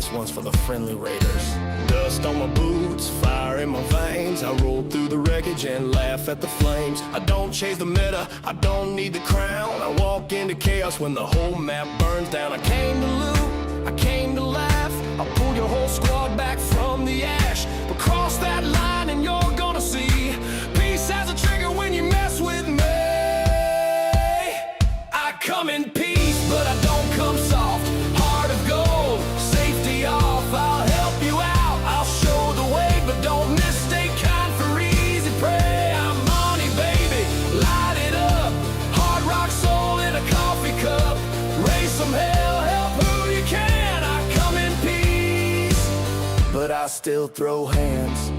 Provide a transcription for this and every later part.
this one's for the friendly raiders. Dust on my boots, fire in my veins. I roll through the wreckage and laugh at the flames. I don't chase the meta, I don't need the crown. I walk into chaos when the whole map burns down. I came to loot, I came to laugh. I'll pull your whole squad back from the ash. But cross that line and you're gonna see peace has a trigger when you mess with me. I come in peace, but I don't come soft. Heart of gold, safety off. I'll help you out, I'll show the way, but don't mistake kind for easy prey. I'm money, baby, light it up. Hard rock soul in a coffee cup. Raise some hell, help who you can. I come in peace, but I still throw hands.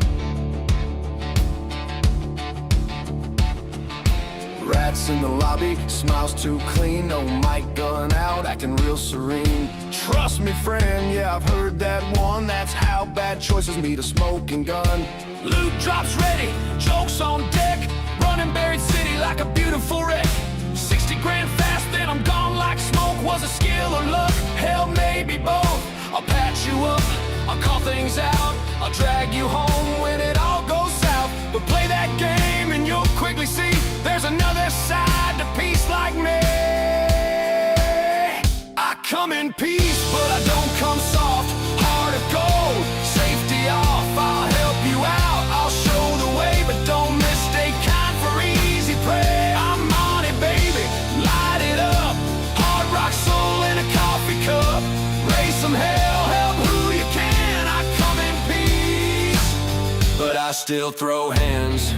Rats in the lobby, smiles too clean. No mic gun out, acting real serene. Trust me, friend, yeah, I've heard that one. That's how bad choices meet a smoking gun. Loot drops ready, jokes on deck. Running buried city like a beautiful wreck. 60 grand fast, then I'm gone like smoke. Was it skill or luck? Hell, maybe both. I'll patch you up, I'll call things out. I'll drag you home when it all goes south. But play that game and you'll quickly see there's another side to peace like me. I come in peace, but I don't come soft. Heart of gold, safety off. I'll help you out, I'll show the way, but don't mistake kind for easy prey. I'm on it, baby, light it up. Hard rock soul in a coffee cup. Raise some hell, help who you can. I come in peace, but I still throw hands.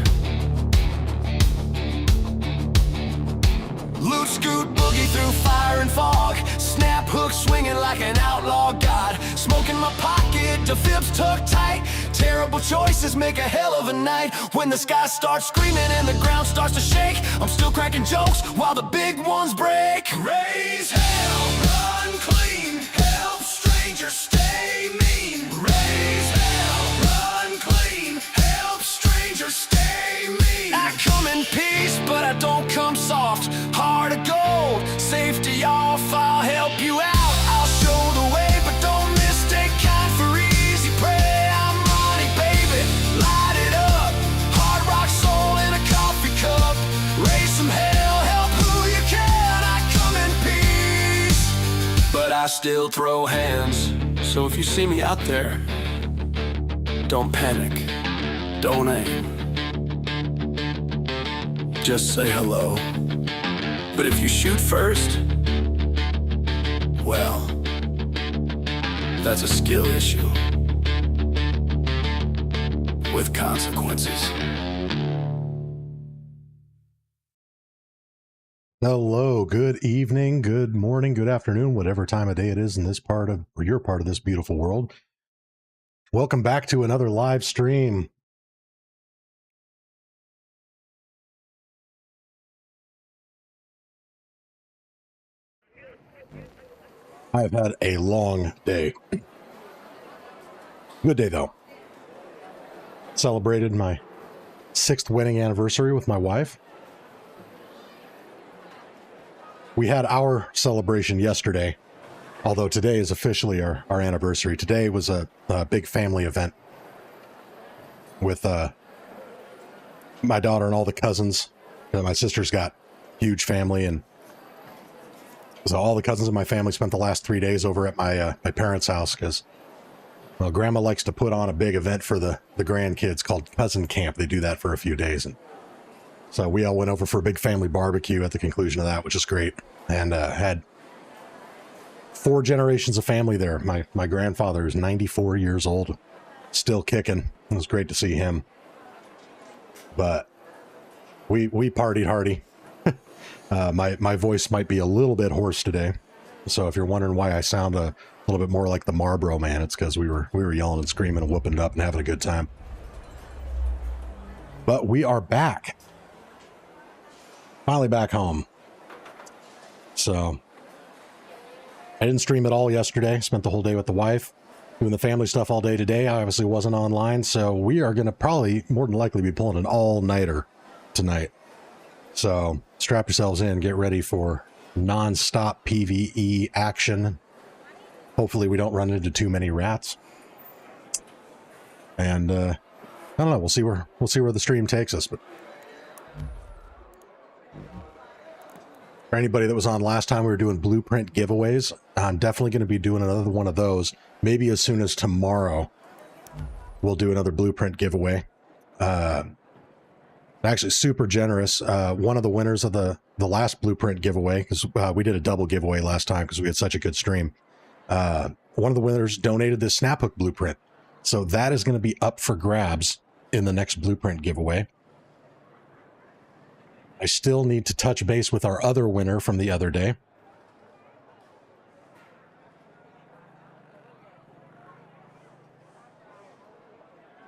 Loot scoot boogie through fire and fog. Snap hook swinging like an outlaw god. Smoke in my pocket, the fibs tucked tight. Terrible choices make a hell of a night. When the sky starts screaming and the ground starts to shake, I'm still cracking jokes while the big ones break. Raise hell, run clean. Help strangers, stay mean. Raise hell, run clean. Help strangers, stay mean. I come in peace, but I don't come soft. Heart of gold, safety off. I'll help you out, I'll show the way, but don't mistake kind for easy prey. I'm money, baby, light it up. Hard rock soul in a coffee cup. Raise some hell, help who you can. I come in peace, but I still throw hands. So if you see me out there, don't panic, don't aim. Just say hello. But if you shoot first, well, that's a skill issue with consequences. Hello, good evening, good morning, good afternoon, whatever time of day it is in this part of, or your part of this beautiful world. Welcome back to another live stream. I've had a long day. Good day, though. Celebrated my 6th wedding anniversary with my wife. We had our celebration yesterday, although today is officially our anniversary. Today was a big family event with my daughter and all the cousins. My sister's got huge family, and so all the cousins of my family spent the last 3 days over at my parents' house because, well, Grandma likes to put on a big event for the grandkids called Cousin Camp. They do that for a few days, and so we all went over for a big family barbecue at the conclusion of that, which is great, and had 4 generations of family there. My grandfather is 94 years old, still kicking. It was great to see him, but we partied hardy. My voice might be a little bit hoarse today, so if you're wondering why I sound a little bit more like the Marlboro Man, it's because we were yelling and screaming and whooping it up and having a good time. But we are back, finally back home. So I didn't stream at all yesterday. Spent the whole day with the wife doing the family stuff all day today. I obviously wasn't online, so we are going to probably more than likely be pulling an all-nighter tonight. So strap yourselves in, get ready for non-stop PvE action. Hopefully we don't run into too many rats. And I don't know, we'll see where the stream takes us. But for anybody that was on last time, we were doing blueprint giveaways. I'm definitely going to be doing another one of those. Maybe as soon as tomorrow, we'll do another blueprint giveaway. Actually, super generous. One of the winners of the last blueprint giveaway, because we did a double giveaway last time because we had such a good stream. One of the winners donated this snap hook blueprint. So that is going to be up for grabs in the next blueprint giveaway. I still need to touch base with our other winner from the other day.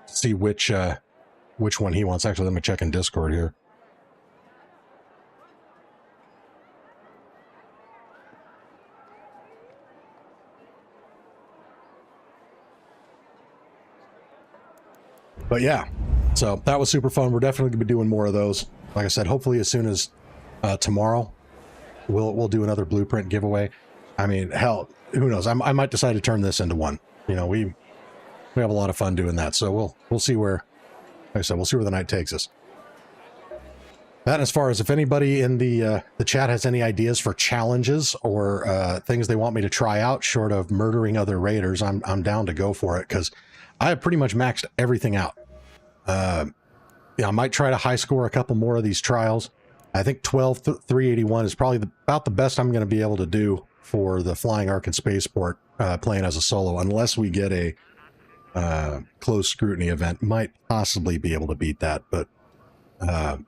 See which one he wants. Actually, let me check in Discord here. But yeah, so that was super fun. We're definitely going to be doing more of those. Like I said, hopefully as soon as tomorrow, we'll do another blueprint giveaway. I mean, hell, who knows? I might decide to turn this into one. You know, we have a lot of fun doing that. So we'll see where, like I said, we'll see where the night takes us. That, as far as if anybody in the chat has any ideas for challenges or things they want me to try out, short of murdering other raiders, I'm down to go for it, because I have pretty much maxed everything out. Yeah, I might try to high score a couple more of these trials. I think 12,381 is probably about the best I'm going to be able to do for the Flying Ark and Spaceport playing as a solo, unless we get a closed scrutiny event. Might possibly be able to beat that, but I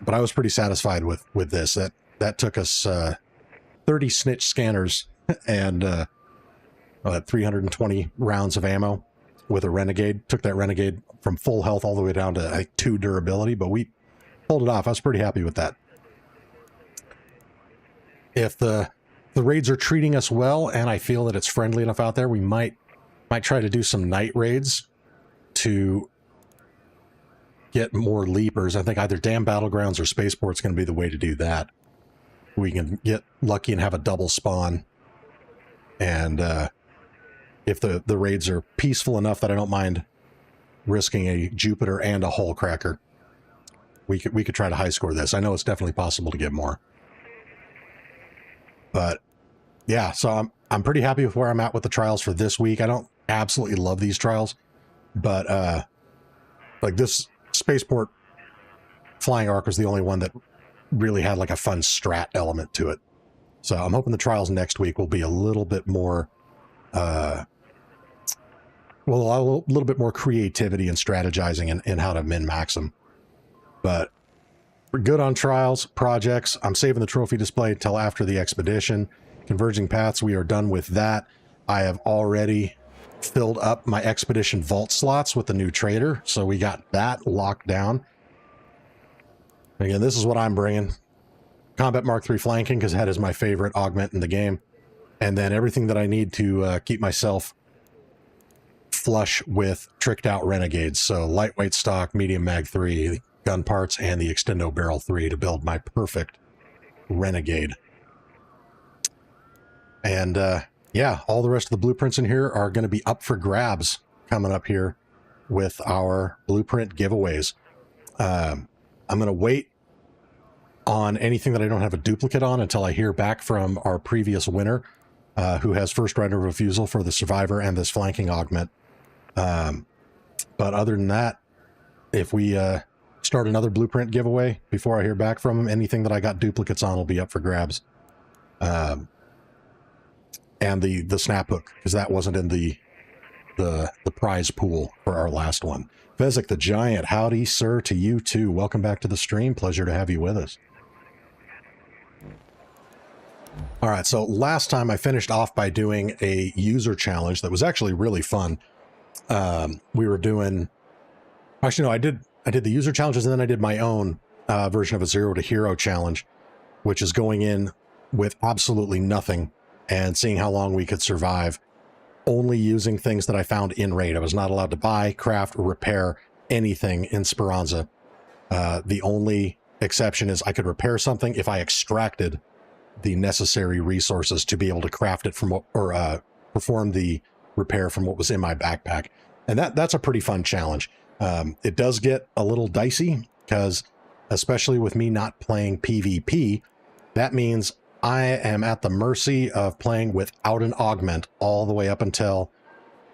was pretty satisfied with this. That took us 30 snitch scanners and 320 rounds of ammo with a Renegade. Took that Renegade from full health all the way down to like 2 durability, but we pulled it off. I was pretty happy with that. If the raids are treating us well, and I feel that it's friendly enough out there, we might try to do some night raids to get more leapers. I think either Dam Battlegrounds or Spaceport's going to be the way to do that. We can get lucky and have a double spawn. And if the raids are peaceful enough that I don't mind risking a Jupiter and a Hull Cracker, we could try to high score this. I know it's definitely possible to get more. But yeah, so I'm pretty happy with where I'm at with the trials for this week. I don't absolutely love these trials, but like this Spaceport Flying Ark was the only one that really had like a fun strat element to it. So I'm hoping the trials next week will be a little bit more a little bit more creativity and strategizing in how to min-max them. But we're good on trials, projects. I'm saving the trophy display until after the expedition. Converging Paths, we are done with that. I have already filled up my expedition vault slots with the new trader, so we got that locked down. Again, this is what I'm bringing. Combat Mark III flanking, because that is my favorite augment in the game. And then everything that I need to keep myself flush with tricked out Renegades. So lightweight stock, medium mag 3, gun parts, and the extendo barrel 3 to build my perfect Renegade. And yeah, all the rest of the blueprints in here are going to be up for grabs coming up here with our blueprint giveaways. I'm going to wait on anything that I don't have a duplicate on until I hear back from our previous winner, who has first right of refusal for the Survivor and this flanking augment. But other than that, if we start another blueprint giveaway before I hear back from him, anything that I got duplicates on will be up for grabs. And the snap hook, because that wasn't in the prize pool for our last one. Fezzik the Giant, howdy sir to you too. Welcome back to the stream. Pleasure to have you with us. All right, so last time I finished off by doing a user challenge that was actually really fun. We were doing, actually no, I did the user challenges, and then I did my own version of a 0 to hero challenge, which is going in with absolutely nothing and seeing how long we could survive, only using things that I found in raid. I was not allowed to buy, craft, or repair anything in Speranza. The only exception is I could repair something if I extracted the necessary resources to be able to craft it from, or perform the repair from what was in my backpack. And that's a pretty fun challenge. It does get a little dicey because, especially with me not playing PvP, that means I am at the mercy of playing without an augment all the way up until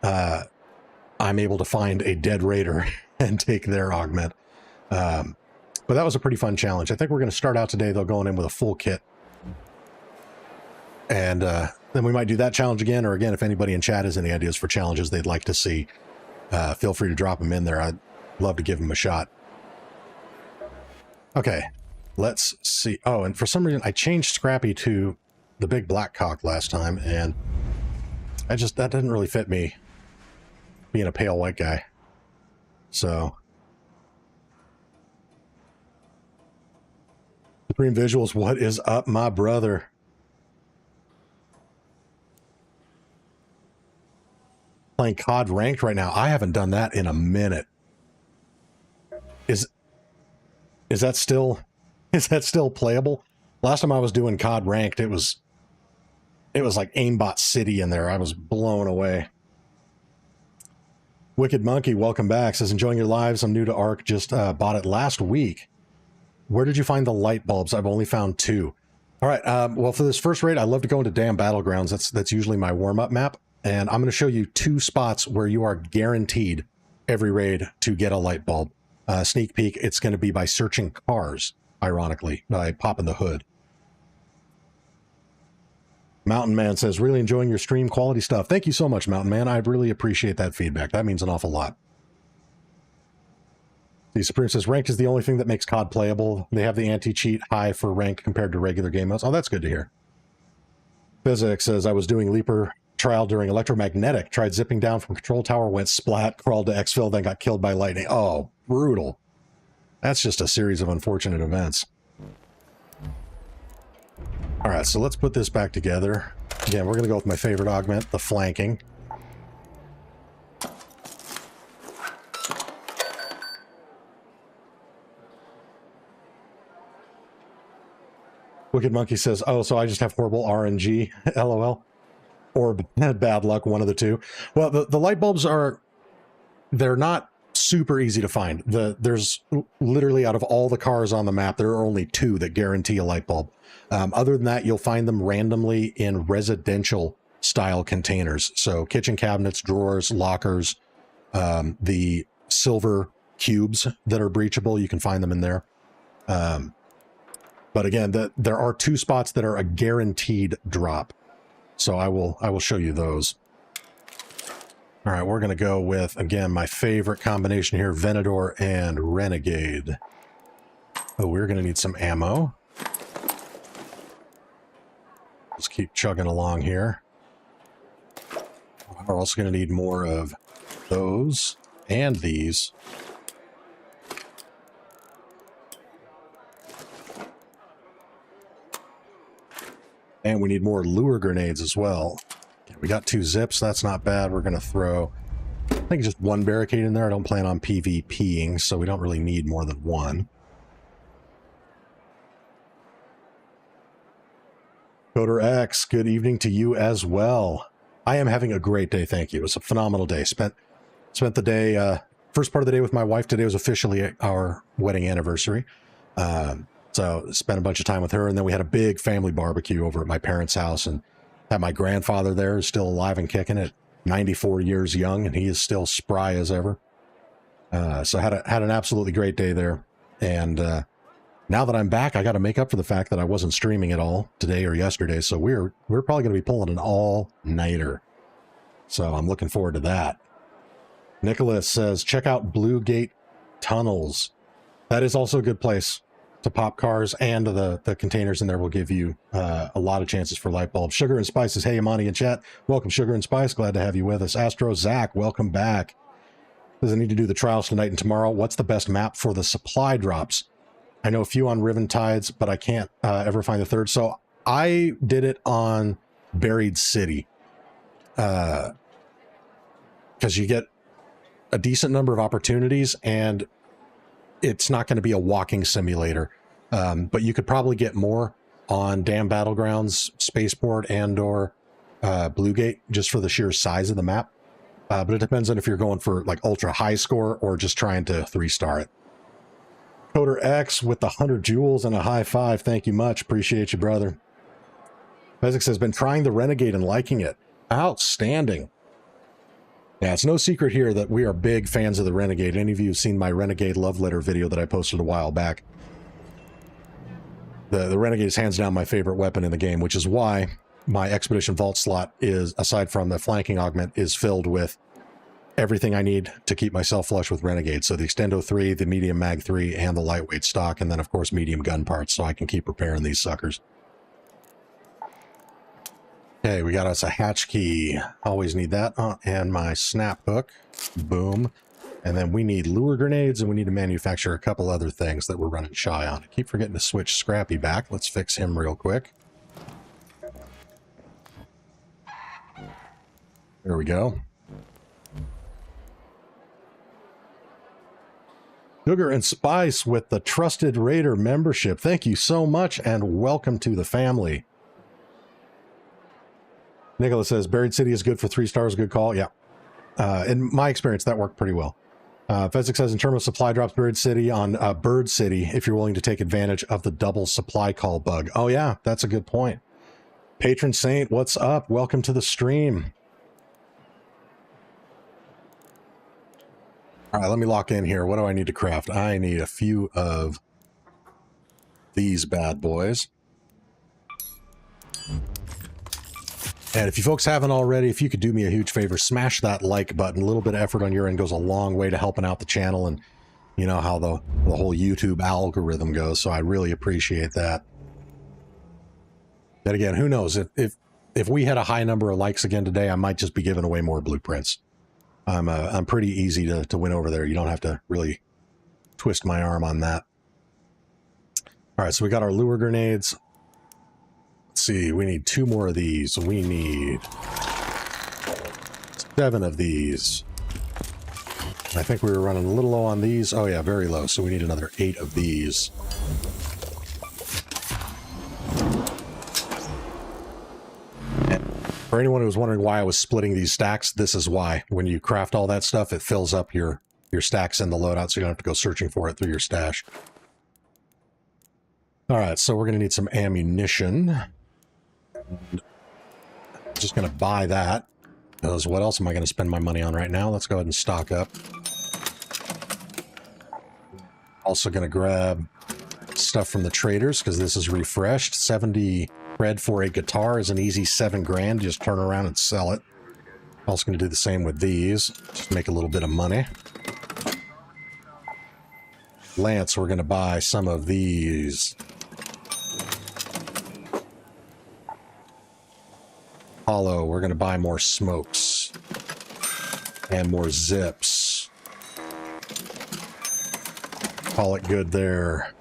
I'm able to find a dead raider and take their augment. But that was a pretty fun challenge. I think we're going to start out today, though, going in with a full kit. And then we might do that challenge again, or again, if anybody in chat has any ideas for challenges they'd like to see, feel free to drop them in there. I'd love to give them a shot. Okay, let's see. Oh, and for some reason, I changed Scrappy to the big black cock last time, and that didn't really fit me, being a pale white guy. So, Supreme Visuals, what is up, my brother? Playing COD ranked right now. I haven't done that in a minute. Is that still playable? Last time I was doing COD ranked, it was like aimbot city in there. I was blown away. Wicked Monkey, welcome back. Says, enjoying your lives. I'm new to Ark. Just bought it last week. Where did you find the light bulbs? I've only found 2. All right. Well, for this first raid, I love to go into Damn Battlegrounds. That's usually my warm-up map. And I'm going to show you 2 spots where you are guaranteed every raid to get a light bulb. Sneak peek, it's going to be by searching cars, ironically, by popping the hood. Mountain Man says, really enjoying your stream, quality stuff. Thank you so much, Mountain Man. I really appreciate that feedback. That means an awful lot. The Supreme says, ranked is the only thing that makes COD playable. They have the anti-cheat high for rank compared to regular game modes. Oh, that's good to hear. Physics says, I was doing Leaper trial during electromagnetic, tried zipping down from control tower, went splat, crawled to exfil, then got killed by lightning. Oh, brutal. That's just a series of unfortunate events. All right, so let's put this back together. Again, we're going to go with my favorite augment, the flanking. Wicked Monkey says, oh, so I just have horrible RNG, LOL. Or bad luck, one of the two. Well, the light bulbs they're not super easy to find. There's literally, out of all the cars on the map, there are only 2 that guarantee a light bulb. Other than that, you'll find them randomly in residential style containers. So kitchen cabinets, drawers, lockers, the silver cubes that are breachable, you can find them in there. But again, there are 2 spots that are a guaranteed drop. So I will show you those. All right, we're going to go with, again, my favorite combination here, Venador and Renegade. Oh, we're going to need some ammo. Let's keep chugging along here. We're also going to need more of those and these. And we need more lure grenades as well. We got 2 zips. That's not bad. We're going to throw, I think, just 1 barricade in there. I don't plan on PvPing, so we don't really need more than 1. Coder X, good evening to you as well. I am having a great day, thank you. It was a phenomenal day. Spent the day, first part of the day with my wife. Today was officially our wedding anniversary. So spent a bunch of time with her, and then we had a big family barbecue over at my parents' house, and had my grandfather there, who's still alive and kicking at 94 years young, and he is still spry as ever. So had an absolutely great day there. And now that I'm back, I got to make up for the fact that I wasn't streaming at all today or yesterday. So we're probably going to be pulling an all-nighter. So I'm looking forward to that. Nicholas says, check out Blue Gate Tunnels. That is also a good place to pop cars, and the containers in there will give you a lot of chances for light bulbs. Sugar and Spice says, hey, Imani in chat. Welcome, Sugar and Spice. Glad to have you with us. Astro Zach, welcome back. Does it need to do the trials tonight and tomorrow? What's the best map for the supply drops? I know a few on Riven Tides, but I can't ever find the third. So I did it on Buried City. Because you get a decent number of opportunities, and it's not going to be a walking simulator. But you could probably get more on Damn Battlegrounds, Spaceport, and or Blue Gate just for the sheer size of the map. But it depends on if you're going for like ultra high score or just trying to 3-star it. Coder X with the 100 jewels and a high five. Thank you much. Appreciate you, brother. Fezzik has been trying the Renegade and liking it. Outstanding. Yeah, it's no secret here that we are big fans of the Renegade. Any of you have seen my Renegade love letter video that I posted a while back? The Renegade is hands down my favorite weapon in the game, which is why my Expedition Vault slot is, aside from the flanking augment, is filled with everything I need to keep myself flush with Renegade. So the Extendo 3, the Medium Mag 3, and the lightweight stock, and then of course medium gun parts, so I can keep repairing these suckers. Okay, we got us a hatch key. Always need that. And my snap hook. Boom. And then we need lure grenades, and we need to manufacture a couple other things that we're running shy on. I keep forgetting to switch Scrappy back. Let's fix him real quick. There we go. Sugar and Spice with the Trusted Raider membership. Thank you so much, and welcome to the family. Nicholas says, Buried City is good for 3 stars. Good call. Yeah. In my experience, that worked pretty well. Fezzik says, in terms of supply drops, Buried City on Bird City, if you're willing to take advantage of the double supply call bug. Oh, yeah, that's a good point. Patron Saint, what's up? Welcome to the stream. All right, let me lock in here. What do I need to craft? I need a few of these bad boys. And if you folks haven't already, if you could do me a huge favor, smash that like button. A little bit of effort on your end goes a long way to helping out the channel, and you know how the whole YouTube algorithm goes, so I really appreciate that. Then again, who knows? If we had a high number of likes again today, I might just be giving away more blueprints. I'm pretty easy to win over there. You don't have to really twist my arm on that. All right, so we got our lure grenades. Let's see, we need 2 more of these. We need 7 of these. I think we were running a little low on these. Oh yeah, very low. So we need another 8 of these. And for anyone who was wondering why I was splitting these stacks, this is why. When you craft all that stuff, it fills up your stacks in the loadout, so you don't have to go searching for it through your stash. All right, so we're going to need some ammunition. Just going to buy that, because what else am I going to spend my money on right now? Let's go ahead and stock up. Also going to grab stuff from the traders, because this is refreshed. 70 cred for a guitar is an easy 7 grand. Just turn around and sell it. Also going to do the same with these. Just make a little bit of money. Lance, we're going to buy some of these. Hollow, we're going to buy more smokes and more zips. Call it good there.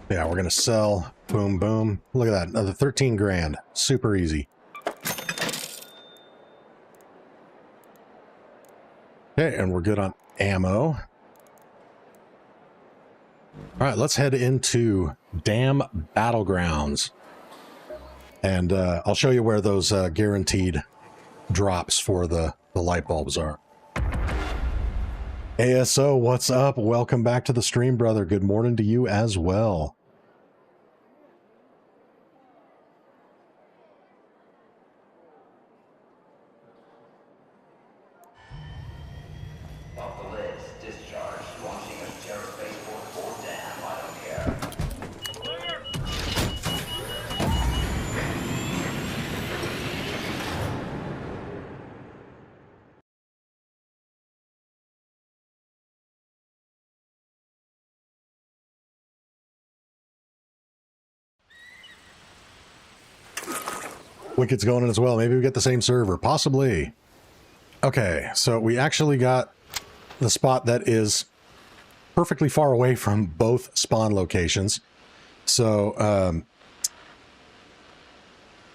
Yeah, we're going to sell. Boom, boom. Look at that. Another 13 grand. Super easy. Okay, and we're good on ammo. All right, let's head into Damn Battlegrounds. And I'll show you where those guaranteed drops for the light bulbs are. ASO, what's up? Welcome back to the stream, brother. Good morning to you as well. Wicked's going in as well. Maybe we get the same server. Possibly. Okay, so we actually got the spot that is perfectly far away from both spawn locations. So,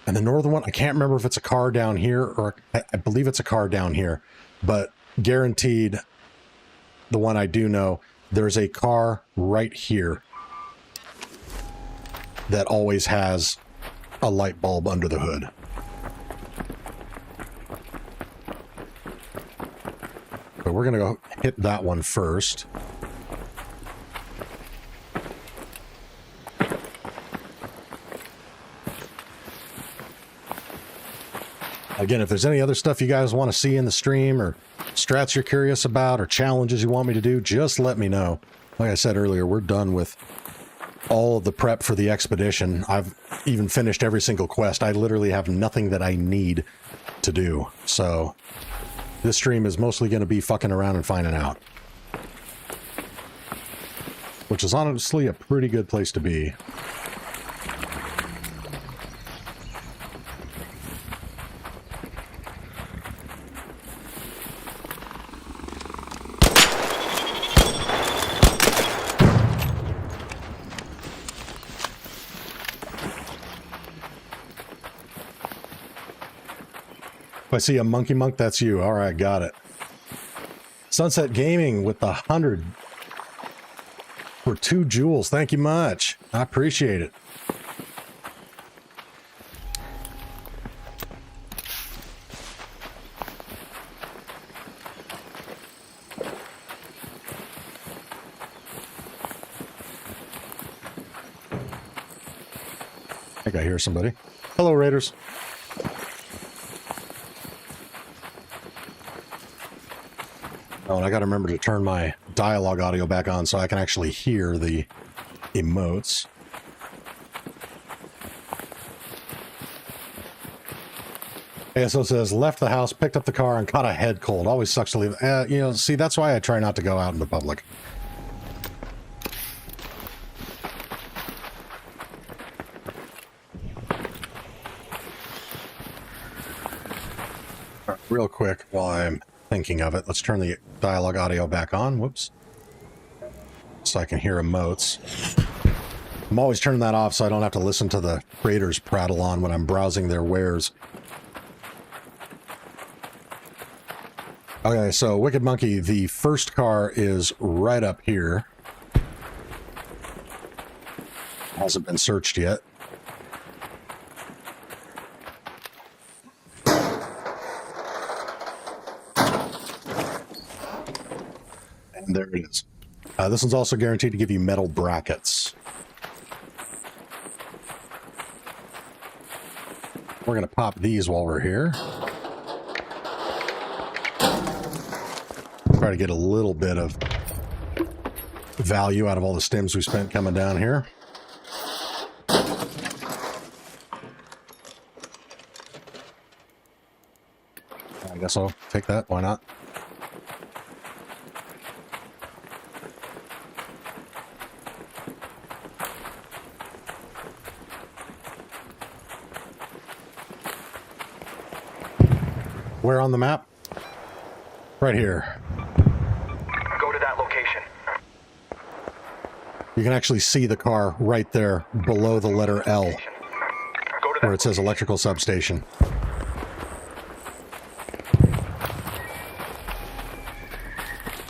and the northern one, I can't remember if it's a car down here, or I believe it's a car down here, but guaranteed, the one I do know, there's a car right here that always has a light bulb under the hood. But we're gonna go hit that one first. Again, if there's any other stuff you guys want to see in the stream, or strats you're curious about, or challenges you want me to do, just let me know. Like I said earlier, we're done with all of the prep for the expedition. I've even finished every single quest. I literally have nothing that I need to do. So this stream is mostly going to be fucking around and finding out. Which is honestly a pretty good place to be. If I see a monkey monk, that's you. All right, got it. Sunset Gaming with the 100 for 2 jewels. Thank you much. I appreciate it. I think I hear somebody. Hello, Raiders. Oh, and I got to remember to turn my dialogue audio back on so I can actually hear the emotes. ASO says, left the house, picked up the car, and caught a head cold. Always sucks to leave. You know, see, that's why I try not to go out in the public. All right, real quick, while I'm thinking of it, let's turn the dialogue audio back on. Whoops. So I can hear emotes. I'm always turning that off so I don't have to listen to the raiders prattle on when I'm browsing their wares. Okay, so Wicked Monkey, the first car is right up here. Hasn't been searched yet. And there it is. This one's also guaranteed to give you metal brackets. We're going to pop these while we're here. Try to get a little bit of value out of all the stems we spent coming down here. I guess I'll take that. Why not? Where on the map? Right here. Go to that location. You can actually see the car right there below the letter L, where it says electrical substation.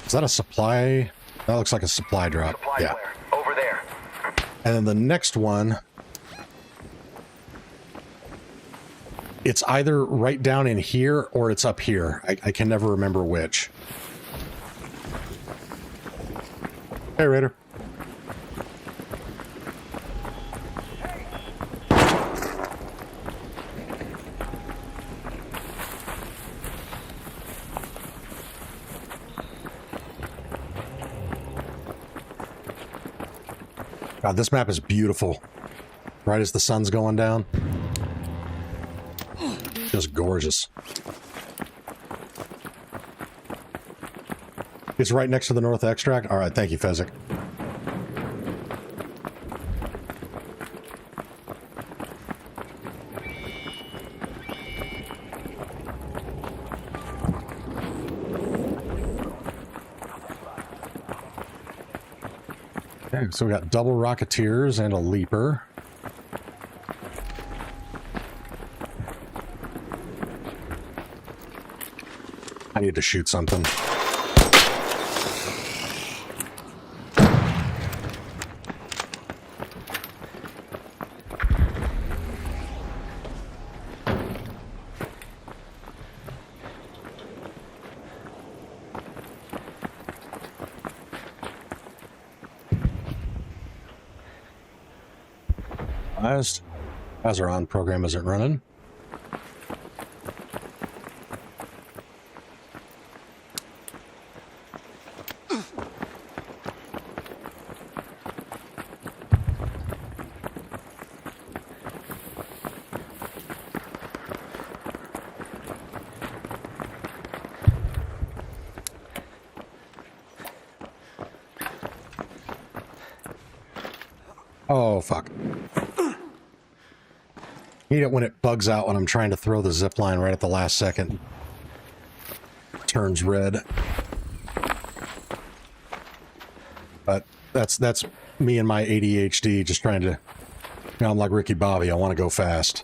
Is that a supply? That looks like a supply drop. Supply Yeah. flare. Over there. And then the next one, it's either right down in here or it's up here. I can never remember which. Hey, Raider. God, this map is beautiful. Right as the sun's going down. Just gorgeous. It's right next to the North Extract. All right, thank you, Fezzik. Okay, so we got double Rocketeers and a Leaper. I need to shoot something. minimized. As our on program isn't running. Oh, fuck. Hate it when it bugs out when I'm trying to throw the zip line right at the last second. Turns red. But that's me and my ADHD just trying to... You know, I'm like Ricky Bobby. I want to go fast.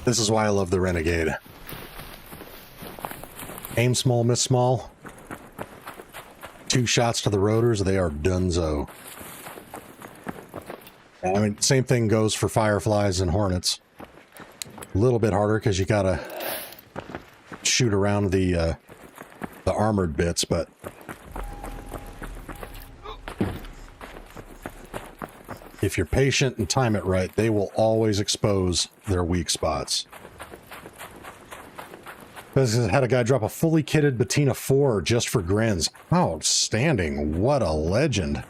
This is why I love the Renegade. Aim small, miss small. 2 shots to the rotors, they are donezo. I mean, same thing goes for Fireflies and Hornets. A little bit harder because you gotta shoot around the armored bits, but if you're patient and time it right, they will always expose their weak spots. This had a guy drop a fully kitted Bettina 4 just for grins. Outstanding. What a legend.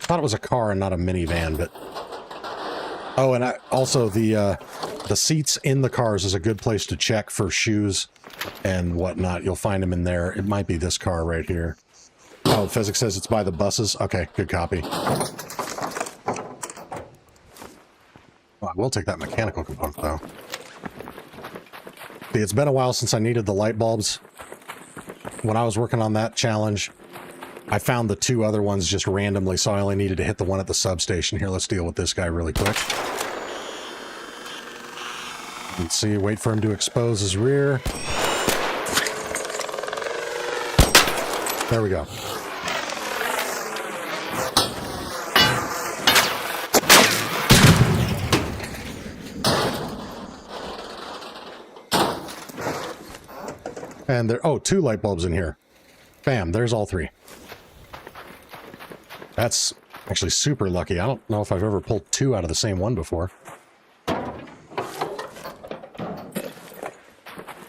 Thought it was a car and not a minivan, but... Oh, and also the seats in the cars is a good place to check for shoes and whatnot. You'll find them in there. It might be this car right here. Oh, Physics says it's by the buses. Okay, good copy. Oh, I will take that mechanical component, though. See, it's been a while since I needed the light bulbs. When I was working on that challenge, I found the 2 other ones just randomly, so I only needed to hit the one at the substation. Here, let's deal with this guy really quick. Let's see, wait for him to expose his rear. There we go. And there, oh, 2 light bulbs in here. Bam, there's all 3. That's actually super lucky. I don't know if I've ever pulled 2 out of the same one before.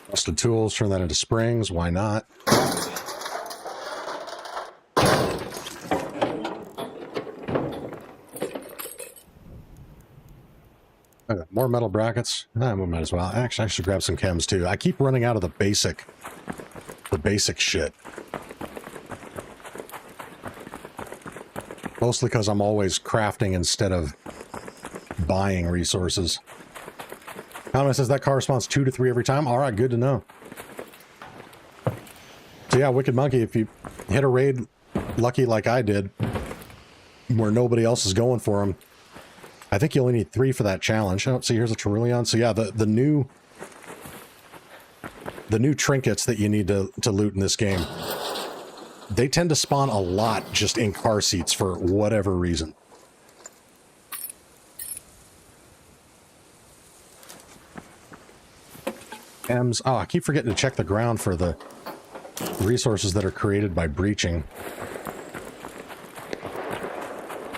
Rusted tools, turn that into springs. Why not? Okay, more metal brackets. We might as well. Actually, I should grab some chems too. I keep running out of the basic shit. Mostly because I'm always crafting instead of buying resources. Comment says that corresponds 2 to 3 every time. All right, good to know. So yeah, Wicked Monkey, if you hit a raid lucky like I did, where nobody else is going for them, I think you only need 3 for that challenge. Oh, see, here's a Trillion. So yeah, the new trinkets that you need to loot in this game, they tend to spawn a lot just in car seats for whatever reason. M's. Oh, I keep forgetting to check the ground for the resources that are created by breaching.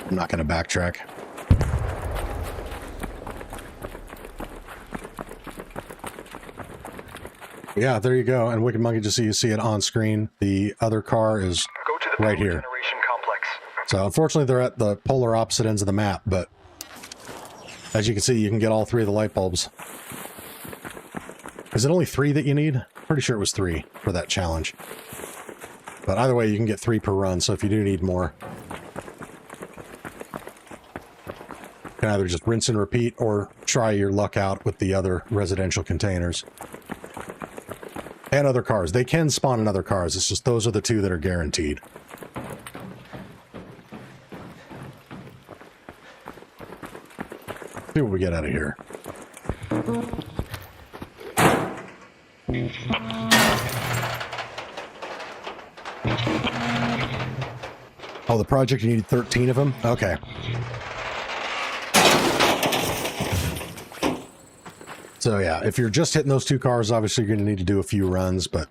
I'm not going to backtrack. Yeah, there you go. And Wicked Monkey, just so you see it on screen, the other car is right here. Complex. So unfortunately, they're at the polar opposite ends of the map, but as you can see, you can get all 3 of the light bulbs. Is it only 3 that you need? pretty sure it was 3 for that challenge. But either way, you can get 3 per run, so if you do need more, you can either just rinse and repeat or try your luck out with the other residential containers. And other cars. They can spawn in other cars, it's just those are the 2 that are guaranteed. See what we get out of here. Oh, the project, you needed 13 of them? Okay. So yeah, if you're just hitting those 2 cars, obviously you're going to need to do a few runs, but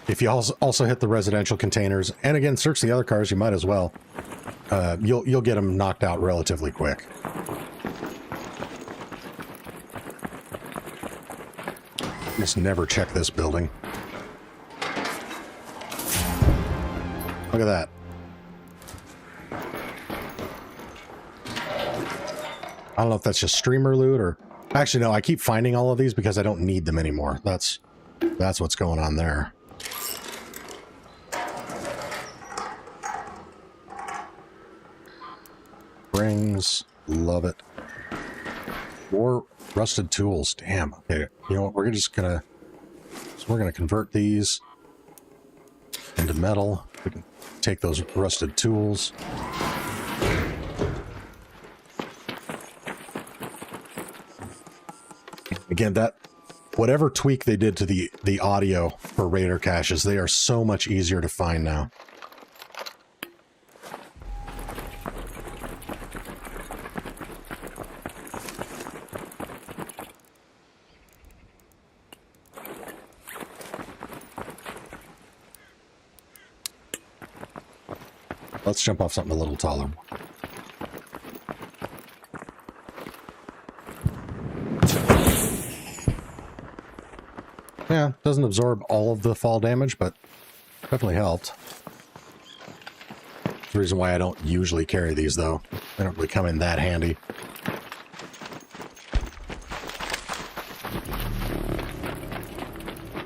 if you also hit the residential containers, and again, search the other cars, you might as well. You'll get them knocked out relatively quick. Just never check this building. Look at that. I don't know if that's just streamer loot or... Actually, no, I keep finding all of these because I don't need them anymore. That's what's going on there. Rings, love it. More rusted tools, damn. Okay, you know what? We're gonna convert these into metal. We can take those rusted tools. Again, that whatever tweak they did to the audio for raider caches, they are so much easier to find now. Let's jump off something a little taller. Yeah, doesn't absorb all of the fall damage, but definitely helped. That's the reason why I don't usually carry these, though. They don't really come in that handy.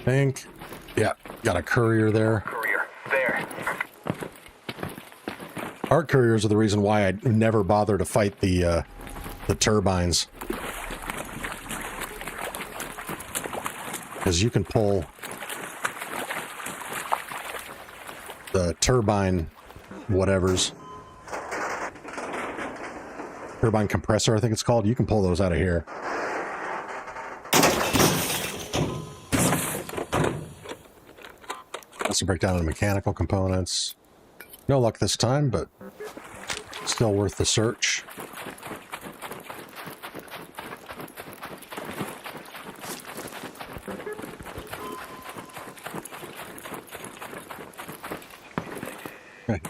Think. Yeah, got a courier there. Courier, there. Art couriers are the reason why I never bother to fight the turbines. Because you can pull the turbine whatevers. Turbine compressor, I think it's called. You can pull those out of here. That's a breakdown of mechanical components. No luck this time, but still worth the search.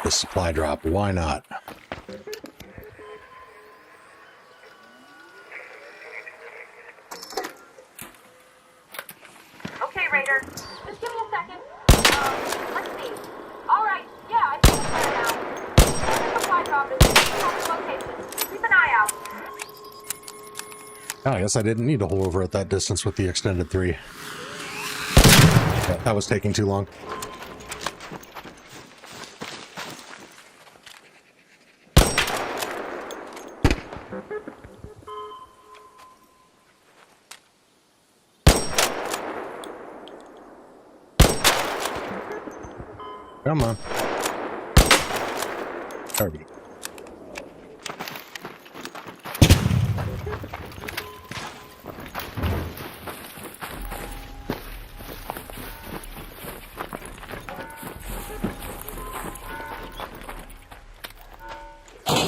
The supply drop, why not? Okay, Raider. Just give me a second. Let's see. All right. Yeah, I think it's there now. The supply drop is in location. Keep an eye out. Oh, I guess I didn't need to hold over at that distance with the extended 3. Yeah, that was taking too long. Come on. There we go.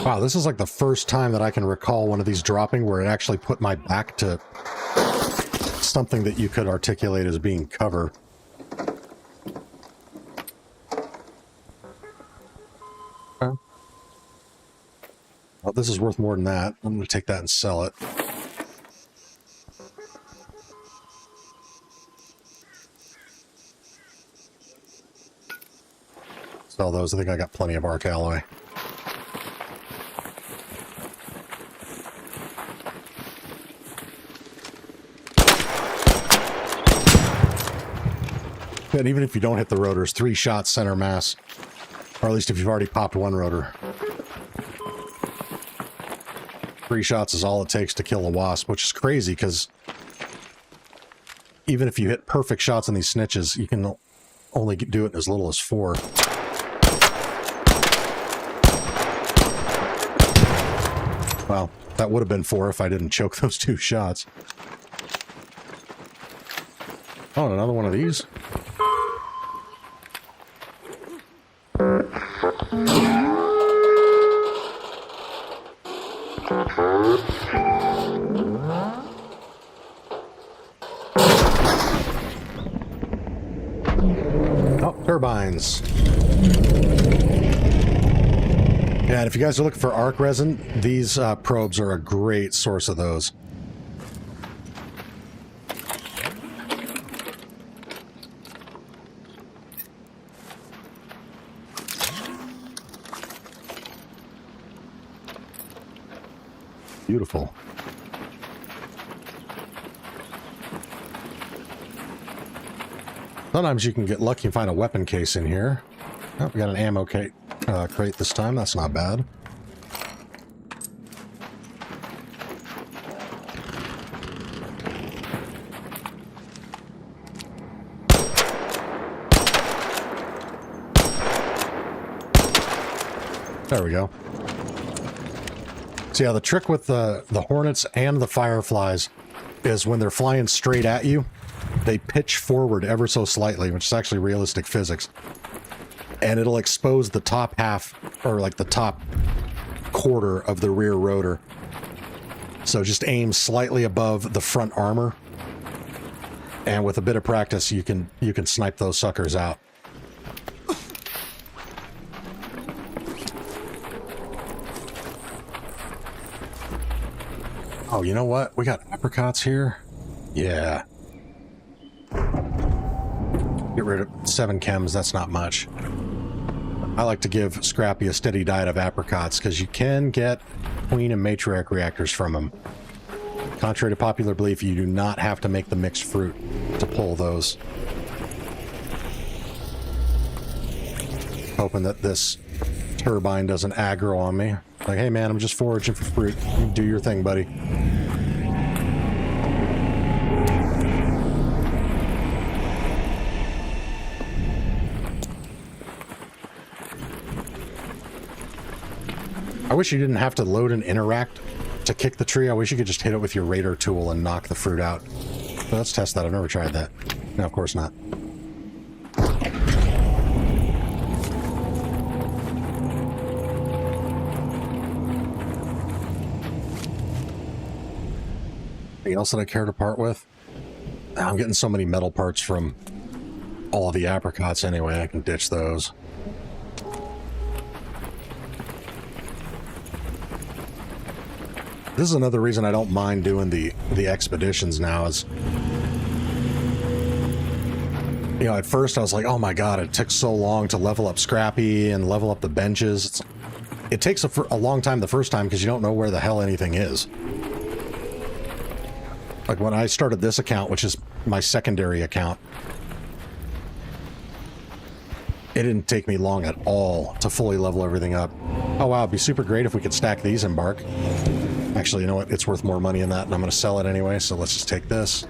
Wow, this is like the first time that I can recall one of these dropping where it actually put my back to something that you could articulate as being cover. Well, this is worth more than that. I'm going to take that and sell it. Sell those. I think I got plenty of arc alloy. And even if you don't hit the rotors, 3 shots center mass. Or at least if you've already popped 1 rotor. 3 shots is all it takes to kill a wasp, which is crazy because even if you hit perfect shots on these snitches, you can only do it as little as 4. Well, that would have been 4 if I didn't choke those 2 shots. Oh, and another one of these. Oh, turbines. Yeah, and if you guys are looking for arc resin, these probes are a great source of those. Beautiful. Sometimes you can get lucky and find a weapon case in here. Oh, we got an ammo crate this time. That's not bad. There we go. So yeah, the trick with the Hornets and the Fireflies is when they're flying straight at you, they pitch forward ever so slightly, which is actually realistic physics. And it'll expose the top half, or like the top quarter of the rear rotor. So just aim slightly above the front armor. And with a bit of practice, you can snipe those suckers out. Oh, you know what? We got apricots here. Yeah. Get rid of 7 chems, that's not much. I like to give Scrappy a steady diet of apricots because you can get queen and matriarch reactors from them. Contrary to popular belief, you do not have to make the mixed fruit to pull those. Hoping that this turbine doesn't aggro on me. Like, hey man, I'm just foraging for fruit. You do your thing, buddy. I wish you didn't have to load and interact to kick the tree. I wish you could just hit it with your radar tool and knock the fruit out. But let's test that. I've never tried that. No, of course not. Anything else that I care to part with? I'm getting so many metal parts from all of the apricots anyway. I can ditch those. This is another reason I don't mind doing the expeditions now is, you know, at first I was like, oh my god, it took so long to level up Scrappy and level up the benches. It takes a long time the first time because you don't know where the hell anything is. Like when I started this account, which is my secondary account, it didn't take me long at all to fully level everything up. Oh wow, it'd be super great if we could stack these in bark. Actually, you know what? It's worth more money than that, and I'm going to sell it anyway, so let's just take this.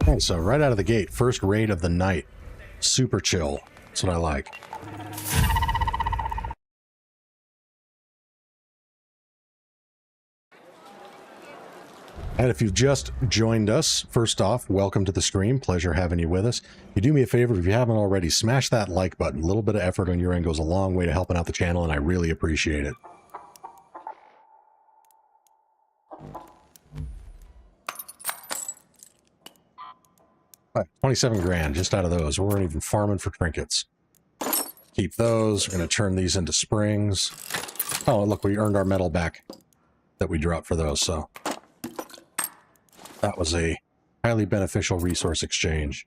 Okay, so right out of the gate, first raid of the night. Super chill. That's what I like. And if you've just joined us, first off, welcome to the stream. Pleasure having you with us. You do me a favor, if you haven't already, smash that like button. A little bit of effort on your end goes a long way to helping out the channel, and I really appreciate it. All right, 27 grand just out of those. We weren't even farming for trinkets. Keep those. We're going to turn these into springs. Oh, look, we earned our metal back that we dropped for those, so that was a highly beneficial resource exchange.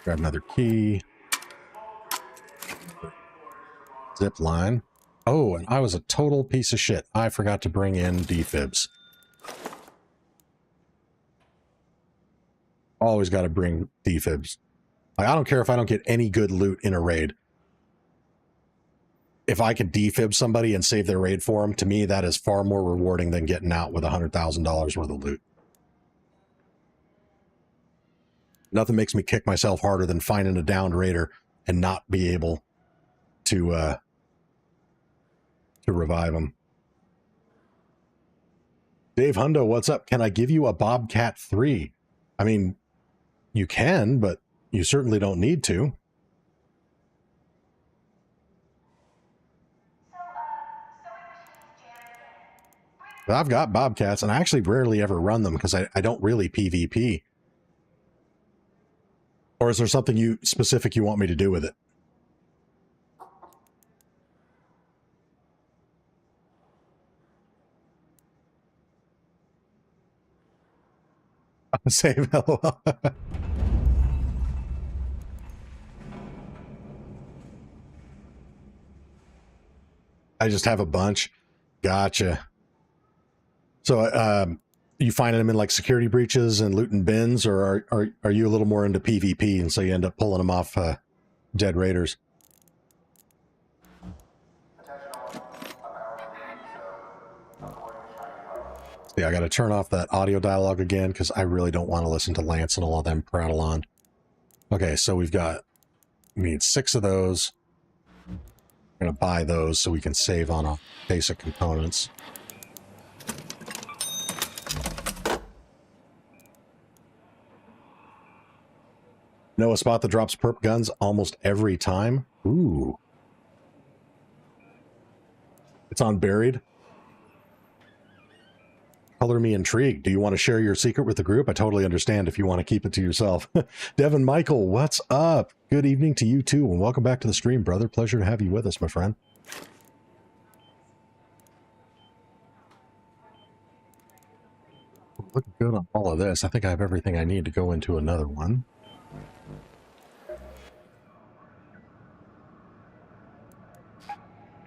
Grab another key. Zip line. Oh, and I was a total piece of shit. I forgot to bring in defibs. Always got to bring defibs. Like, I don't care if I don't get any good loot in a raid. If I can defib somebody and save their raid for them, to me, that is far more rewarding than getting out with $100,000 worth of loot. Nothing makes me kick myself harder than finding a downed raider and not be able to revive them. Dave Hundo, what's up? Can I give you a Bobcat 3? I mean, you can, but you certainly don't need to. But I've got Bobcats, and I actually rarely ever run them because I don't really PvP. Or is there something specific you want me to do with it? Save LOL. I just have a bunch. Gotcha. So, you finding them in like security breaches and looting bins, or are you a little more into PvP and so you end up pulling them off dead raiders? Yeah, I got to turn off that audio dialogue again because I really don't want to listen to Lance and all of them prattle on. Okay, so we need 6 of those. I'm going to buy those so we can save on our basic components. Know a spot that drops perp guns almost every time? Ooh. It's on Buried. Color me intrigued. Do you want to share your secret with the group? I totally understand if you want to keep it to yourself. Devin Michael, what's up? Good evening to you too, and welcome back to the stream, brother. Pleasure to have you with us, my friend. Looking good on all of this. I think I have everything I need to go into another one.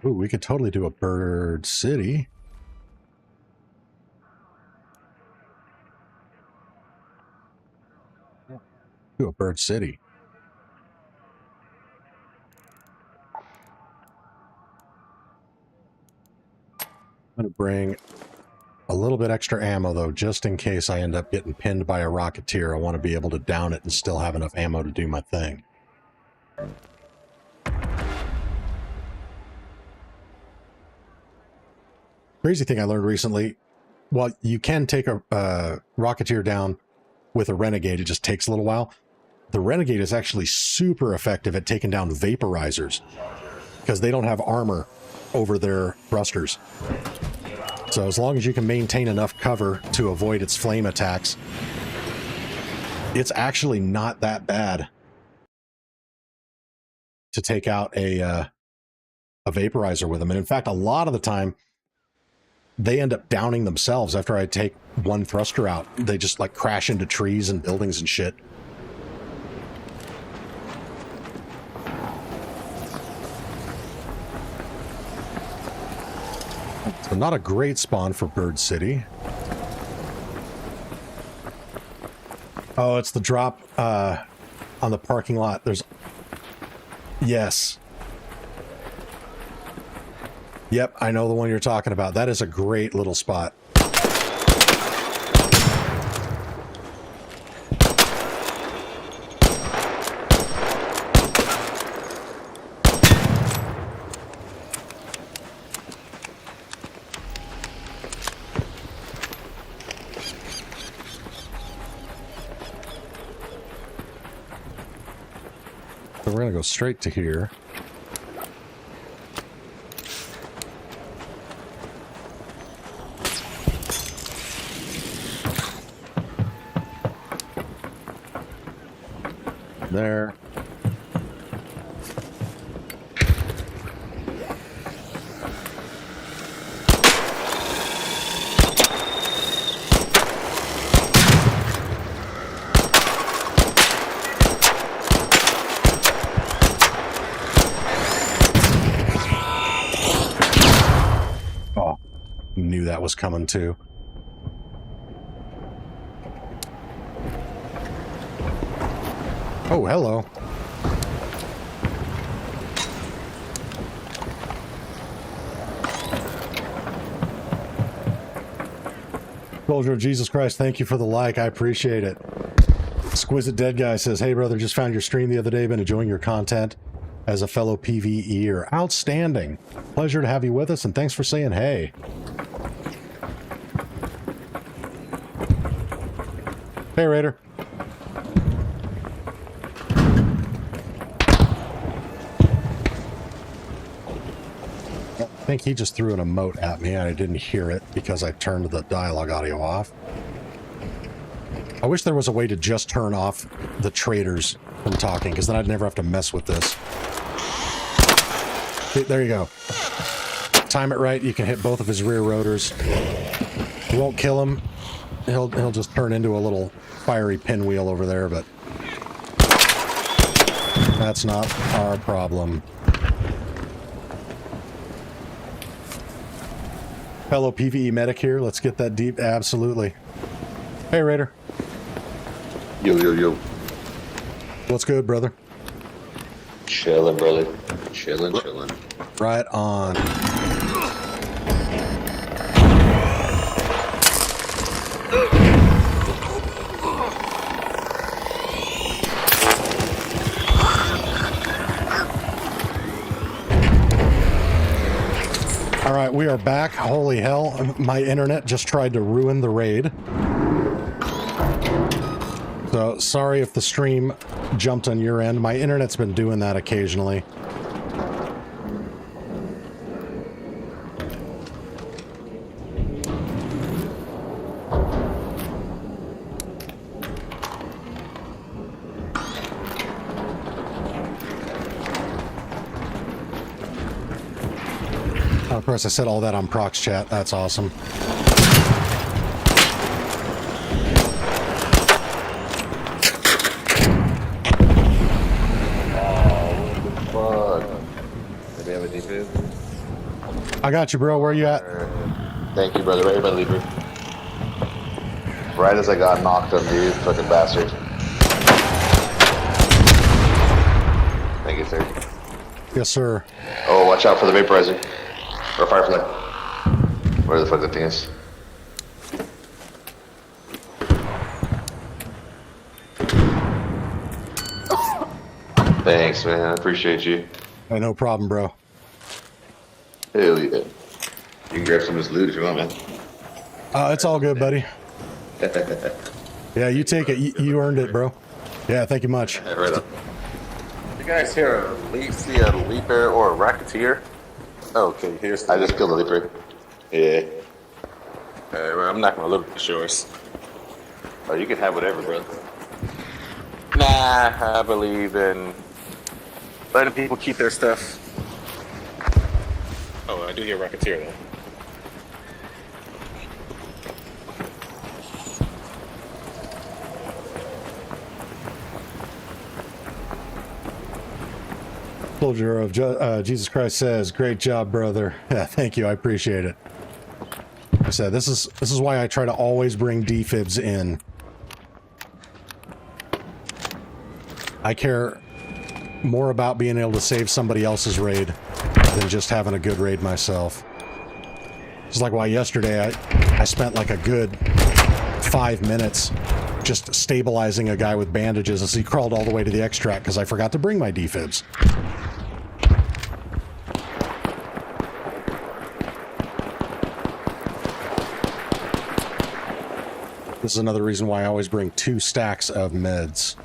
Ooh, we could totally do a Bird City. Do a Bird City. I'm going to bring a little bit extra ammo, though, just in case I end up getting pinned by a Rocketeer. I want to be able to down it and still have enough ammo to do my thing. Crazy thing I learned recently, well, you can take a Rocketeer down with a Renegade. It just takes a little while. The Renegade is actually super effective at taking down vaporizers because they don't have armor over their thrusters. So as long as you can maintain enough cover to avoid its flame attacks, it's actually not that bad to take out a vaporizer with them. And in fact, a lot of the time, they end up downing themselves after I take one thruster out. They just like crash into trees and buildings and shit. So not a great spawn for Bird City. Oh, it's the drop on the parking lot. There's... Yes. Yep, I know the one you're talking about. That is a great little spot. So we're going to go straight to here. There. that was coming too. Oh, hello. Soldier of Jesus Christ, thank you for the like. I appreciate it. Exquisite Dead Guy says, hey brother, just found your stream the other day. Been enjoying your content as a fellow PvEer. Outstanding. Pleasure to have you with us, and thanks for saying hey. Hey, Raider. I think he just threw an emote at me and I didn't hear it because I turned the dialogue audio off. I wish there was a way to just turn off the traders from talking, because then I'd never have to mess with this. There you go. Time it right, you can hit both of his rear rotors. You won't kill him. He'll just turn into a little fiery pinwheel over there, but that's not our problem. Fellow PvE medic here, let's get that deep. Absolutely. Hey, Raider. Yo, yo, yo. What's good, brother? Chillin', brother. Chillin'. Right on. All right, we are back. Holy hell, my internet just tried to ruin the raid. So, sorry if the stream jumped on your end. My internet's been doing that occasionally. Of course, I said all that on Prox chat. That's awesome. I got you, bro. Where you at? Thank you, brother. Right by the leaper. Right as I got knocked on, dude. Fucking bastard. Thank you, sir. Yes, sir. Oh, watch out for the vaporizer. Or firefly. Where the fuck that thing is. Thanks, man. I appreciate you. Hey, no problem, bro. Hell yeah. You can grab some of this loot if you want, man. It's all good, buddy. Yeah, you take it. You earned it, bro. Yeah, thank you much. Yeah, right on. You guys hear see a leaper or a racketeer? Okay, here's the I just killed the leaper. Yeah. well, I'm not gonna look at yours. Oh, you can have whatever, brother. Nah, I believe in letting people keep their stuff. Oh, I do hear racketeer though. Soldier of Jesus Christ says, "Great job, brother." Yeah, thank you. I appreciate it. Like I said, this is why I try to always bring defibs in. I care more about being able to save somebody else's raid than just having a good raid myself. It's like why yesterday I spent like a good 5 minutes just stabilizing a guy with bandages as he crawled all the way to the extract because I forgot to bring my defibs. This is another reason why I always bring 2 stacks of meds.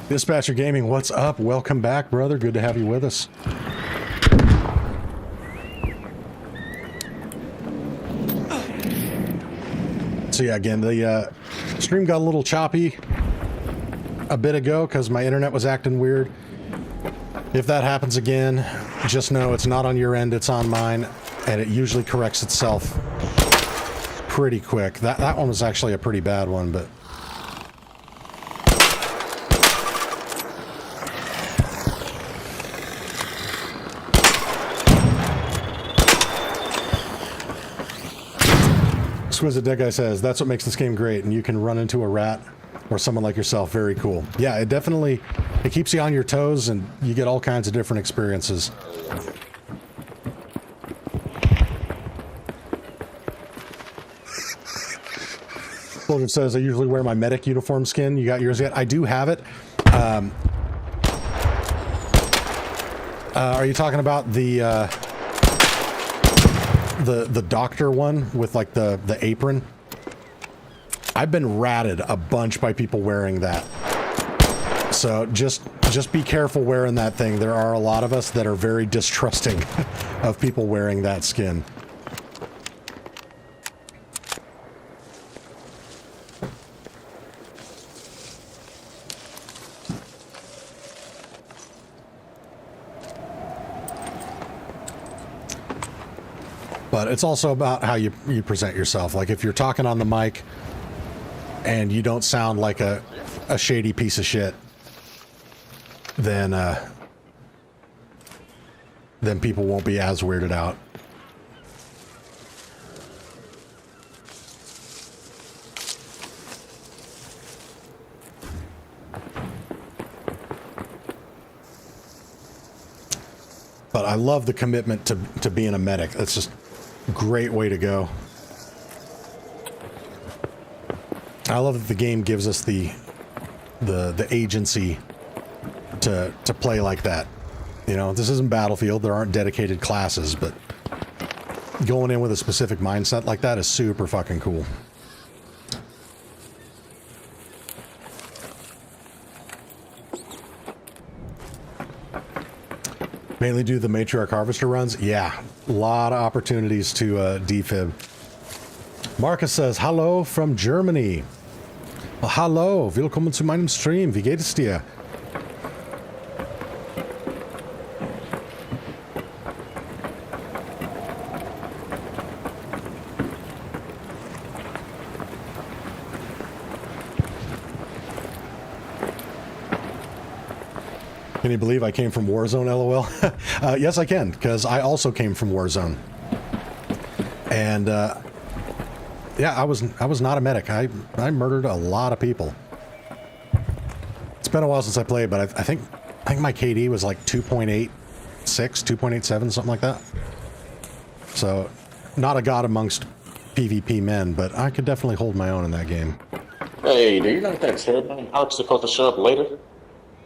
Dispatcher Gaming, what's up? Welcome back, brother. Good to have you with us. So yeah, again, the stream got a little choppy a bit ago because my internet was acting weird. If that happens again, just know it's not on your end, it's on mine, and it usually corrects itself pretty quick. That one was actually a pretty bad one, but Exquisite Dead Guy says, that's what makes this game great, and you can run into a rat or someone like yourself. Very cool. Yeah, it definitely, it keeps you on your toes, and you get all kinds of different experiences. Soldier says, I usually wear my medic uniform skin. You got yours yet? I do have it. Are you talking about the doctor one with like the apron? I've been ratted a bunch by people wearing that. So just be careful wearing that thing. There are a lot of us that are very distrusting of people wearing that skin. But it's also about how you present yourself. Like if you're talking on the mic and you don't sound like a shady piece of shit, then people won't be as weirded out. But I love the commitment to being a medic. That's just a great way to go. I love that the game gives us the agency to play like that. You know, this isn't Battlefield. There aren't dedicated classes, but going in with a specific mindset like that is super fucking cool. Mainly do the matriarch harvester runs? Yeah, a lot of opportunities to defib. Marcus says, hello from Germany. Well, hallo, willkommen zu meinem Stream. Wie geht es dir? Can you believe I came from Warzone, LOL? Yes, I can, because I also came from Warzone. And, yeah, I was not a medic. I murdered a lot of people. It's been a while since I played, but I think my KD was like 2.86, 2.87, something like that. So, not a god amongst PvP men, but I could definitely hold my own in that game. Hey, do you know that turbine arc's supposed to show up later?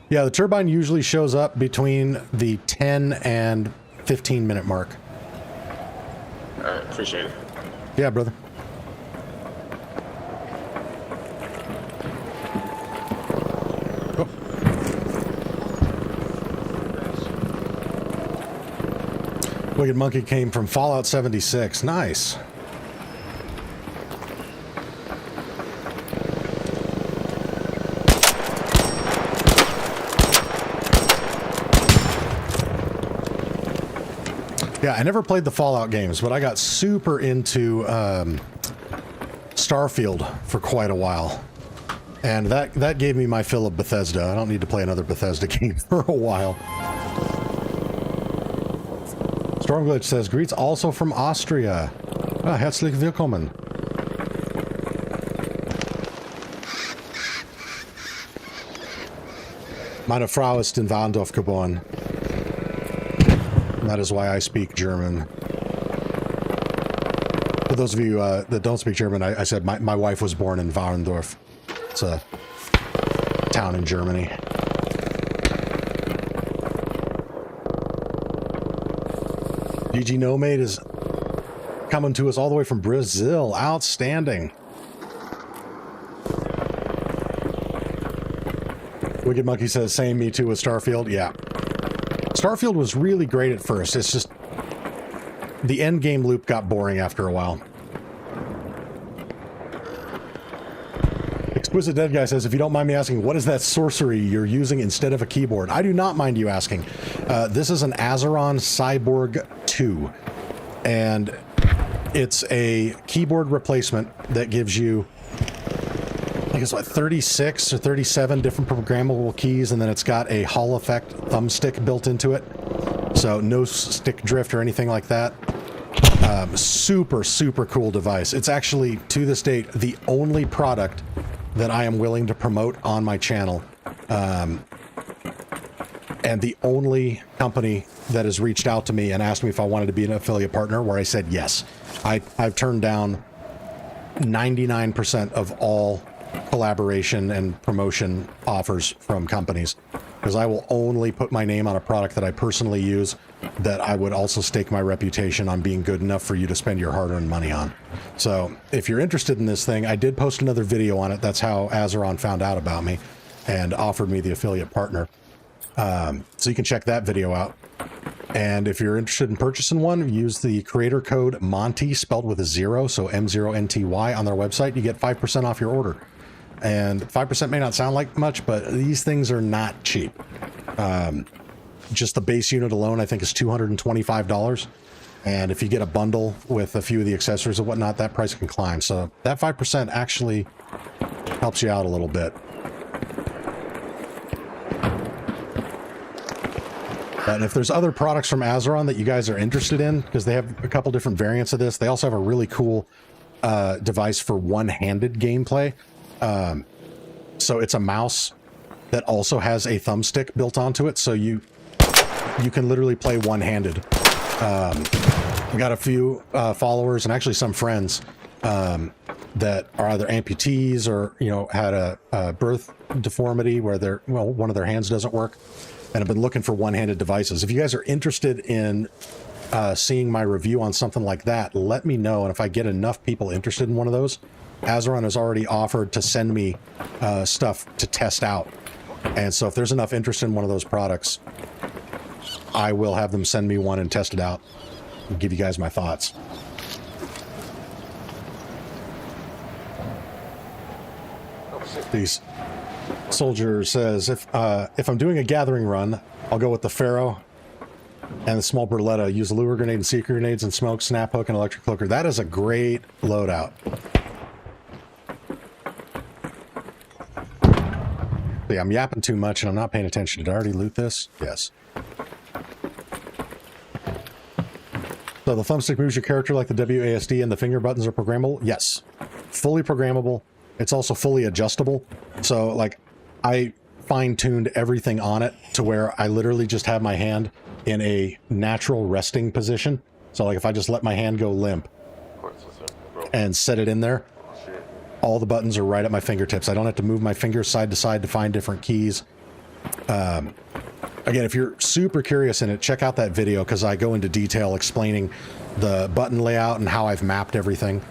Yeah, the turbine usually shows up between the 10 and 15 minute mark. Alright, appreciate it. Yeah, brother. Oh. Wicked Monkey came from Fallout 76. Nice. Yeah, I never played the Fallout games, but I got super into Starfield for quite a while. And that gave me my fill of Bethesda. I don't need to play another Bethesda game for a while. Stormglitch says, greets also from Austria. Ah, herzlich willkommen. Meine Frau ist in Warndorf geboren. That is why I speak German. For those of you that don't speak German, I said my wife was born in Warndorf. It's a town in Germany. GG Nomade is coming to us all the way from Brazil. Outstanding. Wicked Monkey says, same, me too with Starfield. Yeah. Starfield was really great at first. It's just the end game loop got boring after a while. Exquisite Dead Guy says, if you don't mind me asking, what is that sorcery you're using instead of a keyboard? I do not mind you asking. This is an Azeron Cyborg 2, and it's a keyboard replacement that gives you, I think it's like 36 or 37 different programmable keys, and then it's got a Hall effect thumbstick built into it. So no stick drift or anything like that. Super, super cool device. It's actually, to this date, the only product that I am willing to promote on my channel. And the only company that has reached out to me and asked me if I wanted to be an affiliate partner, where I said yes. I've turned down 99% of all collaboration and promotion offers from companies, because I will only put my name on a product that I personally use, that I would also stake my reputation on being good enough for you to spend your hard-earned money on. So if you're interested in this thing, I did post another video on it. That's how Azeron found out about me and offered me the affiliate partner. So you can check that video out. And if you're interested in purchasing one, use the creator code Monty, spelled with a 0, so M0NTY, on their website. You get 5% off your order. And 5% may not sound like much, but these things are not cheap. Just the base unit alone, I think, is $225. And if you get a bundle with a few of the accessories and whatnot, that price can climb. So that 5% actually helps you out a little bit. And if there's other products from Azeron that you guys are interested in, because they have a couple different variants of this, they also have a really cool device for one-handed gameplay. So it's a mouse that also has a thumbstick built onto it, so you can literally play one-handed. I got a few followers and actually some friends that are either amputees or, you know, had a birth deformity where one of their hands doesn't work, and have been looking for one-handed devices. If you guys are interested in seeing my review on something like that, let me know. And if I get enough people interested in one of those, Azeron has already offered to send me stuff to test out. And so if there's enough interest in one of those products, I will have them send me one and test it out and give you guys my thoughts. These soldier says, if I'm doing a gathering run, I'll go with the Pharaoh and the small Berletta. Use a lure grenade and secret grenades and smoke, snap hook, and electric cloaker. That is a great loadout. See, I'm yapping too much and I'm not paying attention. Did I already loot this? Yes. So the thumbstick moves your character like the WASD, and the finger buttons are programmable? Yes. Fully programmable. It's also fully adjustable. So, like, I fine-tuned everything on it to where I literally just have my hand in a natural resting position. So, like, if I just let my hand go limp and set it in there, all the buttons are right at my fingertips. I don't have to move my fingers side to side to find different keys. Again, if you're super curious in it, check out that video, because I go into detail explaining the button layout and how I've mapped everything.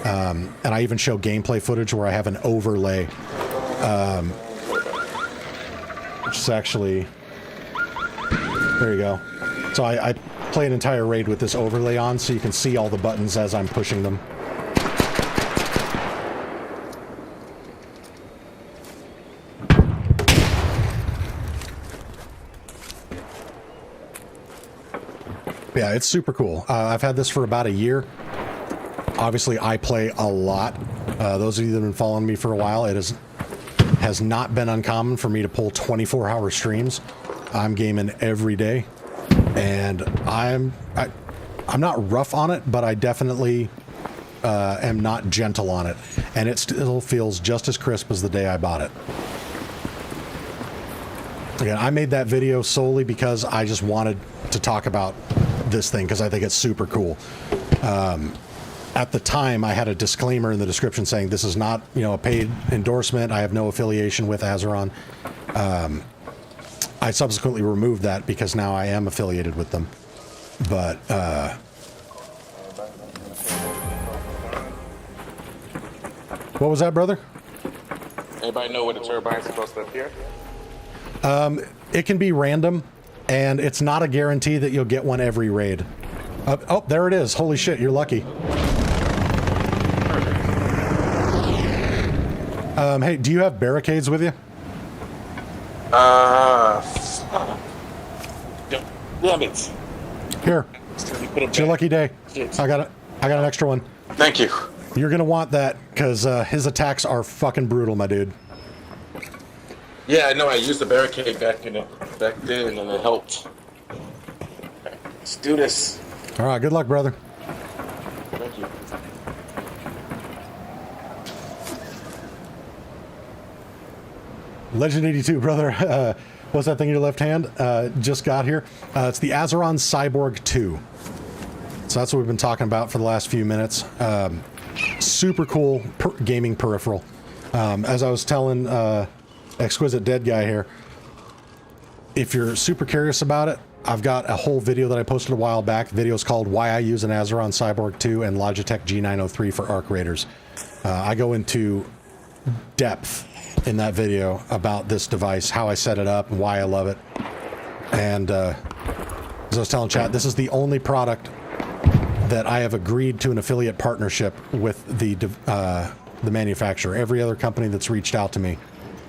And I even show gameplay footage where I have an overlay, which is actually, there you go. So I play an entire raid with this overlay on, so you can see all the buttons as I'm pushing them. Yeah, it's super cool. I've had this for about a year. Obviously, I play a lot. Those of you that have been following me for a while, it has not been uncommon for me to pull 24-hour streams. I'm gaming every day, and I'm not rough on it, but I definitely am not gentle on it, and it still feels just as crisp as the day I bought it. Again, I made that video solely because I just wanted to talk about this thing, because I think it's super cool. At the time, I had a disclaimer in the description saying this is not, you know, a paid endorsement. I have no affiliation with Azeron. I subsequently removed that because now I am affiliated with them. But what was that, brother? Anybody know where the turbine's supposed to appear? It can be random, and it's not a guarantee that you'll get one every raid. Oh, there it is. Holy shit, you're lucky. Hey, do you have barricades with you? Damn it. Here. It's your lucky day. I got an extra one. Thank you. You're gonna want that, because his attacks are fucking brutal, my dude. Yeah, I know. I used the barricade back then, and it helped. Let's do this. All right, good luck, brother. Thank you. Legend 82, brother. What's that thing in your left hand? Just got here. It's the Azeron Cyborg 2. So that's what we've been talking about for the last few minutes. Super cool gaming peripheral. As I was telling Exquisite Dead Guy here, if you're super curious about it, I've got a whole video that I posted a while back. The video is called Why I Use an Azeron Cyborg 2 and Logitech G903 for Arc Raiders. I go into depth in that video about this device, how I set it up, and why I love it. And as I was telling chat, this is the only product that I have agreed to an affiliate partnership with the manufacturer. Every other company that's reached out to me,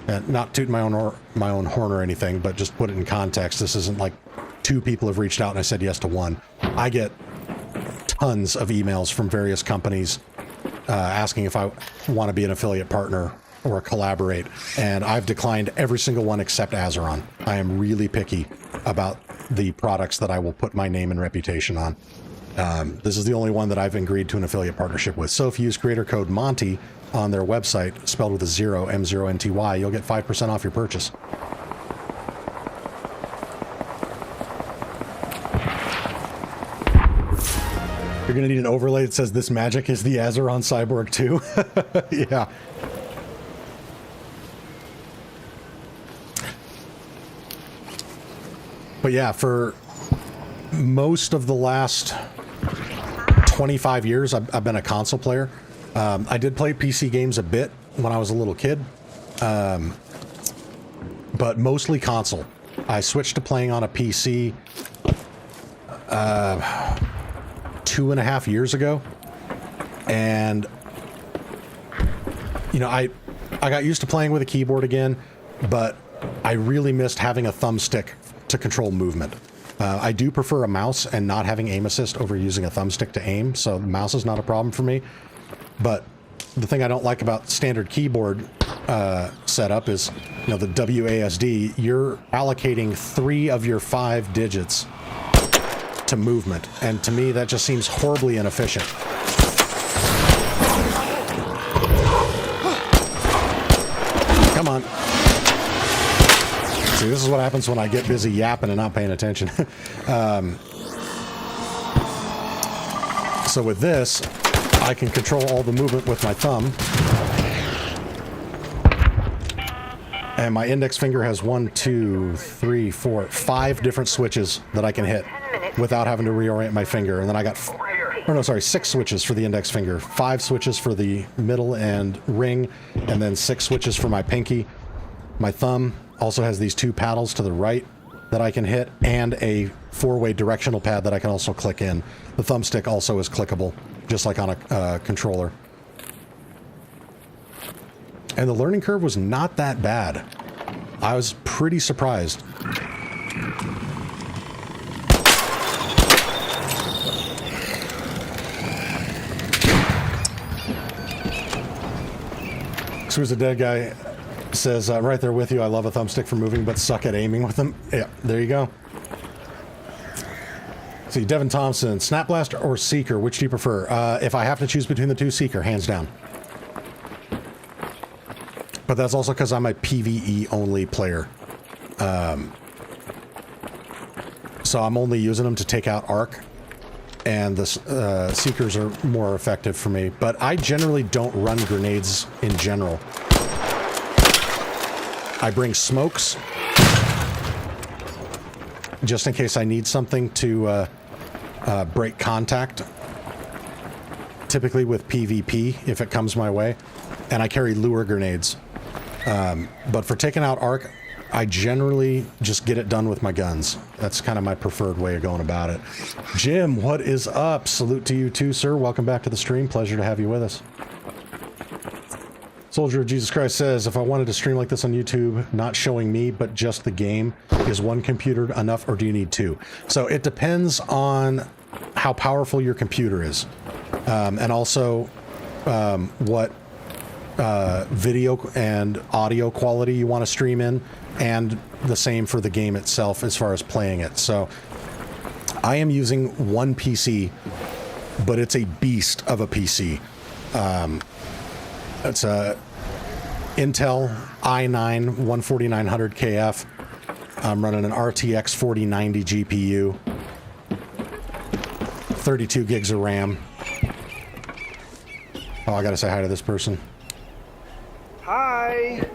and not tooting my own horn or anything, but just put it in context. This isn't like 2 people have reached out and I said yes to 1. I get tons of emails from various companies asking if I want to be an affiliate partner or collaborate, and I've declined every single one except Azeron. I am really picky about the products that I will put my name and reputation on. This is the only one that I've agreed to an affiliate partnership with. So if you use creator code Monty on their website, spelled with a 0, M0NTY, you'll get 5% off your purchase. You're going to need an overlay that says this magic is the Azeron Cyborg 2. Yeah. But yeah, for most of the last 25 years, I've been a console player. I did play PC games a bit when I was a little kid, but mostly console. I switched to playing on a PC 2.5 years ago, and you know, I got used to playing with a keyboard again, but I really missed having a thumbstick to control movement. I do prefer a mouse and not having aim assist over using a thumbstick to aim, so the mouse is not a problem for me. But the thing I don't like about standard keyboard setup is, you know, the WASD, you're allocating 3 of your 5 digits to movement, and to me that just seems horribly inefficient. Come on. See, this is what happens when I get busy yapping and not paying attention. So with this, I can control all the movement with my thumb. And my index finger has 1, 2, 3, 4, 5 different switches that I can hit without having to reorient my finger. And then I got, 6 switches for the index finger, 5 switches for the middle and ring, and then 6 switches for my pinky. My thumb also has these 2 paddles to the right that I can hit, and a 4-way directional pad that I can also click in. The thumbstick also is clickable, just like on a controller. And the learning curve was not that bad. I was pretty surprised. So who's a dead guy? Says, right there with you, I love a thumbstick for moving, but suck at aiming with them. Yeah, there you go. See, Devin Thompson, Snap Blaster or Seeker, which do you prefer? If I have to choose between the 2, Seeker, hands down. But that's also because I'm a PvE-only player. So I'm only using them to take out Arc, and the Seekers are more effective for me. But I generally don't run grenades in general. I bring smokes just in case I need something to break contact, typically with PvP if it comes my way, and I carry lure grenades. But for taking out Arc, I generally just get it done with my guns. That's kind of my preferred way of going about it. Jim, what is up? Salute to you too, sir. Welcome back to the stream. Pleasure to have you with us. Soldier of Jesus Christ says, if I wanted to stream like this on YouTube, not showing me, but just the game, is one computer enough or do you need 2? So it depends on how powerful your computer is. And also what video and audio quality you want to stream in, and the same for the game itself as far as playing it. So I am using one PC but it's a beast of a PC. It's a Intel i9 14900KF. I'm running an RTX 4090 GPU, 32 gigs of RAM. Oh, I gotta say hi to this person. Hi.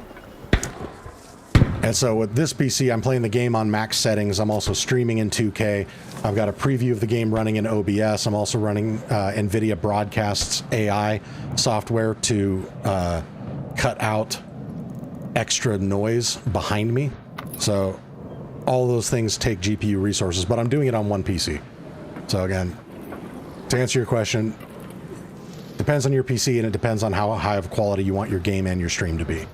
And so with this PC, I'm playing the game on max settings. I'm also streaming in 2K. I've got a preview of the game running in OBS. I'm also running NVIDIA Broadcast's AI software to cut out extra noise behind me. So all those things take GPU resources, but I'm doing it on one PC. So again, to answer your question, depends on your PC, and it depends on how high of quality you want your game and your stream to be.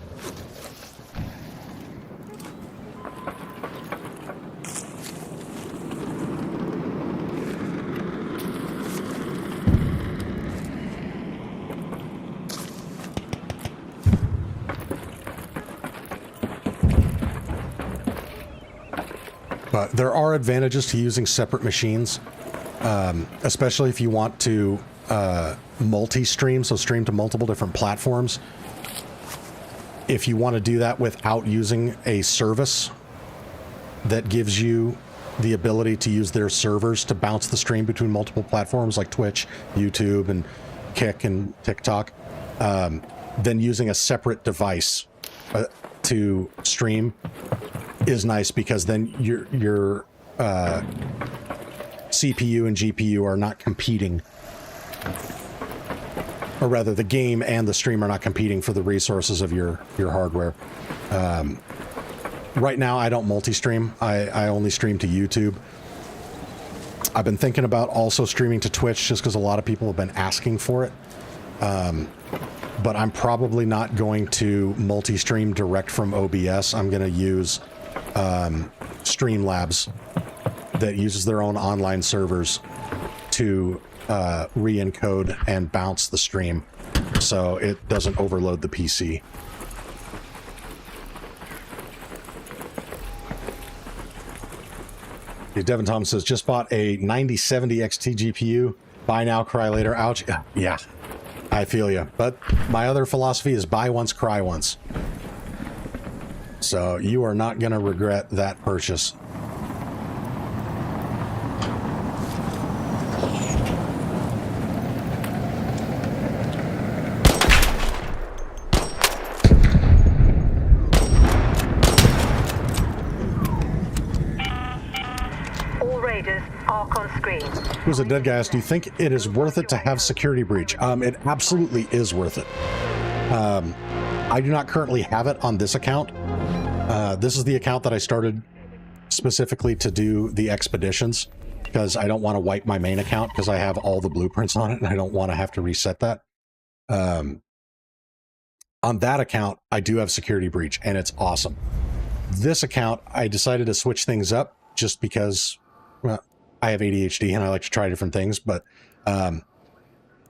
But there are advantages to using separate machines, especially if you want to multi-stream, so stream to multiple different platforms. If you want to do that without using a service that gives you the ability to use their servers to bounce the stream between multiple platforms like Twitch, YouTube, and Kick and TikTok, then using a separate device to stream is nice, because then your CPU and GPU are not competing, or rather the game and the stream are not competing for the resources of your hardware. Right now I don't multi-stream. I only stream to YouTube. I've been thinking about also streaming to Twitch just because a lot of people have been asking for it. But I'm probably not going to multi-stream direct from OBS. I'm going to use Streamlabs that uses their own online servers to re-encode and bounce the stream so it doesn't overload the PC. Devin Thomas says, just bought a 9070 XT GPU. Buy now, cry later. Ouch. Yeah, I feel you. But my other philosophy is buy once, cry once. So you are not going to regret that purchase. All raiders arc on screen. Who's a dead guy asked, do you think it is worth it to have security breach? It absolutely is worth it. I do not currently have it on this account. This is the account that I started specifically to do the expeditions, because I don't want to wipe my main account because I have all the blueprints on it and I don't want to have to reset that. On that account, I do have security breach and it's awesome. This account, I decided to switch things up just because, well, I have ADHD and I like to try different things, but I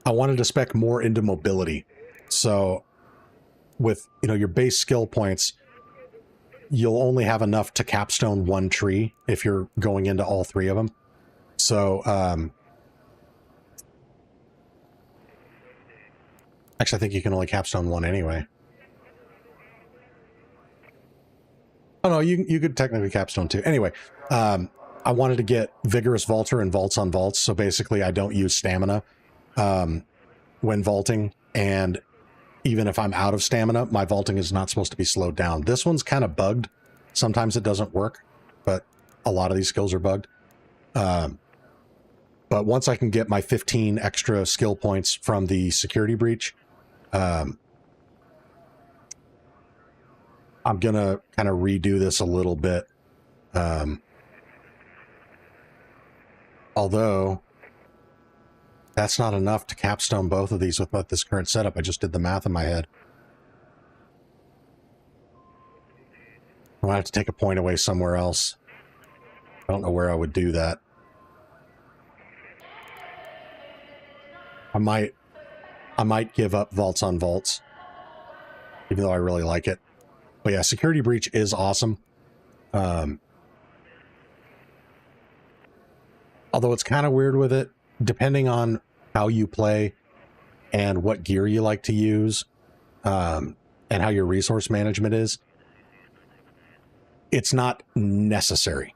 wanted to spec more into mobility. So with, your base skill points, you'll only have enough to capstone one tree if you're going into all three of them. So, actually, I think you can only capstone one anyway. Oh no, you could technically capstone two. Anyway, I wanted to get Vigorous Vaulter and Vaults on Vaults, so basically I don't use stamina when vaulting, and even if I'm out of stamina, my vaulting is not supposed to be slowed down. This one's kind of bugged. Sometimes it doesn't work, but a lot of these skills are bugged. But once I can get my 15 extra skill points from the security breach, I'm going to kind of redo this a little bit. Although that's not enough to capstone both of these with this current setup. I just did the math in my head. I'm going to have to take a point away somewhere else. I don't know where I would do that. I might give up Vaults on Vaults, even though I really like it. But yeah, Security Breach is awesome. Although it's kind of weird with it, depending on how you play and what gear you like to use, and how your resource management is, it's not necessary,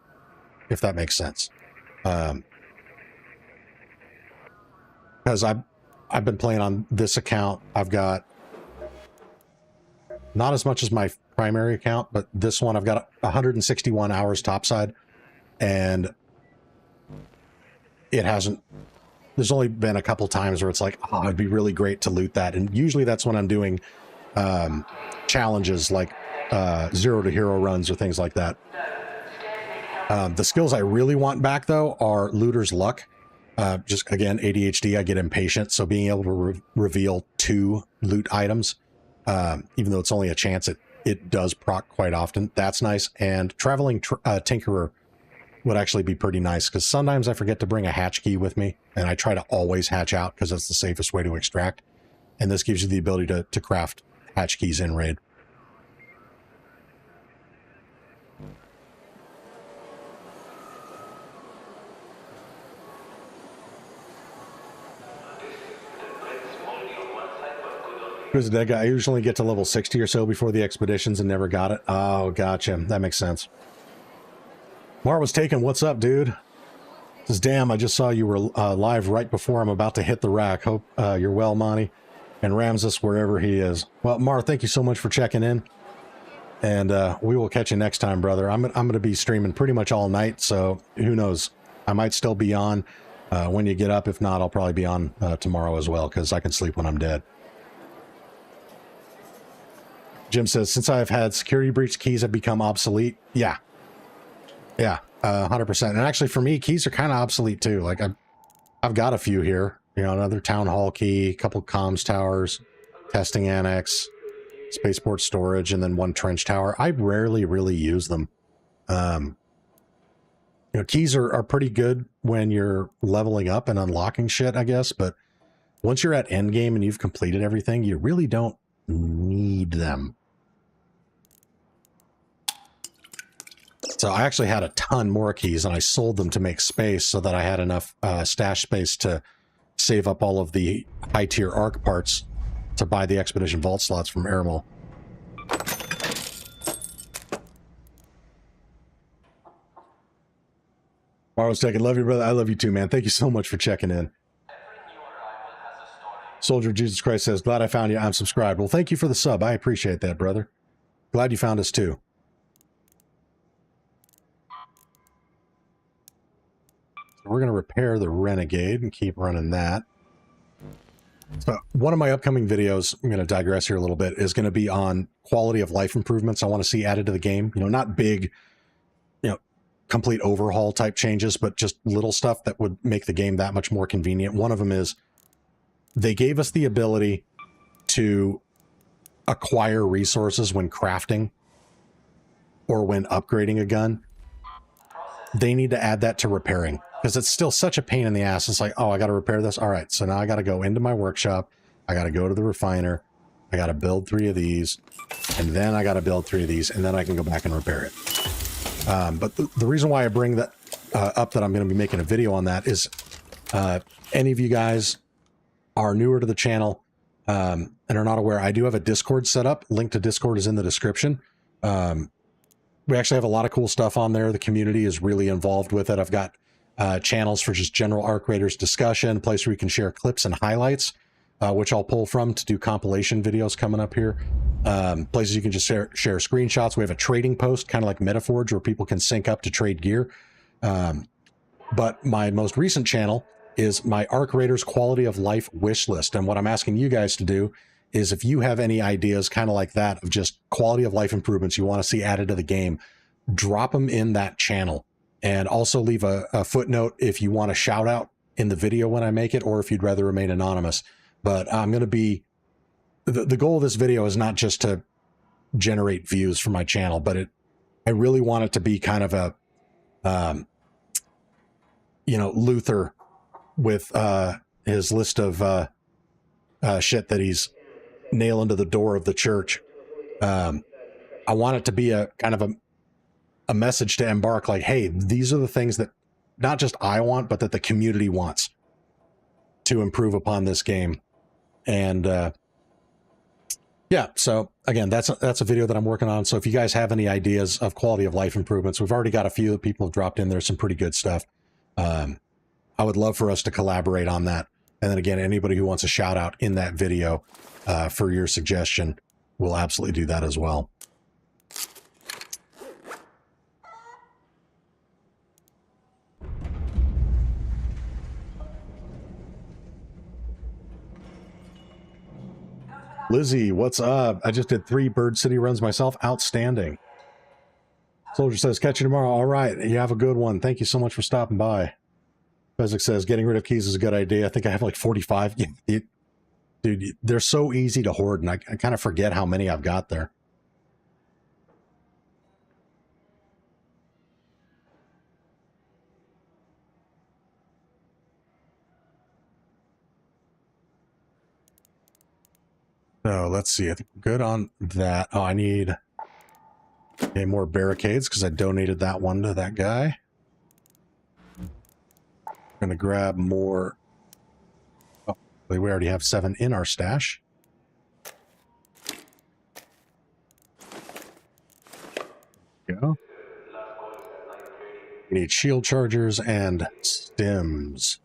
if that makes sense. Because I've been playing on this account. I've got not as much as my primary account, but this one I've got 161 hours topside, and it hasn't, there's only been a couple times where it's like, oh, it'd be really great to loot that. And usually that's when I'm doing challenges like 0 to hero runs or things like that. The skills I really want back, though, are looter's luck. Just, again, ADHD, I get impatient. So being able to reveal 2 loot items, even though it's only a chance, it does proc quite often. That's nice. And traveling Tinkerer would actually be pretty nice, because sometimes I forget to bring a hatch key with me, and I try to always hatch out because that's the safest way to extract. And this gives you the ability to craft hatch keys in raid. Who's the dead guy? I usually get to level 60 or so before the expeditions and never got it. Oh, gotcha. That makes sense. Mar was taken. What's up, dude? Says, damn, I just saw you were live right before I'm about to hit the rack. Hope you're well, Monty. And Ramses, wherever he is. Well, Mar, thank you so much for checking in. And we will catch you next time, brother. I'm going to be streaming pretty much all night, so who knows? I might still be on when you get up. If not, I'll probably be on tomorrow as well, because I can sleep when I'm dead. Jim says, since I've had security breach, keys have become obsolete. Yeah. Yeah, 100%. And actually, for me, keys are kind of obsolete, too. Like, I've got a few here. You know, another town hall key, a couple comms towers, testing annex, spaceport storage, and then 1 trench tower. I rarely really use them. You know, keys are pretty good when you're leveling up and unlocking shit, I guess. But once you're at endgame and you've completed everything, you really don't need them. So I actually had a ton more keys, and I sold them to make space so that I had enough stash space to save up all of the high-tier ARC parts to buy the Expedition Vault slots from Airmal. Marlo's taking, love you, brother. I love you too, man. Thank you so much for checking in. Soldier of Jesus Christ says, glad I found you. I'm subscribed. Well, thank you for the sub. I appreciate that, brother. Glad you found us too. We're going to repair the Renegade and keep running that. So one of my upcoming videos, I'm going to digress here a little bit, is going to be on quality of life improvements I want to see added to the game. You know, not big, you know, complete overhaul type changes, but just little stuff that would make the game that much more convenient. One of them is they gave us the ability to acquire resources when crafting or when upgrading a gun. They need to add that to repairing, because it's still such a pain in the ass. It's like, oh, I got to repair this. All right, so now I got to go into my workshop. I got to go to the refiner. I got to build 3 of these, and then I got to build 3 of these, and then I can go back and repair it. But the reason why I bring that up, that I'm going to be making a video on that, is any of you guys are newer to the channel and are not aware, I do have a Discord set up. Link to Discord is in the description. We actually have a lot of cool stuff on there. The community is really involved with it. I've got channels for just general Arc Raiders discussion, a place where you can share clips and highlights, which I'll pull from to do compilation videos coming up here. Places you can just share screenshots. We have a trading post, kind of like Metaforge, where people can sync up to trade gear. But my most recent channel is my Arc Raiders quality of life wish list. And what I'm asking you guys to do is, if you have any ideas kind of like that of just quality of life improvements you want to see added to the game, drop them in that channel. And also leave a footnote if you want a shout out in the video when I make it, or if you'd rather remain anonymous. But I'm going to be, the goal of this video is not just to generate views for my channel, but I really want it to be kind of a, you know, Luther with his list of shit that he's nailing to the door of the church. I want it to be a kind of a message to Embark, like, hey, these are the things that not just I want, but that the community wants. to improve upon this game. And yeah, so again, that's a video that I'm working on. So if you guys have any ideas of quality of life improvements, we've already got a few that people have dropped in there, some pretty good stuff. I would love for us to collaborate on that. And then again, anybody who wants a shout out in that video for your suggestion, we'll absolutely do that as well. Lizzie, what's up? I just did 3 Bird City runs myself. Outstanding. Soldier says, catch you tomorrow. All right. You have a good one. Thank you so much for stopping by. Fezzik says, getting rid of keys is a good idea. I think I have like 45. Dude, they're so easy to hoard, and I kind of forget how many I've got there. So let's see. I think we're good on that. Oh, I need more barricades because I donated that one to that guy. I'm going to grab more. Oh, we already have 7 in our stash. Go. We need shield chargers and stims.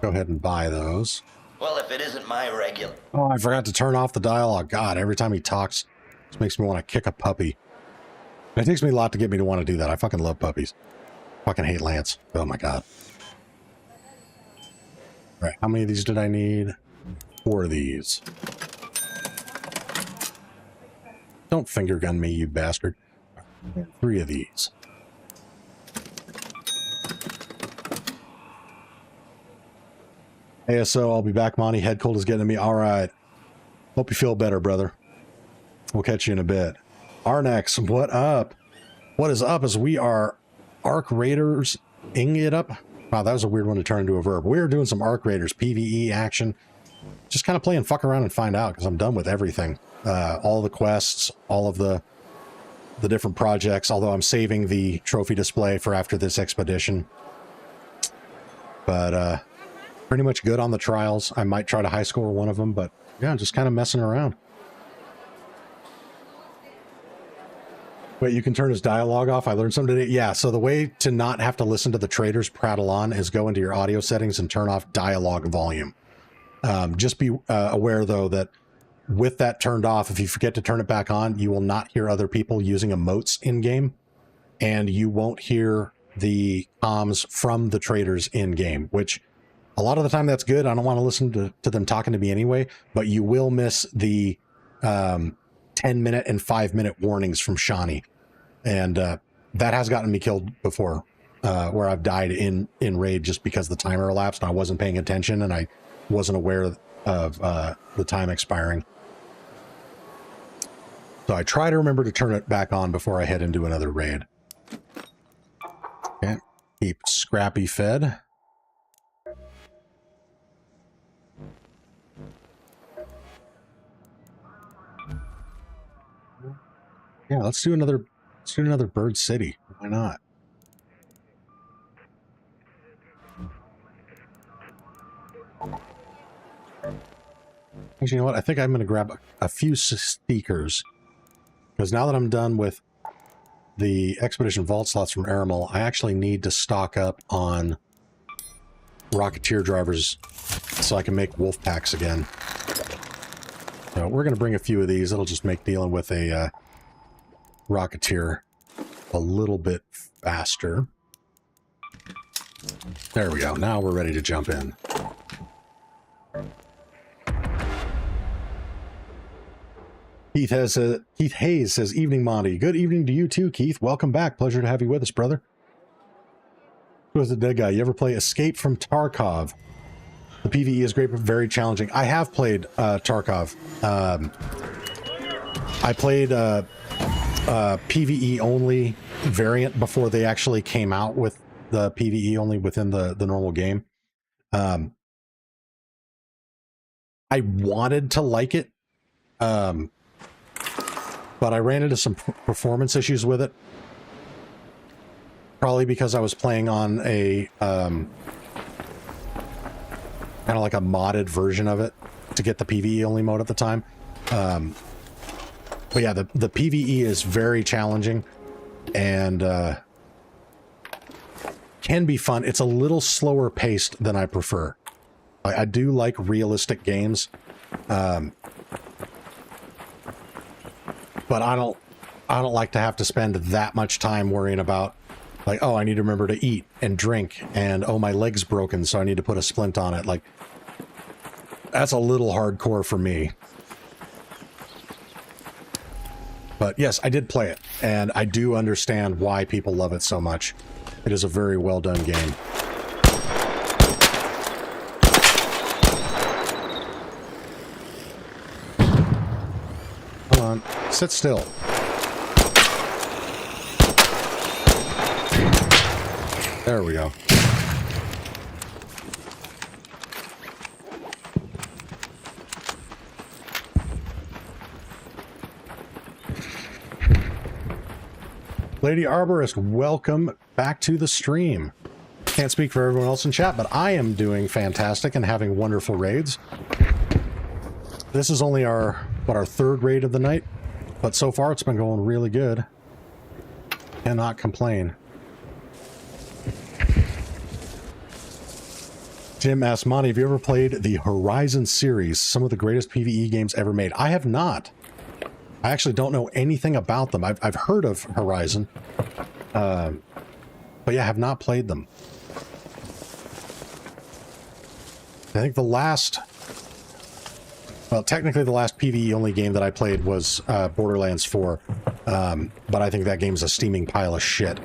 Go ahead and buy those. Well, if it isn't my regular. Oh, I forgot to turn off the dialogue. God, every time he talks, it makes me want to kick a puppy. It takes me a lot to get me to want to do that. I fucking love puppies. Fucking hate Lance. Oh my god. All right, how many of these did I need? 4 of these. Don't finger gun me, you bastard. 3 of these. ASO, I'll be back, Monty. Head cold is getting to me. All right. Hope you feel better, brother. We'll catch you in a bit. Arnex, what up? What is up is we are Arc Raiders-ing it up. Wow, that was a weird one to turn into a verb. We're doing some Arc Raiders PvE action. Just kind of playing fuck around and find out because I'm done with everything. All the quests, all of the different projects, although I'm saving the trophy display for after this expedition. But, pretty much good on the trials. I might try to high score one of them, but yeah, just kind of messing around. Wait, you can turn his dialogue off? I learned something today. Yeah, so the way to not have to listen to the traders prattle on is go into your audio settings and turn off dialogue volume. Just be aware, though, that with that turned off, if you forget to turn it back on, you will not hear other people using emotes in-game, and you won't hear the comms from the traders in-game, which a lot of the time that's good. I don't want to listen to them talking to me anyway, but you will miss the 10-minute and 5-minute warnings from Shawnee. And that has gotten me killed before, where I've died in raid just because the timer elapsed and I wasn't paying attention and I wasn't aware of the time expiring. So I try to remember to turn it back on before I head into another raid. Okay, keep Scrappy fed. Yeah, let's do another Bird City. Why not? Actually, you know what? I think I'm going to grab a few speakers. Because now that I'm done with the Expedition Vault slots from Aramil, I actually need to stock up on Rocketeer drivers so I can make wolf packs again. So we're going to bring a few of these. It'll just make dealing with a Rocketeer a little bit faster. There we go. Now we're ready to jump in. Keith Hayes says, evening, Monty. Good evening to you too, Keith. Welcome back. Pleasure to have you with us, brother. Who was the dead guy? You ever play Escape from Tarkov? The PvE is great, but very challenging. I have played Tarkov. I played PvE only variant before they actually came out with the PvE only within the normal game. I wanted to like it. But I ran into some performance issues with it. Probably because I was playing on a kind of like a modded version of it to get the PvE only mode at the time. But yeah, the PvE is very challenging and can be fun. It's a little slower paced than I prefer. I do like realistic games, but I don't like to have to spend that much time worrying about, like, oh, I need to remember to eat and drink, and oh, my leg's broken, so I need to put a splint on it. Like, that's a little hardcore for me. But yes, I did play it, and I do understand why people love it so much. It is a very well done game. Hold on, sit still. There we go. Lady Arborist, welcome back to the stream. Can't speak for everyone else in chat, but I am doing fantastic and having wonderful raids. This is only our third raid of the night, but so far it's been going really good. Cannot complain. Jim asked, Monty, have you ever played the Horizon series? Some of the greatest PvE games ever made. I have not. I actually don't know anything about them. I've heard of Horizon, but yeah, I have not played them. I think the last, well, technically the last PvE only game that I played was Borderlands 4, but I think that game's a steaming pile of shit.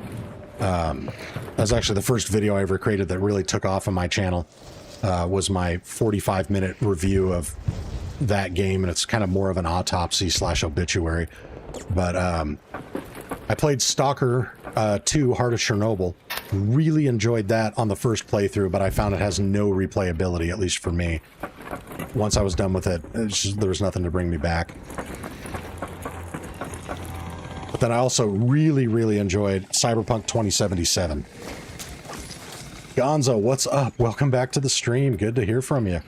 That was actually the first video I ever created that really took off on my channel, was my 45-minute review of that game, and it's kind of more of an autopsy / obituary. But I played Stalker 2 Heart of Chernobyl. Really enjoyed that on the first playthrough, but I found it has no replayability, at least for me. Once I was done with it, there was nothing to bring me back. But then I also really enjoyed Cyberpunk 2077. Gonzo, what's up? Welcome back to the stream. Good to hear from you.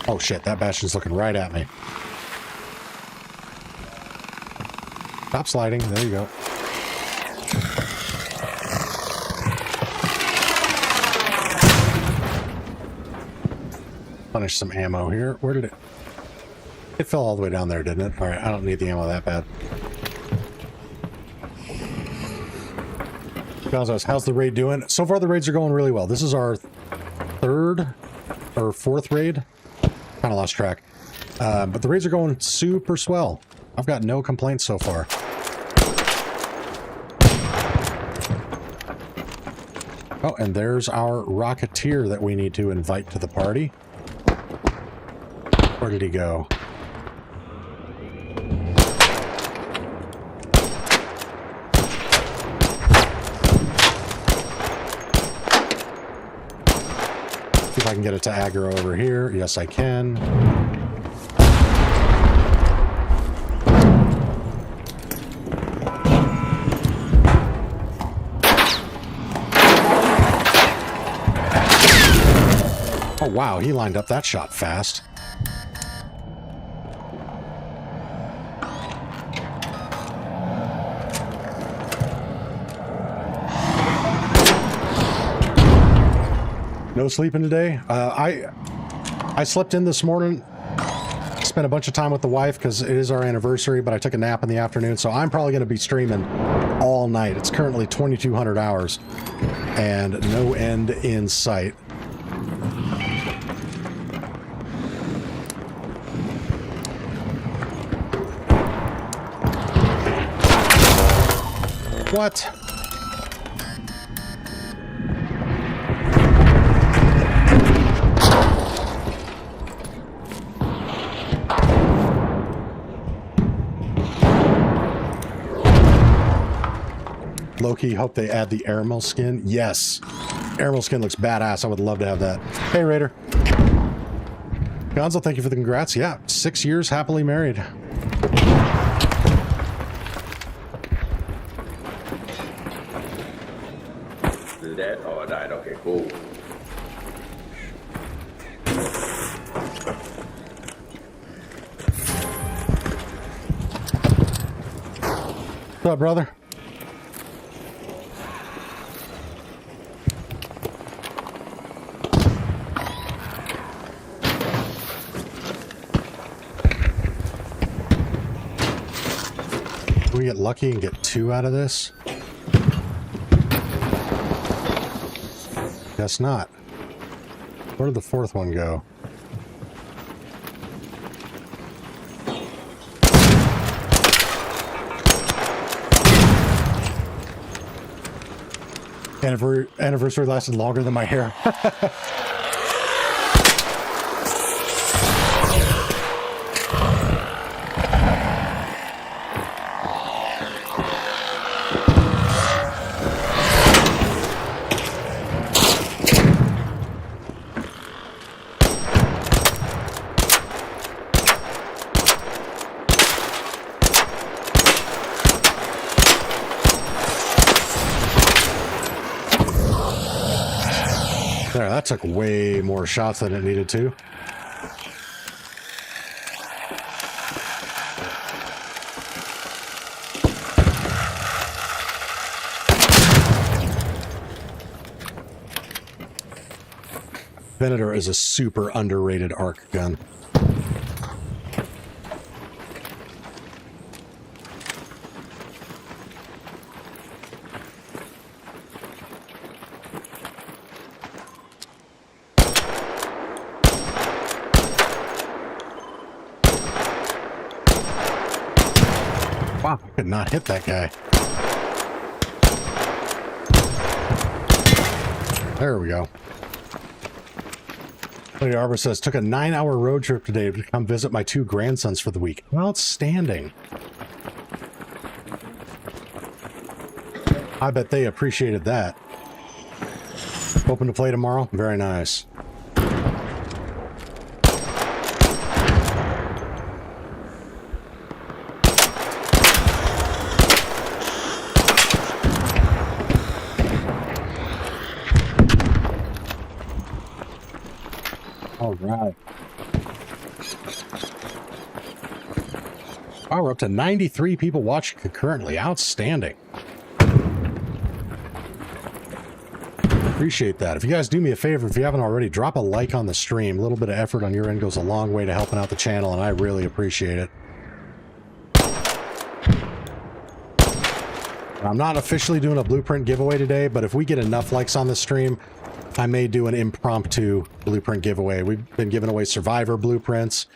Oh shit, that Bastion's looking right at me. Stop sliding. There you go. Punish some ammo here. Where did it... It fell all the way down there, didn't it? Alright, I don't need the ammo that bad. Gonzos, how's the raid doing? So far the raids are going really well. This is our third or fourth raid. Kind of lost track. But the raids are going super swell. I've got no complaints so far. Oh, and there's our Rocketeer that we need to invite to the party. Where did he go? See if I can get it to aggro over here. Yes, I can. Oh, wow, he lined up that shot fast. No sleeping today? I slept in this morning, spent a bunch of time with the wife because it is our anniversary, but I took a nap in the afternoon, so I'm probably going to be streaming all night. It's currently 2,200 hours and no end in sight. What? Loki, hope they add the Airmail skin. Yes. Airmail skin looks badass. I would love to have that. Hey, Raider. Gonzo, thank you for the congrats. Yeah, 6 years happily married. Do that? Oh, I died. Okay, cool. What's up, brother? Can we get lucky and get 2 out of this? Guess not. Where did the 4th one go? Anniversary lasted longer than my hair. There, that took way more shots than it needed to. Venator is a super underrated arc gun. Wow, I could not hit that guy. There we go. Lady Arbor says, took a 9-hour road trip today to come visit my 2 grandsons for the week. Outstanding. I bet they appreciated that. Hoping to play tomorrow? Very nice. All right. Wow, we're up to 93 people watching concurrently. Outstanding. Appreciate that. If you guys do me a favor, if you haven't already, drop a like on the stream. A little bit of effort on your end goes a long way to helping out the channel, and I really appreciate it. I'm not officially doing a blueprint giveaway today, but if we get enough likes on the stream, I may do an impromptu blueprint giveaway. We've been giving away Survivor blueprints,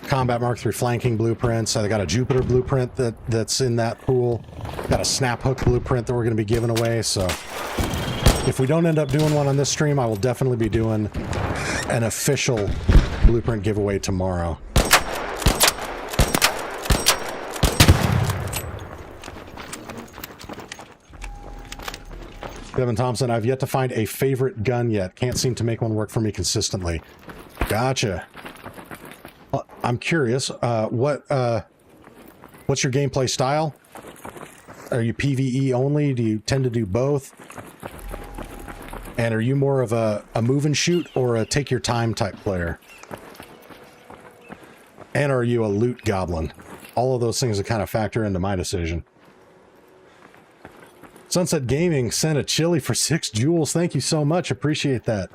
Combat Mark III flanking blueprints. I got a Jupiter blueprint that's in that pool. Got a snap hook blueprint that we're going to be giving away. So if we don't end up doing one on this stream, I will definitely be doing an official blueprint giveaway tomorrow. Devin Thompson, I've yet to find a favorite gun yet. Can't seem to make one work for me consistently. Gotcha. Well, I'm curious, what's your gameplay style? Are you PvE only? Do you tend to do both? And are you more of a move and shoot or a take your time type player? And are you a loot goblin? All of those things that kind of factor into my decision. Sunset Gaming sent a chili for 6 jewels. Thank you so much. Appreciate that.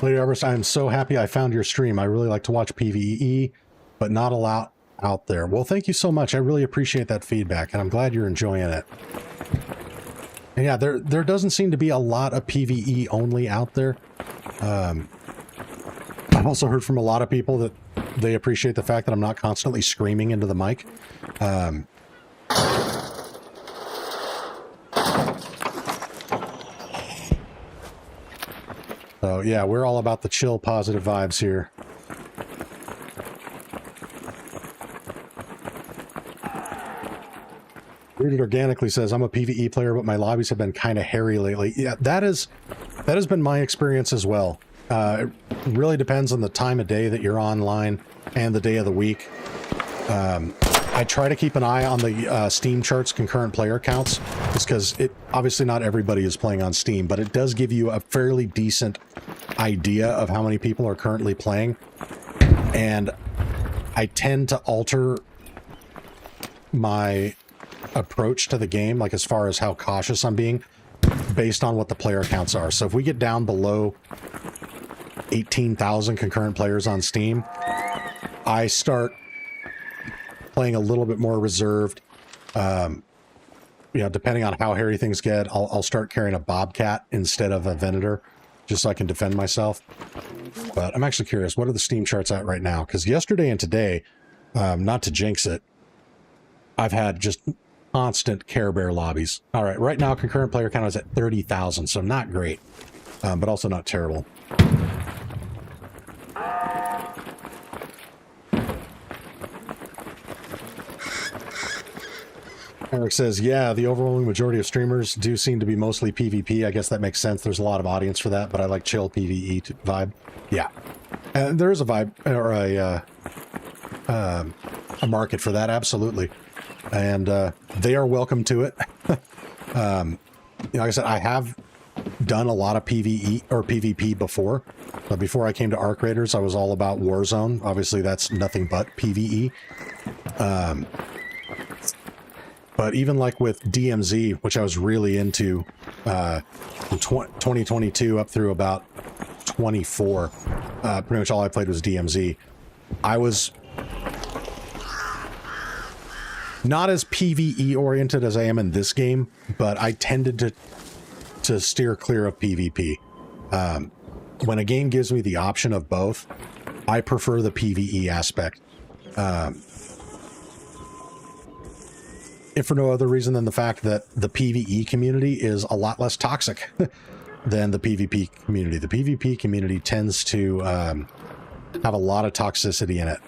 Lady Arborist, I am so happy I found your stream. I really like to watch PvE, but not a lot out there. Well, thank you so much. I really appreciate that feedback, and I'm glad you're enjoying it. And yeah, there doesn't seem to be a lot of PvE only out there. I've also heard from a lot of people that they appreciate the fact that I'm not constantly screaming into the mic. So yeah, we're all about the chill, positive vibes here. Rooted Organically says, I'm a PvE player, but my lobbies have been kind of hairy lately. Yeah, that is That has been my experience as well. It really depends on the time of day that you're online and the day of the week. I try to keep an eye on the Steam charts concurrent player counts, just because obviously not everybody is playing on Steam, but it does give you a fairly decent idea of how many people are currently playing. And I tend to alter my approach to the game, like as far as how cautious I'm being, based on what the player counts are. So if we get down below 18,000 concurrent players on Steam, I start playing a little bit more reserved. You know, depending on how hairy things get, I'll start carrying a bobcat instead of a venator, just so I can defend myself. But I'm actually curious, what are the Steam charts at right now? Because yesterday and today, not to jinx it, I've had just constant Care Bear lobbies. All right, right now concurrent player count is at 30,000, so not great, but also not terrible. Eric says, yeah, the overwhelming majority of streamers do seem to be mostly PvP. I guess that makes sense. There's a lot of audience for that, but I like chill PvE vibe. Yeah. And there is a vibe, or a market for that, absolutely. And they are welcome to it. You know, like I said, I have done a lot of PvE or PvP before. But before I came to Arc Raiders, I was all about Warzone. Obviously, that's nothing but PvE. But even like with DMZ, which I was really into from 2022 up through about 24, pretty much all I played was DMZ. I was not as PvE oriented as I am in this game, but I tended to steer clear of PvP. When a game gives me the option of both, I prefer the PvE aspect. If for no other reason than the fact that the PvE community is a lot less toxic than the PvP community. The PvP community tends to have a lot of toxicity in it.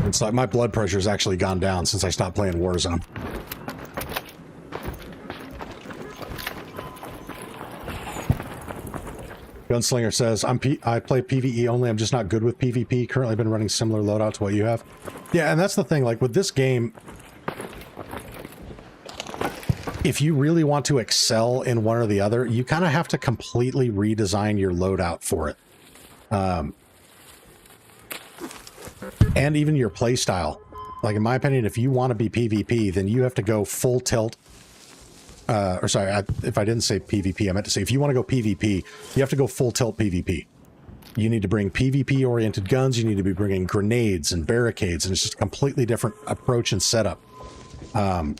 It's like my blood pressure has actually gone down since I stopped playing Warzone. Gunslinger says, I play PvE only, I'm just not good with PvP. Currently been running similar loadout to what you have. Yeah, and that's the thing, like with this game, if you really want to excel in one or the other, you kind of have to completely redesign your loadout for it. And even your play style. Like in my opinion, if you want to be PvP, then you have to go full tilt. Or sorry, if I didn't say PvP, I meant to say if you want to go PvP, you have to go full tilt PvP. You need to bring PvP-oriented guns, you need to be bringing grenades and barricades, and it's just a completely different approach and setup. And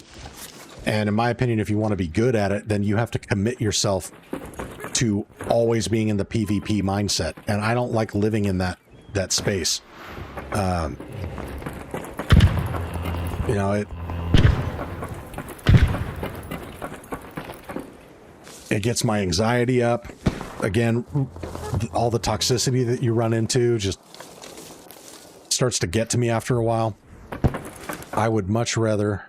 in my opinion, if you want to be good at it, then you have to commit yourself to always being in the PvP mindset. And I don't like living in that space. You know, it gets my anxiety up. Again, all the toxicity that you run into just starts to get to me after a while. I would much rather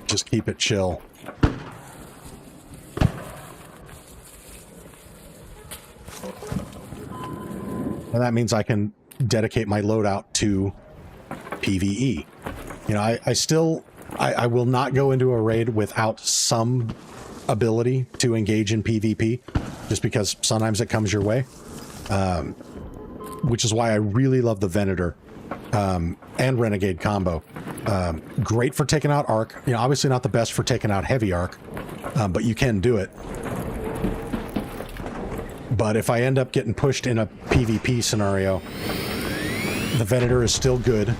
just keep it chill. And that means I can dedicate my loadout to PvE. You know, I will not go into a raid without some ability to engage in PvP, just because sometimes it comes your way. Which is why I really love the Venator and Renegade combo. Great for taking out Arc. You know, obviously not the best for taking out heavy Arc, but you can do it. But if I end up getting pushed in a PvP scenario, the Venator is still good.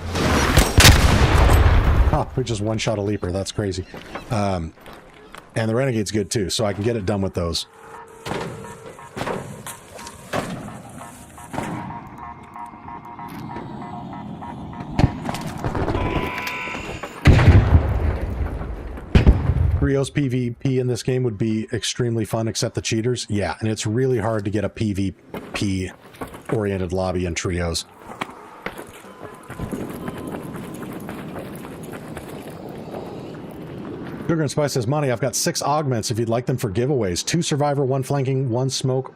Oh, we just one-shot a Leaper. That's crazy. And the Renegade's good too, so I can get it done with those. Rio's PvP in this game would be extremely fun, except the cheaters. Yeah, and it's really hard to get a PvP oriented lobby in trios. Sugar and Spice says, Money, I've got 6 augments if you'd like them for giveaways. 2 survivor, 1 flanking, 1 smoke,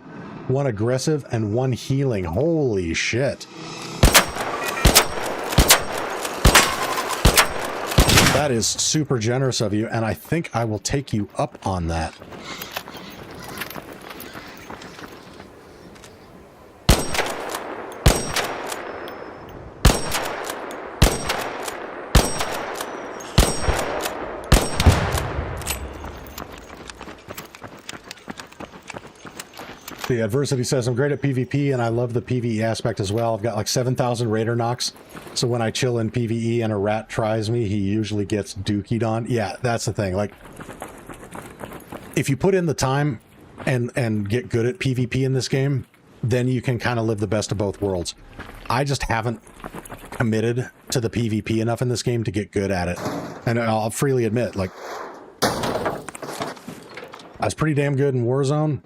1 aggressive, and 1 healing. Holy shit. That is super generous of you, and I think I will take you up on that. The Adversity says, I'm great at PvP and I love the PvE aspect as well. I've got like 7,000 Raider knocks. So when I chill in PvE and a rat tries me, he usually gets dookied on. Yeah, that's the thing. Like, if you put in the time and get good at PvP in this game, then you can kind of live the best of both worlds. I just haven't committed to the PvP enough in this game to get good at it. And I'll freely admit, like, I was pretty damn good in Warzone,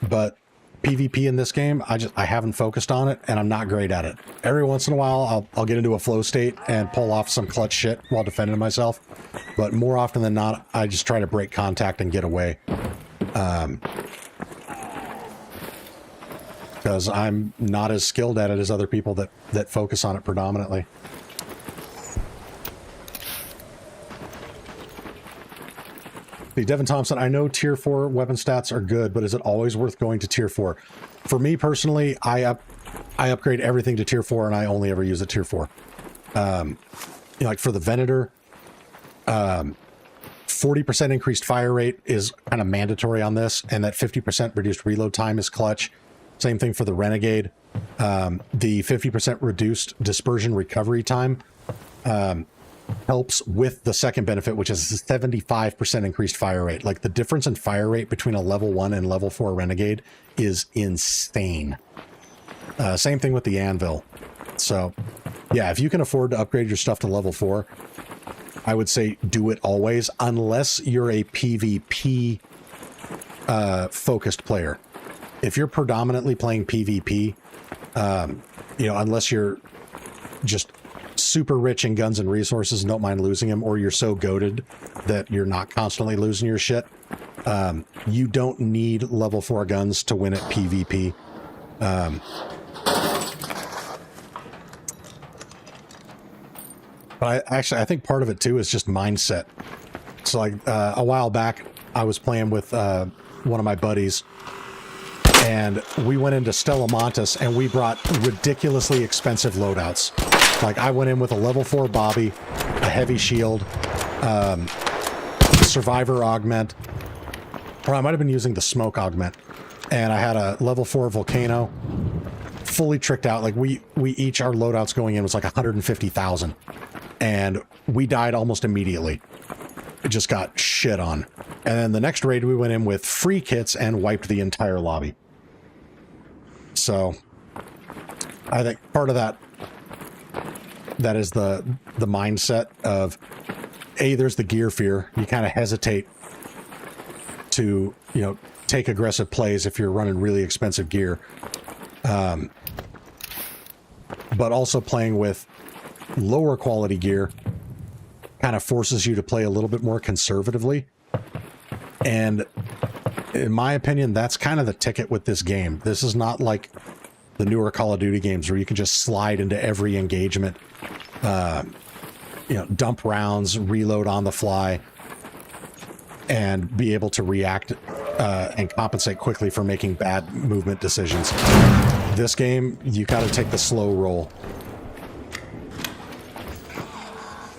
but PvP in this game, I haven't focused on it, and I'm not great at it. Every once in a while, I'll get into a flow state and pull off some clutch shit while defending myself. But more often than not, I just try to break contact and get away. Because I'm not as skilled at it as other people that focus on it predominantly. Devin Thompson, I know tier 4 weapon stats are good, but is it always worth going to tier 4? For me personally, I upgrade everything to tier 4 and I only ever use a tier 4. Like for the Venator, 40% increased fire rate is kind of mandatory on this, and that 50% reduced reload time is clutch. Same thing for the Renegade. The 50% reduced dispersion recovery time helps with the second benefit, which is 75% increased fire rate. Like, the difference in fire rate between a level 1 and level 4 Renegade is insane. Same thing with the Anvil. So yeah, if you can afford to upgrade your stuff to level 4, I would say do it always, unless you're a PvP focused player. If you're predominantly playing PvP, unless you're just super rich in guns and resources and don't mind losing them, or you're so goated that you're not constantly losing your shit, you don't need level 4 guns to win at PvP. But I think part of it too is just mindset. So like a while back, I was playing with one of my buddies, and we went into Stella Montes and we brought ridiculously expensive loadouts. Like, I went in with a level 4 Bobby, a heavy shield, survivor augment, or I might have been using the smoke augment, and I had a level 4 Volcano, fully tricked out. Like, we each, our loadouts going in was like 150,000, and we died almost immediately. It just got shit on. And then the next raid we went in with free kits and wiped the entire lobby. So I think part of that is the mindset of, there's the gear fear. You kind of hesitate to, take aggressive plays if you're running really expensive gear. But also playing with lower quality gear kind of forces you to play a little bit more conservatively. And in my opinion, that's kind of the ticket with this game. This is not like the newer Call of Duty games where you can just slide into every engagement, dump rounds, reload on the fly, and be able to react and compensate quickly for making bad movement decisions. This game, you got to take the slow roll.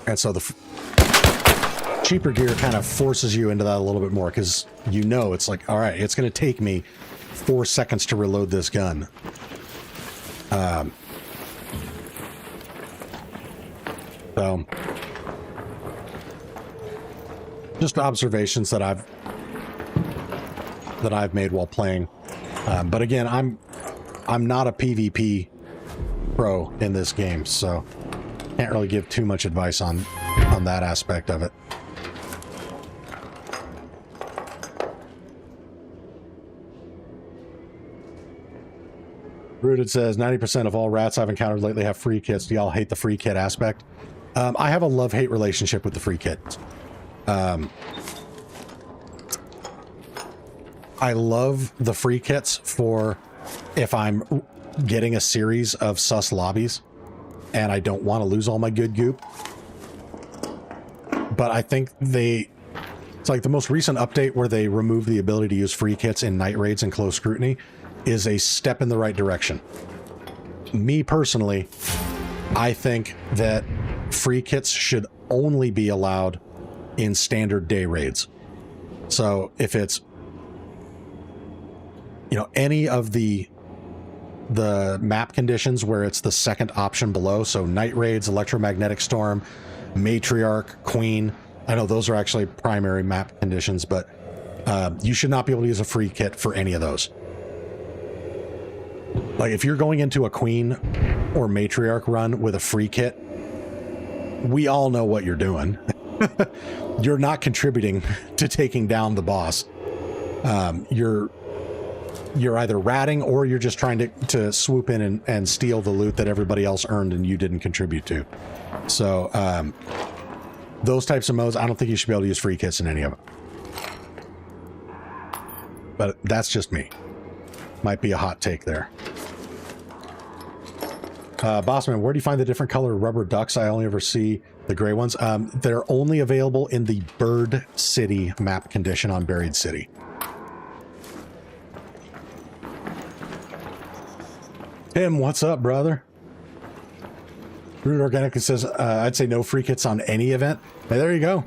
And so the cheaper gear kind of forces you into that a little bit more, because it's like, all right, it's going to take me 4 seconds to reload this gun. So just observations that I've made while playing. But again, I'm not a PvP pro in this game, so can't really give too much advice on that aspect of it. Rooted says 90% of all rats I've encountered lately have free kits. Do y'all hate the free kit aspect? I have a love-hate relationship with the free kits. I love the free kits for if I'm getting a series of sus lobbies and I don't want to lose all my good goop. But I think it's like the most recent update where they removed the ability to use free kits in night raids and close scrutiny is a step in the right direction. Me personally, I think that free kits should only be allowed in standard day raids. So if it's, any of the map conditions where it's the second option below, so night raids, electromagnetic storm, matriarch, queen, I know those are actually primary map conditions, but you should not be able to use a free kit for any of those. Like if you're going into a queen or matriarch run with a free kit, we all know what you're doing. You're not contributing to taking down the boss. You're either ratting or you're just trying to swoop in and steal the loot that everybody else earned and you didn't contribute to. So those types of modes, I don't think you should be able to use free kits in any of them. But that's just me. Might be a hot take there. Bossman, where do you find the different color rubber ducks? I only ever see the gray ones. They're only available in the Bird City map condition on Buried City. Tim, what's up, brother? Root Organic says, I'd say no free kits on any event. Hey, there you go.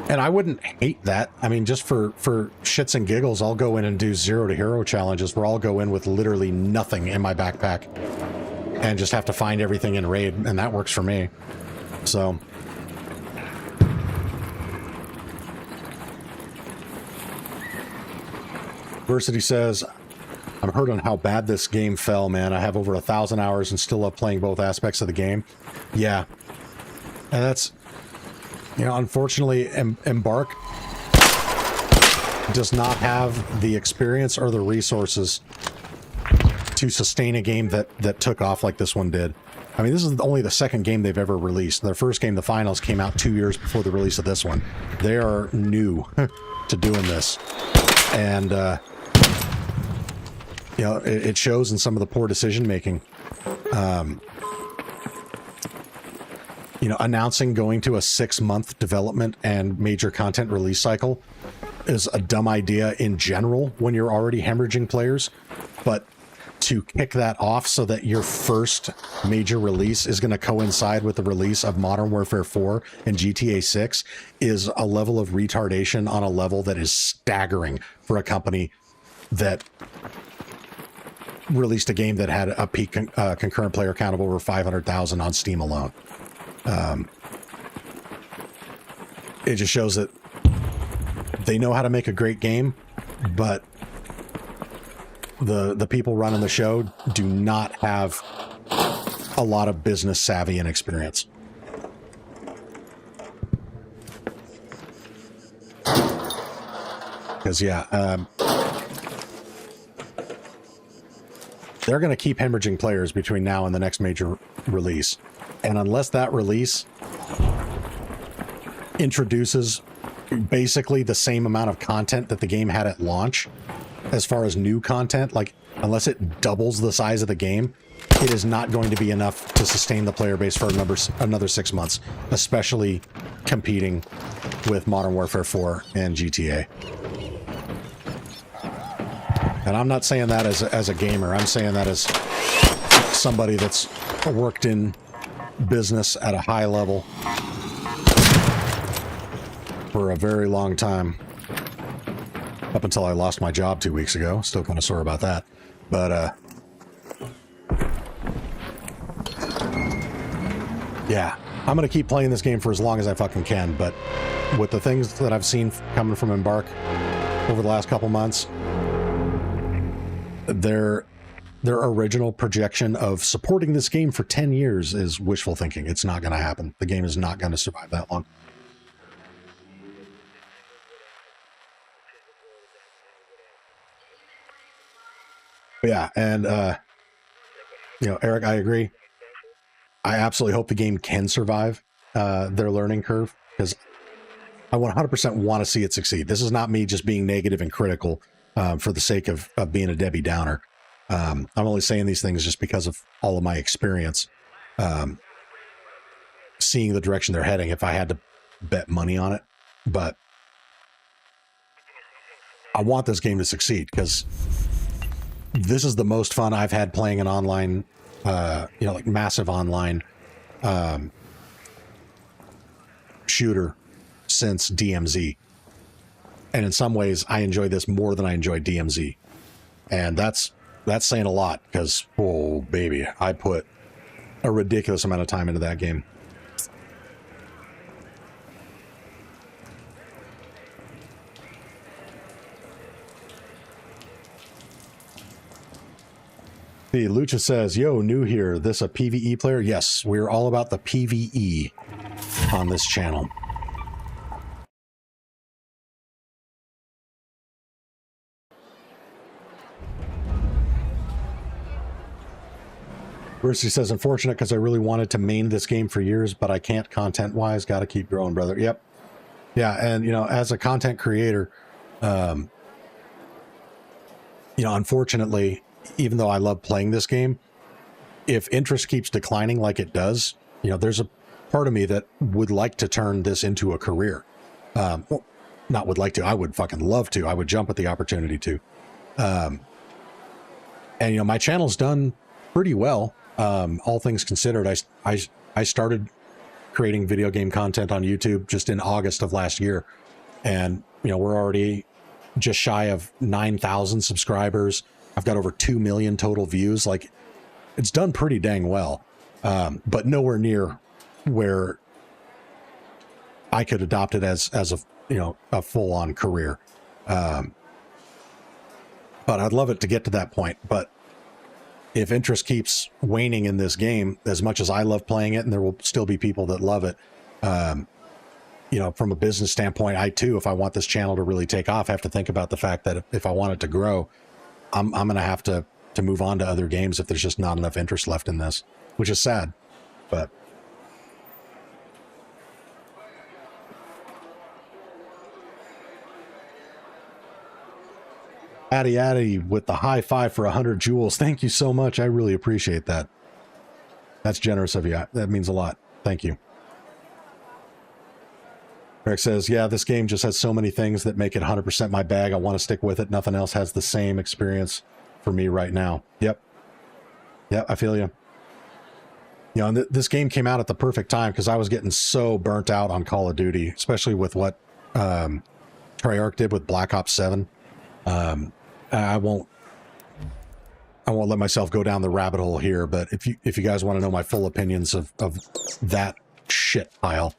And I wouldn't hate that. I mean, just for shits and giggles, I'll go in and do 0 to hero challenges where I'll go in with literally nothing in my backpack and just have to find everything in raid, and that works for me. So Versity says, I'm hurt on how bad this game fell, man. I have over 1,000 hours and still love playing both aspects of the game. Yeah. And that's, unfortunately, Embark does not have the experience or the resources to sustain a game that took off like this one did. I mean, this is only the second game they've ever released. Their first game, the finals, came out 2 years before the release of this one. They are new to doing this. And, it shows in some of the poor decision-making. Announcing going to a 6-month development and major content release cycle is a dumb idea in general when you're already hemorrhaging players, but to kick that off so that your first major release is going to coincide with the release of Modern Warfare 4 and GTA 6 is a level of retardation on a level that is staggering for a company that released a game that had a peak concurrent player count of over 500,000 on Steam alone. It just shows that they know how to make a great game, but the people running the show do not have a lot of business savvy and experience. Because, they're going to keep hemorrhaging players between now and the next major release. And unless that release introduces basically the same amount of content that the game had at launch, as far as new content, like unless it doubles the size of the game, it is not going to be enough to sustain the player base for another 6 months, especially competing with Modern Warfare 4 and GTA. And I'm not saying that as a gamer. I'm saying that as somebody that's worked in business at a high level for a very long time. Up until I lost my job 2 weeks ago. Still kind of sore about that. But, yeah. I'm going to keep playing this game for as long as I fucking can. But with the things that I've seen coming from Embark over the last couple months, their original projection of supporting this game for 10 years is wishful thinking. It's not going to happen. The game is not going to survive that long. But yeah, and Eric, I agree. I absolutely hope the game can survive their learning curve, because I 100% want to see it succeed. This is not me just being negative and critical for the sake of being a Debbie Downer. I'm only saying these things just because of all of my experience, seeing the direction they're heading, if I had to bet money on it. But I want this game to succeed, because this is the most fun I've had playing an online, like massive online shooter since DMZ. And in some ways, I enjoy this more than I enjoyed DMZ. And that's saying a lot, because, oh, baby, I put a ridiculous amount of time into that game. The Lucha says, yo, new here. This a PvE player? Yes, we're all about the PvE on this channel. Mercy says, unfortunate because I really wanted to main this game for years, but I can't content-wise. Got to keep growing, brother. Yep. Yeah, and, as a content creator, unfortunately, even though I love playing this game, if interest keeps declining like it does, there's a part of me that would like to turn this into a career. Well, not would like to. I would fucking love to. I would jump at the opportunity to. And, my channel's done pretty well. All things considered, I started creating video game content on YouTube just in August of last year. And, we're already just shy of 9,000 subscribers. I've got over 2 million total views. Like, it's done pretty dang well. But nowhere near where I could adopt it as a full on career. But I'd love it to get to that point. But if interest keeps waning in this game, as much as I love playing it, and there will still be people that love it, from a business standpoint, I too, if I want this channel to really take off, have to think about the fact that if I want it to grow, I'm going to have to move on to other games if there's just not enough interest left in this, which is sad, but. Addy with the high five for 100 jewels. Thank you so much. I really appreciate that. That's generous of you. That means a lot. Thank you. Eric says, yeah, this game just has so many things that make it 100% my bag. I want to stick with it. Nothing else has the same experience for me right now. Yep. Yep, I feel you. And this game came out at the perfect time, because I was getting so burnt out on Call of Duty, especially with what Treyarch did with Black Ops 7. I won't let myself go down the rabbit hole here, but if you guys want to know my full opinions of that shit pile,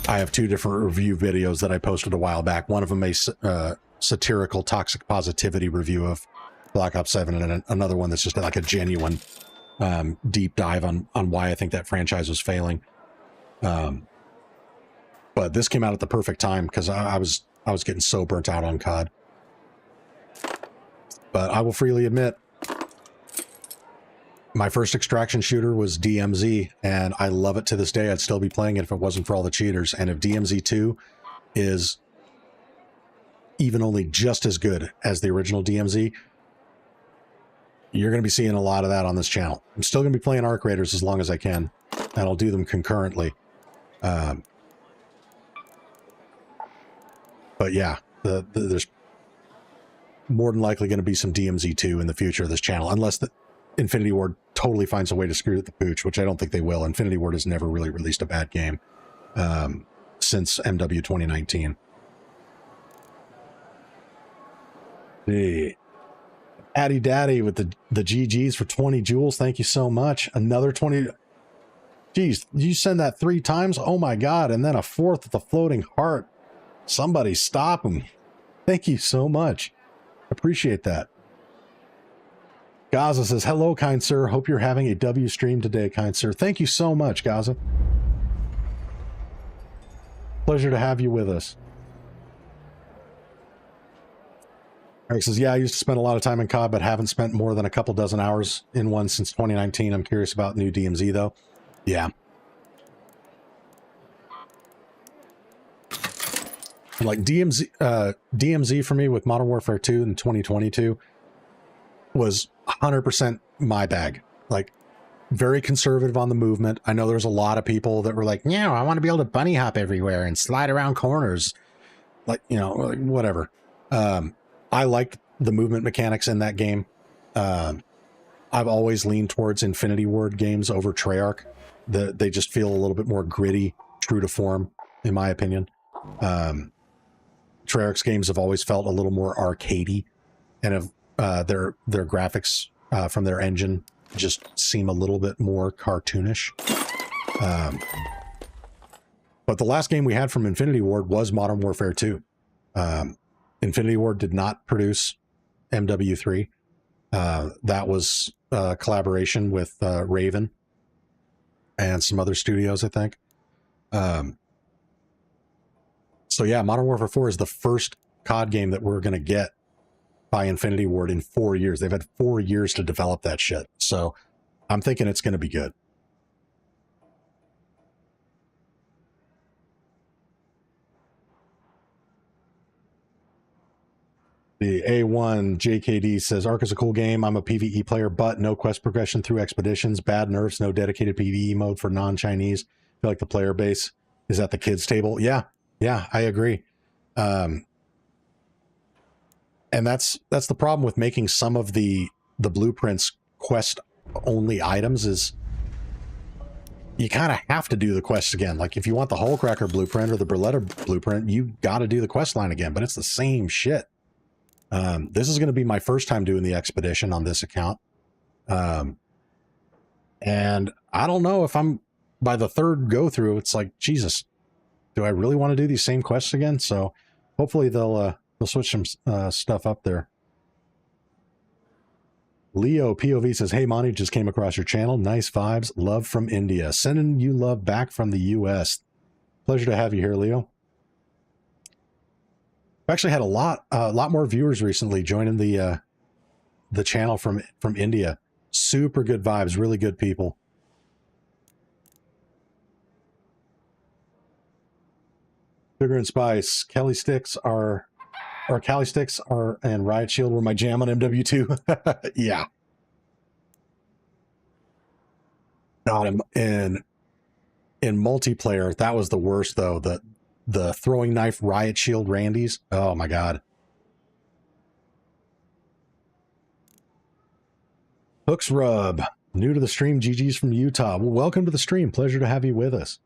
I have 2 different review videos that I posted a while back. One of them a satirical toxic positivity review of Black Ops 7, and another one that's just like a genuine deep dive on why I think that franchise was failing. But this came out at the perfect time, because I was getting so burnt out on COD. But I will freely admit, my first extraction shooter was DMZ, and I love it to this day. I'd still be playing it if it wasn't for all the cheaters. And if DMZ 2 is even only just as good as the original DMZ, you're going to be seeing a lot of that on this channel. I'm still going to be playing Arc Raiders as long as I can, and I'll do them concurrently. But yeah, there's more than likely going to be some DMZ 2 in the future of this channel, unless the Infinity Ward totally finds a way to screw the pooch, which I don't think they will. Infinity Ward has never really released a bad game since MW 2019. Hey, Addy Daddy with the GGs for 20 jewels. Thank you so much. Another 20. Geez, you send that 3 times? Oh my God. And then a 4th with a floating heart. Somebody stop him. Thank you so much. Appreciate that. Gaza says, hello, kind sir. Hope you're having a W stream today, kind sir. Thank you so much, Gaza. Pleasure to have you with us. Eric says, yeah, I used to spend a lot of time in COD, but haven't spent more than a couple dozen hours in one since 2019. I'm curious about new DMZ, though. Yeah. And like DMZ for me with Modern Warfare 2 in 2022 was 100% my bag. Like, very conservative on the movement. I know there's a lot of people that were like, yeah, I want to be able to bunny hop everywhere and slide around corners. Like, you know, like whatever. I liked the movement mechanics in that game. I've always leaned towards Infinity Ward games over Treyarch. They just feel a little bit more gritty, true to form, in my opinion. Treyarch's games have always felt a little more arcadey, and have their graphics from their engine just seem a little bit more cartoonish. But the last game we had from Infinity Ward was Modern Warfare 2. Infinity Ward did not produce MW3. That was a collaboration with Raven and some other studios, I think. So yeah, Modern Warfare 4 is the first COD game that we're going to get by Infinity Ward in 4 years. They've had 4 years to develop that shit. So I'm thinking it's going to be good. The A1 JKD says, Ark is a cool game. I'm a PvE player, but no quest progression through expeditions, bad nerfs, no dedicated PvE mode for non-Chinese. I feel like the player base is at the kids' table. Yeah, I agree. And that's the problem with making some of the blueprints quest only items is you kind of have to do the quest again. Like if you want the Hullcracker blueprint or the Berletta blueprint, you got to do the quest line again, but it's the same shit. This is going to be my first time doing the expedition on this account. And I don't know if I'm by the third go through, it's like, Jesus, do I really want to do these same quests again? So hopefully they'll switch some stuff up there. Leo POV says, hey, Monty, just came across your channel. Nice vibes. Love from India. Sending you love back from the U.S. Pleasure to have you here, Leo. I've actually had a lot more viewers recently joining the channel from India. Super good vibes, really good people. Sugar and Spice, Kelly Sticks and Riot Shield were my jam on MW2. Yeah. God, in multiplayer, that was the worst though. The throwing knife Riot Shield Randys. Oh my God. Hooks Rub, new to the stream. GG's from Utah. Well, welcome to the stream. Pleasure to have you with us.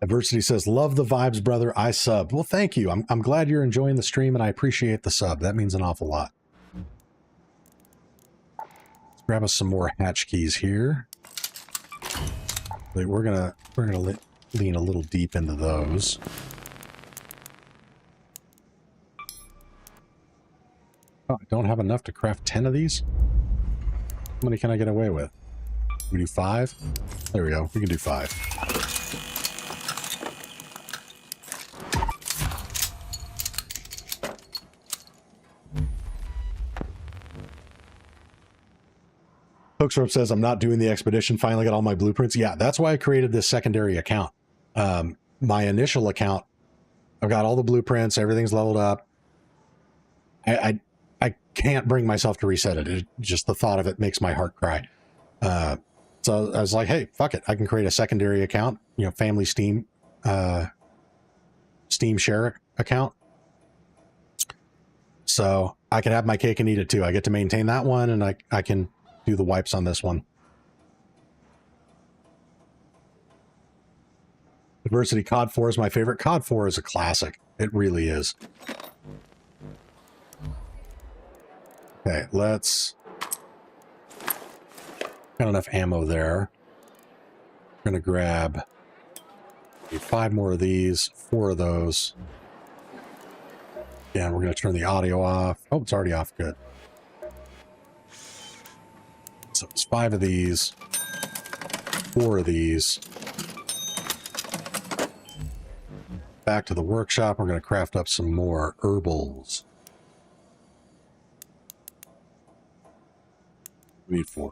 Adversity says, love the vibes, brother. I subbed. Well, thank you. I'm glad you're enjoying the stream, and I appreciate the sub. That means an awful lot. Let's grab us some more hatch keys here. We're gonna lean a little deep into those. Oh, I don't have enough to craft 10 of these. How many can I get away with? We do 5? There we go. We can do 5. Hooksrope says, I'm not doing the expedition. Finally got all my blueprints. Yeah, that's why I created this secondary account. My initial account, I've got all the blueprints. Everything's leveled up. I can't bring myself to reset it. Just the thought of it makes my heart cry. So I was like, hey, fuck it. I can create a secondary account, you know, family Steam share account. So I can have my cake and eat it too. I get to maintain that one, and I can do the wipes on this one. Adversity COD 4 is my favorite. COD 4 is a classic. It really is. Okay, let's... Got enough ammo there. I'm going to grab 5 more of these, 4 of those. Yeah, we're going to turn the audio off. Oh, it's already off. Good. So it's 5 of these, 4 of these. back to the workshop. We're going to craft up some more herbals. We need 4.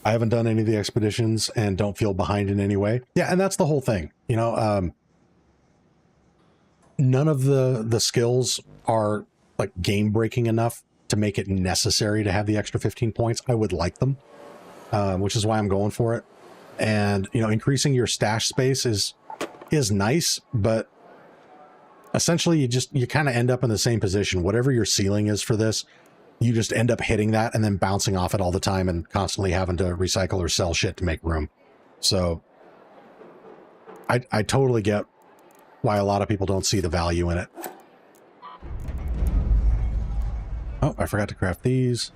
I haven't done any of the expeditions and don't feel behind in any way. Yeah, and that's the whole thing. You know, none of the skills are like game breaking enough to make it necessary to have the extra 15 points. I would like them, which is why I'm going for it. And, you know, increasing your stash space is nice, but essentially you kind of end up in the same position. Whatever your ceiling is for this, you just end up hitting that and then bouncing off it all the time and constantly having to recycle or sell shit to make room. So I totally get why a lot of people don't see the value in it. Oh, I forgot to craft these.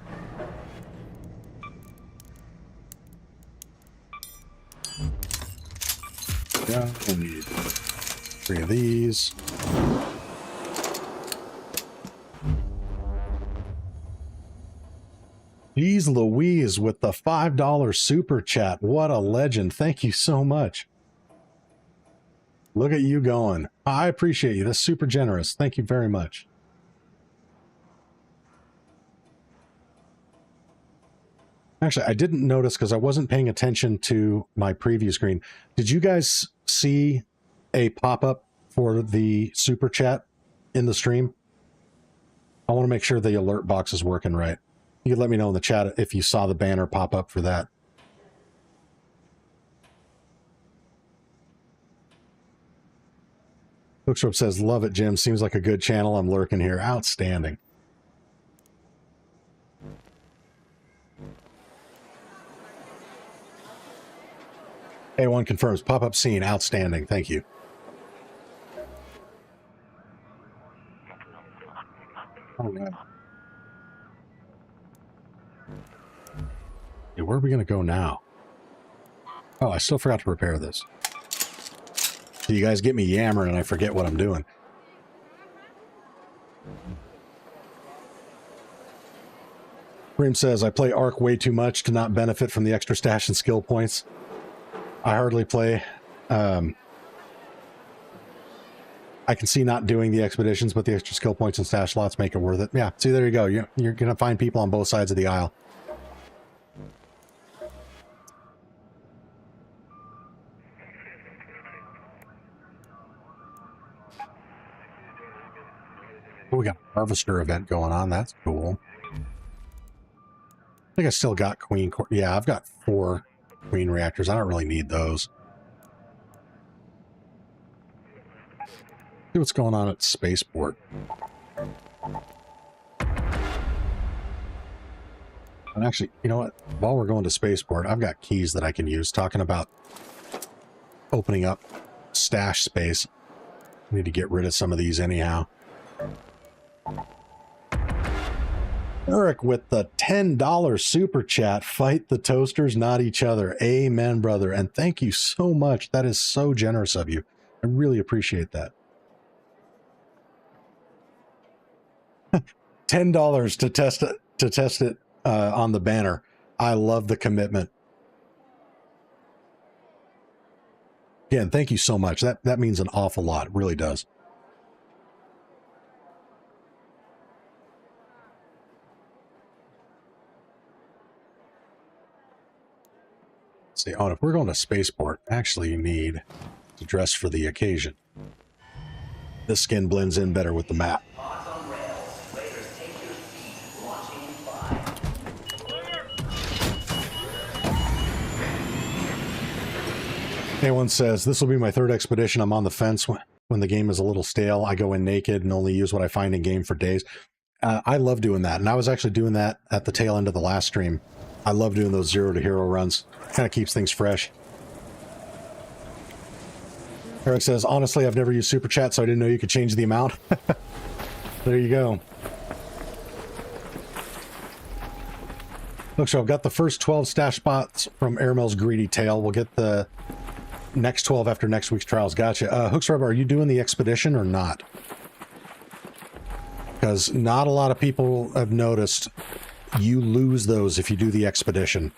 Yeah, I need 3 of these. Jeez Louise with the $5 super chat. What a legend. Thank you so much. Look at you going. I appreciate you. That's super generous. Thank you very much. Actually, I didn't notice because I wasn't paying attention to my preview screen. Did you guys see a pop-up for the super chat in the stream? I want to make sure the alert box is working right. You can let me know in the chat if you saw the banner pop up for that. Bookshop says, love it, Jim. Seems like a good channel. I'm lurking here. Outstanding. A1 confirms. Pop-up scene. Outstanding. Thank you. All right. Yeah, where are we going to go now? Oh, I still forgot to prepare this. So you guys get me yammering and I forget what I'm doing. Reem says, I play Ark way too much to not benefit from the extra stash and skill points. I hardly play. I can see not doing the expeditions, but the extra skill points and stash slots make it worth it. Yeah, see, there you go. You're going to find people on both sides of the aisle. Oh, we got a harvester event going on. That's cool. I think I still got queen. Yeah, I've got 4 queen reactors. I don't really need those. See what's going on at Spaceport. And actually, you know what? While we're going to Spaceport, I've got keys that I can use. Talking about opening up stash space. I need to get rid of some of these anyhow. Eric with the $10 super chat. Fight the toasters, not each other. Amen, brother. And thank you so much. That is so generous of you. I really appreciate that. $10 to test it on the banner. I love the commitment. Again, thank you so much. That means an awful lot. It really does. See, oh, if we're going to Spaceport, actually you need to dress for the occasion. This skin blends in better with the map. Anyone says, this will be my 3rd expedition. I'm on the fence when the game is a little stale. I go in naked and only use what I find in game for days. I love doing that. And I was actually doing that at the tail end of the last stream. I love doing those 0 to hero runs. Kind of keeps things fresh. Eric says, honestly, I've never used Super Chat, so I didn't know you could change the amount. There you go. Look, so I've got the first 12 stash spots from Airmail's Greedy Tail. We'll get the next 12 after next week's trials. Gotcha. Hooksrub, are you doing the expedition or not? Because not a lot of people have noticed you lose those if you do the expedition.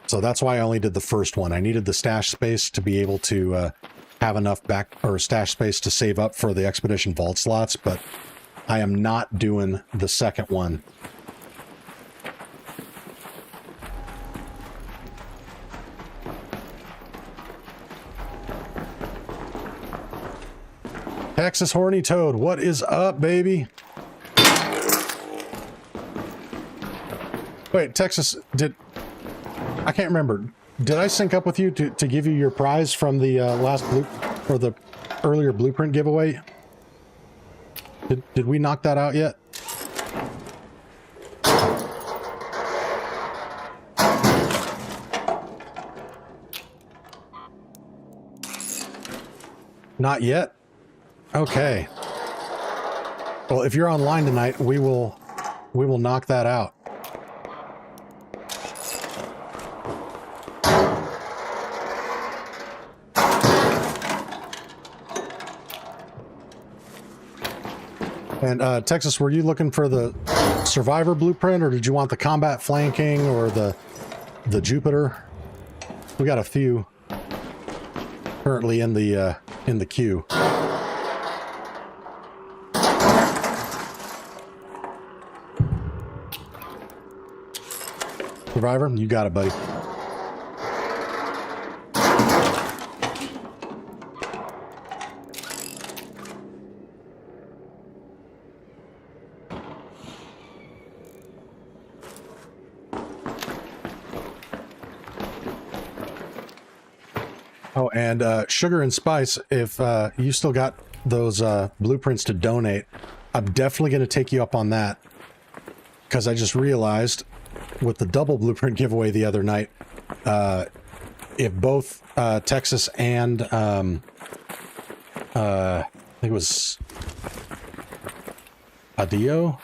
So that's why I only did the first one. I needed the stash space to be able to have enough stash space to save up for the expedition vault slots, but I am not doing the second one. Texas Horny Toad, what is up, baby? Wait, Texas, I can't remember. Did I sync up with you to give you your prize from the the earlier blueprint giveaway? Did we knock that out yet? Not yet? Okay. Well, if you're online tonight, we will knock that out. And Texas, were you looking for the Survivor blueprint, or did you want the combat flanking or the Jupiter? We got a few currently in the queue. Survivor, you got it, buddy. Oh, and Sugar and Spice, if you still got those blueprints to donate, I'm definitely going to take you up on that, because I just realized with the double blueprint giveaway the other night, if both Texas and I think it was Adio,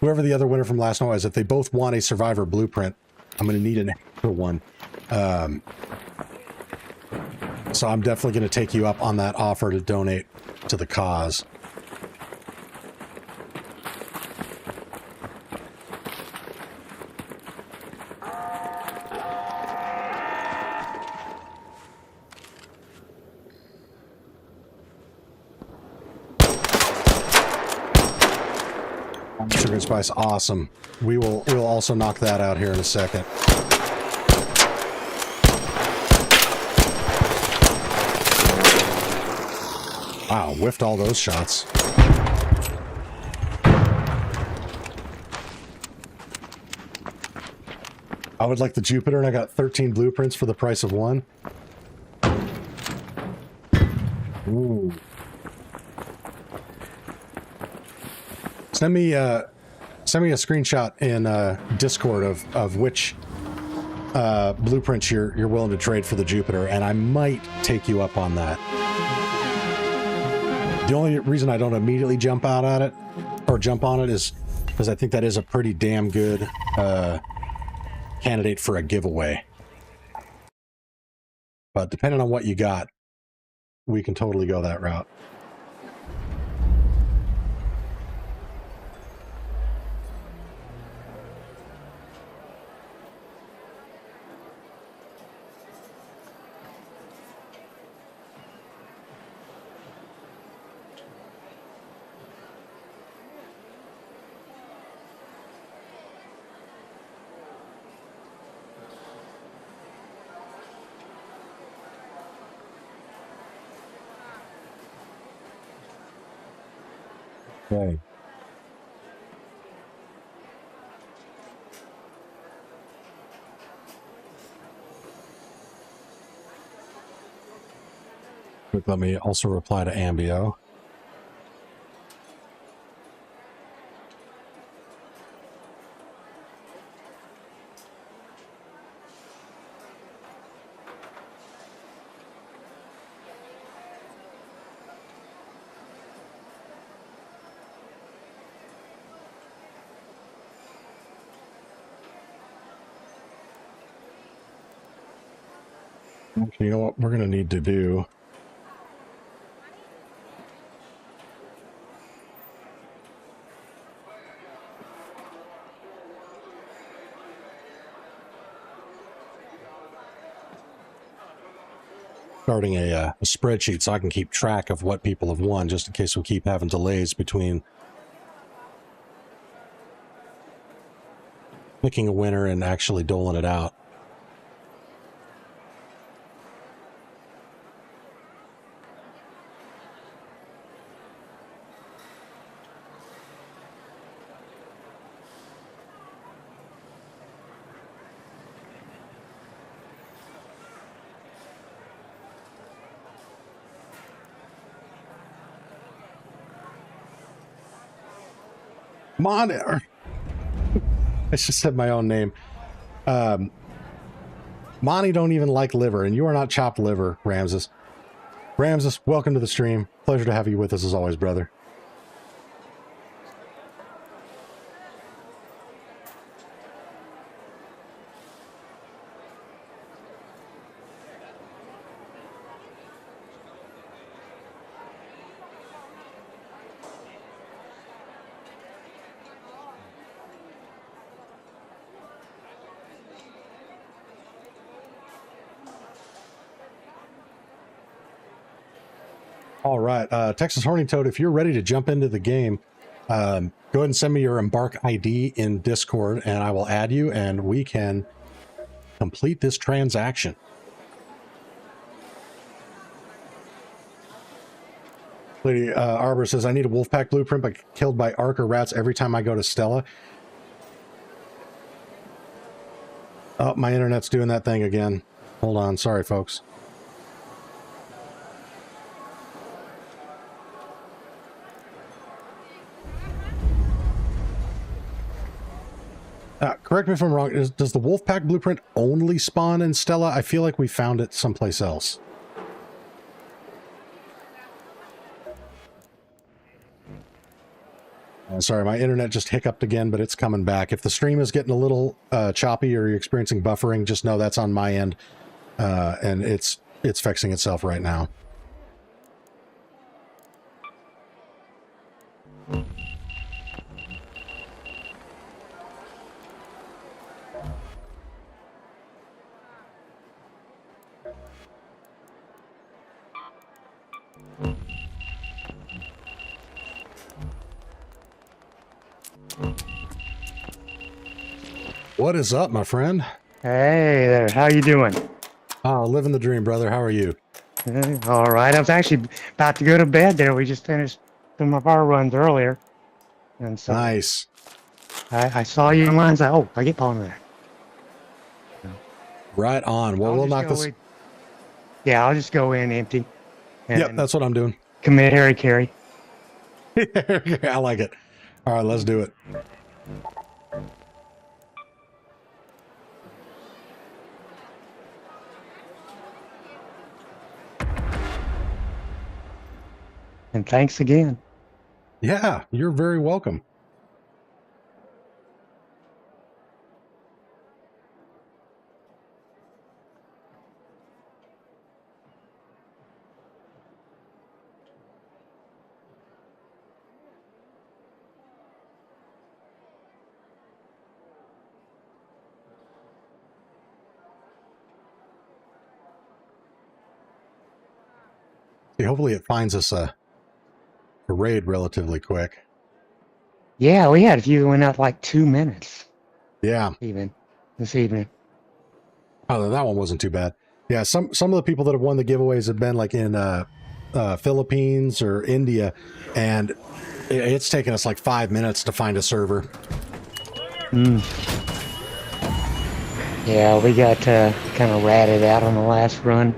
whoever the other winner from last night was, if they both want a Survivor blueprint, I'm going to need an extra one. So I'm definitely going to take you up on that offer to donate to the cause. Sugar and Spice, awesome. We'll also knock that out here in a second. Wow, whiffed all those shots. I would like the Jupiter, and I got 13 blueprints for the price of one. Ooh. Send me a screenshot in Discord of which blueprints you're willing to trade for the Jupiter, and I might take you up on that. The only reason I don't immediately jump on it is because I think that is a pretty damn good candidate for a giveaway. But depending on what you got, we can totally go that route. Okay. Let me also reply to Ambio. You know what we're going to need to do? starting a spreadsheet so I can keep track of what people have won, just in case we keep having delays between picking a winner and actually doling it out. Monitor. I just said my own name. Monty don't even like liver, and you are not chopped liver, Ramses. Ramses, welcome to the stream. Pleasure to have you with us as always, brother. All right, Texas Horning Toad, if you're ready to jump into the game, go ahead and send me your Embark ID in Discord, and I will add you, and we can complete this transaction. Lady Arbor says, I need a Wolfpack blueprint, but killed by Ark or rats every time I go to Stella. Oh, my internet's doing that thing again. Hold on, sorry, folks. Correct me if I'm wrong. Does the Wolfpack blueprint only spawn in Stella? I feel like we found it someplace else. Sorry, my internet just hiccuped again, but it's coming back. If the stream is getting a little choppy or you're experiencing buffering, just know that's on my end, and it's fixing itself right now. What is up, my friend? Hey there, how you doing? Oh, living the dream, brother. How are you? All right, I was actually about to go to bed there. We just finished some of our runs earlier. And so Nice. I saw you online, so oh, I get Paul there. Right on. Well, we'll knock this. Yeah, I'll just go in empty. Yep, that's what I'm doing. Commit Harry Carry. I like it. All right, let's do it. And thanks again. Yeah, you're very welcome. See, hopefully it finds us a raid relatively quick. Yeah, we had a few that went out like 2 minutes. Yeah. Even this evening. Oh, that one wasn't too bad. Yeah, some of the people that have won the giveaways have been like in Philippines or India, and it's taken us like 5 minutes to find a server. Yeah, we got kind of ratted out on the last run.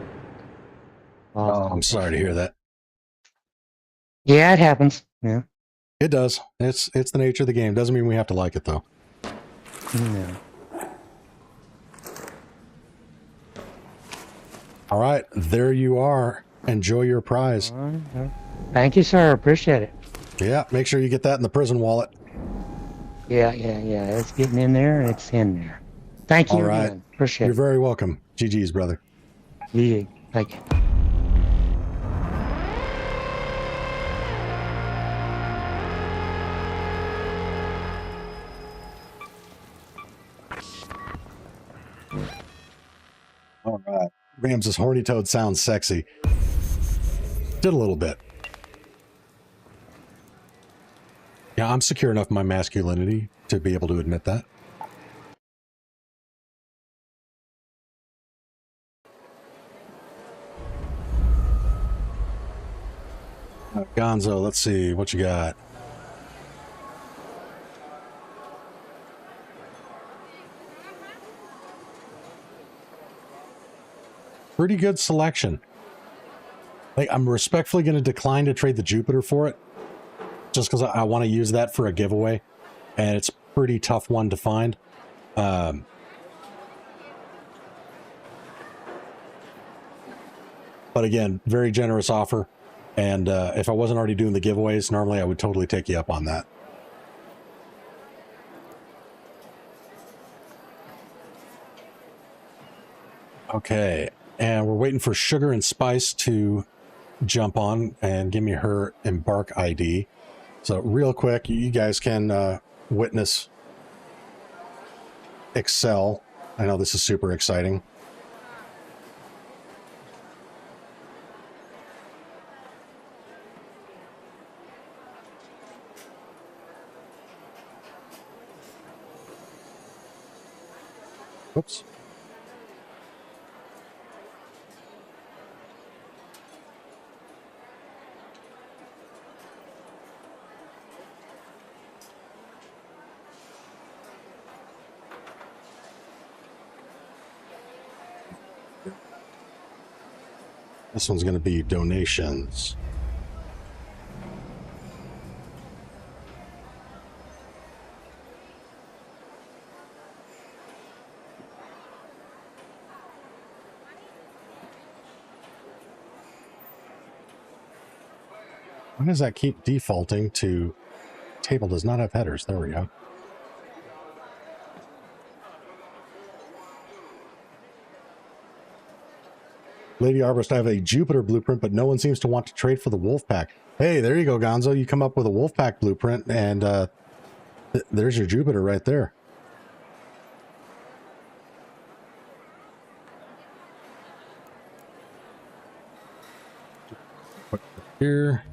Oh, I'm sorry to hear that. Yeah, it happens. Yeah. It does. It's the nature of the game. Doesn't mean we have to like it, though. Yeah. All right, there you are. Enjoy your prize. Thank you, sir. Appreciate it. Yeah, make sure you get that in the prison wallet. Yeah. It's getting in there. It's in there. Thank you. All right. Again. Appreciate You're it. very welcome. GG's, brother. Yeah. Thank you. All right. Rams's horny toad sounds sexy. Did a little bit. Yeah, I'm secure enough in my masculinity to be able to admit that. Gonzo, let's see what you got. Pretty good selection. Like, I'm respectfully going to decline to trade the Jupiter for it, just because I want to use that for a giveaway, and it's a pretty tough one to find. But again, very generous offer. And if I wasn't already doing the giveaways, normally I would totally take you up on that. Okay, and we're waiting for Sugar and Spice to jump on and give me her Embark ID. So real quick, you guys can witness Excel. I know this is super exciting. Oops. This one's going to be donations. Why does that keep defaulting to table does not have headers? There we go. Lady Arborist, I have a Jupiter blueprint, but no one seems to want to trade for the wolf pack. Hey, there you go, Gonzo. You come up with a wolf pack blueprint, and there's your Jupiter right there. Here.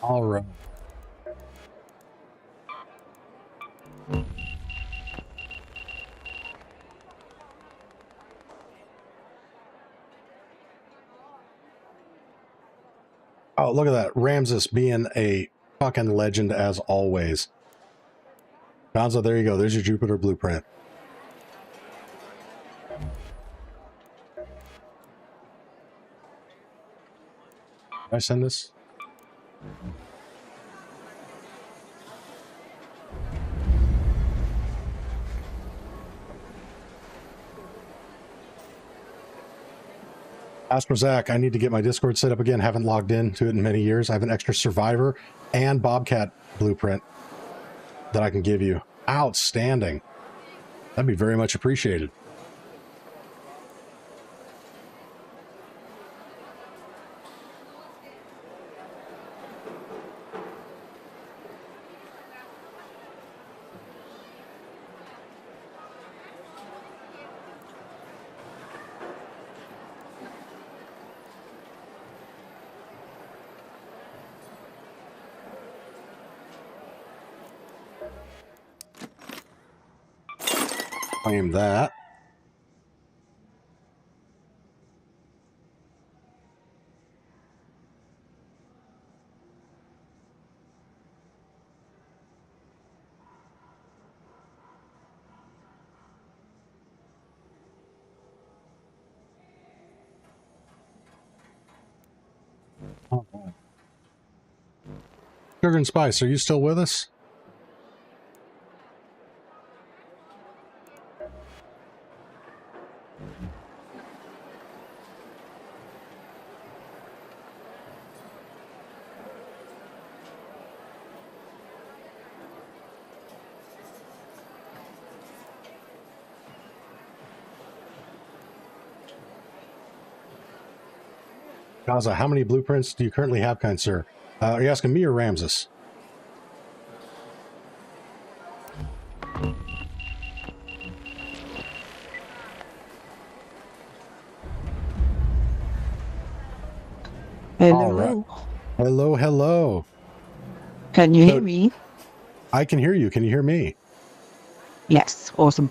All right. Oh, look at that. Ramses being a fucking legend as always. Gonzo, there you go. There's your Jupiter blueprint. Did I send this? Astrozak, I need to get my Discord set up again. Haven't logged in to it in many years. I have an extra Survivor and Bobcat blueprint that I can give you. Outstanding. That'd be very much appreciated. Claim that. Oh, boy. Sugar and Spice, are you still with us? Gaza, how many blueprints do you currently have, kind sir? Are you asking me or Ramses? Hello. All right. Hello, hello. Can you So- hear me? I can hear you. Can you hear me? Yes. Awesome.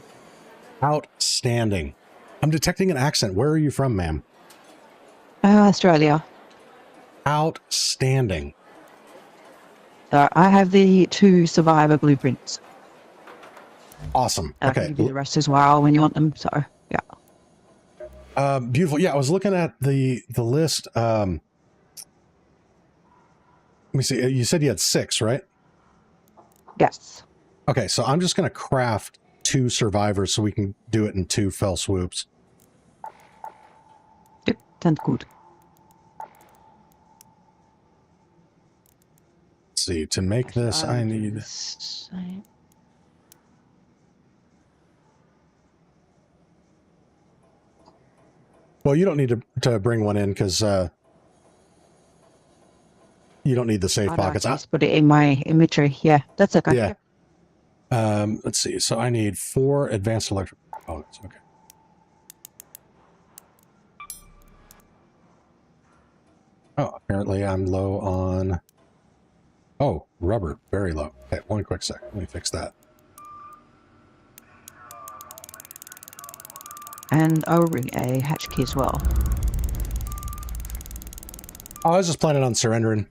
Outstanding. I'm detecting an accent. Where are you from, ma'am? Australia. Outstanding. So I have the 2 survivor blueprints. Awesome. I can Okay. give you the rest as well when you want them. So yeah. Beautiful. Yeah, I was looking at the list. Let me see. You said you had 6, right? Yes. Okay, so I'm just going to craft 2 survivors so we can do it in 2 fell swoops. Yep. Sounds good. Let's see. To make this, I need... Well, you don't need to bring one in because you don't need the safe pockets. Just put it in my inventory. Yeah, that's okay. Yeah. Let's see. So I need 4 advanced electric components. Okay. Oh, apparently I'm low on... Oh, rubber. Very low. Okay, one quick sec. Let me fix that. And I'll ring a hatch key as well. Oh, I was just planning on surrendering.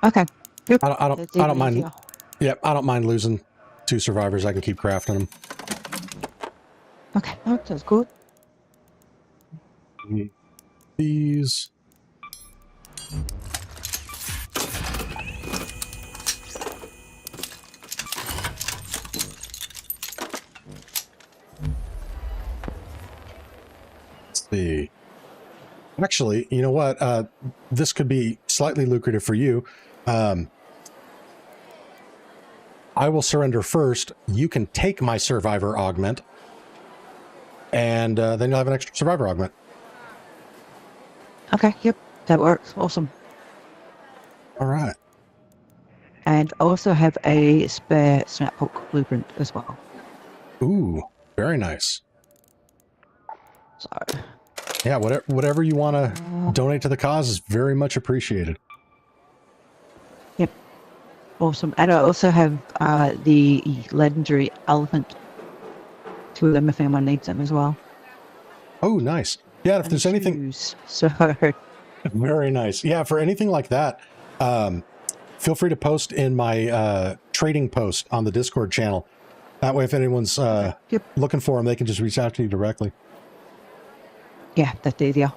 Okay. Yep. I don't mind. Easier. Yep, I don't mind losing 2 survivors. I can keep crafting them. Okay, that sounds good. These. Let's see. Actually, you know what? This could be slightly lucrative for you. I will surrender first. You can take my survivor augment, and then you'll have an extra survivor augment. Okay, yep, that works. Awesome. All right. And I also have a spare snap hook blueprint as well. Ooh, very nice. So Yeah, whatever you want to donate to the cause is very much appreciated. yep, awesome. And I also have the legendary elephant. 2 of them if anyone needs them as well. Oh, nice. Yeah, if there's anything... So Very nice. Yeah, for anything like that, feel free to post in my trading post on the Discord channel. That way, if anyone's looking for them, they can just reach out to you directly. yeah, that's easier.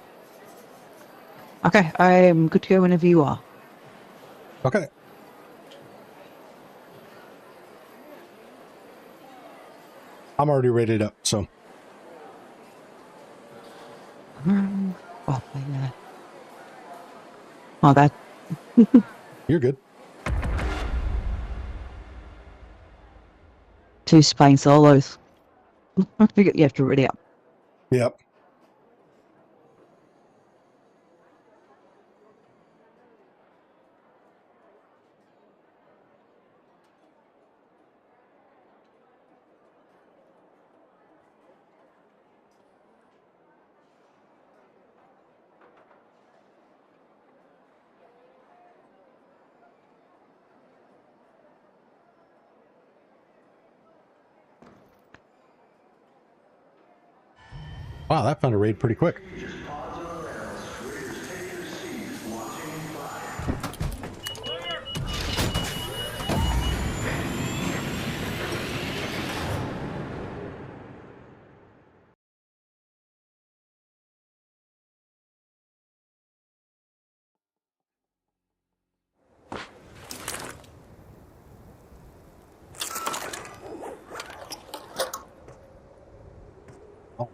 Okay, I'm good to go whenever you are. Okay. I'm already rated up, so... Oh, yeah. Oh, that... You're good. 2 playing solos. I think you have to ready up. Yep. Wow, that found a raid pretty quick.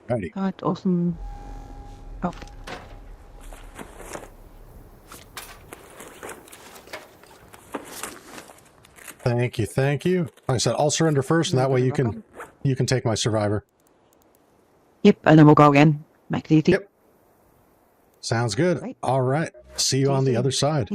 Alrighty. Alright, awesome. Oh, Thank you, thank you. Like I said, I'll surrender first, and that way you can take my survivor. yep, and then we'll go again. Make it easy. Yep. Sounds good. Right. All right. See you See you on the soon. other side.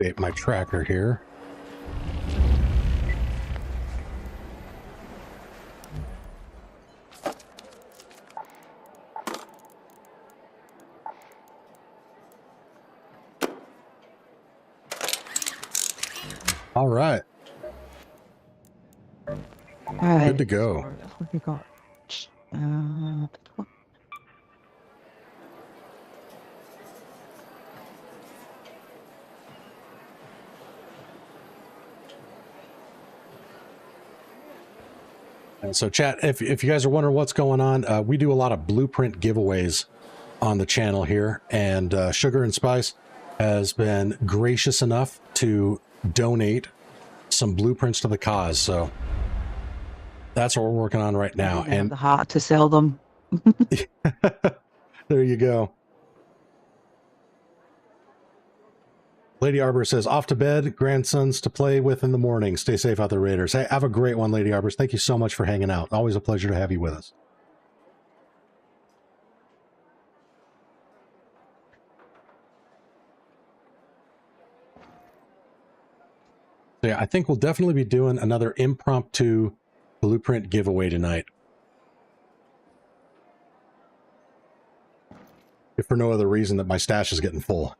Update my tracker here. All right. Alright. Good to go. So, what we got? What- And so, chat, if you guys are wondering what's going on, we do a lot of blueprint giveaways on the channel here, and Sugar and Spice has been gracious enough to donate some blueprints to the cause. So that's what we're working on right now. I have And the heart to sell them. there you go. Lady Arbor says, off to bed, grandsons to play with in the morning. Stay safe out there, Raiders. Hey, have a great one, Lady Arbor. Thank you so much for hanging out. Always a pleasure to have you with us. So yeah, I think we'll definitely be doing another impromptu blueprint giveaway tonight. If for no other reason that my stash is getting full.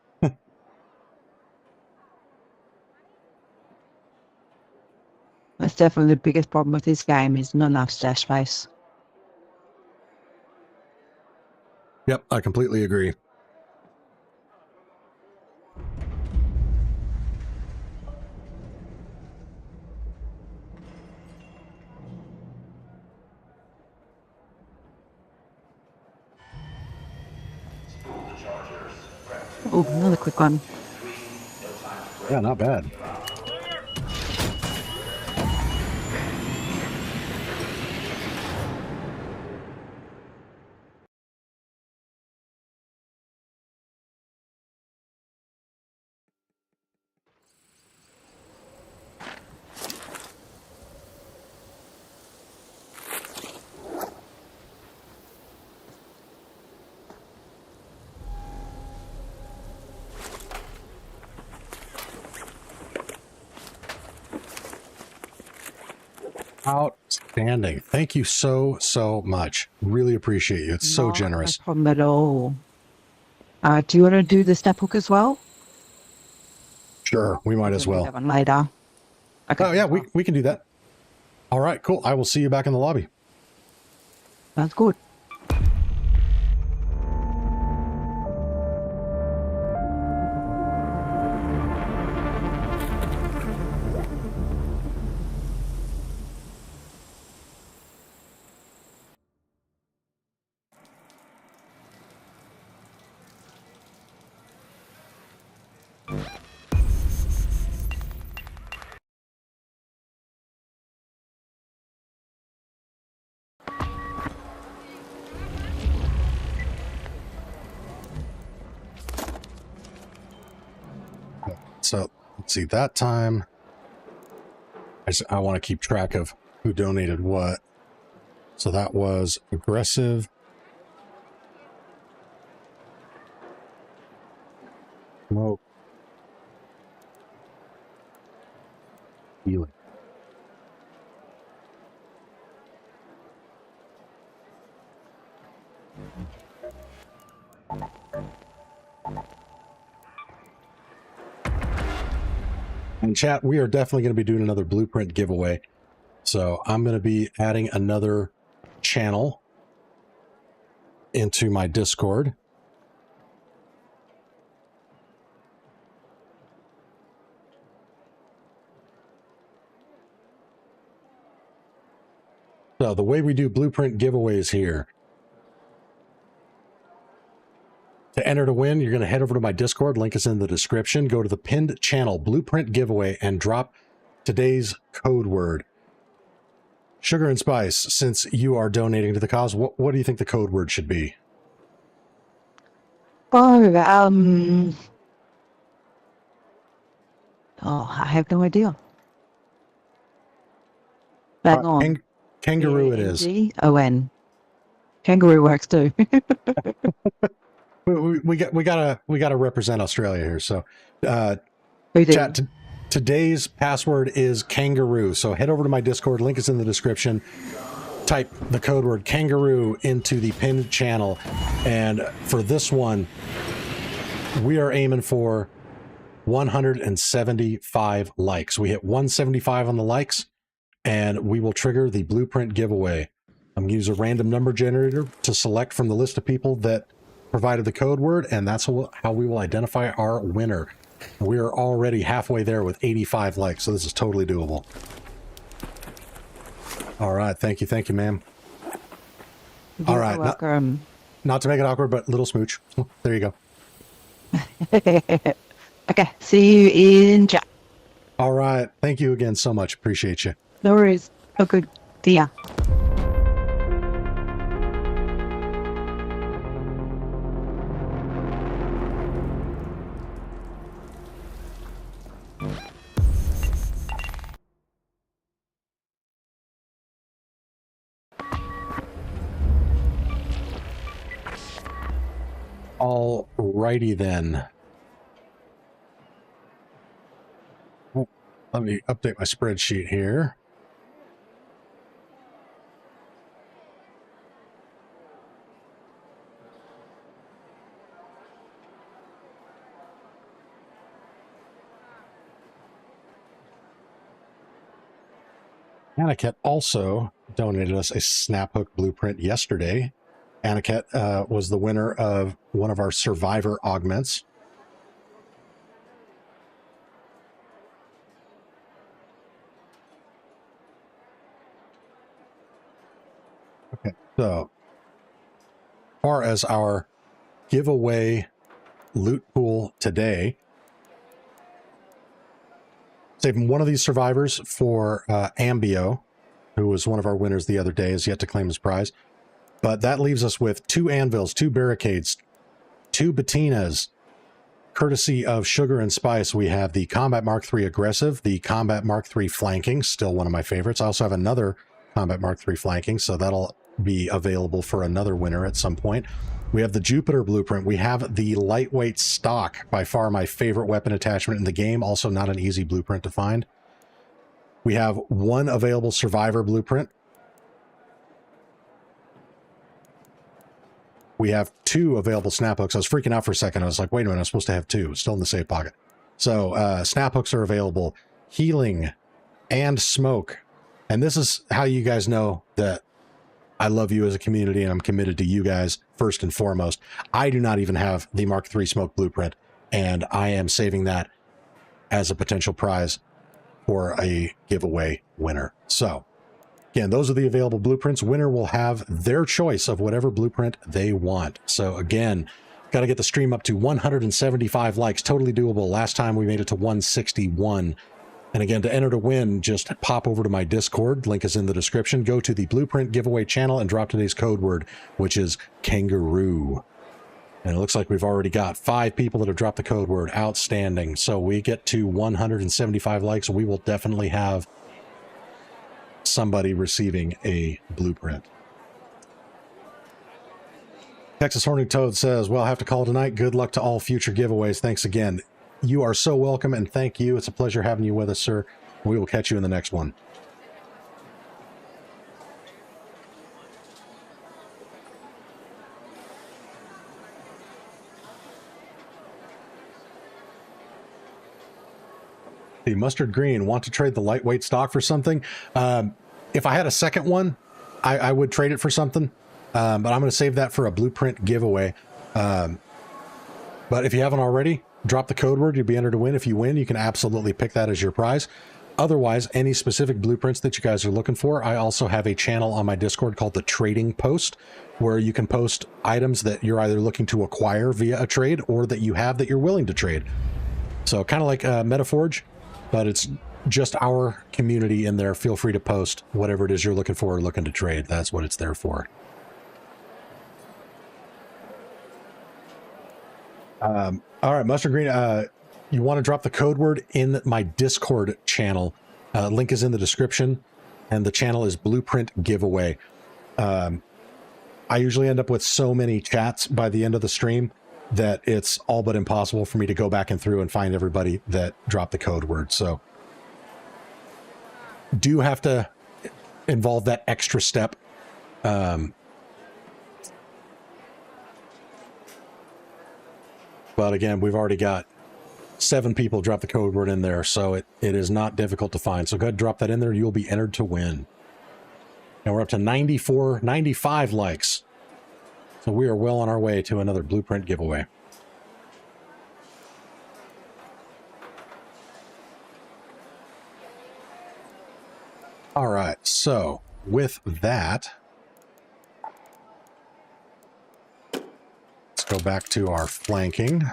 That's definitely the biggest problem with this game is not enough stash space. Yep, I completely agree. Oh, another quick one. Yeah, not bad. Outstanding. Thank you so much. Really appreciate you. It's so generous. No problem at all. Do you want to do the snap hook as well? Sure, we might as Do well. that one later. Okay. Oh yeah, we can do that. All right, cool. I will see you back in the lobby. Sounds good. So let's see, that time I want to keep track of who donated what. So that was aggressive. Smoke. Healing. And chat, we are definitely going to be doing another blueprint giveaway. So I'm going to be adding another channel into my Discord. So the way we do blueprint giveaways here. To enter to win, you're going to head over to my Discord. Link is in the description. Go to the pinned channel, Blueprint Giveaway, and drop today's code word. Sugar and Spice, since you are donating to the cause, what do you think the code word should be? Oh, I have no idea. Bang on. Kangaroo it is. Kangaroo. Kangaroo works too. we gotta represent Australia here. So, We do. chat. Today's password is kangaroo. So head over to my Discord. Link is in the description. Type the code word kangaroo into the pinned channel, and for this one, we are aiming for 175 likes. We hit 175 on the likes, and we will trigger the Blueprint giveaway. I'm going to use a random number generator to select from the list of people that provided the code word, and that's how we will identify our winner. We are already halfway there with 85 likes, so this is totally doable. All right, thank you, ma'am. All right, not to make it awkward, but little smooch. There you go. Okay, see you in chat. All right, thank you again so much. Appreciate you. No worries. Oh, good. See ya. All righty then. Oh, let me update my spreadsheet here. Aniket also donated us a Snaphook blueprint yesterday. Aniket was the winner of one of our survivor augments. Okay, so as far as our giveaway loot pool today, saving one of these survivors for Ambio, who was one of our winners the other day, is yet to claim his prize. But that leaves us with 2 anvils, 2 barricades, 2 patinas. Courtesy of Sugar and Spice, we have the Combat Mark III Aggressive, the Combat Mark III Flanking, still one of my favorites. I also have another Combat Mark III Flanking, so that'll be available for another winner at some point. We have the Jupiter Blueprint. We have the Lightweight Stock, by far my favorite weapon attachment in the game, also not an easy blueprint to find. We have 1 available Survivor Blueprint. We have 2 available snap hooks. I was freaking out for a second. I was like, wait a minute, I'm supposed to have 2. It's still in the safe pocket. So snap hooks are available. Healing and smoke. And this is how you guys know that I love you as a community and I'm committed to you guys first and foremost. I do not even have the Mark III smoke blueprint, and I am saving that as a potential prize for a giveaway winner. So again, those are the available blueprints. Winner will have their choice of whatever blueprint they want. So again, got to get the stream up to 175 likes. Totally doable. Last time we made it to 161. And again, to enter to win, just pop over to my Discord. Link is in the description. Go to the Blueprint Giveaway channel and drop today's code word, which is kangaroo. And it looks like we've already got 5 people that have dropped the code word. Outstanding. So we get to 175 likes. We will definitely have somebody receiving a blueprint. Texas Horny Toad says, well, I have to call tonight. Good luck to all future giveaways. Thanks again. You are so welcome, and thank you. It's a pleasure having you with us, sir. We will catch you in the next one. The Mustard Green, want to trade the lightweight stock for something? If I had a second one, I would trade it for something, but I'm going to save that for a blueprint giveaway. But if you haven't already, drop the code word. You'll be entered to win. If you win, you can absolutely pick that as your prize. Otherwise, any specific blueprints that you guys are looking for, I also have a channel on my Discord called the Trading Post, where you can post items that you're either looking to acquire via a trade or that you have that you're willing to trade. So kind of like Metaforge, but it's just our community in there. Feel free to post whatever it is you're looking for or looking to trade. That's what it's there for. All right, Mustard Green, you want to drop the code word in my Discord channel. Link is in the description, and the channel is Blueprint Giveaway. I usually end up with so many chats by the end of the stream that it's all but impossible for me to go back and through and find everybody that dropped the code word. So do have to involve that extra step. But again, we've already got 7 people drop the code word in there, so it is not difficult to find. So go ahead and drop that in there. You'll be entered to win. And we're up to 95 likes. So we are well on our way to another Blueprint giveaway. All right, so with that, let's go back to our flanking.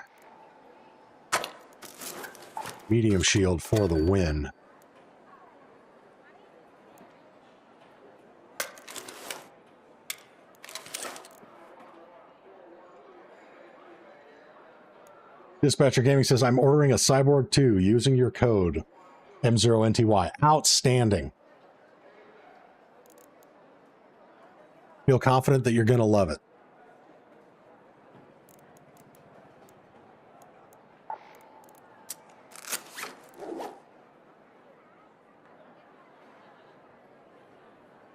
Medium shield for the win. Dispatcher Gaming says, I'm ordering a Cyborg 2 using your code M0NTY. Outstanding. Feel confident that you're going to love it.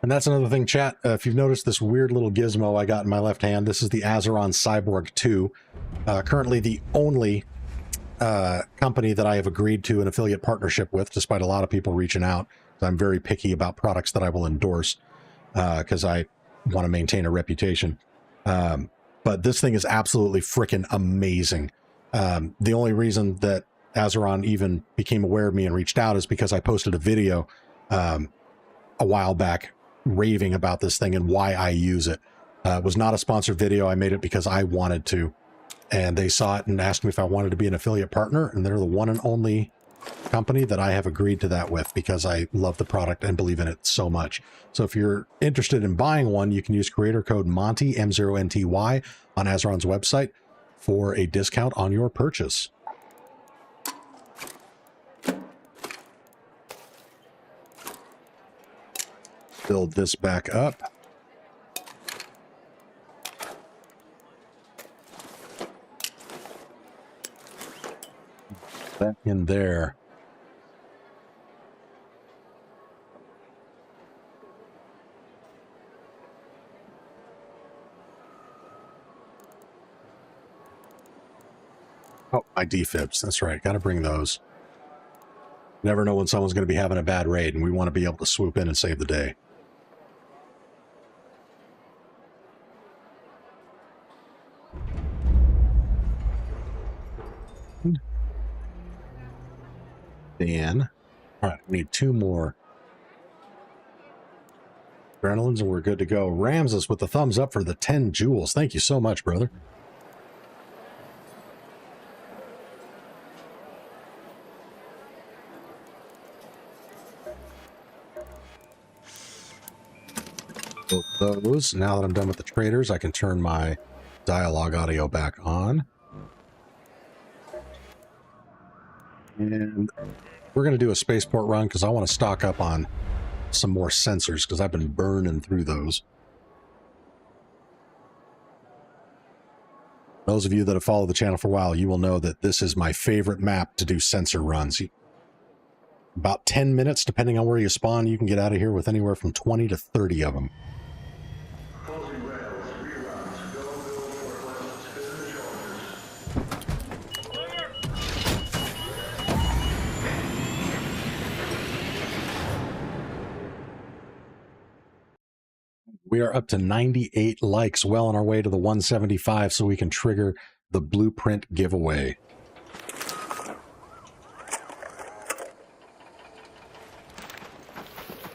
And that's another thing, chat. If you've noticed this weird little gizmo I got in my left hand, this is the Azeron Cyborg 2. Currently the only company that I have agreed to an affiliate partnership with, despite a lot of people reaching out. I'm very picky about products that I will endorse because I want to maintain a reputation. But this thing is absolutely freaking amazing. The only reason that Azeron even became aware of me and reached out is because I posted a video a while back raving about this thing and why I use it. It was not a sponsored video. I made it because I wanted to. And they saw it and asked me if I wanted to be an affiliate partner. And they're the one and only company that I have agreed to that with because I love the product and believe in it so much. So if you're interested in buying one, you can use creator code Monty, M0NTY, on Azeron's website for a discount on your purchase. Build this back up. That in there. Oh, my defibs. That's right. Got to bring those. Never know when someone's going to be having a bad raid, and we want to be able to swoop in and save the day. Dan. All right, we need 2 more adrenalines and we're good to go. Ramses with the thumbs up for the 10 jewels. Thank you so much, brother. Both those. Now that I'm done with the traders, I can turn my dialogue audio back on. And we're going to do a spaceport run because I want to stock up on some more sensors because I've been burning through those. Those of you that have followed the channel for a while, you will know that this is my favorite map to do sensor runs. About 10 minutes, depending on where you spawn, you can get out of here with anywhere from 20 to 30 of them. We are up to 98 likes, well on our way to the 175, so we can trigger the Blueprint giveaway.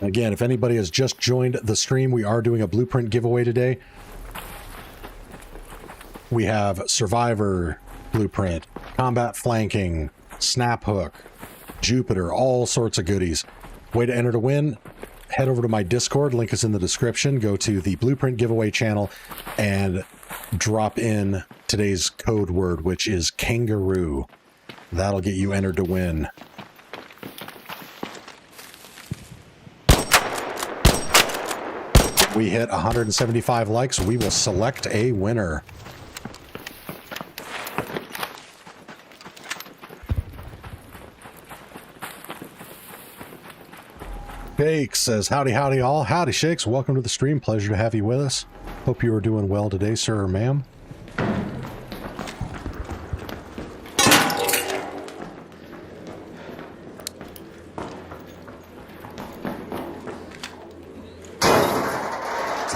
Again, if anybody has just joined the stream, we are doing a blueprint giveaway today. We have Survivor Blueprint, Combat Flanking, Snap Hook, Jupiter, all sorts of goodies. Way to enter to win, head over to my Discord, link is in the description, go to the Blueprint Giveaway channel, and drop in today's code word, which is kangaroo. That'll get you entered to win. We hit 175 likes, we will select a winner. Shake says, howdy, howdy all. Howdy, Shakes. Welcome to the stream. Pleasure to have you with us. Hope you are doing well today, sir or ma'am.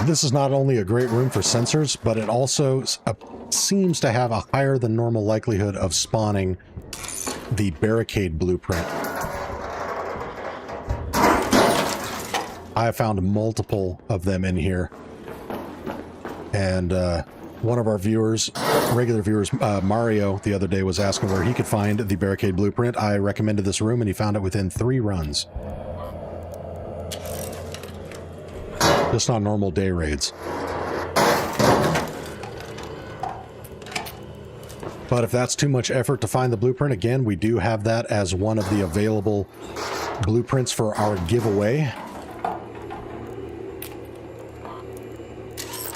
This is not only a great room for sensors, but it also seems to have a higher than normal likelihood of spawning the barricade blueprint. I have found multiple of them in here. And one of our viewers, regular viewers, Mario, the other day was asking where he could find the barricade blueprint. I recommended this room and he found it within 3 runs. Just on normal day raids. But if that's too much effort to find the blueprint, again, we do have that as one of the available blueprints for our giveaway.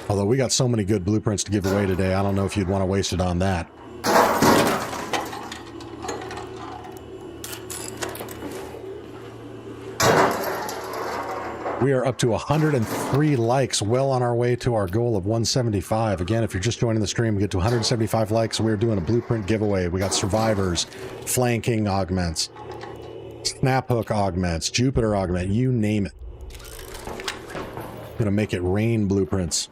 Although we got so many good blueprints to give away today, I don't know if you'd want to waste it on that. We are up to 103 likes, well on our way to our goal of 175. Again, if you're just joining the stream, we get to 175 likes. We're doing a blueprint giveaway. We got survivors, flanking augments, snap hook augments, Jupiter augment, you name it. Gonna make it rain blueprints.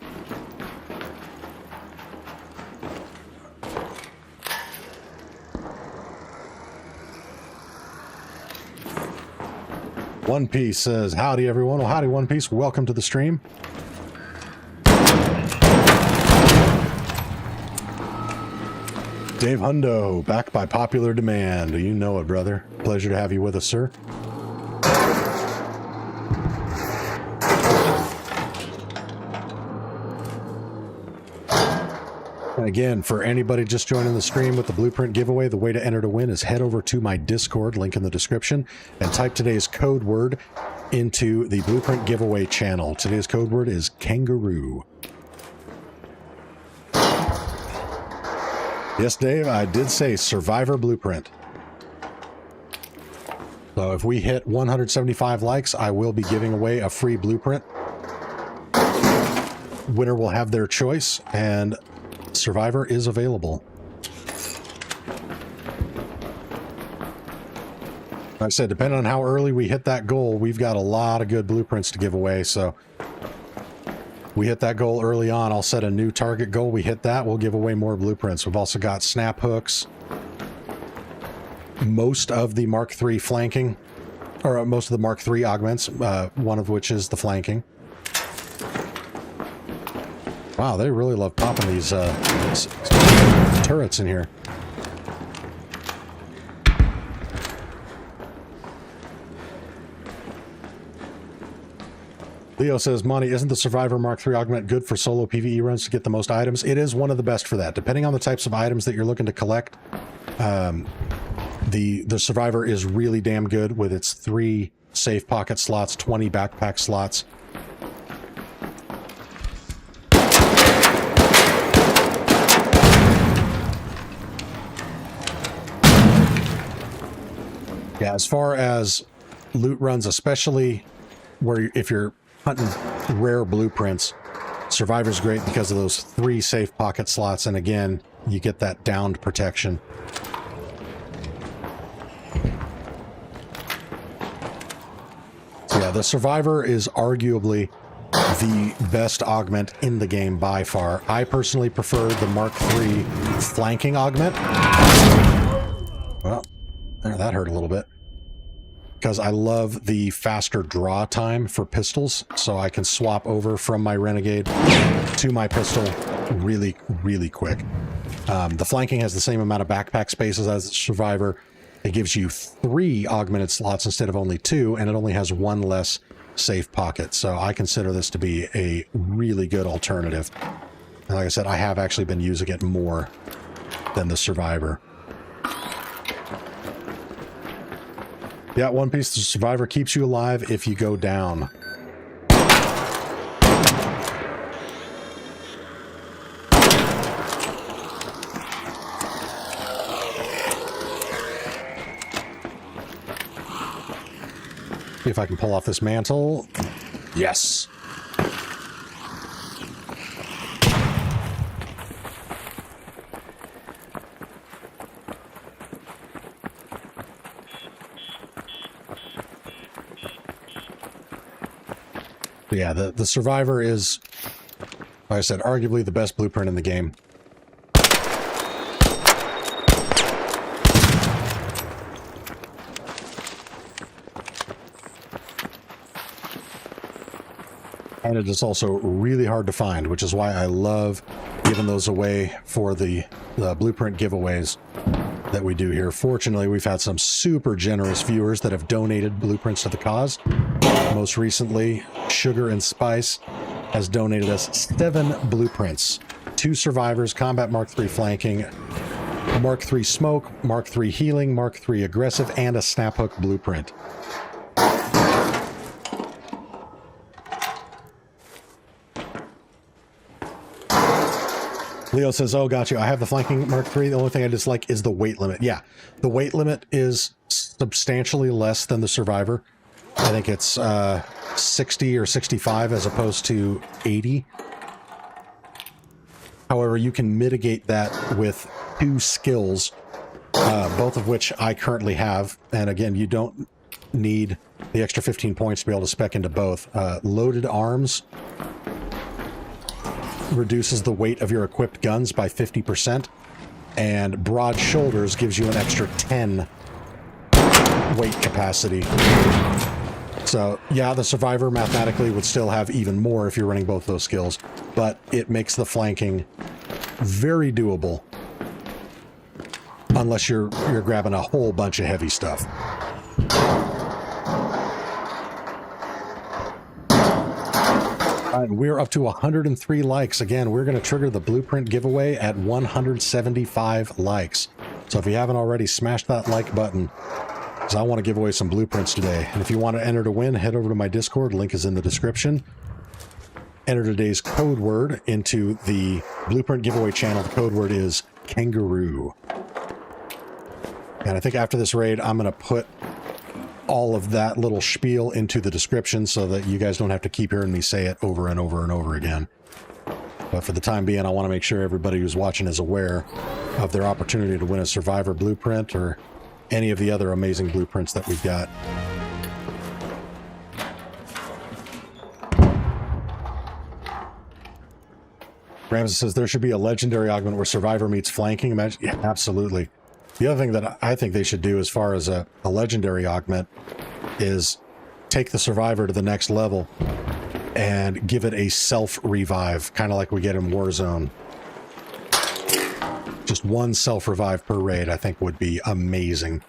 One Piece says, howdy everyone. Well, howdy One Piece. Welcome to the stream. Dave Hundo, back by popular demand. You know it, brother. Pleasure to have you with us, sir. And again, for anybody just joining the stream with the blueprint giveaway, the way to enter to win is head over to my Discord, link in the description, and type today's code word into the blueprint giveaway channel. Today's code word is kangaroo. Yes, Dave, I did say Survivor Blueprint. So if we hit 175 likes, I will be giving away a free blueprint. Winner will have their choice, and Survivor is available. Like I said, depending on how early we hit that goal, we've got a lot of good blueprints to give away, so we hit that goal early on. I'll set a new target goal. We hit that, we'll give away more blueprints. We've also got snap hooks, most of the Mark III flanking, or most of the Mark III augments, one of which is the flanking. Wow, they really love popping these turrets in here. Leo says, Monty, isn't the Survivor Mark III augment good for solo PvE runs to get the most items? It is one of the best for that. Depending on the types of items that you're looking to collect, the Survivor is really damn good with its 3 safe pocket slots, 20 backpack slots. Yeah, as far as loot runs, especially where if you're hunting rare blueprints, Survivor's great because of those 3 safe pocket slots, and again, you get that downed protection. So yeah, the Survivor is arguably the best augment in the game by far. I personally prefer the Mark III flanking augment. Well, there, that hurt a little bit. because I love the faster draw time for pistols, so I can swap over from my Renegade to my pistol really, really quick. The flanking has the same amount of backpack spaces as the Survivor. It gives you 3 augmented slots instead of only 2, and it only has 1 less safe pocket. So I consider this to be a really good alternative. And like I said, I have actually been using it more than the Survivor. Yeah, one piece, the Survivor keeps you alive if you go down. See if I can pull off this mantle. Yes. Yeah, the Survivor is, like I said, arguably the best blueprint in the game. And it is also really hard to find, which is why I love giving those away for the blueprint giveaways that we do here. Fortunately, we've had some super generous viewers that have donated blueprints to the cause. Most recently, Sugar and Spice has donated us 7 blueprints. 2 Survivors, Combat Mark III Flanking, Mark III Smoke, Mark III Healing, Mark III Aggressive, and a Snap Hook blueprint. Leo says, oh, got you. I have the flanking Mark III. The only thing I dislike is the weight limit. Yeah, the weight limit is substantially less than the Survivor. I think it's 60 or 65 as opposed to 80. However, you can mitigate that with 2 skills, both of which I currently have. And again, you don't need the extra 15 points to be able to spec into both. Loaded arms reduces the weight of your equipped guns by 50%, and broad shoulders gives you an extra 10 weight capacity. So yeah, the Survivor mathematically would still have even more if you're running both those skills, but it makes the flanking very doable unless you're grabbing a whole bunch of heavy stuff. All right, we're up to 103 likes. Again, we're going to trigger the blueprint giveaway at 175 likes. So if you haven't already, smash that like button, because I want to give away some blueprints today. And if you want to enter to win, head over to my Discord. Link is in the description. Enter today's code word into the blueprint giveaway channel. The code word is kangaroo. And I think after this raid, I'm going to put all of that little spiel into the description so that you guys don't have to keep hearing me say it over and over and over again. But for the time being, I want to make sure everybody who's watching is aware of their opportunity to win a Survivor blueprint or any of the other amazing blueprints that we've got. Ramsey says there should be a legendary augment where Survivor meets flanking. Imagine, yeah, absolutely. The other thing that I think they should do as far as a legendary augment is take the Survivor to the next level and give it a self-revive, kind of like we get in Warzone. Just 1 self-revive per raid, I think, would be amazing.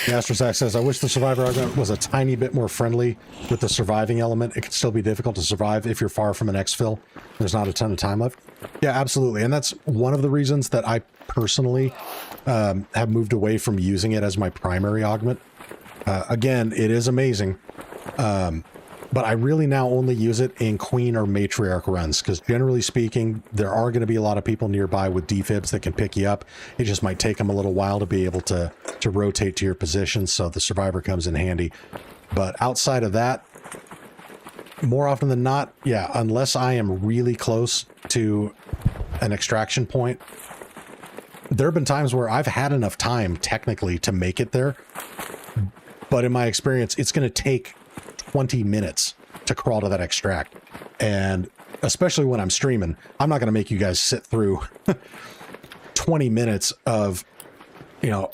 Astrosack says, I wish the Survivor augment was a tiny bit more friendly with the surviving element. It can still be difficult to survive if you're far from an exfil. There's not a ton of time left. Yeah, absolutely. And that's one of the reasons that I personally have moved away from using it as my primary augment. Again, it is amazing. But I really now only use it in Queen or Matriarch runs, because generally speaking, there are going to be a lot of people nearby with defibs that can pick you up. It just might take them a little while to be able to rotate to your position, so the Survivor comes in handy. But outside of that, more often than not, yeah, unless I am really close to an extraction point, there have been times where I've had enough time technically to make it there, but in my experience, it's going to take 20 minutes to crawl to that extract. And especially when I'm streaming, I'm not going to make you guys sit through 20 minutes of, you know,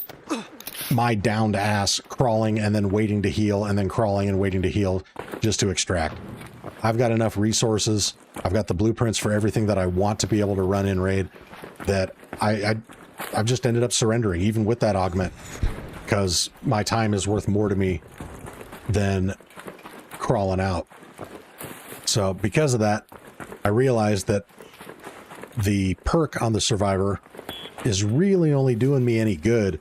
my downed ass crawling and then waiting to heal and then crawling and waiting to heal just to extract. I've got enough resources. I've got the blueprints for everything that I want to be able to run in raid that I've just ended up surrendering, even with that augment, because my time is worth more to me than crawling out. So because of that, I realized that the perk on the survivor is really only doing me any good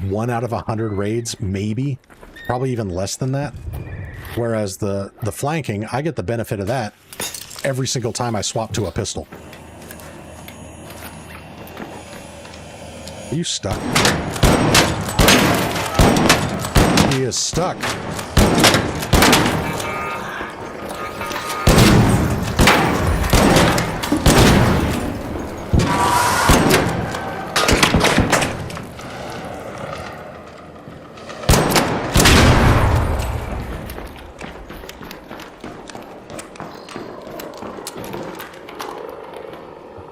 1 out of 100 raids, maybe, probably even less than that. Whereas the flanking, I get the benefit of that every single time I swap to a pistol. Are you stuck? He is stuck.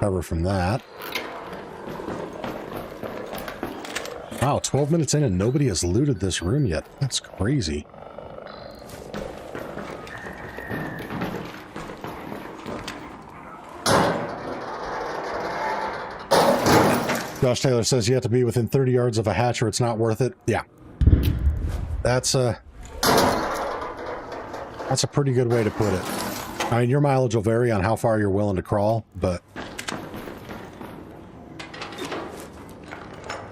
Recover from that. Wow, 12 minutes in and nobody has looted this room yet. That's crazy. Josh Taylor says you have to be within 30 yards of a hatch or it's not worth it. Yeah. That's a pretty good way to put it. I mean, your mileage will vary on how far you're willing to crawl, but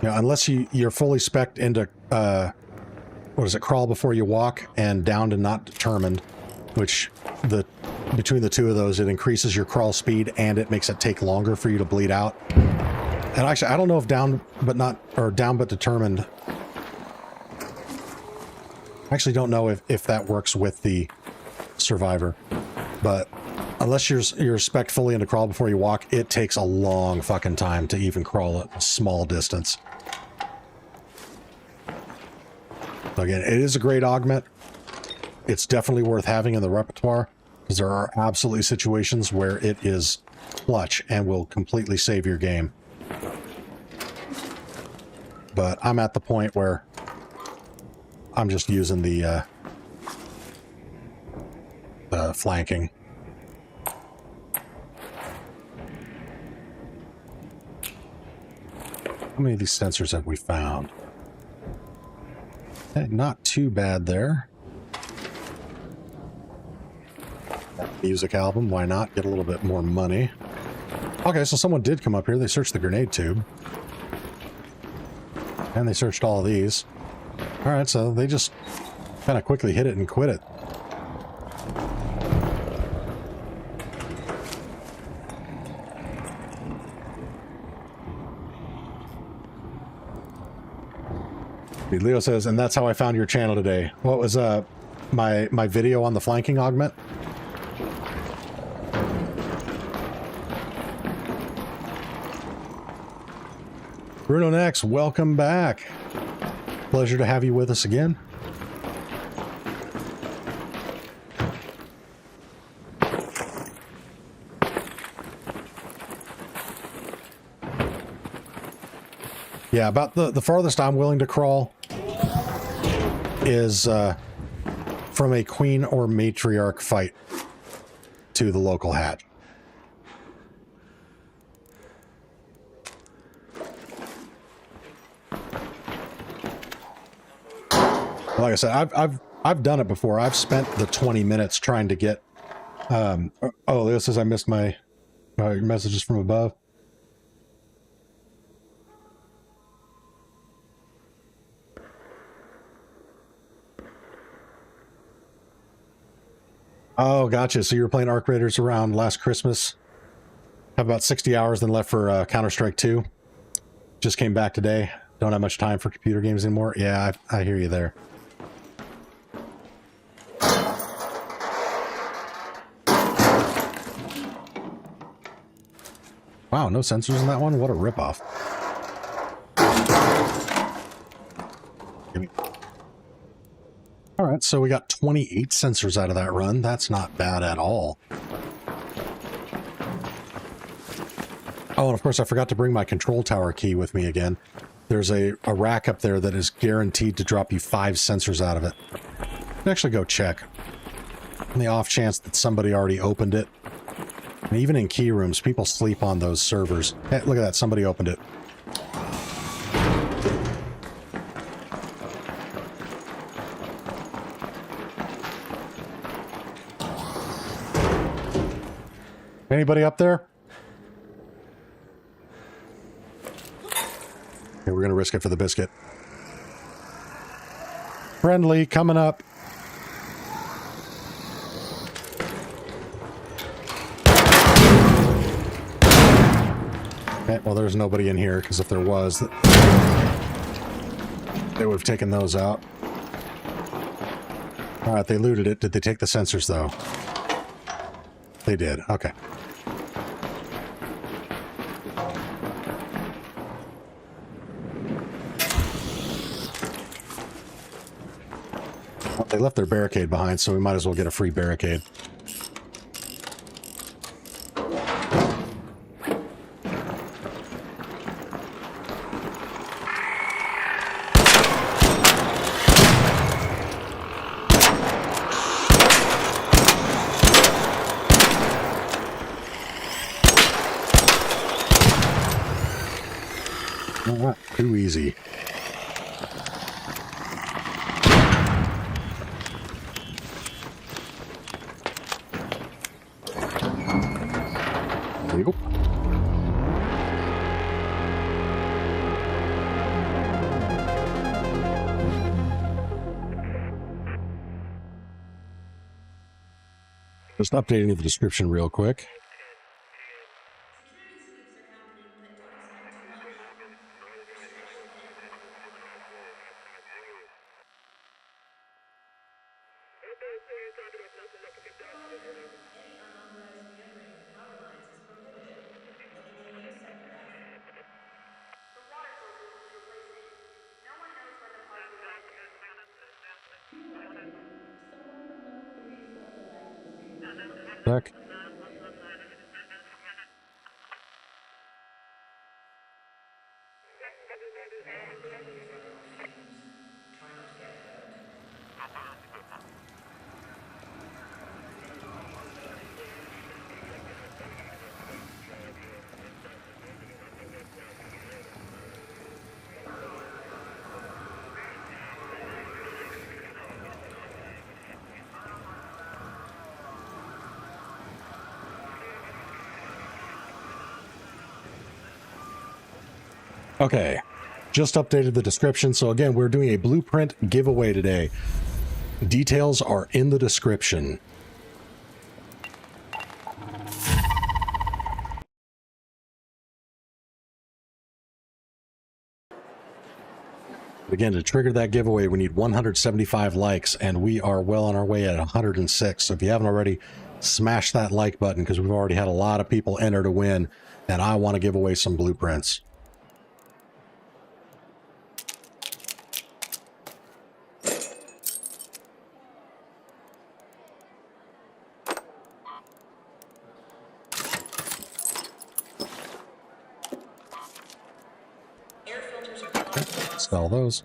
you know, unless you're fully spec'd into, what is it, crawl before you walk and downed and not determined, which between the two of those, it increases your crawl speed and it makes it take longer for you to bleed out. And actually, I don't know if down but determined. I actually don't know if that works with the survivor, but unless you're spec'd fully into crawl before you walk, it takes a long fucking time to even crawl a small distance. So again, it is a great augment. It's definitely worth having in the repertoire because there are absolutely situations where it is clutch and will completely save your game. But I'm at the point where I'm just using the flanking. How many of these sensors have we found? Okay, not too bad there. Music album, why not? Get a little bit more money. Okay, so someone did come up here. They searched the grenade tube. And they searched all of these. Alright, so they just kind of quickly hit it and quit it. Leo says, and that's how I found your channel today. What was my video on the flanking augment? Bruno Nex, welcome back. Pleasure to have you with us again. Yeah, about the farthest I'm willing to crawl is from a queen or matriarch fight to the local hatch. Like I said, I've done it before. I've spent the 20 minutes trying to get. Oh, Leo says I missed my messages from above. Oh, gotcha. So you were playing Arc Raiders around last Christmas. Have about 60 hours then left for Counter-Strike 2. Just came back today. Don't have much time for computer games anymore. Yeah, I hear you there. Wow, no sensors in that one? What a ripoff. All right, so we got 28 sensors out of that run. That's not bad at all. Oh, and of course, I forgot to bring my control tower key with me again. There's a rack up there that is guaranteed to drop you 5 sensors out of it. I'll actually go check. On the off chance that somebody already opened it. And even in key rooms, people sleep on those servers. Hey, look at that, somebody opened it. Anybody up there? Okay, we're gonna risk it for the biscuit. Friendly, coming up. Okay, well, there's nobody in here, because if there was, they would have taken those out. Alright, they looted it. Did they take the sensors, though? They did. Okay. Well, they left their barricade behind, so we might as well get a free barricade. Not too easy. Nope. Just updating the description real quick. Back. Okay, just updated the description. So again, we're doing a blueprint giveaway today. Details are in the description. Again, to trigger that giveaway, we need 175 likes, and we are well on our way at 106. So if you haven't already, smash that like button, because we've already had a lot of people enter to win, and I want to give away some blueprints. Sell those.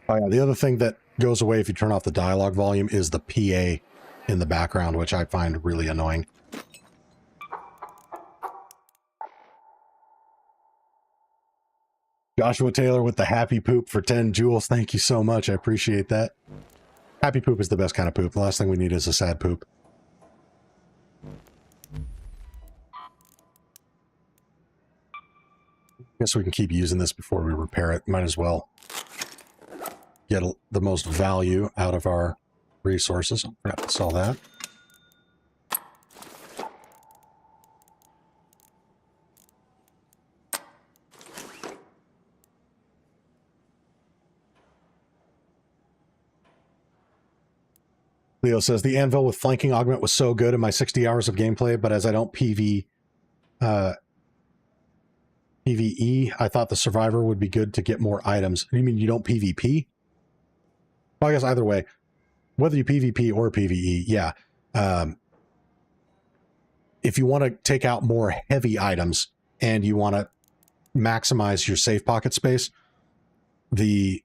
Oh yeah, the other thing that goes away if you turn off the dialogue volume is the PA in the background, which I find really annoying. Joshua Taylor with the happy poop for 10 Jules. Thank you so much. I appreciate that. Happy poop is the best kind of poop. The last thing we need is a sad poop. Guess we can keep using this before we repair it. Might as well get the most value out of our resources. I forgot to sell that. Leo says, the anvil with flanking augment was so good in my 60 hours of gameplay, but as I don't PvE, I thought the survivor would be good to get more items. You mean you don't PvP? Well, I guess either way, whether you PvP or PvE, yeah. If you want to take out more heavy items and you want to maximize your safe pocket space, the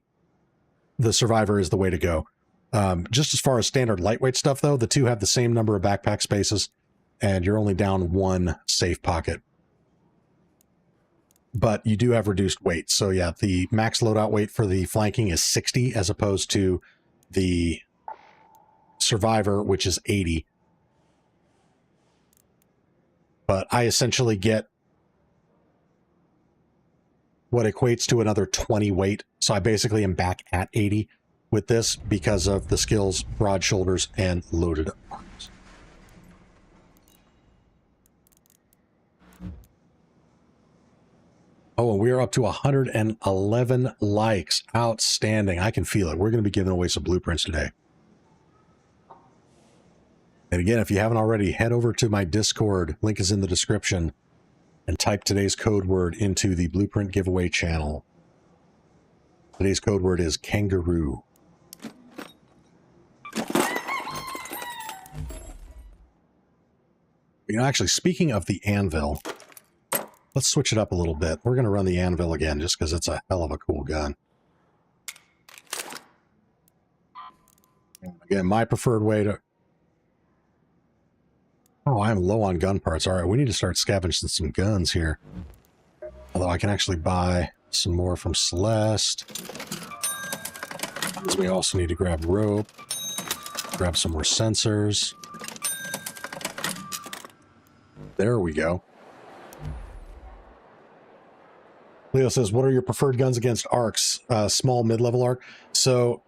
Survivor is the way to go. Just as far as standard lightweight stuff, though, the two have the same number of backpack spaces, and you're only down one safe pocket. But you do have reduced weight. So yeah, the max loadout weight for the flanking is 60 as opposed to the Survivor, which is 80. But I essentially get what equates to another 20 weight. So I basically am back at 80 with this because of the skills, broad shoulders, and loaded arms. Oh, and we are up to 111 likes. Outstanding. I can feel it. We're going to be giving away some blueprints today. And again, if you haven't already, head over to my Discord. Link is in the description. And type today's code word into the blueprint giveaway channel. Today's code word is kangaroo. You know, actually, speaking of the anvil, let's switch it up a little bit. We're going to run the anvil again just because it's a hell of a cool gun. Again, my preferred way to... Oh, I'm low on gun parts. All right, we need to start scavenging some guns here. Although I can actually buy some more from Celeste. We also need to grab rope. Grab some more sensors. There we go. Leo says, what are your preferred guns against arcs? Small mid-level arc. So,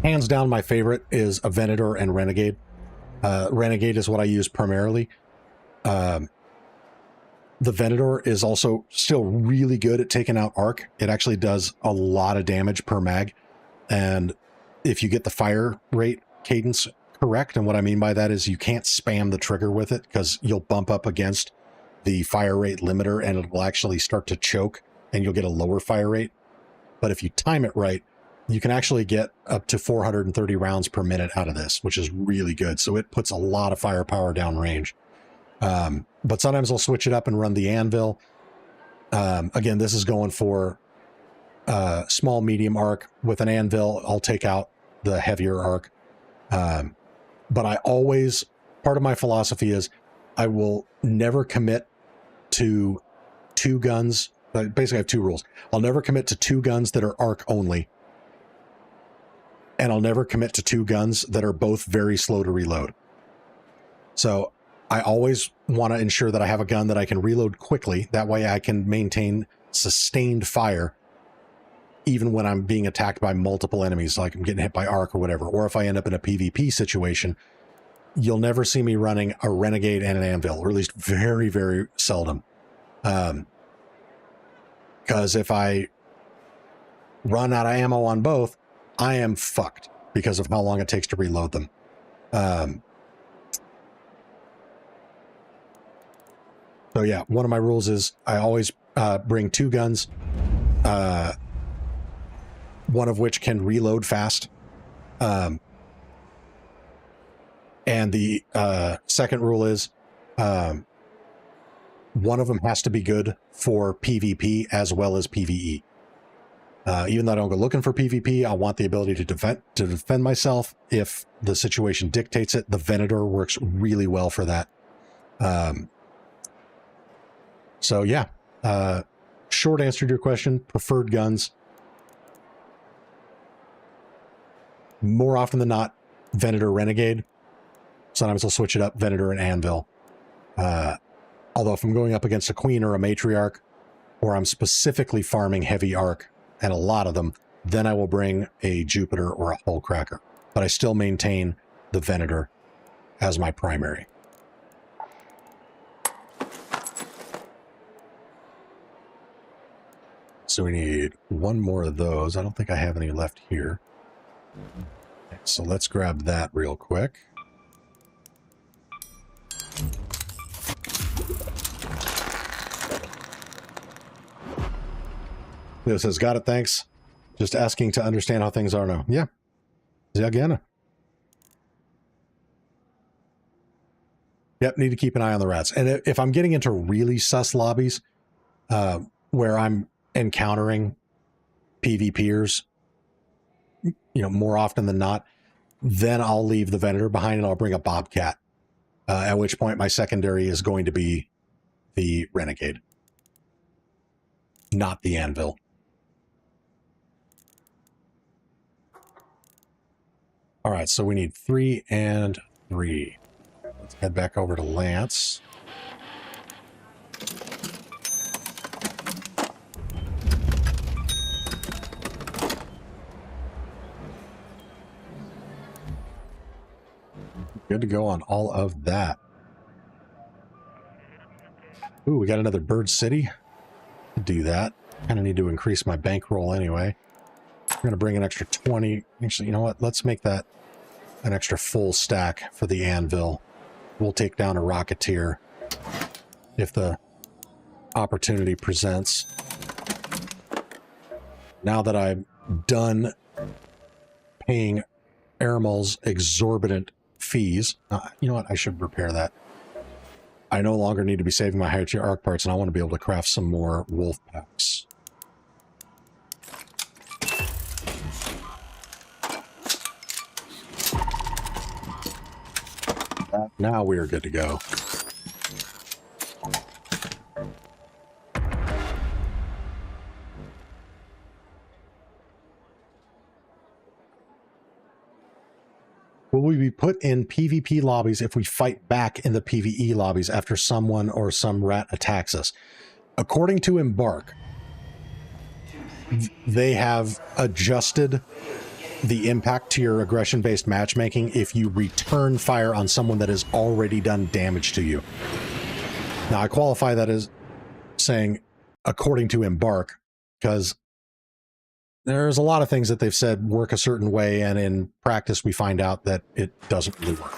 hands down, my favorite is a Venator and Renegade. Renegade is what I use primarily. The Venator is also still really good at taking out arc. It actually does a lot of damage per mag. And if you get the fire rate cadence correct, and what I mean by that is you can't spam the trigger with it because you'll bump up against the fire rate limiter and it will actually start to choke and you'll get a lower fire rate. But if you time it right, you can actually get up to 430 rounds per minute out of this, which is really good. So it puts a lot of firepower downrange. But sometimes I'll switch it up and run the anvil. Again, this is going for small, medium arc. With an anvil, I'll take out the heavier arc. But I always, part of my philosophy is I will never commit to two guns. Basically, I have two rules. I'll never commit to two guns that are arc only. And I'll never commit to two guns that are both very slow to reload. So I always want to ensure that I have a gun that I can reload quickly. That way I can maintain sustained fire even when I'm being attacked by multiple enemies, like I'm getting hit by arc or whatever. Or if I end up in a PvP situation, you'll never see me running a Renegade and an Anvil, or at least very, very seldom. Because if I run out of ammo on both, I am fucked because of how long it takes to reload them. So yeah, one of my rules is I always bring two guns, one of which can reload fast. And the second rule is one of them has to be good for PvP as well as PvE. Even though I don't go looking for PvP, I want the ability to defend myself if the situation dictates it. The Venator works really well for that. So yeah, short answer to your question, preferred guns. More often than not, Venator, Renegade. Sometimes I'll switch it up, Venator and Anvil. Although if I'm going up against a Queen or a Matriarch, or I'm specifically farming heavy arc, and a lot of them, then I will bring a Jupiter or a Hull Cracker. But I still maintain the Venator as my primary. So we need one more of those. I don't think I have any left here. So let's grab that real quick. Leo says, got it, thanks. Just asking to understand how things are now. Yeah. Sehr gerne. Yep, need to keep an eye on the rats. And if I'm getting into really sus lobbies, where I'm encountering PvPers, more often than not, then I'll leave the vendor behind and I'll bring a bobcat. At which point my secondary is going to be the renegade, not the anvil. All right, so we need 3 and 3. Let's head back over to Lance. Good to go on all of that. Ooh, we got another Bird City. Do that. Kind of need to increase my bankroll anyway. We're going to bring an extra 20. Actually, you know what? Let's make that an extra full stack for the anvil. We'll take down a Rocketeer if the opportunity presents. Now that I'm done paying Airmal's exorbitant fees, you know what? I should repair that. I no longer need to be saving my higher tier arc parts, and I want to be able to craft some more wolf packs. Now we are good to go. Will we be put in PvP lobbies if we fight back in the PvE lobbies after someone or some rat attacks us? According to Embark, they have adjusted the impact to your aggression-based matchmaking if you return fire on someone that has already done damage to you. Now, I qualify that as saying, according to Embark, because there's a lot of things that they've said work a certain way, and in practice we find out that it doesn't really work.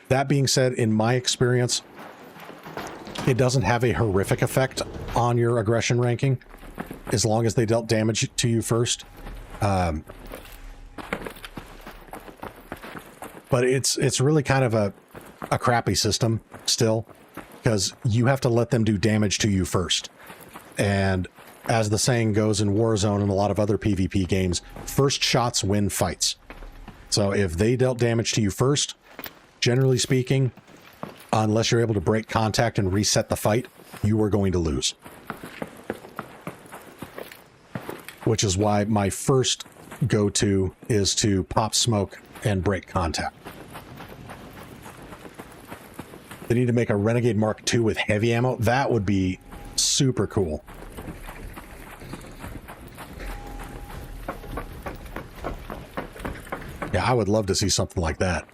That being said, in my experience, it doesn't have a horrific effect on your aggression ranking, as long as they dealt damage to you first. But it's really kind of a crappy system still, because you have to let them do damage to you first. And as the saying goes in Warzone and a lot of other PvP games, first shots win fights. So if they dealt damage to you first, generally speaking, unless you're able to break contact and reset the fight, you are going to lose. Which is why my first go-to is to pop smoke and break contact. They need to make a Renegade Mark II with heavy ammo. That would be super cool. Yeah, I would love to see something like that.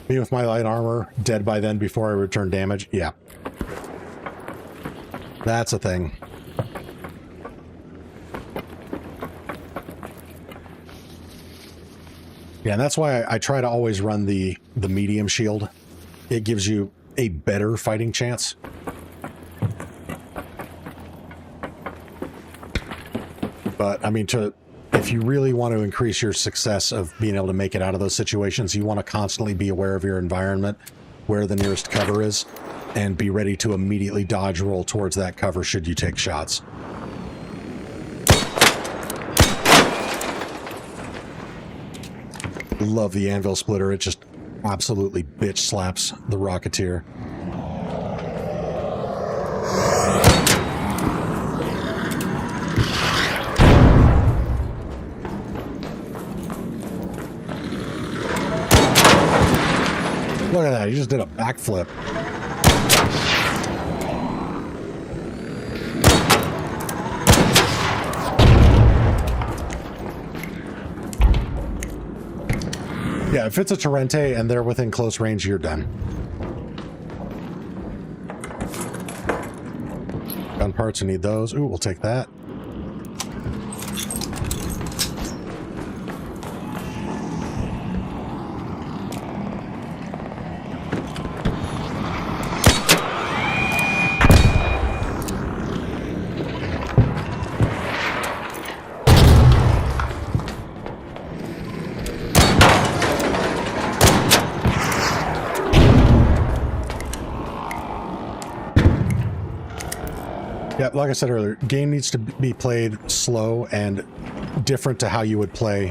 Me with my light armor, dead by then before I return damage. Yeah. That's a thing. Yeah, and that's why I try to always run the medium shield. It gives you a better fighting chance. But, I mean, if you really want to increase your success of being able to make it out of those situations, you want to constantly be aware of your environment, where the nearest cover is, and be ready to immediately dodge roll towards that cover should you take shots. Love the anvil splitter. It just absolutely bitch slaps the Rocketeer. Look at that, he just did a backflip. Yeah, if it's a Torrente and they're within close range, you're done. Done. parts and need those. Ooh, we'll take that. Yeah, like I said earlier, game needs to be played slow and different to how you would play,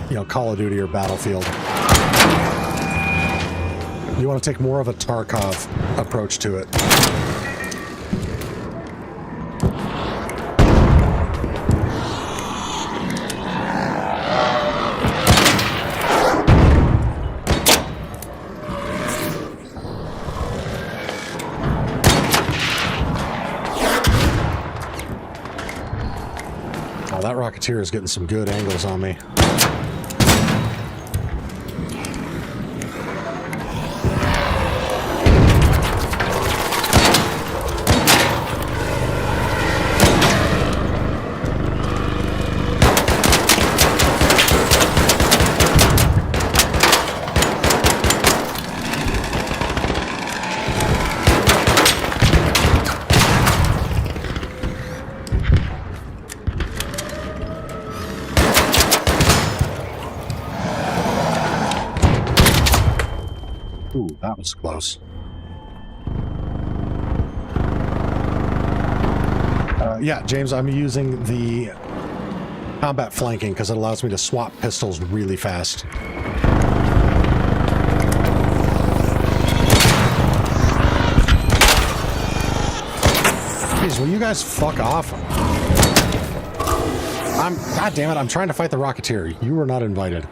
you know, Call of Duty or Battlefield. You want to take more of a Tarkov approach to it. Oh, that Rocketeer is getting some good angles on me. Ooh, that was close. Yeah, James, I'm using the combat flanking because it allows me to swap pistols really fast. Jeez, will you guys fuck off? God damn it, I'm trying to fight the Rocketeer. You were not invited.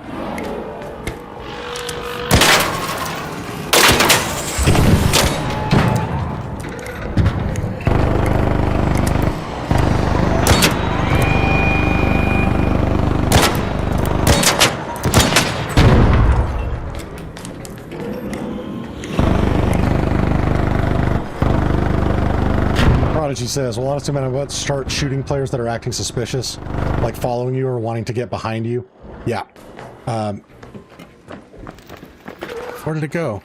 Prodigy says, well, honestly, man, I'm about to start shooting players that are acting suspicious, like following you or wanting to get behind you. Yeah. Where did it go?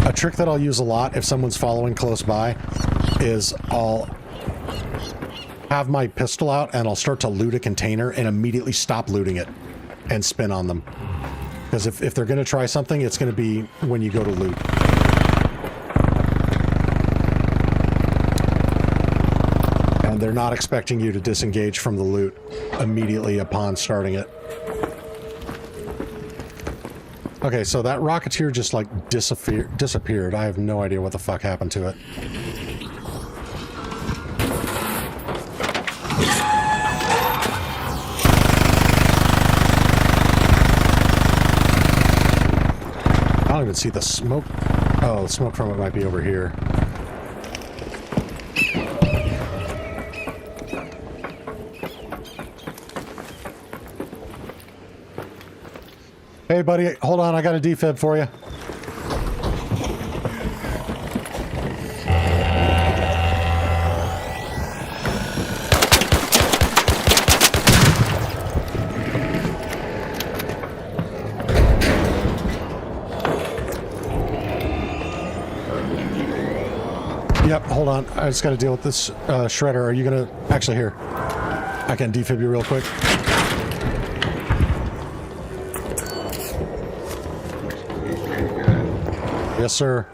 A trick that I'll use a lot if someone's following close by is I'll have my pistol out and I'll start to loot a container and immediately stop looting it and spin on them. Because if they're going to try something, it's going to be when you go to loot. And they're not expecting you to disengage from the loot immediately upon starting it. Okay, so that Rocketeer just like disappeared. I have no idea what the fuck happened to it. I don't even see the smoke. Oh, the smoke from it might be over here. Hey, buddy, hold on. I got a defib for you. Yep, hold on. I just got to deal with this shredder. Are you going to... Actually, here. I can defib you real quick. Yes, sir.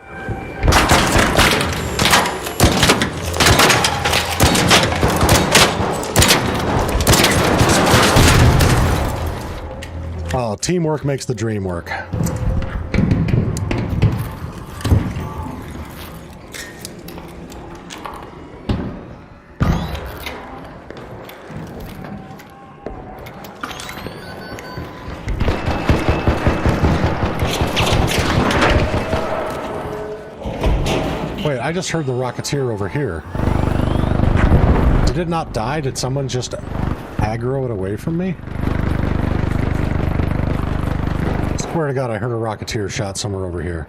Oh, teamwork makes the dream work. Wait, I just heard the Rocketeer over here. Did it not die? Did someone just aggro it away from me? Swear to God, I heard a Rocketeer shot somewhere over here.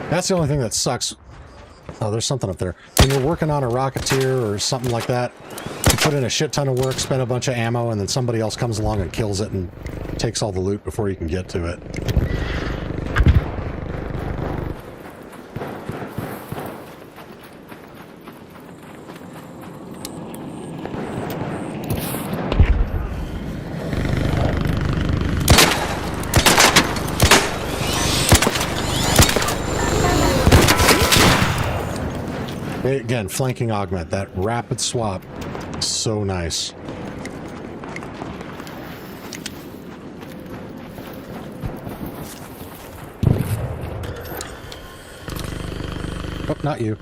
That's the only thing that sucks. Oh, there's something up there. When you're working on a Rocketeer or something like that, you put in a shit ton of work, spend a bunch of ammo, and then somebody else comes along and kills it and takes all the loot before you can get to it. Again, flanking augment, that rapid swap, so nice. Oh, not you.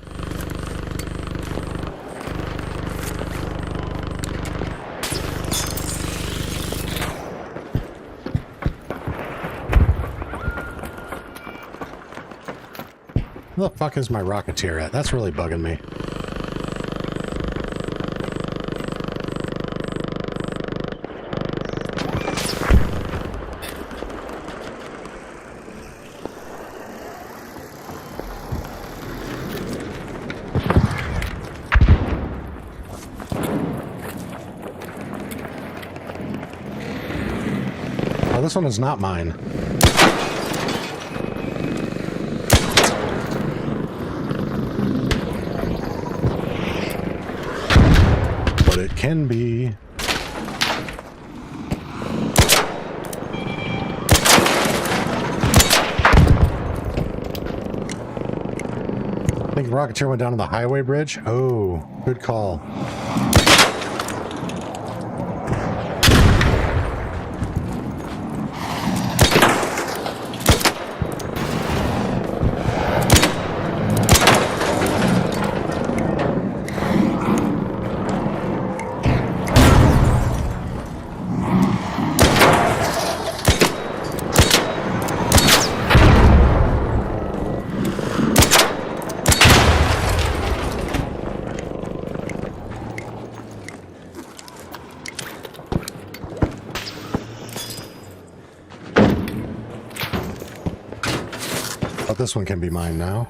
Where the fuck is my Rocketeer at? That's really bugging me. Oh, this one is not mine. But it can be. I think Rocketeer went down to the highway bridge. Oh, good call. But this one can be mine now.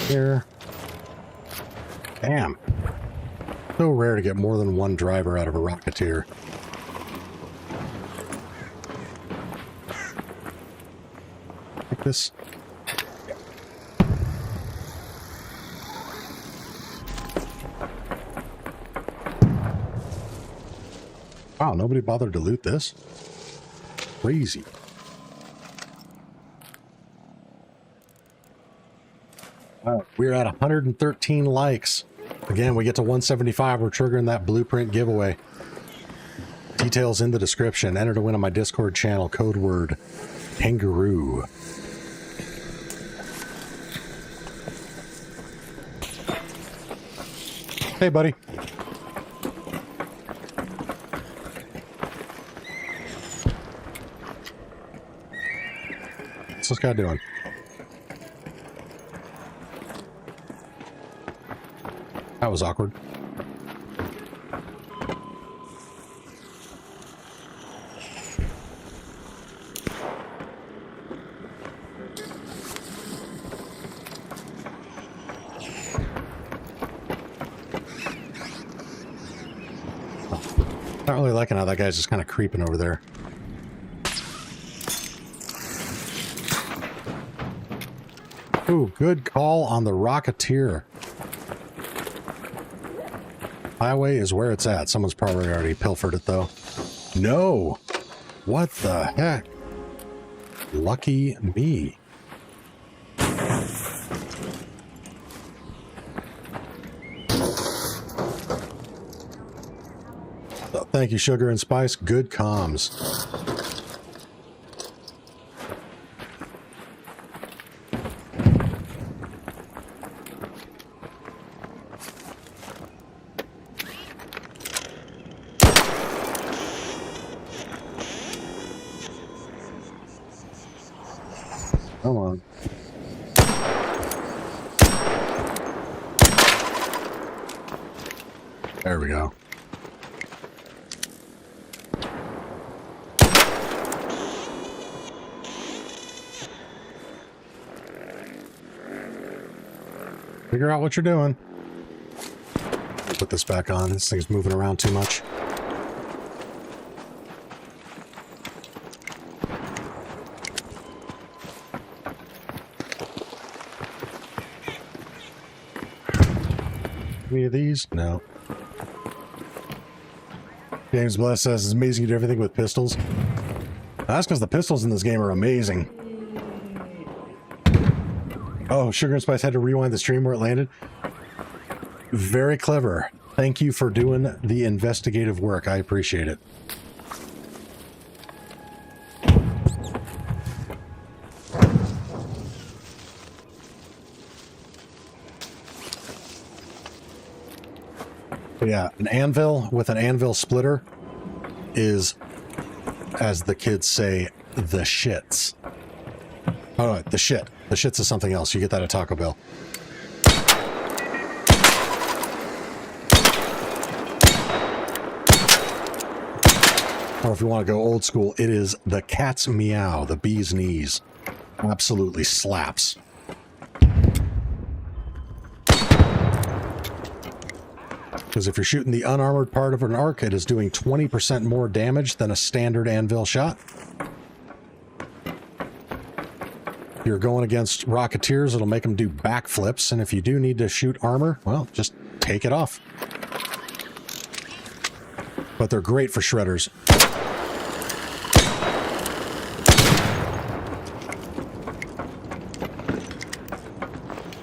Here. Damn. So rare to get more than one driver out of a Rocketeer. Like this. Wow, nobody bothered to loot this? Crazy. We're at 113 likes. Again, we get to 175. We're triggering that blueprint giveaway. Details in the description. Enter to win on my Discord channel. Code word kangaroo. Hey, buddy. What's this guy doing? That was awkward. Not really liking how that guy's just kind of creeping over there. Ooh, good call on the Rocketeer. Highway is where it's at. Someone's probably already pilfered it, though. No! What the heck? Lucky me. Oh, thank you, Sugar and Spice. Good comms. Come on. There we go. Figure out what you're doing. Put this back on. This thing's moving around too much. Any of these? No. James Bless says it's amazing you do everything with pistols. That's because the pistols in this game are amazing. Oh, Sugar and Spice had to rewind the stream where it landed. Very clever. Thank you for doing the investigative work. I appreciate it. Yeah, an anvil with an anvil splitter is, as the kids say, the shits. Oh, no, the shit. The shits is something else. You get that at Taco Bell. Or if you want to go old school, it is the cat's meow, the bee's knees. Absolutely slaps. Because if you're shooting the unarmored part of an arc, it is doing 20% more damage than a standard anvil shot. If you're going against Rocketeers, it'll make them do backflips, and if you do need to shoot armor, well, just take it off. But they're great for shredders.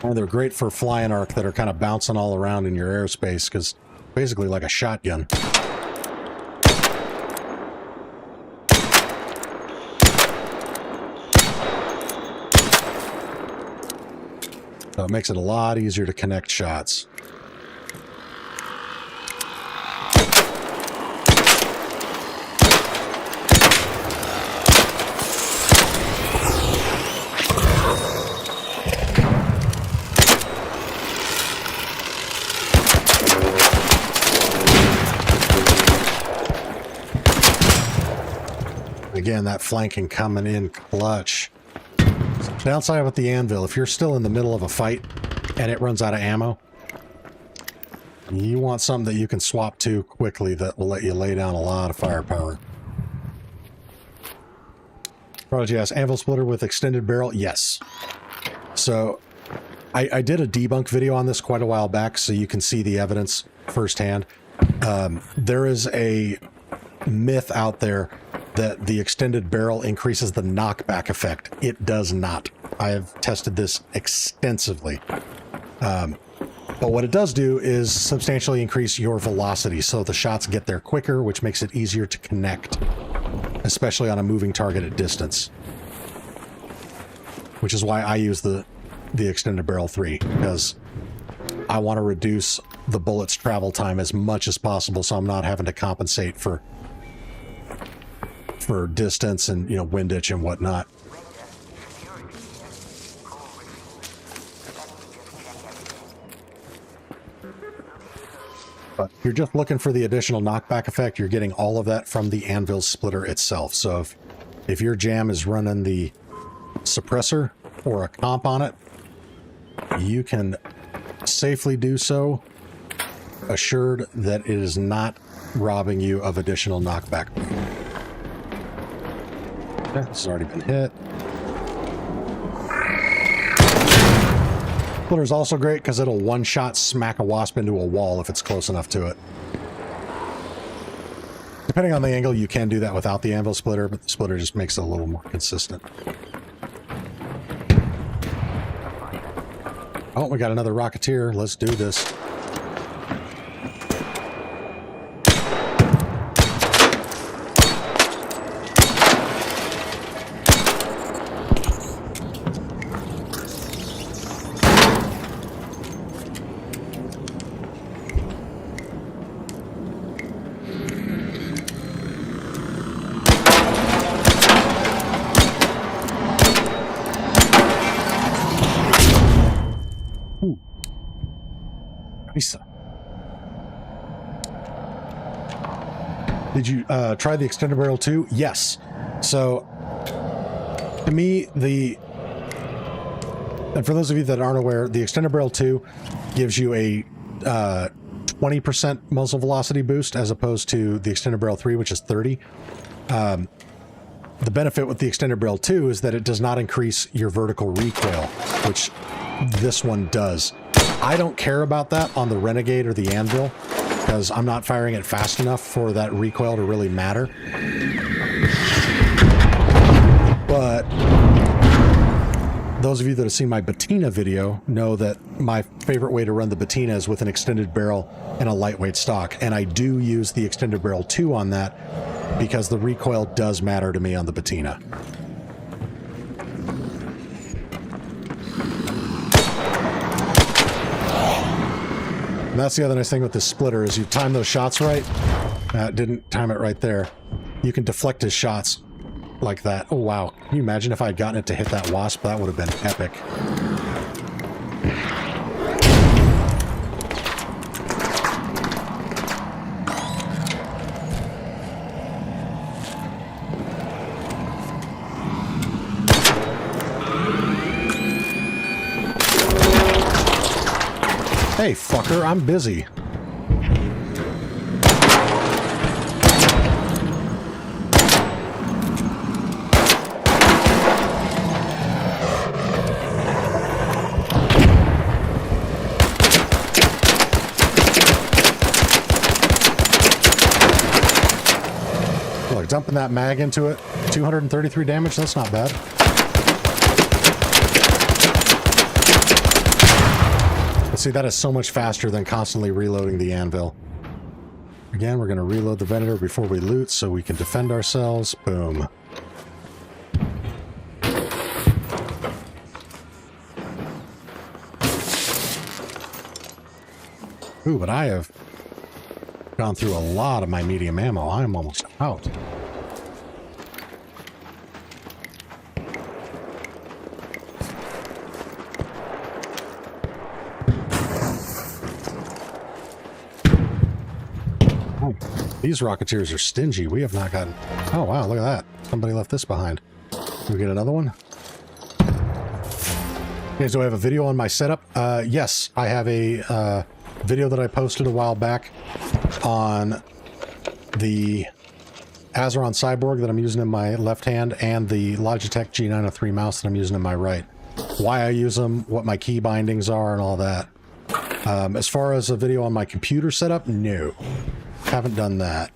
And they're great for flying arc that are kind of bouncing all around in your airspace, because basically like a shotgun. So it makes it a lot easier to connect shots. Again, that flanking coming in clutch. Downside with the anvil, if you're still in the middle of a fight and it runs out of ammo, you want something that you can swap to quickly that will let you lay down a lot of firepower. Prodigy asks, anvil splitter with extended barrel? Yes. So I did a debunk video on this quite a while back, so you can see the evidence firsthand. There is a myth out there that the extended barrel increases the knockback effect. It does not. I have tested this extensively. But what it does do is substantially increase your velocity, so the shots get there quicker, which makes it easier to connect, especially on a moving target at distance. Which is why I use the extended barrel 3, because I want to reduce the bullet's travel time as much as possible, so I'm not having to compensate for distance and, you know, windage and whatnot. But if you're just looking for the additional knockback effect, you're getting all of that from the anvil splitter itself. So if your jam is running the suppressor or a comp on it, you can safely do so, assured that it is not robbing you of additional knockback. Okay, this has already been hit. Splitter is also great because it'll one-shot smack a wasp into a wall if it's close enough to it. Depending on the angle, you can do that without the anvil splitter, but the splitter just makes it a little more consistent. Oh, we got another Rocketeer. Let's do this. Nice. Did you try the extended barrel too? Yes. So, to me, and for those of you that aren't aware, the extended barrel 2 gives you a 20% muzzle velocity boost as opposed to the extended barrel 3, which is 30. The benefit with the extended barrel 2 is that it does not increase your vertical recoil, which this one does. I don't care about that on the Renegade or the Anvil, because I'm not firing it fast enough for that recoil to really matter. But those of you that have seen my Batina video know that my favorite way to run the Batina is with an extended barrel and a lightweight stock. And I do use the extended barrel 2 on that because the recoil does matter to me on the Batina. And that's the other nice thing with this splitter is you time those shots right. Didn't time it right there. You can deflect his shots like that. Oh, wow. Can you imagine if I had gotten it to hit that wasp? That would have been epic. Hey, fucker, I'm busy. Look, dumping that mag into it, 233 damage, that's not bad. But see, that is so much faster than constantly reloading the Anvil. Again, we're going to reload the Venator before we loot so we can defend ourselves. Boom. Ooh, but I have gone through a lot of my medium ammo. I'm almost out. These Rocketeers are stingy. We have not gotten... Oh, wow, look at that. Somebody left this behind. Can we get another one? Okay, so I have a video on my setup. Yes, I have a video that I posted a while back on the Azeron Cyborg that I'm using in my left hand and the Logitech G903 mouse that I'm using in my right. Why I use them, what my key bindings are, and all that. As far as a video on my computer setup, no. Haven't done that.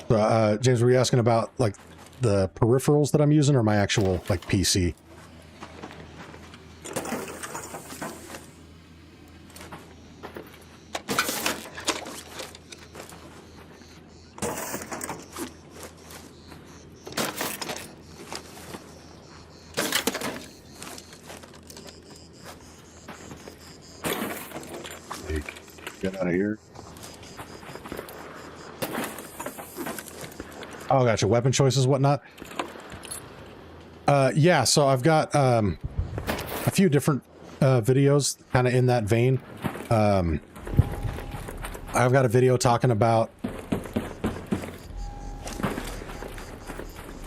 So, James, were you asking about like the peripherals that I'm using or my actual like PC? Get out of here. Oh, gotcha. Weapon choices, whatnot. Yeah, so I've got a few different videos kind of in that vein. I've got a video talking about...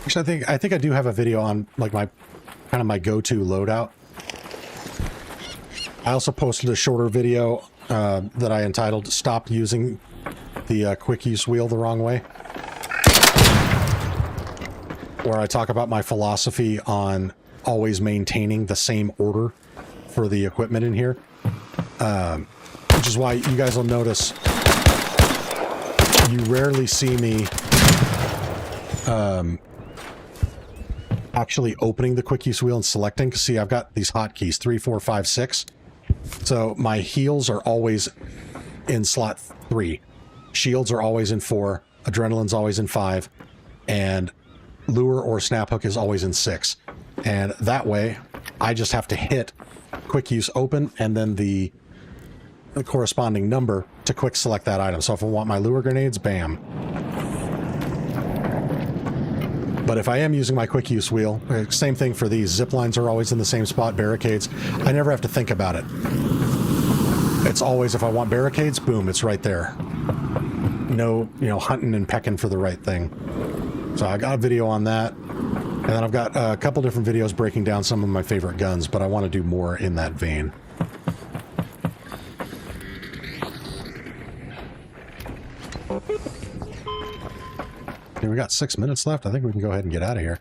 Actually, I think I do have a video on like my kind of my go-to loadout. I also posted a shorter video that I entitled "Stop Using the Quick Use Wheel the Wrong Way," where I talk about my philosophy on always maintaining the same order for the equipment in here, which is why you guys will notice you rarely see me actually opening the quick use wheel and selecting. Because see, I've got these hotkeys 3, 4, 5, 6. So my heals are always in slot 3. Shields are always in 4. Adrenaline's always in 5. And lure or snap hook is always in 6. And that way, I just have to hit quick use open and then the corresponding number to quick select that item. So if I want my lure grenades, bam. But if I am using my quick use wheel, same thing for these. Zip lines are always in the same spot, barricades. I never have to think about it. It's always, if I want barricades, boom, it's right there. No, hunting and pecking for the right thing. So I got a video on that. And then I've got a couple different videos breaking down some of my favorite guns, but I want to do more in that vein. Okay, we got 6 minutes left. I think we can go ahead and get out of here.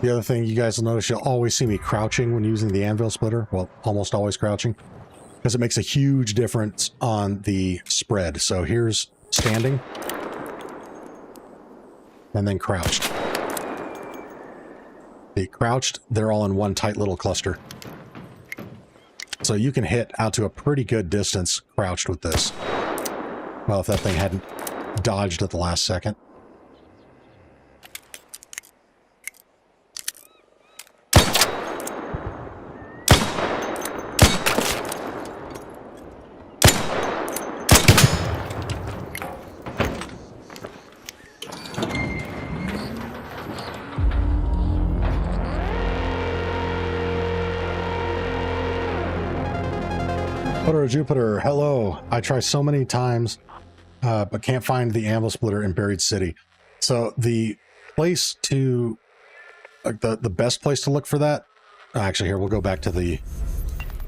The other thing you guys will notice, you'll always see me crouching when using the anvil splitter. Well, almost always crouching. Because it makes a huge difference on the spread. So here's standing. And then crouched. The crouched, they're all in one tight little cluster. So you can hit out to a pretty good distance crouched with this. Well, if that thing hadn't dodged at the last second. Jupiter, hello. I try so many times, but can't find the anvil splitter in Buried City. So the place to, like the best place to look for that, actually here, we'll go back to the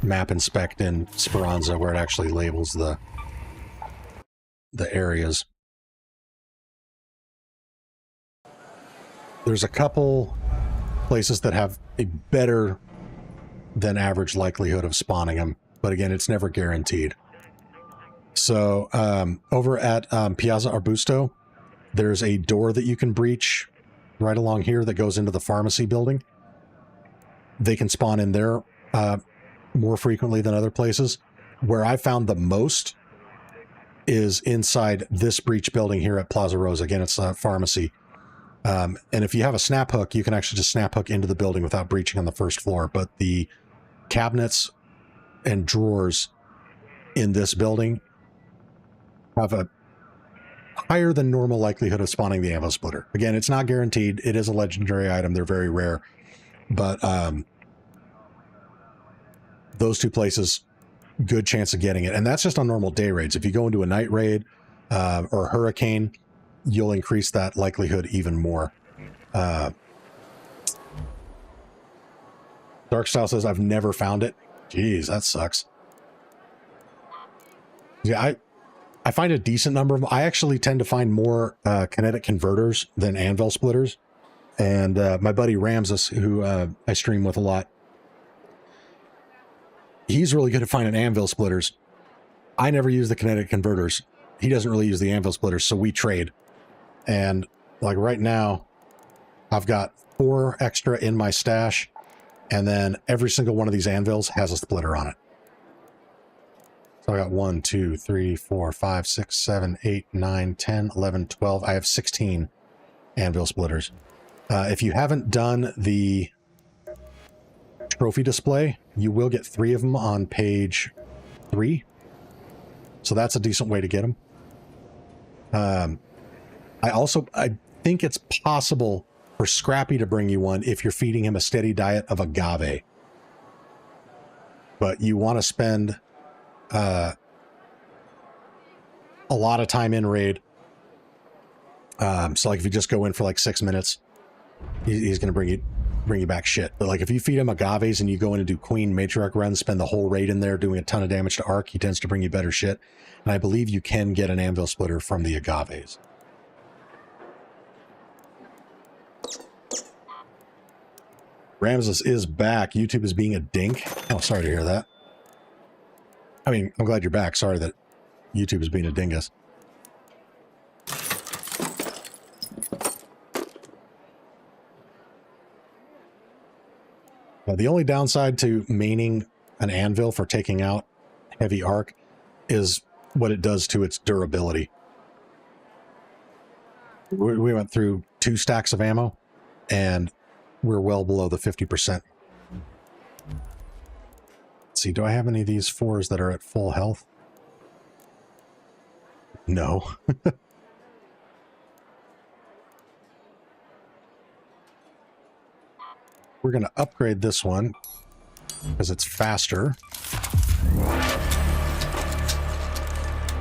map inspect in Speranza where it actually labels the areas. There's a couple places that have a better than average likelihood of spawning them. But again, it's never guaranteed. So over at Piazza Arbusto, there's a door that you can breach right along here that goes into the pharmacy building. They can spawn in there more frequently than other places. Where I found the most is inside this breach building here at Plaza Rosa. Again, it's a pharmacy. And if you have a snap hook, you can actually just snap hook into the building without breaching on the first floor. But the cabinets and drawers in this building have a higher than normal likelihood of spawning the ammo splitter. Again, it's not guaranteed. It is a legendary item. They're very rare. But those two places, good chance of getting it. And that's just on normal day raids. If you go into a night raid or a hurricane, you'll increase that likelihood even more. Darkstyle says, I've never found it. Jeez, that sucks. Yeah, I find a decent number of them. I actually tend to find more kinetic converters than anvil splitters. And my buddy Ramses, who I stream with a lot, he's really good at finding anvil splitters. I never use the kinetic converters. He doesn't really use the anvil splitters, so we trade. And like right now, I've got 4 extra in my stash. And then every single one of these anvils has a splitter on it. So I got 1, 2, 3, 4, 5, 6, 7, 8, 9, 10, 11, 12. I have 16 anvil splitters. If you haven't done the trophy display, you will get 3 of them on page 3. So that's a decent way to get them. I think it's possible for Scrappy to bring you one if you're feeding him a steady diet of agave. But you want to spend a lot of time in raid. So like if you just go in for like 6 minutes, he's going to bring you back shit. But like if you feed him agaves and you go in and do queen matriarch runs, spend the whole raid in there doing a ton of damage to arc, he tends to bring you better shit. And I believe you can get an anvil splitter from the agaves. Ramses is back. YouTube is being a dink. Oh, sorry to hear that. I mean, I'm glad you're back. Sorry that YouTube is being a dingus. Now, the only downside to maining an anvil for taking out heavy arc is what it does to its durability. We went through 2 stacks of ammo, and we're well below the 50%. Let's see, do I have any of these 4s that are at full health? No. We're going to upgrade this one because it's faster.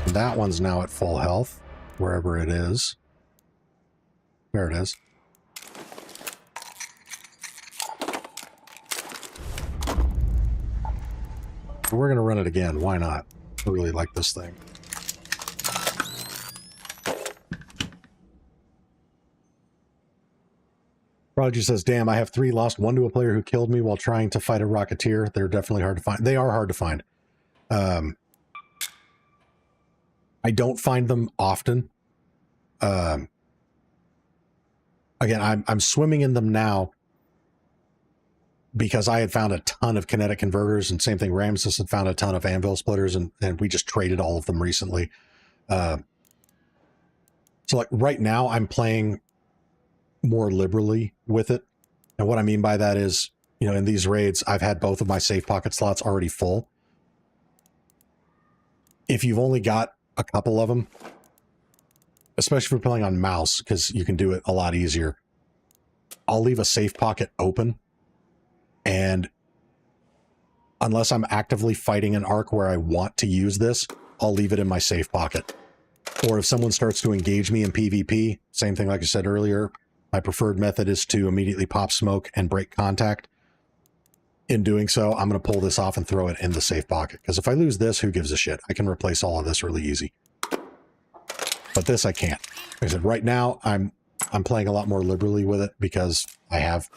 That one's now at full health, wherever it is. There it is. We're going to run it again. Why not? I really like this thing. Prodigy says, damn, I have 3 lost, 1 to a player who killed me while trying to fight a Rocketeer. They're definitely hard to find. They are hard to find. I don't find them often. Again, I'm swimming in them now because I had found a ton of kinetic converters, and same thing, Ramses had found a ton of anvil splitters, and we just traded all of them recently. So like right now I'm playing more liberally with it. And what I mean by that is, you know, in these raids, I've had both of my safe pocket slots already full. If you've only got a couple of them, especially if you're playing on mouse, because you can do it a lot easier, I'll leave a safe pocket open, and unless I'm actively fighting an arc where I want to use this, I'll leave it in my safe pocket. Or if someone starts to engage me in PvP, same thing like I said earlier, my preferred method is to immediately pop smoke and break contact. In doing so, I'm going to pull this off and throw it in the safe pocket, because if I lose this, who gives a shit? I can replace all of this really easy. But this I can't. Like I said, right now I'm playing a lot more liberally with it because I have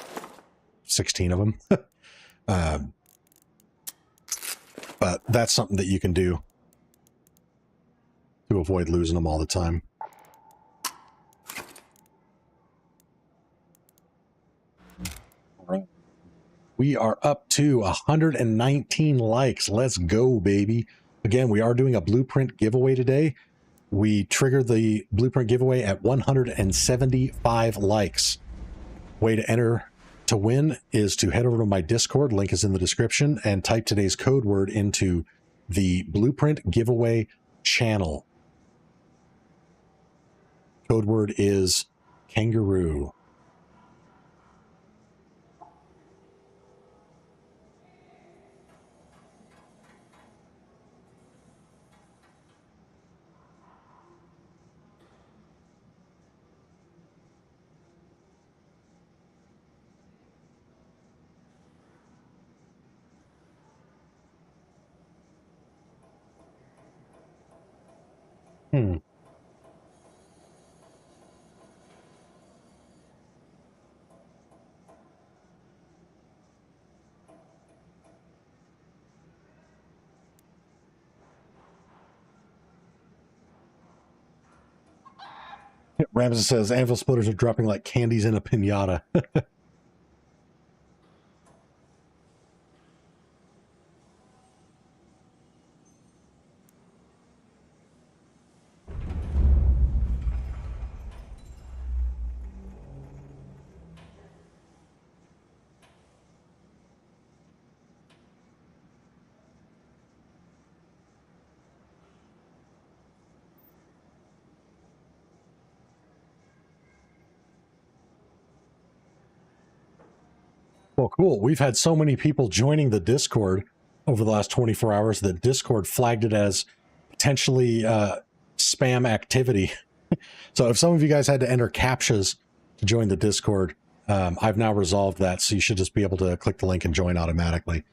16 of them. But that's something that you can do to avoid losing them all the time. We are up to 119 likes. Let's go, baby. Again, we are doing a blueprint giveaway today. We triggered the blueprint giveaway at 175 likes. Way to enter to win is to head over to my Discord, link is in the description, and type today's code word into the blueprint giveaway channel. Code word is kangaroo. Ramses says, anvil splitters are dropping like candies in a pinata. Well, cool. We've had so many people joining the Discord over the last 24 hours that Discord flagged it as potentially spam activity. So if some of you guys had to enter CAPTCHAs to join the Discord, I've now resolved that, so you should just be able to click the link and join automatically.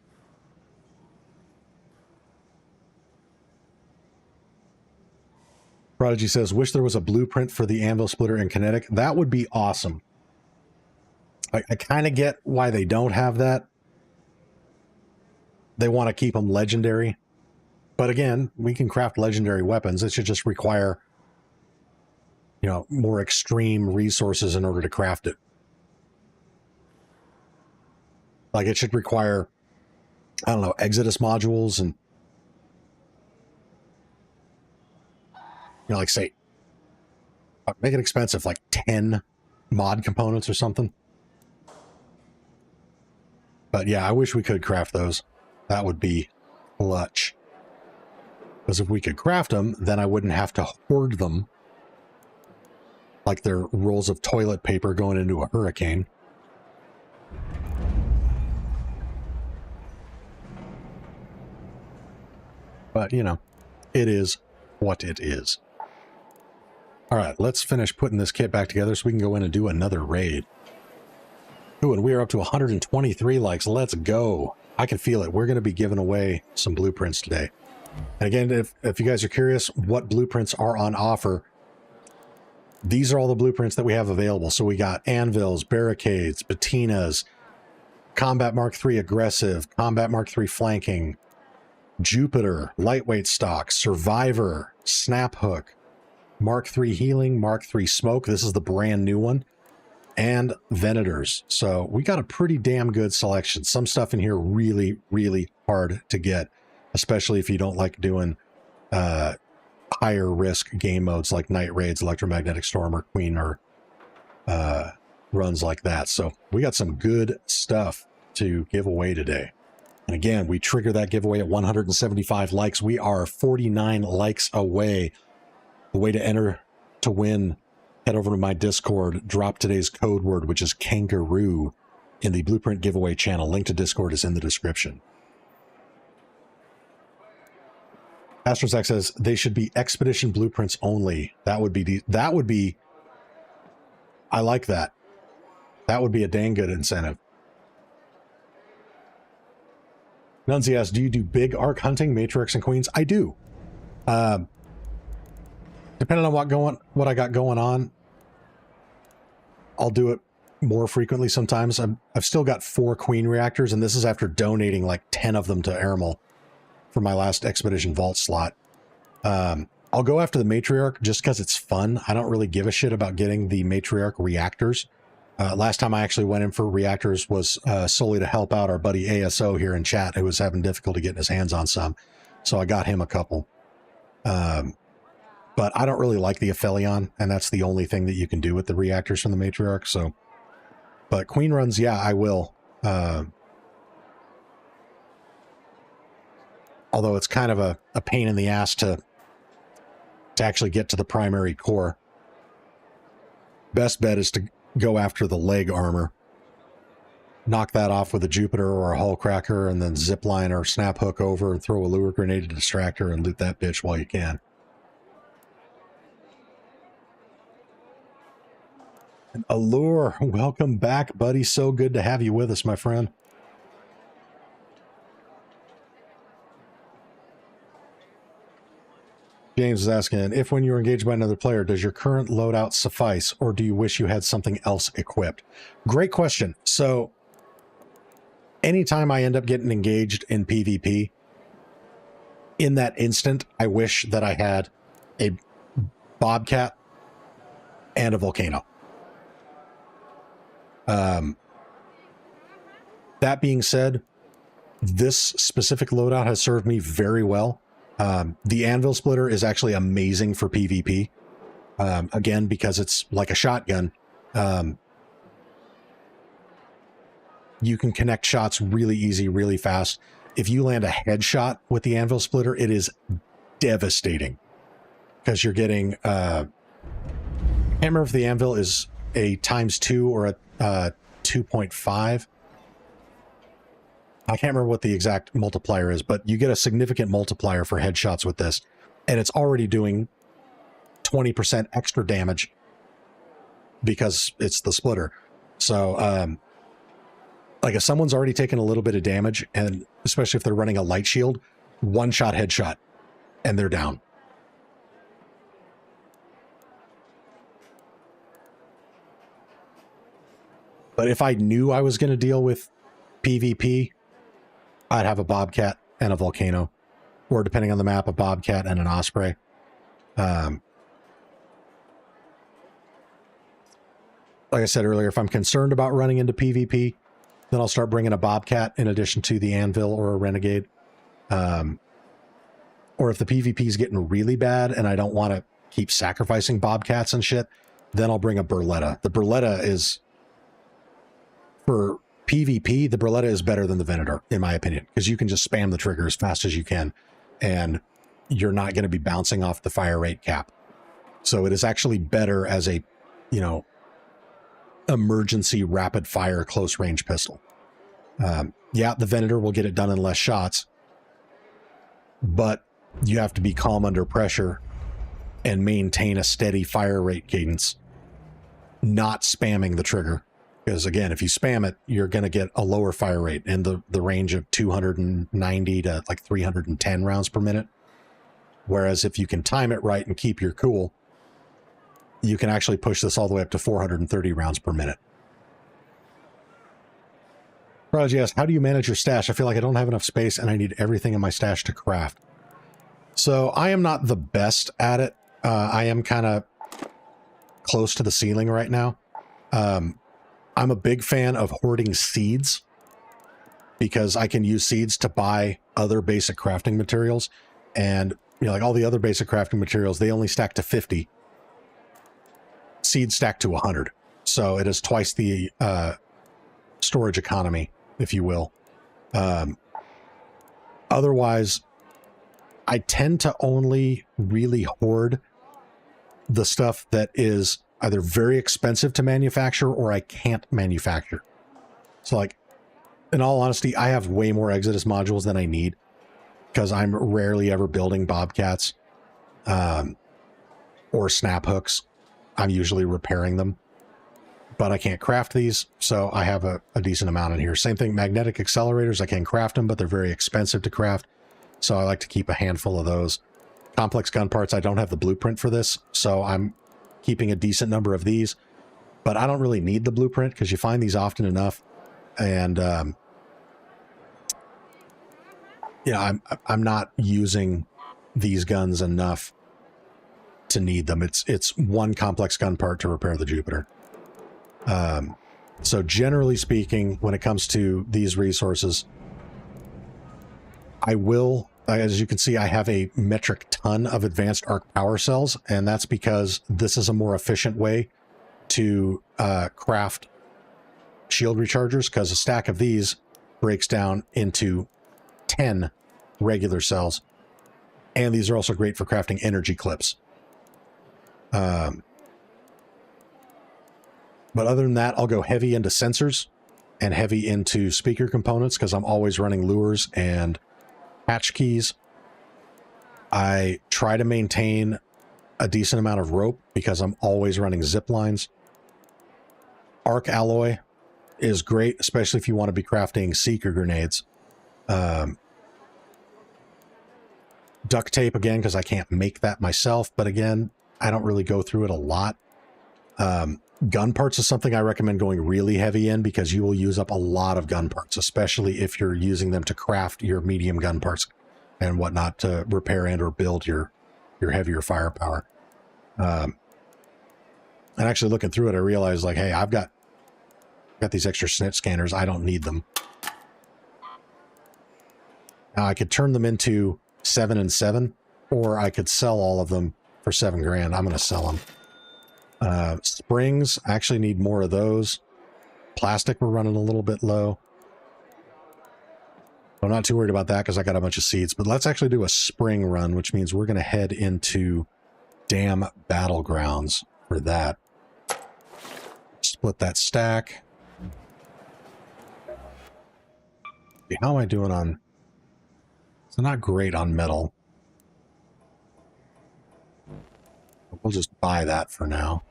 Prodigy says, wish there was a blueprint for the anvil splitter and kinetic. That would be awesome. I kind of get why they don't have that. They want to keep them legendary. But again, we can craft legendary weapons. It should just require, you know, more extreme resources in order to craft it. Like it should require, I don't know, Exodus modules and, you know, like say Make it expensive, like 10 mod components or something. But yeah, I wish we could craft those. That would be clutch. Because if we could craft them, then I wouldn't have to hoard them like they're rolls of toilet paper going into a hurricane. But, you know, it is what it is. All right, let's finish putting this kit back together so we can go in and do another raid. Ooh, and we are up to 123 likes. Let's go. I can feel it. We're going to be giving away some blueprints today. And again, if you guys are curious what blueprints are on offer, these are all the blueprints that we have available. So we got anvils, barricades, patinas, Combat Mark III aggressive, Combat Mark III flanking, Jupiter, lightweight stock, Survivor, snap hook, Mark III healing, Mark III smoke. This is the brand new one. And Venators. So we got a pretty damn good selection. Some stuff in here really, really hard to get, especially if you don't like doing higher risk game modes like Night Raids, Electromagnetic Storm, or Queen, or runs like that. So we got some good stuff to give away today. And again, we trigger that giveaway at 175 likes. We are 49 likes away. The way to enter to win, head over to my Discord, drop today's code word, which is kangaroo, in the Blueprint giveaway channel. Link to Discord is in the description. Astrozak says they should be expedition blueprints only. That would be I like that. That would be a dang good incentive. Nunzi asks, do you do big arc hunting, Matrix and Queens? I do. Depending on what I got going on, I'll do it more frequently sometimes. I've still got 4 Queen reactors, and this is after donating like 10 of them to Airmal for my last Expedition Vault slot. I'll go after the Matriarch just because it's fun. I don't really give a shit about getting the Matriarch reactors. Last time I actually went in for reactors was solely to help out our buddy ASO here in chat, who was having difficulty getting his hands on some. So I got him a couple. But I don't really like the Aphelion, and that's the only thing that you can do with the reactors from the Matriarch. So, but Queen runs, yeah, I will. Although it's kind of a pain in the ass to actually get to the primary core. Best bet is to go after the leg armor. Knock that off with a Jupiter or a Hull Cracker, and then zip line or snap hook over and throw a lure grenade to distract her and loot that bitch while you can. And Allure, welcome back, buddy. So good to have you with us, my friend. James is asking, if when you're engaged by another player, does your current loadout suffice, or do you wish you had something else equipped? Great question. So, anytime I end up getting engaged in PvP, in that instant, I wish that I had a Bobcat and a Volcano. That being said, this specific loadout has served me very well. The Anvil Splitter is actually amazing for PvP. Again, because it's like a shotgun. You can connect shots really easy, really fast. If you land a headshot with the Anvil Splitter, it is devastating. Because you're getting... I can't remember if the Anvil is a ×2 or a 2.5. I can't remember what the exact multiplier is, but you get a significant multiplier for headshots with this, and it's already doing 20% extra damage because it's the splitter. So, like if someone's already taken a little bit of damage, and especially if they're running a light shield, one-shot headshot, and they're down. But if I knew I was going to deal with PvP, I'd have a Bobcat and a Volcano, or depending on the map, a Bobcat and an Osprey. Like I said earlier, if I'm concerned about running into PvP, then I'll start bringing a Bobcat in addition to the Anvil or a Renegade. Or if the PvP is getting really bad and I don't want to keep sacrificing bobcats and shit, then I'll bring a Berletta. The Berletta is, for PvP, the Berletta is better than the Venator, in my opinion, because you can just spam the trigger as fast as you can, and you're not going to be bouncing off the fire rate cap. So it is actually better as a, you know, emergency rapid fire close range pistol. Yeah, the Venator will get it done in less shots, but you have to be calm under pressure and maintain a steady fire rate cadence, not spamming the trigger. Because again, if you spam it, you're going to get a lower fire rate in the range of 290 to like 310 rounds per minute. Whereas if you can time it right and keep your cool, you can actually push this all the way up to 430 rounds per minute. Prodigy asks, how do you manage your stash? I feel like I don't have enough space and I need everything in my stash to craft. So I am not the best at it. I am kind of close to the ceiling right now. I'm a big fan of hoarding seeds because I can use seeds to buy other basic crafting materials. And, you know, like all the other basic crafting materials, they only stack to 50. Seeds stack to 100. So it is twice the storage economy, if you will. Otherwise, I tend to only really hoard the stuff that is either very expensive to manufacture or I can't manufacture. So like, in all honesty, I have way more Exodus modules than I need because I'm rarely ever building bobcats or snap hooks. I'm usually repairing them, but I can't craft these. So I have a decent amount in here. Same thing, magnetic accelerators. I can craft them, but they're very expensive to craft. So I like to keep a handful of those. Complex gun parts, I don't have the blueprint for this, so I'm keeping a decent number of these, but I don't really need the blueprint because you find these often enough. And, yeah, I'm not using these guns enough to need them. It's one complex gun part to repair the Jupiter. So generally speaking, when it comes to these resources, I will, as you can see, I have a metric ton of advanced arc power cells, and that's because this is a more efficient way to craft shield rechargers, because a stack of these breaks down into 10 regular cells, and these are also great for crafting energy clips. But other than that, I'll go heavy into sensors and heavy into speaker components because I'm always running lures and hatch keys. I try to maintain a decent amount of rope because I'm always running zip lines. Arc alloy is great, especially if you want to be crafting seeker grenades. Duct tape, again, because I can't make that myself, but again, I don't really go through it a lot. Gun parts is something I recommend going really heavy in because you will use up a lot of gun parts, especially if you're using them to craft your medium gun parts and whatnot to repair and or build your heavier firepower. And actually looking through it, I realized, like, hey, I've got these extra snit scanners. I don't need them. Now I could turn them into 7 and 7, or I could sell all of them for $7 grand. I'm going to sell them. Springs, I actually need more of those. Plastic, we're running a little bit low. I'm not too worried about that because I got a bunch of seeds, but let's actually do a spring run, which means we're going to head into Dam Battlegrounds for that. Split that stack. How am I doing on... So not great on metal. We'll just buy that for now.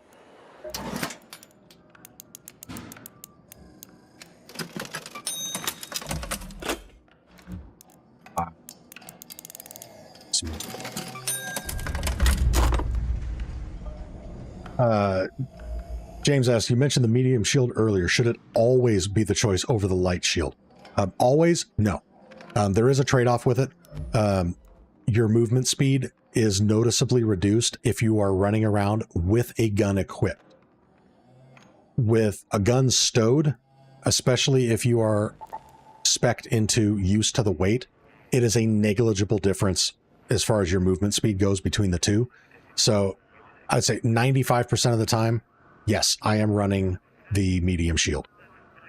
James asked, you mentioned the medium shield earlier. Should it always be the choice over the light shield? Always? No. There is a trade-off with it. Your movement speed is noticeably reduced if you are running around with a gun equipped. With a gun stowed, especially if you are spec'd into used to the weight, it is a negligible difference as far as your movement speed goes between the two. So I'd say 95% of the time, yes, I am running the medium shield.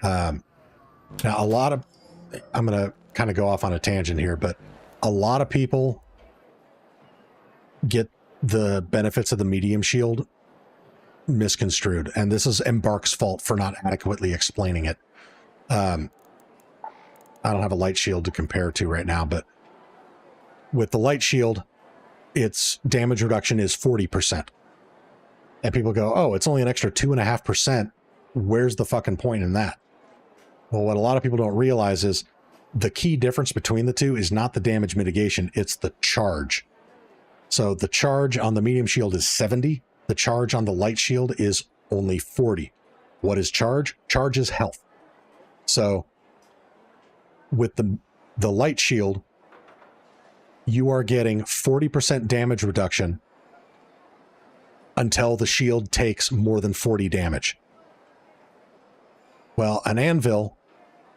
Now, I'm going to kind of go off on a tangent here, but a lot of people get the benefits of the medium shield misconstrued, and this is Embark's fault for not adequately explaining it. I don't have a light shield to compare to right now, but with the light shield, its damage reduction is 40%. And people go, oh, it's only an extra 2.5%. Where's the fucking point in that? Well, what a lot of people don't realize is the key difference between the two is not the damage mitigation, it's the charge. So the charge on the medium shield is 70. The charge on the light shield is only 40. What is charge? Charge is health. So with the light shield, you are getting 40% damage reduction until the shield takes more than 40 damage. Well, an anvil,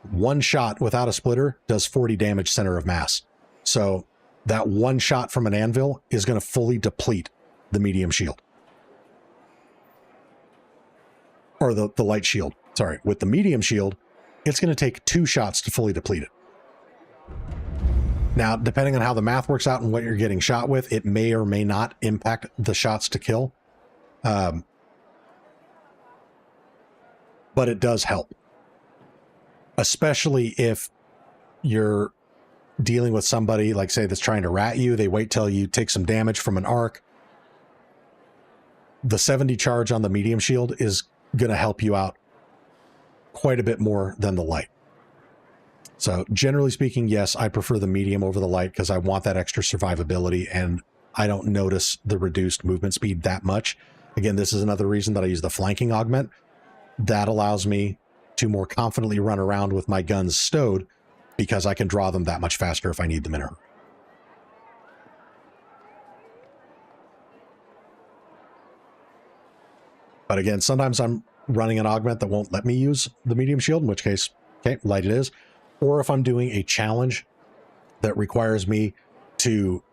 one shot without a splitter does 40 damage center of mass. So that one shot from an anvil is going to fully deplete the medium shield. Or the light shield. Sorry. With the medium shield, it's going to take 2 shots to fully deplete it. Now, depending on how the math works out and what you're getting shot with, it may or may not impact the shots to kill. But it does help. Especially if you're dealing with somebody, like say, that's trying to rat you. They wait till you take some damage from an arc. The 70 charge on the medium shield is going to help you out quite a bit more than the light. So generally speaking, yes, I prefer the medium over the light because I want that extra survivability, and I don't notice the reduced movement speed that much. Again, this is another reason that I use the flanking augment. That allows me to more confidently run around with my guns stowed because I can draw them that much faster if I need them in a hurry. But again, sometimes I'm running an augment that won't let me use the medium shield, in which case, okay, light it is. Or if I'm doing a challenge that requires me to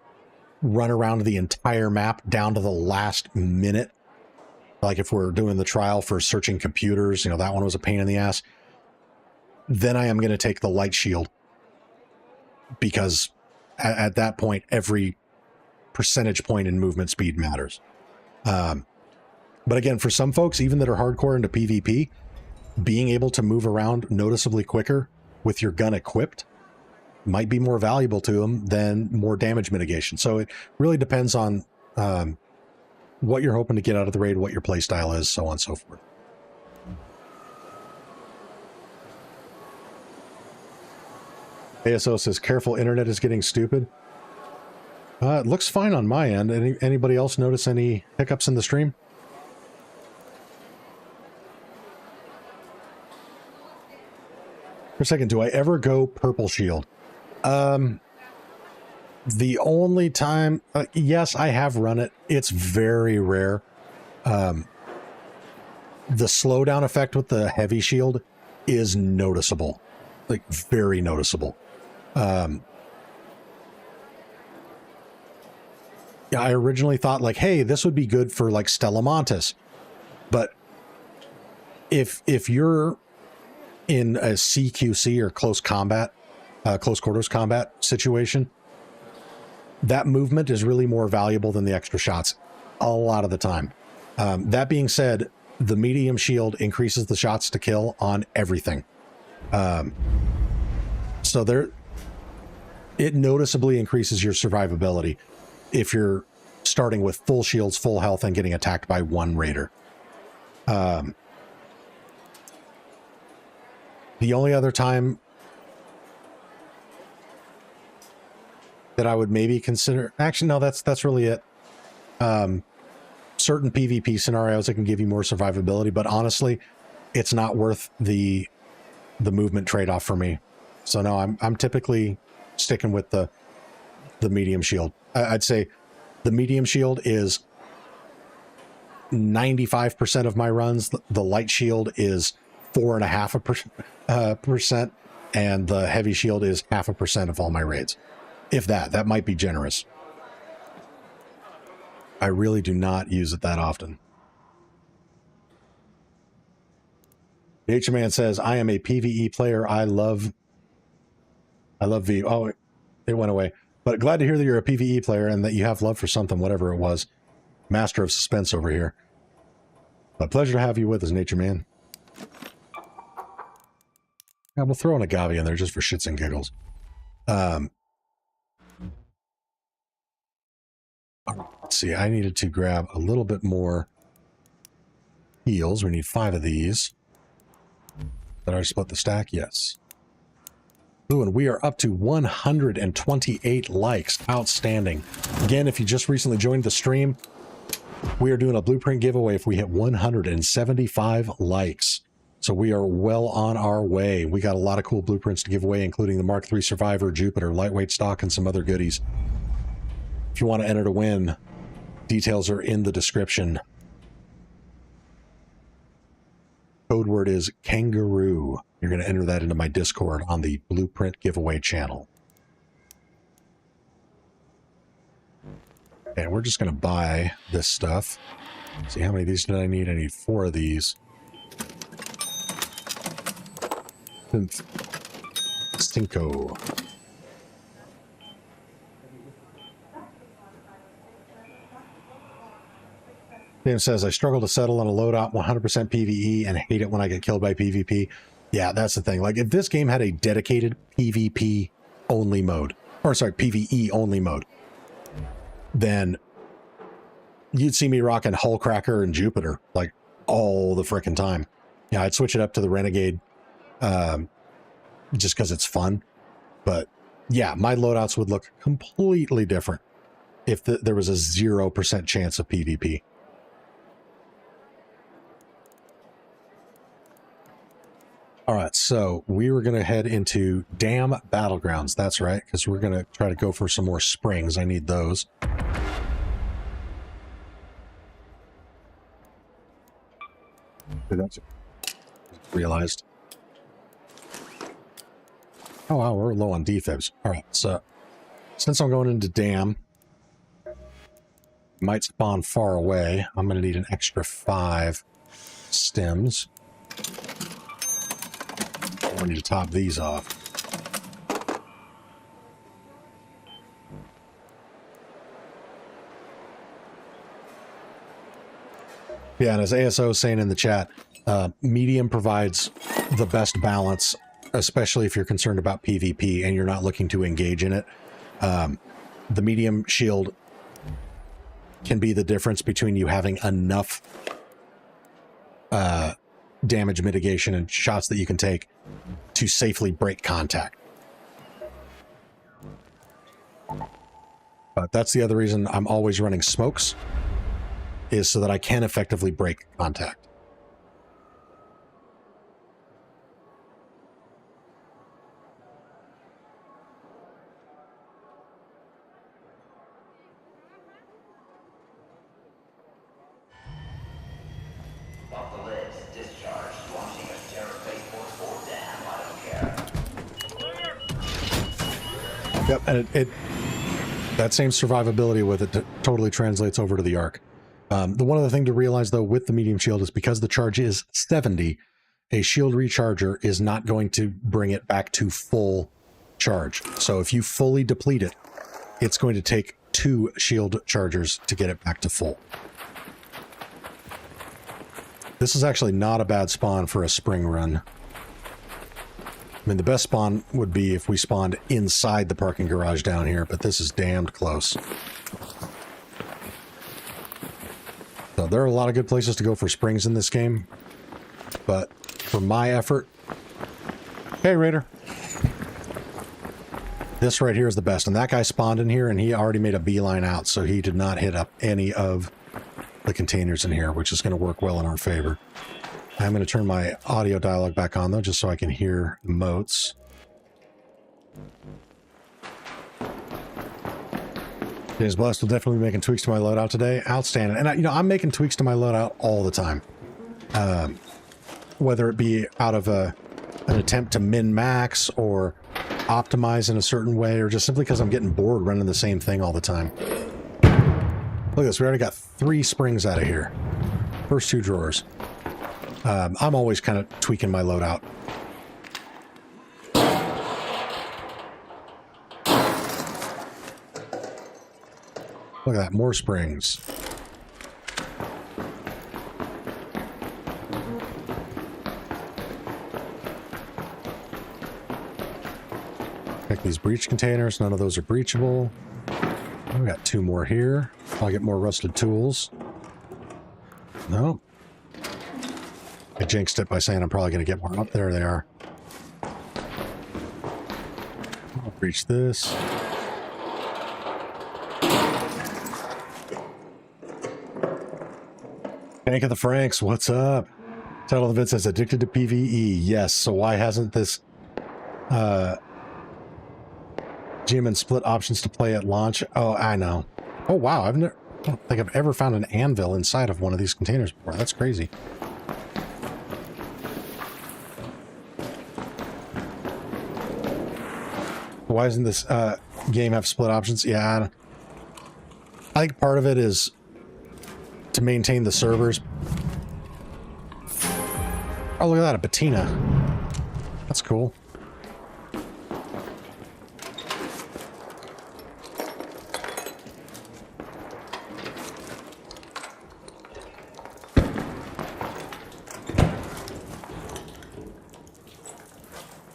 run around the entire map down to the last minute, like if we're doing the trial for searching computers, you know, that one was a pain in the ass, then I am going to take the light shield because at that point, every percentage point in movement speed matters. But again, for some folks, even that are hardcore into PvP, being able to move around noticeably quicker with your gun equipped might be more valuable to them than more damage mitigation. So it really depends on what you're hoping to get out of the raid, what your play style is, so on and so forth. ASO says, careful, internet is getting stupid. It looks fine on my end. Anybody else notice any hiccups in the stream? For a second, do I ever go purple shield? The only time, yes, I have run it. It's very rare. The slowdown effect with the heavy shield is noticeable, like very noticeable. Yeah, I originally thought like, hey, this would be good for like Stella Montes, but if you're in a CQC or close quarters combat situation, that movement is really more valuable than the extra shots a lot of the time. That being said, the medium shield increases the shots to kill on everything. So it noticeably increases your survivability if you're starting with full shields, full health, and getting attacked by one raider. The only other time that I would maybe consider, actually, no, that's really it. Certain PvP scenarios that can give you more survivability, but honestly, it's not worth the movement trade-off for me. So no, I'm typically sticking with the medium shield. I'd say the medium shield is 95% of my runs. The light shield is 4.5%, and the heavy shield is 0.5% of all my raids. If that might be generous. I really do not use it that often. Nature Man says, I am a PvE player. I love V. Oh, it went away. But glad to hear that you're a PvE player and that you have love for something, whatever it was. Master of suspense over here. A pleasure to have you with us, Nature Man. Yeah, we'll throw an agave in there just for shits and giggles. Let's see, I needed to grab a little bit more heals. We need 5 of these. Did I split the stack? Yes. Ooh, and we are up to 128 likes. Outstanding. Again, if you just recently joined the stream, we are doing a blueprint giveaway if we hit 175 likes. So we are well on our way. We got a lot of cool blueprints to give away, including the Mark III Survivor, Jupiter, lightweight stock, and some other goodies. If you want to enter to win, details are in the description. Code word is kangaroo. You're going to enter that into my Discord on the blueprint giveaway channel. And we're just going to buy this stuff. See, how many of these did I need? I need 4 of these. 5. Tim says, I struggle to settle on a loadout 100% PvE and hate it when I get killed by PvP. Yeah, that's the thing. Like, if this game had a dedicated PvP only mode, or sorry, PvE only mode, then you'd see me rocking Hullcracker and Jupiter, like, all the frickin' time. Yeah, I'd switch it up to the Renegade, just because it's fun. But, yeah, my loadouts would look completely different if there was a 0% chance of PvP. All right, so we were going to head into Dam Battlegrounds. That's right, because we're going to try to go for some more springs. I need those. That's realized. Oh, wow, we're low on defibs. All right, so since I'm going into Dam, might spawn far away. I'm going to need an extra 5 stems. We need to top these off. Yeah, and as ASO is saying in the chat, medium provides the best balance, especially if you're concerned about PvP and you're not looking to engage in it. The medium shield can be the difference between you having enough damage mitigation and shots that you can take to safely break contact. But that's the other reason I'm always running smokes, is so that I can effectively break contact. Yep, and that same survivability with it totally translates over to the arc. The one other thing to realize, though, with the medium shield is because the charge is 70, a shield recharger is not going to bring it back to full charge. So if you fully deplete it, it's going to take 2 shield chargers to get it back to full. This is actually not a bad spawn for a spring run. I mean, the best spawn would be if we spawned inside the parking garage down here, but this is damned close. So there are a lot of good places to go for springs in this game, but for my effort... Hey, Raider! This right here is the best, and that guy spawned in here, and he already made a beeline out, so he did not hit up any of the containers in here, which is going to work well in our favor. I'm going to turn my audio dialogue back on, though, just so I can hear motes. James Blessed will definitely be making tweaks to my loadout today. Outstanding. And, I'm making tweaks to my loadout all the time. Whether it be out of an attempt to min-max or optimize in a certain way, or just simply because I'm getting bored running the same thing all the time. Look at this. We already got 3 springs out of here. First 2 drawers. I'm always kind of tweaking my loadout. Look at that. More springs. Check these breach containers. None of those are breachable. We got 2 more here. I'll get more rusted tools. No. I jinxed it by saying I'm probably going to get more. Up there they are. I'll breach this. Tank of the Franks, what's up? Title of the vid says addicted to PvE. Yes, so why hasn't this GMN split options to play at launch? Oh, I know. Oh wow, I don't think I've ever found an anvil inside of one of these containers before. That's crazy. Why doesn't this game have split options? Yeah, I think part of it is to maintain the servers. Oh, look at that, a patina. That's cool.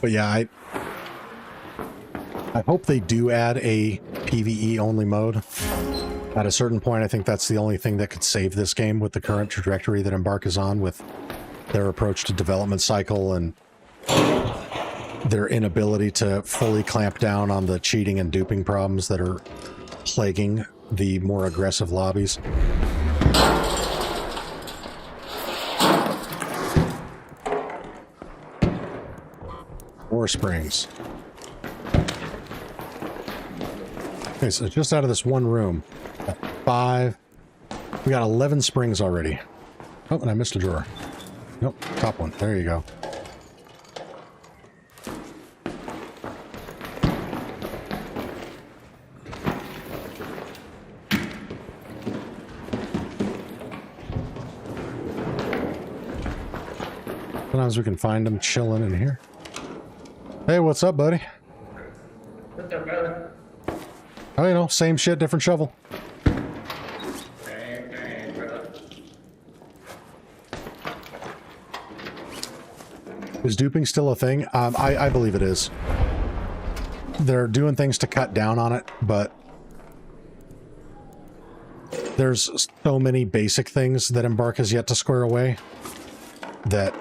But yeah, I hope they do add a PvE only mode. At a certain point, I think that's the only thing that could save this game with the current trajectory that Embark is on with their approach to development cycle and their inability to fully clamp down on the cheating and duping problems that are plaguing the more aggressive lobbies. More springs. Okay, so just out of this one room, 5. We got 11 springs already. Oh, and I missed a drawer. Nope, top one. There you go. Sometimes we can find them chilling in here. Hey, what's up, buddy? What's up, brother? Oh, you know, same shit, different shovel. Same, brother. Is duping still a thing? I believe it is. They're doing things to cut down on it, but there's so many basic things that Embark has yet to square away that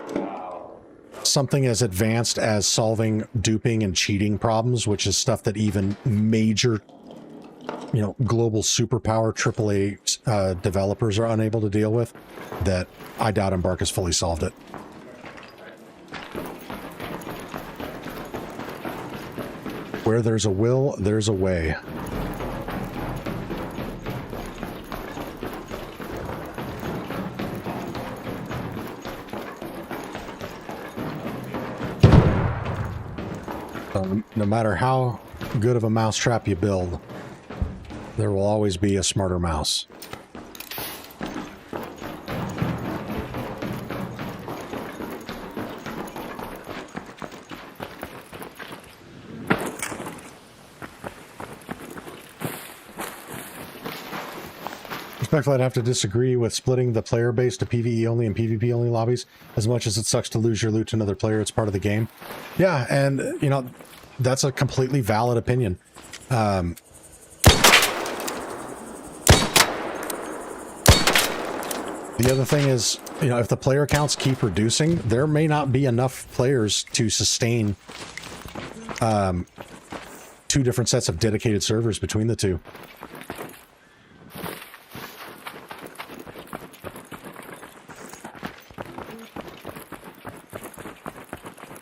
something as advanced as solving duping and cheating problems, which is stuff that even major, you know, global superpower AAA developers are unable to deal with, that I doubt Embark has fully solved it. Where there's a will, there's a way. No matter how good of a mousetrap you build, there will always be a smarter mouse. Respectfully, I'd have to disagree with splitting the player base to PvE only and PvP only lobbies. As much as it sucks to lose your loot to another player, it's part of the game. Yeah, and, you know, that's a completely valid opinion. The other thing is, you know, if the player counts keep reducing, there may not be enough players to sustain 2 different sets of dedicated servers between the two.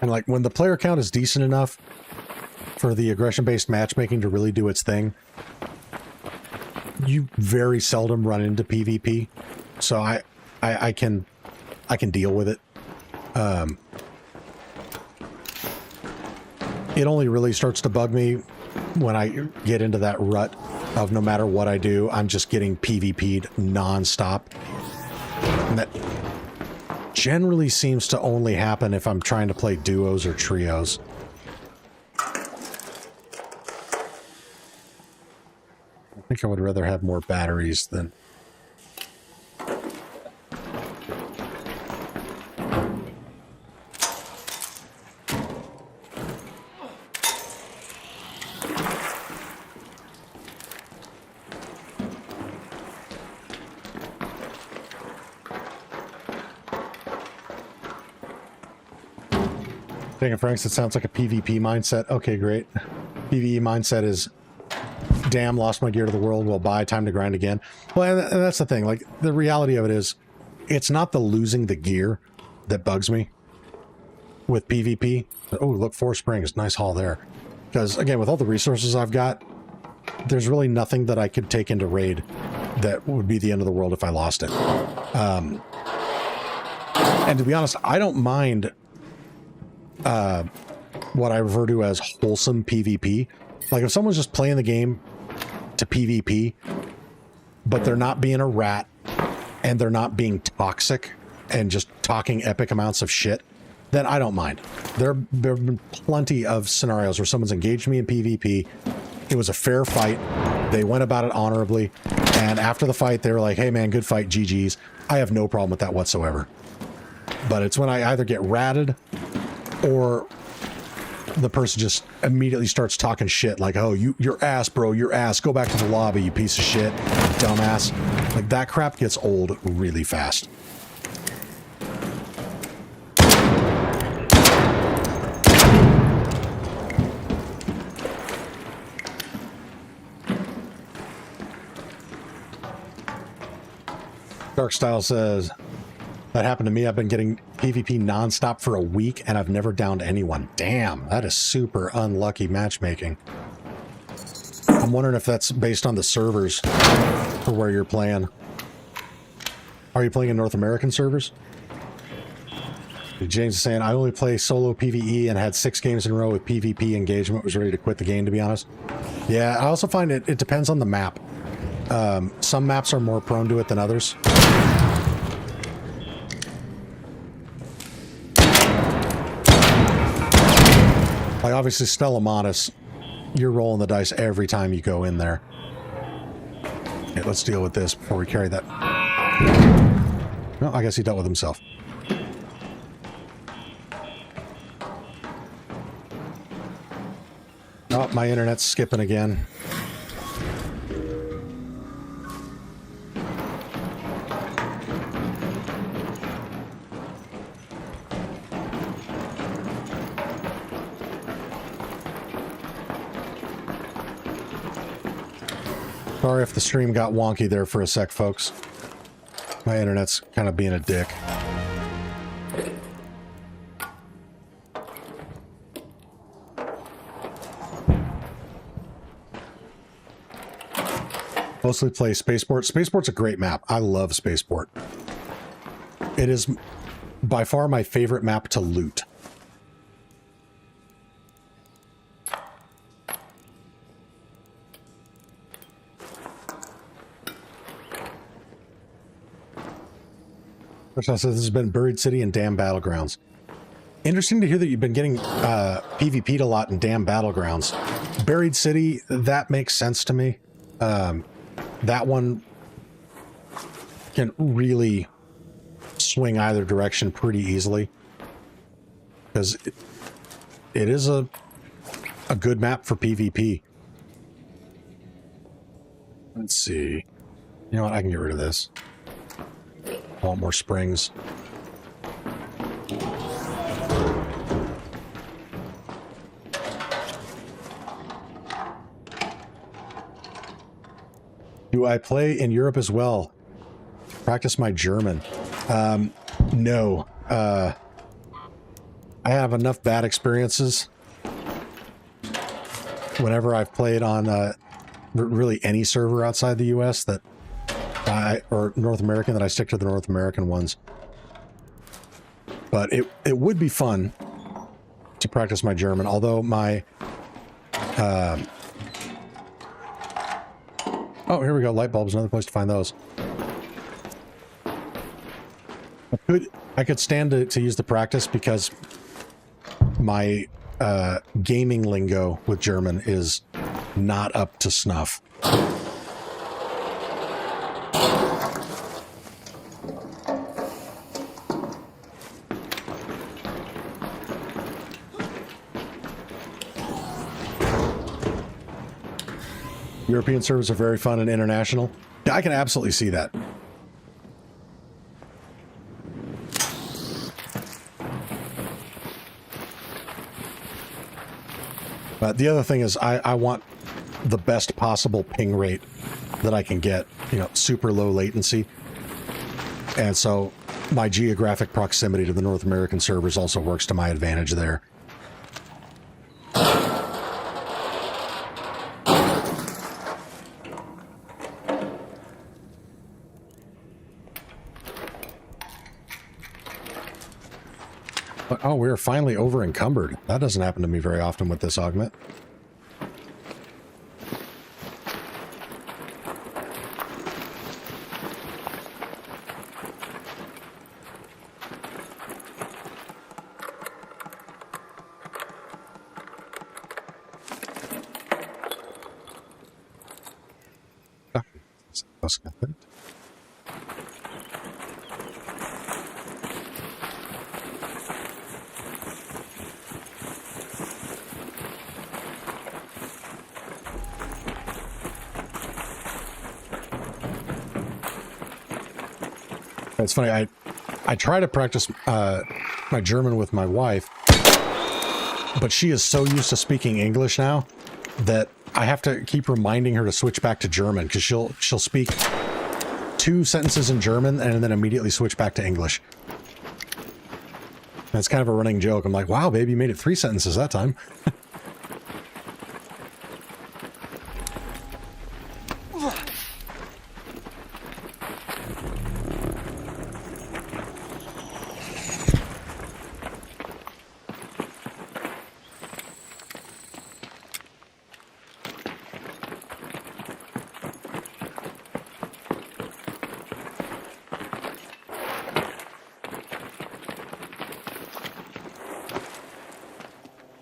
And like when the player count is decent enough for the aggression-based matchmaking to really do its thing, you very seldom run into PvP. So I can deal with it. It only really starts to bug me when I get into that rut of no matter what I do, I'm just getting PvP'd nonstop. And that generally seems to only happen if I'm trying to play duos or trios. I think I would rather have more batteries than... Thinking, Franks, it sounds like a PvP mindset. Okay, great. PvE mindset is, damn, lost my gear to the world, will buy, time to grind again. Well, and that's the thing. Like, the reality of it is, it's not the losing the gear that bugs me with PvP. Oh, look, 4 springs. Nice haul there. Because, again, with all the resources I've got, there's really nothing that I could take into raid that would be the end of the world if I lost it. And to be honest, I don't mind what I refer to as wholesome PvP. Like if someone's just playing the game to PvP, but they're not being a rat and they're not being toxic and just talking epic amounts of shit, then I don't mind. There have been plenty of scenarios where someone's engaged me in PvP. It was a fair fight. They went about it honorably. And after the fight, they were like, hey man, good fight, GG's. I have no problem with that whatsoever. But it's when I either get ratted or the person just immediately starts talking shit like, oh, your ass, bro, your ass. Go back to the lobby, you piece of shit, dumbass. Like, that crap gets old really fast. Dark Style says, that happened to me. I've been getting PvP nonstop for a week, and I've never downed anyone. Damn, that is super unlucky matchmaking. I'm wondering if that's based on the servers for where you're playing. Are you playing in North American servers? James is saying, I only play solo PvE and had 6 games in a row with PvP engagement. Was ready to quit the game, to be honest. Yeah, I also find it depends on the map. Some maps are more prone to it than others. Like, obviously, Stella Modis, you're rolling the dice every time you go in there. Okay, let's deal with this before we carry that. No, I guess he dealt with himself. Oh, my internet's skipping again. Sorry if the stream got wonky there for a sec, folks. My internet's kind of being a dick. Mostly play Spaceport. Spaceport's a great map. I love Spaceport. It is by far my favorite map to loot. Says this has been Buried City and Damn Battlegrounds. Interesting to hear that you've been getting PvP'd a lot in Damn Battlegrounds. Buried City, that makes sense to me. That one can really swing either direction pretty easily. Because it is a good map for PvP. Let's see. You know what? I can get rid of this. I want more springs. Do I play in Europe as well? Practice my German. No. I have enough bad experiences whenever I've played on really any server outside the US that or North American, that I stick to the North American ones. But it would be fun to practice my German, although my Oh, here we go. Light bulbs, another place to find those. I could stand to use the practice because my gaming lingo with German is not up to snuff. European servers are very fun and international. Yeah, I can absolutely see that. But the other thing is I want the best possible ping rate that I can get, you know, super low latency. And so my geographic proximity to the North American servers also works to my advantage there. But, oh, we're finally over encumbered. That doesn't happen to me very often with this augment. That's good. It's funny, I try to practice my German with my wife, but she is so used to speaking English now that I have to keep reminding her to switch back to German, because she'll speak 2 sentences in German and then immediately switch back to English. And it's kind of a running joke. I'm like, wow, baby, you made it 3 sentences that time.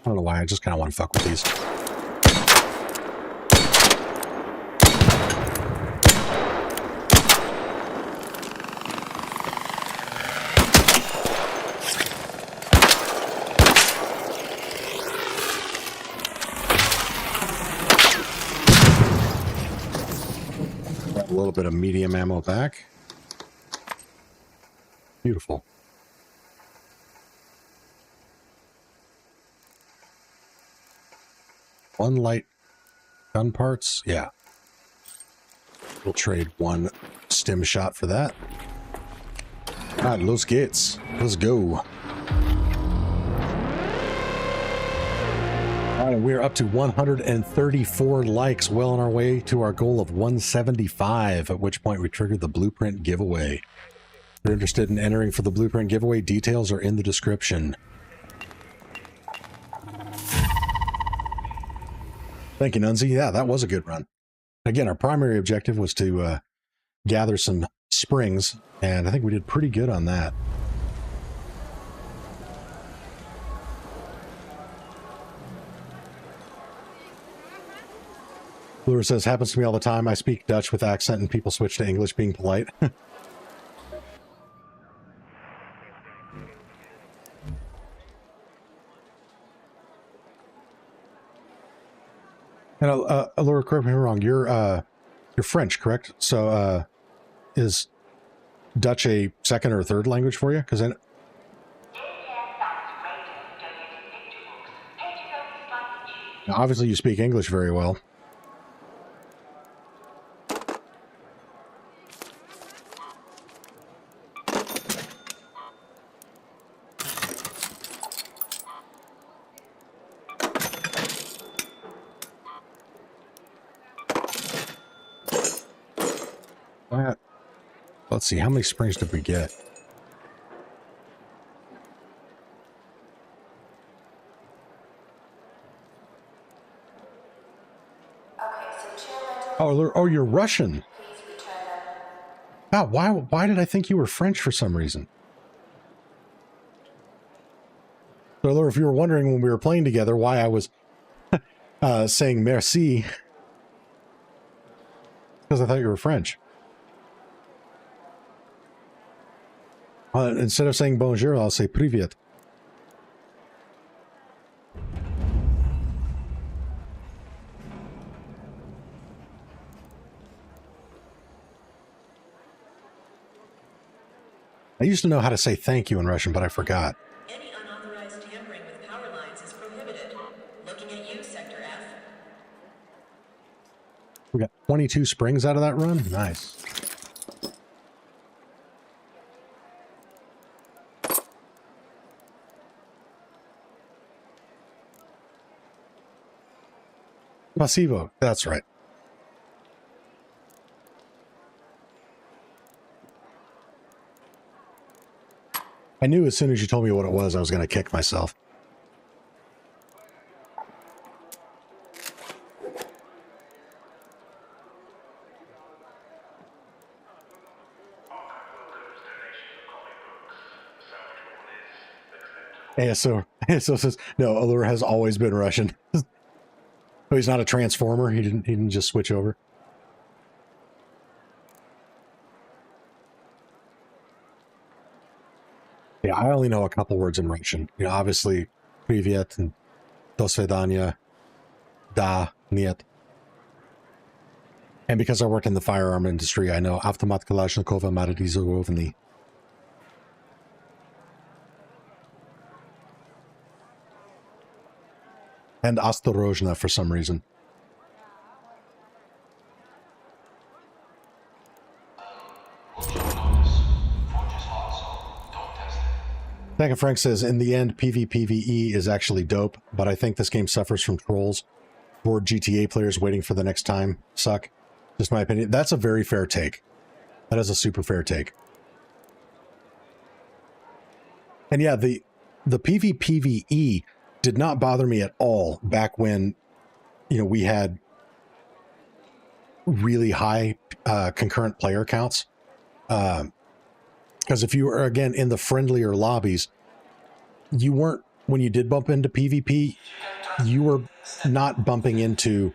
I don't know why, I just kind of want to fuck with these. Got a little bit of medium ammo back. Beautiful. One light gun parts, yeah. We'll trade 1 stim shot for that. Alright, los geht's. Let's go. Alright, we're up to 134 likes, well on our way to our goal of 175, at which point we triggered the blueprint giveaway. If you're interested in entering for the blueprint giveaway, details are in the description. Thank you, Nunzi. Yeah, that was a good run. Again, our primary objective was to gather some springs, and I think we did pretty good on that. Lure says, happens to me all the time. I speak Dutch with accent and people switch to English being polite. And Allura, correct me if I'm wrong. You're French, correct? So is Dutch a second or third language for you? Because obviously you speak English very well. Let's see, how many springs did we get? Oh, you're Russian. God, why did I think you were French for some reason? So, Laura, if you were wondering when we were playing together why I was saying merci, because I thought you were French. Instead of saying bonjour, I'll say privyet. I used to know how to say thank you in Russian, but I forgot. Any unauthorized tampering with power lines is prohibited. Looking at you, Sector F. We got 22 springs out of that run? Nice. Masivo, that's right. I knew as soon as you told me what it was, I was going to kick myself. ASO says, no, Allure has always been Russian. Oh, he's not a transformer. He didn't just switch over. Yeah, I only know a couple words in Russian. You know, obviously, Privyet and Do Svidaniya, Da, Niet. And because I worked in the firearm industry, I know Automat Kalashnikova Maradizorovny. And Ostorozhna for some reason. Thank Frank says, in the end, PvE is actually dope, but I think this game suffers from trolls. Bored GTA players waiting for the next time suck. Just my opinion. That's a very fair take. That is a super fair take. And yeah, the PvE did not bother me at all back when, you know, we had really high concurrent player counts. Because if you were, again, in the friendlier lobbies, you weren't, when you did bump into PvP, you were not bumping into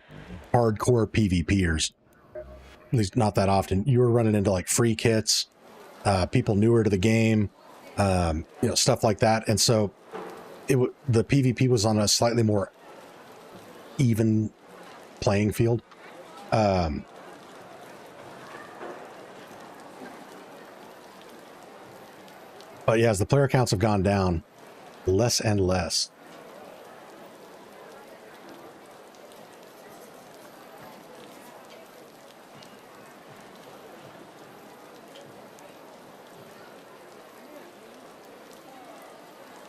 hardcore PvPers. At least not that often. You were running into like free kits, people newer to the game, you know, stuff like that. And so the PvP was on a slightly more even playing field. But yeah, as the player counts have gone down, less and less.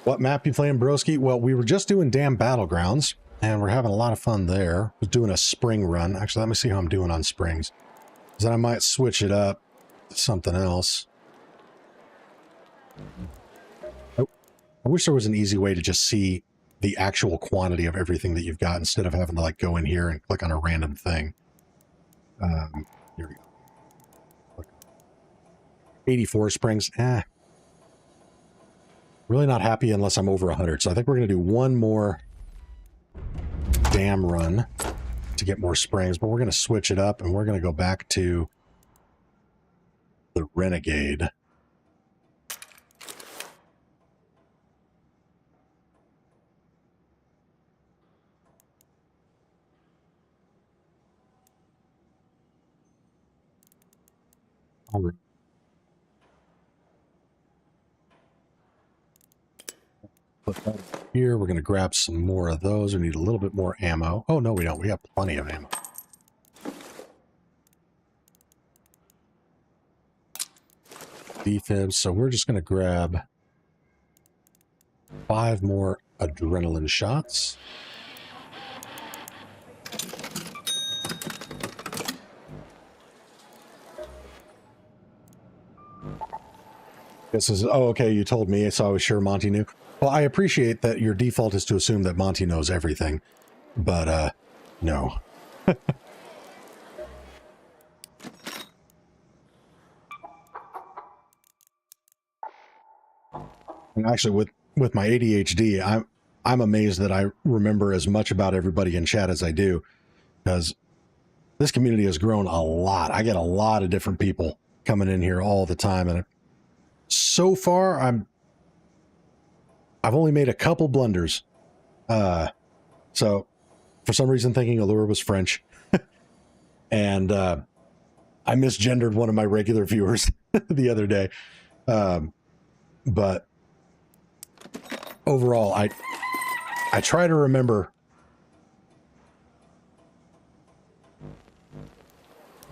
What map you playing, broski? Well, we were just doing damn Battlegrounds, and we're having a lot of fun there. We're doing a spring run. Actually, let me see how I'm doing on springs. Because then I might switch it up to something else. Oh, I wish there was an easy way to just see the actual quantity of everything that you've got instead of having to like go in here and click on a random thing. Here we go. 84 springs. Really not happy unless I'm over 100. So I think we're going to do one more dam run to get more springs, but we're going to switch it up and we're going to go back to the Renegade. All right. Put that here. We're going to grab some more of those. We need a little bit more ammo. Oh, no, we don't. We have plenty of ammo. Defibs. So we're just going to grab 5 more adrenaline shots. This is, oh, okay, you told me, so I was sure Monty knew. Well, I appreciate that your default is to assume that Monty knows everything, but, no. And actually, with my ADHD, I'm amazed that I remember as much about everybody in chat as I do, because this community has grown a lot. I get a lot of different people coming in here all the time, and so far I've only made a couple blunders. So for some reason thinking Allure was French, and I misgendered one of my regular viewers the other day. But overall, I try to remember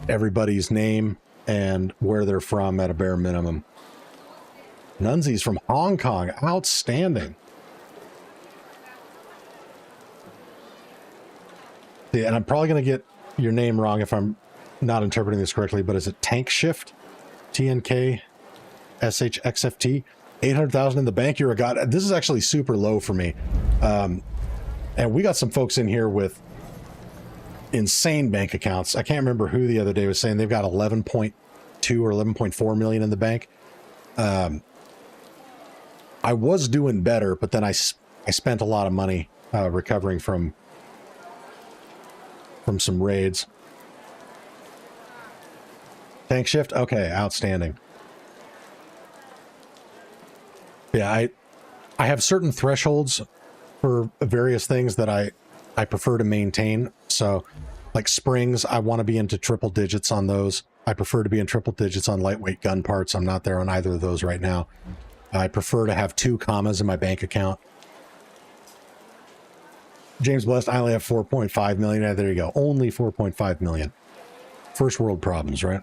everybody's name and where they're from at a bare minimum. Nunzi's from Hong Kong. Outstanding. Yeah, and I'm probably going to get your name wrong if I'm not interpreting this correctly, but is it Tank Shift? TNK SHXFT? 800,000 in the bank. You're a god. This is actually super low for me. And we got some folks in here with insane bank accounts. I can't remember who the other day was saying they've got 11.2 or 11.4 million in the bank. I was doing better, but then I spent a lot of money recovering from some raids. Tank Shift? Okay, outstanding. Yeah, I have certain thresholds for various things that I prefer to maintain. So, like springs, I want to be into triple digits on those. I prefer to be in triple digits on lightweight gun parts. I'm not there on either of those right now. I prefer to have 2 commas in my bank account. James Blessed, I only have 4.5 million. There you go. Only 4.5 million. First world problems, right?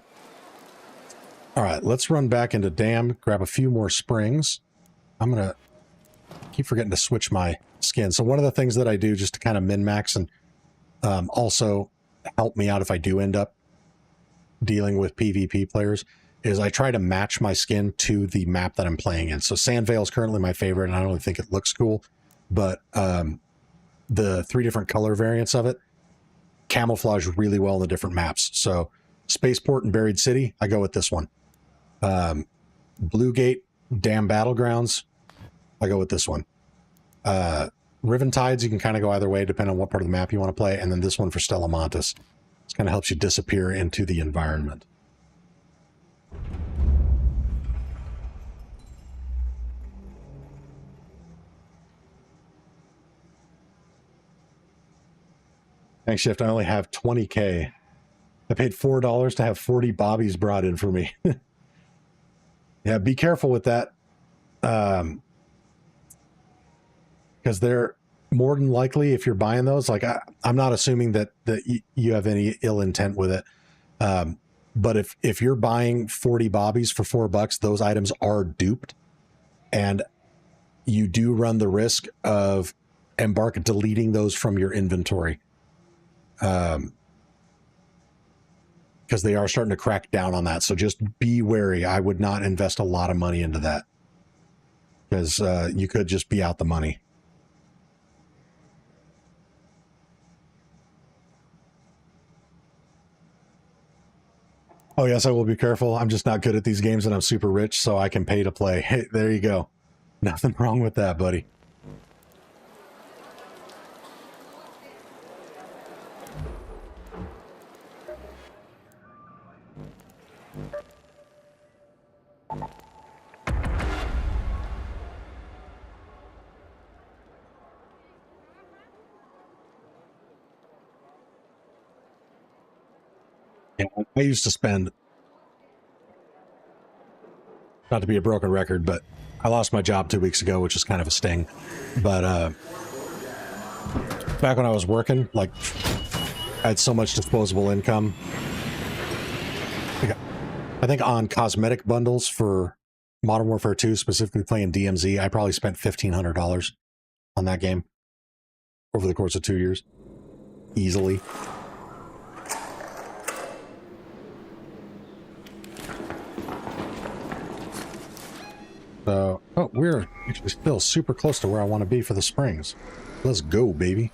All right, let's run back into Dam, grab a few more springs. I'm going to keep forgetting to switch my skin. So one of the things that I do just to kind of min-max and also help me out if I do end up dealing with PvP players is I try to match my skin to the map that I'm playing in. So Sandvale is currently my favorite, and I don't really think it looks cool, but the 3 different color variants of it camouflage really well in the different maps. So Spaceport and Buried City, I go with this one. Blue Gate, Dam Battlegrounds, I go with this one. Riven Tides, you can kind of go either way depending on what part of the map you want to play, and then this one for Stella Montis. This kind of helps you disappear into the environment. Thanks, Shift. I only have 20K. I paid $4 to have 40 bobbies brought in for me. Yeah, be careful with that. Because they're more than likely, if you're buying those, like I'm not assuming that you have any ill intent with it. But if you're buying 40 bobbies for $4, those items are duped. And you do run the risk of Embark deleting those from your inventory. Because they are starting to crack down on that. So just be wary. I would not invest a lot of money into that. Because you could just be out the money. Oh, yes, I will be careful. I'm just not good at these games and I'm super rich, so I can pay to play. Hey, there you go. Nothing wrong with that, buddy. I used to spend, not to be a broken record, but I lost my job 2 weeks ago, which is kind of a sting. But back when I was working, like, I had so much disposable income. I think on cosmetic bundles for Modern Warfare 2, specifically playing DMZ, I probably spent $1,500 on that game over the course of 2 years. Easily. So, oh, we're actually still super close to where I want to be for the springs. Let's go, baby.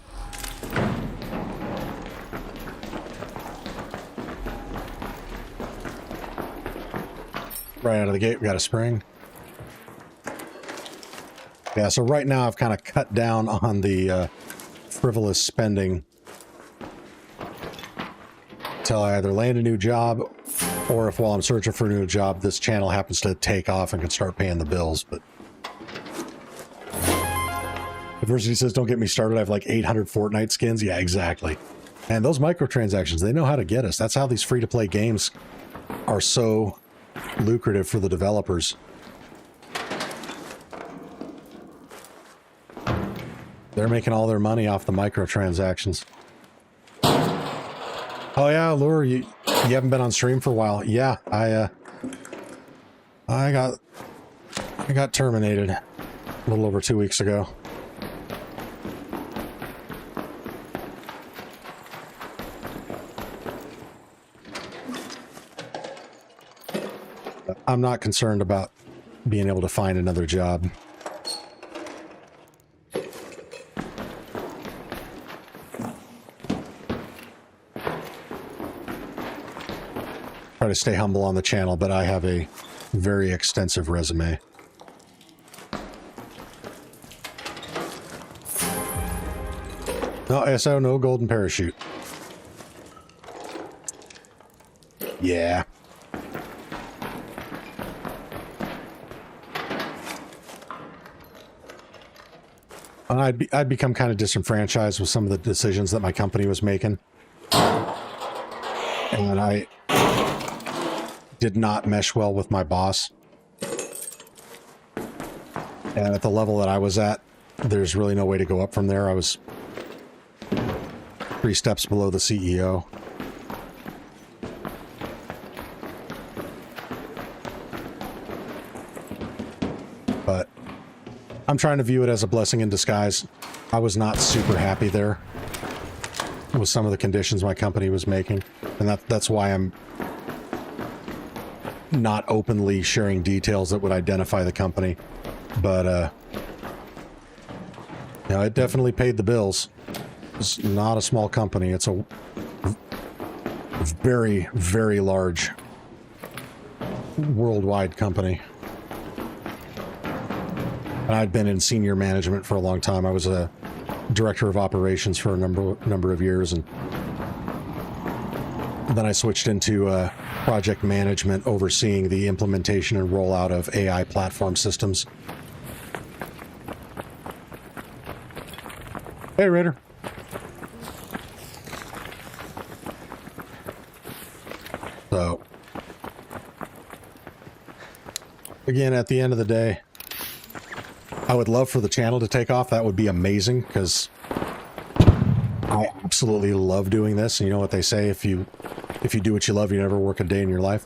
Right out of the gate, we got a spring. Yeah, so right now I've kind of cut down on the frivolous spending until I either land a new job, or if while I'm searching for a new job, this channel happens to take off and can start paying the bills. But Adversity says, don't get me started. I have like 800 Fortnite skins. Yeah, exactly. And those microtransactions, they know how to get us. That's how these free-to-play games are so lucrative for the developers. They're making all their money off the microtransactions. Oh yeah, Lure, you haven't been on stream for a while. Yeah, I got terminated a little over 2 weeks ago. I'm not concerned about being able to find another job. Try to stay humble on the channel, but I have a very extensive resume. No SO, no golden parachute. Yeah. And I'd become kind of disenfranchised with some of the decisions that my company was making. And I did not mesh well with my boss. And at the level that I was at, there's really no way to go up from there. I was 3 steps below the CEO. But I'm trying to view it as a blessing in disguise. I was not super happy there with some of the conditions my company was making. And that's why I'm not openly sharing details that would identify the company. But, you know, it definitely paid the bills. It's not a small company. It's a very, very large worldwide company. And I'd been in senior management for a long time. I was a director of operations for a number of years, and then I switched into project management, overseeing the implementation and rollout of AI platform systems. Hey, Raider. So, again, at the end of the day, I would love for the channel to take off. That would be amazing, because I absolutely love doing this. And you know what they say, if you do what you love, you never work a day in your life.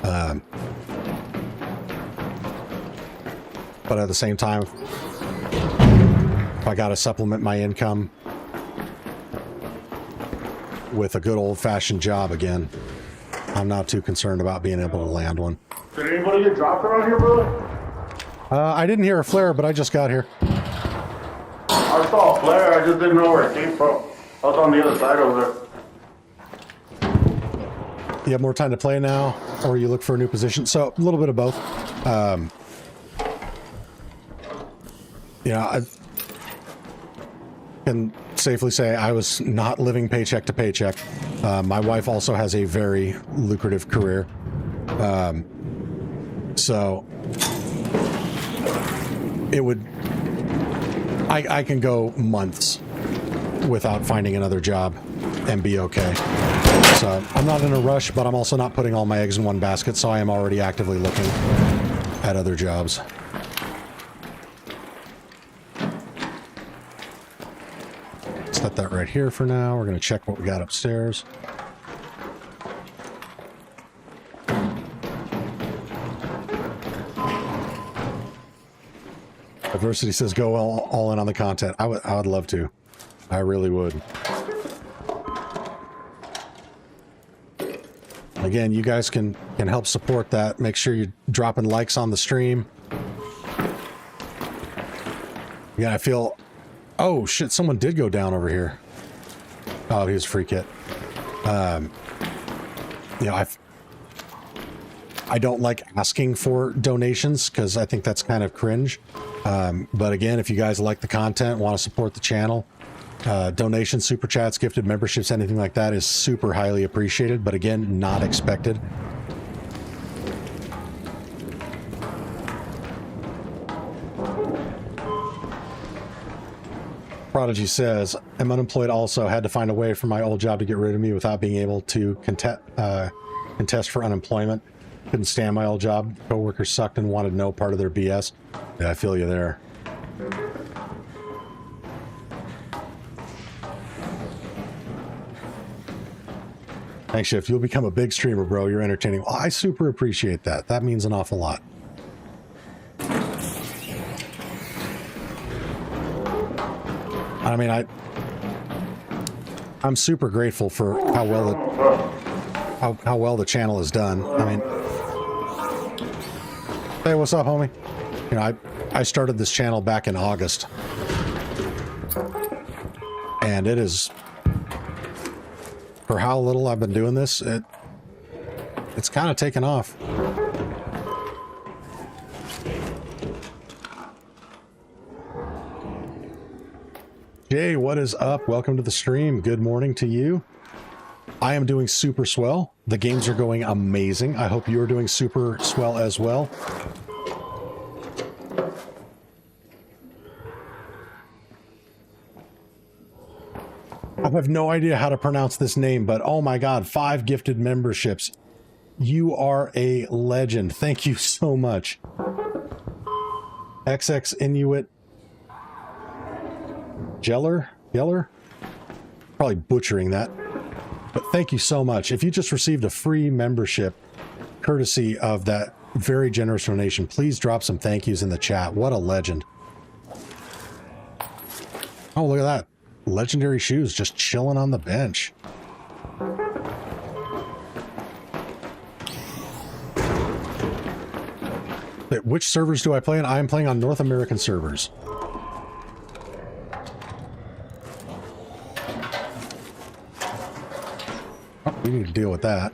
But at the same time, if I got to supplement my income with a good old-fashioned job again, I'm not too concerned about being able to land one. Did anybody get dropped around here, brother? I didn't hear a flare, but I just got here. I saw a flare, I just didn't know where it came from. I was on the other side over there. You have more time to play now, or you look for a new position? So, a little bit of both. You know, I can safely say I was not living paycheck to paycheck. My wife also has a very lucrative career. So it would, I can go months without finding another job and be okay. So I'm not in a rush, but I'm also not putting all my eggs in one basket, so I am already actively looking at other jobs. Set that right here for now. We're going to check what we got upstairs. Adversity says go all in on the content. I would love to. I really would. Again, you guys can help support that. Make sure you're dropping likes on the stream. Yeah, I feel... Oh, shit, someone did go down over here. Oh, he was a free kit. You know, I don't like asking for donations, because I think that's kind of cringe. But again, if you guys like the content, want to support the channel, donations, super chats, gifted memberships, anything like that is super highly appreciated, but again, not expected. Prodigy says, I'm unemployed also, had to find a way for my old job to get rid of me without being able to contest for unemployment. Couldn't stand my old job. Coworkers sucked and wanted no part of their BS. Yeah, I feel you there. Thanks, Shift. You'll become a big streamer, bro. You're entertaining. Well, I super appreciate that. That means an awful lot. I mean, I'm super grateful for how well the channel is done. I mean, hey, what's up, homie? You know, I started this channel back in August, and it is, for how little I've been doing this, it's kind of taken off. Jay, what is up? Welcome to the stream. Good morning to you. I am doing super swell. The games are going amazing. I hope you are doing super swell as well. I have no idea how to pronounce this name, but oh my god, 5 gifted memberships. You are a legend. Thank you so much. XX Inuit Yeller? Probably butchering that. But thank you so much. If you just received a free membership courtesy of that very generous donation, please drop some thank yous in the chat. What a legend. Oh, look at that. Legendary shoes just chilling on the bench. Wait, which servers do I play on? I am playing on North American servers. Oh, we need to deal with that.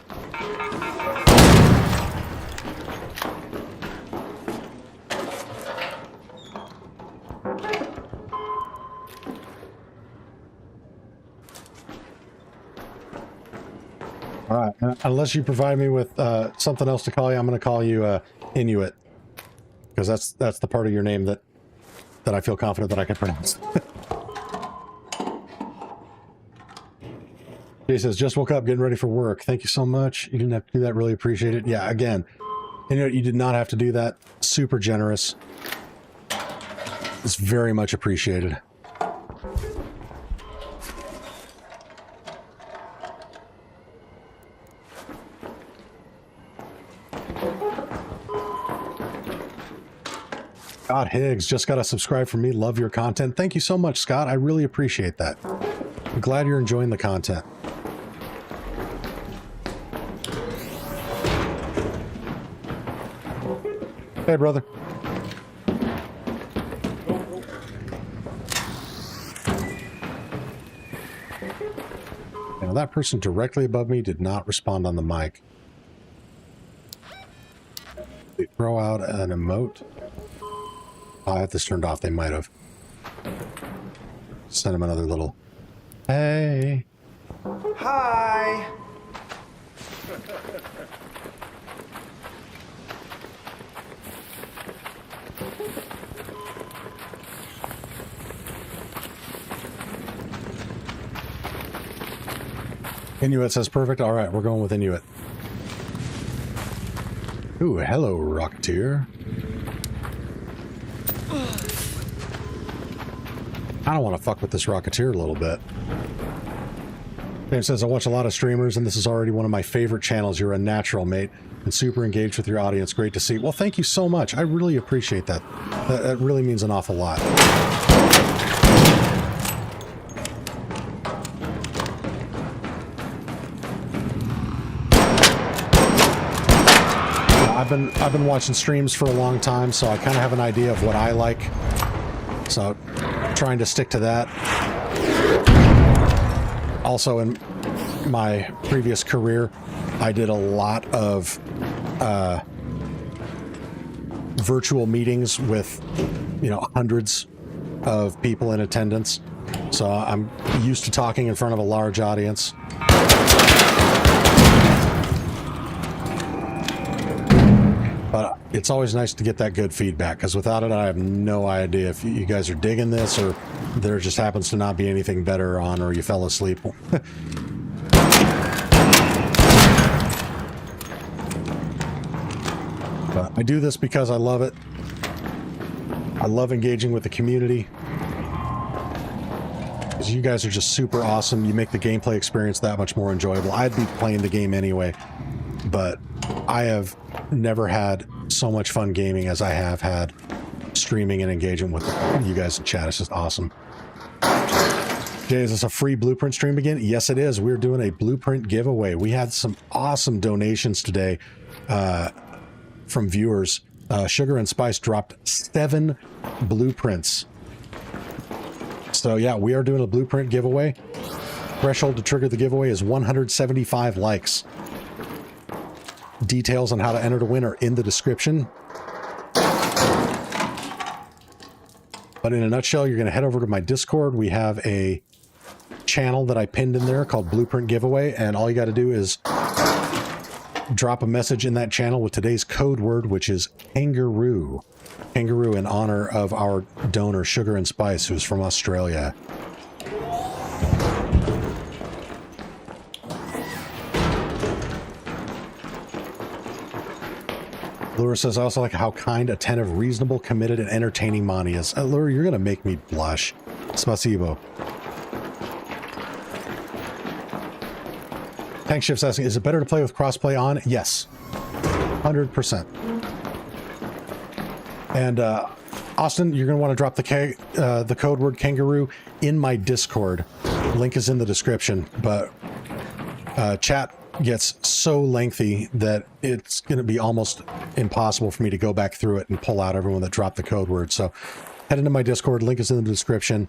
All right, unless you provide me with something else to call you, I'm going to call you Inuit, because that's the part of your name that I feel confident that I can pronounce. He says, just woke up, getting ready for work. Thank you so much. You didn't have to do that. Really appreciate it. Yeah, again, Inuit, you did not have to do that. Super generous. It's very much appreciated. Scott Higgs just got a subscribe from me. Love your content. Thank you so much, Scott. I really appreciate that. I'm glad you're enjoying the content. Hey, brother. Now, that person directly above me did not respond on the mic. They throw out an emote. Oh, I have this turned off. They might have. Send him another little, hey. Hi. Inuit says perfect. All right, we're going with Inuit. Ooh, hello, Rocketeer. I don't want to fuck with this Rocketeer a little bit. James says, I watch a lot of streamers, and this is already one of my favorite channels. You're a natural, mate, and super engaged with your audience. Great to see. Well, thank you so much. I really appreciate that. That really means an awful lot. I've been watching streams for a long time, so I kind of have an idea of what I like. So, trying to stick to that. Also, in my previous career, I did a lot of virtual meetings with hundreds of people in attendance. So I'm used to talking in front of a large audience. But it's always nice to get that good feedback, because without it, I have no idea if you guys are digging this, or there just happens to not be anything better on, or you fell asleep. But I do this because I love it. I love engaging with the community. Because you guys are just super awesome. You make the gameplay experience that much more enjoyable. I'd be playing the game anyway, but I have never had so much fun gaming as I have had streaming and engaging with you guys in chat. It's just awesome. Jay, is this a free Blueprint stream again? Yes, it is. We're doing a Blueprint giveaway. We had some awesome donations today from viewers. Sugar and Spice dropped 7 blueprints. So yeah, we are doing a Blueprint giveaway. Threshold to trigger the giveaway is 175 likes. Details on how to enter to win are in the description. But in a nutshell, you're going to head over to my Discord. We have a channel that I pinned in there called Blueprint Giveaway, and all you got to do is drop a message in that channel with today's code word, which is kangaroo. Kangaroo in honor of our donor, Sugar and Spice, who's from Australia. Lure says, I also like how kind, attentive, reasonable, committed, and entertaining Monty is. Lure, you're going to make me blush. Spasibo. Tank Shift's asking, is it better to play with crossplay on? Yes. 100%. And Austin, you're going to want to drop the code word kangaroo in my Discord. Link is in the description, but chat gets so lengthy that it's going to be almost impossible for me to go back through it and pull out everyone that dropped the code word. So head into my Discord. Link is in the description.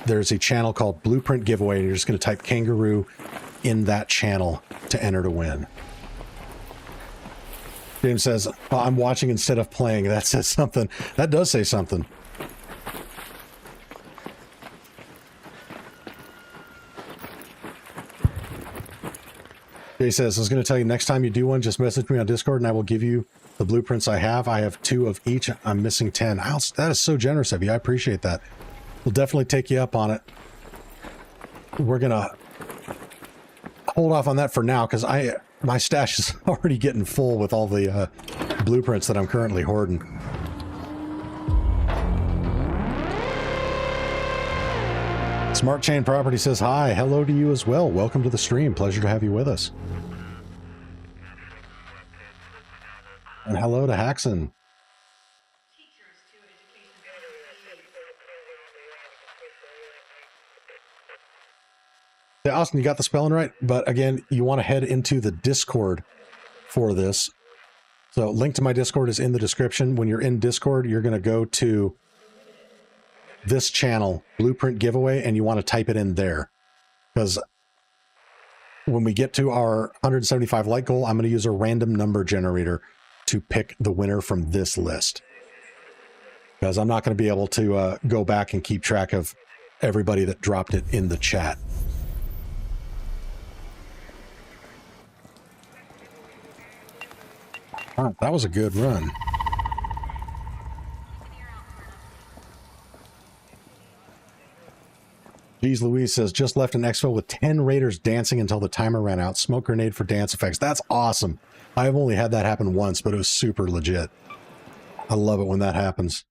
There's a channel called Blueprint Giveaway, and you're just going to type kangaroo in that channel to enter to win. James says, oh, I'm watching instead of playing. That says something. That does say something. Jay says, I was going to tell you, next time you do one, just message me on Discord and I will give you the blueprints I have. I have 2 of each. I'm missing 10. That is so generous of you. I appreciate that. We'll definitely take you up on it. We're going to hold off on that for now, because my stash is already getting full with all the blueprints that I'm currently hoarding. Smart Chain Property says, hi, hello to you as well. Welcome to the stream. Pleasure to have you with us. And hello to Haxon. Yeah, Austin, you got the spelling right, but again, you want to head into the Discord for this. So link to my Discord is in the description. When you're in Discord, you're going to go to this channel, Blueprint Giveaway, and you want to type it in there. Because when we get to our 175 like goal, I'm going to use a random number generator to pick the winner from this list. Because I'm not going to be able to go back and keep track of everybody that dropped it in the chat. All right, that was a good run. Geez Louise says, just left an exfil with 10 raiders dancing until the timer ran out. Smoke grenade for dance effects. That's awesome. I've only had that happen once, but it was super legit. I love it when that happens.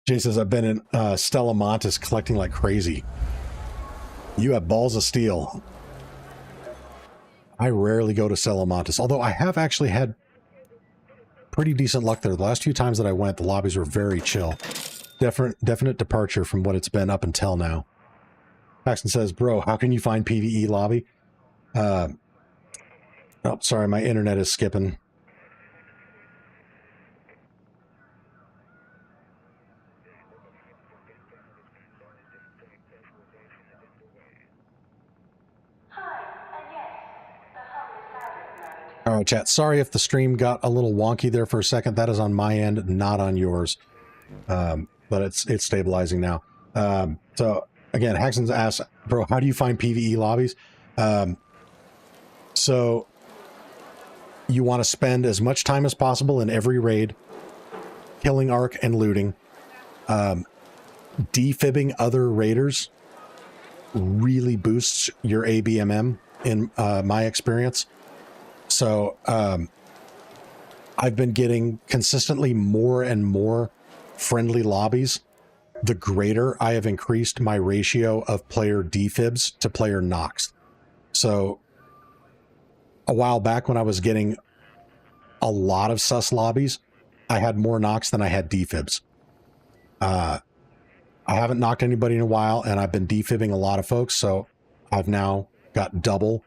Jay says, I've been in Stella Montes collecting like crazy. You have balls of steel. I rarely go to Stella Montes, although I have actually had pretty decent luck there. The last few times that I went, the lobbies were very chill. Definite departure from what it's been up until now. Paxton says, bro, how can you find PvE lobby? Oh, sorry, my internet is skipping. Hi, and yes, the hum is louder tonight. All right, chat. Sorry if the stream got a little wonky there for a second. That is on my end, not on yours. But it's stabilizing now. So again, Haxon's asked, bro, how do you find PvE lobbies? So you want to spend as much time as possible in every raid, killing arc and looting. Defibbing other raiders really boosts your ABMM in my experience. So I've been getting consistently more and more friendly lobbies. The greater I have increased my ratio of player defibs to player knocks. So a while back when I was getting a lot of sus lobbies, I had more knocks than I had defibs. I haven't knocked anybody in a while, and I've been defibbing a lot of folks, so I've now got double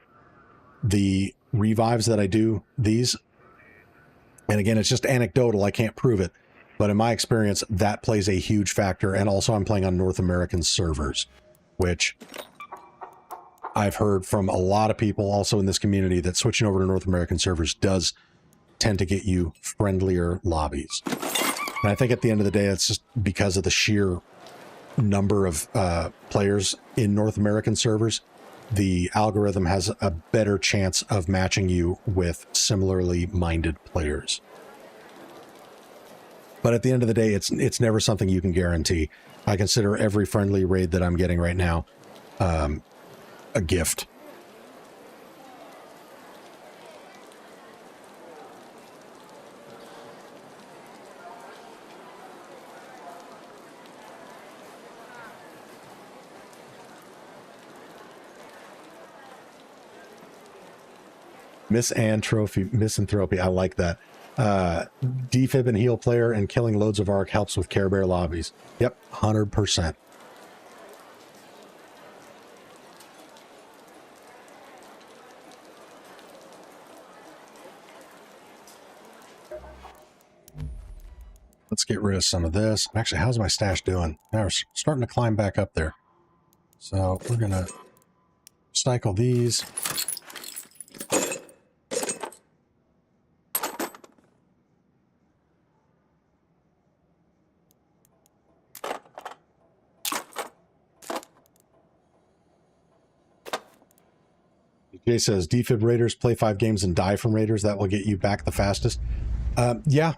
the revives that I do these. And again, it's just anecdotal. I can't prove it. But in my experience, that plays a huge factor. And also I'm playing on North American servers, which I've heard from a lot of people also in this community that switching over to North American servers does tend to get you friendlier lobbies. And I think at the end of the day, it's just because of the sheer number of players in North American servers. The algorithm has a better chance of matching you with similarly minded players. But at the end of the day, it's never something you can guarantee. I consider every friendly raid that I'm getting right now a gift. Misanthropy. I like that. Defib and heal player and killing loads of arc helps with Care Bear lobbies. Yep, 100%. Let's get rid of some of this. Actually, how's my stash doing? Now we're starting to climb back up there. So we're going to cycle these. Jay says, defib raiders, play 5 games and die from raiders. That will get you back the fastest. Yeah.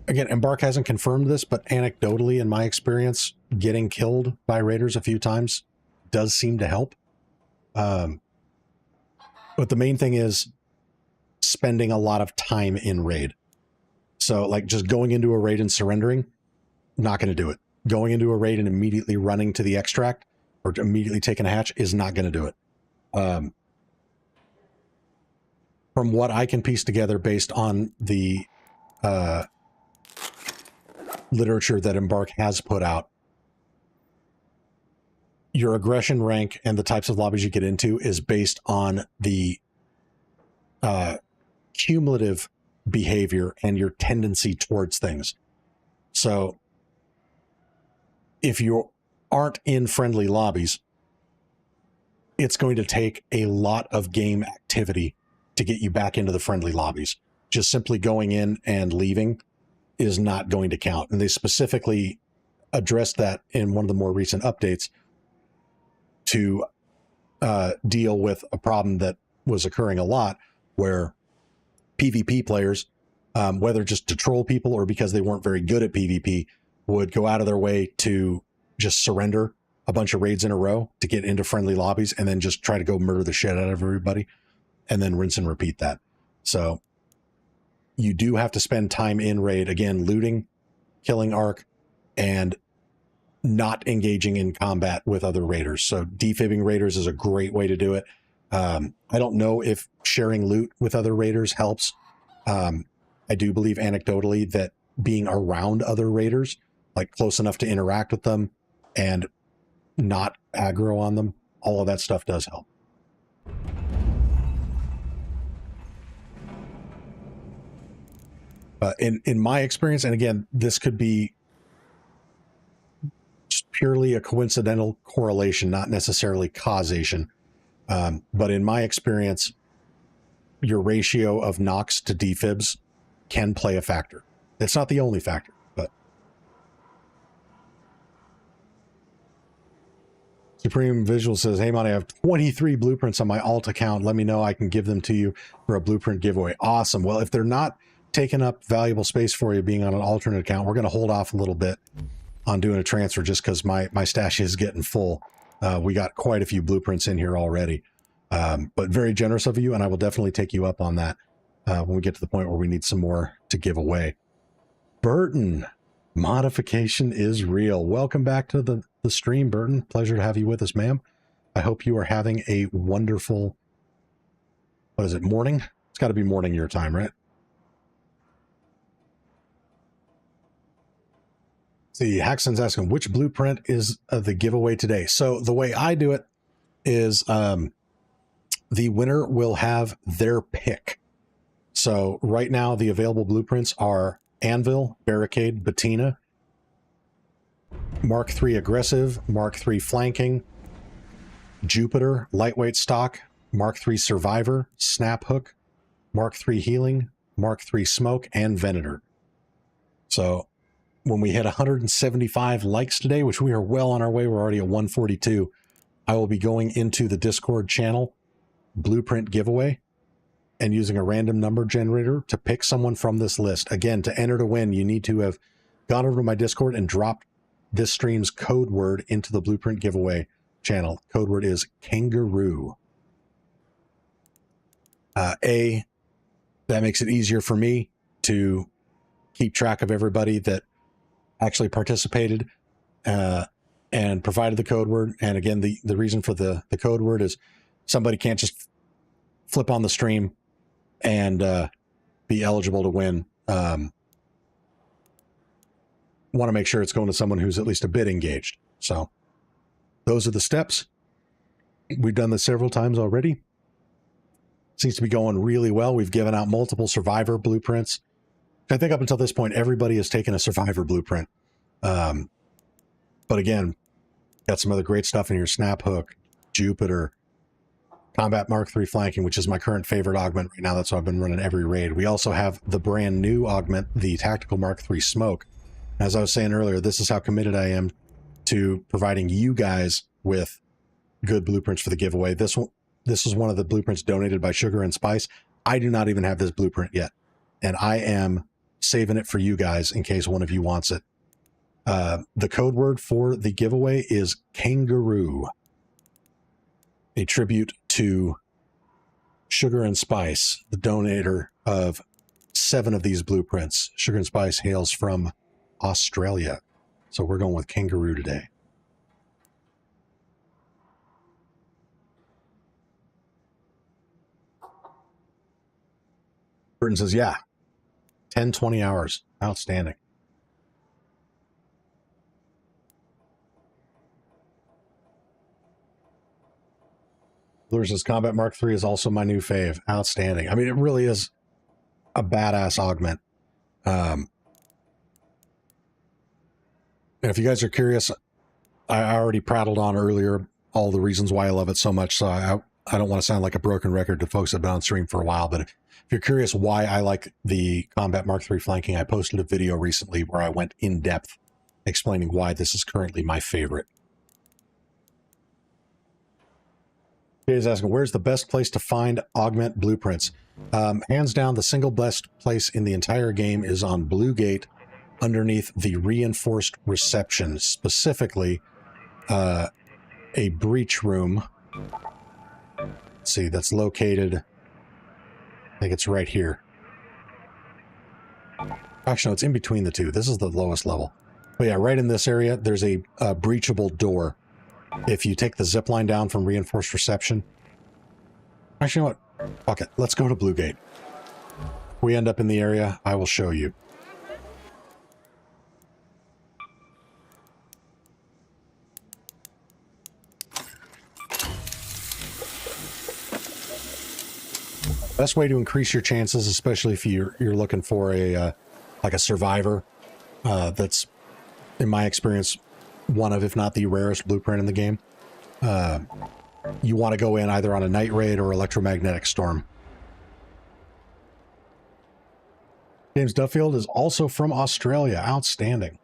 Again, Embark hasn't confirmed this, but anecdotally, in my experience, getting killed by raiders a few times does seem to help. But the main thing is spending a lot of time in raid. So, like, just going into a raid and surrendering, not going to do it. Going into a raid and immediately running to the extract or immediately taking a hatch is not going to do it. From what I can piece together based on the literature that Embark has put out, your aggression rank and the types of lobbies you get into is based on the cumulative behavior and your tendency towards things. So if you aren't in friendly lobbies, it's going to take a lot of game activity to get you back into the friendly lobbies. Just simply going in and leaving is not going to count. And they specifically addressed that in one of the more recent updates to deal with a problem that was occurring a lot, where PvP players, whether just to troll people or because they weren't very good at PvP, would go out of their way to just surrender a bunch of raids in a row to get into friendly lobbies and then just try to go murder the shit out of everybody and then rinse and repeat that. So you do have to spend time in raid, again, looting, killing arc, and not engaging in combat with other raiders. So defibbing raiders is a great way to do it. I don't know if sharing loot with other raiders helps. I do believe anecdotally that being around other raiders, like close enough to interact with them and not aggro on them, all of that stuff does help. In my experience, and again, this could be just purely a coincidental correlation, not necessarily causation. But in my experience, your ratio of knocks to defibs can play a factor. It's not the only factor, but Supreme Visual says, hey, Monty, I have 23 blueprints on my alt account. Let me know. I can give them to you for a blueprint giveaway. Awesome. Well, if they're not taking up valuable space for you being on an alternate account, we're going to hold off a little bit on doing a transfer just because my stash is getting full. We got quite a few blueprints in here already. But very generous of you, and I will definitely take you up on that when we get to the point where we need some more to give away. Burton, modification is real. Welcome back to the stream, Burton. Pleasure to have you with us, ma'am. I hope you are having a wonderful, what is it, morning? It's got to be morning your time, right? See, Haxton's asking, which blueprint is the giveaway today? So the way I do it is the winner will have their pick. So right now, the available blueprints are Anvil, Barricade, Bettina, Mark III Aggressive, Mark III Flanking, Jupiter, Lightweight Stock, Mark III Survivor, Snap Hook, Mark III Healing, Mark III Smoke, and Venator. So when we hit 175 likes today, which we are well on our way, we're already at 142, I will be going into the Discord channel blueprint giveaway and using a random number generator to pick someone from this list. Again, to enter to win, you need to have gone over to my Discord and dropped this stream's code word into the blueprint giveaway channel. Code word is kangaroo. That makes it easier for me to keep track of everybody that actually participated and provided the code word. And again, the reason for the code word is somebody can't just flip on the stream and be eligible to win. Want to make sure it's going to someone who's at least a bit engaged. So those are the steps. We've done this several times already. Seems to be going really well. We've given out multiple survivor blueprints. I think up until this point, everybody has taken a survivor blueprint. But again, got some other great stuff in here. Snap Hook, Jupiter, Combat Mark III Flanking, which is my current favorite augment right now. That's what I've been running every raid. We also have the brand new augment, the Tactical Mark III Smoke. As I was saying earlier, this is how committed I am to providing you guys with good blueprints for the giveaway. This is one of the blueprints donated by Sugar and Spice. I do not even have this blueprint yet, and I am saving it for you guys in case one of you wants it. The code word for the giveaway is kangaroo, a tribute to Sugar and Spice, the donator of 7 of these blueprints. Sugar and Spice hails from Australia, so we're going with kangaroo today. Burton says, yeah, 10, 20 hours. Outstanding. Blur says, Combat Mark III is also my new fave. Outstanding. I mean, it really is a badass augment. And if you guys are curious, I already prattled on earlier all the reasons why I love it so much, so I don't want to sound like a broken record to folks that have been on stream for a while, but if you're curious why I like the Combat Mark III Flanking, I posted a video recently where I went in depth explaining why this is currently my favorite. Jay's asking, where's the best place to find augment blueprints? Hands down, the single best place in the entire game is on Blue Gate underneath the reinforced reception, specifically a breach room. Let's see, that's located, I think it's right here. Actually, no, it's in between the two. This is the lowest level. But yeah, right in this area, there's a breachable door. If you take the zip line down from reinforced reception. Actually, you know what? Fuck it. Let's go to Blue Gate. If we end up in the area, I will show you. Best way to increase your chances, especially if you're looking for a like a survivor, that's, in my experience, one of, if not the rarest blueprint in the game. You want to go in either on a night raid or electromagnetic storm. James Duffield is also from Australia. Outstanding.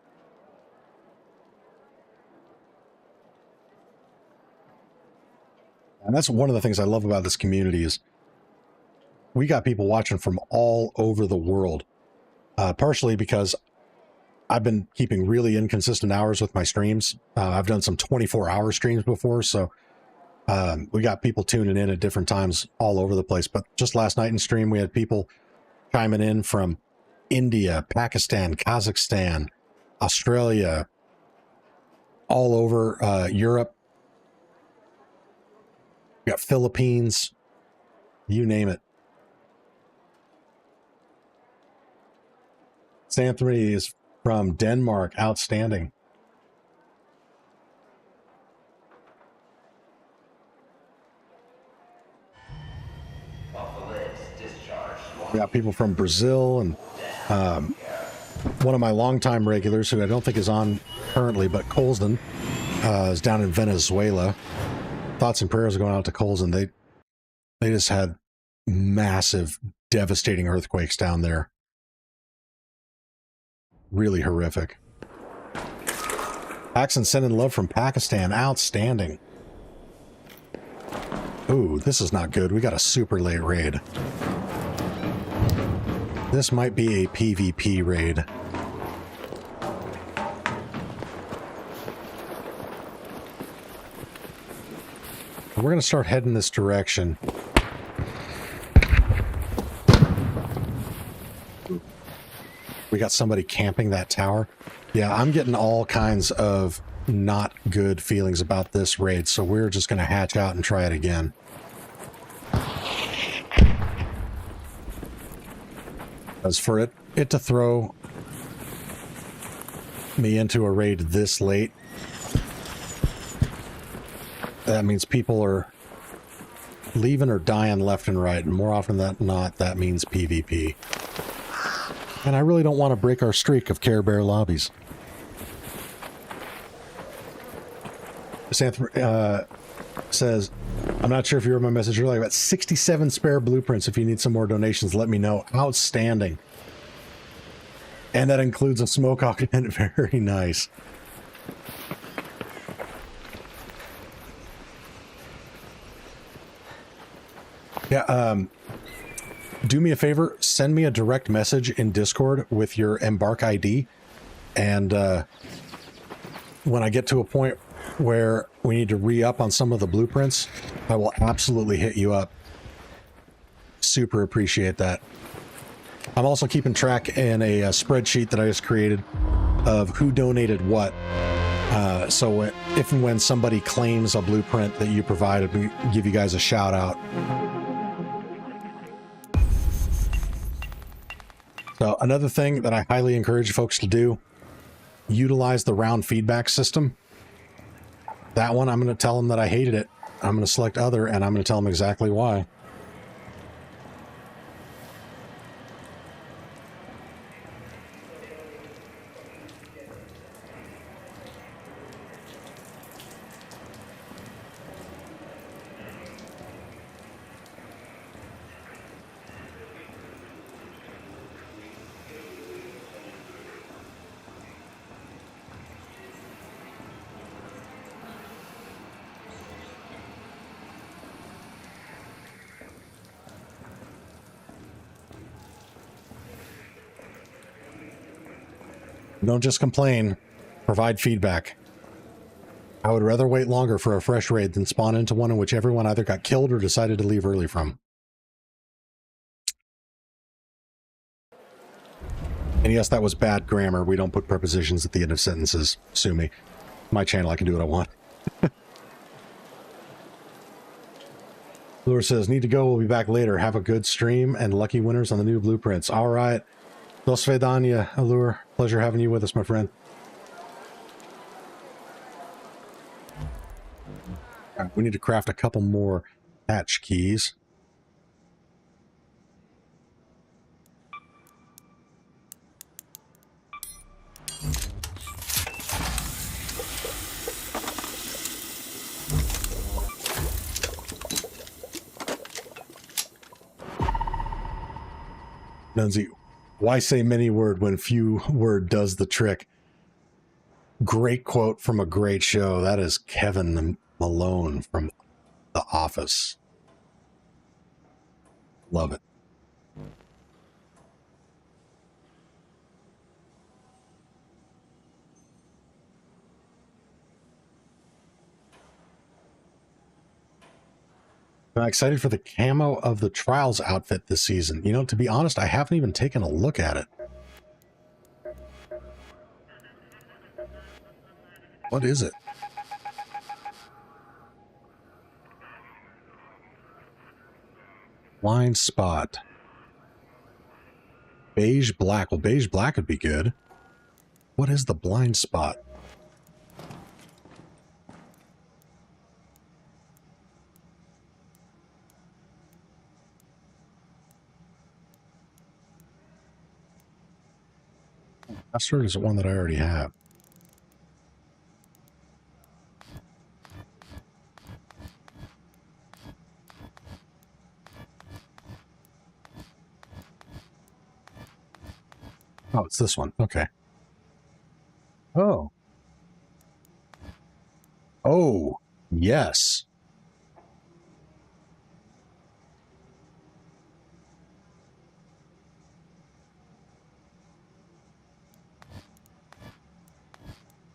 And that's one of the things I love about this community is we got people watching from all over the world. Partially because I've been keeping really inconsistent hours with my streams. I've done some 24-hour streams before, so we got people tuning in at different times all over the place. But just last night in stream, we had people chiming in from India, Pakistan, Kazakhstan, Australia, all over Europe. We got Philippines, you name it. Anthony is from Denmark. Outstanding. We got people from Brazil and one of my longtime regulars who I don't think is on currently, but Colston is down in Venezuela. Thoughts and prayers are going out to Colston. They just had massive, devastating earthquakes down there. Really horrific. Paxton sending love from Pakistan. Outstanding. Ooh, this is not good. We got a super late raid. This might be a PvP raid. We're going to start heading this direction. We got somebody camping that tower. Yeah, I'm getting all kinds of not good feelings about this raid, so we're just going to hatch out and try it again. As for it to throw me into a raid this late, that means people are leaving or dying left and right, and more often than not, that means PvP. And I really don't want to break our streak of Care Bear lobbies. Santh says, I'm not sure if you heard my message earlier, about 67 spare blueprints. If you need some more donations, let me know. Outstanding. And that includes a smoke occupant. Very nice. Yeah, do me a favor, send me a direct message in Discord with your Embark ID, and when I get to a point where we need to re-up on some of the blueprints, I will absolutely hit you up. Super appreciate that. I'm also keeping track in a spreadsheet that I just created of who donated what. So if and when somebody claims a blueprint that you provided, we give you guys a shout out. So another thing that I highly encourage folks to do, utilize the round feedback system. That one, I'm going to tell them that I hated it. I'm going to select other, and I'm going to tell them exactly why. Don't just complain, provide feedback. I would rather wait longer for a fresh raid than spawn into one in which everyone either got killed or decided to leave early from. And yes, that was bad grammar. We don't put prepositions at the end of sentences. Sue me. My channel, I can do what I want. Lure says, need to go, we'll be back later. Have a good stream and lucky winners on the new blueprints. All right. Do svidaniya, Allure. Pleasure having you with us, my friend. We need to craft a couple more hatch keys. Nunzi, Why say many word when few word does the trick? Great quote from a great show. That is Kevin Malone from The Office. Love it. I'm excited for the camo of the Trials outfit this season. You know, to be honest, I haven't even taken a look at it. What is it? Blind spot. Beige black. Well, beige black would be good. What is the blind spot? Mustard is one that I already have. Oh, it's this one. Okay. Oh. Oh, yes.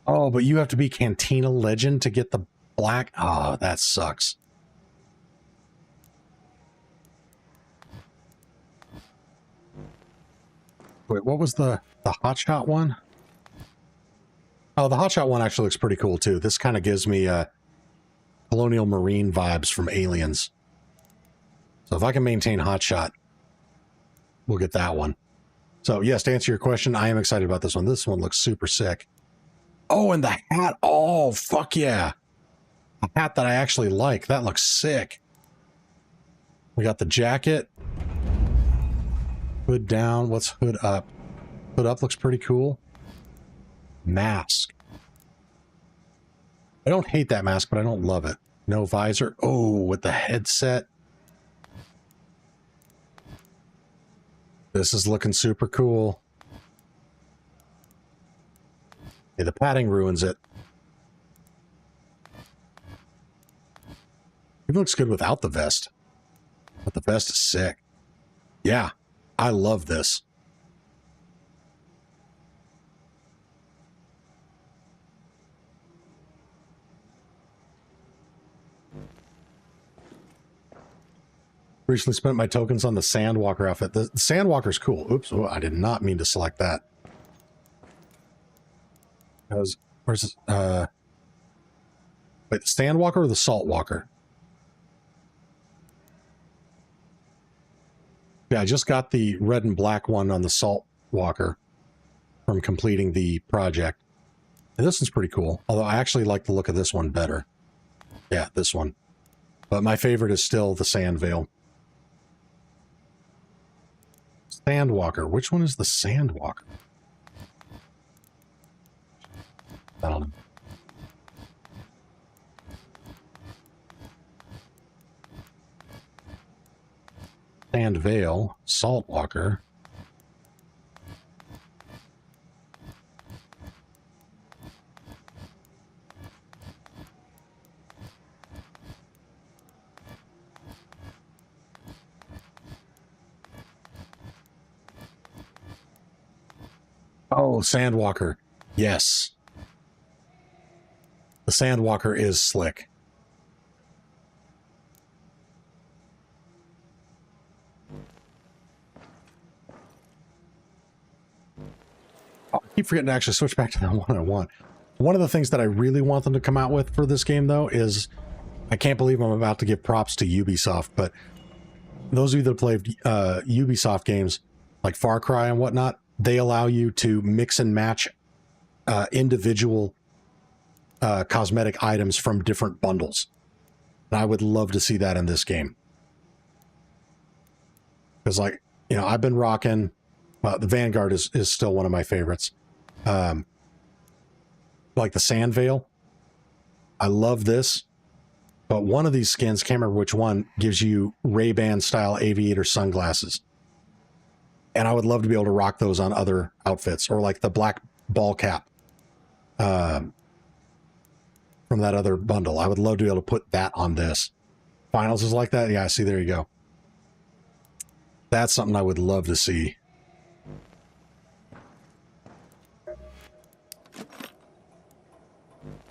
Oh, but you have to be Cantina Legend to get the black. Oh, that sucks. Wait, what was the hotshot one? Oh, the hotshot one actually looks pretty cool too. This kind of gives me Colonial Marine vibes from Aliens. So if I can maintain hotshot, we'll get that one. So yes, to answer your question, I am excited about this one. This one looks super sick. Oh, and the hat. Oh, fuck yeah. A hat that I actually like. That looks sick. We got the jacket. Hood down. What's hood up? Hood up looks pretty cool. Mask. I don't hate that mask, but I don't love it. No visor. Oh, with the headset. This is looking super cool. Yeah, the padding ruins it. It looks good without the vest. But the vest is sick. Yeah, I love this. Recently spent my tokens on the Sandwalker outfit. The Sandwalker's cool. Oops, oh, I did not mean to select that. Where's this, wait, the Sandwalker or the Saltwalker? Yeah, I just got the red and black one on the Saltwalker from completing the project. And this one's pretty cool, although I actually like the look of this one better. Yeah, this one. But my favorite is still the Sand Veil. Sandwalker. Which one is the Sandwalker? I don't know. Sand Veil, Saltwalker. Oh, Sandwalker. Yes. The Sandwalker is slick. Oh, I keep forgetting to actually switch back to the one I want. One of the things that I really want them to come out with for this game, though, is I can't believe I'm about to give props to Ubisoft, but those of you that played Ubisoft games like Far Cry and whatnot, they allow you to mix and match individual cosmetic items from different bundles. And I would love to see that in this game. Because, like, you know, I've been rocking, the Vanguard is still one of my favorites. Like the Sand Veil. I love this. But one of these skins, can't remember which one, gives you Ray-Ban style aviator sunglasses. And I would love to be able to rock those on other outfits, or like the black ball cap from that other bundle. I would love to be able to put that on this. Finals is like that? Yeah, see, there you go. That's something I would love to see.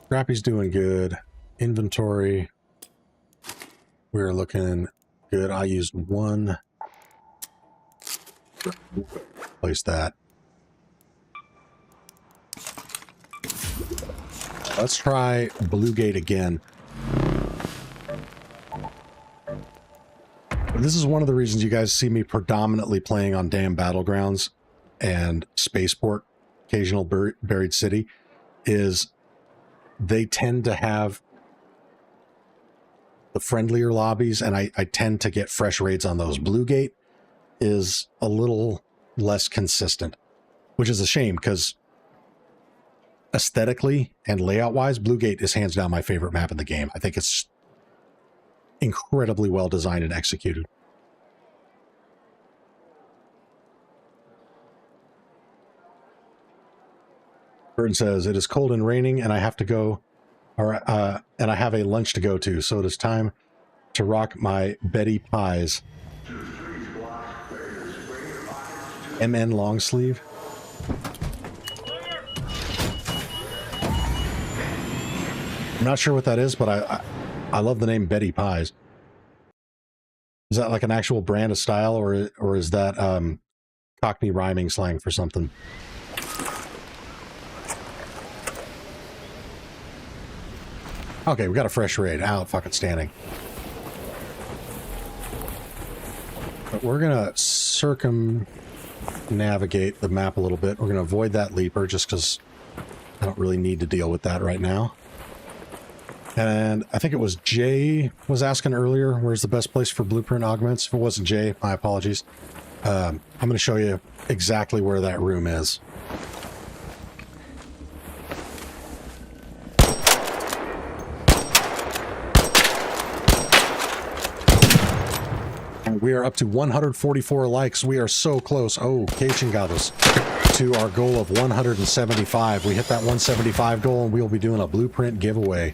Scrappy's doing good. Inventory. We're looking good. I used one. Place that. Let's try Blue Gate again. This is one of the reasons you guys see me predominantly playing on damn Battlegrounds and Spaceport, occasional Buried City, is they tend to have the friendlier lobbies, and I tend to get fresh raids on those. Blue Gate is a little less consistent, which is a shame, because aesthetically and layout-wise, Blue Gate is hands down my favorite map in the game. I think it's incredibly well designed and executed. Burton says, it is cold and raining and I have to go, and I have a lunch to go to, so it is time to rock my Betty Pies. MN long sleeve. I'm not sure what that is, but I love the name Betty Pies. Is that like an actual brand of style, or is that Cockney rhyming slang for something? Okay, we got a fresh raid. Out fucking standing. But we're gonna circumnavigate the map a little bit. We're gonna avoid that leaper just because I don't really need to deal with that right now. And I think it was Jay was asking earlier, where's the best place for blueprint augments? If it wasn't Jay, my apologies. I'm going to show you exactly where that room is. And we are up to 144 likes. We are so close. Oh, Cation got us to our goal of 175. We hit that 175 goal and we'll be doing a blueprint giveaway.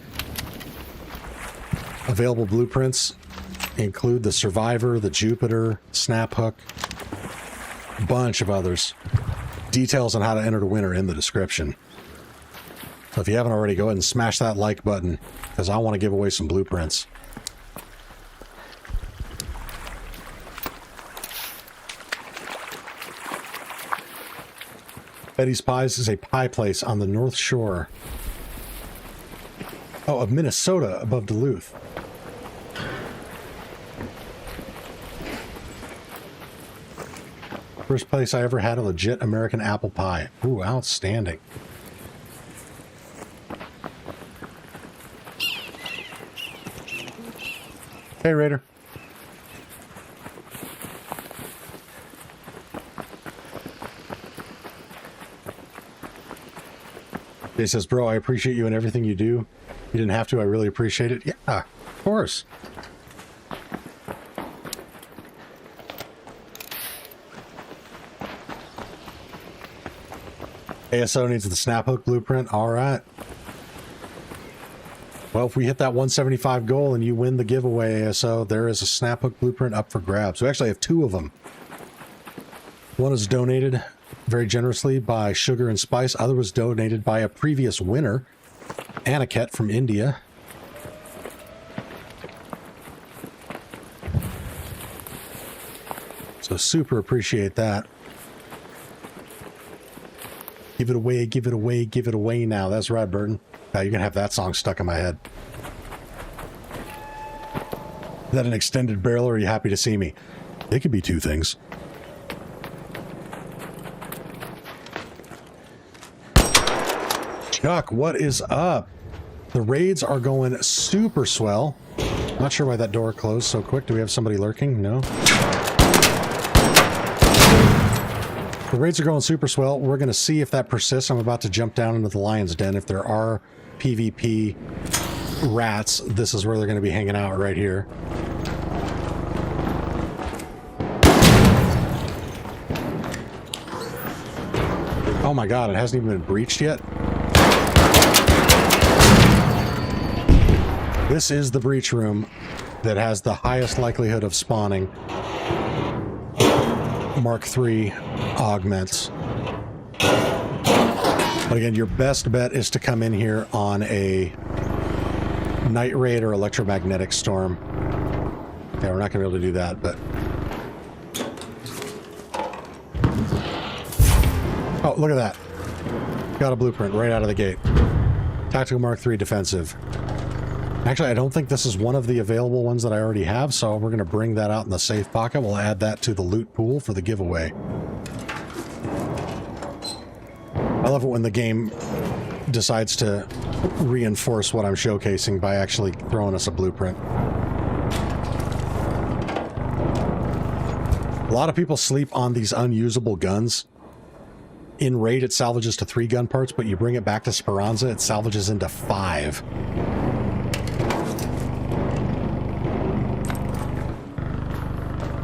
Available blueprints include the Survivor, the Jupiter, Snap Hook, a bunch of others. Details on how to enter to win are in the description. So if you haven't already, go ahead and smash that like button, because I want to give away some blueprints. Betty's Pies is a pie place on the North Shore. Oh, of Minnesota, above Duluth. First place I ever had a legit American apple pie. Ooh, outstanding. Hey, Raider. Jay says, bro, I appreciate you and everything you do. You didn't have to. I really appreciate it. Yeah, of course. ASO needs the snap hook blueprint. All right. Well, if we hit that 175 goal and you win the giveaway, ASO, there is a snap hook blueprint up for grabs. We actually have two of them. One is donated very generously by Sugar and Spice. Other was donated by a previous winner, Aniket from India. So super appreciate that. Give it away, give it away, give it away now. That's right, Burton. Now you're going to have that song stuck in my head. Is that an extended barrel, or are you happy to see me? It could be two things. Chuck, what is up? The raids are going super swell. Not sure why that door closed so quick. Do we have somebody lurking? No. The raids are going super swell. We're going to see if that persists. I'm about to jump down into the lion's den. If there are PvP rats, this is where they're going to be hanging out, right here. Oh my god, it hasn't even been breached yet? This is the breach room that has the highest likelihood of spawning Mark III augments. But again, your best bet is to come in here on a night raid or electromagnetic storm. Yeah, we're not going to be able to do that, but... Oh, look at that. Got a blueprint right out of the gate. Tactical Mark III defensive. Actually, I don't think this is one of the available ones that I already have, so we're going to bring that out in the safe pocket. We'll add that to the loot pool for the giveaway. I love it when the game decides to reinforce what I'm showcasing by actually throwing us a blueprint. A lot of people sleep on these unusable guns. In raid, it salvages to 3 gun parts, but you bring it back to Speranza, it salvages into 5.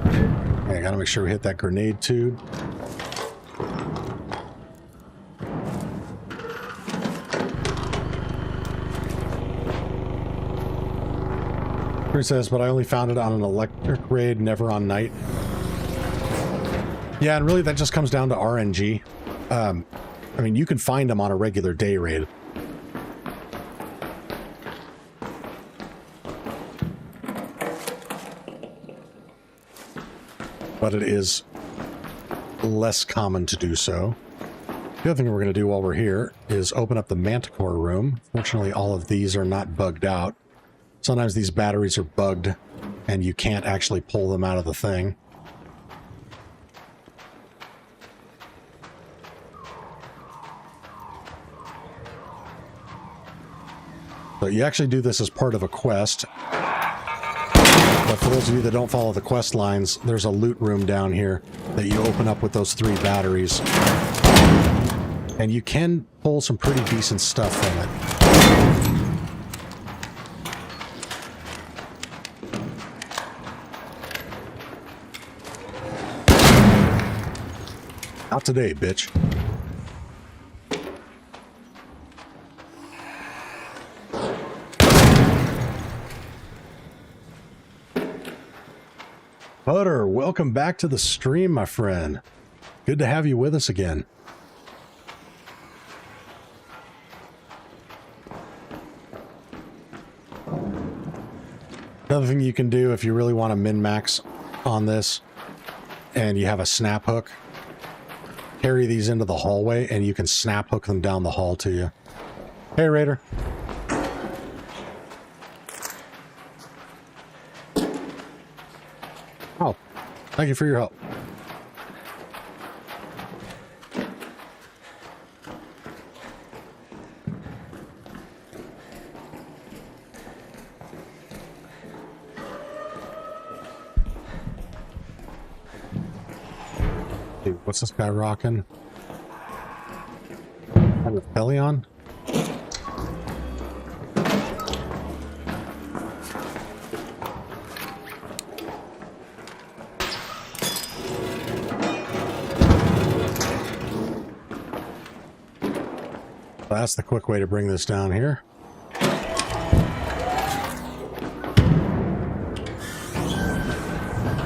Okay, I gotta make sure we hit that grenade tube. Here it says, but I only found it on an electric raid, never on night. Yeah, and really that just comes down to RNG. I mean, you can find them on a regular day raid. But it is less common to do so. The other thing we're going to do while we're here is open up the Manticore room. Fortunately, all of these are not bugged out. Sometimes these batteries are bugged and you can't actually pull them out of the thing. So you actually do this as part of a quest. But for those of you that don't follow the quest lines, there's a loot room down here that you open up with those 3 batteries. And you can pull some pretty decent stuff from it. Not today, bitch. Putter, welcome back to the stream, my friend. Good to have you with us again. Another thing you can do if you really want to min-max on this and you have a snap hook, carry these into the hallway and you can snap hook them down the hall to you. Hey, Raider. Oh, thank you for your help. Hey, what's this guy rocking? Have a belly on? That's the quick way to bring this down here.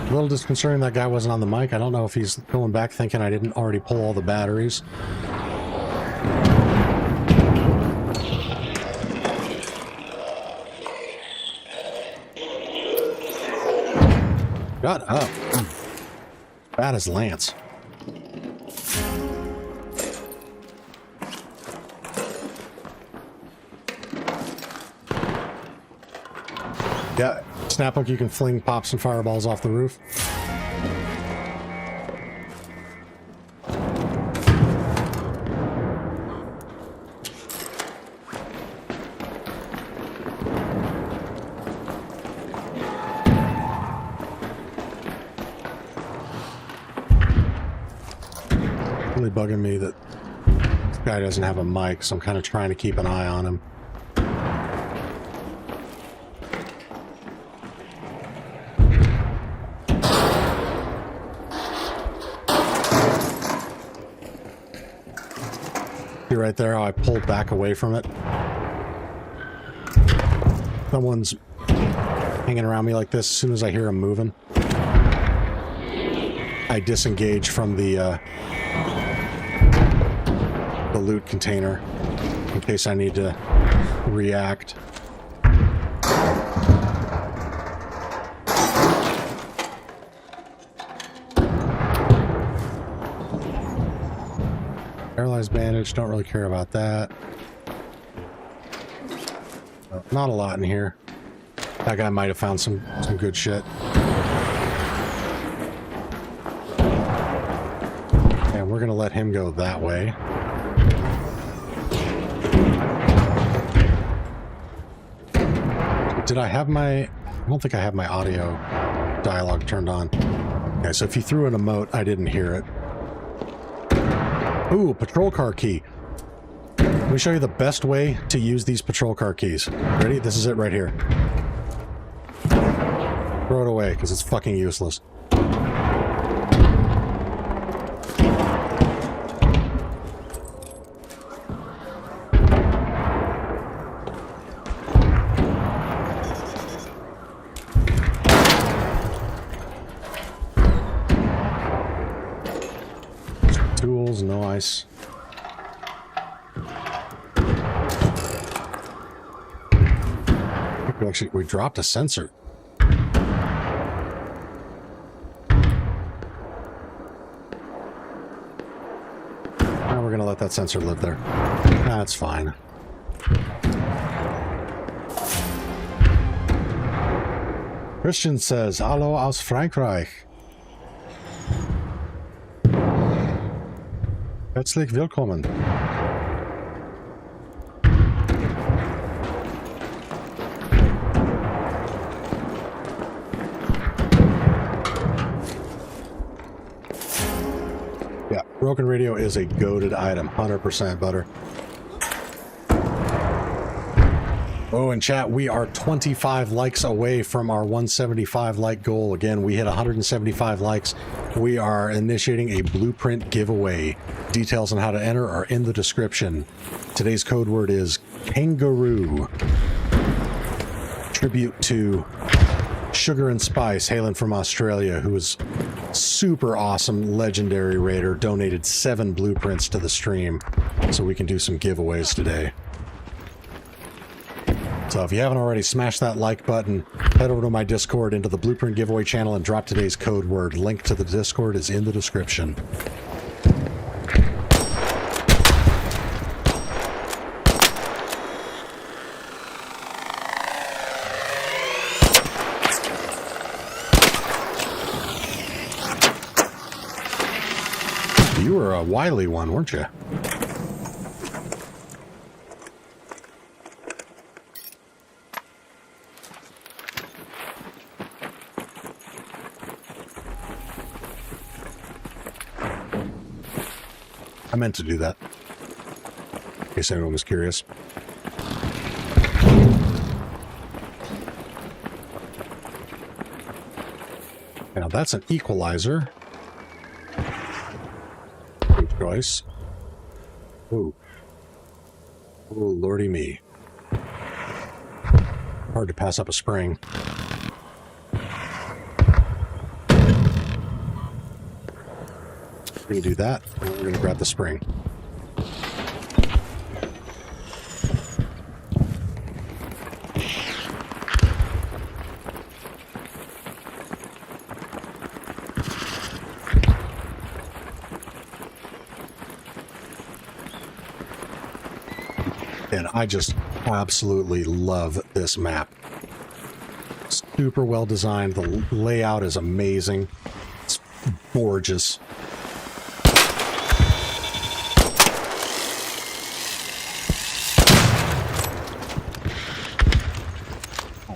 A little disconcerting that guy wasn't on the mic. I don't know if he's going back thinking I didn't already pull all the batteries. Shut up. Bad as Lance. Yeah, snap hook, you can fling pops and fireballs off the roof. Really bugging me that this guy doesn't have a mic, so I'm kind of trying to keep an eye on him. See right there how I pulled back away from it? Someone's hanging around me like this. As soon as I hear them moving, I disengage from the loot container in case I need to react. Paralyzed bandage, don't really care about that. Not a lot in here. That guy might have found some good shit. And we're gonna let him go that way. Did I have my... I don't think I have my audio dialogue turned on. Okay, so if you threw an emote, I didn't hear it. Ooh, patrol car key. Let me show you the best way to use these patrol car keys. Ready? This is it right here. Throw it away, because it's fucking useless. Tools, no ice. We dropped a sensor. Now we're gonna let that sensor live there. That's fine. Christian says, "Hallo aus Frankreich. Herzlich willkommen." Yeah, broken radio is a goated item, 100% butter. Oh, in chat, we are 25 likes away from our 175 like goal. Again, we hit 175 likes. We are initiating a blueprint giveaway. Details on how to enter are in the description. Today's code word is kangaroo. Tribute to Sugar and Spice, hailing from Australia, who is super awesome legendary raider, donated 7 blueprints to the stream so we can do some giveaways today. So if you haven't already, smash that like button, head over to my Discord into the Blueprint Giveaway channel and drop today's code word. Link to the Discord is in the description. You were a wily one, weren't you? I meant to do that, in case anyone was curious. Now that's an equalizer. Good choice. Ooh. Oh, lordy me. Hard to pass up a spring. We're going to do that, and we're going to grab the spring. And I just absolutely love this map. Super well designed. The layout is amazing. It's gorgeous.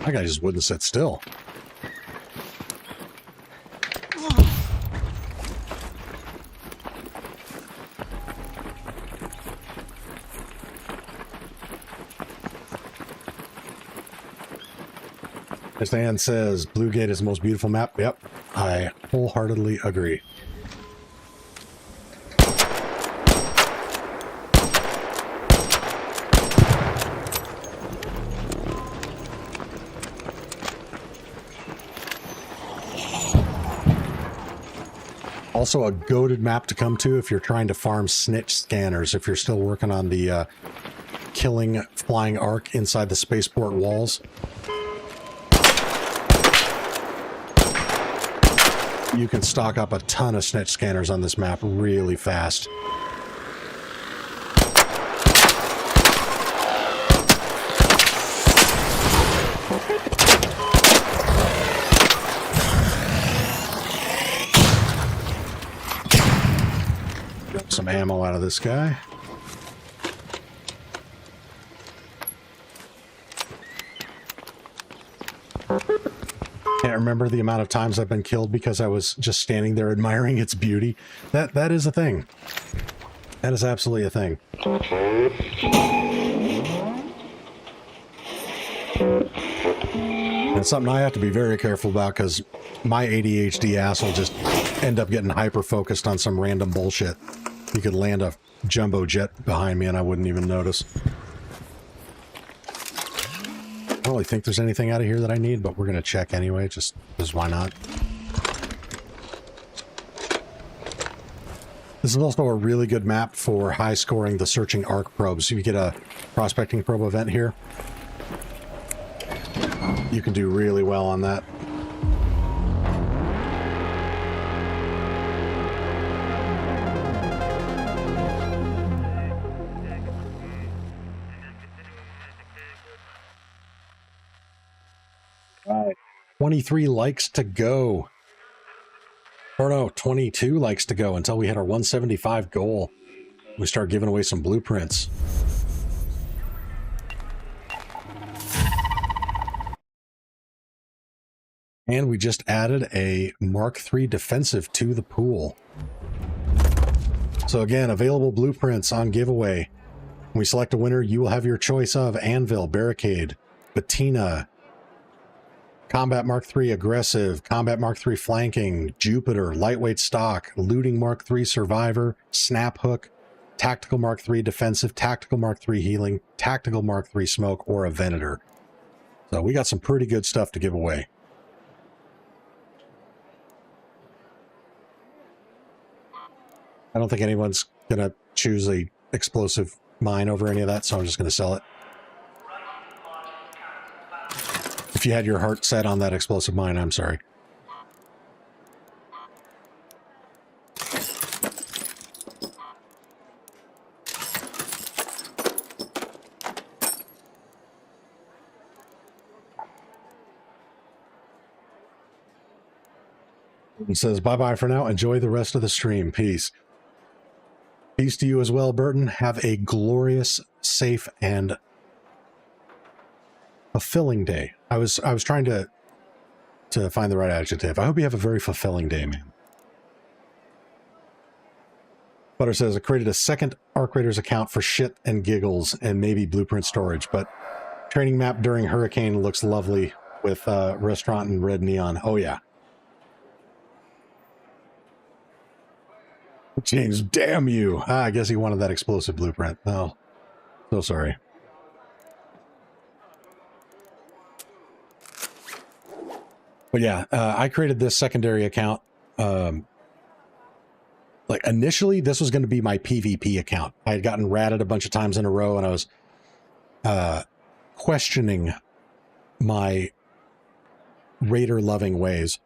That guy just wouldn't sit still. As Dan says, Blue Gate is the most beautiful map. Yep, I wholeheartedly agree. Also a goated map to come to if you're trying to farm snitch scanners, if you're still working on the killing flying arc inside the spaceport walls. You can stock up a ton of snitch scanners on this map really fast. Get some ammo out of this guy. Can't remember the amount of times I've been killed because I was just standing there admiring its beauty. That is a thing. That is absolutely a thing. And it's something I have to be very careful about because my ADHD ass will just end up getting hyper-focused on some random bullshit. You could land a jumbo jet behind me and I wouldn't even notice. I don't really think there's anything out of here that I need, but we're going to check anyway, just because why not? This is also a really good map for high scoring the searching arc probes. If you get a prospecting probe event here, you can do really well on that. Right. 23 likes to go. Or no, 22 likes to go until we hit our 175 goal. We start giving away some blueprints. And we just added a Mark III defensive to the pool. So again, available blueprints on giveaway. When we select a winner, you will have your choice of Anvil, Barricade, Bettina, Combat Mark III Aggressive, Combat Mark III Flanking, Jupiter, Lightweight Stock, Looting Mark III Survivor, Snap Hook, Tactical Mark III Defensive, Tactical Mark III Healing, Tactical Mark III Smoke, or a Venator. So we got some pretty good stuff to give away. I don't think anyone's going to choose a explosive mine over any of that, so I'm just going to sell it. If you had your heart set on that explosive mine, I'm sorry. It says, bye-bye for now. Enjoy the rest of the stream. Peace. Peace to you as well, Burton. Have a glorious, safe, and fulfilling day. I was trying to find the right adjective. I hope you have a very fulfilling day, man. Butter says, I created a second Arc Raiders account for shit and giggles and maybe blueprint storage, but training map during Hurricane looks lovely with restaurant and red neon. Oh, yeah. James, damn you. I guess he wanted that explosive blueprint. Oh, so sorry. But yeah, I created this secondary account. Like initially, this was going to be my PvP account. I had gotten ratted a bunch of times in a row, and I was questioning my raider-loving ways,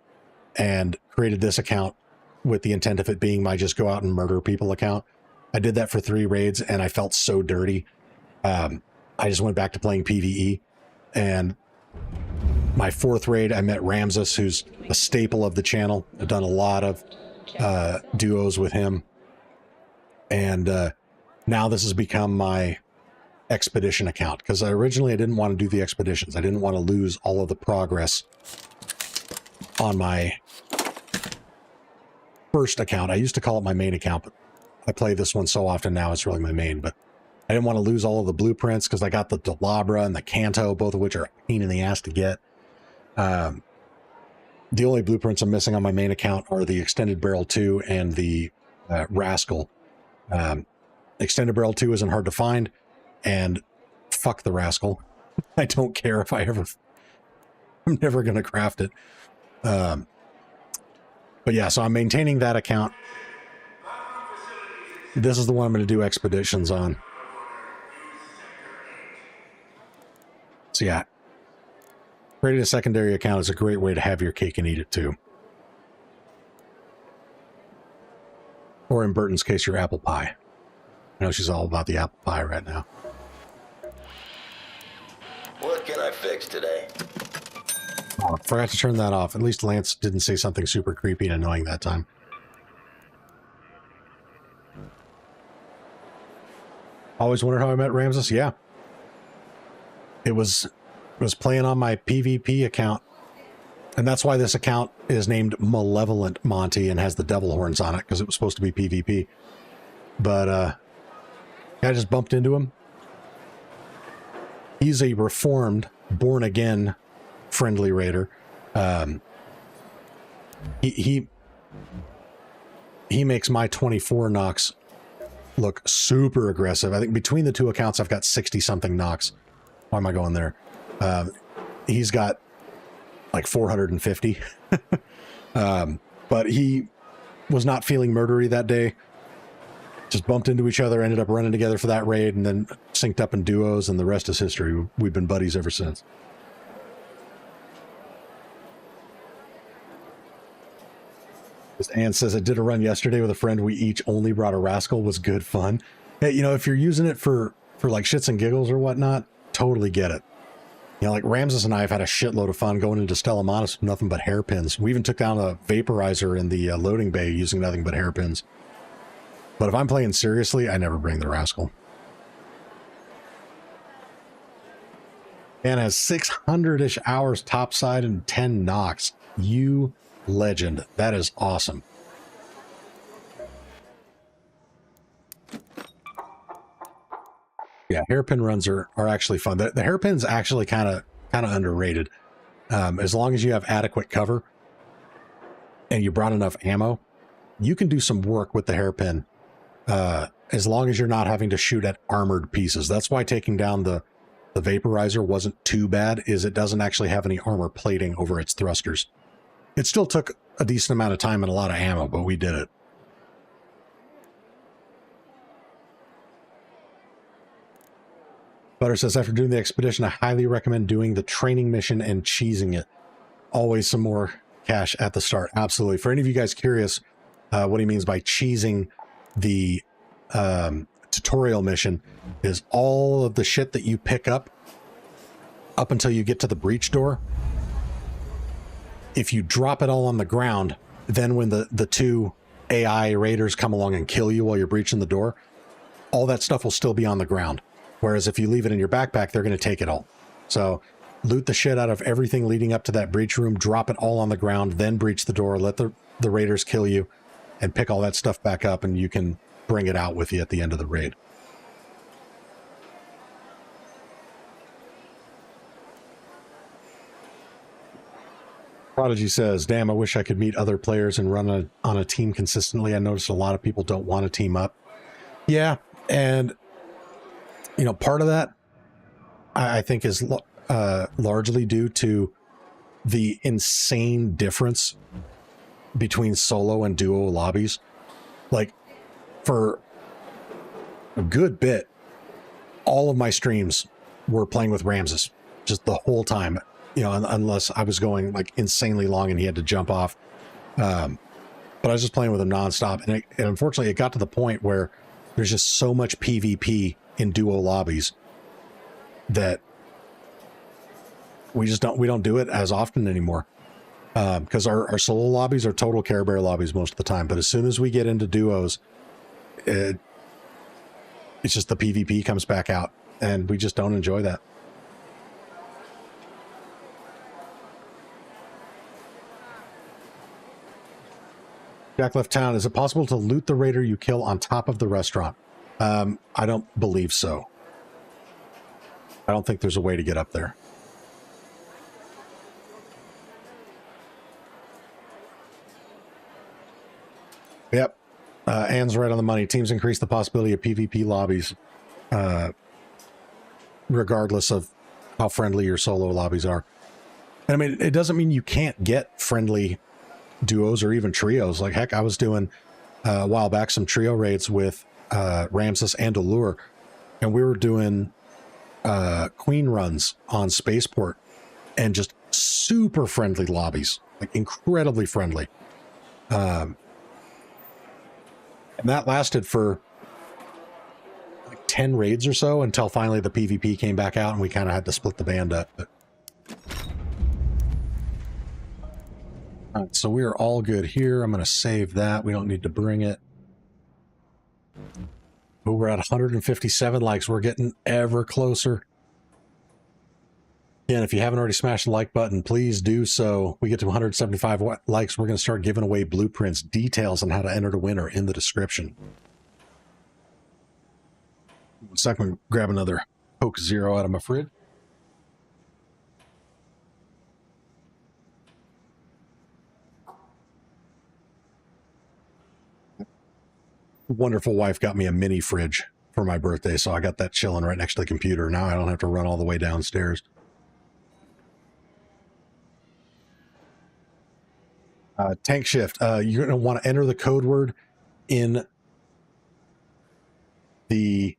and created this account with the intent of it being my just go out and murder people account. I did that for 3 raids, and I felt so dirty. I just went back to playing PvE, and my 4th raid, I met Ramses, who's a staple of the channel. I've done a lot of duos with him, and now this has become my expedition account, because originally I didn't want to do the expeditions. I didn't want to lose all of the progress on my first account. I used to call it my main account, but I play this one so often now it's really my main. But I didn't want to lose all of the blueprints because I got the Delabra and the Kanto, both of which are a pain in the ass to get. The only blueprints I'm missing on my main account are the Extended Barrel 2 and the Rascal. Extended Barrel 2 isn't hard to find, and fuck the Rascal. I don't care if I'm never going to craft it. But But yeah, so I'm maintaining that account. This is the one I'm going to do expeditions on. So yeah, creating a secondary account is a great way to have your cake and eat it too. Or in Burton's case, your apple pie. I know she's all about the apple pie right now. What can I fix today? Oh, I forgot to turn that off. At least Lance didn't say something super creepy and annoying that time. Always wondered how I met Ramses? Yeah. It was playing on my PvP account. And that's why this account is named Malevolent Monty and has the devil horns on it, because it was supposed to be PvP. But I just bumped into him. He's a reformed, born-again friendly raider. He makes my 24 knocks look super aggressive. I think between the two accounts, I've got 60-something knocks. Why am I going there? He's got like 450. But he was not feeling murdery that day. Just bumped into each other, ended up running together for that raid, and then synced up in duos, and the rest is history. We've been buddies ever since. Ann says, I did a run yesterday with a friend. We each only brought a rascal. Was good fun. Hey, you know, if you're using it for like shits and giggles or whatnot, totally get it. You know, like Ramses and I have had a shitload of fun going into Stella Monis with nothing but hairpins. We even took down a vaporizer in the loading bay using nothing but hairpins. But if I'm playing seriously, I never bring the rascal. And has 600-ish hours topside and 10 knocks. You legend. That is awesome. Yeah, hairpin runs are actually fun. The hairpin's actually kind of underrated. As long as you have adequate cover and you brought enough ammo, you can do some work with the hairpin. As long as you're not having to shoot at armored pieces. That's why taking down the vaporizer wasn't too bad, is it doesn't actually have any armor plating over its thrusters. It still took a decent amount of time and a lot of ammo, but we did it. Butter says, after doing the expedition, I highly recommend doing the training mission and cheesing it. Always some more cash at the start. Absolutely. For any of you guys curious what he means by cheesing the tutorial mission, is all of the shit that you pick up until you get to the breach door. If you drop it all on the ground, then when the two AI raiders come along and kill you while you're breaching the door, all that stuff will still be on the ground. Whereas if you leave it in your backpack, they're going to take it all. So loot the shit out of everything leading up to that breach room, drop it all on the ground, then breach the door, let the raiders kill you, and pick all that stuff back up, and you can bring it out with you at the end of the raid. Prodigy says, damn, I wish I could meet other players and run on a team consistently. I noticed a lot of people don't want to team up. Yeah, and you know, part of that I think is largely due to the insane difference between solo and duo lobbies. Like, for a good bit, all of my streams were playing with Ramses just the whole time, you know, unless I was going like insanely long and he had to jump off. But I was just playing with him nonstop. And unfortunately, it got to the point where there's just so much PvP in duo lobbies that we don't do it as often anymore. Because our solo lobbies are total Care Bear lobbies most of the time. But as soon as we get into duos, it's just the PvP comes back out, and we just don't enjoy that. Jack left town. Is it possible to loot the raider you kill on top of the restaurant? I don't believe so. I don't think there's a way to get up there. Yep. Ann's right on the money. Teams increase the possibility of PvP lobbies, regardless of how friendly your solo lobbies are. And I mean, it doesn't mean you can't get friendly duos or even trios. Like, heck, I was doing a while back some trio raids with Ramses and Allure, and we were doing queen runs on Spaceport, and just super friendly lobbies, like incredibly friendly. And that lasted for like 10 raids or so until finally the PvP came back out and we kind of had to split the band up. But... All right, so we are all good here. I'm going to save that. We don't need to bring it. But we're at 157 likes. We're getting ever closer. And if you haven't already smashed the like button, please do so. We get to 175 likes. We're going to start giving away blueprints. Details on how to enter to win are in the description. 1 second, grab another Coke Zero out of my fridge. Wonderful wife got me a mini fridge for my birthday, so I got that chilling right next to the computer. Now I don't have to run all the way downstairs. Tank shift. You're going to want to enter the code word in the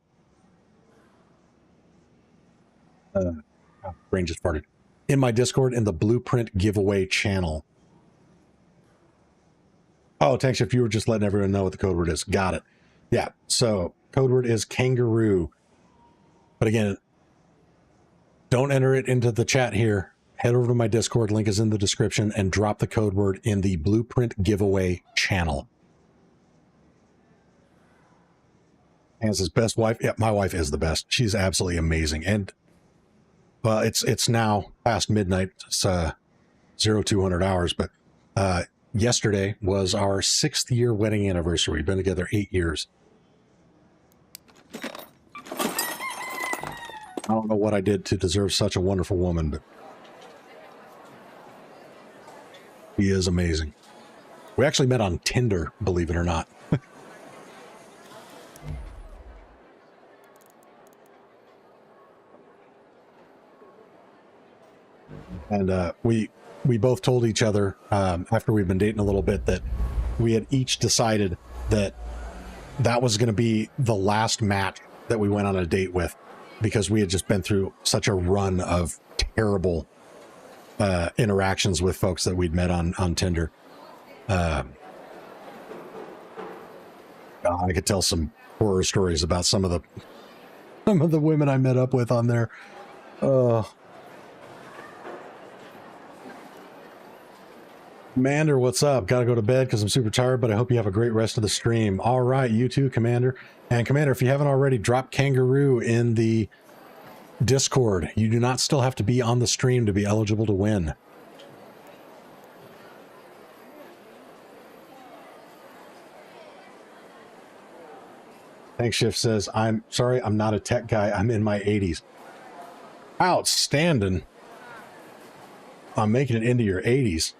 brain just farted. In my Discord in the blueprint giveaway channel. Oh, tank shift. You were just letting everyone know what the code word is. Got it. Yeah. So code word is kangaroo. But again, don't enter it into the chat here. Head over to my Discord, link is in the description, and drop the code word in the Blueprint Giveaway channel. Hans' best wife. Yeah, my wife is the best. She's absolutely amazing. And well, it's now past midnight. It's 0200 hours, but yesterday was our 6th year wedding anniversary. We've been together 8 years. I don't know what I did to deserve such a wonderful woman, but he is amazing. We actually met on Tinder, believe it or not. And we both told each other after we've been dating a little bit that we had each decided that that was going to be the last match that we went on a date with, because we had just been through such a run of terrible interactions with folks that we'd met on Tinder. I could tell some horror stories about some of the women I met up with on there. Commander, what's up? Gotta go to bed because I'm super tired, but I hope you have a great rest of the stream. All right, you too, Commander. And Commander, if you haven't already, drop kangaroo in the Discord. You do not still have to be on the stream to be eligible to win. Tank Shift says, I'm sorry, I'm not a tech guy. I'm in my 80s. Outstanding. I'm making it into your 80s.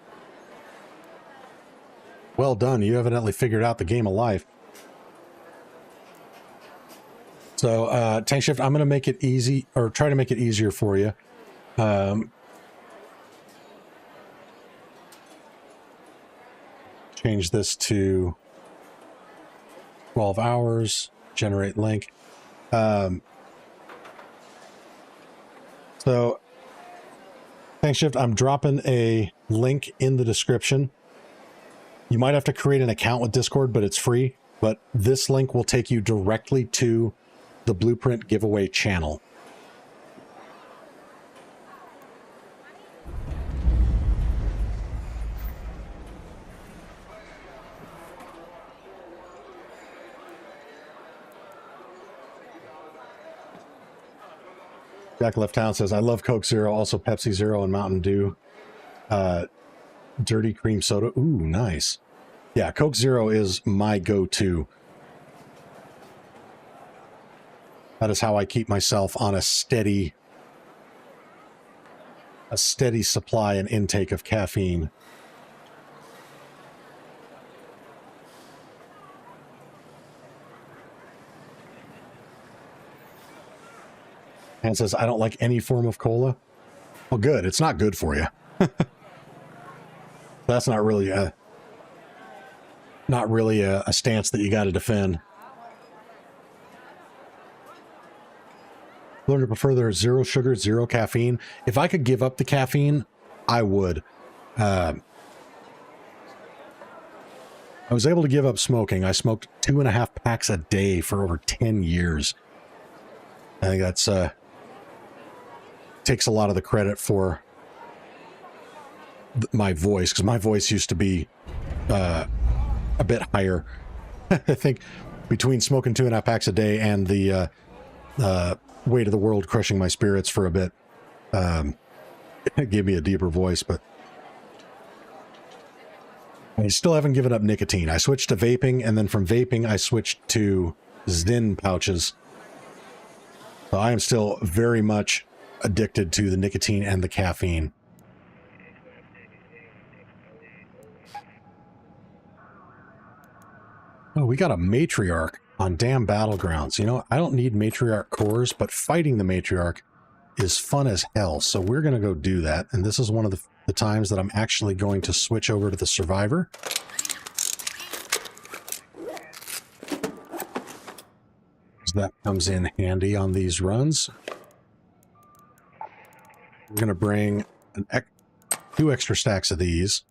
Well done. You evidently figured out the game of life. So, Tank Shift, I'm going to make it easy, or try to make it easier for you. Change this to 12 hours, generate link. So, Tank Shift, I'm dropping a link in the description. You might have to create an account with Discord, but it's free. But this link will take you directly to the Blueprint Giveaway channel. Jack Left Town says, I love Coke Zero, also Pepsi Zero and Mountain Dew. Dirty cream soda. Ooh, nice. Yeah, Coke Zero is my go-to. That is how I keep myself on a steady supply and intake of caffeine. And says, I don't like any form of cola. Well, good. It's not good for you. That's not really not really a stance that you got to defend. Learn to prefer their 0 sugar, 0 caffeine. If I could give up the caffeine, I would. I was able to give up smoking. I smoked 2.5 packs a day for over 10 years. I think that's takes a lot of the credit for my voice, because my voice used to be a bit higher. I think between smoking 2.5 packs a day and the weight of the world crushing my spirits for a bit, it gave me a deeper voice. But I still haven't given up nicotine. I switched to vaping, and then from vaping I switched to Zyn pouches. So I am still very much addicted to the nicotine and the caffeine. Oh, we got a matriarch on damn battlegrounds. You know, I don't need matriarch cores, but fighting the matriarch is fun as hell. So we're going to go do that. And this is one of the times that I'm actually going to switch over to the survivor. That comes in handy on these runs. We're going to bring 2 extra stacks of these.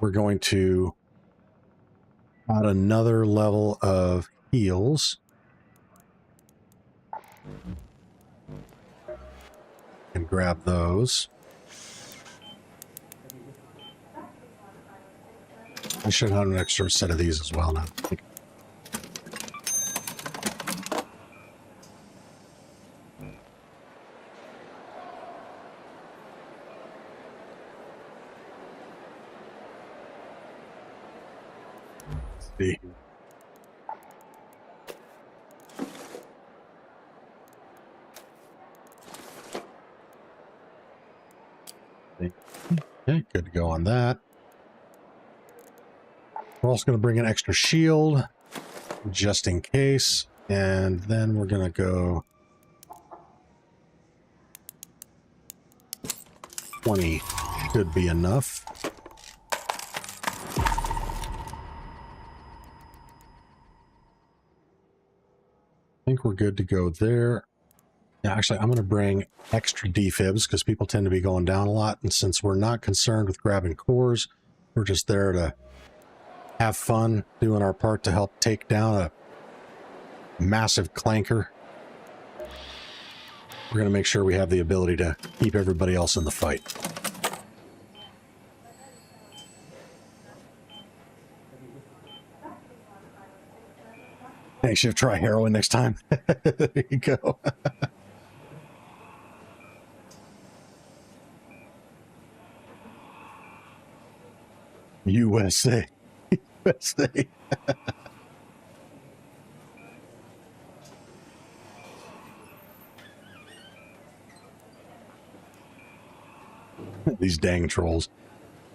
We're going to add another level of heals. And grab those. I should have an extra set of these as well now. See. Okay, good to go on that. We're also going to bring an extra shield just in case, and then we're going to go 20 should be enough. I think we're good to go there. Yeah, actually, I'm going to bring extra defibs because people tend to be going down a lot. And since we're not concerned with grabbing cores, we're just there to have fun doing our part to help take down a massive clanker. We're going to make sure we have the ability to keep everybody else in the fight. Hey, should try heroin next time. There you go. USA. USA. These dang trolls.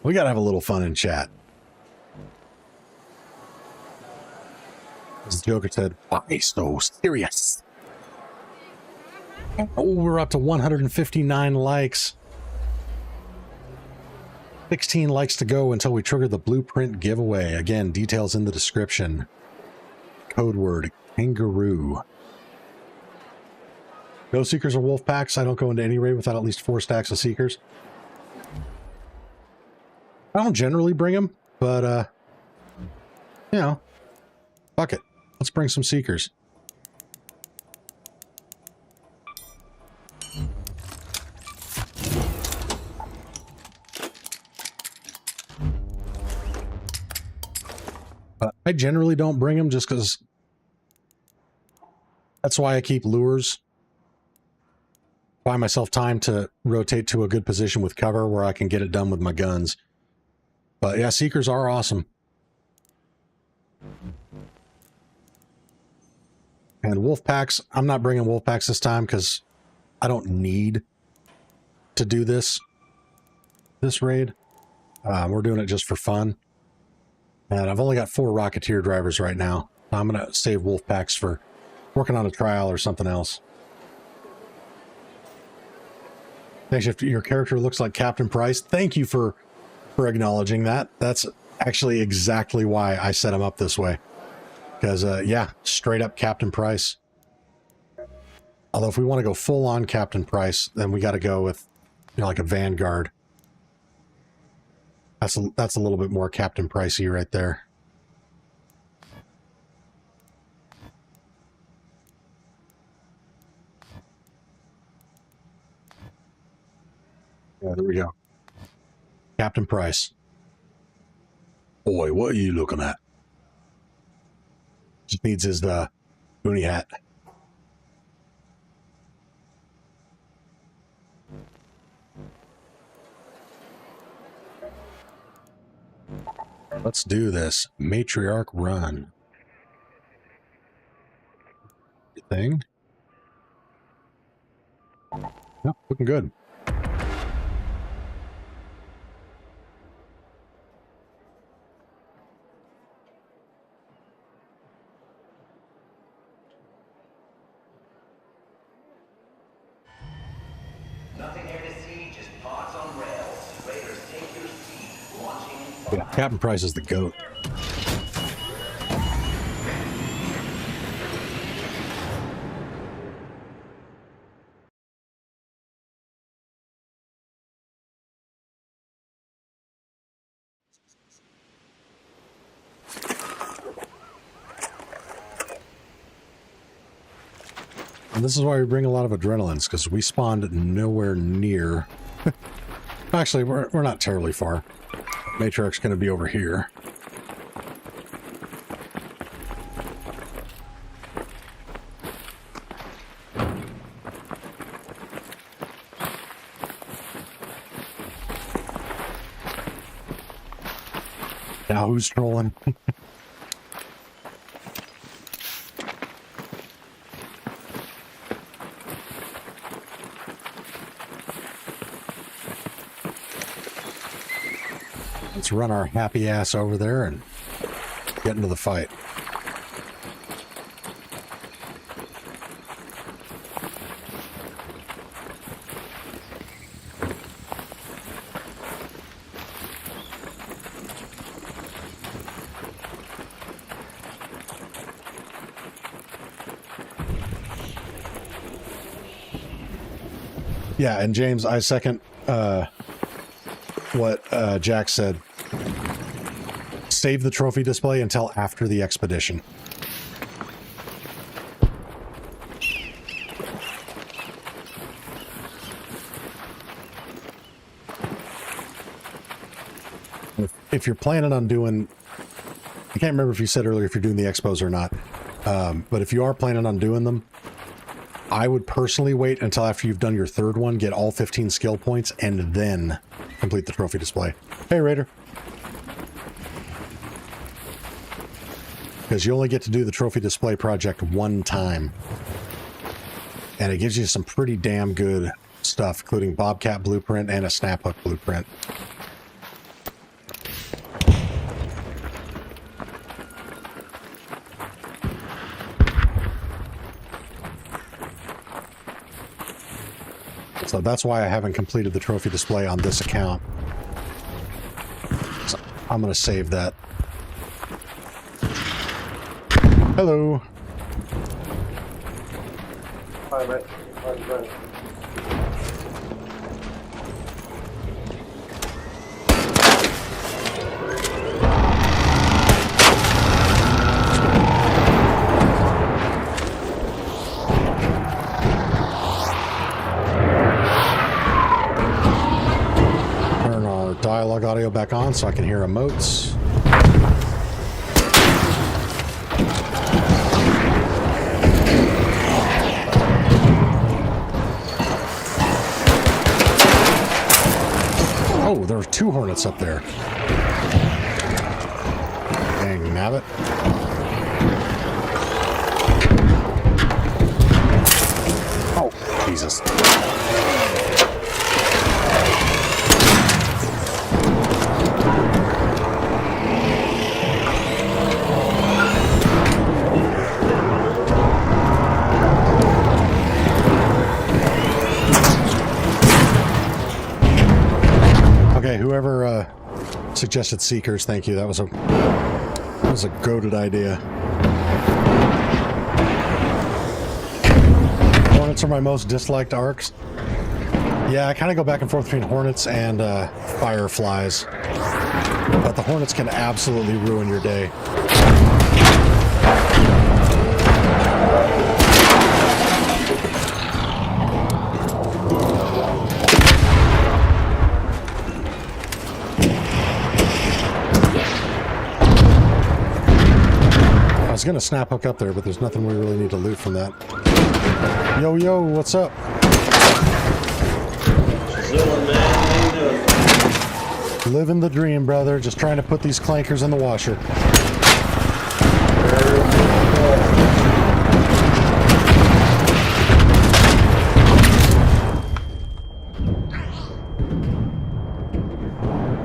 We gotta have a little fun in chat. As the Joker said, why so serious? Oh, we're up to 159 likes. 16 likes to go until we trigger the blueprint giveaway. Again, details in the description. Code word, kangaroo. No Seekers or Wolf Packs. I don't go into any raid without at least 4 stacks of Seekers. I don't generally bring them, but, you know, fuck it. Let's bring some Seekers. I generally don't bring them just because that's why I keep lures. Buy myself time to rotate to a good position with cover where I can get it done with my guns. But yeah, Seekers are awesome. And wolf packs, I'm not bringing wolf packs this time because I don't need to do this raid. We're doing it just for fun. And I've only got 4 Rocketeer drivers right now. I'm going to save wolf packs for working on a trial or something else. Thanks. If your character looks like Captain Price, thank you for acknowledging that. That's actually exactly why I set him up this way. Because, yeah, straight up Captain Price. Although if we want to go full on Captain Price, then we got to go with, you know, like a Vanguard. That's a little bit more Captain Pricey right there. Yeah, there we go. Captain Price. Boy, what are you looking at? Just needs his boonie hat. Let's do this. Matriarch run. Thing. Yep, looking good. Nothing here to see, just pods on rails. Raiders, take your seat. Launching in 5. Yeah, Captain Price is the GOAT. And this is why we bring a lot of adrenalines, because we spawned nowhere near. Actually, we're not terribly far. Matriarch's going to be over here. Now who's trolling? Let's run our happy ass over there and get into the fight. Yeah, and James, I second what Jack said. Save the trophy display until after the expedition. If you're planning on doing, I can't remember if you said earlier if you're doing the expos or not, but if you are planning on doing them, I would personally wait until after you've done your third one, get all 15 skill points, and then complete the trophy display. Hey, Raider. Because you only get to do the trophy display project one time. And it gives you some pretty damn good stuff, including Bobcat blueprint and a snap hook blueprint. So that's why I haven't completed the trophy display on this account. So I'm going to save that. Hello. Hi, mate. How's it going? Turn our dialogue audio back on so I can hear emotes. Oh, there are 2 Hornets up there. Dang nabbit. Oh, Jesus. suggested Seekers. Thank you. That was a goated idea. Hornets are my most disliked arcs. Yeah, I kind of go back and forth between Hornets and Fireflies. But the Hornets can absolutely ruin your day. I was going to snap hook up there, but there's nothing we really need to loot from that. Yo, yo, what's up? Chilling, man. How you doing? Living the dream, brother. Just trying to put these clankers in the washer.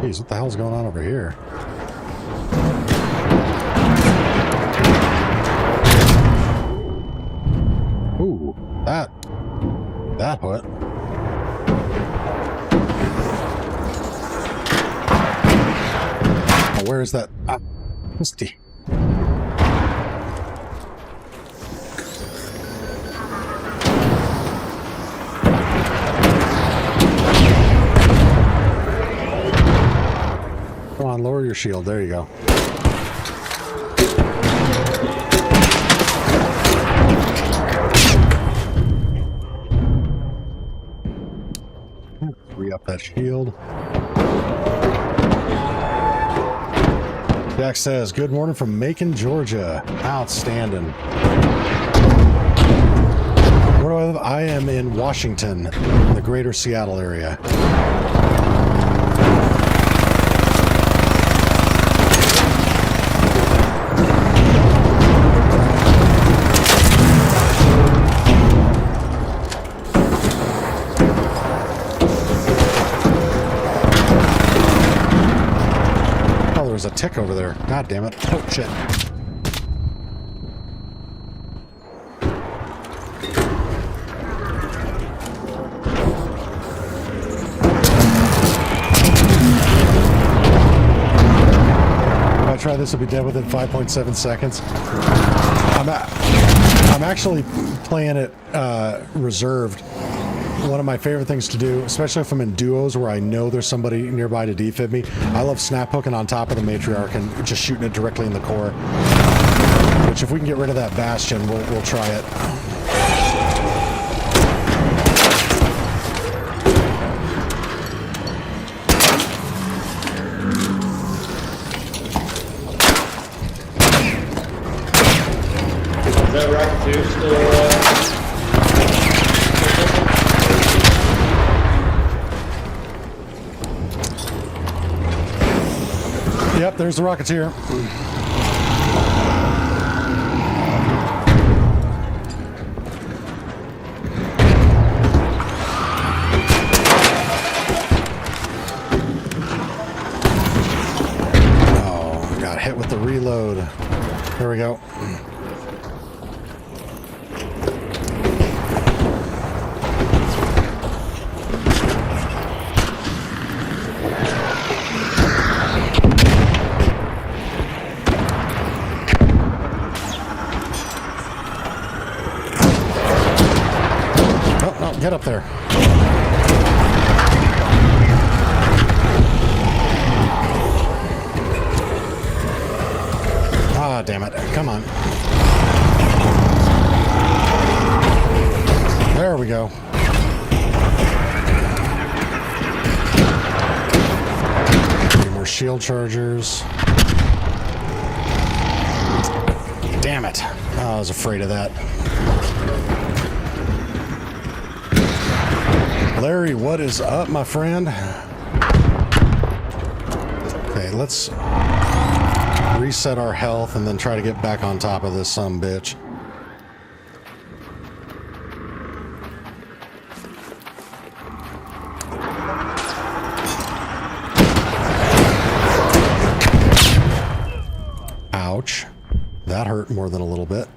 Jeez, what the hell's going on over here? Ooh, that what? Oh, where is that? Misty. Come on, lower your shield. There you go. Re-up that shield. Jack says, good morning from Macon, Georgia. Outstanding. Where do I live? I am in Washington, in the greater Seattle area. There's a tick over there. God damn it. Oh, shit. If I try this, I'll be dead within 5.7 seconds. I'm actually playing it reserved. One of my favorite things to do, especially if I'm in duos where I know there's somebody nearby to defib me, I love snap hooking on top of the matriarch and just shooting it directly in the core. Which, if we can get rid of that bastion, we'll try it. Is that Rocketeer still Yep, there's the Rocketeer. Oh, got hit with the reload. There we go. Get up there. Ah, damn it. Come on. There we go. Need more shield chargers. Damn it. Oh, I was afraid of that. Larry, what is up, my friend? Okay, let's reset our health and then try to get back on top of this sumbitch. Ouch. That hurt more than a little bit.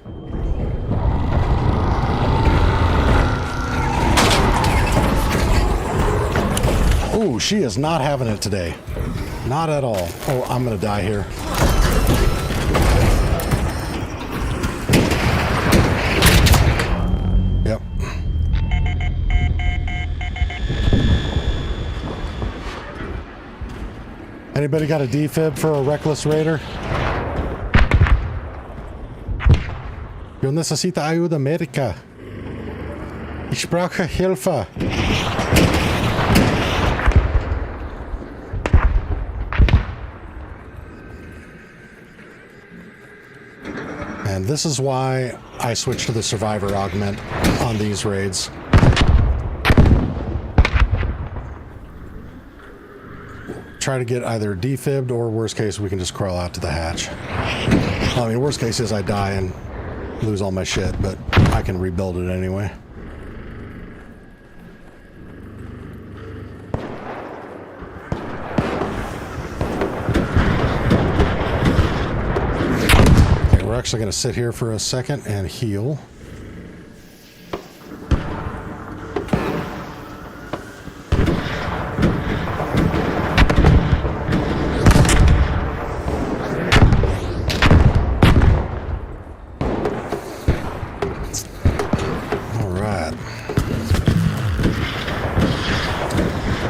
Ooh, she is not having it today. Not at all. Oh, I'm gonna die here. Yep. Anybody got a defib for a reckless raider? Yo necesito ayuda médica. Ich brauche Hilfe. And this is why I switched to the survivor augment on these raids. Try to get either defibbed or worst case we can just crawl out to the hatch. I mean, worst case is I die and lose all my shit, but I can rebuild it anyway. Okay, we're actually going to sit here for a second and heal.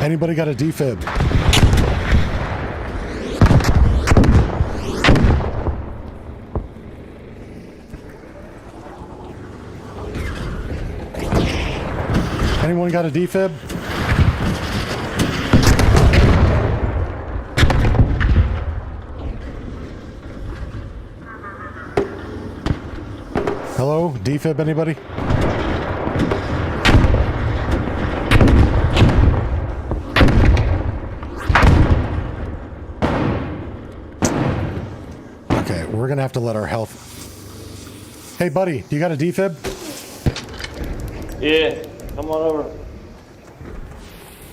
Anybody got a defib? Anyone got a defib? Hello? Defib anybody? We're gonna have to let our health. Hey, buddy, do you got a defib? Yeah, come on over.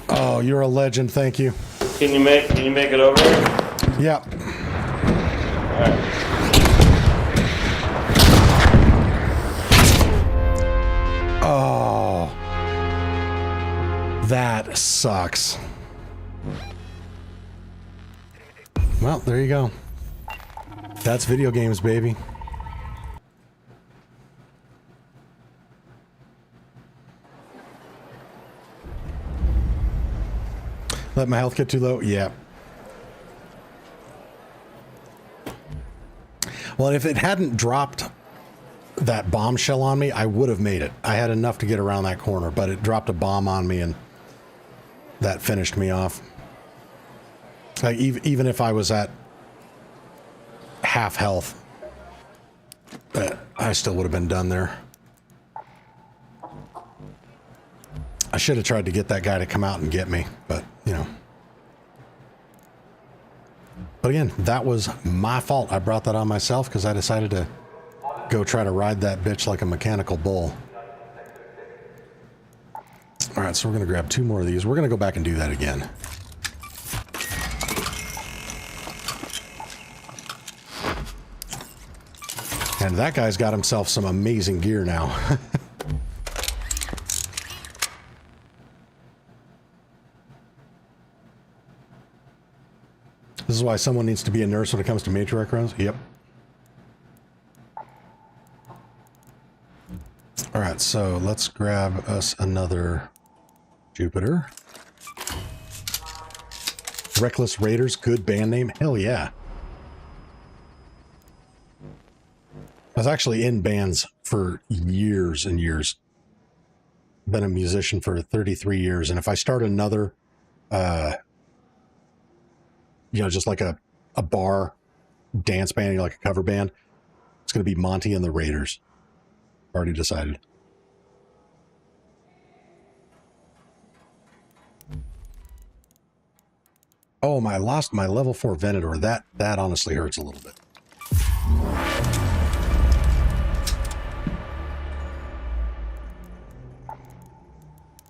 Oh, you're a legend. Thank you. Can you make it over here? Yeah. All right. Oh, that sucks. Well, there you go. That's video games, baby. Let my health get too low? Yeah. Well, if it hadn't dropped that bombshell on me, I would have made it. I had enough to get around that corner, but it dropped a bomb on me and that finished me off. Like, even if I was at half health, I still would have been done there. I should have tried to get that guy to come out and get me, but you know. But again, that was my fault. I brought that on myself because I decided to go try to ride that bitch like a mechanical bull. All right, so we're going to grab 2 more of these. We're going to go back and do that again. And that guy's got himself some amazing gear now. This is why someone needs to be a nurse when it comes to matriarch runs? Yep. Alright, so let's grab us another Jupiter. Reckless Raiders, good band name? Hell yeah. I was actually in bands for years and years. Been a musician for 33 years, and if I start another, you know, just like a bar dance band, like a cover band, it's going to be Monty and the Raiders. Already decided. Oh, I lost my level 4 Venator. That honestly hurts a little bit.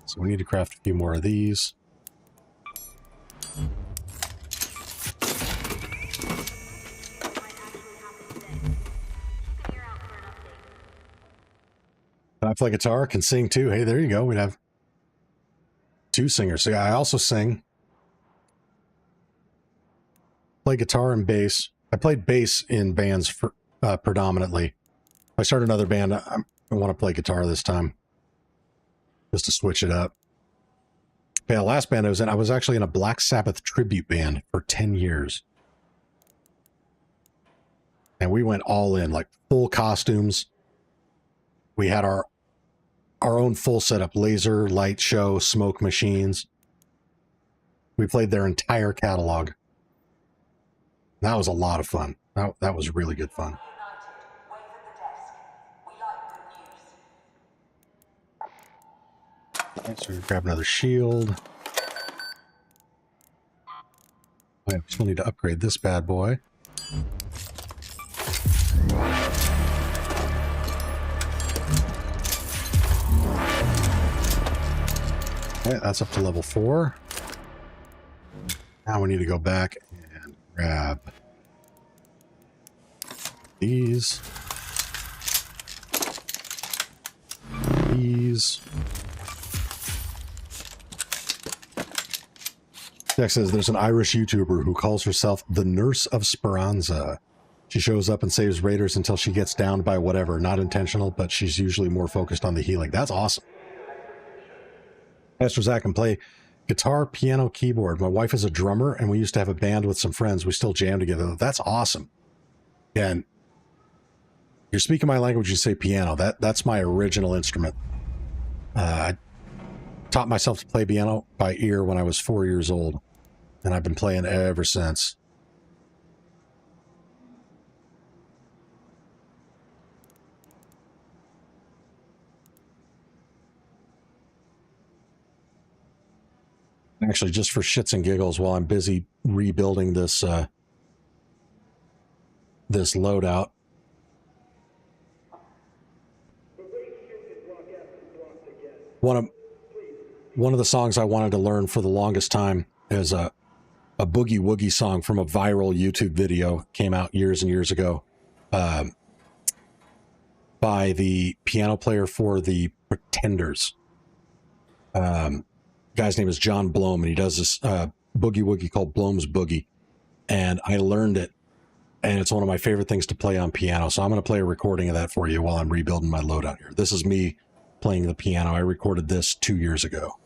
So we need to craft a few more of these. Can I play guitar? Can sing too. Hey, there you go. We'd have 2 singers. So yeah, I also sing. play guitar and bass. I played bass in bands for predominantly. If I start another band, I want to play guitar this time, just to switch it up. Yeah, last band I was in, I was actually in a Black Sabbath tribute band for 10 years. And we went all in, like full costumes. We had our own full setup, laser, light show, smoke machines. We played their entire catalog. That was a lot of fun. That was really good fun. Alright, so grab another shield. I still need to upgrade this bad boy. Okay, that's up to level 4. Now we need to go back and grab these. Jack says there's an Irish YouTuber who calls herself the Nurse of Speranza. She shows up and saves raiders until she gets downed by whatever. Not intentional, but she's usually more focused on the healing. That's awesome. Pastor Zach can play guitar, piano, keyboard. My wife is a drummer, and we used to have a band with some friends. We still jam together. That's awesome. And you're speaking my language, you say piano. That's my original instrument. I taught myself to play piano by ear when I was 4 years old, and I've been playing ever since. Actually, just for shits and giggles, while I'm busy rebuilding this this loadout, one of the songs I wanted to learn for the longest time is a boogie woogie song from a viral YouTube video. Came out years and years ago by the piano player for the Pretenders. Guy's name is John Blome, and he does this boogie woogie called Blome's Boogie, and I learned it, and it's one of my favorite things to play on piano. So I'm going to play a recording of that for you while I'm rebuilding my loadout here. This is me playing the piano. I recorded this 2 years ago.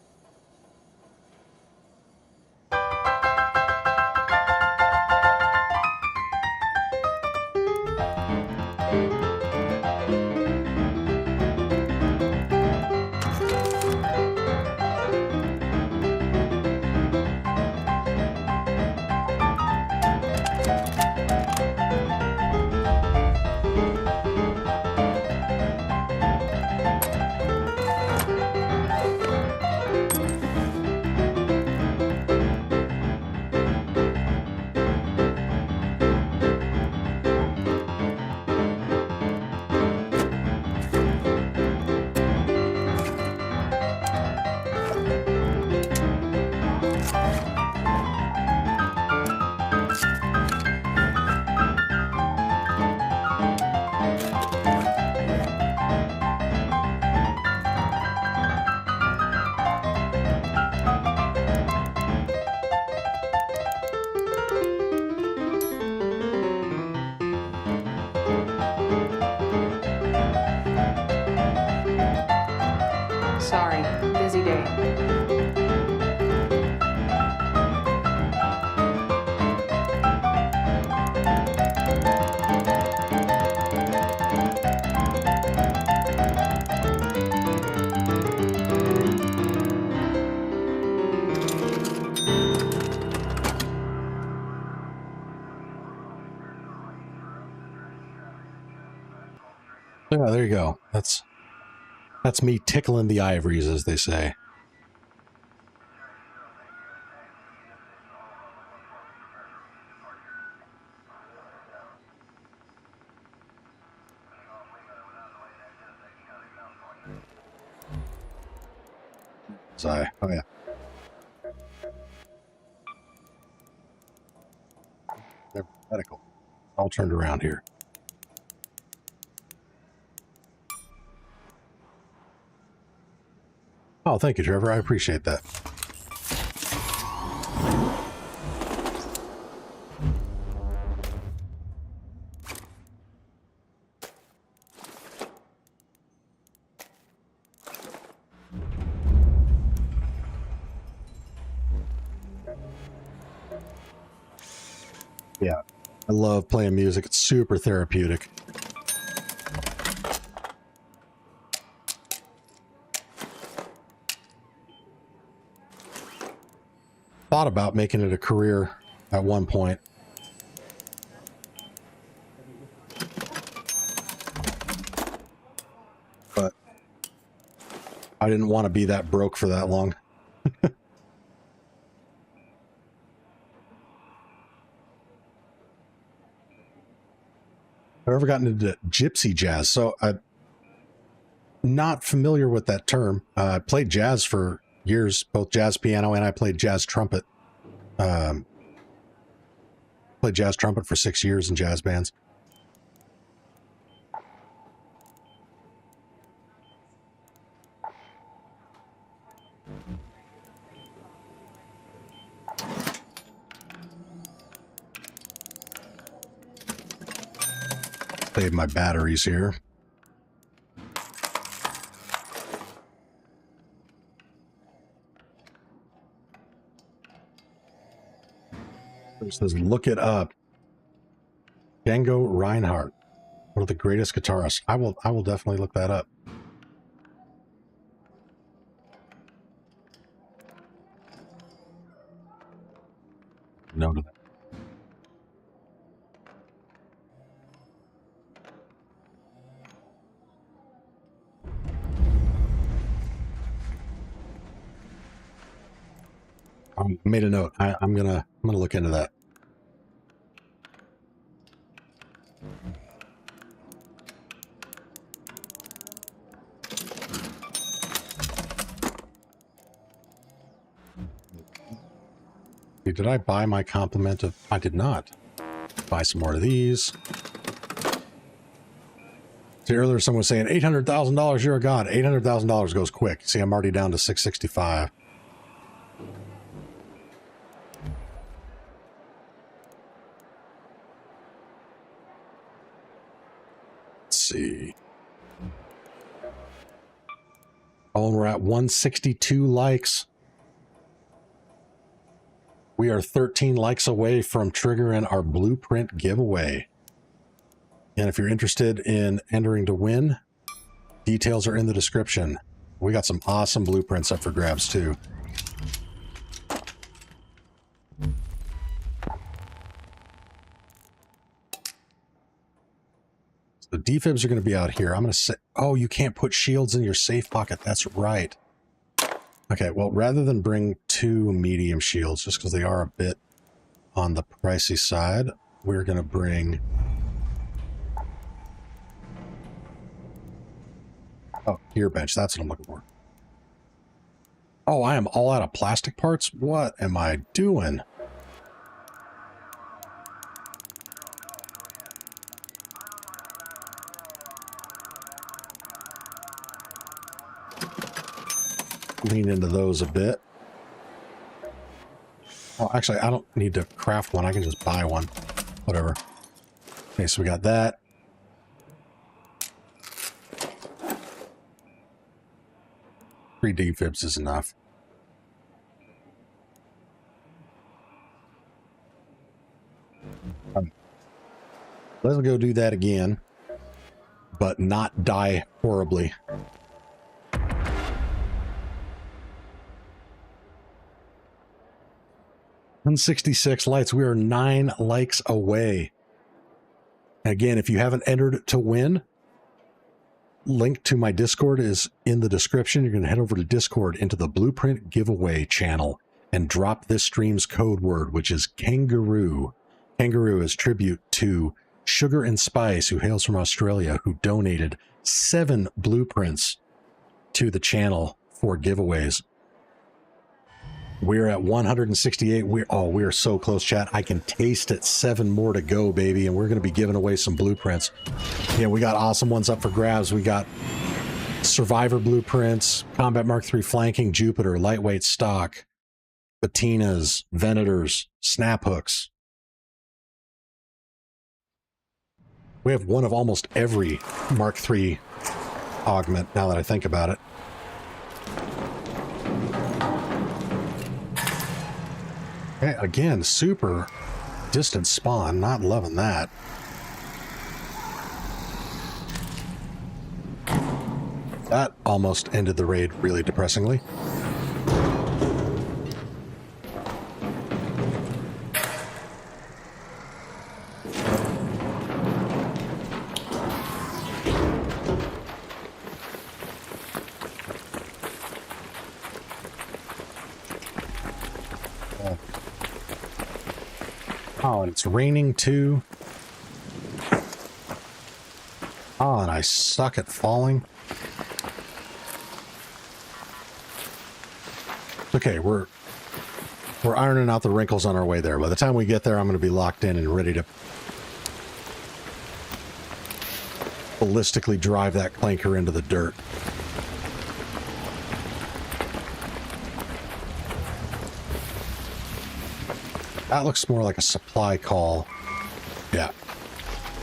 Sorry, busy day. Yeah, there you go. That's me tickling the ivories, as they say. Oh yeah. They're medical. All turned around here. Oh, thank you, Trevor. I appreciate that. Yeah, I love playing music. It's super therapeutic. Thought about making it a career at one point. But I didn't want to be that broke for that long. I've ever gotten into gypsy jazz, so I'm not familiar with that term. I played jazz for years, both jazz piano and I played jazz trumpet. Played jazz trumpet for 6 years in jazz bands. Save my batteries here. It says, look it up. Django Reinhardt, one of the greatest guitarists. I will definitely look that up. No to that. I made a note. I'm gonna look into that. Did I buy my complement of... I did not. Buy some more of these. See, earlier someone was saying, $800,000, you're a god. $800,000 goes quick. See, I'm already down to 665. Let's see. Oh, and we're at 162 likes. We are 13 likes away from triggering our blueprint giveaway. And if you're interested in entering to win, details are in the description. We got some awesome blueprints up for grabs too. So the defibs are going to be out here. I'm going to say, oh, you can't put shields in your safe pocket. That's right. Okay, well, rather than bring 2 medium shields, just because they are a bit on the pricey side, we're going to bring... Oh, gear bench, that's what I'm looking for. Oh, I am all out of plastic parts? What am I doing? Lean into those a bit. Oh, actually, I don't need to craft one. I can just buy one. Whatever. Okay, so we got that. Three defibs is enough. Let's go do that again, but not die horribly. 166 likes. We are 9 likes away. Again, if you haven't entered to win, link to my Discord is in the description. You're going to head over to Discord into the Blueprint giveaway channel and drop this stream's code word, which is kangaroo. Kangaroo is tribute to Sugar and Spice, who hails from Australia, who donated 7 blueprints to the channel for giveaways. We're at 168. We are so close, chat. I can taste it. 7 more to go, baby. And we're going to be giving away some blueprints. Yeah, we got awesome ones up for grabs. We got Survivor blueprints, Combat Mark III flanking, Jupiter, lightweight stock, patinas, Venators, snap hooks. We have one of almost every Mark III augment, now that I think about it. Okay, again, super distant spawn. Not loving that. That almost ended the raid really depressingly. Oh, and it's raining too. Oh, and I suck at falling. Okay, we're ironing out the wrinkles on our way there. By the time we get there, I'm going to be locked in and ready to ballistically drive that clanker into the dirt. That looks more like a supply call. Yeah.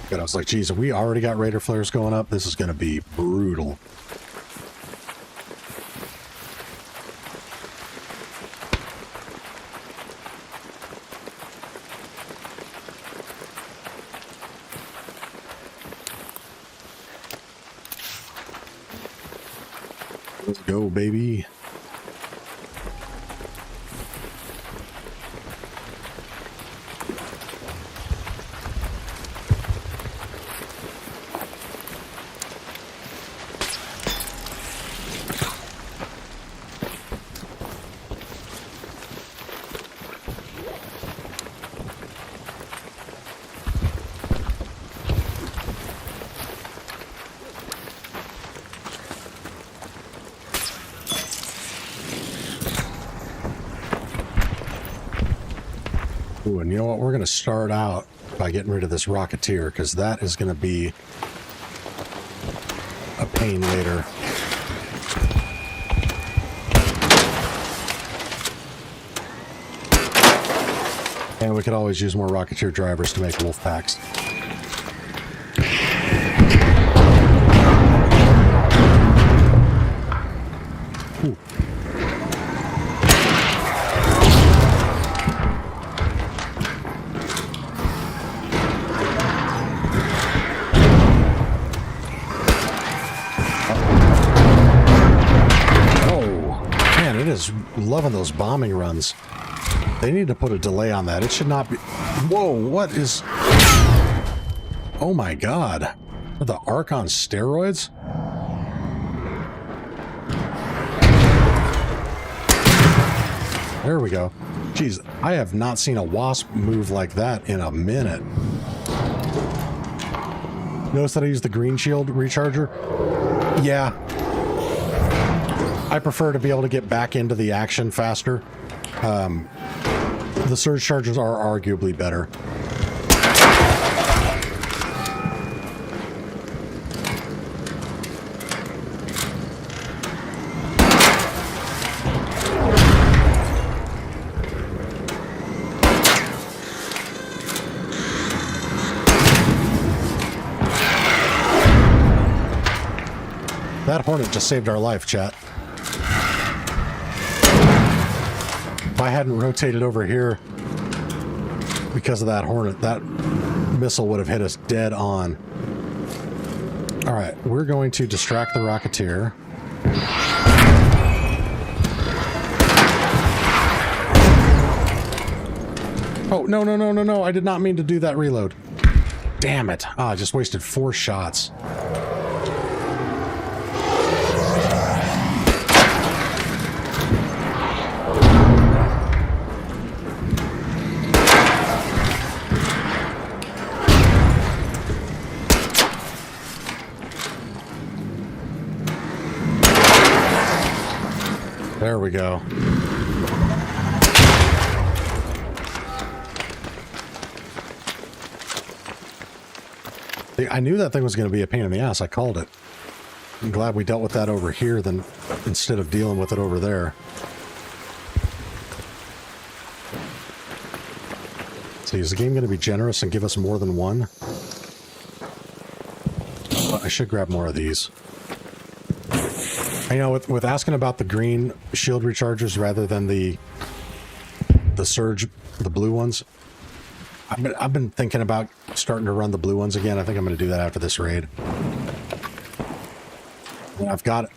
But I was like, geez, have we already got raider flares going up? This is going to be brutal. Let's go, baby. Ooh, and you know what? We're going to start out by getting rid of this Rocketeer, because that is going to be a pain later. And we could always use more Rocketeer drivers to make wolf packs. Ooh. Is loving those bombing runs. They need to put a delay on that. It should not be. Whoa, what is. Oh my god. Are the Ark on steroids? There we go. Jeez, I have not seen a wasp move like that in a minute. Notice that I used the green shield recharger? Yeah. I prefer to be able to get back into the action faster. The surge charges are arguably better. That Hornet just saved our life, chat. If I hadn't rotated over here because of that Hornet, that missile would have hit us dead on. All right, we're going to distract the Rocketeer. Oh, no, no, no, no, no. I did not mean to do that reload. Damn it. Ah, I just wasted 4 shots. There we go. I knew that thing was going to be a pain in the ass. I called it. I'm glad we dealt with that over here than instead of dealing with it over there. See, is the game going to be generous and give us more than one? Well, I should grab more of these. You know, with asking about the green shield rechargers rather than the surge, the blue ones, I've been thinking about starting to run the blue ones again. I think I'm going to do that after this raid. I've got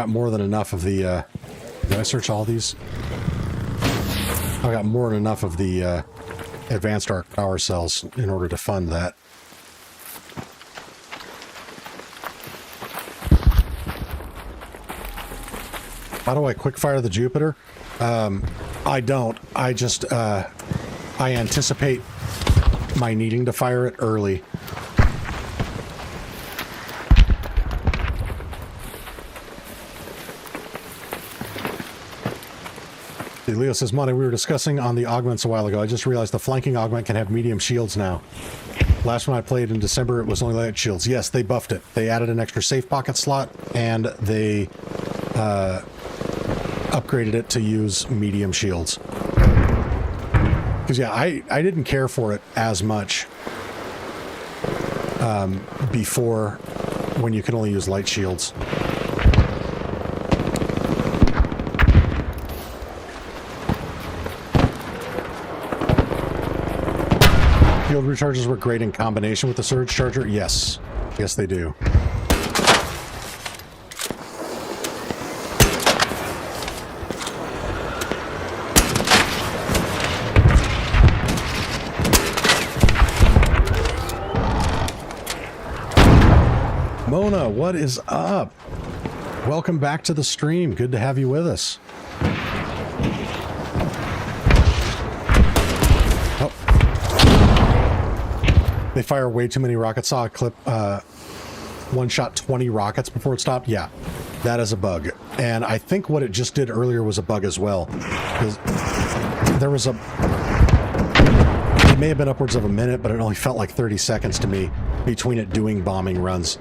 more than enough of the. Did I search all these? I've got more than enough of the advanced arc power cells in order to fund that. How do I quickfire the Jupiter? I don't. I just I anticipate my needing to fire it early. Leo says, Monty, we were discussing on the augments a while ago. I just realized the flanking augment can have medium shields now. Last one I played in December, it was only light shields. Yes, they buffed it. They added an extra safe pocket slot, and they upgraded it to use medium shields. Because, yeah, I didn't care for it as much before, when you could only use light shields. Field recharges work great in combination with the surge charger? Yes. Yes, they do. Mona, what is up? Welcome back to the stream. Good to have you with us. They fire way too many rockets. Saw a clip, one shot 20 rockets before it stopped. Yeah, that is a bug. And I think what it just did earlier was a bug as well. There was it may have been upwards of a minute, but it only felt like 30 seconds to me between it doing bombing runs.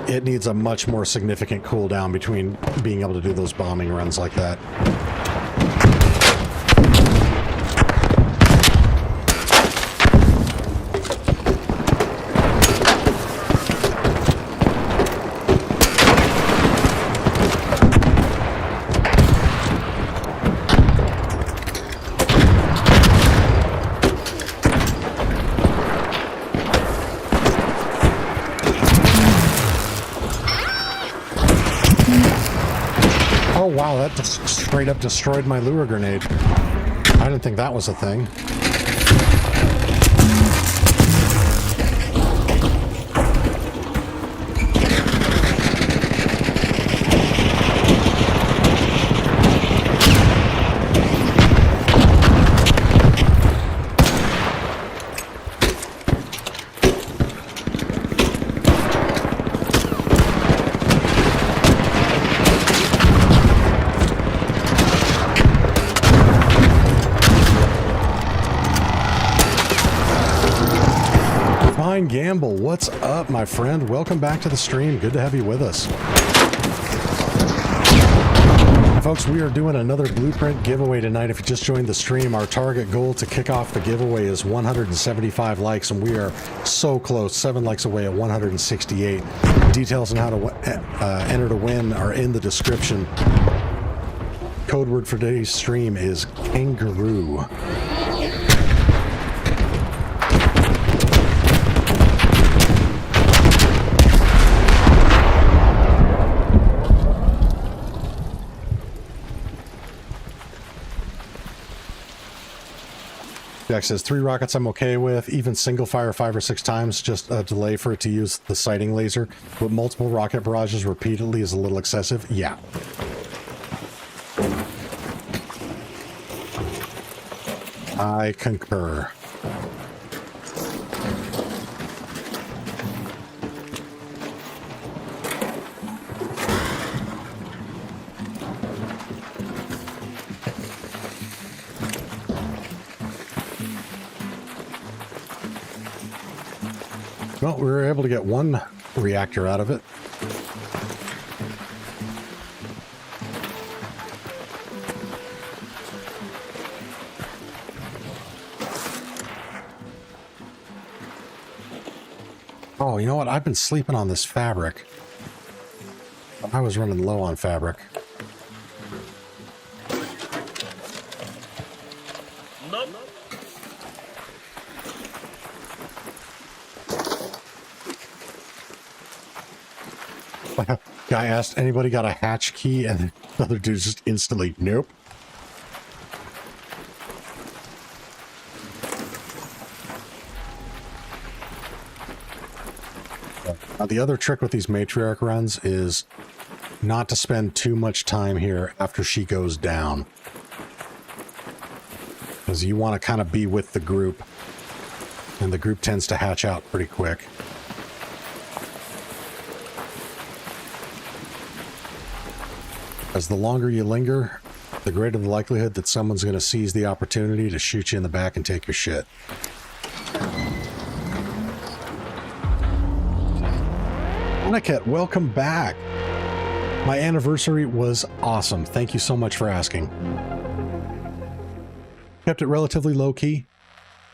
It needs a much more significant cooldown between being able to do those bombing runs like that. Wow, that just straight up destroyed my lure grenade. I didn't think that was a thing. Gamble, what's up, my friend? Welcome back to the stream. Good to have you with us. Folks, we are doing another blueprint giveaway tonight. If you just joined the stream, our target goal to kick off the giveaway is 175 likes, and we are so close, 7 likes away at 168. Details on how to enter to win are in the description. Code word for today's stream is kangaroo. Jack says 3 rockets I'm okay with, even single fire 5 or 6 times, just a delay for it to use the sighting laser, but multiple rocket barrages repeatedly is a little excessive. Yeah. I concur. Well, we were able to get one reactor out of it. Oh, you know what? I've been sleeping on this fabric. I was running low on fabric. Guy asked, anybody got a hatch key? And the other dude just instantly, nope. The other trick with these matriarch runs is not to spend too much time here after she goes down. Because you want to kind of be with the group. And the group tends to hatch out pretty quick. As the longer you linger, the greater the likelihood that someone's going to seize the opportunity to shoot you in the back and take your shit. Aniket, welcome back. My anniversary was awesome. Thank you so much for asking. Kept it relatively low-key,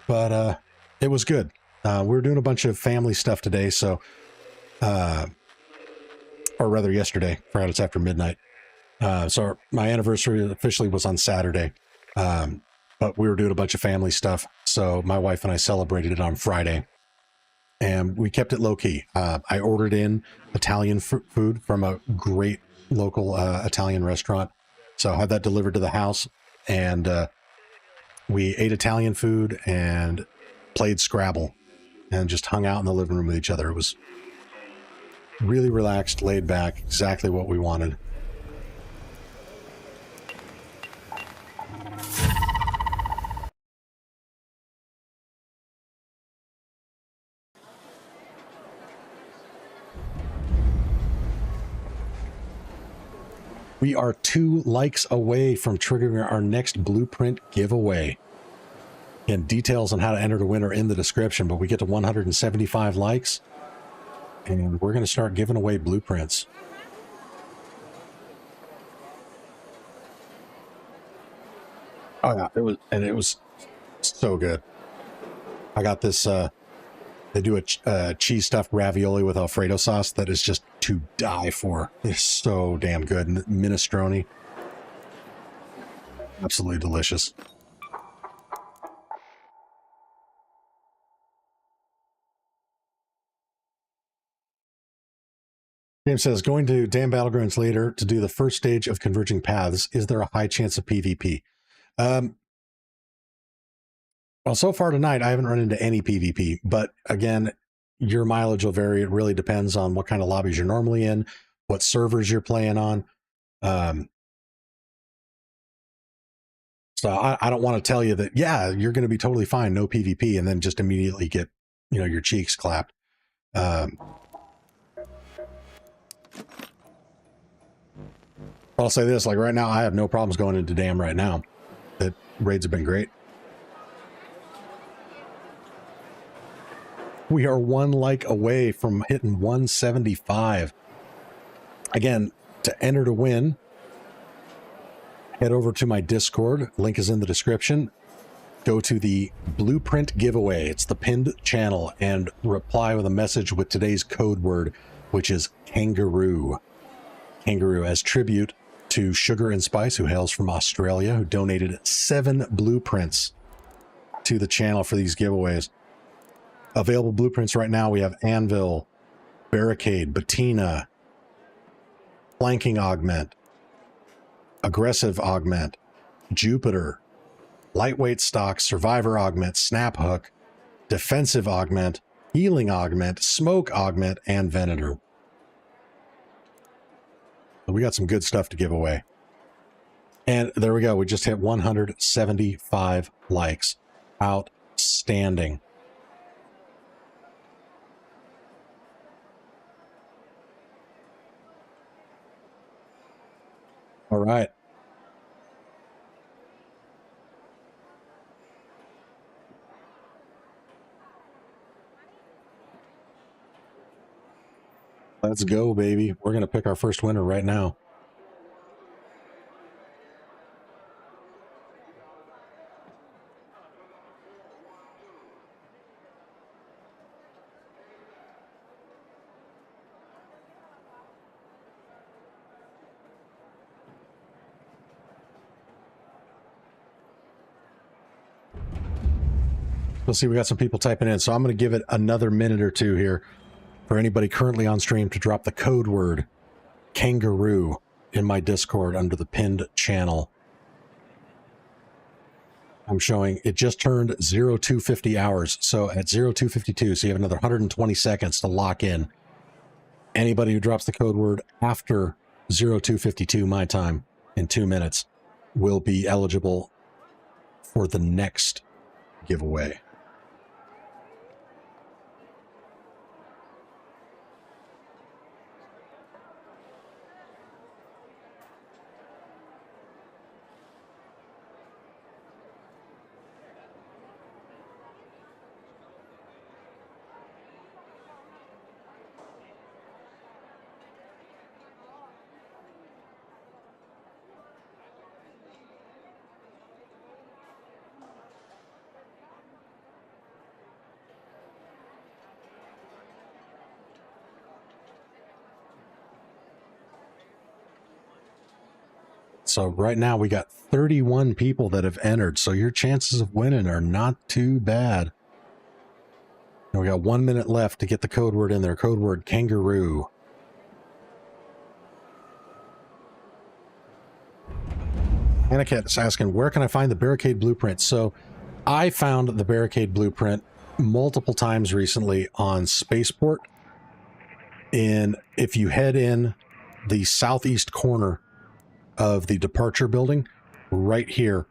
but it was good. We were doing a bunch of family stuff today, so... or rather yesterday. Forgot it's after midnight. So my anniversary officially was on Saturday, but we were doing a bunch of family stuff, so my wife and I celebrated it on Friday. And we kept it low-key. I ordered in Italian food from a great local Italian restaurant. So I had that delivered to the house. And we ate Italian food and played Scrabble. And just hung out in the living room with each other. It was really relaxed, laid back, exactly what we wanted. We are 2 likes away from triggering our next blueprint giveaway. And details on how to enter to win are in the description, but we get to 175 likes, and we're going to start giving away blueprints. Oh yeah, it was so good. I got this, they do a cheese stuffed ravioli with Alfredo sauce that is just to die for. It's so damn good. Minestrone. Absolutely delicious. James says, going to Damn Battlegrounds later to do the first stage of Converging Paths. Is there a high chance of PvP? Well, so far tonight, I haven't run into any PvP, but again, your mileage will vary. It really depends on what kind of lobbies you're normally in, what servers you're playing on. So I don't want to tell you that, yeah, you're going to be totally fine, no PvP, and then just immediately get, you know, your cheeks clapped. I'll say this, like right now, I have no problems going into Dam right now. The raids have been great. We are 1 like away from hitting 175. Again, to enter to win, head over to my Discord. Link is in the description. Go to the Blueprint giveaway. It's the pinned channel, and reply with a message with today's code word, which is kangaroo. Kangaroo, as tribute to Sugar and Spice, who hails from Australia, who donated 7 blueprints to the channel for these giveaways. Available blueprints right now, we have Anvil, Barricade, Bettina, Flanking Augment, Aggressive Augment, Jupiter, Lightweight Stock, Survivor Augment, Snap Hook, Defensive Augment, Healing Augment, Smoke Augment, and Venator. We got some good stuff to give away. And there we go. We just hit 175 likes. Outstanding. All right. Let's go, baby. We're going to pick our first winner right now. Let's see, we got some people typing in, so I'm going to give it another minute or two here for anybody currently on stream to drop the code word Kangaroo in my Discord under the pinned channel. I'm showing it just turned 0250 hours. So at 0252, so you have another 120 seconds to lock in. Anybody who drops the code word after 0252 my time in 2 minutes will be eligible for the next giveaway. So right now we got 31 people that have entered. So your chances of winning are not too bad. And we got 1 minute left to get the code word in there. Code word kangaroo. Anacat is asking, where can I find the barricade blueprint? So I found the barricade blueprint multiple times recently on Spaceport. And if you head in the southeast corner of the departure building, right here,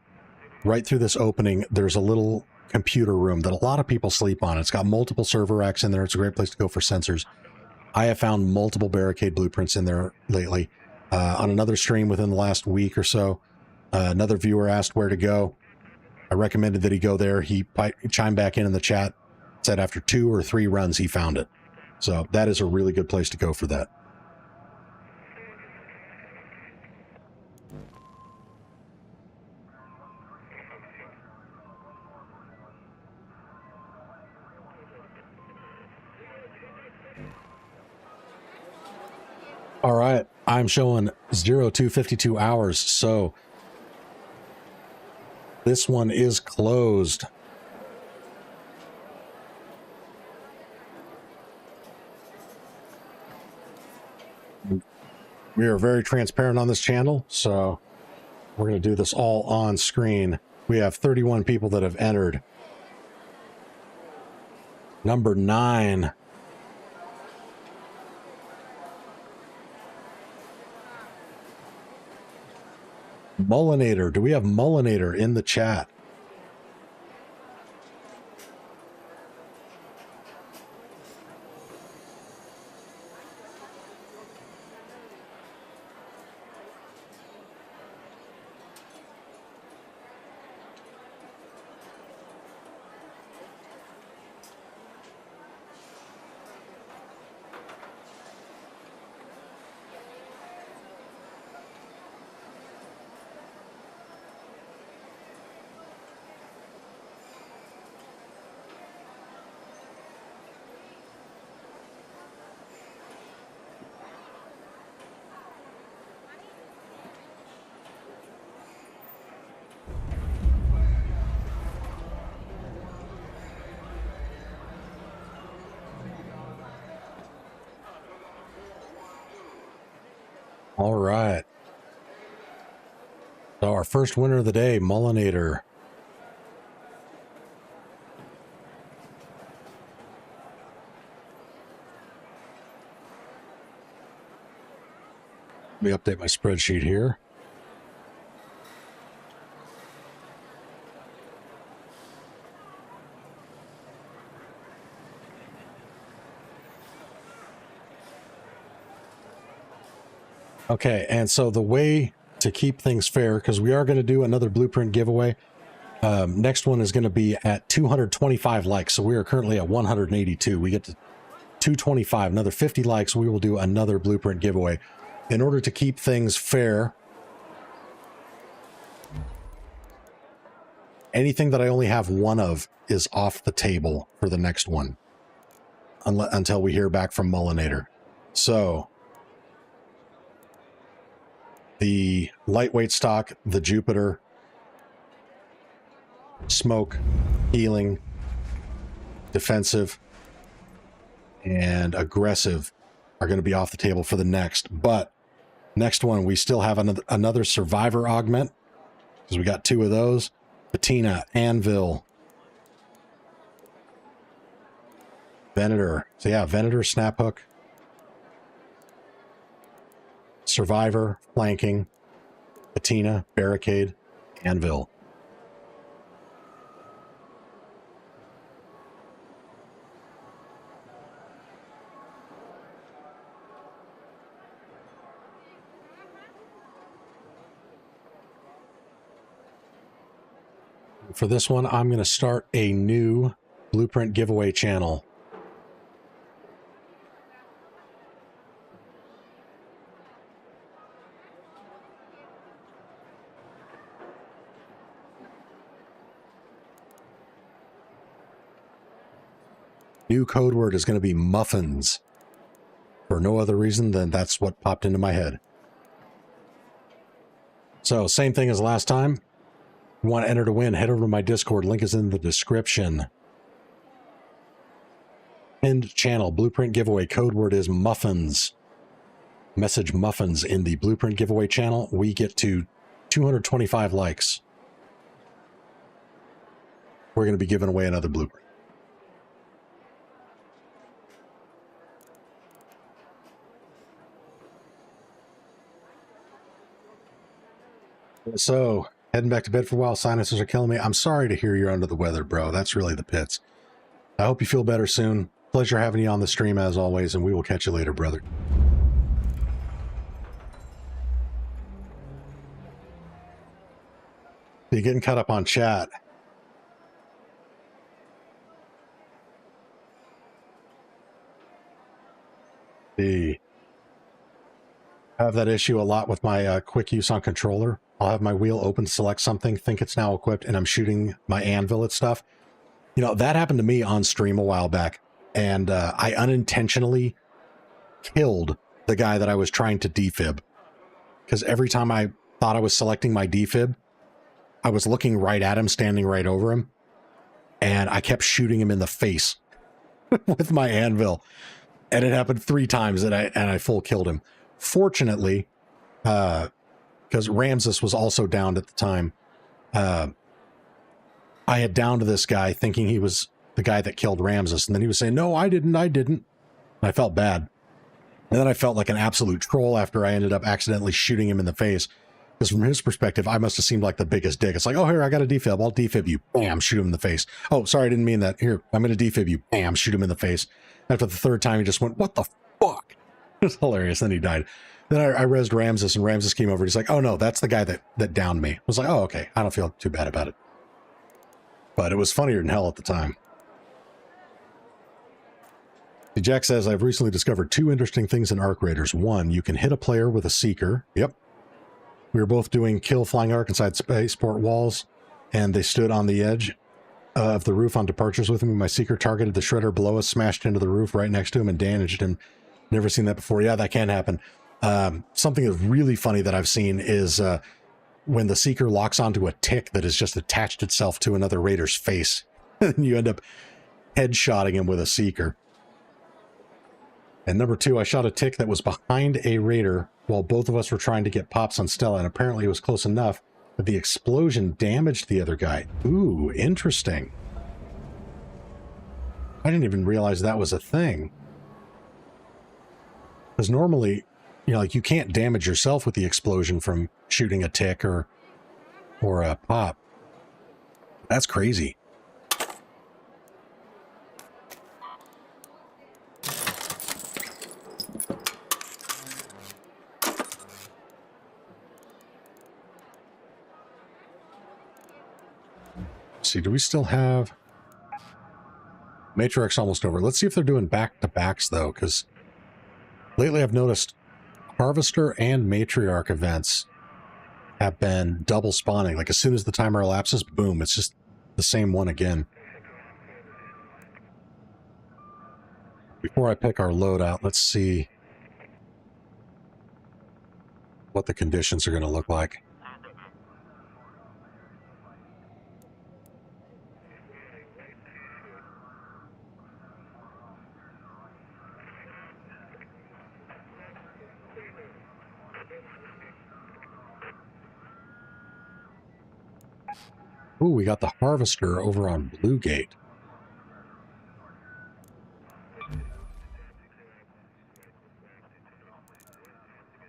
right through this opening, there's a little computer room that a lot of people sleep on. It's got multiple server racks in there. It's a great place to go for sensors. I have found multiple barricade blueprints in there lately. On another stream within the last week or so, another viewer asked where to go. I recommended that he go there. He chimed back in the chat, said after 2 or 3 runs he found it. So that is a really good place to go for that. All right, I'm showing 0252 hours, so this one is closed. We are very transparent on this channel, so we're going to do this all on screen. We have 31 people that have entered. Number 9. Mullinator. Do we have Mullinator in the chat? All right. So our first winner of the day, Mullinator. Let me update my spreadsheet here. Okay, and so the way to keep things fair, because we are going to do another blueprint giveaway. Next one is going to be at 225 likes. So we are currently at 182. We get to 225, another 50 likes. We will do another blueprint giveaway. In order to keep things fair, anything that I only have one of is off the table for the next one until we hear back from Mullinator. So the lightweight stock, the Jupiter, smoke, healing, defensive, and aggressive are going to be off the table for the next. But Next one, we still have another survivor augment, because we got 2 of those. Patina, Anvil, Venator. So yeah, Venator, snap hook, survivor, flanking, Patina, barricade, Anvil. For this one, I'm going to start a new blueprint giveaway channel. New code word is going to be muffins. For no other reason than that's what popped into my head. So, same thing as last time. If you want to enter to win, head over to my Discord. Link is in the description. Pinned channel, blueprint giveaway. Code word is muffins. Message muffins in the blueprint giveaway channel. We get to 225 likes. We're going to be giving away another blueprint. So, heading back to bed for a while. Sinuses are killing me. I'm sorry to hear you're under the weather, bro. That's really the pits. I hope you feel better soon. Pleasure having you on the stream as always, and we will catch you later, brother. You're getting caught up on chat. I have that issue a lot with my quick use on controller. I'll have my wheel open, select something, think it's now equipped, and I'm shooting my anvil at stuff. You know, that happened to me on stream a while back, and I unintentionally killed the guy that I was trying to defib. Because every time I thought I was selecting my defib, I was looking right at him, standing right over him, and I kept shooting him in the face with my anvil. And it happened 3 times, and I full killed him. Fortunately, because Ramses was also downed at the time, I had downed this guy thinking he was the guy that killed Ramses, and then he was saying, "No, I didn't. And I felt bad. And then I felt like an absolute troll after I ended up accidentally shooting him in the face. Because from his perspective, I must have seemed like the biggest dick. It's like, oh, here, I got a defib. I'll defib you. Bam, shoot him in the face. Oh, sorry, I didn't mean that. Here, I'm going to defib you. Bam, shoot him in the face. After the 3rd time, he just went, what the fuck? It was hilarious. Then he died. Then I rezzed Ramses, and Ramses came over. He's like, oh, no, that's the guy that downed me. I was like, oh, okay. I don't feel too bad about it. But it was funnier than hell at the time. Jack says, I've recently discovered 2 interesting things in Arc Raiders. 1, you can hit a player with a Seeker. Yep. We were both doing kill flying arc inside spaceport walls, and they stood on the edge of the roof on departures with me. My Seeker targeted the shredder below us, smashed into the roof right next to him, and damaged him. Never seen that before. Yeah, that can happen. Something that's really funny that I've seen is when the Seeker locks onto a tick that has just attached itself to another Raider's face. And you end up headshotting him with a Seeker. And number 2, I shot a tick that was behind a Raider while both of us were trying to get pops on Stella, and apparently it was close enough that the explosion damaged the other guy. Ooh, interesting. I didn't even realize that was a thing. Because normally, you know, like, you can't damage yourself with the explosion from shooting a tick or a pop. That's crazy. See, do we still have Matriarch's almost over? Let's see if they're doing back-to-backs though, because lately I've noticed Harvester and Matriarch events have been double spawning. Like as soon as the timer elapses, boom, it's just the same one again. Before I pick our loadout, let's see what the conditions are going to look like. Ooh, we got the harvester over on Blue Gate.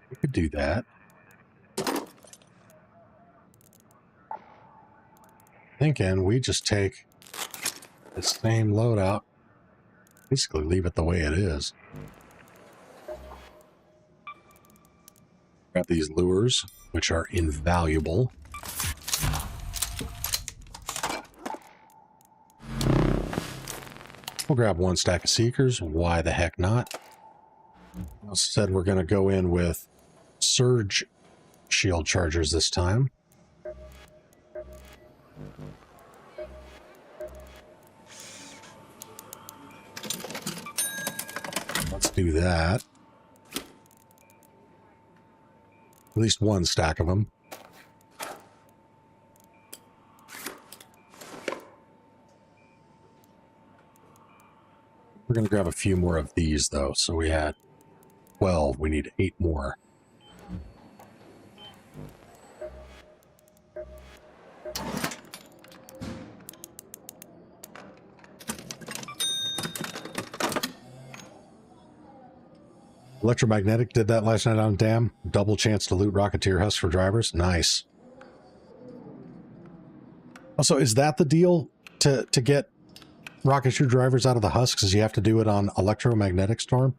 We could do that. Thinking we just take the same loadout, basically leave it the way it is. Got these lures, which are invaluable. We'll grab one stack of seekers. Why the heck not? Instead, we're going to go in with surge shield chargers this time. Let's do that. At least one stack of them. We're going to grab a few more of these, though. So we had 12. We need 8 more. Electromagnetic did that last night on Dam. Double chance to loot Rocketeer Husk for drivers. Nice. Also, is that the deal to get Rocketeer drivers out of the husks? Is you have to do it on Electromagnetic Storm?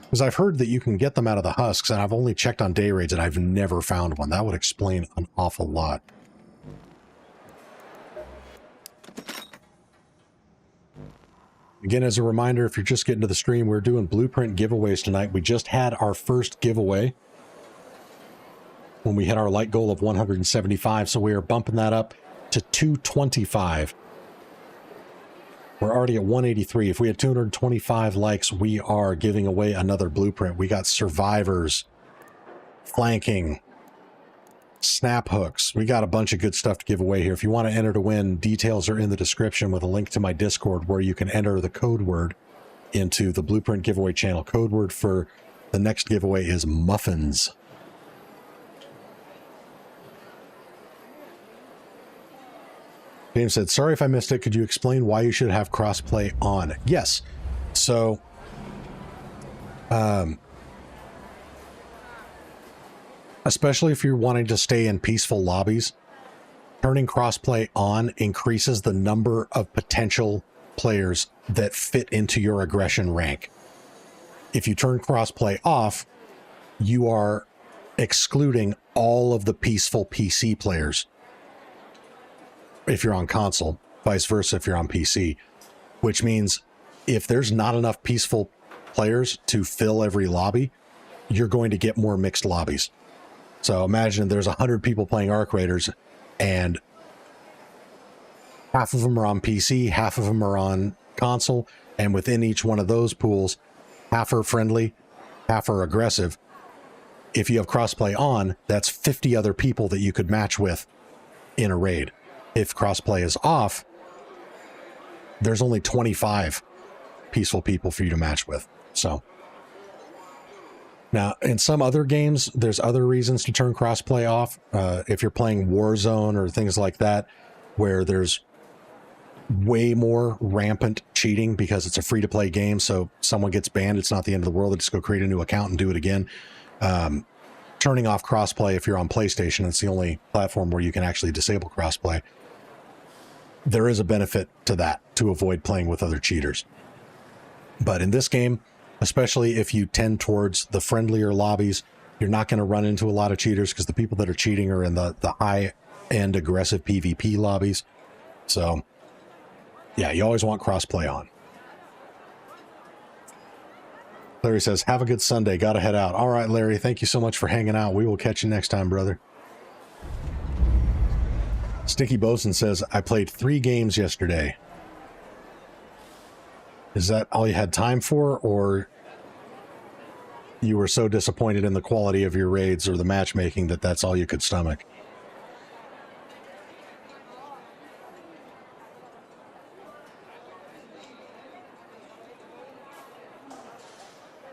Because I've heard that you can get them out of the husks, and I've only checked on day raids and I've never found one. That would explain an awful lot. Again, as a reminder, if you're just getting to the stream, we're doing blueprint giveaways tonight. We just had our first giveaway when we hit our light goal of 175, so we are bumping that up to 225. We're already at 183. If we had 225 likes, we are giving away another blueprint. We got survivors, flanking, snap hooks. We got a bunch of good stuff to give away here. If you want to enter to win, details are in the description with a link to my Discord where you can enter the code word into the blueprint giveaway channel. Code word for the next giveaway is muffins. James said, sorry if I missed it. Could you explain why you should have crossplay on? Yes. So, especially if you're wanting to stay in peaceful lobbies, turning crossplay on increases the number of potential players that fit into your aggression rank. If you turn crossplay off, you are excluding all of the peaceful PC players. If you're on console, vice versa if you're on PC, which means if there's not enough peaceful players to fill every lobby, you're going to get more mixed lobbies. So imagine there's 100 people playing Arc Raiders and half of them are on PC, half of them are on console, and within each one of those pools, half are friendly, half are aggressive. If you have crossplay on, that's 50 other people that you could match with in a raid. If crossplay is off, there's only 25 peaceful people for you to match with. So now in some other games, there's other reasons to turn crossplay off. If you're playing Warzone or things like that, where there's way more rampant cheating because it's a free-to-play game, so someone gets banned, it's not the end of the world. They just go create a new account and do it again. Turning off crossplay if you're on PlayStation, it's the only platform where you can actually disable crossplay. There is a benefit to that, to avoid playing with other cheaters. But in this game, especially if you tend towards the friendlier lobbies, you're not going to run into a lot of cheaters because the people that are cheating are in the high-end aggressive PvP lobbies. So, yeah, you always want crossplay on. Larry says, have a good Sunday. Gotta head out. All right, Larry, thank you so much for hanging out. We will catch you next time, brother. Sticky Bosun says, I played 3 games yesterday. Is that all you had time for, or you were so disappointed in the quality of your raids or the matchmaking that that's all you could stomach?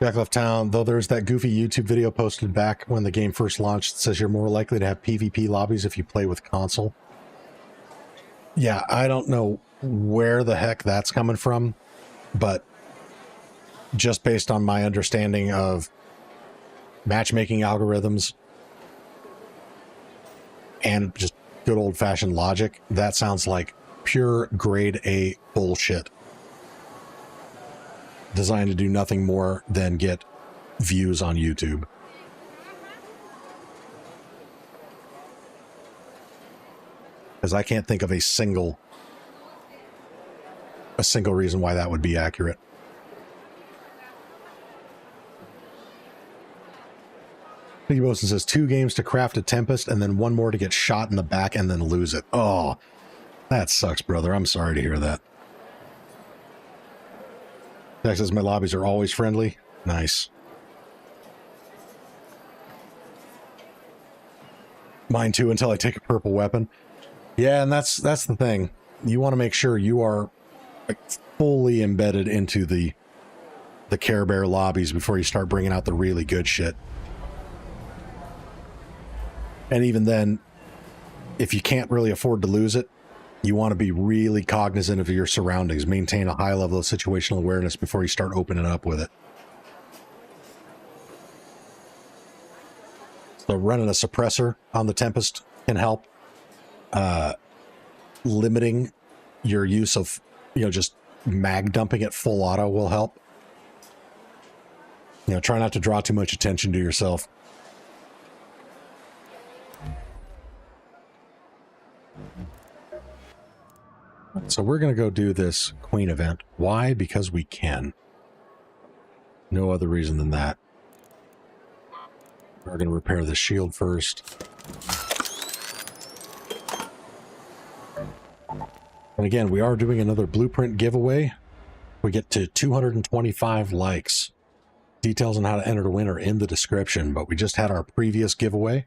Jack left town, though there's that goofy YouTube video posted back when the game first launched that says you're more likely to have PvP lobbies if you play with console. Yeah, I don't know where the heck that's coming from, but just based on my understanding of matchmaking algorithms and just good old-fashioned logic, that sounds like pure grade A bullshit. Designed to do nothing more than get views on YouTube. Because I can't think of a single reason why that would be accurate. Piggy Boson says 2 games to craft a Tempest and then 1 more to get shot in the back and then lose it. Oh, that sucks, brother. I'm sorry to hear that. Jack says my lobbies are always friendly. Nice. Mine too, until I take a purple weapon. Yeah, and that's the thing. You want to make sure you are like fully embedded into the Care Bear lobbies before you start bringing out the really good shit. And even then, if you can't really afford to lose it, you want to be really cognizant of your surroundings. Maintain a high level of situational awareness before you start opening up with it. So running a suppressor on the Tempest can help. Limiting your use of, just mag dumping at full auto will help. Try not to draw too much attention to yourself. So we're going to go do this Queen event. Why? Because we can. No other reason than that. We're going to repair the shield first. And again, we are doing another blueprint giveaway. We get to 225 likes. Details on how to enter to win are in the description, but we just had our previous giveaway.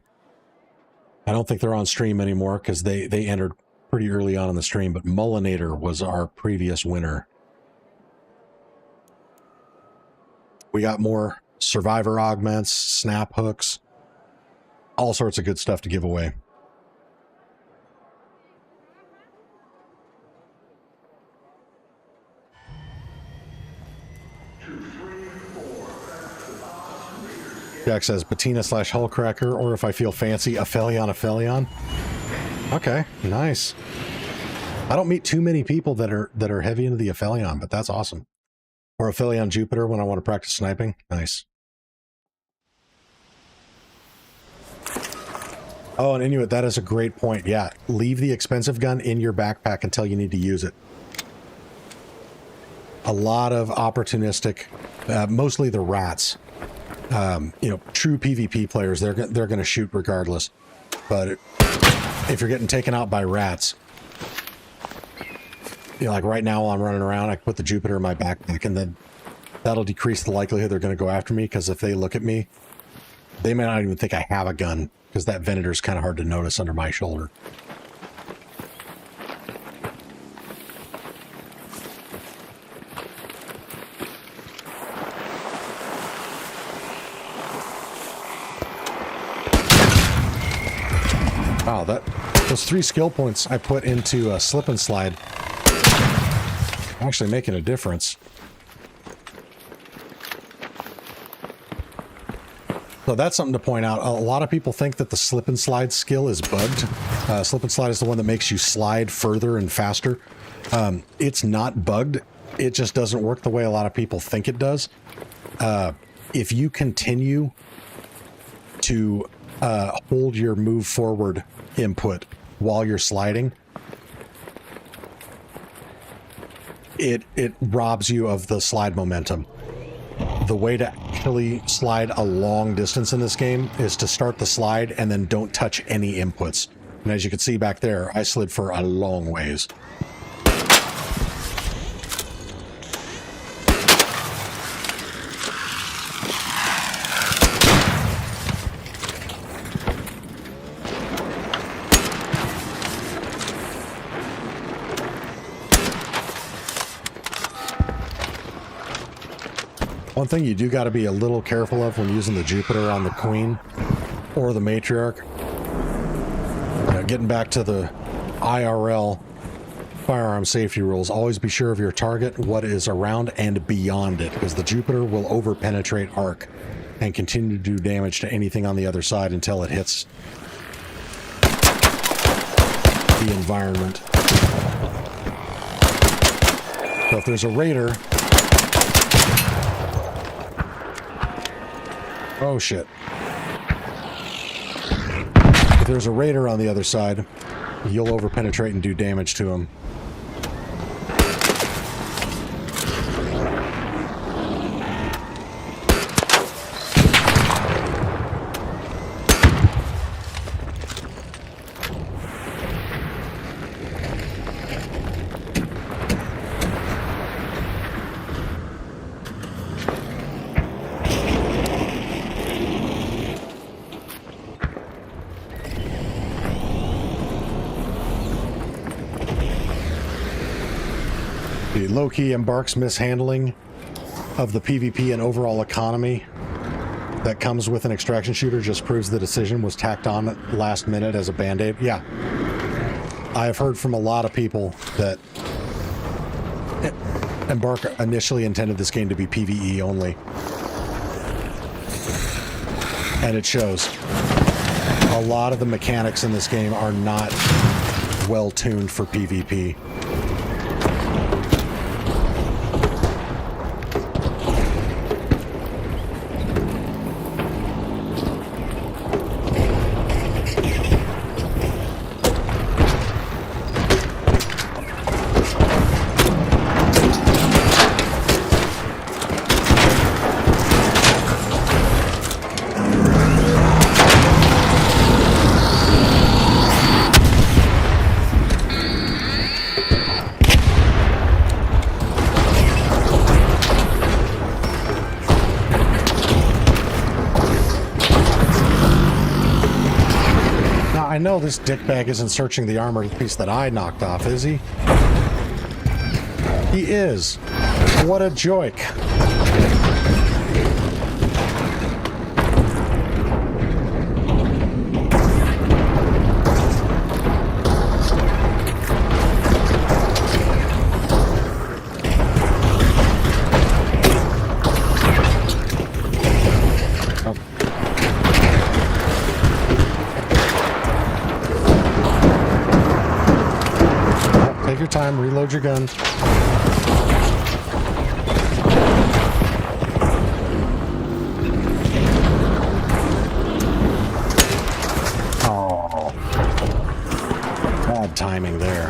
I don't think they're on stream anymore because they entered pretty early on in the stream, but Mullinator was our previous winner. We got more survivor augments, snap hooks, all sorts of good stuff to give away. Jack says Bettina / Hullcracker, or if I feel fancy, Aphelion. Okay, nice. I don't meet too many people that are heavy into the Aphelion, but that's awesome. Or Aphelion Jupiter when I want to practice sniping. Nice. Oh, and Inuit, that is a great point. Yeah, leave the expensive gun in your backpack until you need to use it. A lot of opportunistic, mostly the rats. True PvP players, they're going to shoot regardless. But if you're getting taken out by rats, like right now while I'm running around, I put the Jupiter in my backpack, and then that'll decrease the likelihood they're going to go after me, because if they look at me, they may not even think I have a gun, because that Venator is kind of hard to notice under my shoulder. Wow, those 3 skill points I put into a slip and slide are actually making a difference. So that's something to point out. A lot of people think that the slip and slide skill is bugged. Slip and slide is the one that makes you slide further and faster. It's not bugged. It just doesn't work the way a lot of people think it does. If you continue to hold your move forward input while you're sliding, it robs you of the slide momentum. The way to actually slide a long distance in this game is to start the slide and then don't touch any inputs. And as you can see back there, I slid for a long ways. One thing you do got to be a little careful of when using the Jupiter on the Queen or the Matriarch. Getting back to the IRL firearm safety rules, always be sure of your target, what is around and beyond it, because the Jupiter will over-penetrate arc and continue to do damage to anything on the other side until it hits the environment. So if there's a raider... Oh shit. If there's a raider on the other side, you'll over-penetrate and do damage to him. Low-key Embark's mishandling of the PvP and overall economy that comes with an extraction shooter just proves the decision was tacked on last minute as a band-aid. Yeah. I have heard from a lot of people that Embark initially intended this game to be PvE only. And it shows. A lot of the mechanics in this game are not well tuned for PvP. I know this dickbag isn't searching the armor piece that I knocked off, is he? He is. What a joke. Take your time, reload your gun. Oh. Bad timing there.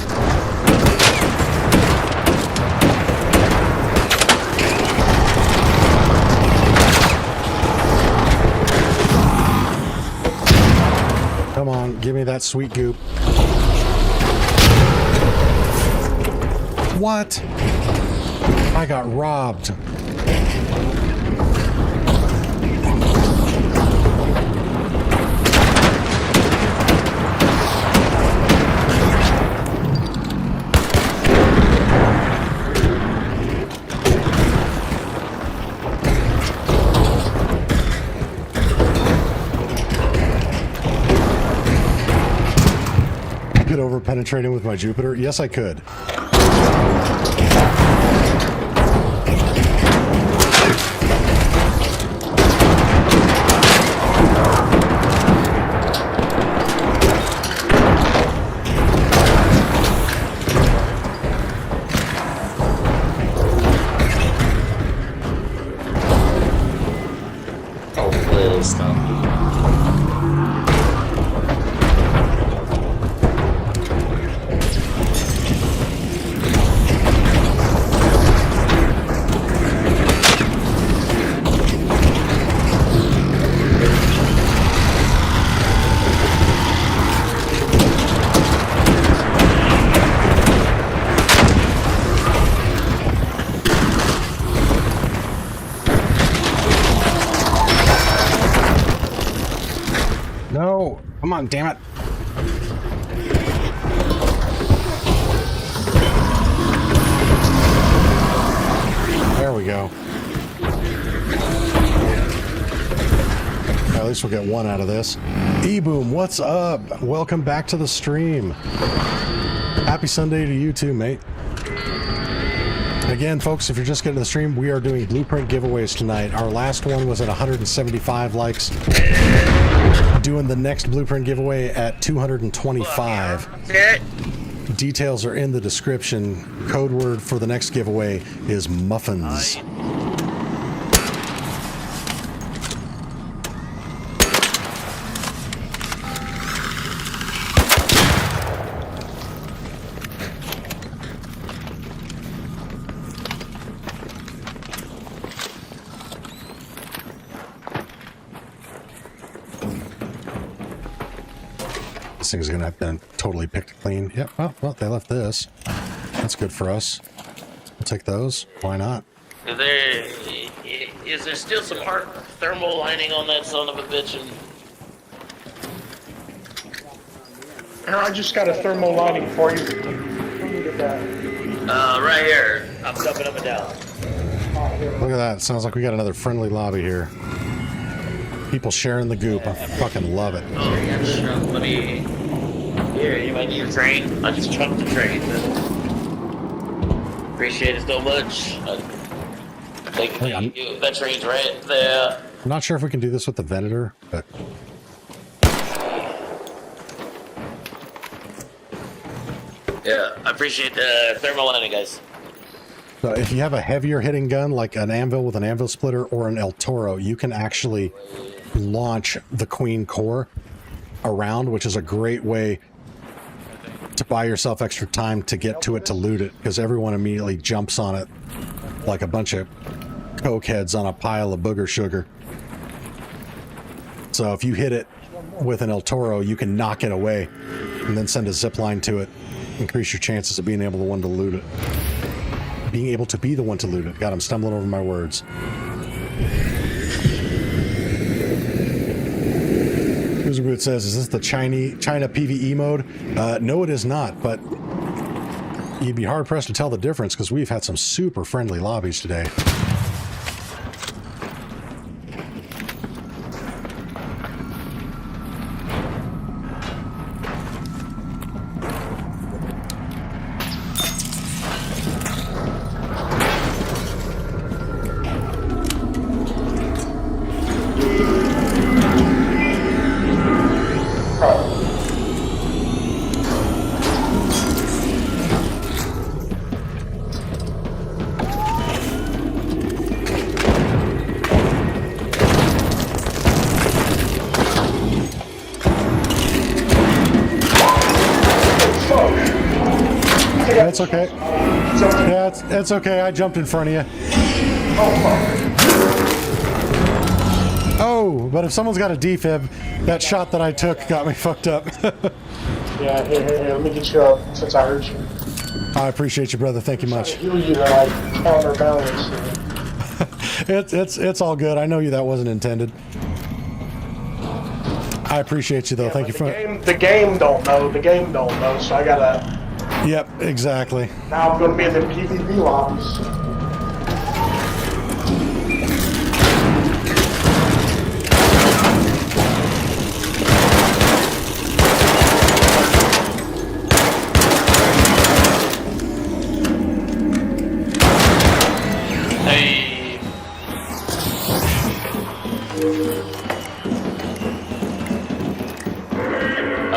Come on, give me that sweet goop. What? I got robbed. Could over penetrating with my Jupiter? Yes, I could. No! Come on, damn it! There we go. least we'll get one out of this. E-Boom, what's up? Welcome back to the stream. Happy Sunday to you too, mate. Again, folks, if you're just getting to the stream, we are doing blueprint giveaways tonight. Our last one was at 175 likes. Doing the next blueprint giveaway at 225. Details are in the description. Code word for the next giveaway is muffins. This thing's gonna have been totally picked clean. Yep. Well, they left this. That's good for us. We'll take those. Why not? Is there still some hard thermal lining on that son of a bitch? I just got a thermal lining for you. Let me get that. Right here. I'm jumping up and down. Look at that. Sounds like we got another friendly lobby here. People sharing the goop. I fucking love it. Oh, yeah, sure. Let me... Here, you might need a train. I just chunked the train. Appreciate it so much. Thank you. That train's right there. I'm not sure if we can do this with the Venator, but... Yeah, I appreciate the thermal lining, guys. So if you have a heavier hitting gun, like an anvil with an anvil splitter or an El Toro, you can actually launch the Queen Core around, which is a great way to buy yourself extra time to get to it to loot it, because everyone immediately jumps on it like a bunch of coke heads on a pile of booger sugar. So if you hit it with an El Toro, you can knock it away and then send a zip line to it. Increase your chances of being able to loot it. Being able to be the one to loot it. God, I'm stumbling over my words. Boot says, is this the China PvE mode? No, it is not, but you'd be hard-pressed to tell the difference because we've had some super friendly lobbies today. It's okay. Yeah, it's okay. I jumped in front of you. Oh, but if someone's got a defib, that shot that I took got me fucked up. Yeah, here, let me get you up since I heard you. I appreciate you, brother. Thank you much. You like counterbalance. It's all good. I know that wasn't intended. I appreciate you though. Thank you for the game don't know. The game don't know. So I gotta. Yep, exactly. Now I'm going to be in the PvP lobbies. Hey.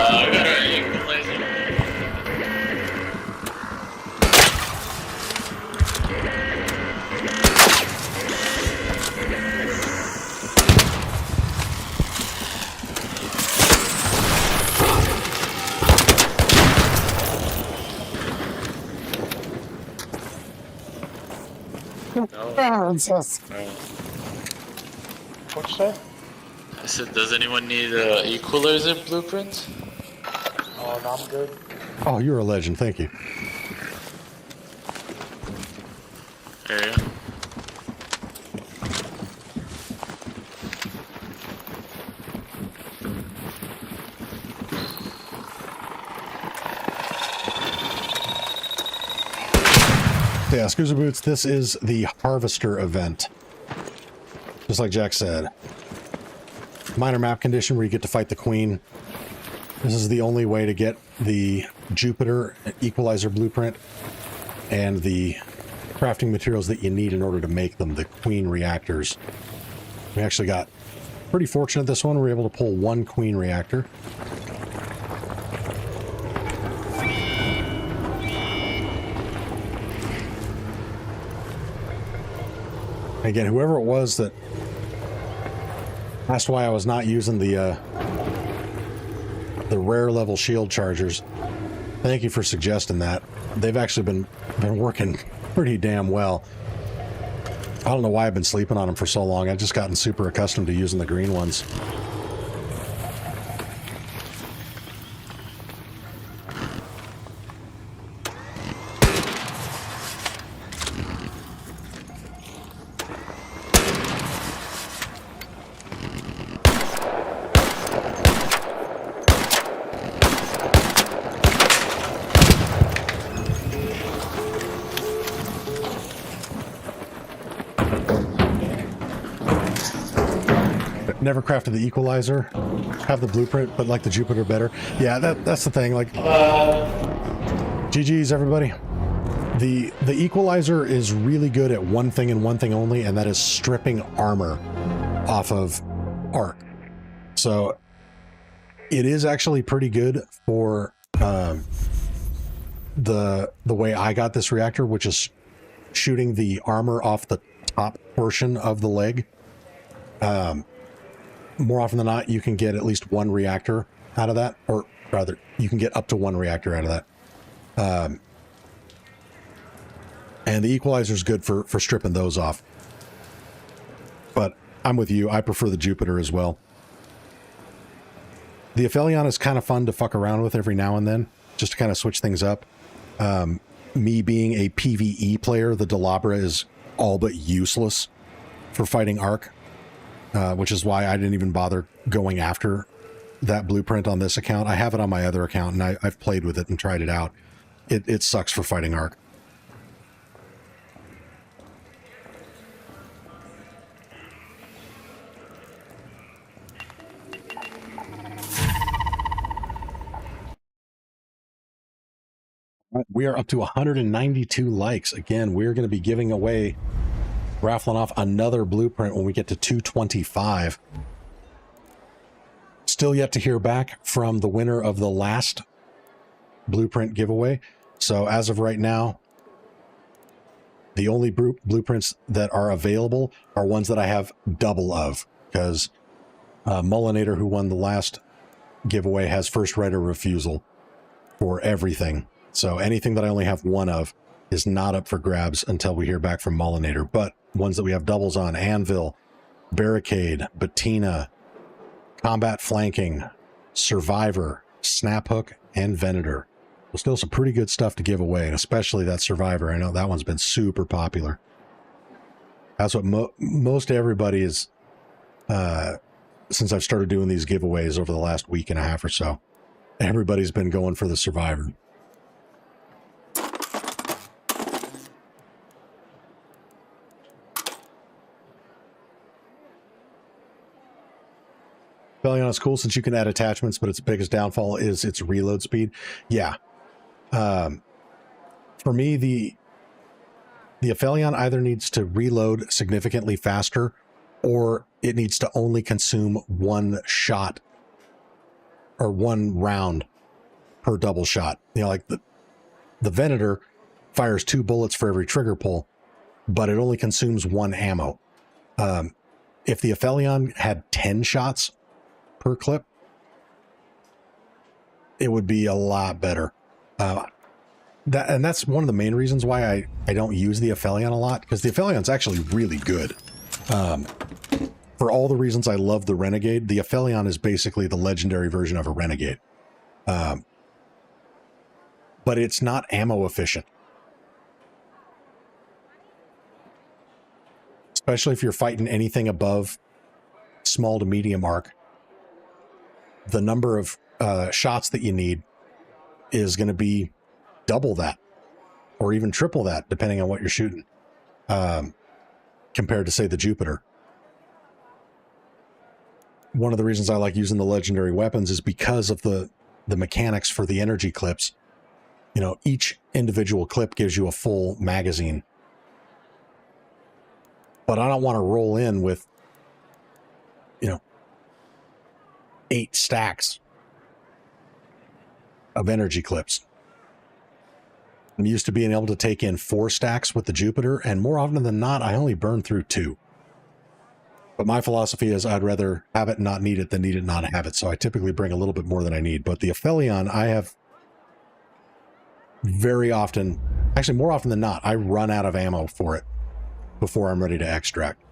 I got an equalizer. What'd you say? I said, does anyone need equalizer blueprint? Oh, no, I'm good. Oh, you're a legend. Thank you. There you go. Yeah, Scoozer Boots, this is the Harvester event. Just like Jack said. minor map condition where you get to fight the queen. This is the only way to get the Jupiter equalizer blueprint and the crafting materials that you need in order to make them, the queen reactors. We actually got pretty fortunate this one. We were able to pull one queen reactor. Again, whoever it was that asked why I was not using the rare level shield chargers, thank you for suggesting that. They've actually been working pretty damn well. I don't know why I've been sleeping on them for so long. I've just gotten super accustomed to using the green ones. Never crafted the equalizer. Have the blueprint, but like the Jupiter better. Yeah, that's the thing. Like, GG's everybody. The equalizer is really good at one thing and one thing only, and that is stripping armor off of arc. So it is actually pretty good for the way I got this reactor, which is shooting the armor off the top portion of the leg. More often than not, you can get at least one reactor out of that, or rather, you can get up to one reactor out of that. And the equalizer is good for stripping those off. But I'm with you. I prefer the Jupiter as well. The Aphelion is kind of fun to fuck around with every now and then, just to kind of switch things up. Me being a PvE player, the Delabra is all but useless for fighting Arc. Which is why I didn't even bother going after that blueprint on this account. I have it on my other account, and I've played with it and tried it out. It sucks for fighting Arc. We are up to 192 likes. Again, we're going to be giving away, raffling off another blueprint when we get to 225. Still yet to hear back from the winner of the last blueprint giveaway. So as of right now, the only blueprints that are available are ones that I have double of, because Mullinator, who won the last giveaway, has first right of refusal for everything. So anything that I only have one of is not up for grabs until we hear back from Mullinator. But ones that we have doubles on: Anvil, Barricade, Bettina, Combat Flanking, Survivor, Snap Hook, and Venator. Well, still some pretty good stuff to give away, and especially that Survivor. I know that one's been super popular. That's what most everybody is, since I've started doing these giveaways over the last week and a half or so, everybody's been going for the Survivor. Aphelion is cool since you can add attachments, but its biggest downfall is its reload speed. Yeah. For me, the Aphelion either needs to reload significantly faster, or it needs to only consume one shot or one round per double shot. You know, like the Venator fires 2 bullets for every trigger pull, but it only consumes 1 ammo. If the Aphelion had 10 shots per clip, it would be a lot better. And that's one of the main reasons why I don't use the Aphelion a lot, because the Aphelion's actually really good. For all the reasons I love the Renegade, the Aphelion is basically the legendary version of a Renegade. But it's not ammo efficient. Especially if you're fighting anything above small to medium arc. The number of shots that you need is going to be double that, or even triple that, depending on what you're shooting, compared to, say, the Jupiter. one of the reasons I like using the legendary weapons is because of the mechanics for the energy clips. You know, each individual clip gives you a full magazine. But I don't want to roll in with, you know, 8 stacks of energy clips. I'm used to being able to take in 4 stacks with the Jupiter, and more often than not, I only burn through 2. But my philosophy is I'd rather have it and not need it than need it and not have it. So I typically bring a little bit more than I need. But the Aphelion, I have very often, actually more often than not, I run out of ammo for it before I'm ready to extract.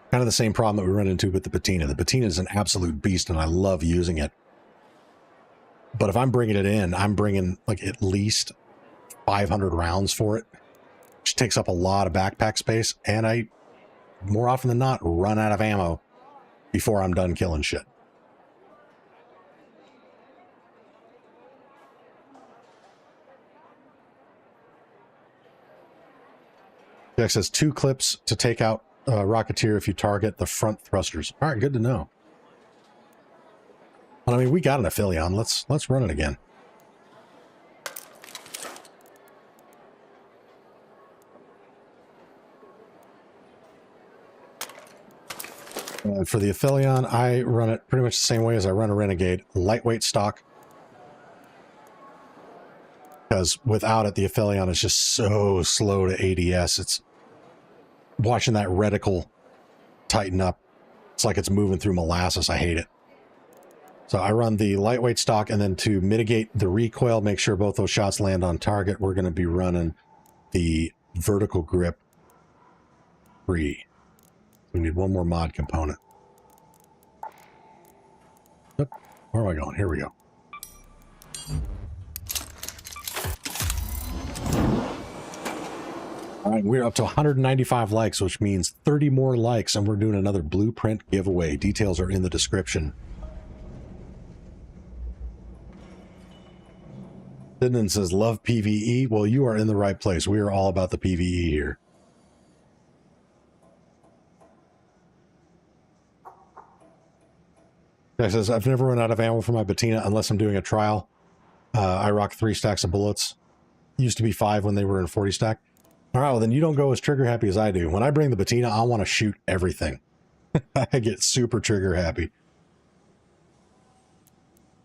Kind of the same problem that we run into with the patina. The patina is an absolute beast and I love using it. But if I'm bringing it in, I'm bringing like at least 500 rounds for it, which takes up a lot of backpack space. And I, more often than not, run out of ammo before I'm done killing shit. Jack says 2 clips to take out Rocketeer if you target the front thrusters. All right, good to know. Well, I mean, we got an Aphelion. Let's run it again. For the Aphelion, I run it pretty much the same way as I run a Renegade. Lightweight stock. Because without it, the Aphelion is just so slow to ADS. It's watching that reticle tighten up. It's like it's moving through molasses. I hate it. So I run the lightweight stock, and then to mitigate the recoil, make sure both those shots land on target, we're going to be running the vertical grip free. We need one more mod component. Oop, where am I going? Here we go. All right, we're up to 195 likes, which means 30 more likes, and we're doing another blueprint giveaway. Details are in the description. Sidnan says, love PvE. Well, you are in the right place. We are all about the PvE here. Guy says, I've never run out of ammo for my patina unless I'm doing a trial. I rock 3 stacks of bullets. Used to be 5 when they were in 40 stack. All right, well, then you don't go as trigger happy as I do. When I bring the patina, I want to shoot everything. I get super trigger happy.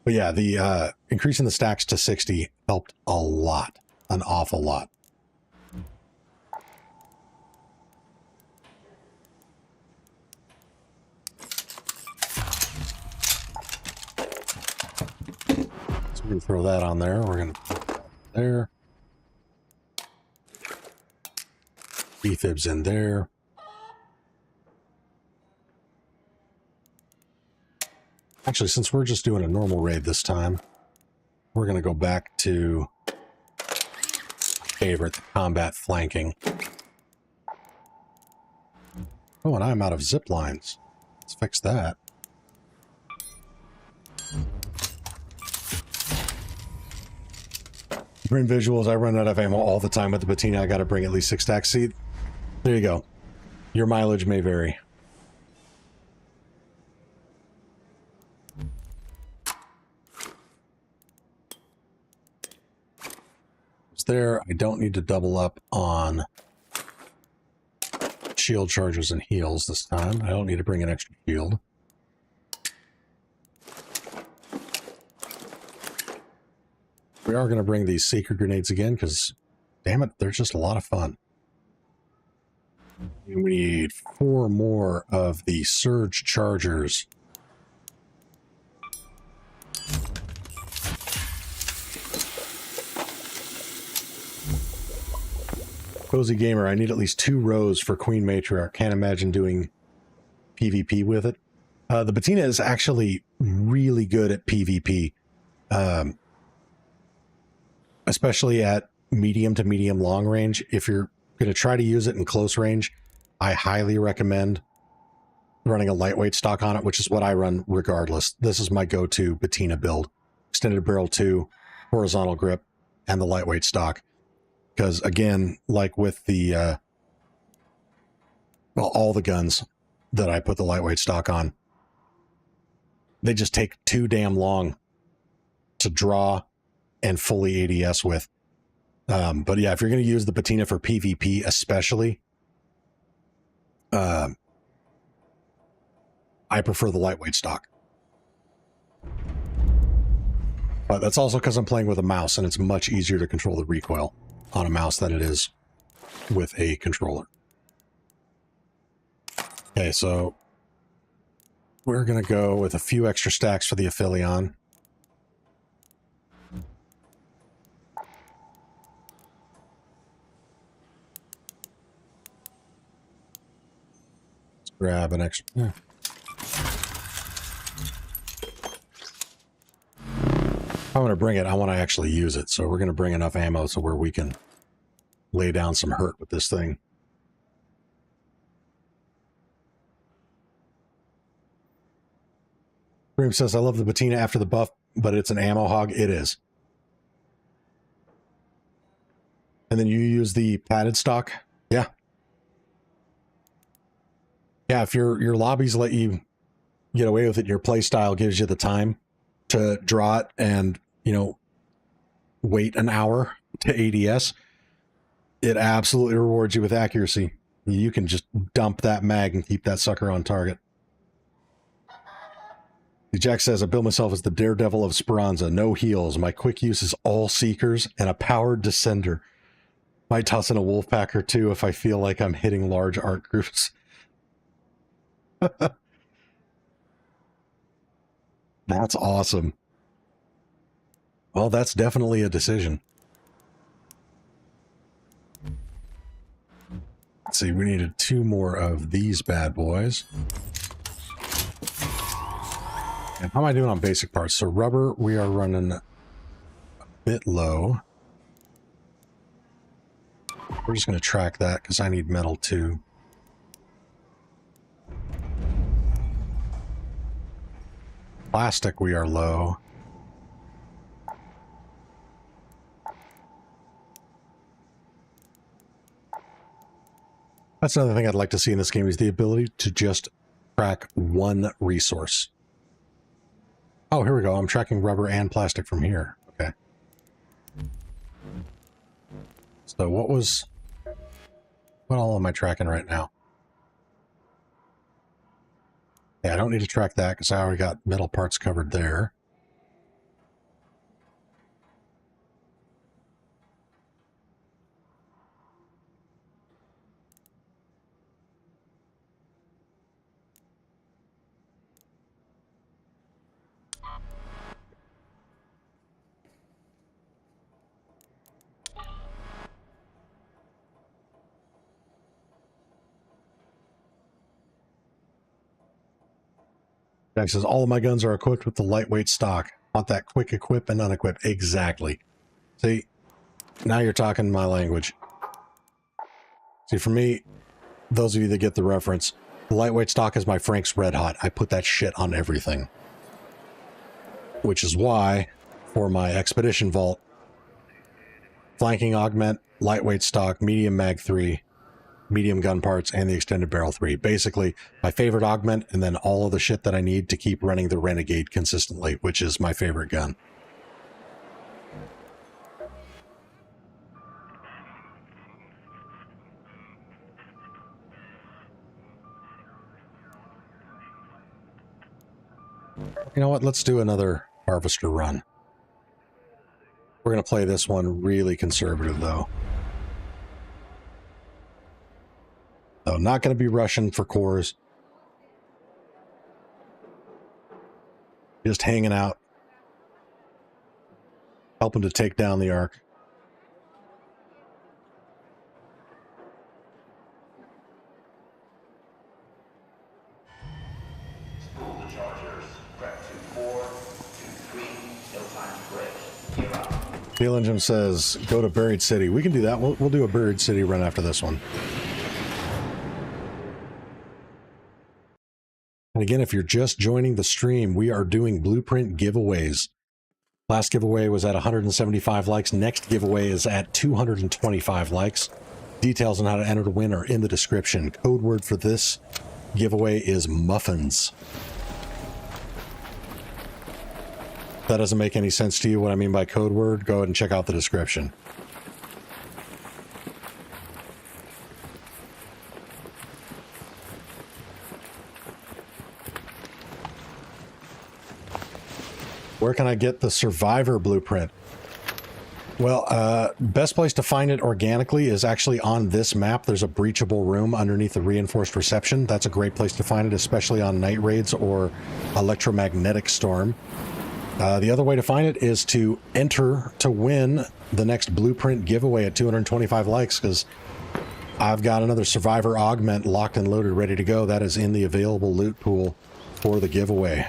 But yeah, the increasing the stacks to 60 helped a lot, an awful lot. So we're going to throw that on there. We're going to put that there. Defibs in there. Actually, since we're just doing a normal raid this time, we're going to go back to favorite, the combat flanking. Oh, and I'm out of zip lines. Let's fix that. Grim visuals, I run out of ammo all the time with the patina. I got to bring at least 6 stacks. See, there you go. Your mileage may vary. There, I don't need to double up on shield charges and heals this time. I don't need to bring an extra shield. We are going to bring these seeker grenades again because, damn it, they're just a lot of fun. We need 4 more of the surge chargers. Cozy Gamer, I need at least 2 rows for Queen Matriarch. Can't imagine doing PvP with it. The patina is actually really good at PvP. Especially at medium to medium long range. If you're going to try to use it in close range, I highly recommend running a lightweight stock on it, which is what I run regardless. This is my go-to patina build. Extended barrel 2, horizontal grip, and the lightweight stock. Because again, like with the, well, all the guns that I put the lightweight stock on, they just take too damn long to draw and fully ADS with. But yeah, if you're going to use the patina for PvP especially, I prefer the lightweight stock. But that's also because I'm playing with a mouse, and it's much easier to control the recoil on a mouse than it is with a controller. Okay, so we're going to go with a few extra stacks for the Aphelion. Let's grab an extra... Yeah. If I'm going to bring it, I want to actually use it. So we're going to bring enough ammo so where we can lay down some hurt with this thing. Dream says, I love the patina after the buff, but it's an ammo hog. It is. And then you use the padded stock. Yeah. Yeah, if your lobbies let you get away with it, your play style gives you the time to draw it and, you know, wait an hour to ADS, it absolutely rewards you with accuracy. You can just dump that mag and keep that sucker on target. Jack says, I build myself as the Daredevil of Speranza. No heals. My quick use is all Seekers and a powered Descender. Might toss in a Wolfpack or two if I feel like I'm hitting large art groups. That's awesome. Well, that's definitely a decision. Let's see, we needed 2 more of these bad boys. And how am I doing on basic parts? So rubber, we are running a bit low. We're just going to track that because I need metal too. Plastic, we are low. That's another thing I'd like to see in this game is the ability to just track one resource. Oh, here we go. I'm tracking rubber and plastic from here. Okay. So what all am I tracking right now? Yeah, I don't need to track that because I already got metal parts covered there. Jack says, all of my guns are equipped with the lightweight stock. Want that quick equip and unequip. Exactly. See, now you're talking my language. See, for me, those of you that get the reference, the lightweight stock is my Frank's Red Hot. I put that shit on everything. Which is why, for my Expedition Vault, flanking augment, lightweight stock, medium mag 3, medium gun parts, and the extended barrel 3. Basically, my favorite augment, and then all of the shit that I need to keep running the Renegade consistently, which is my favorite gun. You know what? Let's do another Harvester run. We're going to play this one really conservative, though. So not going to be rushing for cores. Just hanging out. Helping to take down the Ark. Spool the chargers. Prep 2-4, 2-3, no time to break. Gear up. Steel Engine says, go to Buried City. We can do that. We'll do a Buried City run after this one. And again, if you're just joining the stream, we are doing blueprint giveaways. Last giveaway was at 175 likes. Next giveaway is at 225 likes. Details on how to enter to win are in the description. Code word for this giveaway is muffins. that doesn't make any sense to you, what I mean by code word, go ahead and check out the description. Where can I get the survivor blueprint? Well, best place to find it organically is actually on this map. There's a breachable room underneath the reinforced reception. That's a great place to find it, especially on night raids or electromagnetic storm. The other way to find it is to enter to win the next blueprint giveaway at 225 likes, because I've got another survivor augment locked and loaded, ready to go. That is in the available loot pool for the giveaway.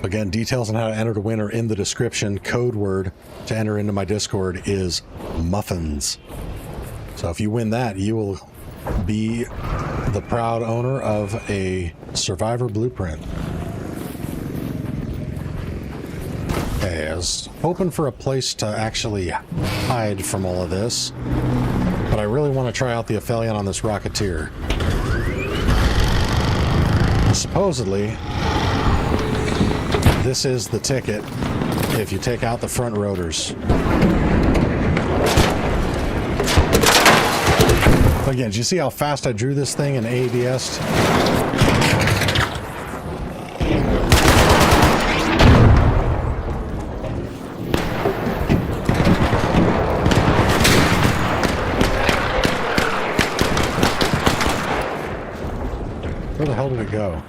Again, details on how to enter to win are in the description. Code word to enter into my Discord is muffins. So if you win that, you will be the proud owner of a survivor blueprint. Okay, I was hoping for a place to actually hide from all of this, but I really want to try out the Aphelion on this Rocketeer. Supposedly, this is the ticket if you take out the front rotors. Again, do you see how fast I drew this thing in ABS? Where the hell did it go?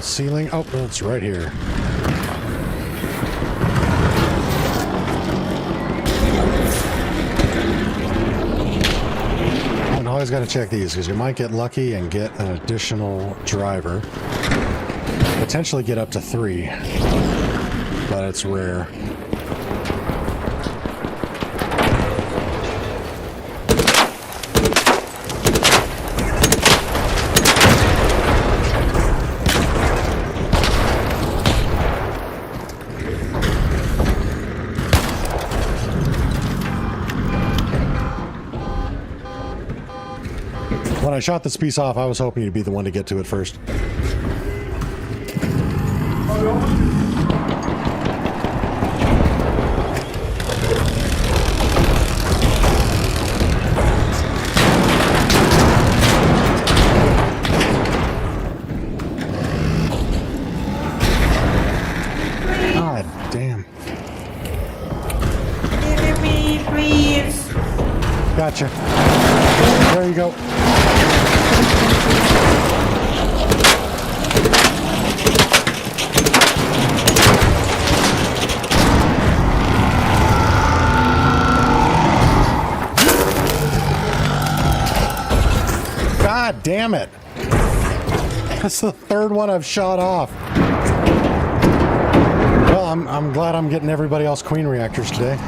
Ceiling. Oh, it's right here. And always got to check these, because you might get lucky and get an additional driver. Potentially get up to 3, but it's rare. When I shot this piece off, I was hoping you'd be the one to get to it first. God damn. Please. Gotcha. There you go. God damn it. That's the third one I've shot off. Well, I'm glad I'm getting everybody else queen reactors today.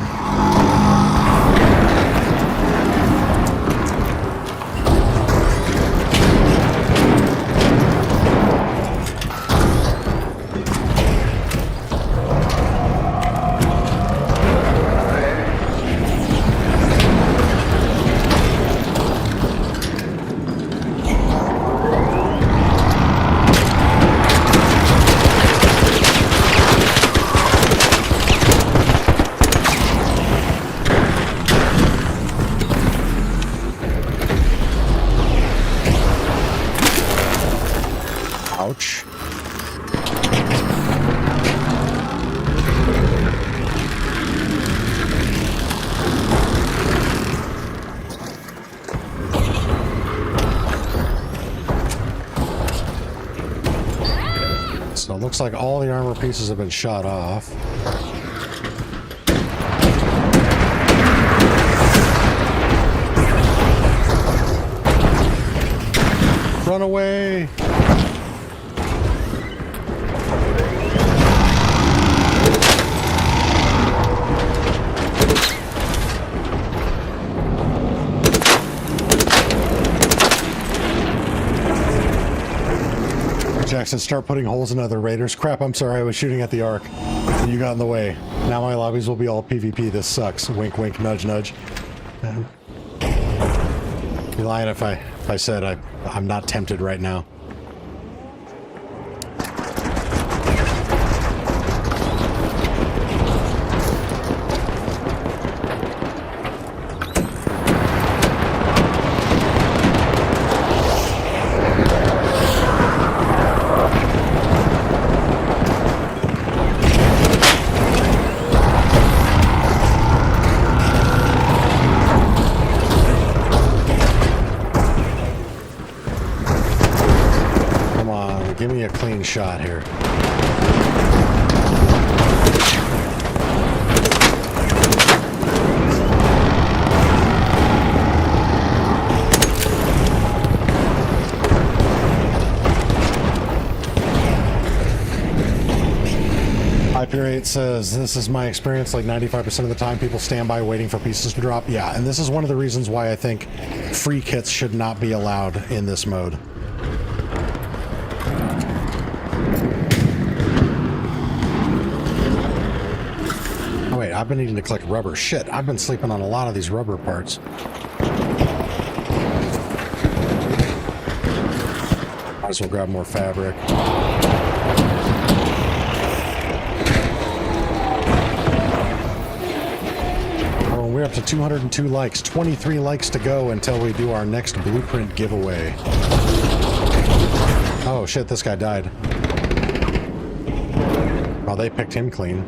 Ouch. So it looks like all the armor pieces have been shot off. Run away! Jackson, start putting holes in other raiders. Crap, I'm sorry, I was shooting at the arc. You got in the way. Now my lobbies will be all PvP. This sucks. Wink, wink, nudge, nudge. Be lying if I said I'm not tempted right now. Give me a clean shot here. Hyper8 says, this is my experience, like 95% of the time people stand by waiting for pieces to drop. Yeah, and this is one of the reasons why I think free kits should not be allowed in this mode. Oh wait, I've been needing to collect rubber. Shit, I've been sleeping on a lot of these rubber parts. Might as well grab more fabric. Oh, we're up to 202 likes. 23 likes to go until we do our next blueprint giveaway. Oh shit, this guy died. Well, they picked him clean.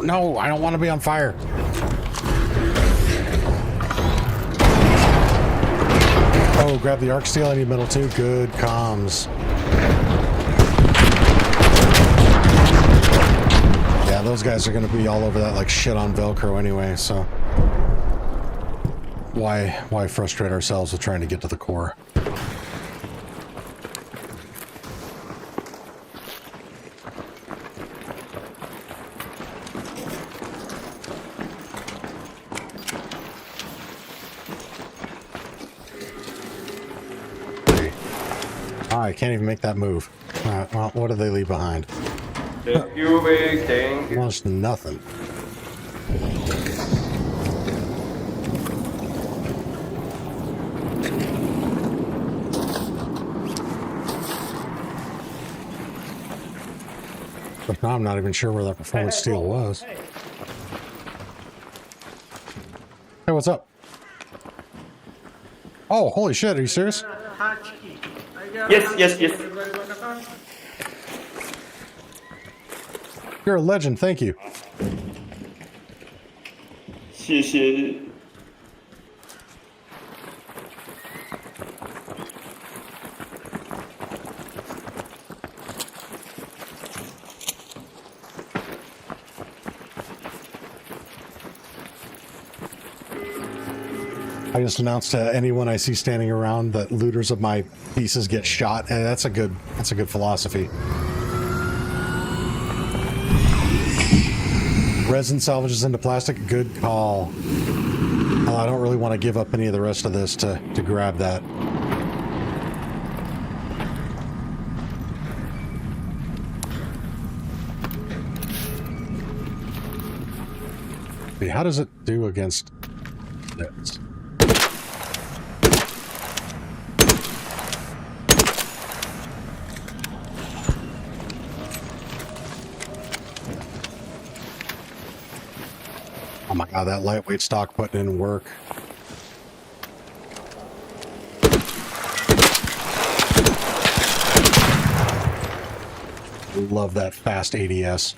No, I don't want to be on fire. Oh, grab the arc steel. I need metal too. Good comms. Yeah, those guys are going to be all over that like shit on Velcro anyway, so why frustrate ourselves with trying to get to the core? I can't even make that move. Alright, well, what do they leave behind? Thank you, big thank you. Almost nothing. But now I'm not even sure where that performance steel was. Hey, what's up? Oh, holy shit, are you serious? Yes. You're a legend, thank you. 谢谢。I just announced to anyone I see standing around that looters of my pieces get shot, and that's a good philosophy. Resin salvages into plastic, good call. I Well, I don't really want to give up any of the rest of this to grab that. See, how does it do against this? Oh my god, that lightweight stock putting in work. Love that fast ADS.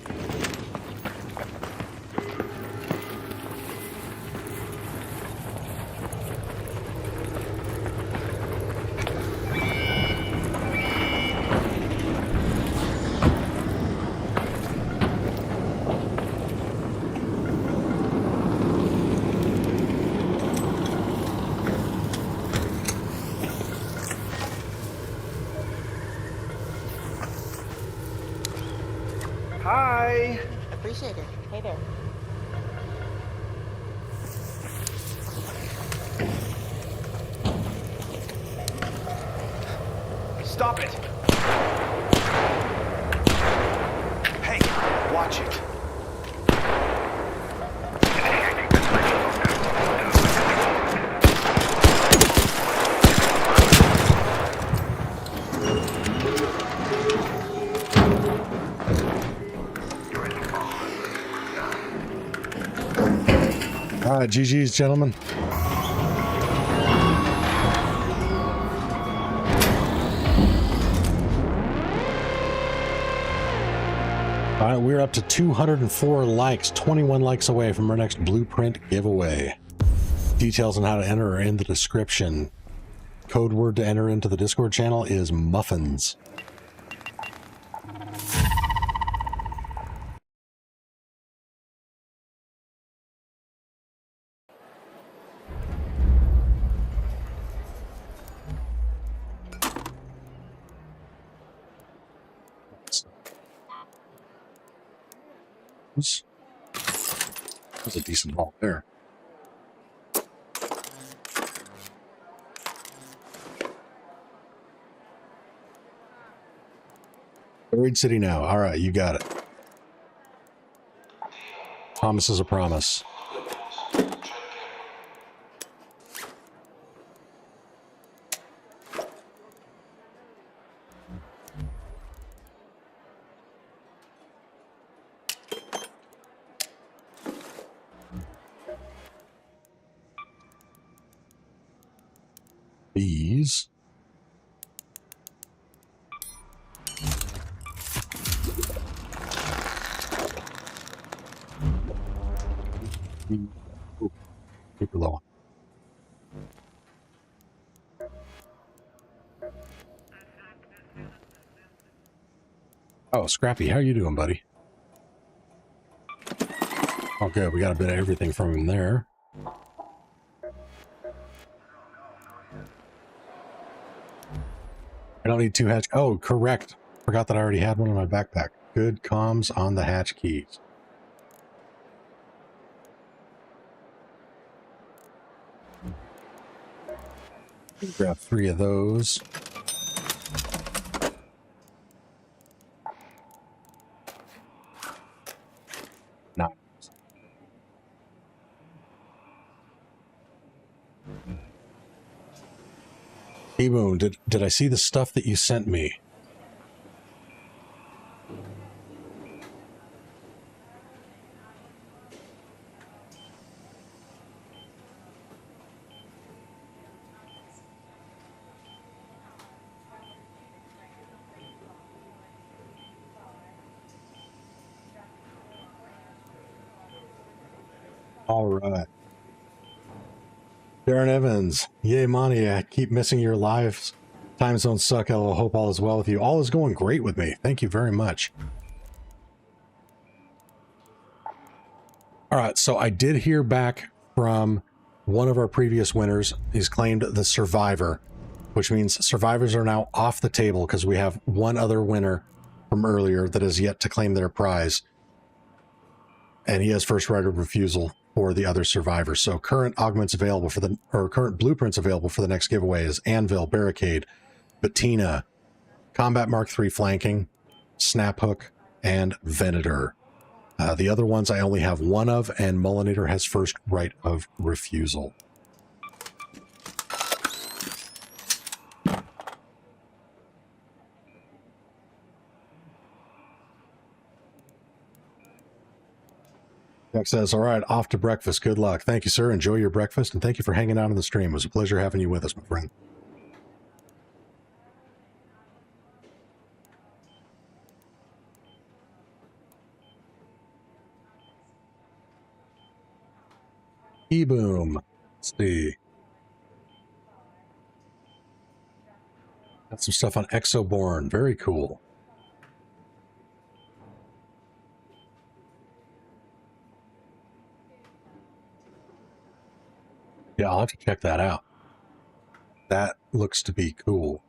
Hi. Appreciate it. Hey there. Stop it. Hey, watch it. All right, GG's, gentlemen. All right, we're up to 204 likes, 21 likes away from our next blueprint giveaway. Details on how to enter are in the description. Code word to enter into the Discord channel is muffins. That's a decent haul there. Buried City now. All right, you got it. Promise is a promise. These. Ooh, super low. Oh, Scrappy, how you doing, buddy? Oh, good. We got a bit of everything from him there. I don't need two hatch. Oh, correct. Forgot that I already had one in my backpack. Good comms on the hatch keys. Grab 3 of those. Nice. T-Boone, did I see the stuff that you sent me? All right. Darren Evans. Yay, Monty. I keep missing your lives. Time zones suck. I hope all is well with you. All is going great with me. Thank you very much. All right. So I did hear back from one of our previous winners. He's claimed the survivor, which means survivors are now off the table because we have one other winner from earlier that is yet to claim their prize. And he has first right of refusal. for the other survivors. So current augments available for the, or current blueprints available for the next giveaway is Anvil, Barricade, Patina, Combat Mark III Flanking, Snap Hook, and Venator. The other ones I only have one of, and Mullinator has first right of refusal. Jack says, all right, off to breakfast. Good luck. Thank you, sir. Enjoy your breakfast, and thank you for hanging out on the stream. It was a pleasure having you with us, my friend. E-boom. Let's see. Got some stuff on Exoborn. Very cool. Yeah, I'll have to check that out. That looks to be cool.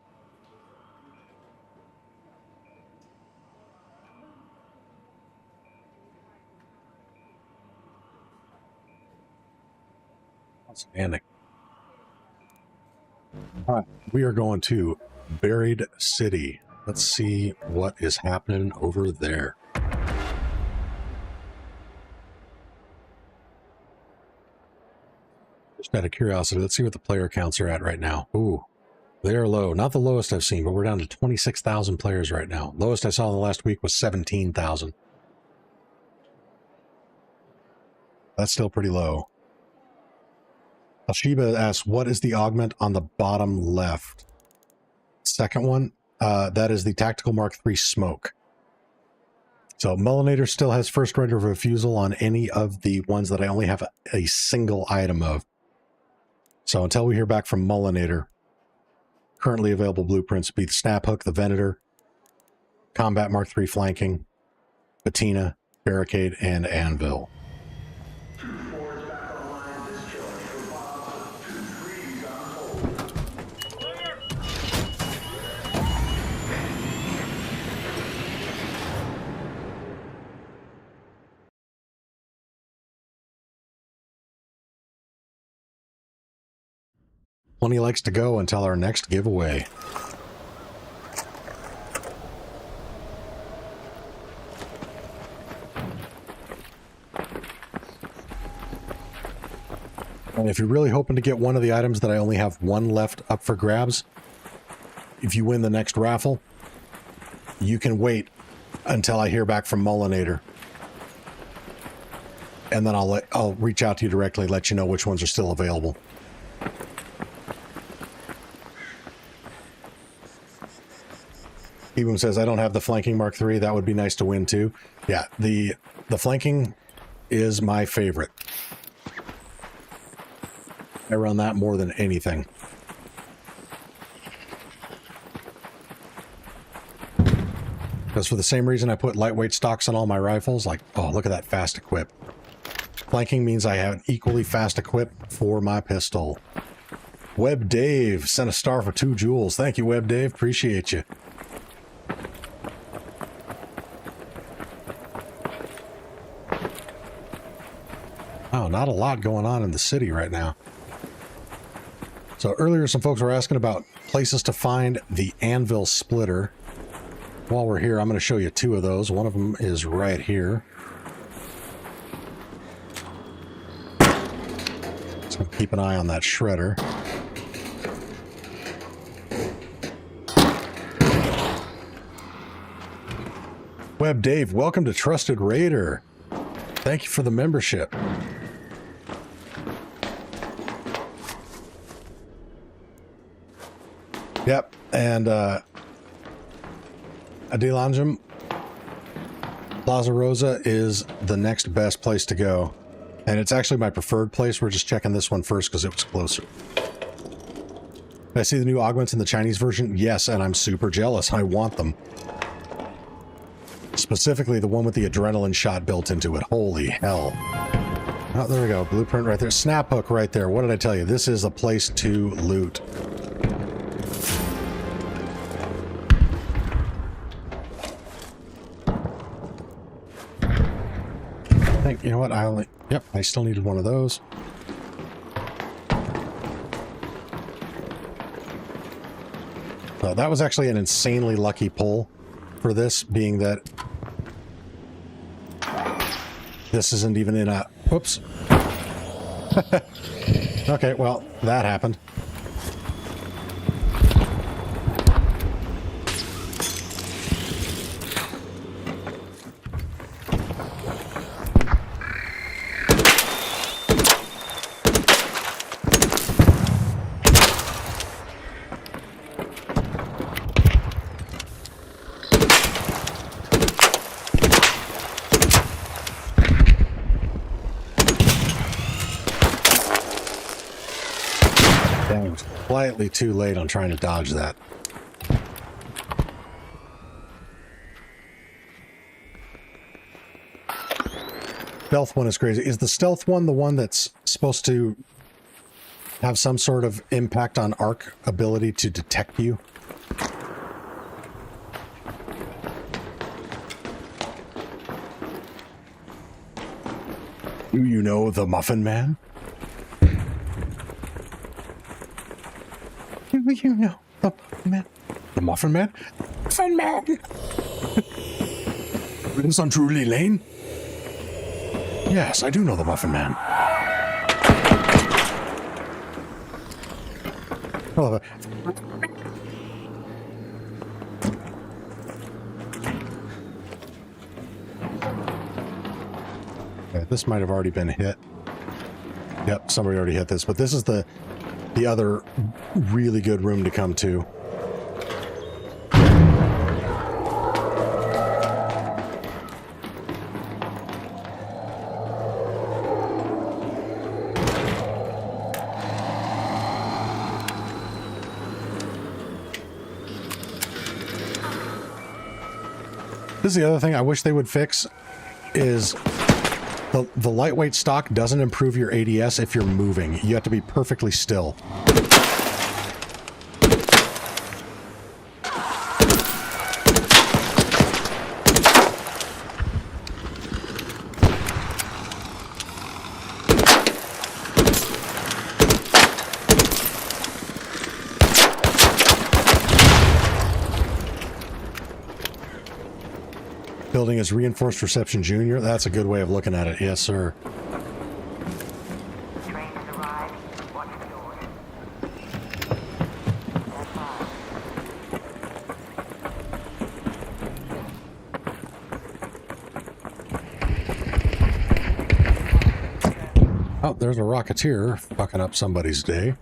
Outstanding. All right, we are going to Buried City. Let's see what is happening over there. Just out of curiosity, let's see what the player counts are at right now. Ooh, they are low. Not the lowest I've seen, but we're down to 26,000 players right now. Lowest I saw in the last week was 17,000. That's still pretty low. Alshiba asks, what is the augment on the bottom left? Second one, that is the Tactical Mark III Smoke. So Mullinator still has first right of refusal on any of the ones that I only have a single item of. So until we hear back from Mullinator, currently available blueprints be the Snap Hook, the Venator, Combat Mark III Flanking, Patina, Barricade, and Anvil. Plenty likes to go until our next giveaway. And if you're really hoping to get one of the items that I only have one left up for grabs, if you win the next raffle, you can wait until I hear back from Mullinator. And then I'll reach out to you directly, let you know which ones are still available. Even says, I don't have the Flanking Mark III. That would be nice to win too. Yeah, the Flanking is my favorite. I run that more than anything. Because for the same reason I put lightweight stocks on all my rifles, like, oh, look at that fast equip. Flanking means I have an equally fast equip for my pistol. Web Dave sent a star for 2 jewels. Thank you, Web Dave. Appreciate you. Oh, not a lot going on in the city right now. So earlier some folks were asking about places to find the Anvil splitter. While we're here, I'm going to show you 2 of those. One of them is right here. So keep an eye on that shredder. Web Dave, welcome to Trusted Raider. Thank you for the membership. Yep, and Adilanjum, Plaza Rosa is the next best place to go. And it's actually my preferred place. We're just checking this one first because it was closer. Did I see the new augments in the Chinese version? Yes, and I'm super jealous. I want them. Specifically the one with the adrenaline shot built into it. Holy hell. Oh, there we go. Blueprint right there. Snap hook right there. What did I tell you? This is a place to loot. I think, you know what? I only... Yep, I still needed one of those. So that was actually an insanely lucky pull for this, being that this isn't even in a... Whoops. Okay, well, that happened. Slightly too late on trying to dodge that. Stealth one is crazy. Is the stealth one the one that's supposed to have some sort of impact on arc ability to detect you? Do you know the Muffin Man? You know the Muffin Man? The Muffin Man? Muffin Man! Lives on Drury Lane? Yes, I do know the Muffin Man. I love it. Okay, this might have already been hit. Yep, somebody already hit this, but this is the other really good room to come to. This is the other thing I wish they would fix is the lightweight stock doesn't improve your ADS if you're moving. You have to be perfectly still. Building is Reinforced Reception Junior. That's a good way of looking at it. Yes, sir. Train has arrived. Watch the doors. Oh, there's a Rocketeer fucking up somebody's day.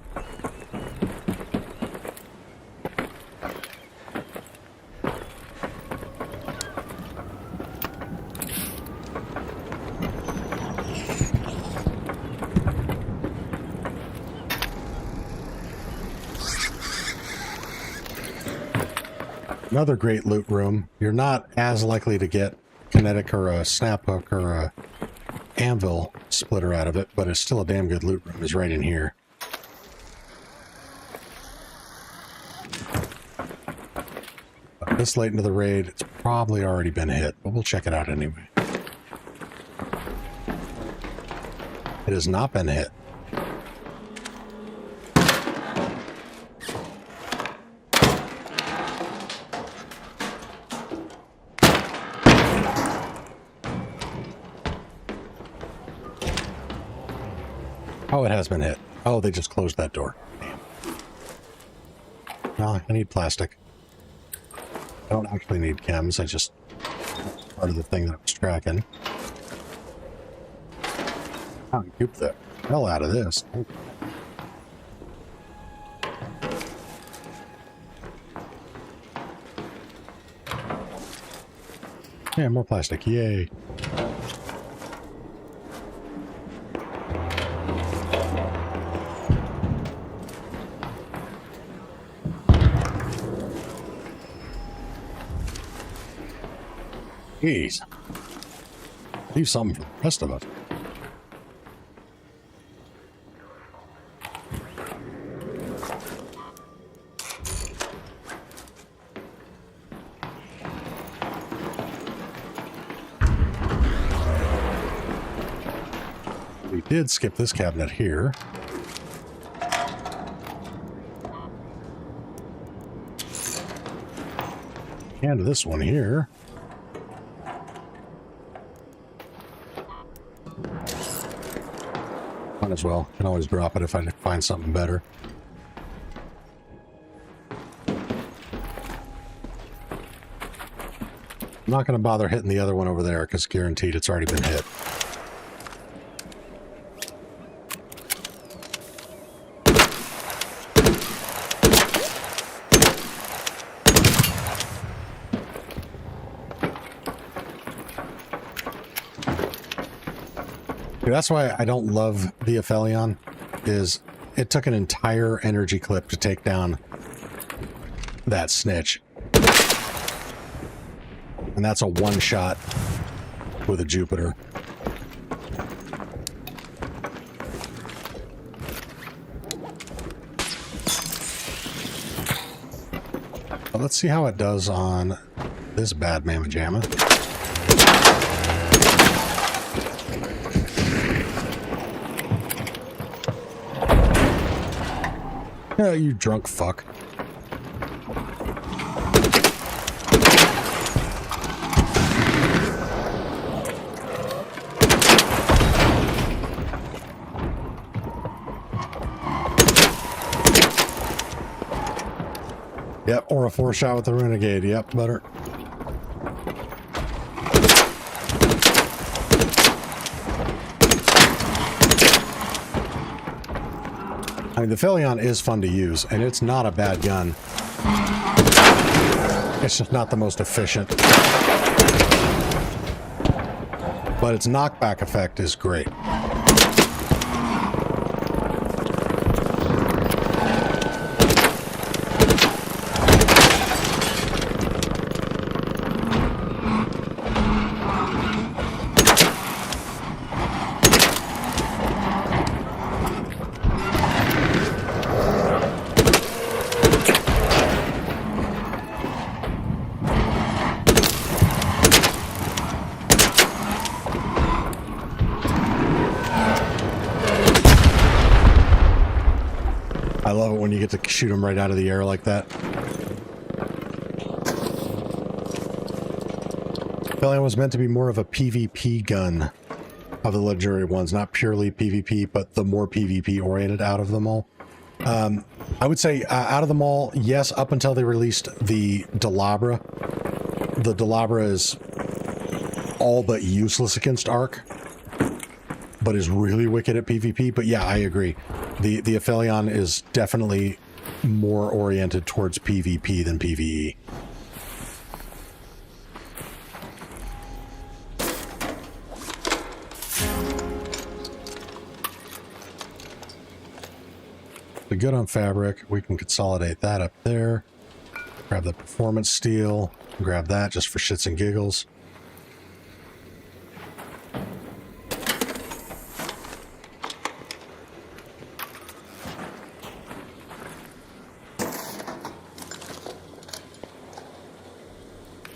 Another great loot room. You're not as likely to get kinetic or a snap hook or a anvil splitter out of it, but it's still a damn good loot room. Is right in here. This late into the raid, it's probably already been hit, but we'll check it out anyway. It has not been hit. Oh, it has been hit. Oh, they just closed that door. Damn. No, I need plastic. I don't actually need chems, I just... part of the thing that I was tracking. Oh, keep the hell out of this. Yeah, more plastic. Yay. Jeez. Leave something for the rest of us. did skip this cabinet here. And this one here. Might as well. Can always drop it if I find something better. I'm not going to bother hitting the other one over there because guaranteed it's already been hit. That's why I don't love the Aphelion, is it took an entire energy clip to take down that snitch. And that's a one shot with a Jupiter. Well, let's see how it does on this bad mamma jamma. Yeah, you drunk fuck. Yep, or a 4-shot with the Renegade. Yep, better. I mean, the Aphelion is fun to use, and it's not a bad gun. It's just not the most efficient. But its knockback effect is great. I love it when you get to shoot them right out of the air like that. Aphelion was meant to be more of a PvP gun of the legendary ones, not purely PvP, but the more PvP oriented out of them all. I would say out of them all, yes, up until they released the Delabra. The Delabra is all but useless against Arc, but is really wicked at PvP. But yeah, I agree. The Aphelion is definitely more oriented towards PvP than PvE. The good on fabric, we can consolidate that up there. Grab the performance steel, grab that just for shits and giggles.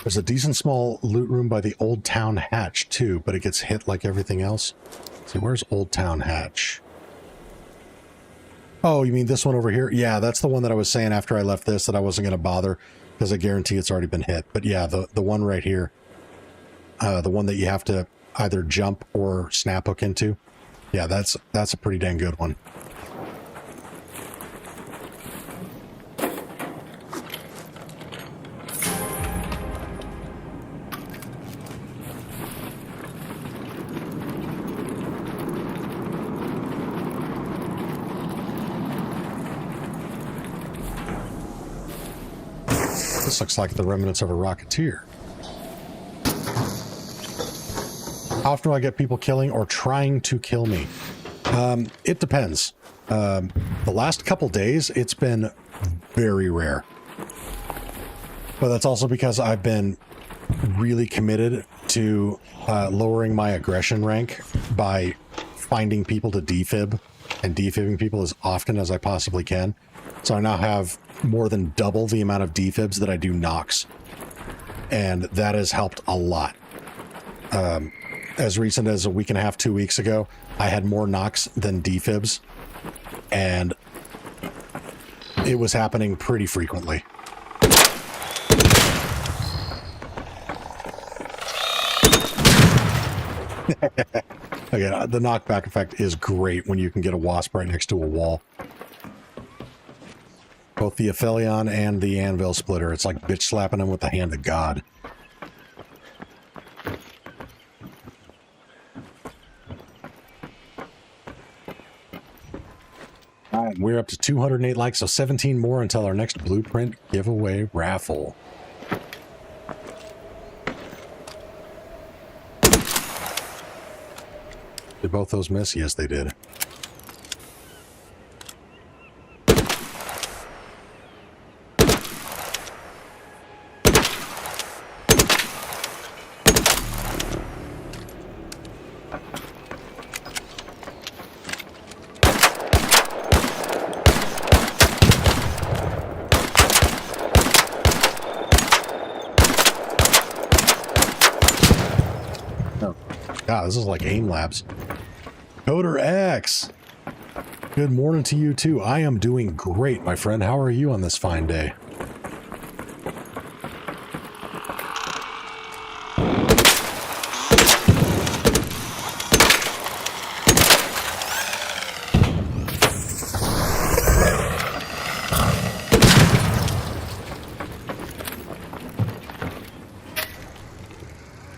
There's a decent small loot room by the Old Town Hatch too, but it gets hit like everything else. Let's see, where's Old Town Hatch? Oh, you mean this one over here? Yeah, that's the one that I was saying after I left this that I wasn't going to bother because I guarantee it's already been hit. But yeah, the one right here, the one that you have to either jump or snap hook into. Yeah, that's a pretty dang good one. This looks like the remnants of a Rocketeer. How often do I get people killing or trying to kill me? It depends. The last couple days, it's been very rare. But that's also because I've been really committed to lowering my aggression rank by finding people to defib and defibbing people as often as I possibly can. So I now have more than double the amount of defibs that I do knocks. And that has helped a lot. as recent as a week and a half, 2 weeks ago, I had more knocks than defibs, and it was happening pretty frequently. Okay, the knockback effect is great when you can get a wasp right next to a wall. Both the Aphelion and the Anvil Splitter, it's like bitch slapping them with the hand of God. Alright, we're up to 208 likes, so 17 more until our next blueprint giveaway raffle. Did both those miss? Yes, they did. God, this is like aim labs. Coder X, good morning to you too. I am doing great, my friend. How are you on this fine day?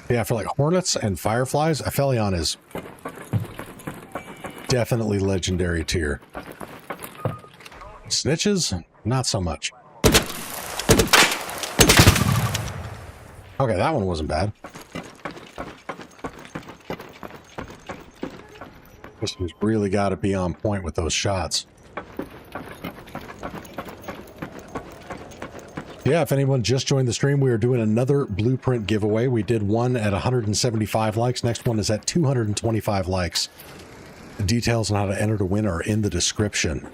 Yeah, for like hornets and fireflies, Aphelion is definitely legendary tier. Snitches, not so much. Okay, that one wasn't bad. This one's really got to be on point with those shots. Yeah, if anyone just joined the stream, we are doing another blueprint giveaway. We did one at 175 likes. Next one is at 225 likes. The details on how to enter to win are in the description.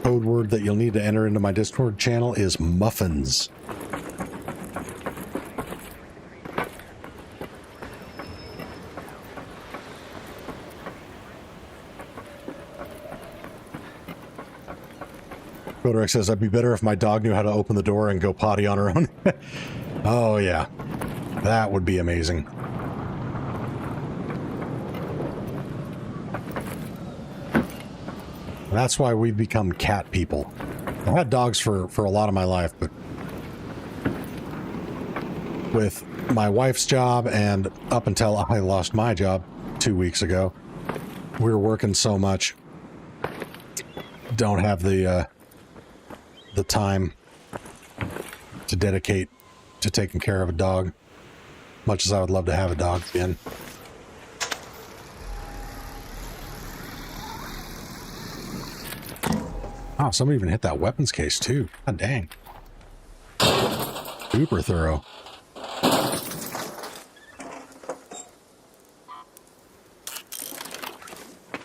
Code word that you'll need to enter into my Discord channel is muffins. Coderex says, I'd be better if my dog knew how to open the door and go potty on her own. Oh, yeah. That would be amazing. That's why we've become cat people. I've had dogs for a lot of my life, but with my wife's job and up until I lost my job 2 weeks ago, we were working so much. Don't have the time to dedicate to taking care of a dog, much as I would love to have a dog again. Oh, somebody even hit that weapons case too. God dang. Super thorough.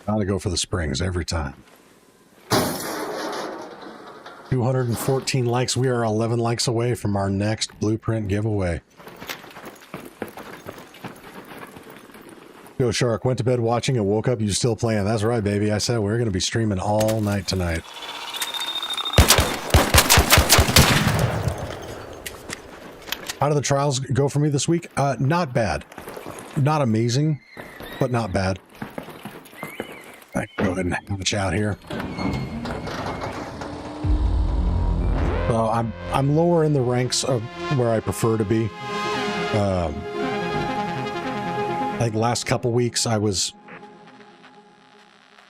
Gotta go for the springs every time. 214 likes. We are 11 likes away from our next blueprint giveaway. Go Shark, went to bed watching and woke up, you still playing. That's right, baby. I said we're going to be streaming all night tonight. How did the trials go for me this week? Not bad. Not amazing, but not bad. All right, go ahead and have a chat here. So I'm lower in the ranks of where I prefer to be. Like last couple weeks, I was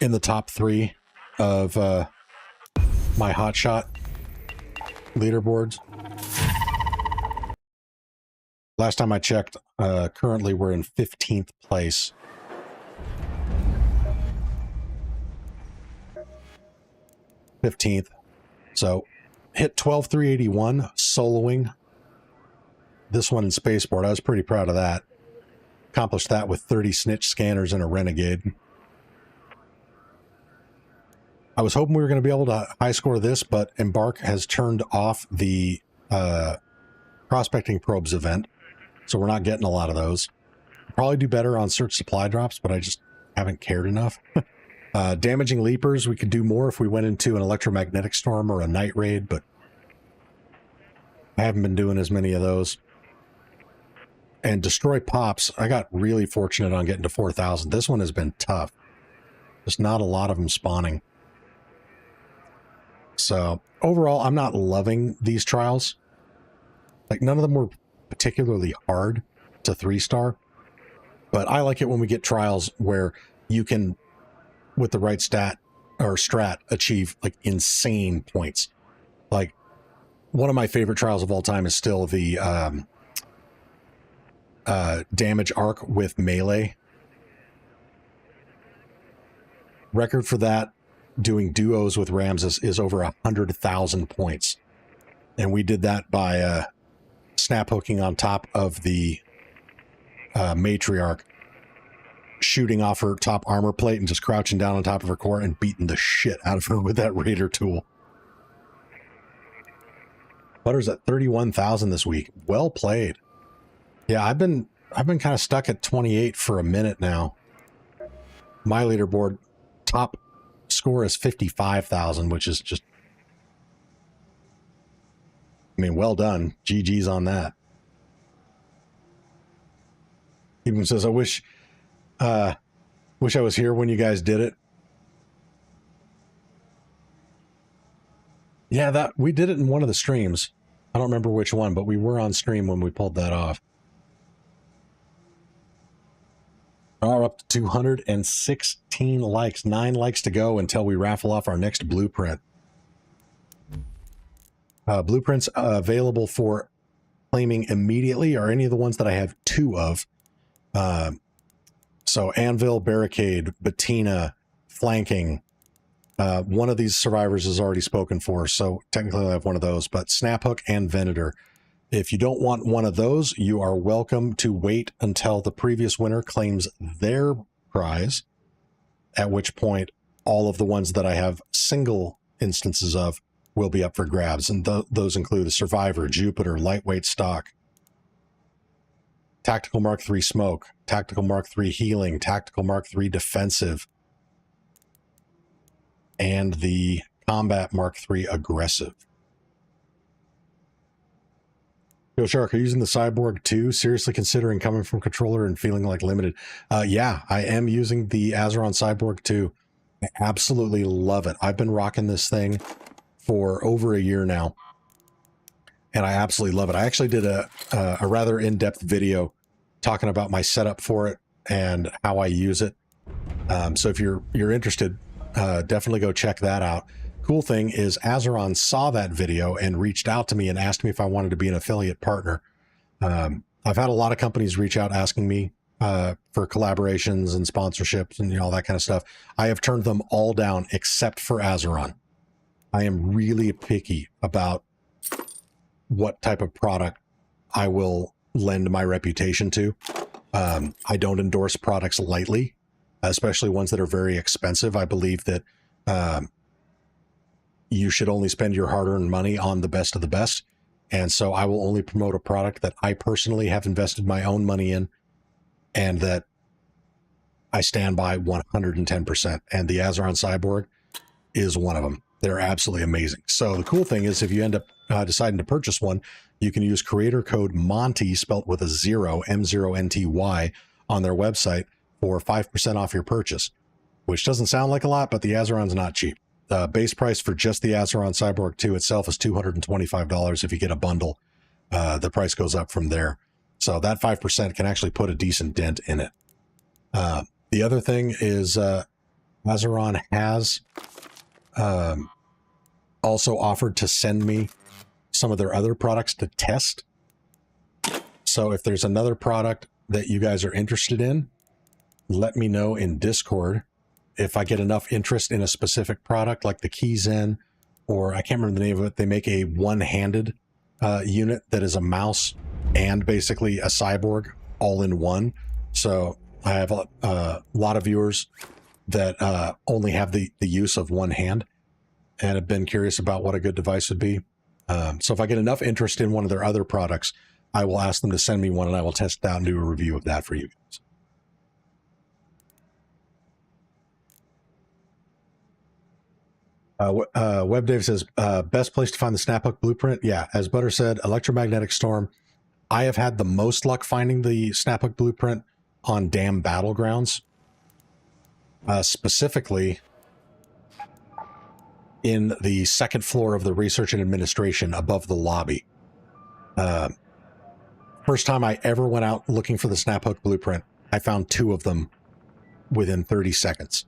in the top 3 of my hotshot leaderboards. Last time I checked, currently we're in 15th place. So hit 12,381 soloing. This one in Spaceport. I was pretty proud of that. Accomplished that with 30 snitch scanners and a renegade. I was hoping we were going to be able to high score this, but Embark has turned off the prospecting probes event, so we're not getting a lot of those. Probably do better on search supply drops, but I just haven't cared enough. Damaging leapers, we could do more if we went into an electromagnetic storm or a night raid, but I haven't been doing as many of those. And destroy pops, I got really fortunate on getting to 4,000. This one has been tough. There's not a lot of them spawning. So overall, I'm not loving these trials. Like, none of them were particularly hard to 3-star, but I like it when we get trials where you can, with the right stat or strat, achieve like insane points. Like, one of my favorite trials of all time is still the damage arc with melee. Record for that, doing duos with Rams, is over 100,000 points. And we did that by snap hooking on top of the matriarch, shooting off her top armor plate and just crouching down on top of her core and beating the shit out of her with that raider tool. Butter's at 31,000 this week. Well played. Yeah, I've been kind of stuck at 28 for a minute now. My leaderboard top score is 55,000, which is just, I mean, well done. GG's on that. Even says, I wish I was here when you guys did it. Yeah, that we did it in one of the streams. I don't remember which one, but we were on stream when we pulled that off. We're up to 216 likes. 9 likes to go until we raffle off our next blueprint. Blueprints available for claiming immediately are any of the ones that I have 2 of. So Anvil, Barricade, Bettina, Flanking. One of these survivors is already spoken for, so technically I have one of those, but Snaphook and Venator. If you don't want one of those, you are welcome to wait until the previous winner claims their prize, at which point all of the ones that I have single instances of will be up for grabs, and those include the Survivor, Jupiter, Lightweight Stock, Tactical Mark III Smoke, Tactical Mark III Healing, Tactical Mark III Defensive, and the Combat Mark III Aggressive. Yo, Shark, are you using the Cyborg 2? Seriously considering coming from controller and feeling like limited? Yeah, I am using the Azeron Cyborg 2. I absolutely love it. I've been rocking this thing for over a year now, and I absolutely love it. I actually did a rather in-depth video talking about my setup for it and how I use it. So if you're interested, definitely go check that out. Cool thing is Azeron saw that video and reached out to me and asked me if I wanted to be an affiliate partner. I've had a lot of companies reach out asking me for collaborations and sponsorships and all that kind of stuff. I have turned them all down except for Azeron. I am really picky about what type of product I will lend my reputation to. I don't endorse products lightly, especially ones that are very expensive. I believe that you should only spend your hard-earned money on the best of the best. And so I will only promote a product that I personally have invested my own money in and that I stand by 110%. And the Azeron Cyborg is one of them. They're absolutely amazing. So the cool thing is if you end up deciding to purchase one, you can use creator code MONTY, spelt with a 0, M0NTY, on their website for 5% off your purchase, which doesn't sound like a lot, but the Azeron's not cheap. The base price for just the Azeron Cyborg 2 itself is $225. If you get a bundle, the price goes up from there. So that 5% can actually put a decent dent in it. The other thing is Azeron has also offered to send me some of their other products to test. So if there's another product that you guys are interested in, let me know in Discord. If I get enough interest in a specific product like the Keyzen, or I can't remember the name of it, they make a one-handed unit that is a mouse and basically a cyborg all in one. So I have a lot of viewers that only have the use of one hand and have been curious about what a good device would be. So if I get enough interest in one of their other products, I will ask them to send me one and I will test it out and do a review of that for you guys. Web Dave says, best place to find the Snaphook blueprint. Yeah, as Butter said, electromagnetic storm. I have had the most luck finding the Snaphook blueprint on Dam Battlegrounds. Specifically in the second floor of the research and administration above the lobby. First time I ever went out looking for the Snaphook blueprint, I found 2 of them within 30 seconds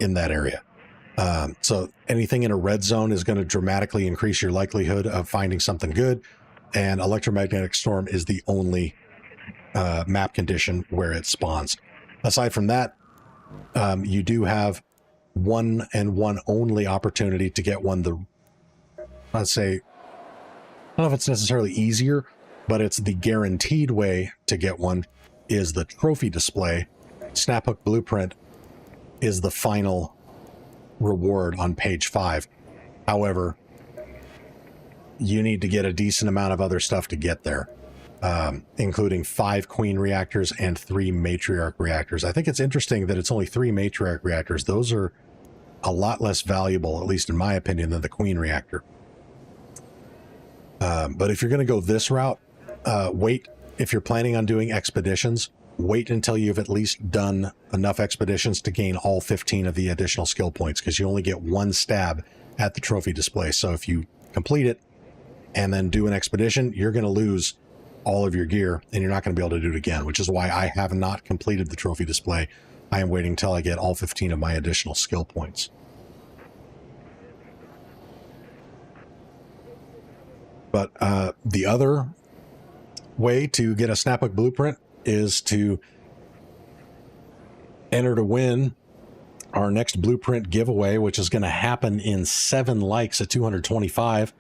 in that area. So anything in a red zone is going to dramatically increase your likelihood of finding something good, and electromagnetic storm is the only map condition where it spawns. Aside from that, you do have one and one only opportunity to get one. Let's say, I don't know if it's necessarily easier, but it's the guaranteed way to get one is the trophy display. Snaphook blueprint is the final reward on page 5. However, you need to get a decent amount of other stuff to get there, including 5 queen reactors and 3 matriarch reactors. I think it's interesting that it's only 3 matriarch reactors. Those are a lot less valuable, at least in my opinion, than the queen reactor. But if you're going to go this route, wait. If you're planning on doing expeditions, wait until you've at least done enough expeditions to gain all 15 of the additional skill points, because you only get 1 stab at the trophy display. So if you complete it and then do an expedition, you're going to lose all of your gear and you're not going to be able to do it again, which is why I have not completed the trophy display. I am waiting until I get all 15 of my additional skill points. But the other way to get a Snaphook blueprint is to enter to win our next blueprint giveaway, which is going to happen in 7 likes at 225.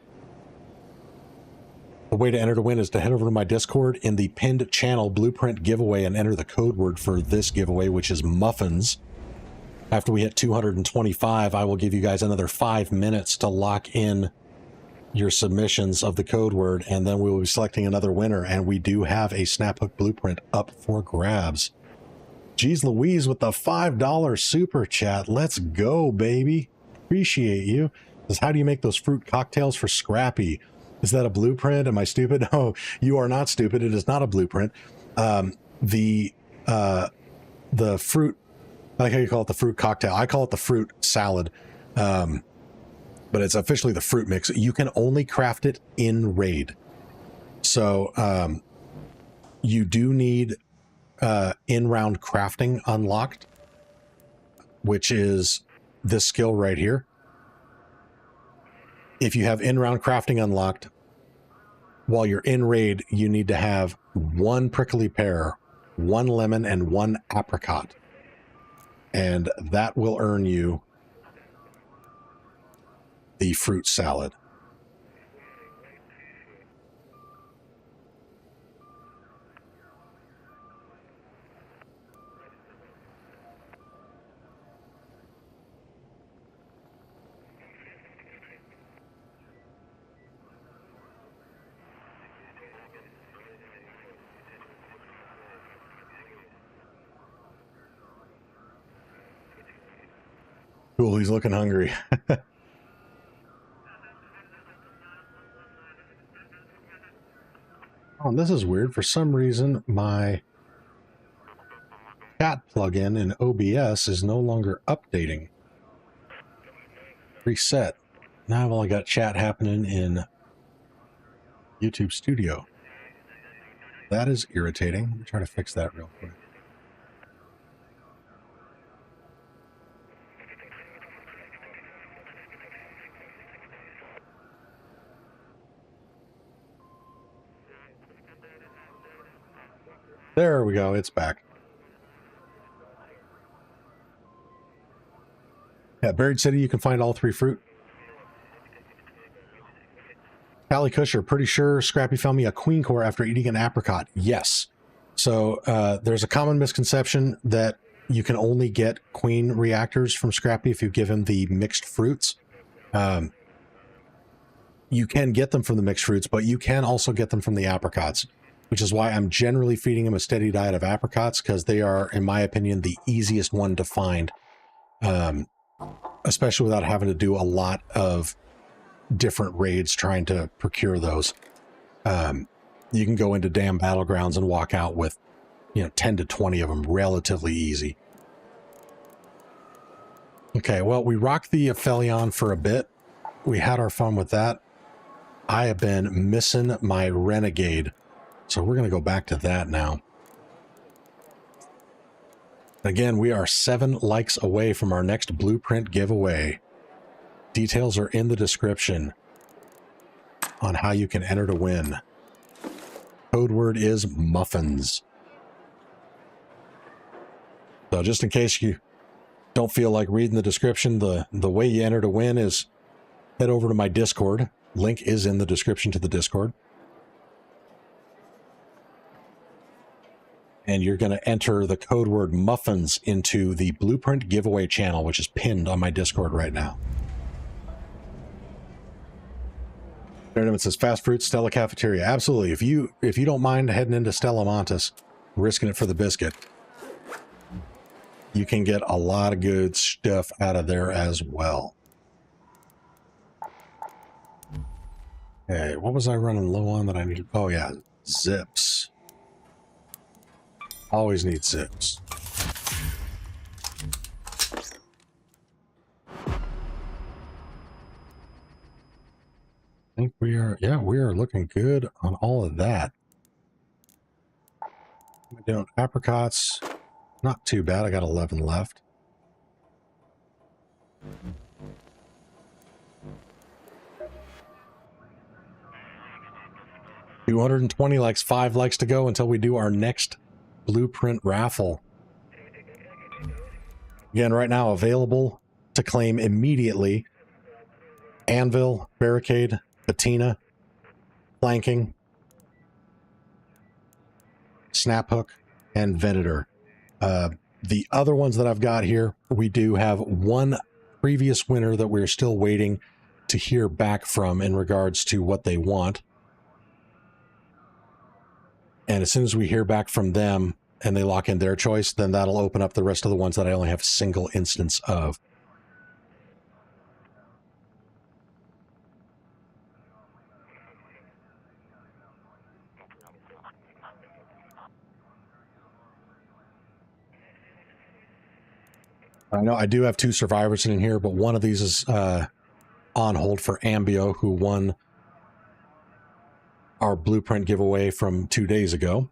The way to enter to win is to head over to my Discord in the pinned channel blueprint giveaway and enter the code word for this giveaway, which is muffins. After we hit 225, I will give you guys another 5 minutes to lock in your submissions of the code word, and then we will be selecting another winner. And we do have a Snaphook blueprint up for grabs. Geez Louise with the $5 super chat. Let's go, baby. Appreciate you. Says, how do you make those fruit cocktails for Scrappy? Is that a blueprint? Am I stupid? No, you are not stupid. It is not a blueprint. The fruit, I like how you call it the fruit cocktail. I call it the fruit salad. But it's officially the fruit mix. You can only craft it in raid. So you do need in-round crafting unlocked, which is this skill right here. If you have in-round crafting unlocked, while you're in raid, you need to have 1 prickly pear, 1 lemon, and 1 apricot. And that will earn you the fruit salad. Cool, he's looking hungry. Oh, this is weird. For some reason, my chat plugin in OBS is no longer updating. Reset. Now I've only got chat happening in YouTube Studio. That is irritating. Let me try to fix that real quick. There we go. It's back. Yeah, Buried City, you can find all 3 fruit. Callie Kusher, pretty sure Scrappy found me a queen core after eating an apricot. Yes. So there's a common misconception that you can only get queen reactors from Scrappy if you give him the mixed fruits. You can get them from the mixed fruits, but you can also get them from the apricots. which is why I'm generally feeding him a steady diet of apricots, because they are, in my opinion, the easiest one to find, especially without having to do a lot of different raids trying to procure those. You can go into damn battlegrounds and walk out with, 10 to 20 of them relatively easy. Okay, well, we rocked the Aphelion for a bit. We had our fun with that. I have been missing my Renegade, so we're going to go back to that now. Again, we are 7 likes away from our next blueprint giveaway. Details are in the description on how you can enter to win. Code word is muffins. So just in case you don't feel like reading the description, the way you enter to win is head over to my Discord. Link is in the description to the Discord. And you're going to enter the code word muffins into the blueprint giveaway channel, which is pinned on my Discord right now. It says fast fruit, Stella Cafeteria. Absolutely. If you don't mind heading into Stella Montes, risking it for the biscuit, you can get a lot of good stuff out of there as well. Okay, what was I running low on that I needed? Oh yeah, zips. Always need zips. I think we are looking good on all of that. We're doing apricots. Not too bad. I got 11 left. $220 likes, 5 likes to go until we do our next blueprint raffle. Again, right now available to claim immediately: anvil, barricade, patina, flanking, snap hook, and venator. The other ones that I've got here, we do have one previous winner that we're still waiting to hear back from in regards to what they want. And as soon as we hear back from them and they lock in their choice, then that'll open up the rest of the ones that I only have a single instance of. I know I do have 2 survivors in here, but one of these is on hold for Ambio, who won our blueprint giveaway from 2 days ago.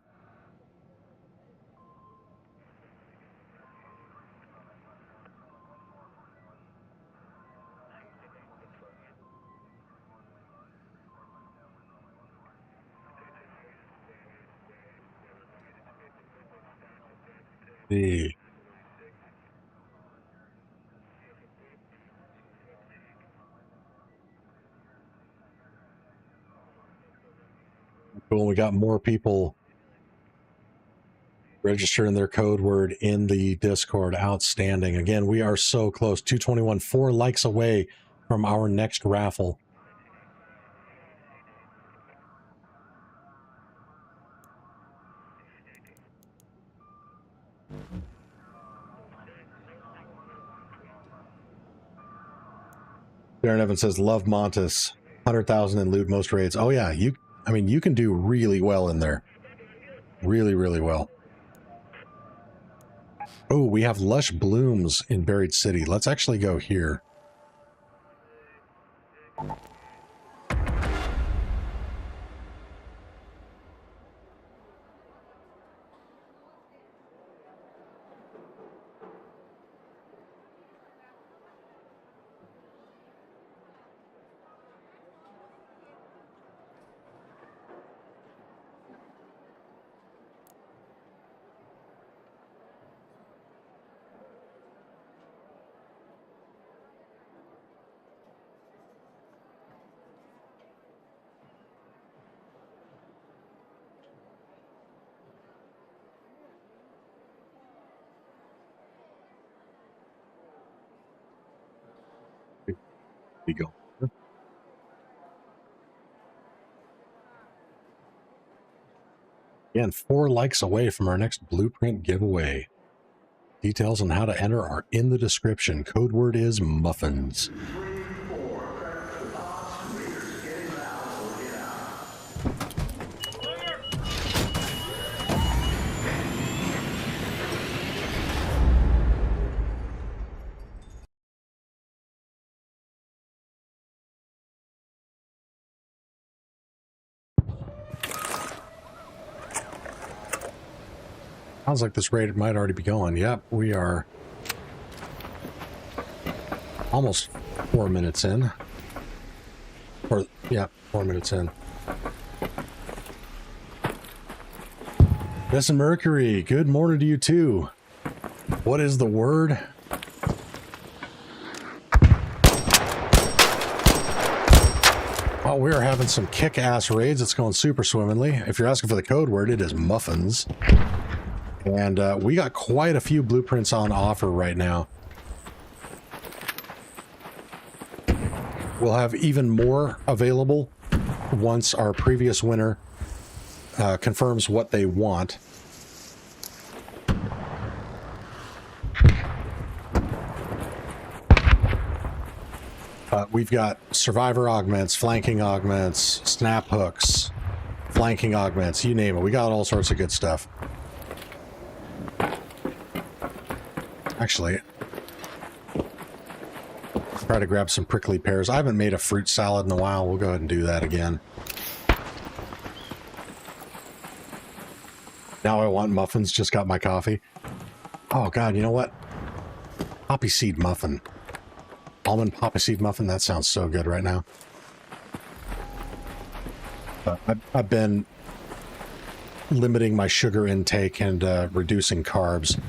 Cool, we got more people registering their code word in the Discord. Outstanding. Again, we are so close. 221, 4 likes away from our next raffle. Darren Evans says, love Montes. 100,000 in loot most raids. Oh yeah, you can do really well in there. Really, really well. Oh, we have lush blooms in Buried City. Let's actually go here. We go. Again, 4 likes away from our next blueprint giveaway. Details on how to enter are in the description. Code word is muffins. Sounds like this raid might already be going. Yep, we are almost 4 minutes in. Or, yeah, 4 minutes in. Listen, Mercury, good morning to you too. What is the word? Oh, we are having some kick-ass raids. It's going super swimmingly. If you're asking for the code word, it is muffins. And we got quite a few blueprints on offer right now. We'll have even more available once our previous winner confirms what they want. We've got survivor augments, flanking augments, snap hooks, flanking augments, you name it. We got all sorts of good stuff. Actually, try to grab some prickly pears. I haven't made a fruit salad in a while. We'll go ahead and do that again. Now I want muffins. Just got my coffee. Oh God, you know what? Poppy seed muffin. Almond poppy seed muffin. That sounds so good right now. I've been limiting my sugar intake and reducing carbs.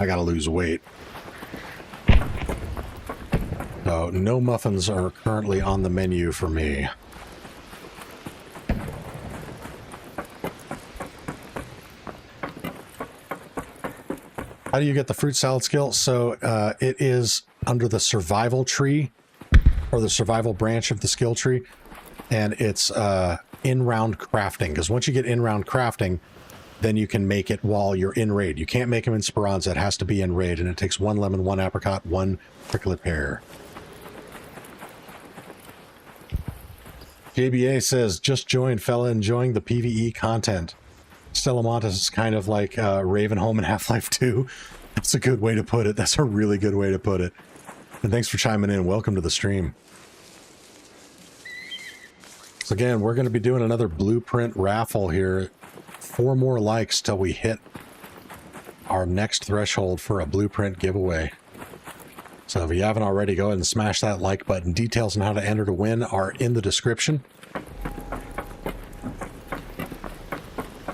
I gotta lose weight. So no muffins are currently on the menu for me. How do you get the fruit salad skill? So it is under the survival tree, or the survival branch of the skill tree, and it's in-round crafting, because once you get in-round crafting, then you can make it while you're in raid. You can't make them in Speranza. It has to be in raid, and it takes 1 lemon, 1 apricot, 1 prickly pear. JBA says, just joined, fella, enjoying the PvE content. Stella Montes is kind of like Ravenholm in Half-Life 2. That's a good way to put it. That's a really good way to put it. And thanks for chiming in. Welcome to the stream. So again, we're going to be doing another blueprint raffle here. 4 more likes till we hit our next threshold for a blueprint giveaway. So if you haven't already, go ahead and smash that like button. Details on how to enter to win are in the description.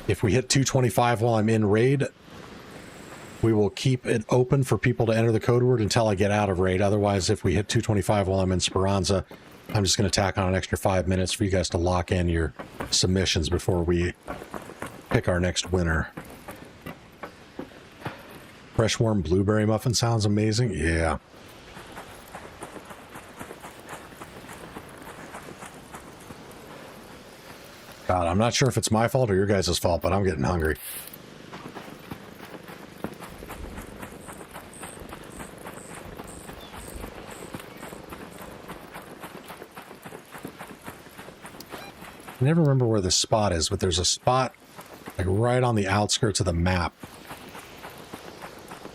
If we hit 225 while I'm in raid, we will keep it open for people to enter the code word until I get out of raid. Otherwise, if we hit 225 while I'm in Speranza, I'm just going to tack on an extra 5 minutes for you guys to lock in your submissions before we pick our next winner. Fresh warm blueberry muffin sounds amazing. Yeah. God, I'm not sure if it's my fault or your guys' fault, but I'm getting hungry. I never remember where the spot is, but there's a spot like right on the outskirts of the map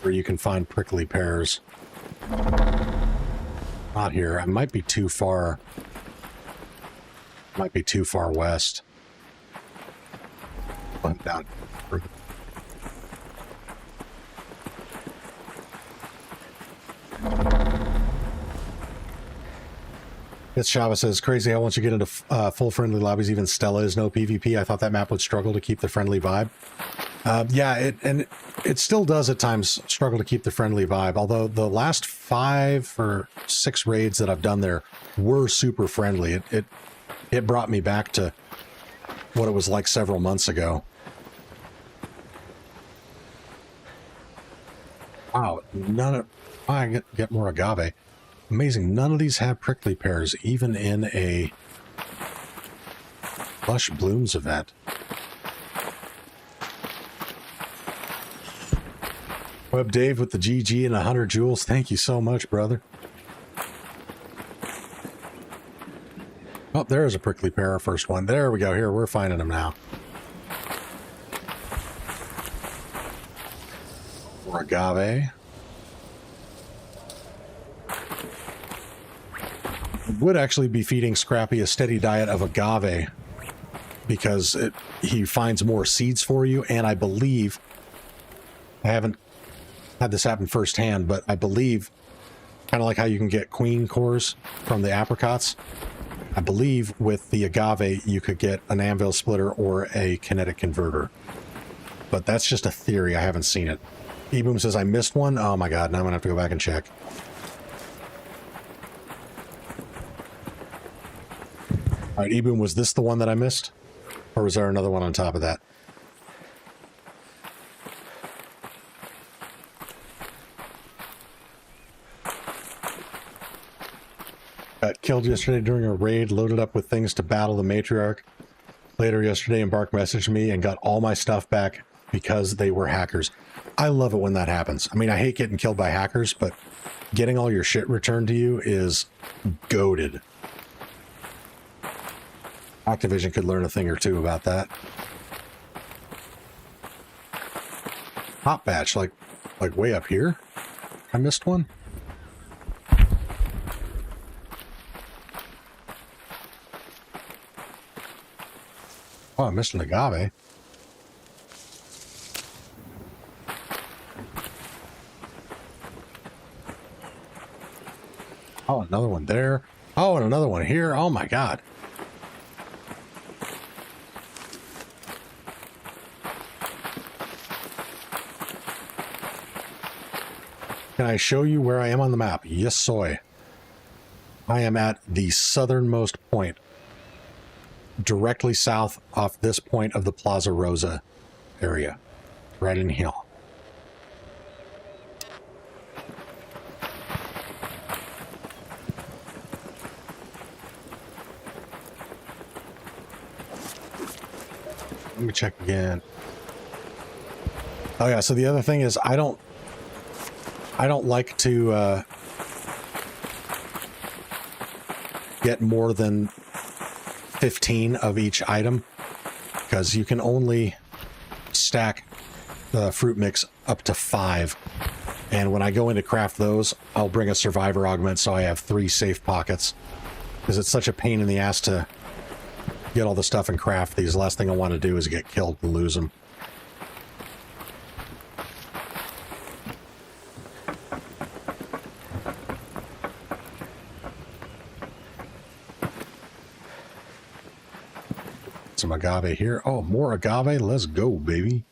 where you can find prickly pears. Not here. I might be too far. Might be too far west. I'm down. It's Shava says, crazy how once you get into full friendly lobbies, even Stella is no PvP. I thought that map would struggle to keep the friendly vibe. Yeah, it still does at times struggle to keep the friendly vibe, although the last 5 or 6 raids that I've done there were super friendly. It brought me back to what it was like several months ago. Wow, I get more agave. Amazing, none of these have prickly pears, even in a Lush Blooms event. Web Dave with the GG and 100 joules. Thank you so much, brother. Oh, there's a prickly pear, our first one. There we go. Here, we're finding them now. Or agave. Would actually be feeding Scrappy a steady diet of agave because he finds more seeds for you, and I believe, I haven't had this happen firsthand, but I believe, kind of like how you can get queen cores from the apricots, I believe with the agave you could get an anvil splitter or a kinetic converter. But that's just a theory, I haven't seen it. E-Boom says I missed one. Oh my god, now I'm gonna have to go back and check. Alright, E-Boom, was this the one that I missed? Or was there another one on top of that? Got killed yesterday during a raid, loaded up with things to battle the matriarch. Later yesterday, Embark messaged me and got all my stuff back because they were hackers. I love it when that happens. I mean, I hate getting killed by hackers, but getting all your shit returned to you is goated. Activision could learn a thing or two about that. Hot batch, like way up here? I missed one? Oh, I missed an agave. Oh, another one there. Oh, and another one here. Oh my god. Can I show you where I am on the map? Yes, soy. I am at the southernmost point, directly south off this point of the Plaza Rosa area, right in here. Let me check again. Oh yeah, so the other thing is I don't like to get more than 15 of each item because you can only stack the fruit mix up to 5. And when I go in to craft those, I'll bring a survivor augment so I have 3 safe pockets because it's such a pain in the ass to get all the stuff and craft these. The last thing I want to do is get killed and lose them. Some agave here. Oh, more agave. Let's go, baby.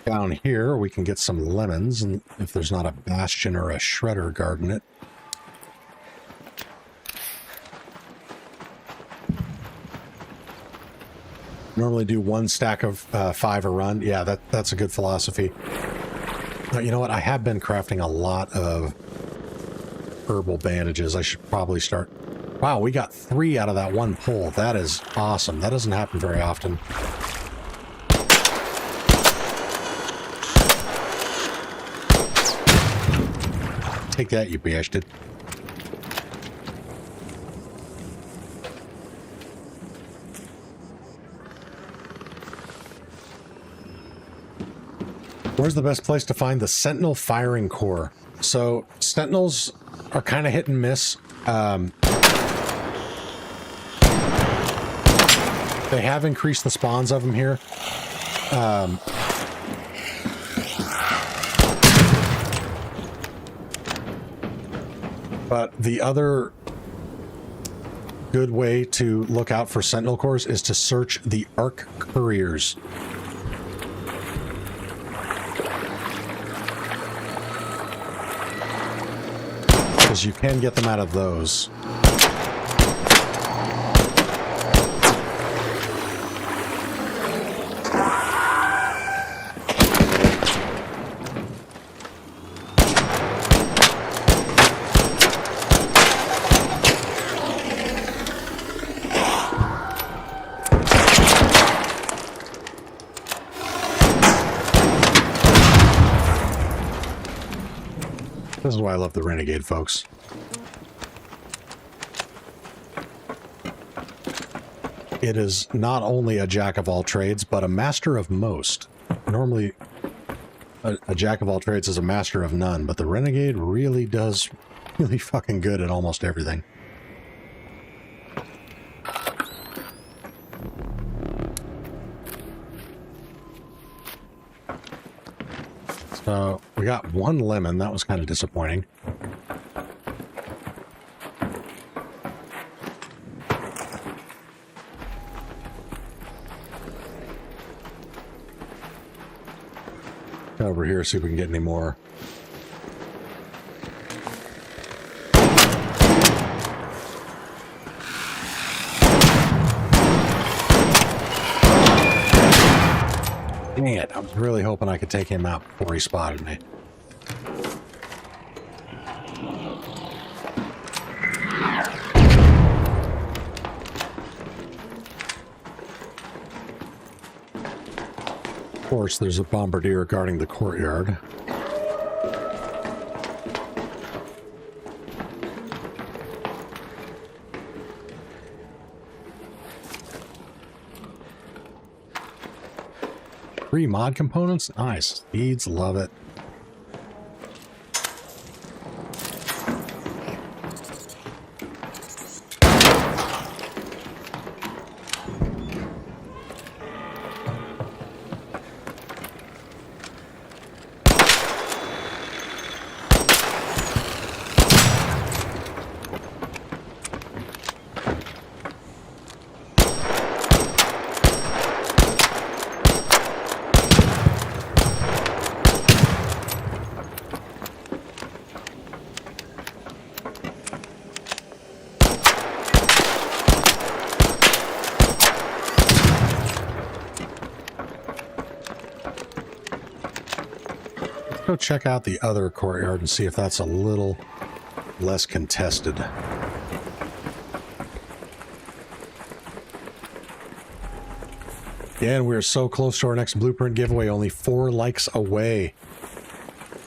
Down here, we can get some lemons, and if there's not a bastion or a shredder guarding it. Normally do 1 stack of 5 a run. Yeah, that's a good philosophy. But you know what? I have been crafting a lot of herbal bandages. I should probably start. Wow, we got 3 out of that one pull. That is awesome. That doesn't happen very often. Take that, you bastard. Where's the best place to find the Sentinel firing core? So, Sentinels are kind of hit and miss. They have increased the spawns of them here. But the other good way to look out for Sentinel cores is to search the Arc Couriers. Because you can get them out of those. This is why I love the Renegade, folks. It is not only a jack of all trades, but a master of most. Normally, a jack of all trades is a master of none, but the Renegade really does really fucking good at almost everything. So, we got one lemon. That was kind of disappointing. Over here, see if we can get any more. Dang it, I was really hoping I could take him out before he spotted me. Of course, there's a bombardier guarding the courtyard. Free mod components? Nice. Speeds, love it. Go check out the other courtyard and see if that's a little less contested. Yeah, and we're so close to our next blueprint giveaway, only 4 likes away.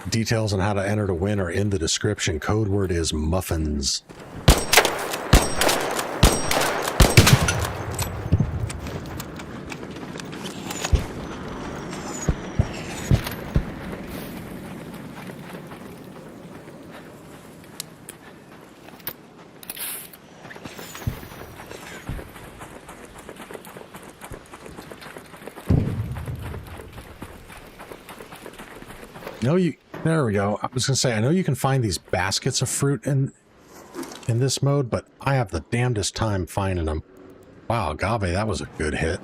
Details on how to enter to win are in the description. Code word is muffins. There we go. I was gonna say, I know you can find these baskets of fruit in this mode, but I have the damnedest time finding them. Wow, agave, that was a good hit.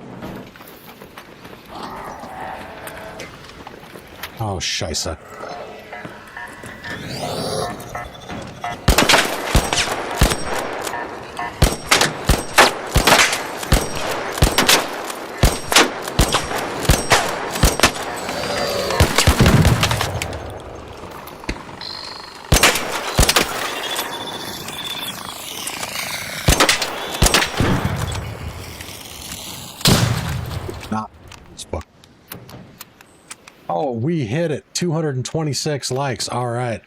Oh, scheisse. Oh, we hit it. 226 likes. All right.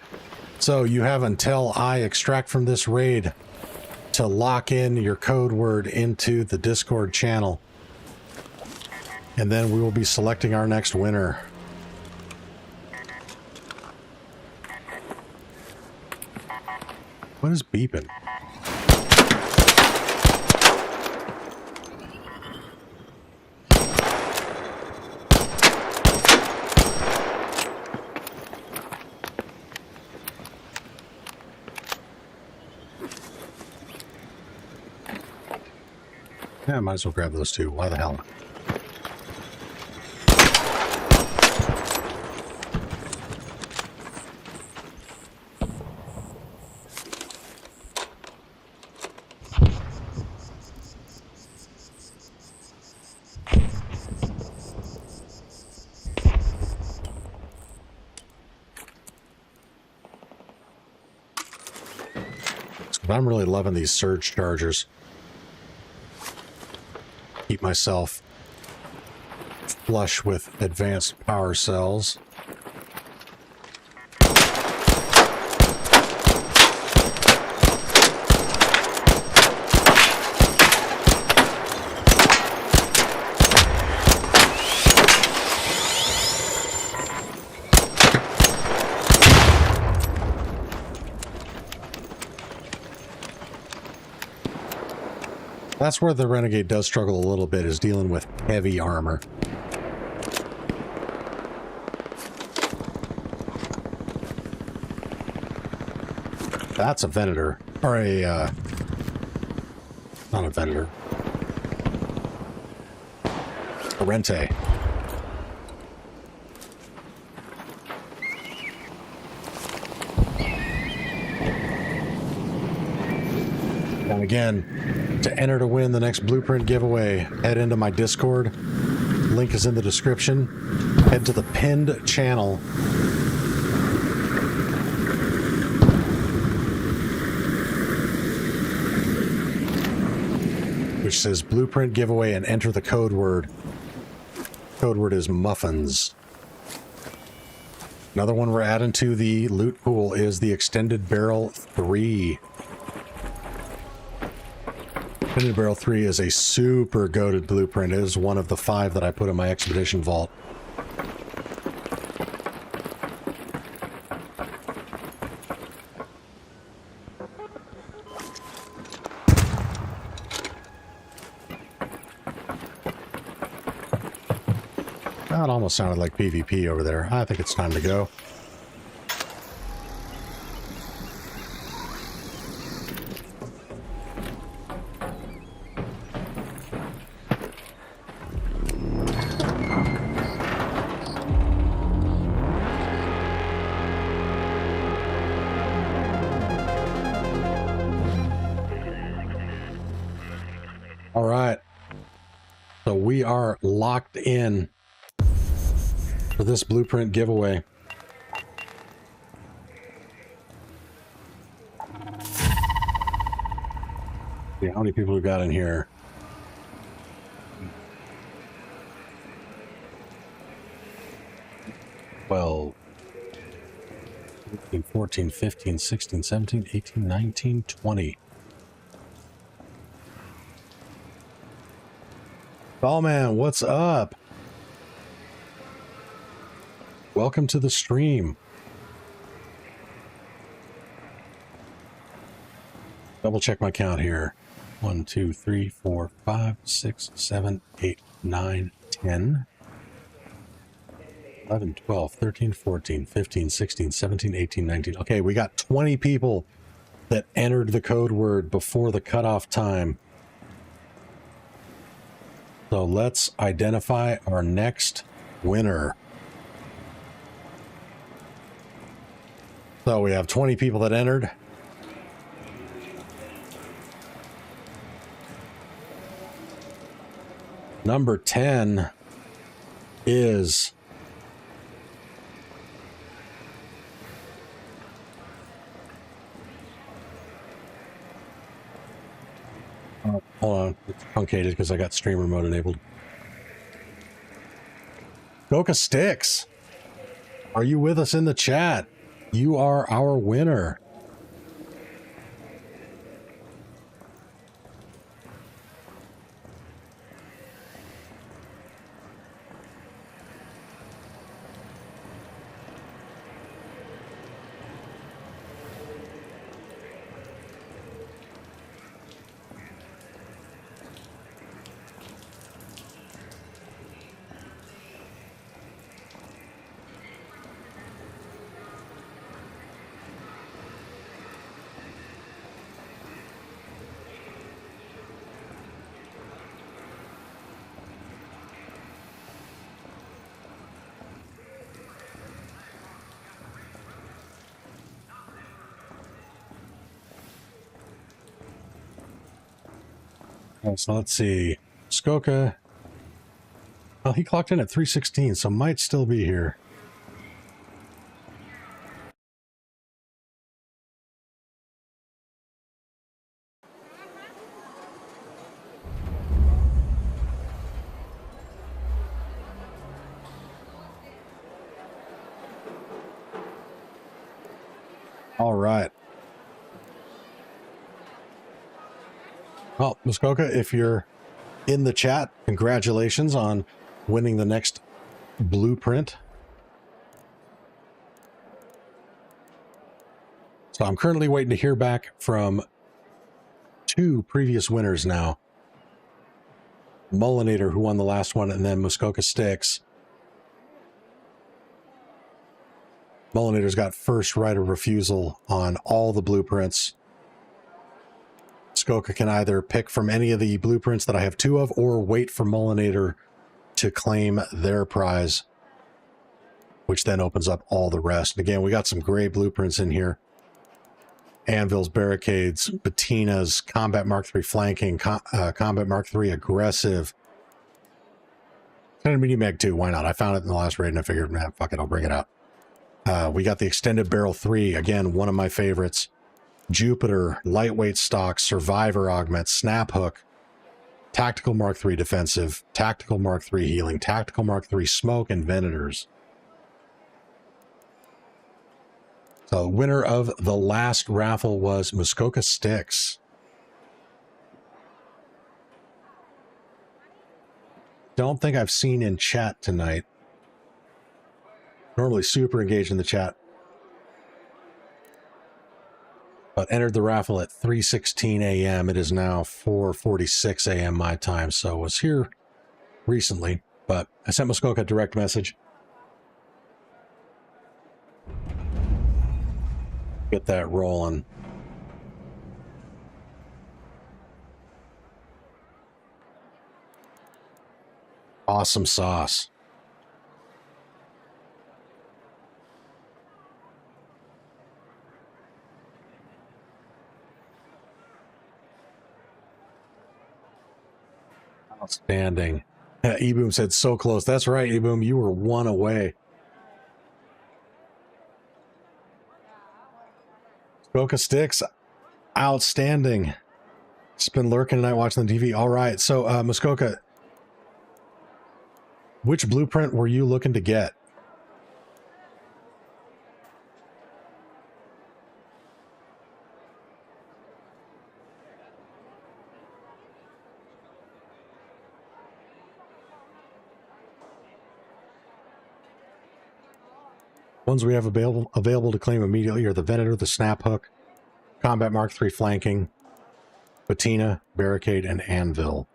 So you have until I extract from this raid to lock in your code word into the Discord channel. And then we will be selecting our next winner. What is beeping? Yeah, I might as well grab those two. Why the hell? I'm really loving these surge chargers. Keep myself flush with advanced power cells. That's where the Renegade does struggle a little bit, is dealing with heavy armor. That's a Venator. Or a, not a Venator. A Rente. And again, to enter to win the next Blueprint giveaway, head into my Discord. Link is in the description. Head to the pinned channel. Which says Blueprint giveaway, and enter the code word. Code word is muffins. Another one we're adding to the loot pool is the Extended Barrel 3. Extended Barrel 3 is a super goated blueprint. It is one of the 5 that I put in my Expedition Vault. That almost sounded like PvP over there. I think it's time to go. All right. So we are locked in for this Blueprint giveaway. See how many people we got in here. 12, 13, 14, 15, 16, 17, 18, 19, 20. Oh man, what's up? Welcome to the stream. Double check my count here. 1, 2, 3, 4, 5, 6, 7, 8, 9, 10, 11, 12, 13, 14, 15, 16, 17, 18, 19. Okay, we got 20 people that entered the code word before the cutoff time. So let's identify our next winner. So we have 20 people that entered. Number 10 is hold on, it's truncated because I got streamer mode enabled. Goka Sticks, are you with us in the chat? You are our winner. So let's see. Skoka. Well, he clocked in at 3:16, so might still be here. All right. Well, Muskoka, if you're in the chat, congratulations on winning the next blueprint. So I'm currently waiting to hear back from 2 previous winners now. Mullinator, who won the last one, and then Muskoka Sticks. Mullinator's got first right of refusal on all the blueprints. Muskoka can either pick from any of the blueprints that I have 2 of, or wait for Mullinator to claim their prize, which then opens up all the rest. And again, we got some great blueprints in here. Anvils, barricades, patinas, combat Mark III flanking, combat Mark III aggressive. Extended mini mag 2, why not? I found it in the last raid and I figured, man, fuck it, I'll bring it out. We got the extended barrel 3, again, one of my favorites. Jupiter, lightweight stock, survivor augment, snap hook, tactical Mark III defensive, tactical Mark III healing, tactical Mark III smoke, and Venators. So winner of the last raffle was Muskoka Sticks. Don't think I've seen in chat tonight. Normally super engaged in the chat. But entered the raffle at 3:16 a.m. It is now 4:46 a.m. my time, so was here recently. But I sent Muskoka a direct message. Get that rolling. Awesome sauce. Outstanding. Eboom said so close. That's right, Eboom. You were 1 away. Muskoka Sticks. Outstanding. Just been lurking tonight watching the TV. All right. So, Muskoka, which blueprint were you looking to get? Ones we have available to claim immediately are the Venator, the Snap Hook, Combat Mark III Flanking, Patina, Barricade, and Anvil.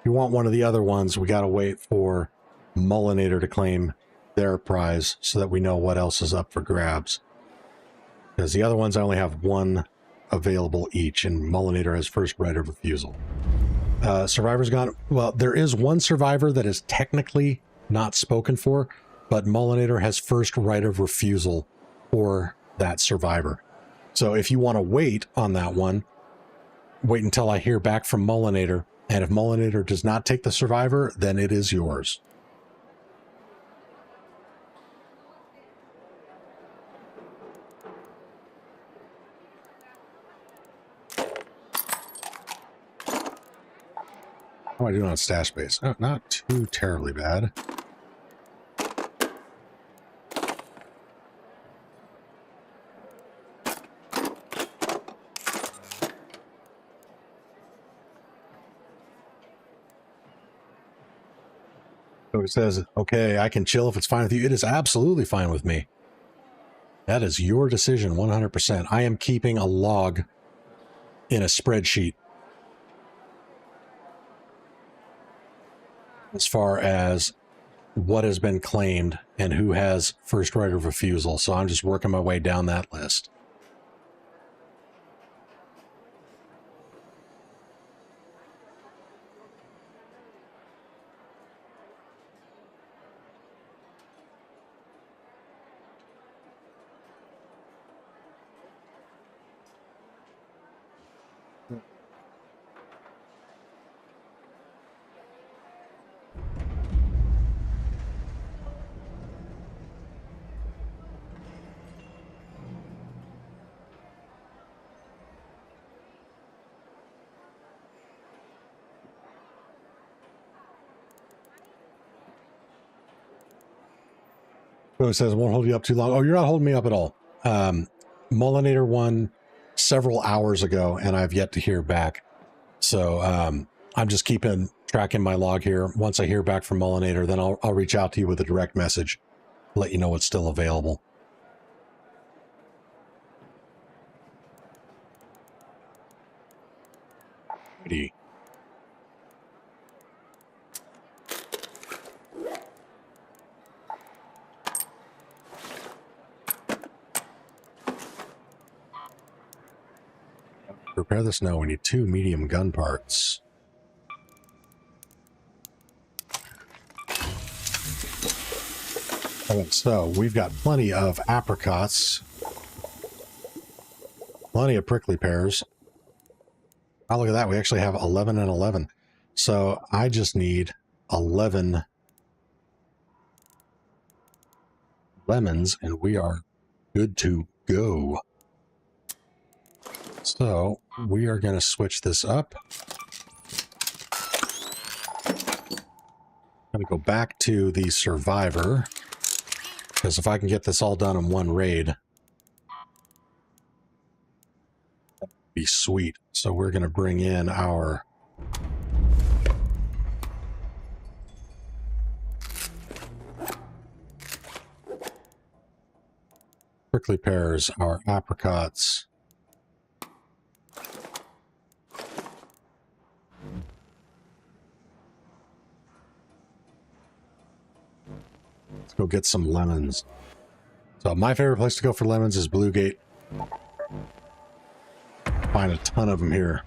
If you want one of the other ones, we got to wait for Mullinator to claim their prize so that we know what else is up for grabs. Because the other ones, I only have 1 available each, and Mullinator has first right of refusal. Survivor's gone. Well, there is 1 survivor that is technically not spoken for, but Mullinator has first right of refusal for that survivor. So if you want to wait on that one, wait until I hear back from Mullinator, and if Mullinator does not take the survivor, then it is yours. How am I doing on stash base? Oh, not too terribly bad. So it says, okay, I can chill if it's fine with you. It is absolutely fine with me. That is your decision, 100%. I am keeping a log in a spreadsheet as far as what has been claimed and who has first right of refusal. So I'm just working my way down that list. So it says, won't hold you up too long. Oh, you're not holding me up at all. Mullinator won several hours ago, and I've yet to hear back. So I'm just keeping track in my log here. Once I hear back from Mullinator, then I'll reach out to you with a direct message, let you know what's still available. Alrighty. repair this? No, we need 2 medium gun parts. Okay, so we've got plenty of apricots. Plenty of prickly pears. Oh, look at that. We actually have 11 and 11. So I just need 11 lemons and we are good to go. So we are going to switch this up. I'm going to go back to the survivor, because if I can get this all done in one raid, that'd be sweet. So we're going to bring in our prickly pears, our apricots, let's go get some lemons. So my favorite place to go for lemons is Blue Gate. Find a ton of them here.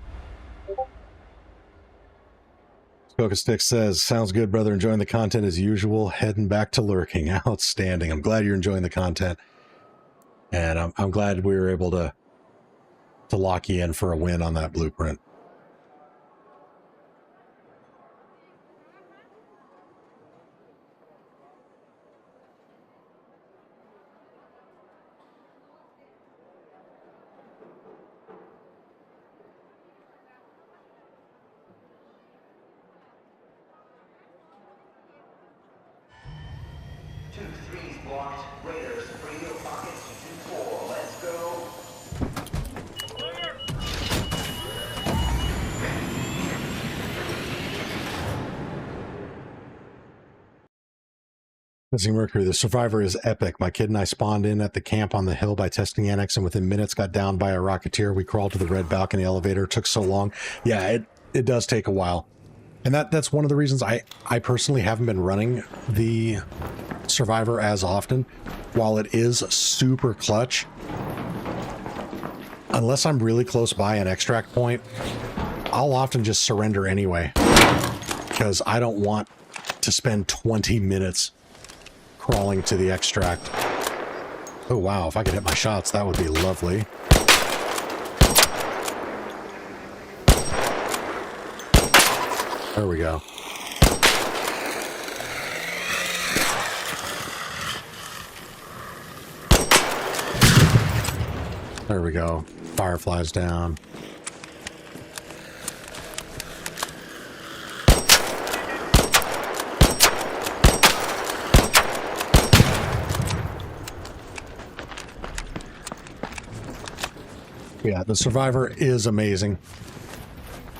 Coca Stick says, sounds good, brother. Enjoying the content as usual. Heading back to lurking. Outstanding. I'm glad you're enjoying the content. And I'm glad we were able to lock you in for a win on that blueprint. Missing Mercury, the survivor is epic. My kid and I spawned in at the camp on the hill by testing Annex, and within minutes got downed by a rocketeer. We crawled to the red balcony elevator. It took so long. Yeah, it does take a while. And that's one of the reasons I personally haven't been running the survivor as often. While it is super clutch, unless I'm really close by an extract point, I'll often just surrender anyway, because I don't want to spend 20 minutes crawling to the extract. Oh wow, if I could hit my shots, that would be lovely. There we go. There we go. Fireflies down. Yeah, the survivor is amazing.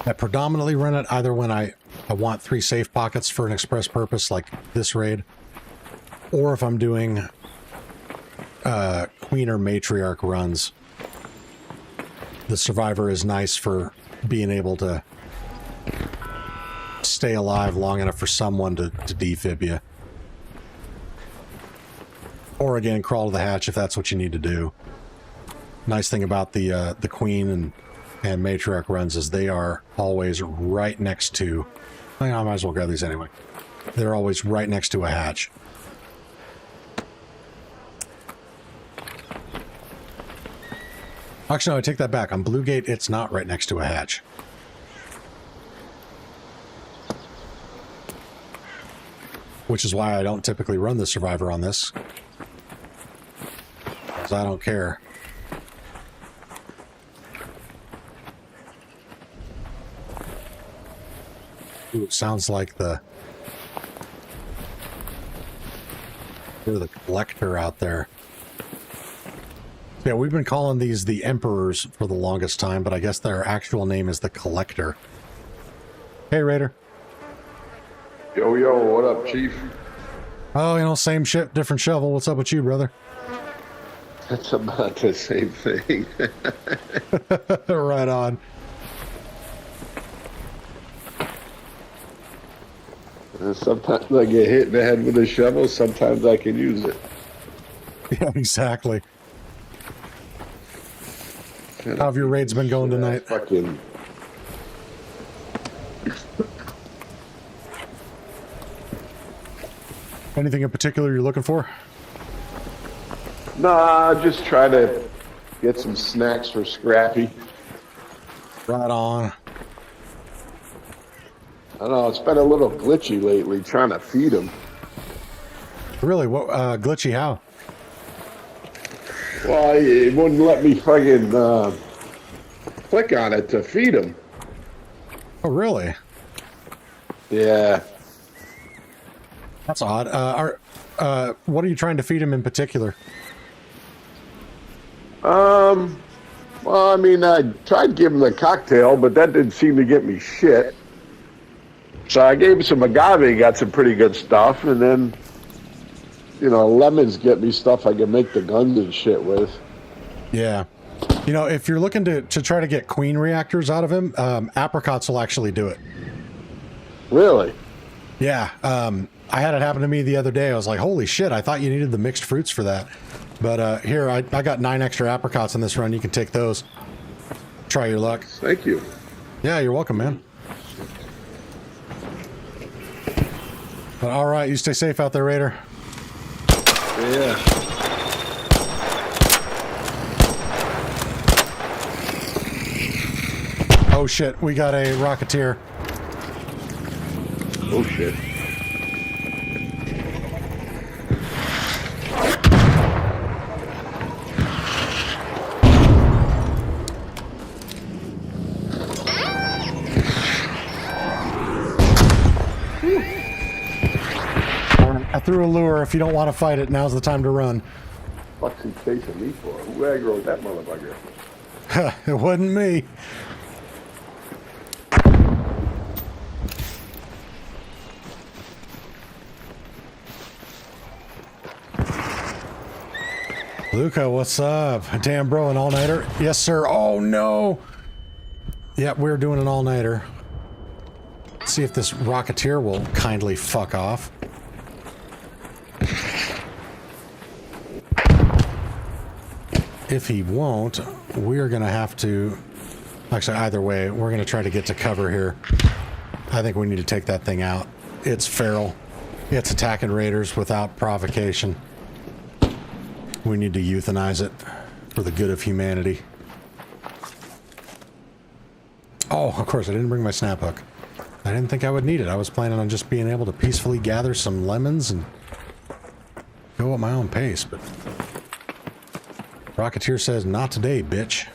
I predominantly run it either when I want 3 safe pockets for an express purpose like this raid, or if I'm doing queen or matriarch runs. The survivor is nice for being able to stay alive long enough for someone to defib you. Or again, crawl to the hatch if that's what you need to do. Nice thing about the queen and matriarch runs is they are always right next to... I might as well grab these anyway. They're always right next to a hatch. Actually, no, I take that back. On Blue Gate, it's not right next to a hatch. Which is why I don't typically run the survivor on this. Because I don't care. Ooh, it sounds like they're the collector out there. Yeah, we've been calling these the Emperors for the longest time, but I guess their actual name is the Collector. Hey, Raider. Yo, yo, what up, Chief? Oh, you know, same shit, different shovel. What's up with you, brother? That's about the same thing. Right on. Sometimes I get hit in the head with a shovel, sometimes I can use it. Yeah, exactly. How have your raids been going tonight? Fucking. Anything in particular you're looking for? Nah, just try to get some snacks for Scrappy. Right on. I don't know, it's been a little glitchy lately trying to feed him. Really? What? Glitchy? How? Well, it wouldn't let me fucking click on it to feed him. Oh, really? Yeah. That's odd. What are you trying to feed him in particular? Well, I mean, I tried giving him the cocktail, but that didn't seem to get me shit. So I gave him some agave, got some pretty good stuff, and then, you know, lemons get me stuff I can make the guns and shit with. Yeah. You know, if you're looking to try to get queen reactors out of him, apricots will actually do it. Really? Yeah. I had it happen to me the other day. I was like, holy shit, I thought you needed the mixed fruits for that. But here, I got 9 extra apricots in this run. You can take those. Try your luck. Thank you. Yeah, you're welcome, man. But all right, you stay safe out there, Raider. Yeah. Oh shit, we got a Rocketeer. Oh shit. I threw a lure. If you don't want to fight it, now's the time to run. What's he chasing me for? Who aggroed that motherfucker? It wasn't me. Luca, what's up? Damn, bro, an all-nighter? Yes, sir. Oh, no. Yep, we're doing an all-nighter. Let's see if this Rocketeer will kindly fuck off. If he won't, we're going to have to... Actually, either way, we're going to try to get to cover here. I think we need to take that thing out. It's feral. It's attacking raiders without provocation. We need to euthanize it for the good of humanity. Oh, of course, I didn't bring my snap hook. I didn't think I would need it. I was planning on just being able to peacefully gather some lemons and go at my own pace, but... Rocketeer says, not today, bitch.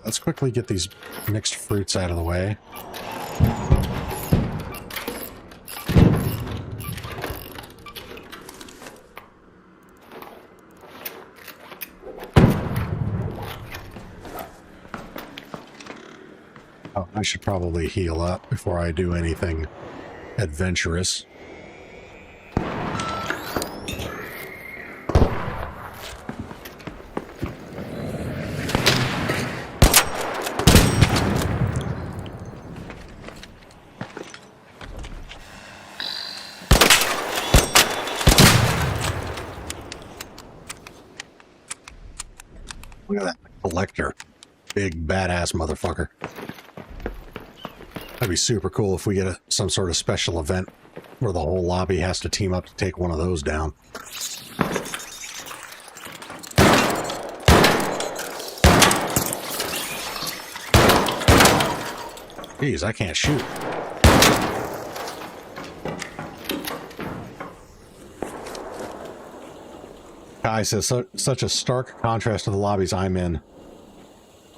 Let's quickly get these mixed fruits out of the way. Oh, I should probably heal up before I do anything adventurous. Look at that collector. Big badass motherfucker. That'd be super cool if we get some sort of special event where the whole lobby has to team up to take one of those down. Jeez, I can't shoot. Kai says, such a stark contrast to the lobbies I'm in.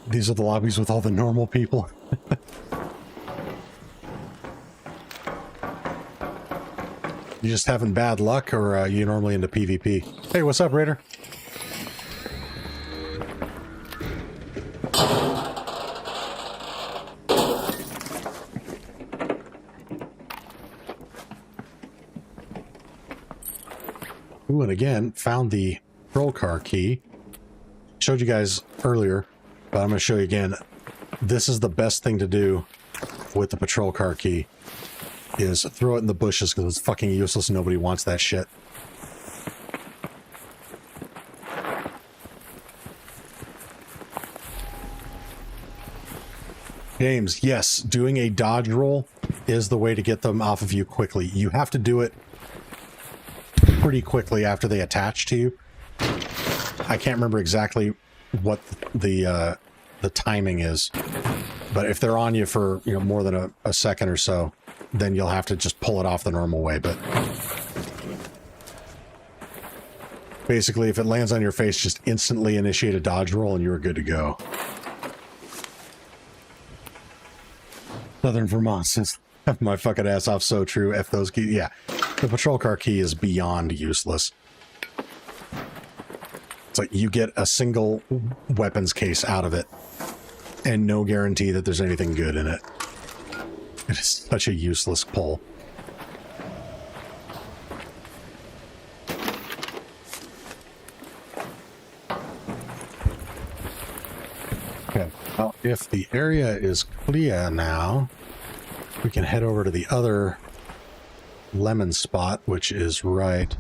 These are the lobbies with all the normal people. You just having bad luck, or are you normally into PvP? Hey, what's up, Raider? Ooh, and again, found the patrol car key. Showed you guys earlier, but I'm going to show you again. This is the best thing to do with the patrol car key, is throw it in the bushes because it's fucking useless and nobody wants that shit. James, yes, doing a dodge roll is the way to get them off of you quickly. You have to do it pretty quickly after they attach to you. I can't remember exactly what the timing is, but if they're on you for more than a second or so, then you'll have to just pull it off the normal way. But basically, if it lands on your face, just instantly initiate a dodge roll and you're good to go. Southern Vermont says, my fucking ass off, so true. F those keys. Yeah, the patrol car key is beyond useless. It's like you get a single weapons case out of it and no guarantee that there's anything good in it. It is such a useless pull. Okay, well, if the area is clear now, we can head over to the other lemon spot, which is right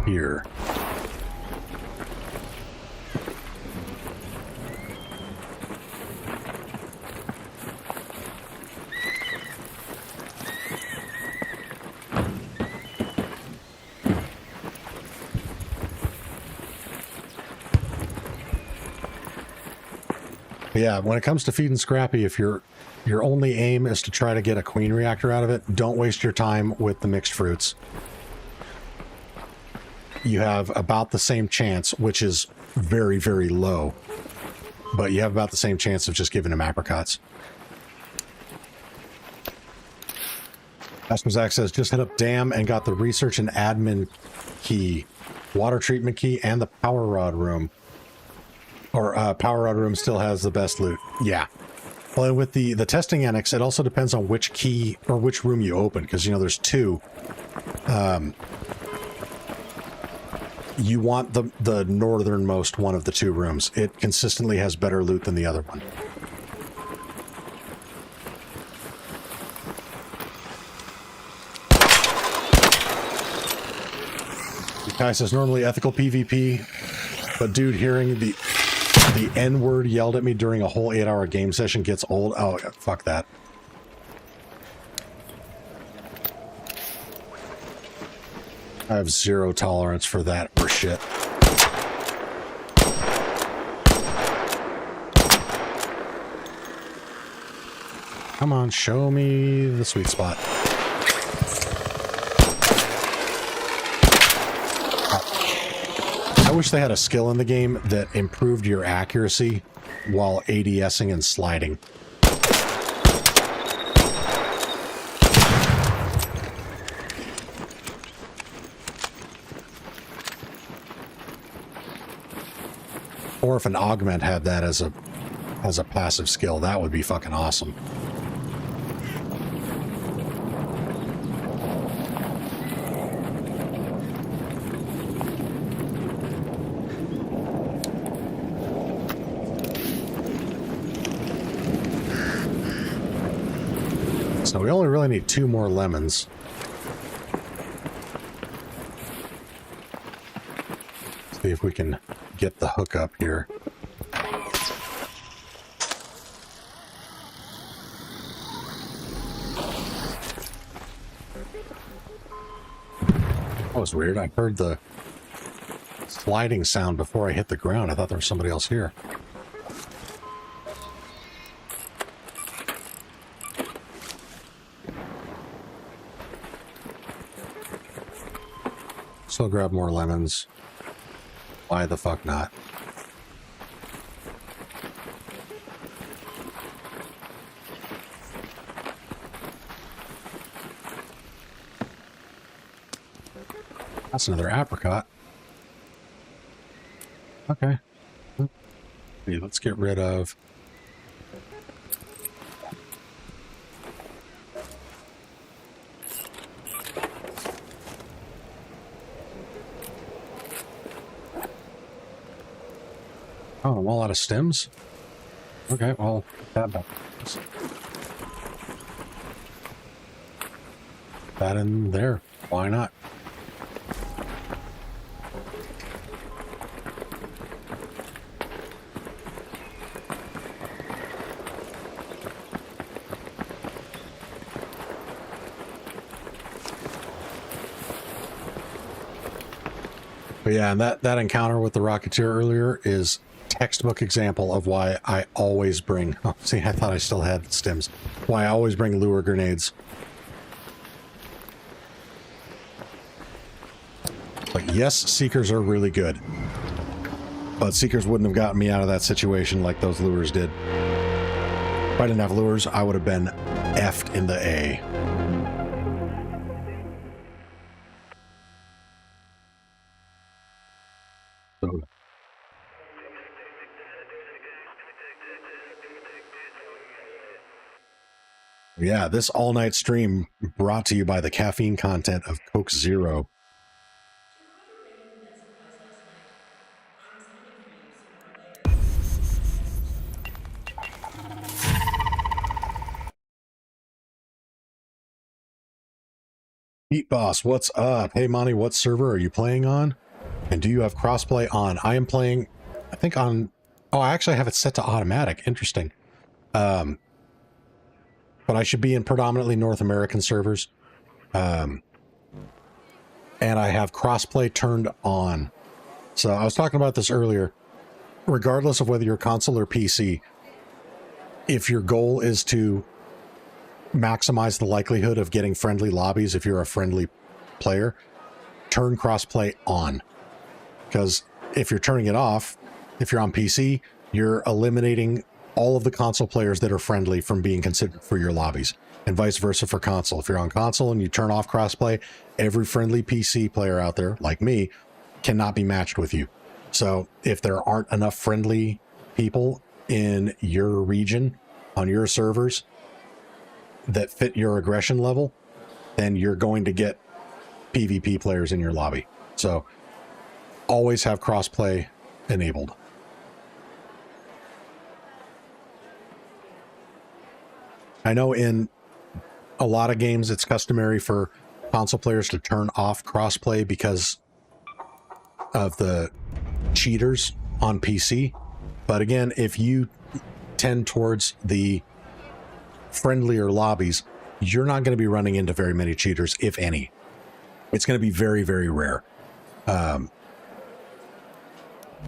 here. Yeah, when it comes to feeding Scrappy, if your only aim is to try to get a queen reactor out of it, don't waste your time with the mixed fruits. You have about the same chance, which is very, very low, but you have about the same chance of just giving him apricots. Asper Zach says, just hit up DAM and got the research and admin key, water treatment key, and the power rod room. Or power rod room still has the best loot. Yeah. Well, and with the testing annex, it also depends on which key or which room you open, because there's two. You want the northernmost one of the two rooms. It consistently has better loot than the other one. Guy says normally ethical PvP, but dude, hearing the N-word yelled at me during a whole 8-hour game session gets old. Oh, fuck that. I have zero tolerance for that or shit. Come on, show me the sweet spot. I wish they had a skill in the game that improved your accuracy while ADSing and sliding. Or if an augment had that as a passive skill, that would be fucking awesome. So we only really need 2 more lemons. See if we can get the hookup here. That was weird. I heard the sliding sound before I hit the ground. I thought there was somebody else here. So grab more lemons. Why the fuck not? That's another apricot. Okay. Okay, let's get rid of... Oh, I'm all out of stems? Okay, well, that in there. Why not? But yeah, and that encounter with the Rocketeer earlier is textbook example of why I always bring... Oh, see, I thought I still had stims. Why I always bring lure grenades. But yes, Seekers are really good. But Seekers wouldn't have gotten me out of that situation like those lures did. If I didn't have lures, I would have been effed in the A. So, yeah, this all-night stream brought to you by the caffeine content of Coke Zero. Heat Boss, what's up? Hey, Monty, what server are you playing on? And do you have crossplay on? I am playing, I think on... Oh, I actually have it set to automatic. Interesting. But I should be in predominantly North American servers. And I have crossplay turned on. So I was talking about this earlier. Regardless of whether you're console or PC, if your goal is to maximize the likelihood of getting friendly lobbies if you're a friendly player, turn crossplay on. Because if you're turning it off, if you're on PC, you're eliminating all of the console players that are friendly from being considered for your lobbies, and vice versa for console. If you're on console and you turn off crossplay, every friendly PC player out there, like me, cannot be matched with you. So if there aren't enough friendly people in your region, on your servers, that fit your aggression level, then you're going to get PvP players in your lobby. So always have crossplay enabled. I know in a lot of games it's customary for console players to turn off crossplay because of the cheaters on PC. But again, if you tend towards the friendlier lobbies, you're not going to be running into very many cheaters, if any. It's going to be very, very rare.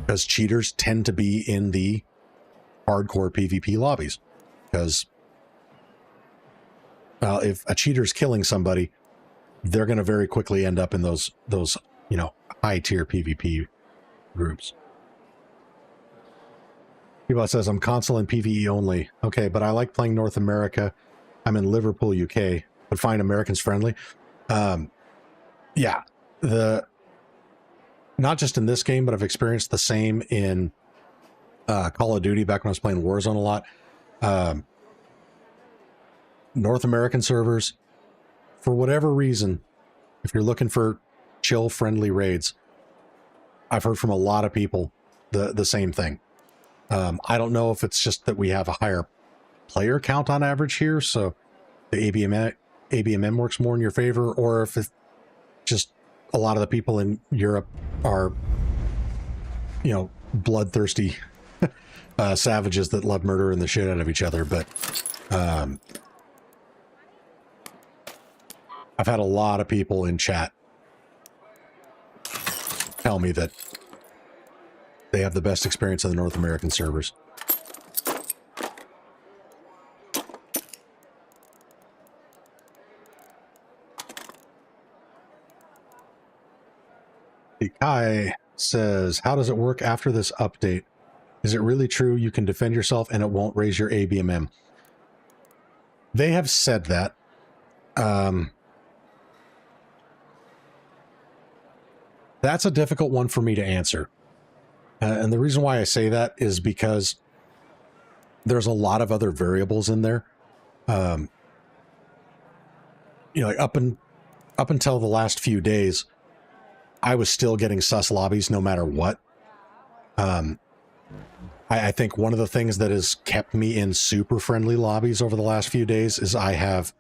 Because cheaters tend to be in the hardcore PvP lobbies. Because if a cheater's killing somebody, they're going to very quickly end up in those you know, high-tier PvP groups. People says, I'm console and PvE only. Okay, but I like playing North America. I'm in Liverpool, UK, but find Americans friendly. Yeah, not just in this game, but I've experienced the same in Call of Duty back when I was playing Warzone a lot. North American servers, for whatever reason, if you're looking for chill, friendly raids, I've heard from a lot of people the same thing. I don't know if it's just that we have a higher player count on average here, so the ABMM works more in your favor, or if it's just a lot of the people in Europe are, you know, bloodthirsty savages that love murdering the shit out of each other. But I've had a lot of people in chat tell me that they have the best experience on the North American servers. Kai says, how does it work after this update? Is it really true you can defend yourself and it won't raise your ABMM? They have said that. That's a difficult one for me to answer. And the reason why I say that is because there's a lot of other variables in there. You know, like up until the last few days, I was still getting sus lobbies no matter what. I think one of the things that has kept me in super friendly lobbies over the last few days is I have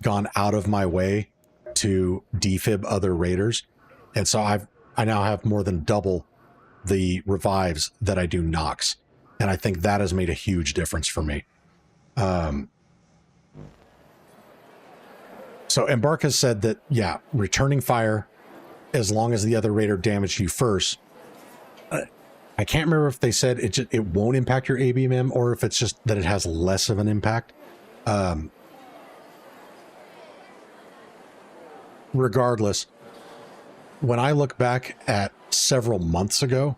gone out of my way to defib other raiders. And so I now have more than double the revives that I do knocks. And I think that has made a huge difference for me. So Embark has said that, yeah, returning fire as long as the other raider damaged you first. I can't remember if they said it won't impact your ABMM or if it's just that it has less of an impact. Regardless, when I look back at several months ago,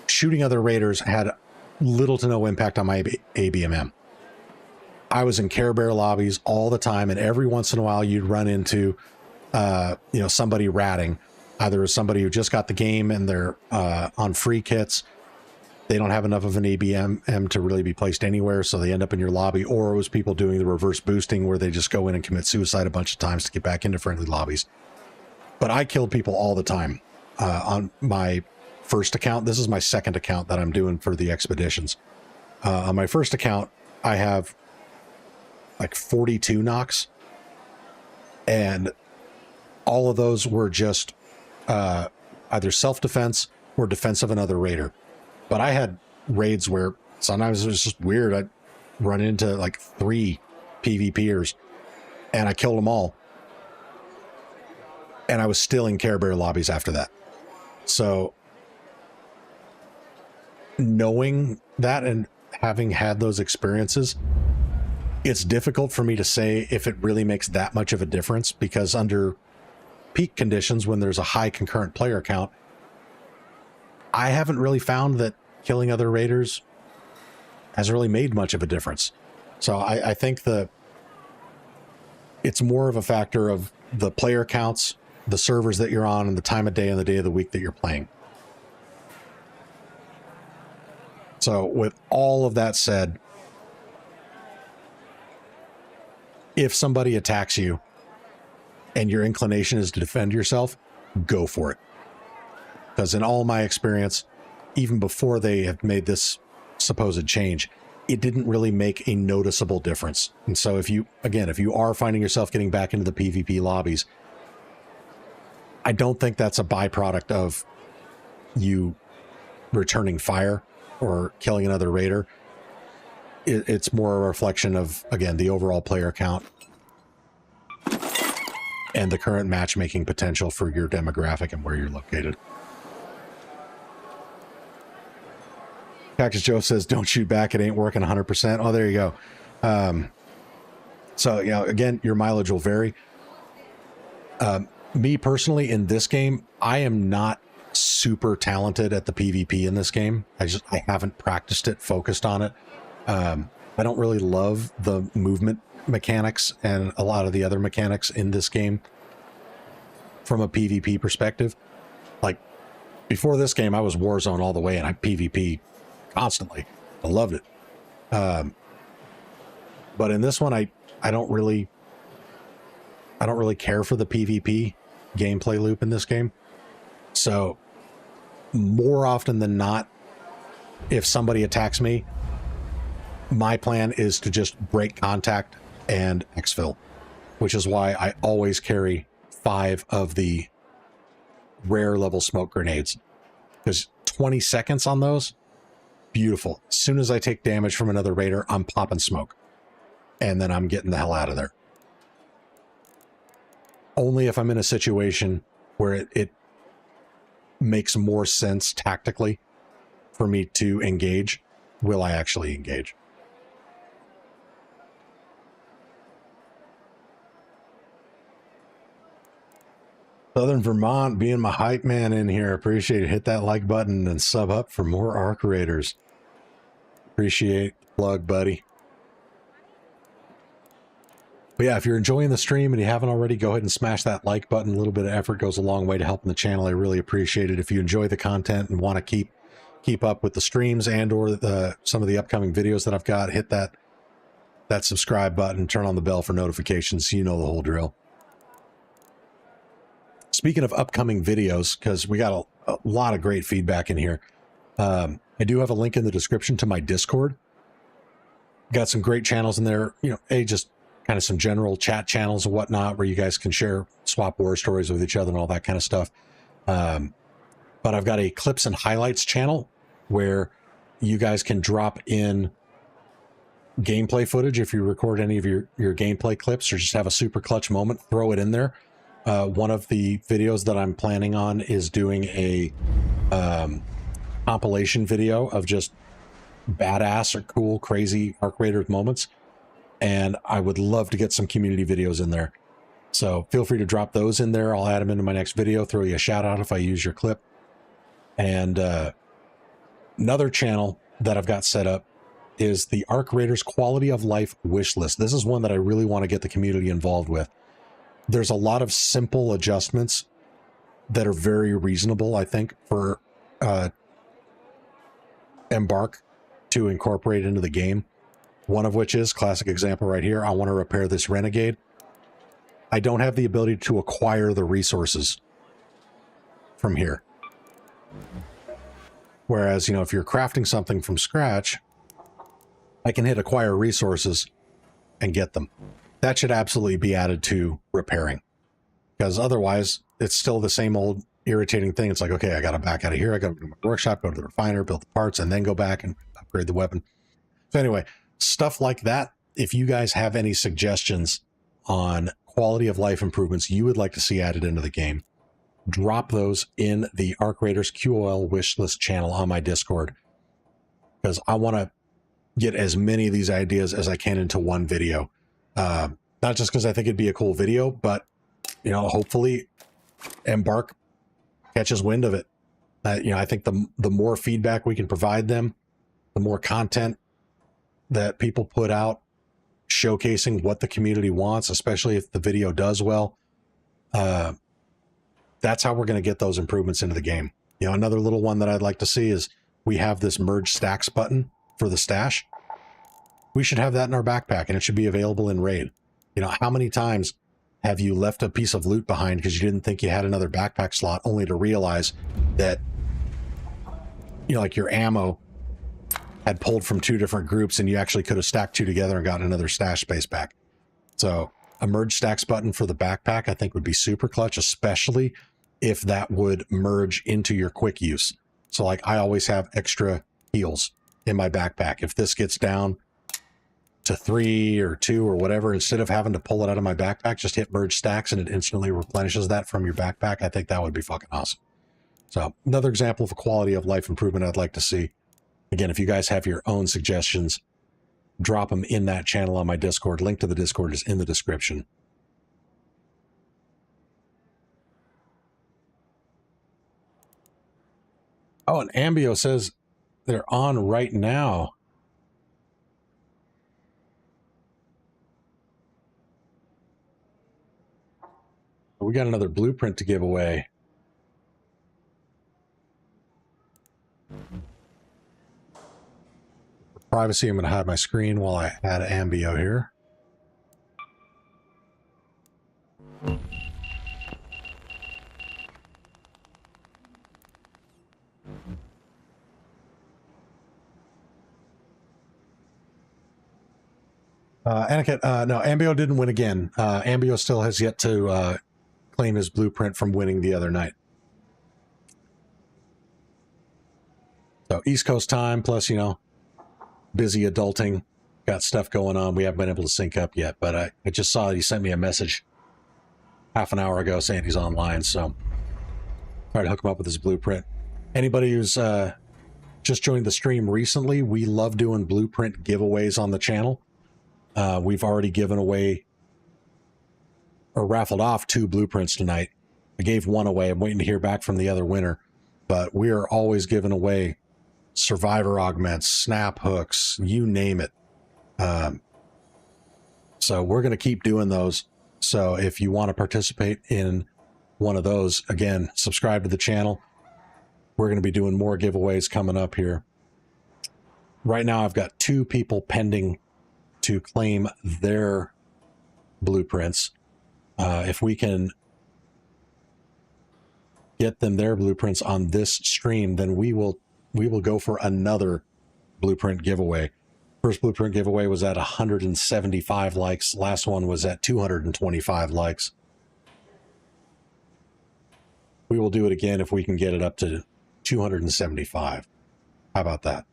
shooting other raiders had little to no impact on my ABMM. I was in Care Bear lobbies all the time, and every once in a while you'd run into somebody ratting. Either somebody who just got the game and they're on free kits, they don't have enough of an ABM to really be placed anywhere, so they end up in your lobby, or it was people doing the reverse boosting where they just go in and commit suicide a bunch of times to get back into friendly lobbies. But I killed people all the time on my first account. This is my second account that I'm doing for the expeditions. On my first account, I have like 42 knocks, and all of those were just either self-defense or defense of another raider. But I had raids where sometimes it was just weird. I'd run into like 3 PvPers and I killed them all. And I was still in Care Bear lobbies after that. So knowing that and having had those experiences, it's difficult for me to say if it really makes that much of a difference, because under peak conditions, when there's a high concurrent player count, I haven't really found that killing other raiders has really made much of a difference. So I think it's more of a factor of the player counts, the servers that you're on, and the time of day and the day of the week that you're playing. So with all of that said, if somebody attacks you and your inclination is to defend yourself, go for it. Because in all my experience, even before they have made this supposed change, it didn't really make a noticeable difference. And so if you are finding yourself getting back into the PvP lobbies, I don't think that's a byproduct of you returning fire or killing another raider. It's more a reflection of, again, the overall player count and the current matchmaking potential for your demographic and where you're located. Cactus Joe says, don't shoot back. It ain't working 100%. Oh, there you go. So, again, your mileage will vary. Me personally, in this game, I am not super talented at the PvP in this game. I haven't practiced it, focused on it. I don't really love the movement mechanics and a lot of the other mechanics in this game from a PvP perspective. Like, before this game, I was Warzone all the way, and I PvP constantly. I loved it. But in this one, I don't really care for the PvP gameplay loop in this game. So more often than not, if somebody attacks me, my plan is to just break contact and exfil, which is why I always carry 5 of the rare level smoke grenades, because 20 seconds on those, beautiful. As soon as I take damage from another raider, I'm popping smoke, and then I'm getting the hell out of there. Only if I'm in a situation where it makes more sense tactically for me to engage will I actually engage. Southern Vermont being my hype man in here. Appreciate it. Hit that like button and sub up for more Arc Raiders. Appreciate the plug, buddy. But yeah, if you're enjoying the stream and you haven't already, go ahead and smash that like button. A little bit of effort goes a long way to helping the channel. I really appreciate it. If you enjoy the content and want to keep up with the streams and or some of the upcoming videos that I've got, hit that subscribe button, turn on the bell for notifications so you know the whole drill. Speaking of upcoming videos, because we got a lot of great feedback in here, I do have a link in the description to my Discord. Got some great channels in there, just kind of some general chat channels and whatnot where you guys can swap war stories with each other and all that kind of stuff. But I've got a clips and highlights channel where you guys can drop in gameplay footage. If you record any of your gameplay clips or just have a super clutch moment, throw it in there. One of the videos that I'm planning on is doing a compilation video of just badass or cool, crazy Arc Raiders moments. And I would love to get some community videos in there. So feel free to drop those in there. I'll add them into my next video, throw you a shout out if I use your clip. And another channel that I've got set up is the Arc Raiders Quality of Life wish list. This is one that I really want to get the community involved with. There's a lot of simple adjustments that are very reasonable, I think, for Embark to incorporate into the game. One of which is, classic example right here, I want to repair this Renegade. I don't have the ability to acquire the resources from here. Whereas, you know, if you're crafting something from scratch, I can hit acquire resources and get them. That should absolutely be added to repairing. Because otherwise, it's still the same old irritating thing. It's like, okay, I got to back out of here. I got to go to my workshop, go to the refiner, build the parts, and then go back and upgrade the weapon. So anyway, stuff like that. If you guys have any suggestions on quality of life improvements you would like to see added into the game, drop those in the Arc Raiders QOL wishlist channel on my Discord. Because I want to get as many of these ideas as I can into one video. Not just because I think it'd be a cool video, but, you know, hopefully Embark catches wind of it. You know, I think the more feedback we can provide them, the more content that people put out showcasing what the community wants, especially if the video does well, that's how we're going to get those improvements into the game. You know, another little one that I'd like to see is we have this merge stacks button for the stash. We should have that in our backpack, and it should be available in raid. You know, how many times have you left a piece of loot behind because you didn't think you had another backpack slot, only to realize that, you know, like your ammo had pulled from two different groups and you actually could have stacked two together and gotten another stash space back. So a merge stacks button for the backpack, I think, would be super clutch, especially if that would merge into your quick use. So like I always have extra heals in my backpack. If this gets down to 3 or 2 or whatever, instead of having to pull it out of my backpack, just hit merge stacks and it instantly replenishes that from your backpack. I think that would be fucking awesome. So another example of a quality of life improvement I'd like to see. Again, if you guys have your own suggestions, drop them in that channel on my Discord. Link to the Discord is in the description. Oh, and Ambio says they're on right now. We got another blueprint to give away. For privacy, I'm going to hide my screen while I add Ambio here. Anakin, no, Ambio didn't win again. Ambio still has yet to claim his blueprint from winning the other night. So East Coast time, plus, you know, busy adulting, got stuff going on. We haven't been able to sync up yet, but I just saw he sent me a message half an hour ago saying he's online, so try to hook him up with his blueprint. Anybody who's just joined the stream recently, we love doing blueprint giveaways on the channel. We've already given away or raffled off 2 blueprints tonight. I gave one away. I'm waiting to hear back from the other winner, but we are always giving away survivor augments, snap hooks, you name it. So we're going to keep doing those. So if you want to participate in one of those, again, subscribe to the channel. We're going to be doing more giveaways coming up here. Right now, I've got 2 people pending to claim their blueprints. If we can get them their blueprints on this stream, then we will go for another blueprint giveaway. First blueprint giveaway was at 175 likes. Last one was at 225 likes. We will do it again if we can get it up to 275. How about that?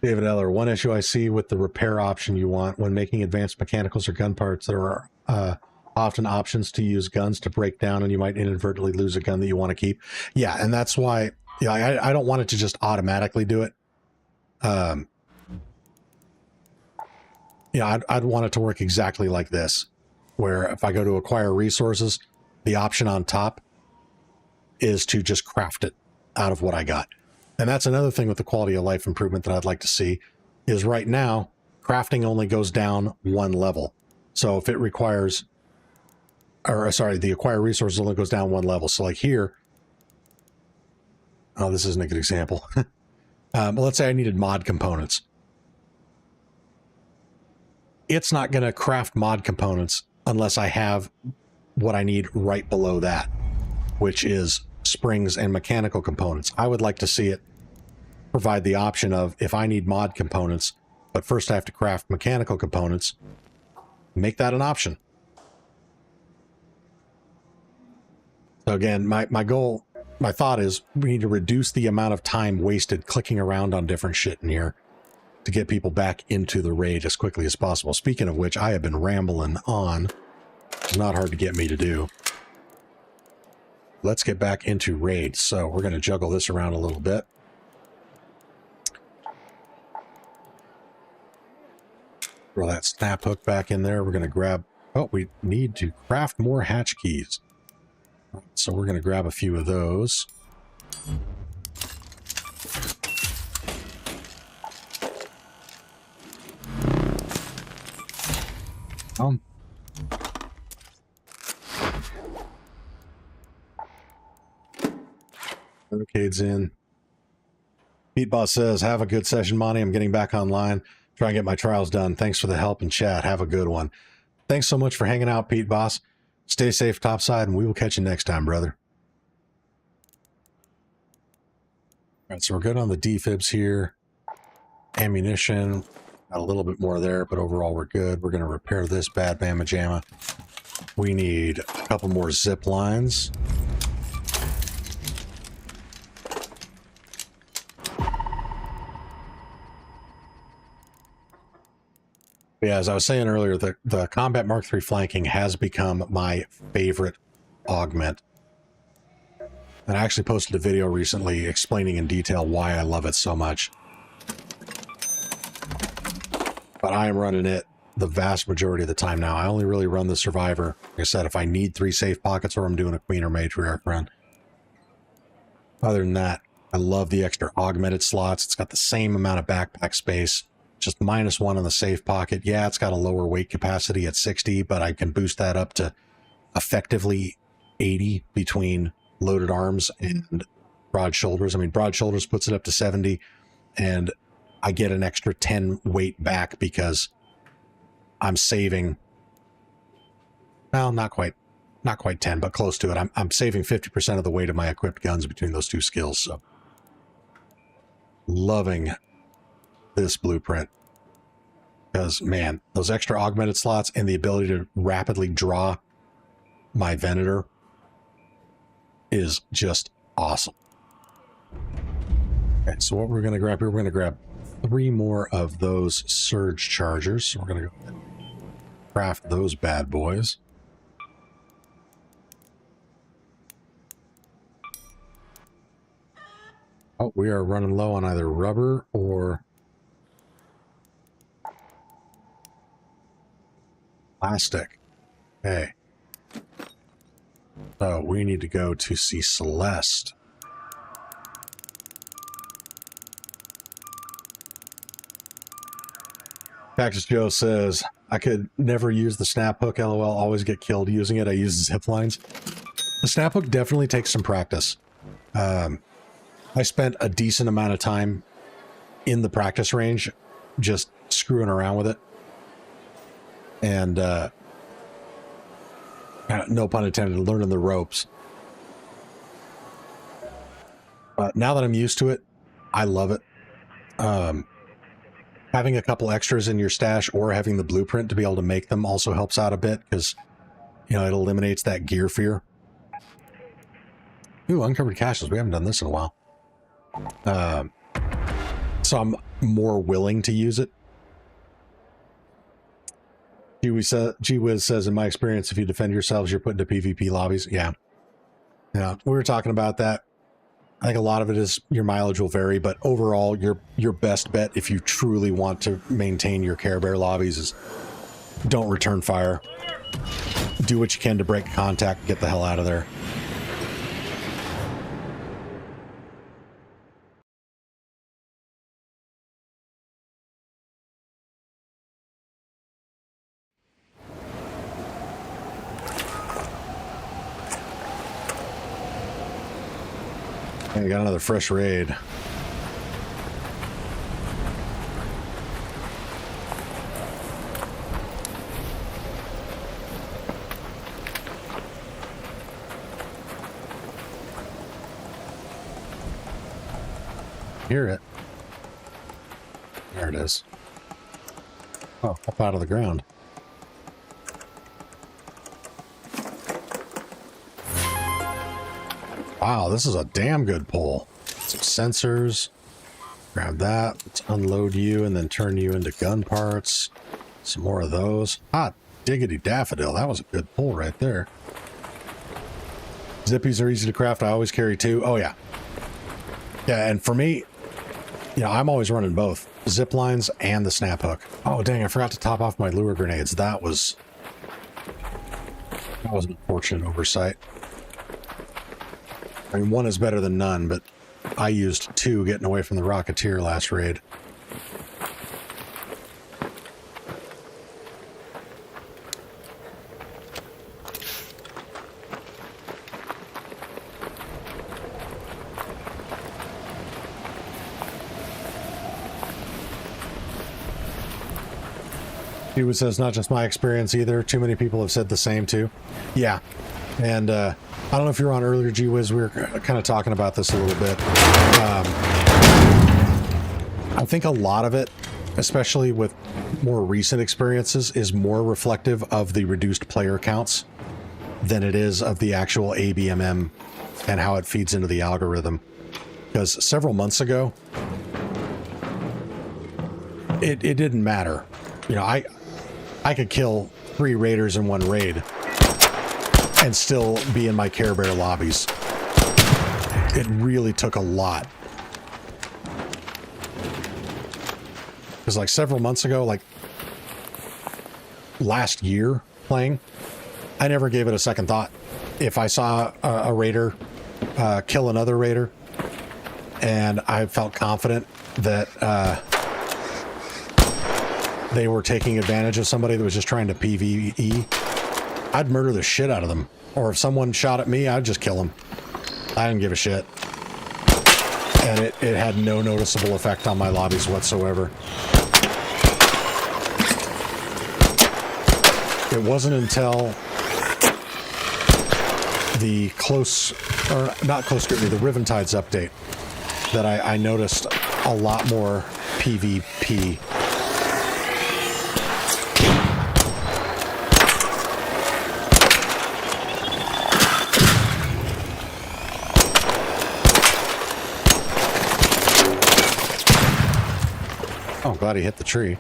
David Eller, one issue I see with the repair option you want when making advanced mechanicals or gun parts, there are often options to use guns to break down, and you might inadvertently lose a gun that you want to keep. Yeah, and that's why I don't want it to just automatically do it. I'd want it to work exactly like this, where if I go to acquire resources, the option on top is to just craft it out of what I got. And that's another thing with the quality of life improvement that I'd like to see, is right now, crafting only goes down one level. So if it requires, or sorry, the acquire resources only goes down one level. So like here, oh, this isn't a good example. But let's say I needed mod components. It's not going to craft mod components unless I have what I need right below that, which is springs and mechanical components. I would like to see it provide the option of, if I need mod components, but first I have to craft mechanical components, make that an option. So again, my goal, my thought is we need to reduce the amount of time wasted clicking around on different shit in here to get people back into the raid as quickly as possible. Speaking of which, I have been rambling on. It's not hard to get me to do. Let's get back into raid. So we're going to juggle this around a little bit. Throw that snap hook back in there. We're going to grab... Oh, we need to craft more hatch keys. So we're going to grab a few of those. Barricade's in. Pete Boss says, have a good session, Monty. I'm getting back online. Try and get my trials done. Thanks for the help in chat. Have a good one. Thanks so much for hanging out, Pete Boss. Stay safe topside, and we will catch you next time, brother. All right, so we're good on the defibs here. Ammunition. Got a little bit more there, but overall we're good. We're going to repair this bad bama jamma. We need a couple more zip lines. Yeah, as I was saying earlier, the Combat Mark III flanking has become my favorite augment. And I actually posted a video recently explaining in detail why I love it so much. But I am running it the vast majority of the time now. I only really run the Survivor. Like I said, if I need 3 safe pockets or I'm doing a Queen or Matriarch run. Other than that, I love the extra augmented slots. It's got the same amount of backpack space. Just -1 on the safe pocket. Yeah, it's got a lower weight capacity at 60, but I can boost that up to effectively 80 between loaded arms and broad shoulders. I mean, broad shoulders puts it up to 70, and I get an extra 10 weight back because I'm saving, well, not quite 10, but close to it. I'm saving 50% of the weight of my equipped guns between those two skills. So loving this blueprint, because man, those extra augmented slots and the ability to rapidly draw my Venator is just awesome. Okay, so what we're going to grab here, we're going to grab 3 more of those surge chargers. So we're going to go ahead and craft those bad boys. Oh, we are running low on either rubber or plastic. Okay. So we need to go to see Celeste. Cactus Joe says, I could never use the snap hook, lol, always get killed using it. I use zip lines. The snap hook definitely takes some practice. I spent a decent amount of time in the practice range just screwing around with it. And no pun intended, learning the ropes. But now that I'm used to it, I love it. Having a couple extras in your stash or having the blueprint to be able to make them also helps out a bit, because, you know, it eliminates that gear fear. Ooh, uncovered caches. We haven't done this in a while. So I'm more willing to use it. Gee Whiz says, in my experience, if you defend yourselves, you're put into PvP lobbies. Yeah. Yeah, we were talking about that. I think a lot of it is your mileage will vary, but overall, your best bet if you truly want to maintain your Care Bear lobbies is don't return fire. Do what you can to break contact, get the hell out of there. Hey, got another fresh raid. Hear it. There it is. Oh, up out of the ground. Wow, this is a damn good pull. Some sensors. Grab that. Let's unload you and then turn you into gun parts. Some more of those. Hot diggity daffodil. That was a good pull right there. Zippies are easy to craft. I always carry 2. Oh, yeah. Yeah, and for me, you know, I'm always running both. Zip lines and the snap hook. Oh, dang, I forgot to top off my lure grenades. That was an unfortunate oversight. I mean, 1 is better than none, but I used 2 getting away from the Rocketeer last raid. He says, not just my experience either. Too many people have said the same too. Yeah. And I don't know if you were on earlier, G-Wiz. We were kind of talking about this a little bit. I think a lot of it, especially with more recent experiences, is more reflective of the reduced player counts than it is of the actual ABMM and how it feeds into the algorithm. Because several months ago, it didn't matter. You know, I could kill 3 raiders in 1 raid and still be in my Care Bear lobbies. It really took a lot. Because like several months ago, like last year playing, I never gave it a second thought. If I saw a raider kill another raider and I felt confident that they were taking advantage of somebody that was just trying to PvE, I'd murder the shit out of them. Or if someone shot at me, I'd just kill them. I didn't give a shit. And it had no noticeable effect on my lobbies whatsoever. It wasn't until the the Riventides update that I noticed a lot more PvP. Oh, I'm glad he hit the tree.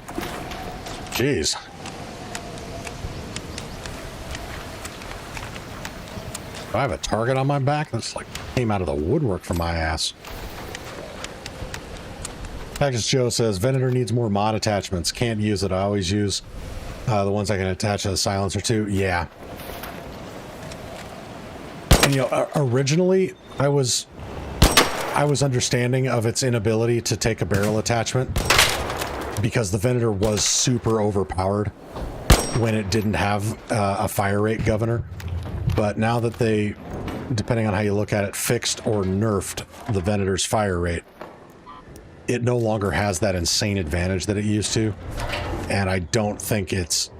Jeez. Do I have a target on my back? That's like came out of the woodwork for my ass. Package Joe says, Venator needs more mod attachments. Can't use it. I always use the ones I can attach to the silencer too. Yeah. And you know, originally I was understanding of its inability to take a barrel attachment because the Venator was super overpowered when it didn't have a fire rate governor. But now that they, depending on how you look at it, fixed or nerfed the Venator's fire rate, it no longer has that insane advantage that it used to. And I don't think it's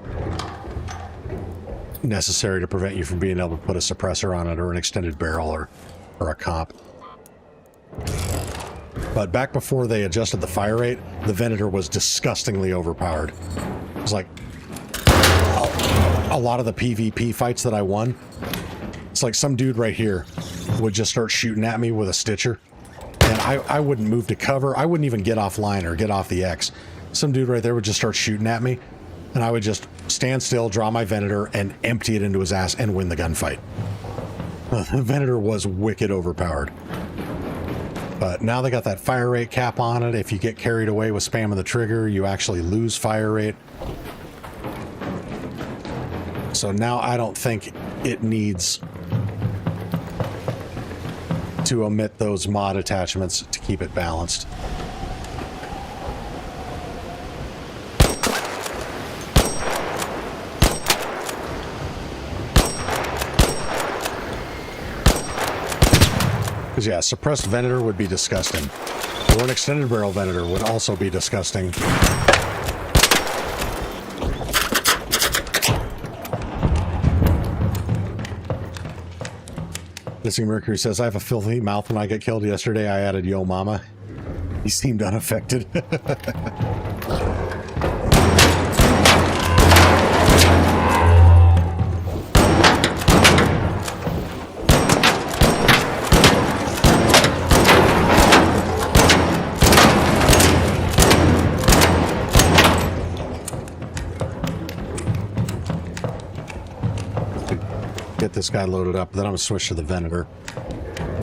necessary to prevent you from being able to put a suppressor on it or an extended barrel or a comp. But back before they adjusted the fire rate, the Venator was disgustingly overpowered. It was like a lot of the PvP fights that I won, it's like some dude right here would just start shooting at me with a Stitcher, and I wouldn't move to cover. I wouldn't even get off line or get off the X. Some dude right there would just start shooting at me, and I would just stand still, draw my Venator, and empty it into his ass and win the gunfight. The Venator was wicked overpowered. But now they got that fire rate cap on it. If you get carried away with spamming the trigger, you actually lose fire rate. So now I don't think it needs to omit those mod attachments to keep it balanced. Because yeah, suppressed Venator would be disgusting. Or an extended barrel Venator would also be disgusting. Missing Mercury says, I have a filthy mouth. When I get killed yesterday, I added Yo Mama. He seemed unaffected. Get this guy loaded up, then I'm gonna switch to the Venator.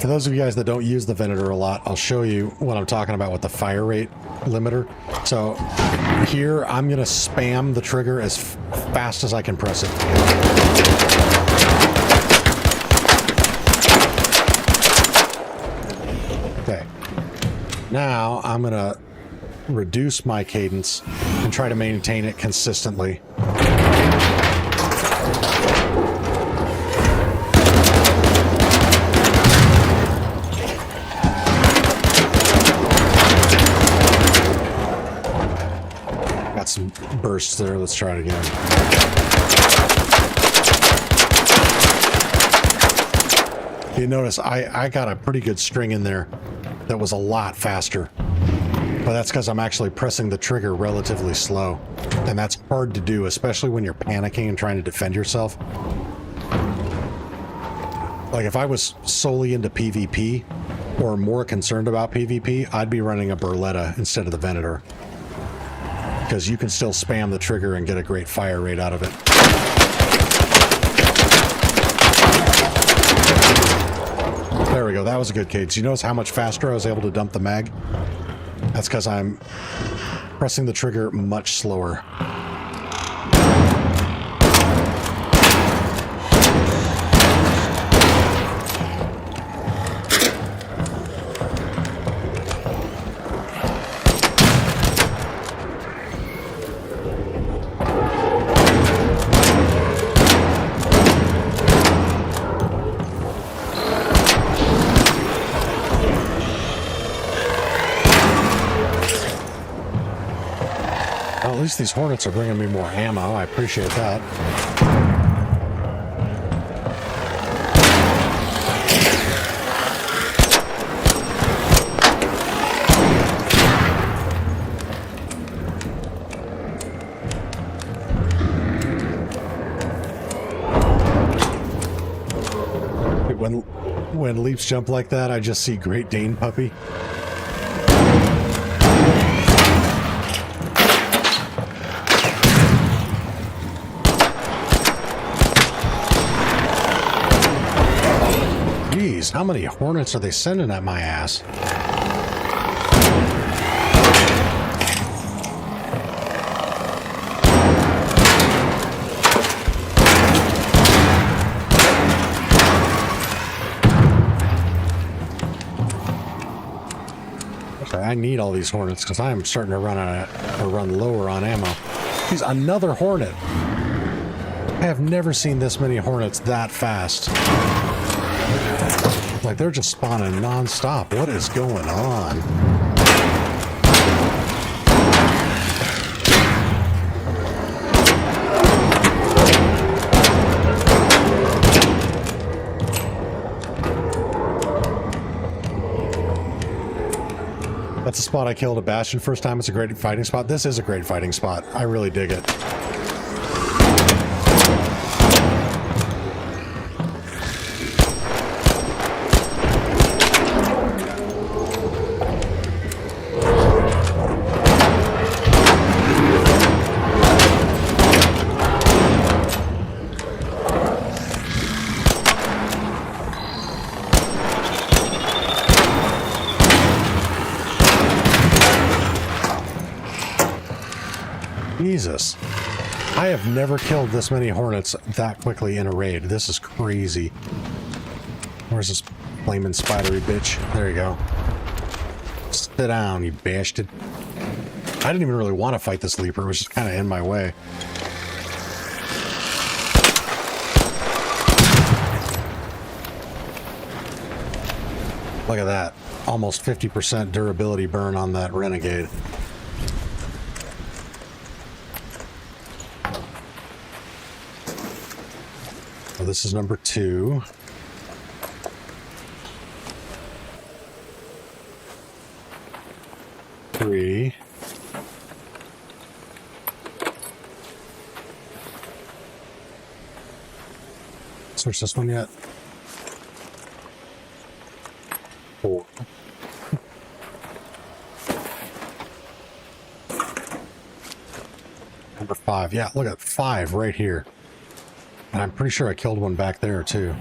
For those of you guys that don't use the Venator a lot, I'll show you what I'm talking about with the fire rate limiter. So here, I'm gonna spam the trigger as fast as I can press it. Okay. Now I'm gonna reduce my cadence and try to maintain it consistently. Some bursts there. Let's try it again. You notice I got a pretty good string in there that was a lot faster, but that's because I'm actually pressing the trigger relatively slow, and that's hard to do, especially when you're panicking and trying to defend yourself. Like if I was solely into PvP or more concerned about PvP, I'd be running a Berletta instead of the Venator, because you can still spam the trigger and get a great fire rate out of it. There we go. That was a good cadence. You notice how much faster I was able to dump the mag? That's because I'm pressing the trigger much slower. At least these Hornets are bringing me more ammo. I appreciate that. When leaps jump like that, I just see Great Dane puppy. How many Hornets are they sending at my ass? Okay, I need all these Hornets because I am starting to run lower on ammo. He's another Hornet. I have never seen this many Hornets that fast. Like, they're just spawning non-stop. What is going on? That's the spot I killed a Bastion first time. It's a great fighting spot. This is a great fighting spot. I really dig it. Jesus. I have never killed this many hornets that quickly in a raid. This is crazy. Where's this flaming spidery bitch? There you go. Sit down, you bastard. I didn't even really want to fight this leaper. It was just kind of in my way. Look at that. Almost 50% durability burn on that renegade. So this is number 2. Three. Search this one yet? 4. Number 5. Yeah, look at 5 right here. And I'm pretty sure I killed one back there too.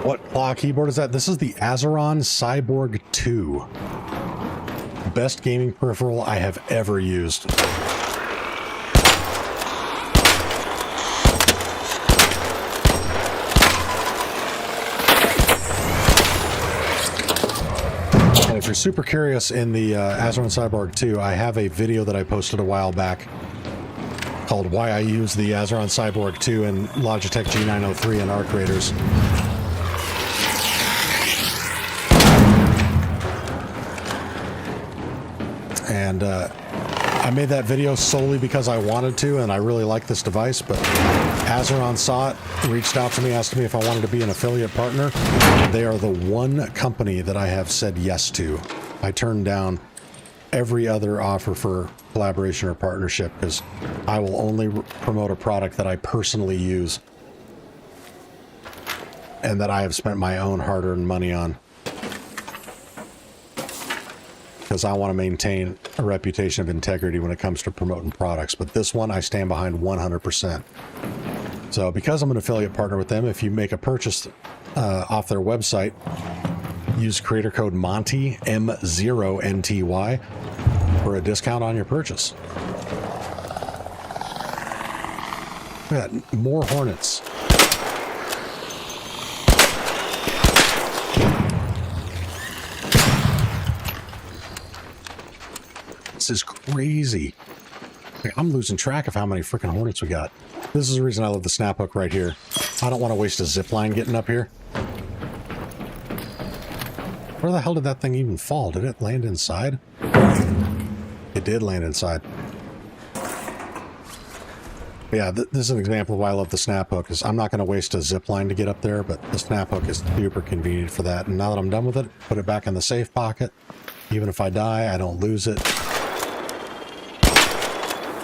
What claw keyboard is that? This is the Azeron Cyborg 2. Best gaming peripheral I have ever used. And if you're super curious, in the Azeron Cyborg 2, I have a video that I posted a while back called Why I Use the Azeron Cyborg 2 and Logitech G903 in Arc Raiders. And I made that video solely because I wanted to, and I really like this device, but Azeron saw it, reached out to me, asked me if I wanted to be an affiliate partner. They are the one company that I have said yes to. I turned down every other offer for collaboration or partnership because I will only promote a product that I personally use and that I have spent my own hard-earned money on. Because I want to maintain a reputation of integrity when it comes to promoting products. But this one, I stand behind 100%. So because I'm an affiliate partner with them, if you make a purchase off their website, use creator code Monty, M0NTY, for a discount on your purchase. Look at that, more hornets. This is crazy. I'm losing track of how many freaking hornets we got. This is the reason I love the snap hook right here. I don't want to waste a zip line getting up here. Where the hell did that thing even fall? Did it land inside? It did land inside. Yeah, this is an example of why I love the snap hook. Is I'm not going to waste a zip line to get up there, but the snap hook is super convenient for that. And now that I'm done with it, put it back in the safe pocket. Even if I die, I don't lose it.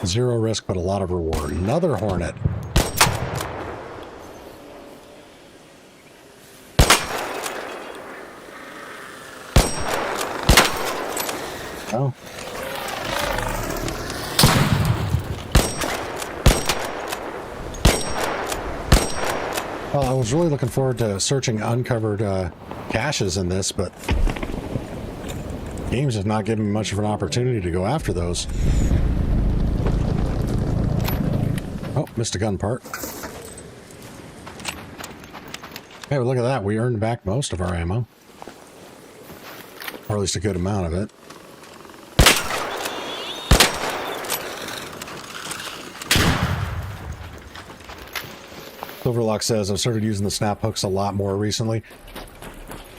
Zero risk, but a lot of reward. Another hornet. Oh. Well, I was really looking forward to searching uncovered caches in this, but games have not given me much of an opportunity to go after those. Oh, missed a gun part. Hey, well, look at that. We earned back most of our ammo. Or at least a good amount of it. Silverlock says, I've started using the snap hooks a lot more recently.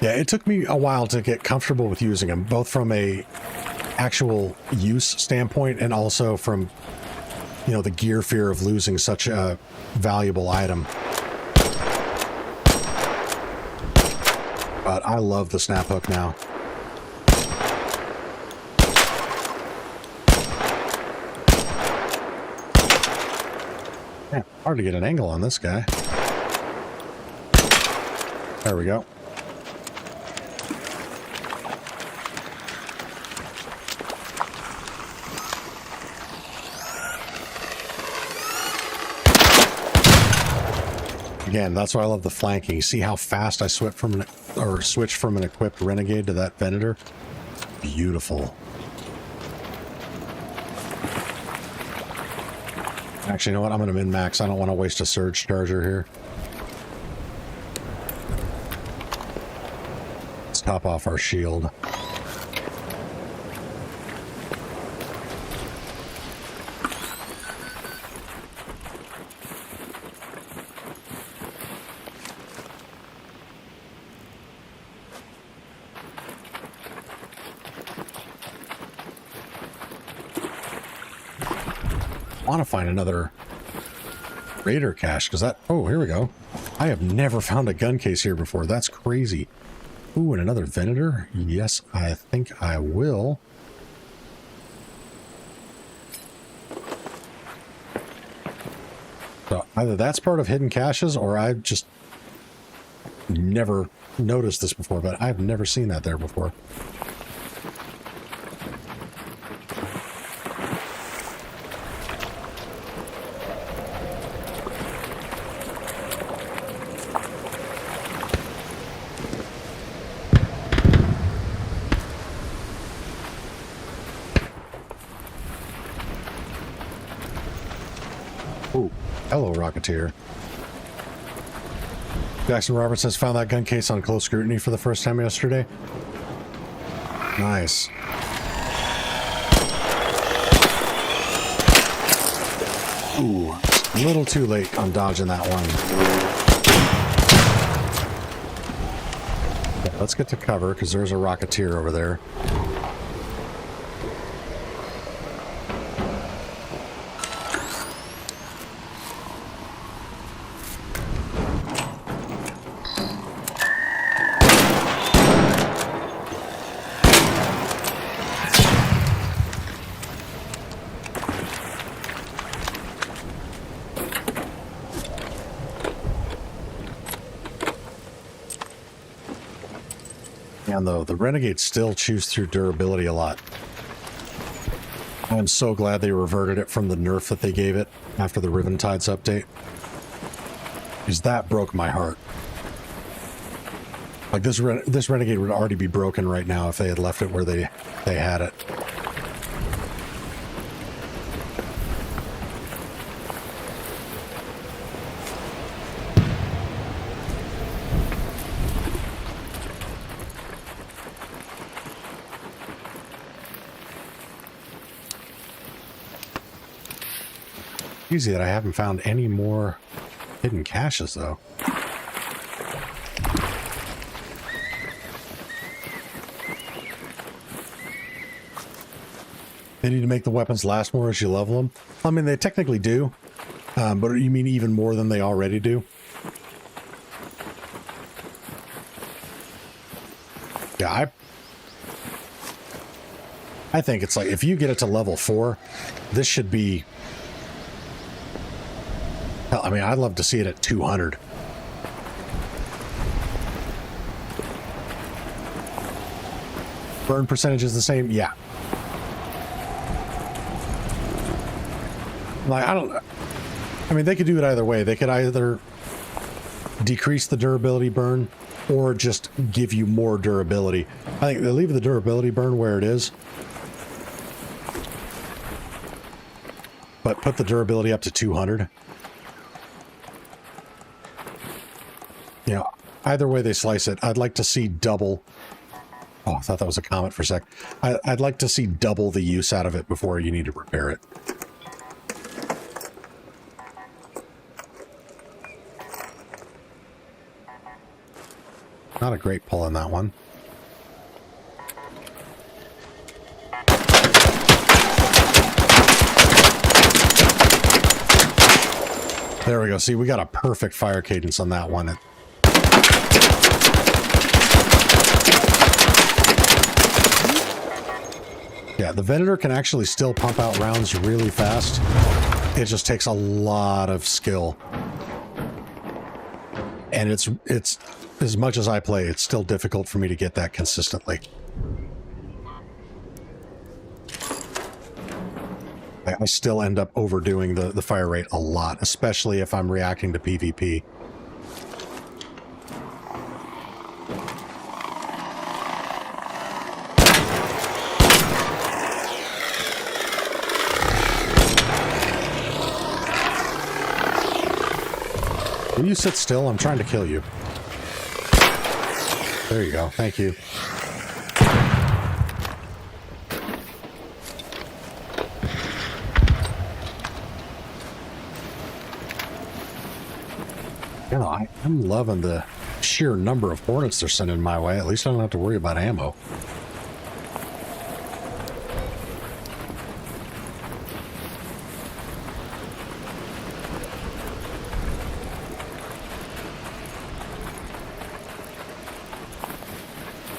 Yeah, it took me a while to get comfortable with using them, both from a actual use standpoint and also from, you know, the gear fear of losing such a valuable item. But I love the snap hook now. Yeah, hard to get an angle on this guy. There we go. Again, that's why I love the flanking. You see how fast I switch from an equipped renegade to that Venator? Beautiful. Actually, you know what? I'm going to min-max. I don't want to waste a surge charger here. Let's top off our shield. I want to find another raider cache because that... Oh, here we go. I have never found a gun case here before. That's crazy. Ooh, and another Venator? Yes, I think I will. So either that's part of hidden caches or I've just never noticed this before, but I've never seen that there before. Hello, Rocketeer. Jackson Roberts has found that gun case on close scrutiny for the first time yesterday. Nice. Ooh, a little too late on dodging that one. Yeah, let's get to cover because there's a Rocketeer over there. And though the Renegades still chews through durability a lot. I'm so glad they reverted it from the nerf that they gave it after the Riventides update. Because that broke my heart. Like this Renegade would already be broken right now if they had left it where they had it. Easy that I haven't found any more hidden caches though. They need to make the weapons last more as you level them. I mean, they technically do, but you mean even more than they already do? Yeah, I think it's like if you get it to level 4, this should be... I mean, I'd love to see it at 200. Burn percentage is the same? Yeah. Like, I mean, they could do it either way. They could either decrease the durability burn or just give you more durability. I think they leave the durability burn where it is, but put the durability up to 200. You know, either way they slice it, I'd like to see double. Oh, I thought that was a comment for a sec. I'd like to see double the use out of it before you need to repair it. Not a great pull on that one. There we go. See, we got a perfect fire cadence on that one. Yeah, the Venator can actually still pump out rounds really fast. It just takes a lot of skill. And it's as much as I play, it's still difficult for me to get that consistently. I still end up overdoing the fire rate a lot, especially if I'm reacting to PvP. Will you sit still? I'm trying to kill you. There you go. Thank you. You know, I'm loving the sheer number of hornets they're sending my way. At least I don't have to worry about ammo.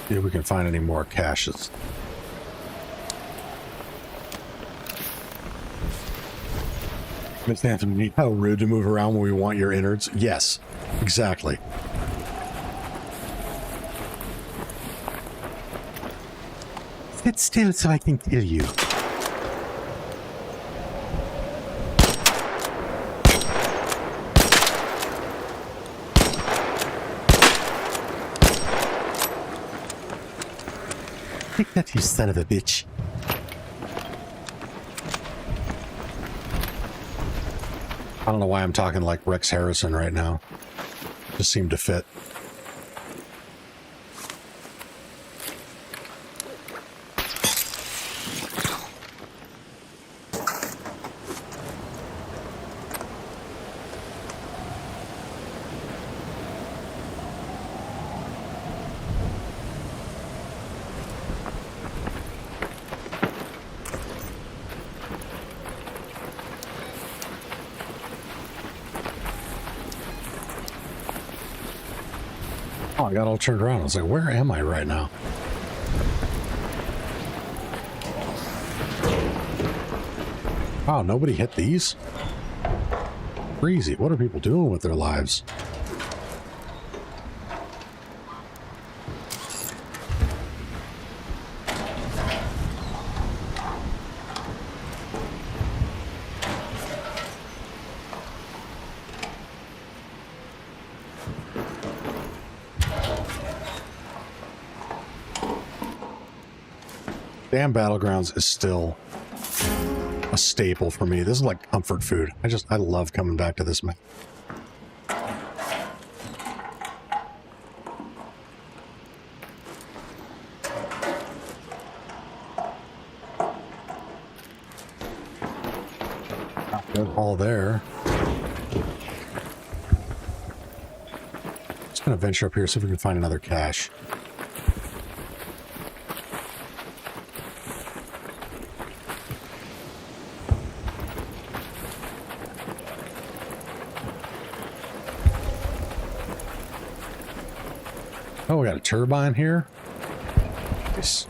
See if we can find any more caches. Miss Anthony, how rude to move around when we want your innards. Yes, exactly. Sit still so I can kill you. Take that, you son of a bitch. I don't know why I'm talking like Rex Harrison right now. Just seemed to fit. Oh, I got all turned around. I was like, where am I right now? Wow, nobody hit these? Crazy. What are people doing with their lives? Damn, Battlegrounds is still a staple for me. This is like comfort food. I love coming back to this map. Good haul there. Just gonna venture up here, see if we can find another cache. Oh, we got a turbine here. Nice.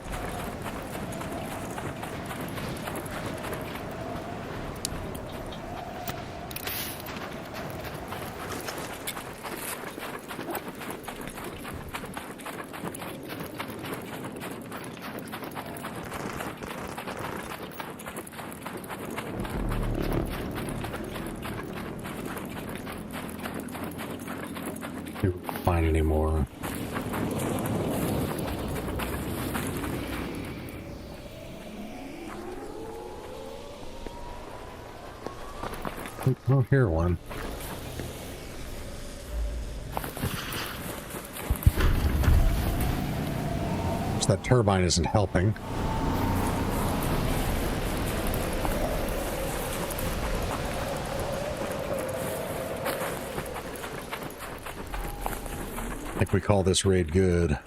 See if we can find any more. Oh, here one. So that turbine isn't helping. I think we call this raid good.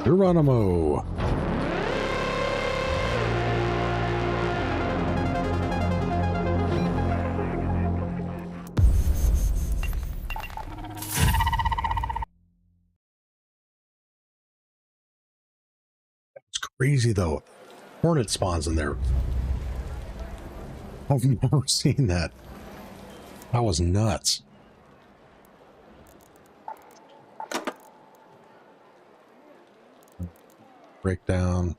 Geronimo. It's crazy though. Hornet spawns in there. I've never seen that. That was nuts. Breakdown.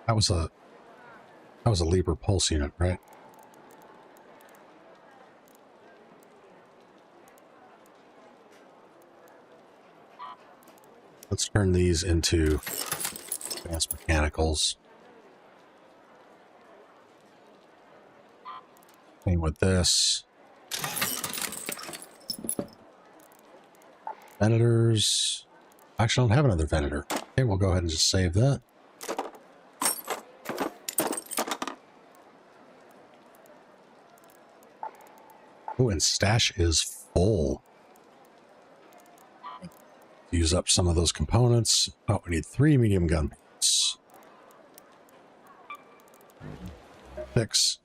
That was a Liber pulse unit, right? Let's turn these into advanced mechanicals. Same with this. Venators. Actually, I don't have another venator. Okay, we'll go ahead and just save that. Oh, and stash is full. Use up some of those components. Oh, we need 3 medium gun parts. 6.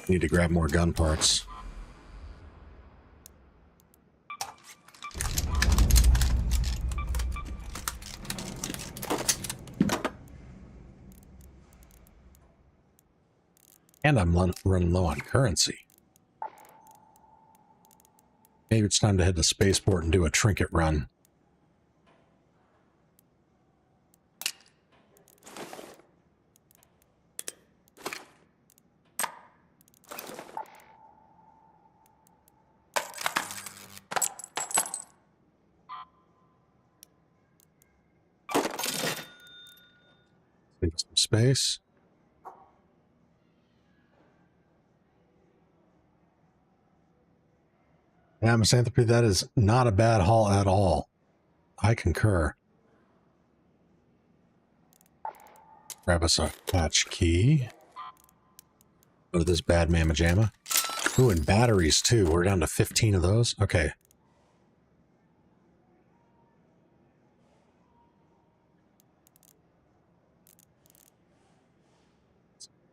Need to grab more gun parts. And I'm running low on currency. Maybe it's time to head to Spaceport and do a trinket run. Save some space. Yeah, Misanthropy, that is not a bad haul at all. I concur. Grab us a patch key. Go to this bad mamma jamma. Ooh, and batteries too. We're down to 15 of those. Okay.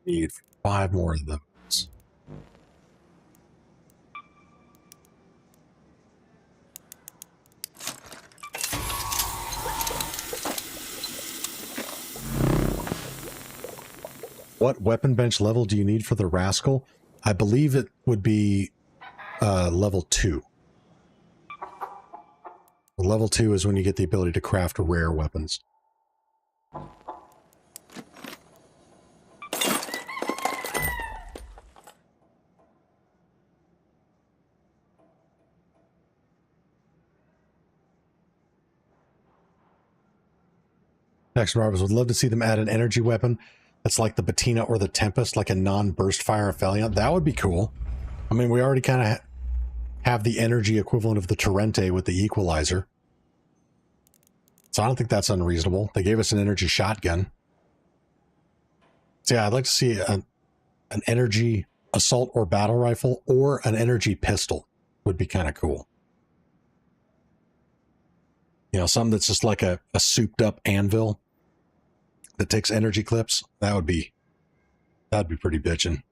Need 5 more of those. What weapon bench level do you need for the Rascal? I believe it would be level 2. Level 2 is when you get the ability to craft rare weapons. Next, Barbers would love to see them add an energy weapon that's like the Bettina or the Tempest, like a non-burst fire Aphelion. That would be cool. I mean, we already kind of have the energy equivalent of the Torrente with the equalizer. So I don't think that's unreasonable. They gave us an energy shotgun. So yeah, I'd like to see an energy assault or battle rifle or an energy pistol. Would be kind of cool. You know, something that's just like a souped up anvil that takes energy clips. That'd be pretty bitchin'.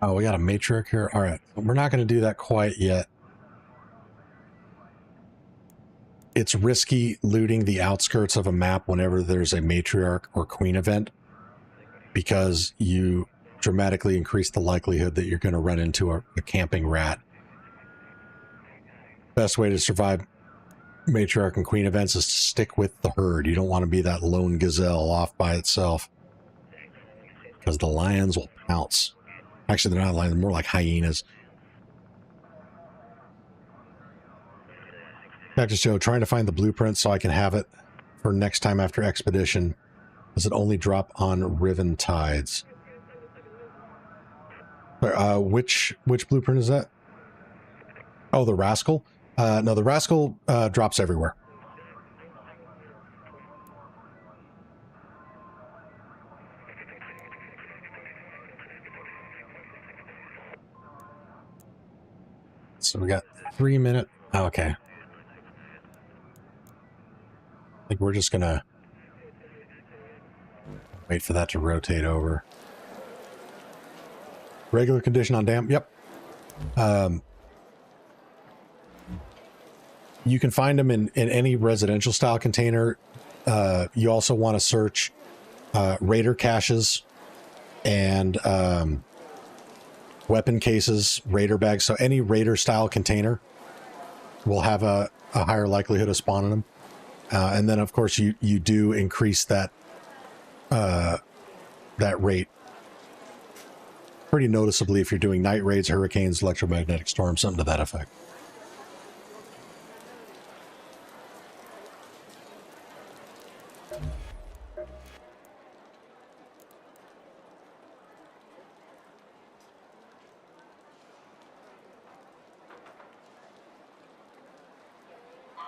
Oh, we got a matriarch here. All right, we're not going to do that quite yet. It's risky looting the outskirts of a map whenever there's a matriarch or queen event, because you dramatically increase the likelihood that you're going to run into a camping rat. Best way to survive matriarch and queen events is to stick with the herd. You don't want to be that lone gazelle off by itself, because the lions will pounce. Actually, they're not lions, they're more like hyenas. Cactus Joe, trying to find the blueprint so I can have it for next time after expedition. Does it only drop on Riven Tides? Which blueprint is that? Oh, the Rascal? No, the Rascal drops everywhere. So we got 3 minutes. Oh, okay. I think we're just gonna wait for that to rotate over. Regular condition on dam. Yep. You can find them in any residential style container. You also want to search raider caches and weapon cases, raider bags. So any raider style container will have a higher likelihood of spawning them. And then of course you do increase that that rate pretty noticeably if you're doing night raids, hurricanes, electromagnetic storms, something to that effect.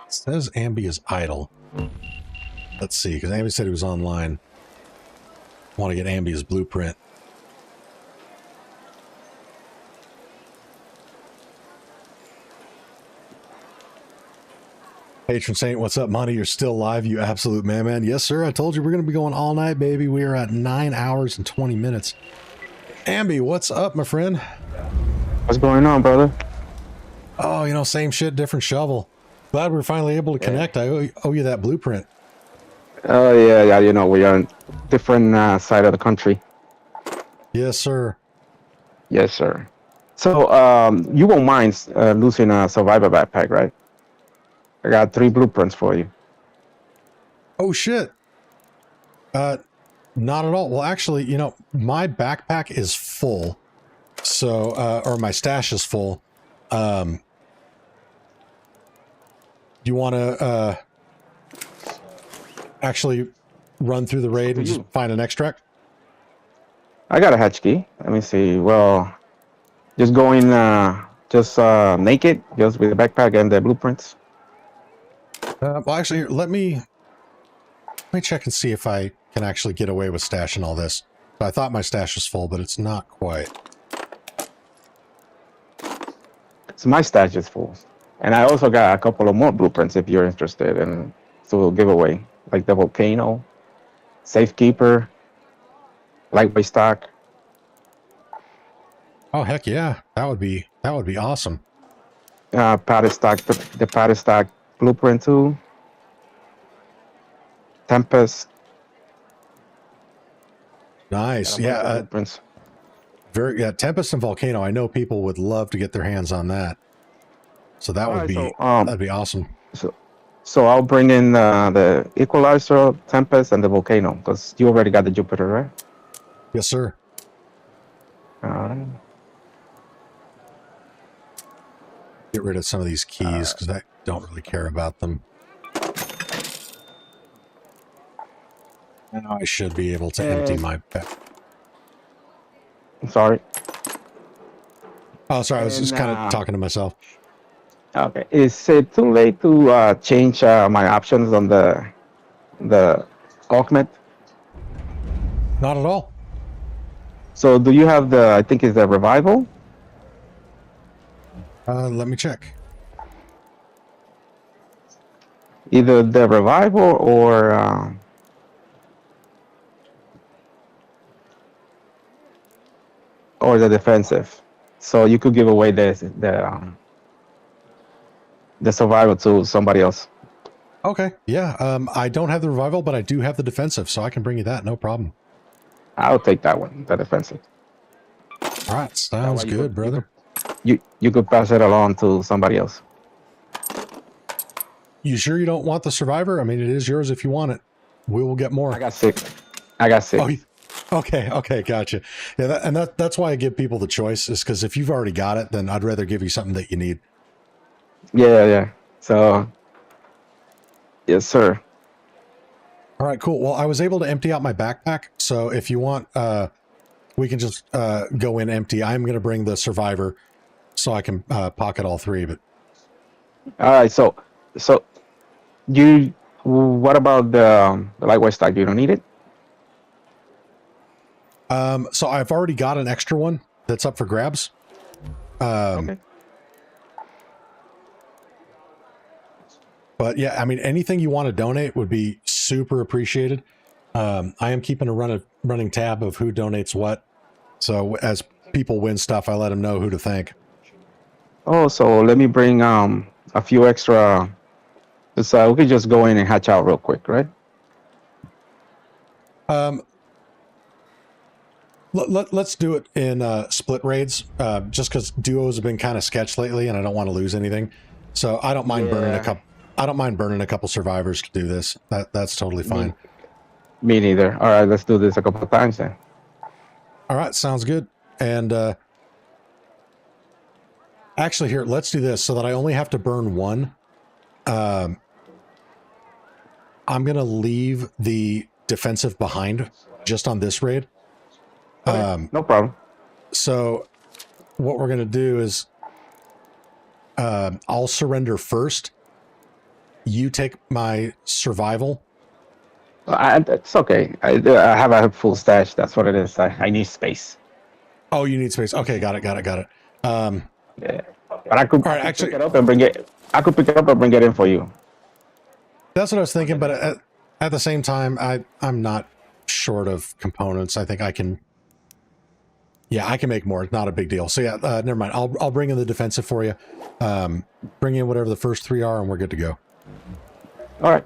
It says Ambi is idle. Let's see, because Ambi said he was online. I want to get Ambi's blueprint. Patron Saint, what's up, Monty? You're still live, you absolute man. Yes, sir. I told you we're going to be going all night, baby. We are at 9 hours and 20 minutes. Ambi, what's up, my friend? What's going on, brother? Oh, you know, same shit, different shovel. Glad we're finally able to connect. I owe you that blueprint. Oh, yeah, you know, we are on different side of the country. Yes, sir. Yes, sir. So, you won't mind losing a survivor backpack, right? I got 3 blueprints for you. Oh, shit. Not at all. Well, actually, you know, my backpack is full. So, or my stash is full. You want to actually run through the raid and just find an extract? I got a hatch key. Let me see. Well, just going naked, just with the backpack and the blueprints. Well, actually, let me check and see if I can actually get away with stashing all this. I thought my stash was full, but it's not quite. So my stash is full. And I also got a couple of more blueprints if you're interested in to give away, like the volcano, safekeeper, lightweight stock. Oh heck yeah, that would be awesome. Padded stock, the padded stock blueprint too. Tempest. Nice, yeah. Tempest and volcano. I know people would love to get their hands on that. So that would be that'd be awesome. So I'll bring in the equalizer, Tempest, and the volcano because you already got the Jupiter, right? Yes, sir. Get rid of some of these keys because I don't really care about them. Now I should be able to empty my bag. I'm sorry. Oh, sorry. I was just kind of talking to myself. Okay. Is it too late to change my options on the augment? Not at all. So do you have the, I think it's the revival? Let me check. Either the revival or the defensive. So you could give away the survival to somebody else. Okay. Yeah. I don't have the revival, but I do have the defensive, so I can bring you that. No problem. I'll take that one, the defensive. All right. Sounds good, brother. You could pass it along to somebody else. You sure you don't want the survivor? I mean, it is yours if you want it. We will get more. I got 6. Oh, okay, gotcha. Yeah, that's why I give people the choice, is because if you've already got it, then I'd rather give you something that you need. Yeah. So, yes, sir. All right, cool. Well, I was able to empty out my backpack, so if you want, we can just go in empty. I'm going to bring the survivor so I can pocket all 3. But all right, so what about the lightweight stock? You don't need it? So I've already got an extra one that's up for grabs. Okay. But yeah, I mean, anything you want to donate would be super appreciated. I am keeping a running tab of who donates what. So as people win stuff, I let them know who to thank. Oh, so let me bring a few extra. So we could just go in and hatch out real quick, right? Let's do it in split raids, just because duos have been kind of sketch lately, and I don't want to lose anything. So I don't mind burning a couple. I don't mind burning a couple survivors to do this. That's totally fine. Me neither. All right, let's do this a couple of times then. All right, sounds good. And actually, here, let's do this so that I only have to burn one. I'm gonna leave the defensive behind just on this raid. No problem. So what we're gonna do is I'll surrender first. You take my survival. It's okay. I have a full stash. That's what it is. I need space. Oh, you need space. Okay, got it. Yeah, but I could actually pick it up and bring it. I could pick it up and bring it in for you. That's what I was thinking, but at the same time, I'm not short of components. I think I can. Yeah, I can make more. It's not a big deal. So yeah, never mind. I'll bring in the defensive for you. Bring in whatever the first three are, and we're good to go. All right.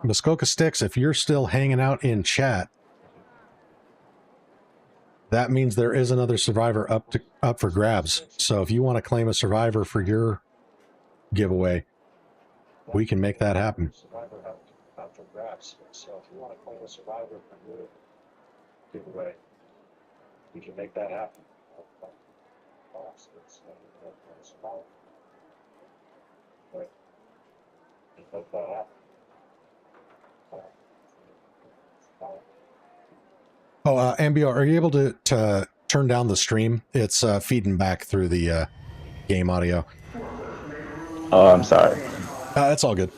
Muskoka Sticks, if you're still hanging out in chat, that means there is another survivor up for grabs. So if you want to claim a survivor for your giveaway, we can make that happen. Up for grabs. So if you want to claim a survivor for your giveaway, we can make that happen. Make that happen. Oh, Ambio, are you able to turn down the stream? It's feeding back through the game audio. Oh, I'm sorry. That's all good.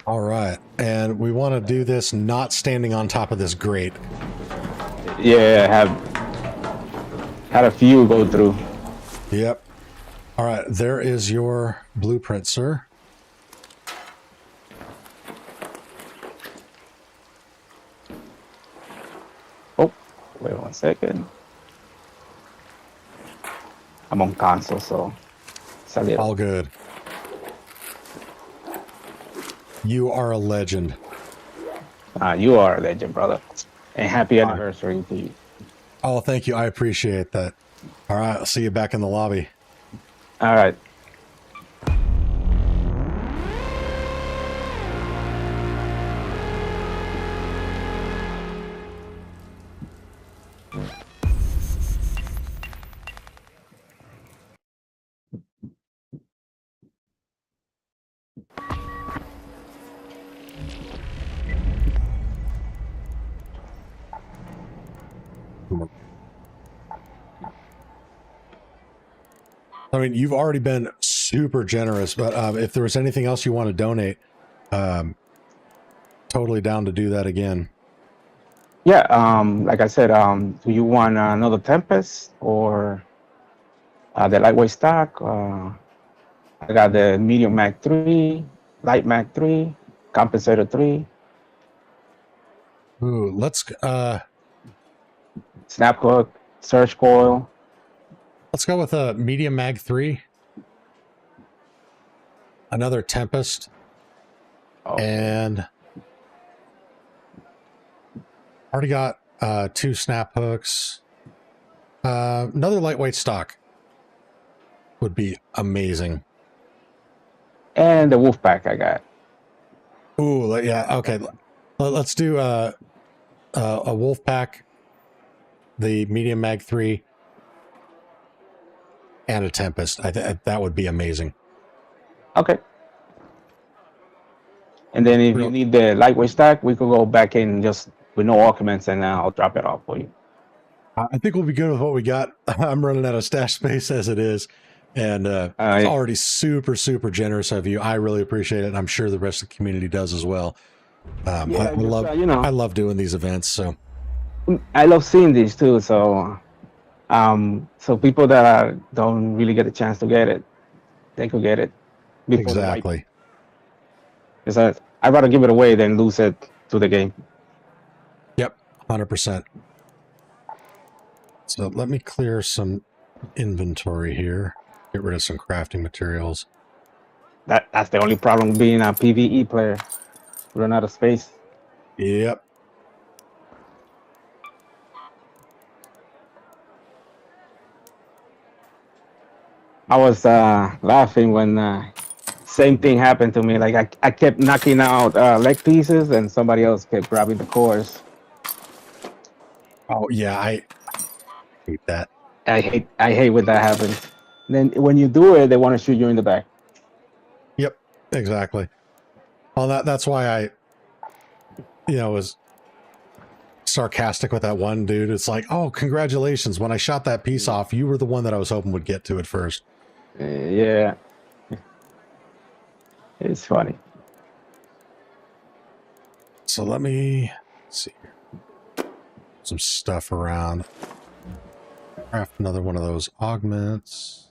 All right, and we want to do this not standing on top of this grate. Yeah, I had a few go through. Yep. All right, there is your blueprint, sir. Oh, wait 1 second. I'm on console, so it's a little... All good. You are a legend. You are a legend, brother. And happy anniversary to you. Oh, thank you. I appreciate that. All right, I'll see you back in the lobby. All right. I mean, you've already been super generous, but if there was anything else you want to donate, totally down to do that again. Yeah, like I said, do you want another Tempest or the lightweight stock? I got the medium Mag 3, light Mag 3, compensator 3. Ooh, let's snap hook, surge coil. Let's go with a medium Mag 3. Another Tempest. And already got 2 snap hooks. Another lightweight stock would be amazing. And the wolf pack I got. Ooh, yeah, okay. Let's do a wolf pack, the medium mag 3, and a tempest. That would be amazing. Okay. And then if you need the lightweight stack, we could go back in just with no arguments, and I'll drop it off for you. I think we'll be good with what we got. I'm running out of stash space as it is. And it's already super, super generous of you. I really appreciate it. And I'm sure the rest of the community does as well. I love doing these events. So I love seeing these too. So so people that don't really get a chance to get it, they could get it before exactly. Because I'd rather give it away than lose it to the game. Yep, 100%. So let me clear some inventory here. Get rid of some crafting materials. That's the only problem being a PvE player. Run out of space. Yep. I was laughing when same thing happened to me. Like I kept knocking out leg pieces, and somebody else kept grabbing the cores. Oh yeah, I hate that. I hate when that happens. Then when you do it, they want to shoot you in the back. Yep, exactly. Well, that's why I, was sarcastic with that one dude. It's like, oh, congratulations! When I shot that piece off, you were the one that I was hoping would get to it first. Yeah, it's funny. So let me see here. Some stuff around. Craft another one of those augments.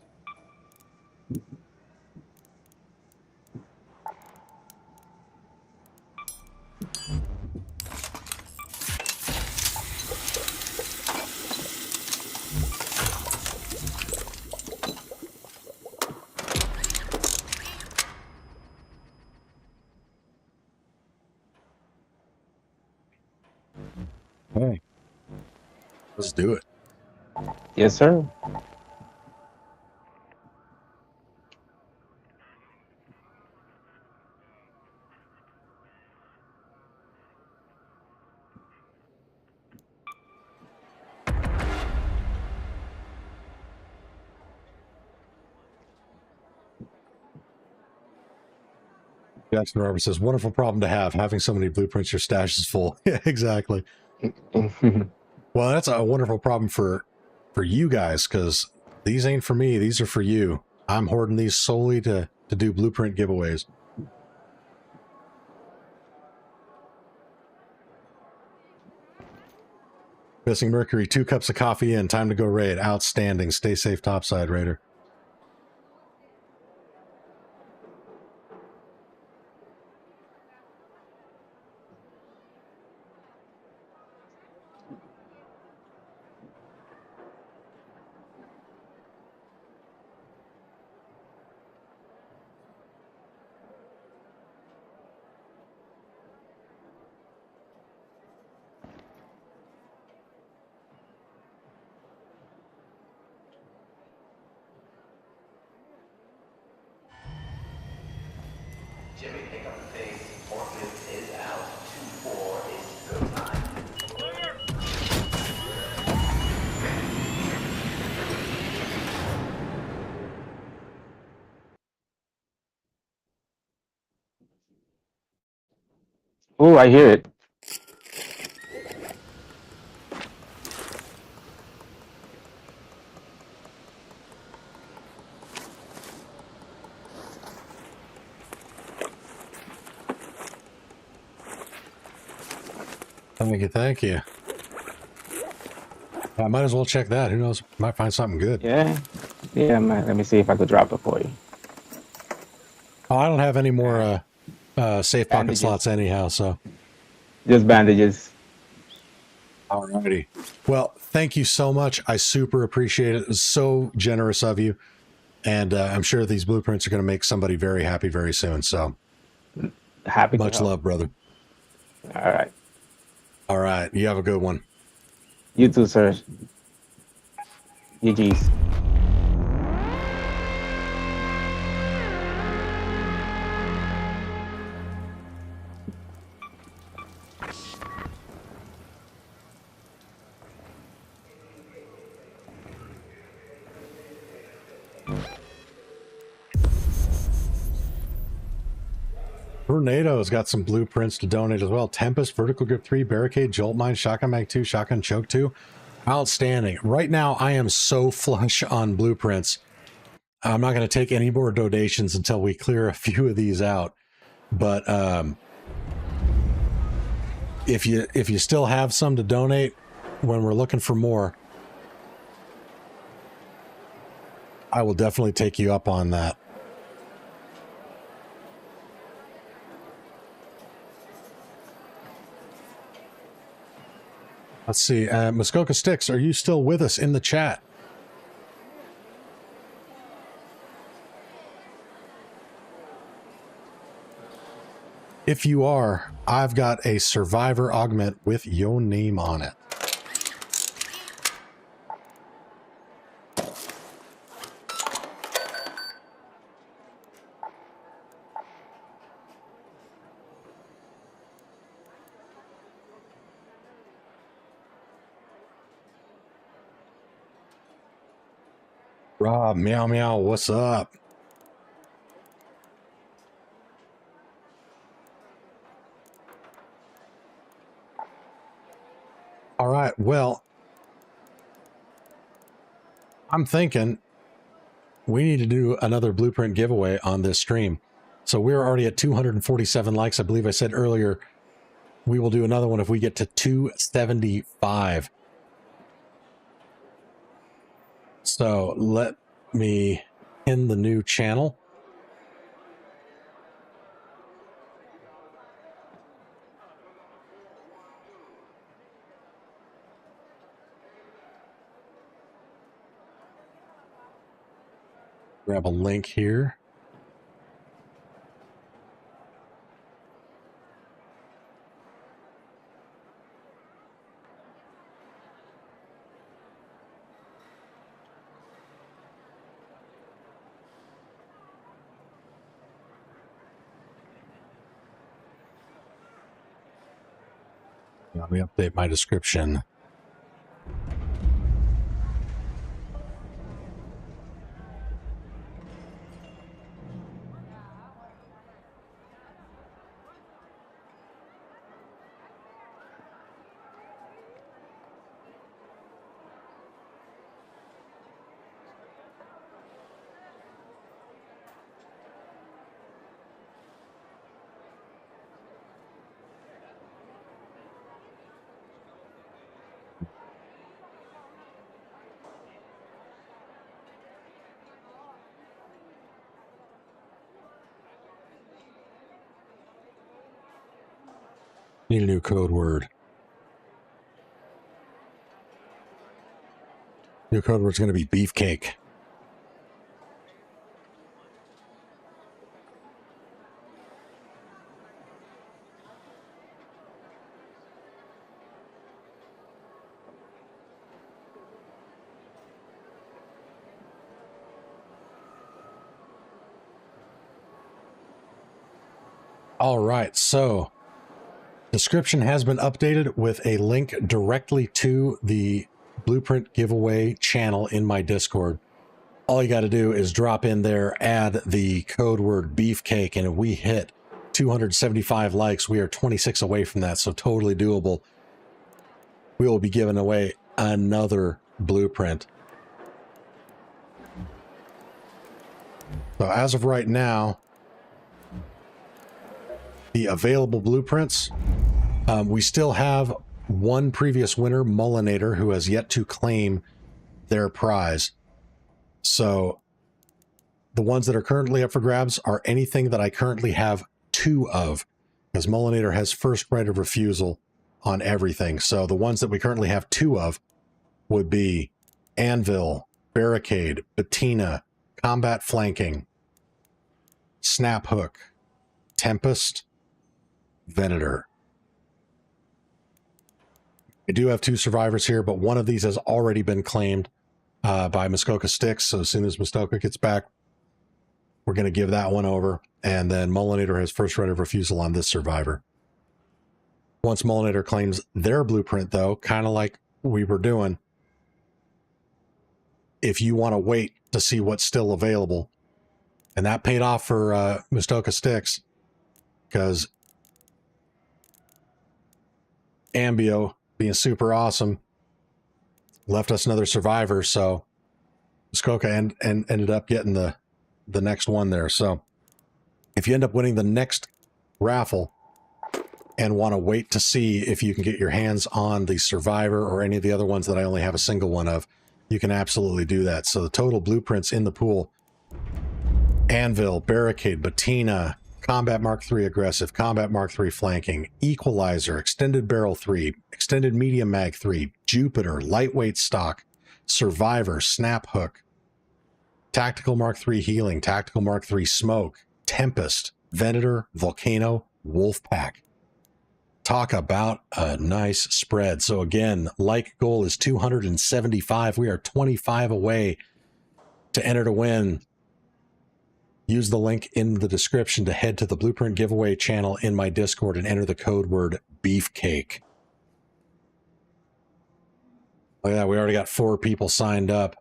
Hey, let's do it. Yes, sir. Jackson Robert says, wonderful problem to have, having so many blueprints, your stash is full. Yeah, exactly. Well, that's a wonderful problem for you guys, because these ain't for me, these are for you. I'm hoarding these solely to do blueprint giveaways. Missing Mercury, 2 cups of coffee in, time to go raid. Outstanding. Stay safe topside, Raider. Jimmy, pick up the pace. Forklift is out. 2-4 is go time. Oh, I hear it. Thank you. I might as well check that. Who knows? Might find something good. Yeah, man. Let me see if I could drop it for you. Oh, I don't have any more safe pocket Bandages. slots anyhow, so. Just bandages. Alrighty. Well, thank you so much. I super appreciate it. It was so generous of you. And I'm sure these blueprints are going to make somebody very happy very soon. So happy. Much love, brother. All right. All right. You have a good one. You too, sir. GG's. Tornado's got some blueprints to donate as well. Tempest, Vertical Grip 3, Barricade, Jolt Mine, Shotgun Mag 2, Shotgun Choke 2. Outstanding. Right now, I am so flush on blueprints. I'm not going to take any more donations until we clear a few of these out. But if you still have some to donate when we're looking for more, I will definitely take you up on that. Let's see. Muskoka Sticks, are you still with us in the chat? If you are, I've got a survivor augment with your name on it. Rob, meow meow, what's up? All right, well, I'm thinking we need to do another blueprint giveaway on this stream. So we're already at 247 likes. I believe I said earlier we will do another one if we get to 275. So let me pin the new channel. Grab a link here. Let me update my description. Need a new code word. New code word's going to be beefcake. All right, so description has been updated with a link directly to the blueprint giveaway channel in my Discord. All you got to do is drop in there, add the code word beefcake, and if we hit 275 likes, we are 26 away from that, so totally doable. We will be giving away another blueprint. So as of right now, the available blueprints, we still have one previous winner, Mullinator, who has yet to claim their prize. So the ones that are currently up for grabs are anything that I currently have 2 of, because Mullinator has first right of refusal on everything. So the ones that we currently have 2 of would be Anvil, Barricade, Bettina, Combat Flanking, Snap Hook, Tempest, Venator. I do have 2 survivors here, but one of these has already been claimed by Muskoka Sticks. So as soon as Muskoka gets back, we're going to give that one over. And then Mullinator has first right of refusal on this survivor. Once Mullinator claims their blueprint, though, kind of like we were doing, if you want to wait to see what's still available, and that paid off for Muskoka Sticks, because Ambio, being super awesome, left us another survivor. So Muskoka ended up getting the next one there. So if you end up winning the next raffle and want to wait to see if you can get your hands on the survivor or any of the other ones that I only have a single one of, you can absolutely do that. So the total blueprints in the pool: Anvil, Barricade, Batina, Combat Mark III Aggressive, Combat Mark III Flanking, Equalizer, Extended Barrel 3, Extended Medium Mag 3, Jupiter, Lightweight Stock, Survivor, Snap Hook, Tactical Mark III Healing, Tactical Mark III Smoke, Tempest, Venator, Volcano, Wolfpack. Talk about a nice spread. So again, like goal is 275. We are 25 away to enter to win. Use the link in the description to head to the Blueprint giveaway channel in my Discord and enter the code word beefcake. Look at that. We already got 4 people signed up.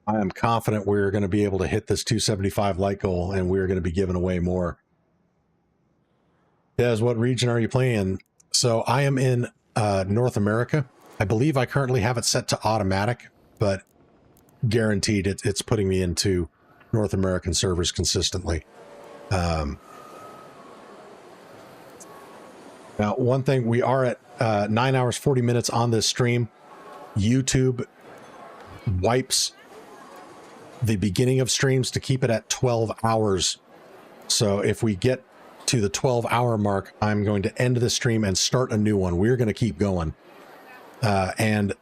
I am confident we're going to be able to hit this 275 like goal, and we're going to be giving away more. Des, what region are you playing? So I am in North America. I believe I currently have it set to automatic, but guaranteed it's putting me into North American servers consistently. Now, one thing, we are at 9 hours, 40 minutes on this stream. YouTube wipes the beginning of streams to keep it at 12 hours. So if we get to the 12-hour mark, I'm going to end the stream and start a new one. We're going to keep going. And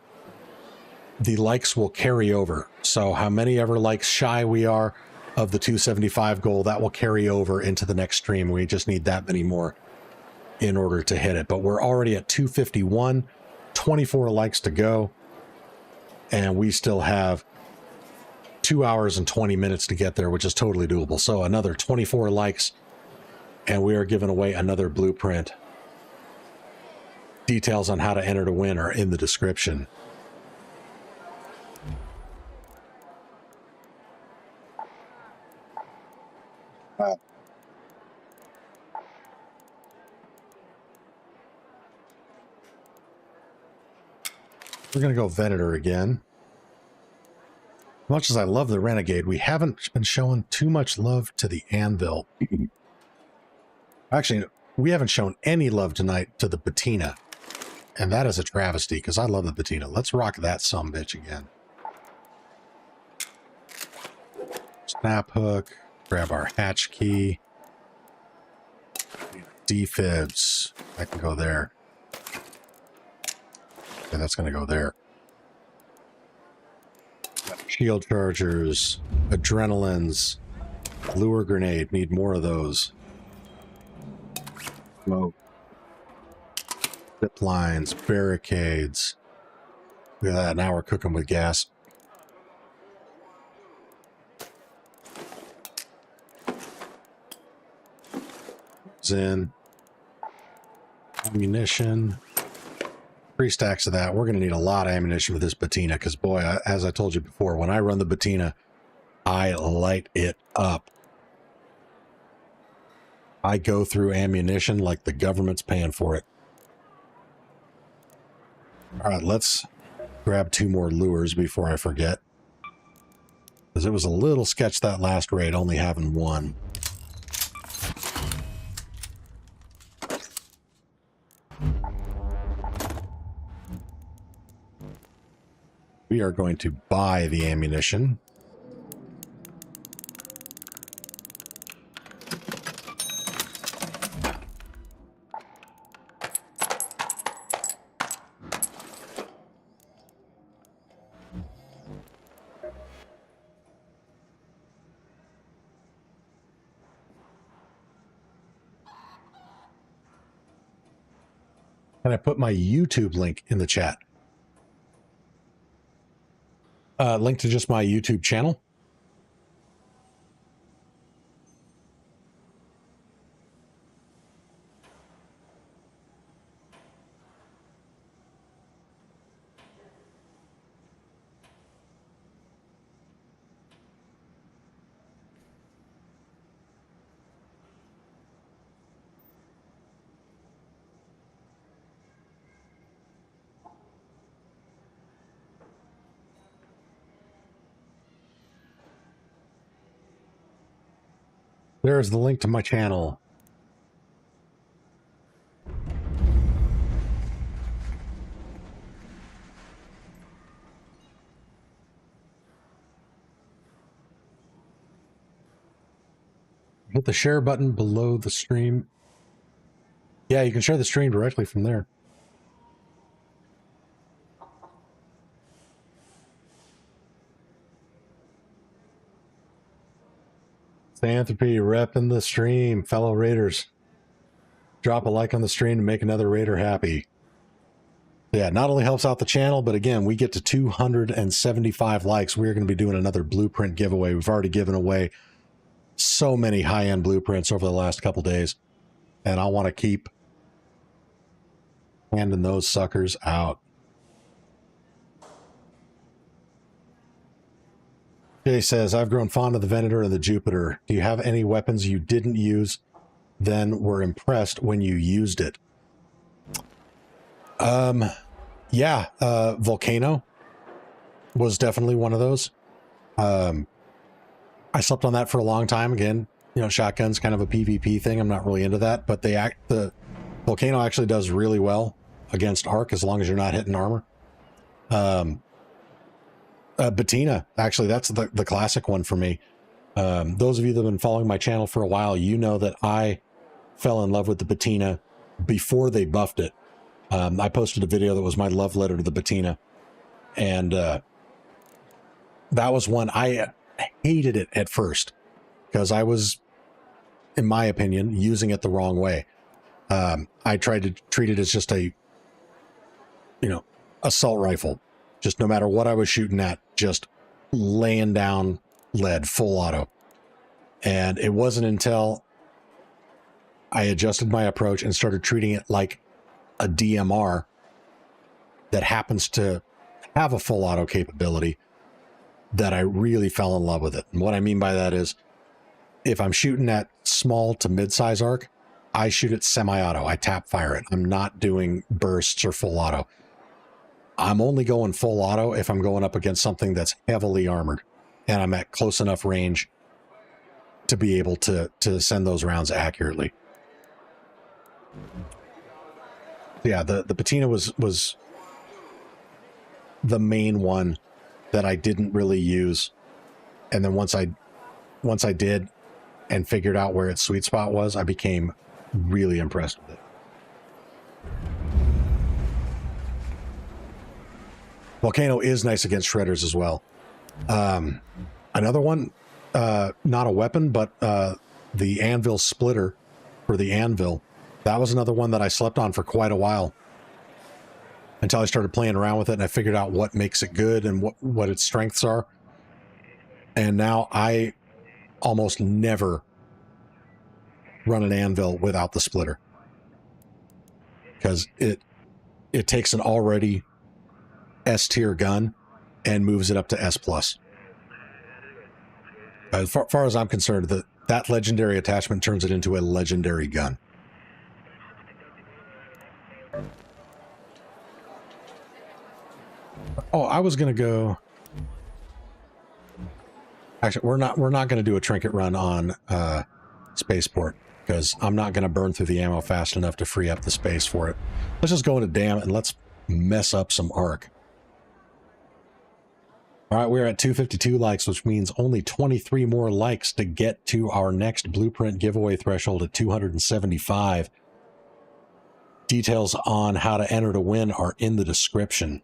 the likes will carry over. So how many ever likes shy we are of the 275 goal, that will carry over into the next stream. We just need that many more in order to hit it. But we're already at 251, 24 likes to go. And we still have 2 hours and 20 minutes to get there, which is totally doable. So another 24 likes, and we are giving away another blueprint. Details on how to enter to win are in the description. We're going to go Venator again. Much as I love the Renegade, we haven't been showing too much love to the Anvil. Actually, we haven't shown any love tonight to the Batina. And that is a travesty, because I love the Batina. Let's rock that sumbitch again. Snap hook. Grab our hatch key. Defibs. I can go there. Okay, that's going to go there. Shield chargers, adrenalines, lure grenade. Need more of those. Smoke. Zip lines, barricades. Look at that. Now we're cooking with gas. In ammunition. 3 stacks of that. We're going to need a lot of ammunition with this Batina because, boy, as I told you before, when I run the Batina, I light it up. I go through ammunition like the government's paying for it. All right, let's grab 2 more lures before I forget. Because it was a little sketch that last raid, only having 1. We are going to buy the ammunition. And I put my YouTube link in the chat. Link to just my YouTube channel. There's the link to my channel. Hit the share button below the stream. Yeah, you can share the stream directly from there. Anthropy repping the stream, fellow raiders. Drop a like on the stream to make another raider happy. Yeah, not only helps out the channel, but again, we get to 275 likes. We're going to be doing another blueprint giveaway. We've already given away so many high-end blueprints over the last couple days, and I want to keep handing those suckers out. Jay says, I've grown fond of the Venator and the Jupiter. Do you have any weapons you didn't use, then were impressed when you used it? Yeah, Volcano was definitely one of those. I slept on that for a long time. Again, you know, shotgun's kind of a PvP thing. I'm not really into that, but the Volcano actually does really well against arc as long as you're not hitting armor. Bettina, actually, that's the classic one for me. Those of you that have been following my channel for a while, you know that I fell in love with the Bettina before they buffed it. I posted a video that was my love letter to the Bettina, and that was one I hated it at first because I was, in my opinion, using it the wrong way. I tried to treat it as just a, assault rifle. Just no matter what I was shooting at, just laying down lead, full auto. And it wasn't until I adjusted my approach and started treating it like a DMR that happens to have a full auto capability that I really fell in love with it. And what I mean by that is, if I'm shooting at small to mid-size arc, I shoot it semi-auto. I tap fire it. I'm not doing bursts or full auto. I'm only going full auto if I'm going up against something that's heavily armored and I'm at close enough range to be able to send those rounds accurately. Yeah, the Bettina was the main one that I didn't really use. And then once I did and figured out where its sweet spot was, I became really impressed with it. Volcano is nice against shredders as well. Another one, not a weapon, but the anvil splitter for the anvil. That was another one that I slept on for quite a while until I started playing around with it and I figured out what makes it good and what its strengths are. And now I almost never run an anvil without the splitter because it takes an already S tier gun and moves it up to S plus. As far as I'm concerned, that legendary attachment turns it into a legendary gun. Oh, I was gonna go. Actually, we're not gonna do a trinket run on spaceport because I'm not gonna burn through the ammo fast enough to free up the space for it. Let's just go into dam and let's mess up some arc. All right, we're at 252 likes, which means only 23 more likes to get to our next blueprint giveaway threshold at 275. Details on how to enter to win are in the description.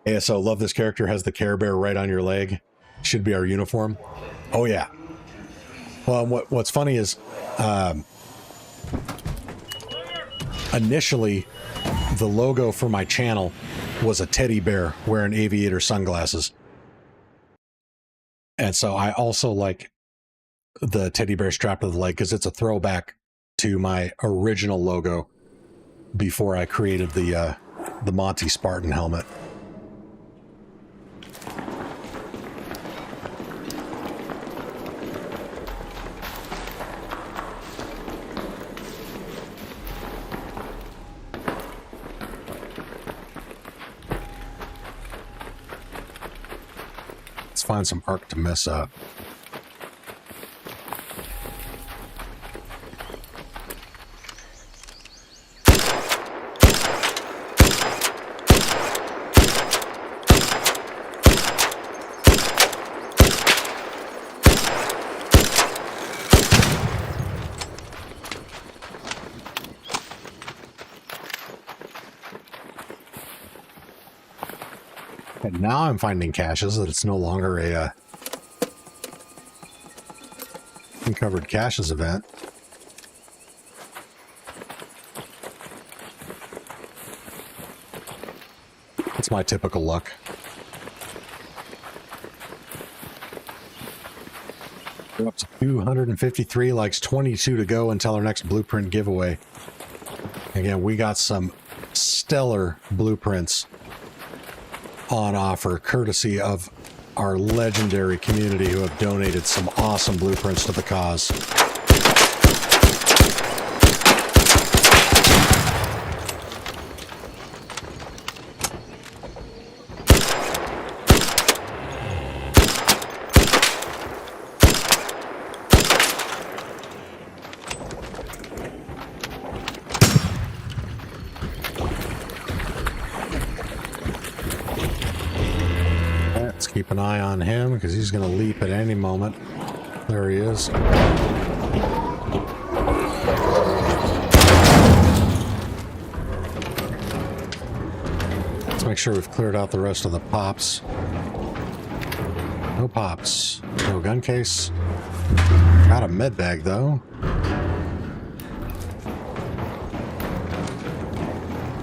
ASO, love this character, has the Care Bear right on your leg. Should be our uniform. Oh yeah. Well, what's funny is initially the logo for my channel was a teddy bear wearing aviator sunglasses. And so I also like the teddy bear strapped to the leg because it's a throwback to my original logo before I created the Monty Spartan helmet. find some arc to mess up. And now I'm finding caches that it's no longer a uncovered caches event. That's my typical luck. We're up to 253 likes, 22 to go until our next blueprint giveaway. Again, we got some stellar blueprints on offer, courtesy of our legendary community who have donated some awesome blueprints to the cause. Let's keep an eye on him because he's going to leap at any moment. There he is. Let's make sure we've cleared out the rest of the pops. No pops. No gun case. Got a med bag though.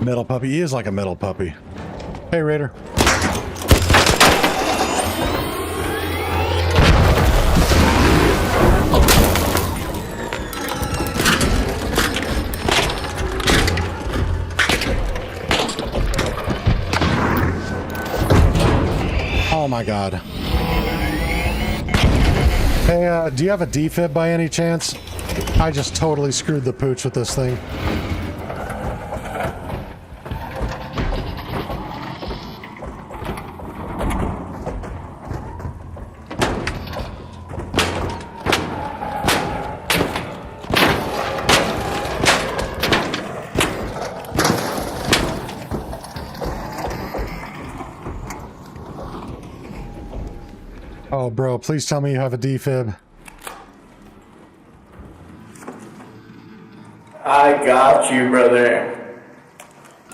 Metal puppy. He is like a metal puppy. Hey, Raider. Oh my god. Hey, do you have a defib by any chance? I just totally screwed the pooch with this thing. Oh, bro, please tell me you have a defib. I got you, brother.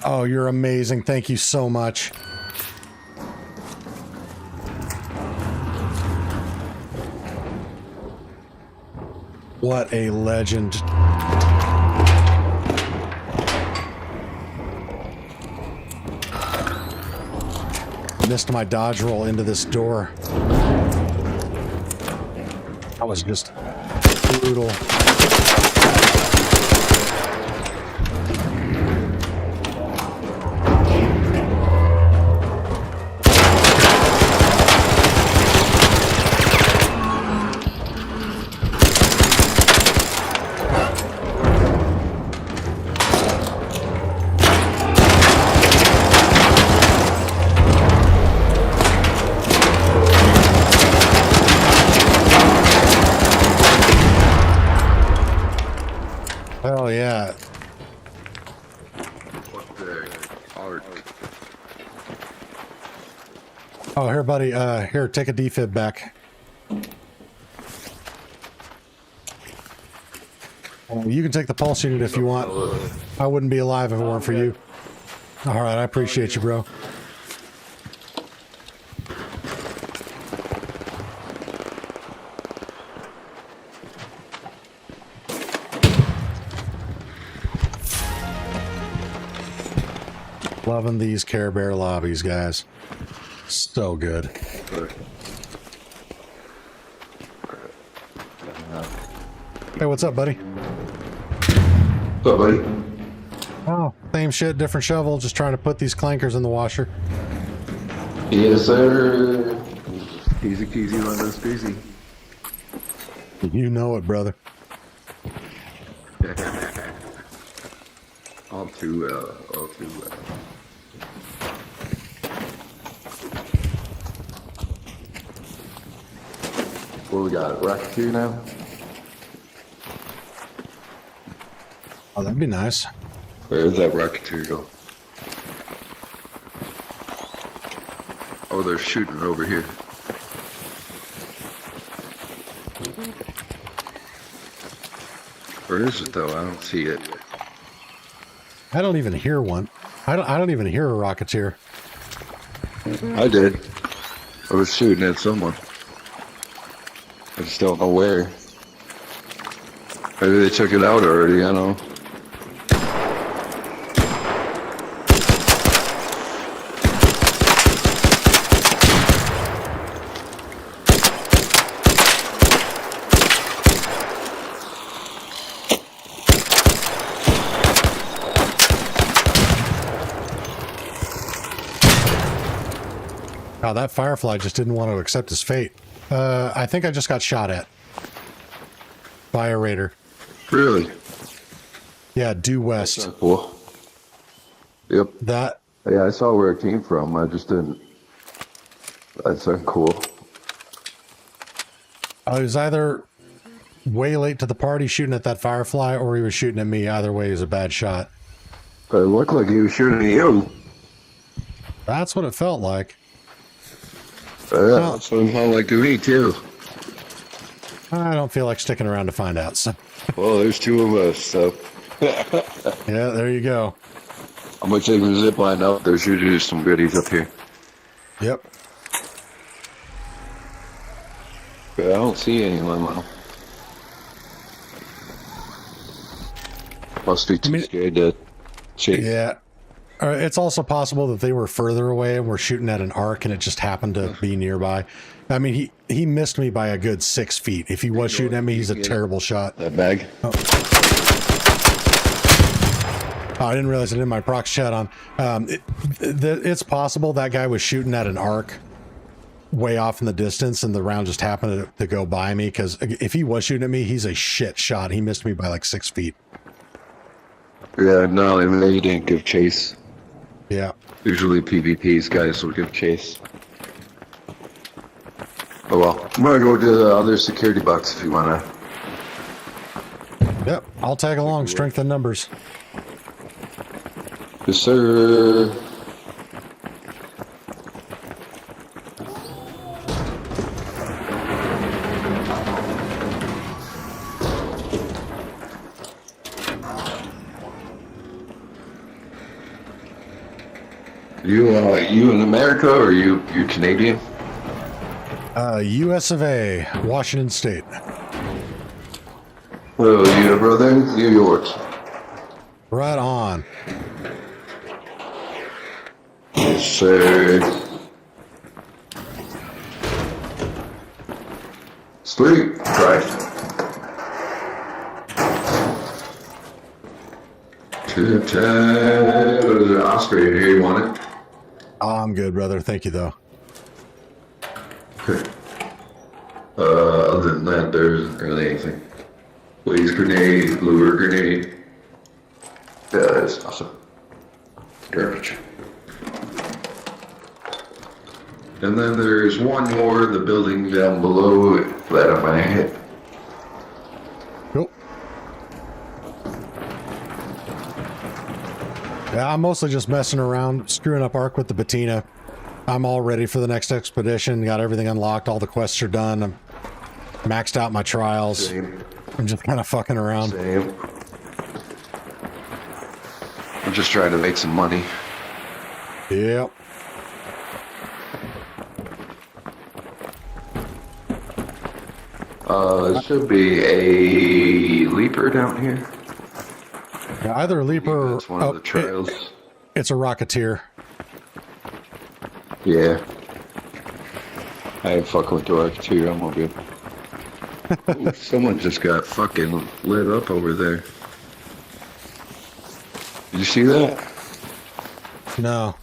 Oh, you're amazing. Thank you so much. What a legend. Missed my dodge roll into this door. That was just brutal. Hell yeah. What the art? Oh, here, buddy. Here, take a defib back. You can take the pulse unit if you want. I wouldn't be alive if it weren't for you. All right, I appreciate you, bro. Loving these Care Bear lobbies, guys. So good. Hey, what's up, buddy? What's up, buddy? Oh, same shit, different shovel. Just trying to put these clankers in the washer. Yes, sir. Easy peasy, lemon squeezy. You know it, brother. All too well. All too well. What we got? Racketeer now? Oh, that'd be nice. Where's that Racketeer go? Oh, they're shooting over here. Where is it though? I don't see it. I don't even hear one. I don't even hear a Rocketeer. I did. I was shooting at someone. I just don't know where. Maybe they took it out already, I don't know. Oh, that Firefly just didn't want to accept his fate. I think I just got shot at by a raider. Really? Yeah, due west. That's cool. Yep. That. Yeah, I saw where it came from. I just didn't. That's cool. I was either way late to the party shooting at that Firefly, or he was shooting at me. Either way is a bad shot. But it looked like he was shooting at you. That's what it felt like. Yeah, that's what it felt like to me too. I don't feel like sticking around to find out. So. Well, there's two of us, so. Yeah, there you go. I'm gonna take the zip line out. There's usually some goodies up here. Yep. But I don't see anyone now. Must be too scared to chase. Yeah. It's also possible that they were further away and were shooting at an arc and it just happened to be nearby. I mean, he missed me by a good 6 feet. If he was shooting at me, he's a terrible shot. That bag? Oh, I didn't realize I didn't have my procs chat on. It's possible that guy was shooting at an arc way off in the distance and the round just happened to go by me, because if he was shooting at me, he's a shit shot. He missed me by like 6 feet. Yeah, no, he didn't give chase. Yeah. Usually PvP's guys will give chase. Oh well. I'm gonna go to the other security box if you wanna. Yep, I'll tag along. Strength in numbers. Yes, sir. You in America or you Canadian? US of A, Washington State. Well, you brother, New York. Right on. Yes, sir. Sweet. Right. There's an Oscar in here. You want it? Oh, I'm good, brother. Thank you, though. Okay. Other than that, there isn't really anything. Blaze grenade, lure grenade. Yeah, that's awesome. Garbage. And then there's one more in the building down below that I might hit. Cool. Yeah, I'm mostly just messing around, screwing up Ark with the patina. I'm all ready for the next expedition. Got everything unlocked. All the quests are done. I'm maxed out my trials. Same. I'm just kind of fucking around. Same. I'm just trying to make some money. Yep. It should be a leaper down here. Yeah, either a leaper or That's one of the trials. It's a Rocketeer. Yeah. I ain't fucking with the Rocketeer, I'm all good. Ooh, someone just got fucking lit up over there. Did you see that? No.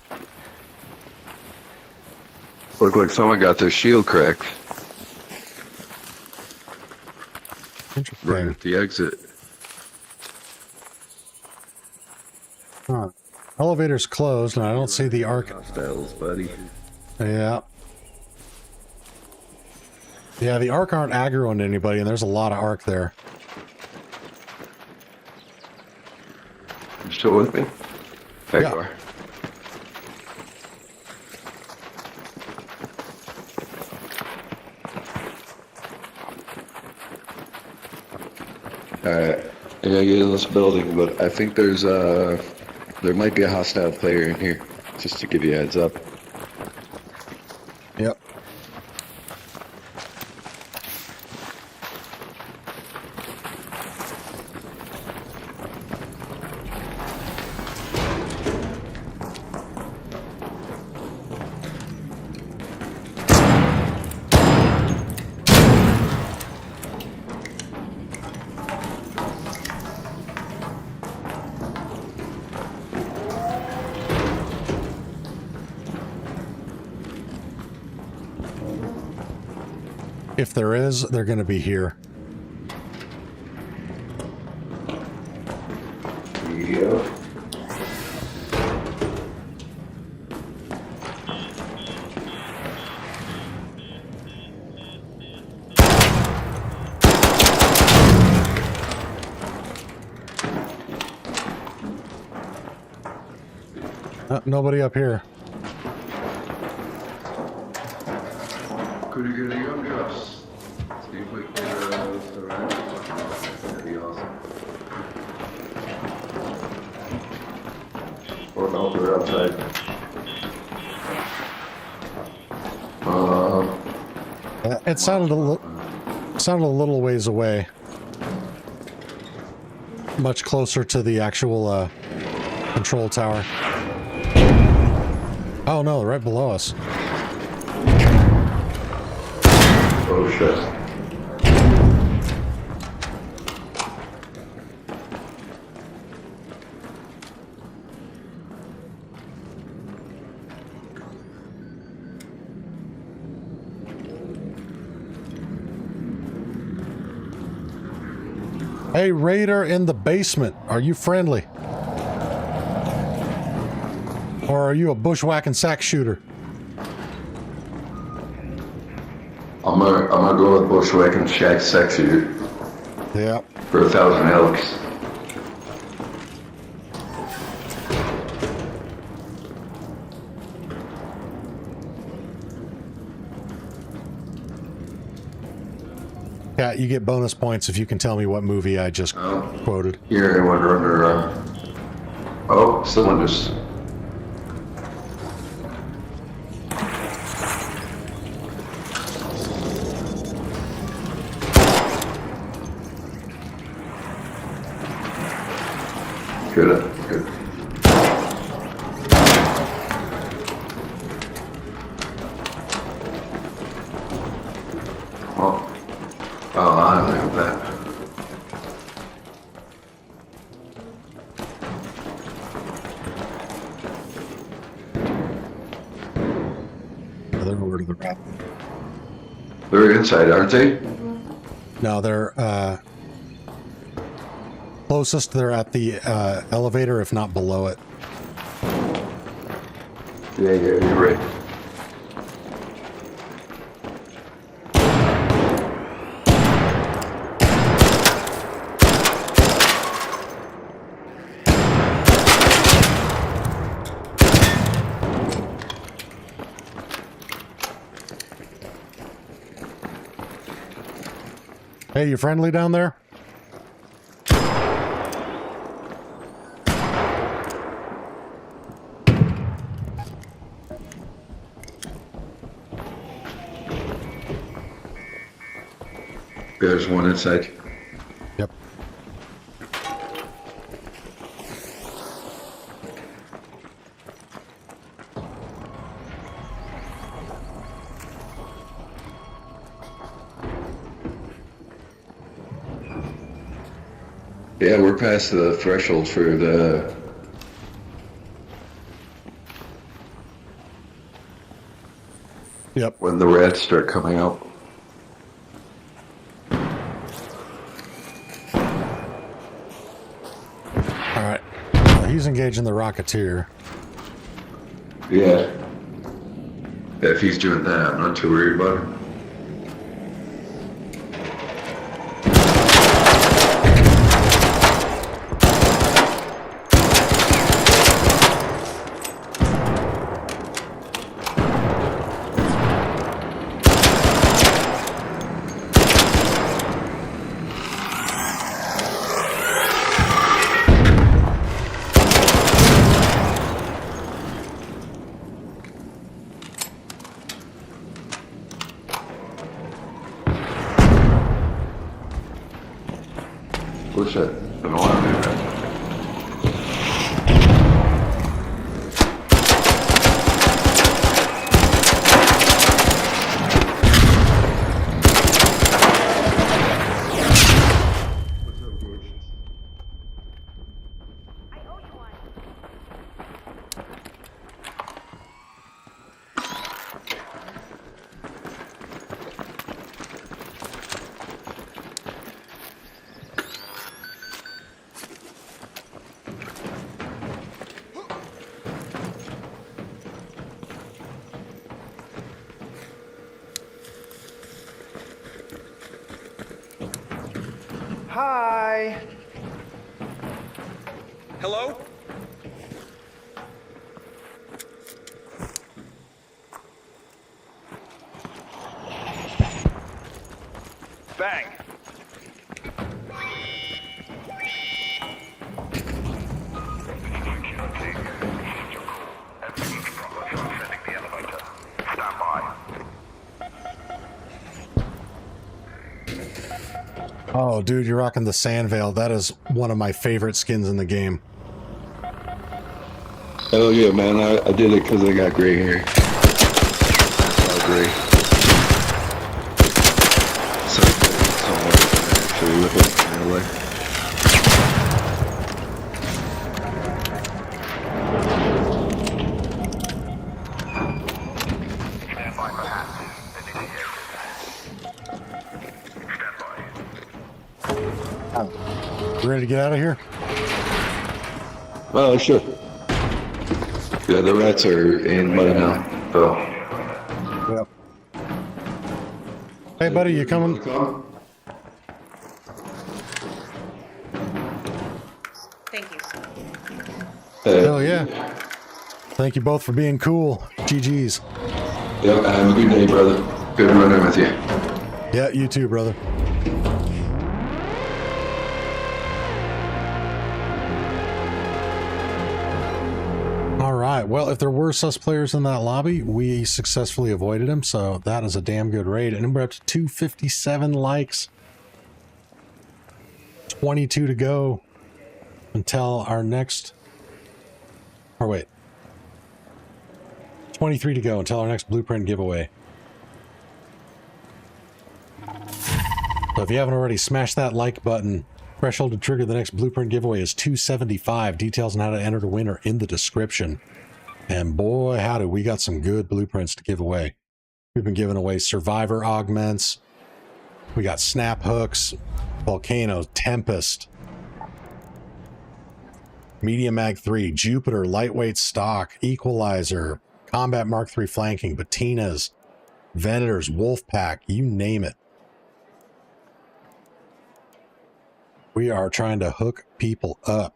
Looked like someone got their shield cracked. Interesting. Right at the exit. Huh. Elevator's closed, and I don't see the Ark. Hostiles, buddy. Yeah. Yeah, the Ark aren't aggroing anybody, and there's a lot of Ark there. You still with me? There Yeah. you are. Alright, I gotta get in this building, but I think there might be a hostile player in here, just to give you a heads up. Yep. If there is, they're going to be here. Yeah. Nobody up here. Could you get a young Gus? See if we can get the right. That'd be awesome. Or no, we're outside. It sounded a little ways away. Much closer to the actual control tower. Oh no, right below us. Oh shit. Hey, Raider in the basement, are you friendly? Or are you a bushwhacking sack shooter? I'm gonna go with bushwhacking shack sexy Yeah. for 1,000 elks. Yeah, you get bonus points if you can tell me what movie I just quoted. Hear anyone running around? Oh, someone just. Good. Oh, I don't know that. They're over to the right. They're inside, aren't they? No, they're closest. They're at the elevator, if not below it. Yeah, you're right. Hey, you friendly down there? There's one inside. Yep. Yeah, we're past the threshold for the. Yep. When the rats start coming out. All right. He's engaging the Rocketeer. Yeah. If he's doing that, I'm not too worried about him. What's that? An alarm there. Hi. Hello? Bang. Oh, dude, you're rocking the Sand Veil. That is one of my favorite skins in the game. Oh yeah, man, I did it because I got gray hair. All gray. So actually with it in real life. You ready to get out of here? Oh, sure. Yeah, the rats are in mud now, so. Yep. Hey, buddy, you coming? Thank you. Hell yeah. Thank you both for being cool. GG's. Yep, have a good day, brother. Good running with you. Yeah, you too, brother. Alright, well, if there were sus players in that lobby, we successfully avoided them, so that is a damn good raid. And we're up to 257 likes. 22 to go until our next... Or wait. 23 to go until our next blueprint giveaway. So if you haven't already, smash that like button. Threshold to trigger the next blueprint giveaway is 275. Details on how to enter to win are in the description. And boy, howdy, we got some good blueprints to give away. We've been giving away survivor augments. We got snap hooks, volcanoes, tempest, medium mag 3, Jupiter, lightweight stock, equalizer, combat mark 3 flanking, patinas, Venators, wolf pack, you name it. We are trying to hook people up.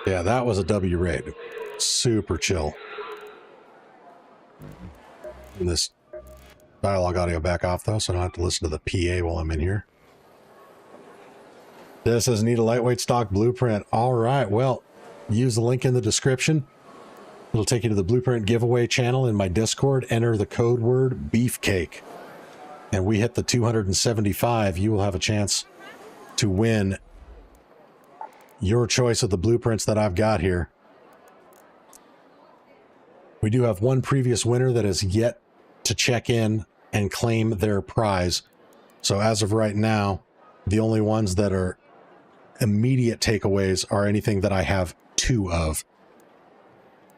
Yeah, that was a W raid. Super chill. And this dialogue audio back off though, so I don't have to listen to the PA while I'm in here. This is need a lightweight stock blueprint. All right, well, use the link in the description. It'll take you to the blueprint giveaway channel in my Discord. Enter the code word beefcake. And we hit the 275. You will have a chance to win your choice of the blueprints that I've got here. We do have one previous winner that is yet to check in and claim their prize. So as of right now, the only ones that are immediate takeaways are anything that I have 2 of.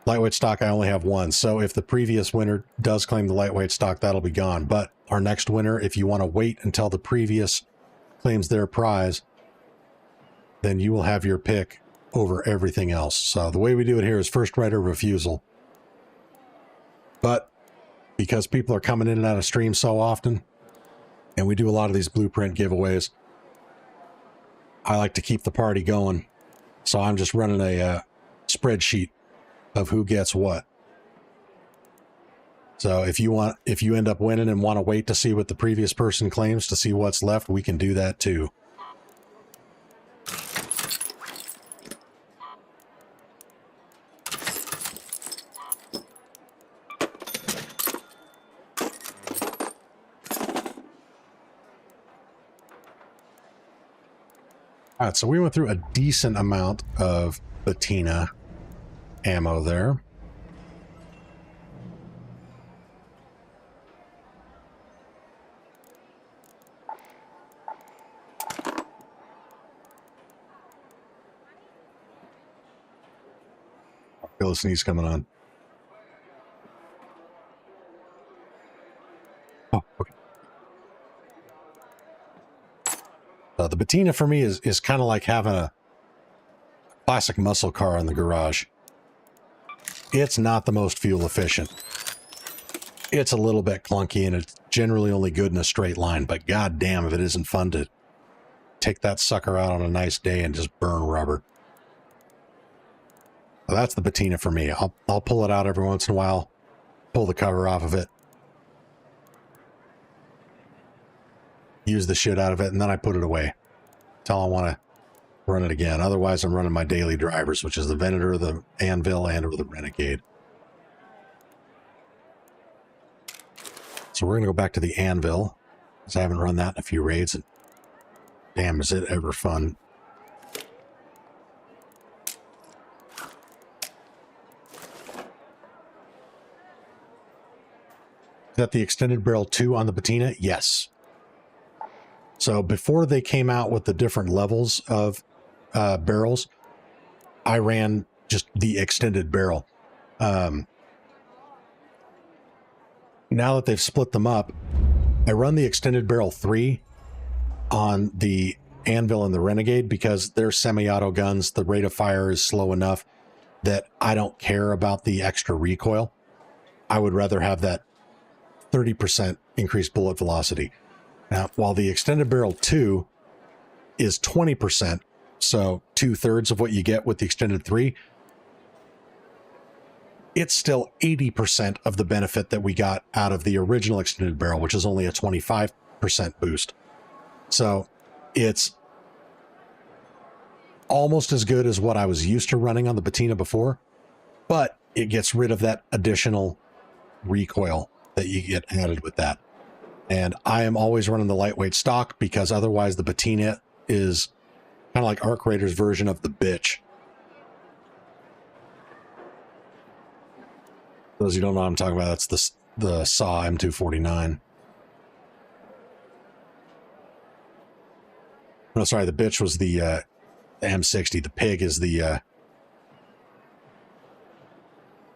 Lightweight stock, I only have 1. So if the previous winner does claim the lightweight stock, that'll be gone. But our next winner, if you want to wait until the previous claims their prize, then you will have your pick over everything else. So the way we do it here is first right of refusal. But because people are coming in and out of stream so often, and we do a lot of these blueprint giveaways, I like to keep the party going. So I'm just running a spreadsheet of who gets what. So if you end up winning and want to wait to see what the previous person claims to see what's left, we can do that too. All right, so we went through a decent amount of patina ammo there. I feel a sneeze coming on. Oh, okay. The patina for me is kind of like having a classic muscle car in the garage. It's not the most fuel efficient. It's a little bit clunky and it's generally only good in a straight line, but god damn if it isn't fun to take that sucker out on a nice day and just burn rubber. So that's the patina for me. I'll pull it out every once in a while, pull the cover off of it, use the shit out of it, and then I put it away until I want to run it again. Otherwise, I'm running my daily drivers, which is the Venator, the Anvil, and or the Renegade. So we're going to go back to the Anvil, because I haven't run that in a few raids, and damn, is it ever fun. Is that the extended barrel 2 on the patina? Yes. So before they came out with the different levels of barrels, I ran just the extended barrel. Now that they've split them up, I run the extended barrel 3 on the Anvil and the Renegade because they're semi-auto guns. The rate of fire is slow enough that I don't care about the extra recoil. I would rather have that 30% increased bullet velocity. Now, while the extended barrel 2 is 20%, so 2/3 of what you get with the extended 3, it's still 80% of the benefit that we got out of the original extended barrel, which is only a 25% boost. So it's almost as good as what I was used to running on the patina before, but it gets rid of that additional recoil that you get added with that. And I am always running the lightweight stock because otherwise the patina is kind of like Arc Raider's version of the bitch. Those who don't know what I'm talking about, that's the SAW M249. No, sorry, the bitch was the M60. The pig is the...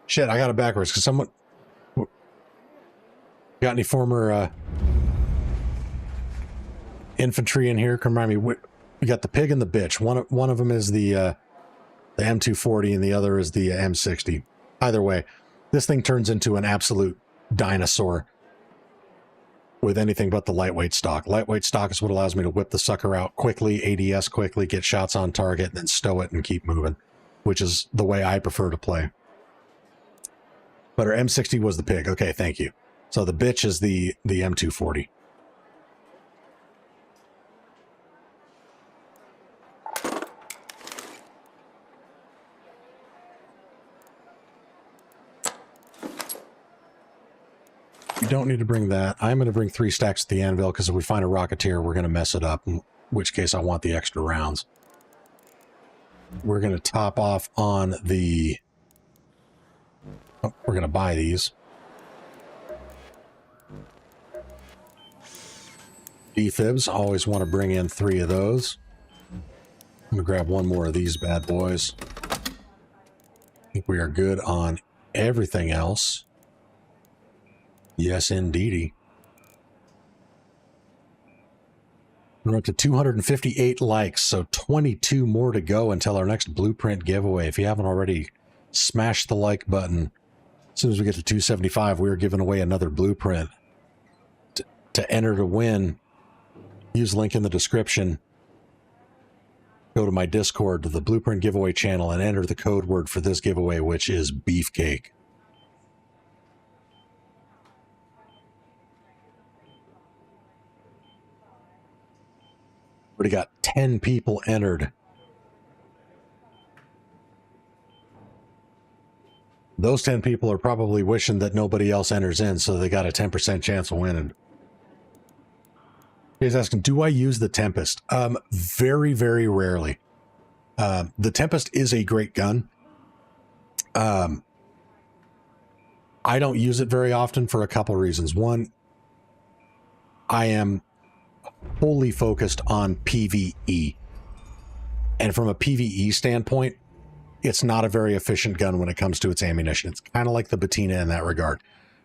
Shit, I got it backwards because someone... Got any former infantry in here? Come remind me. We got the pig and the bitch. One of them is the M240 and the other is the M60. Either way, this thing turns into an absolute dinosaur with anything but the lightweight stock. Lightweight stock is what allows me to whip the sucker out quickly, ADS quickly, get shots on target, and then stow it and keep moving, which is the way I prefer to play. But our M60 was the pig. Okay, thank you. So the bitch is the M240. You don't need to bring that. I'm going to bring 3 stacks at the Anvil because if we find a Rocketeer, we're going to mess it up, in which case I want the extra rounds. We're going to top off on the... Oh, we're going to buy these. Defibs, always want to bring in 3 of those. I'm going to grab 1 more of these bad boys. I think we are good on everything else. Yes, indeedy. We're up to 258 likes, so 22 more to go until our next blueprint giveaway. If you haven't already, smash the like button. As soon as we get to 275, we're giving away another blueprint. To enter to win, use link in the description. Go to my Discord, to the Blueprint Giveaway channel, and enter the code word for this giveaway, which is beefcake. Already got 10 people entered. Those 10 people are probably wishing that nobody else enters in, so they got a 10% chance of winning. He's asking, do I use the Tempest? Very, very rarely. The Tempest is a great gun. I don't use it very often for a couple reasons. One, I am wholly focused on PvE. And from a PvE standpoint, it's not a very efficient gun when it comes to its ammunition. It's kind of like the Bettina in that regard.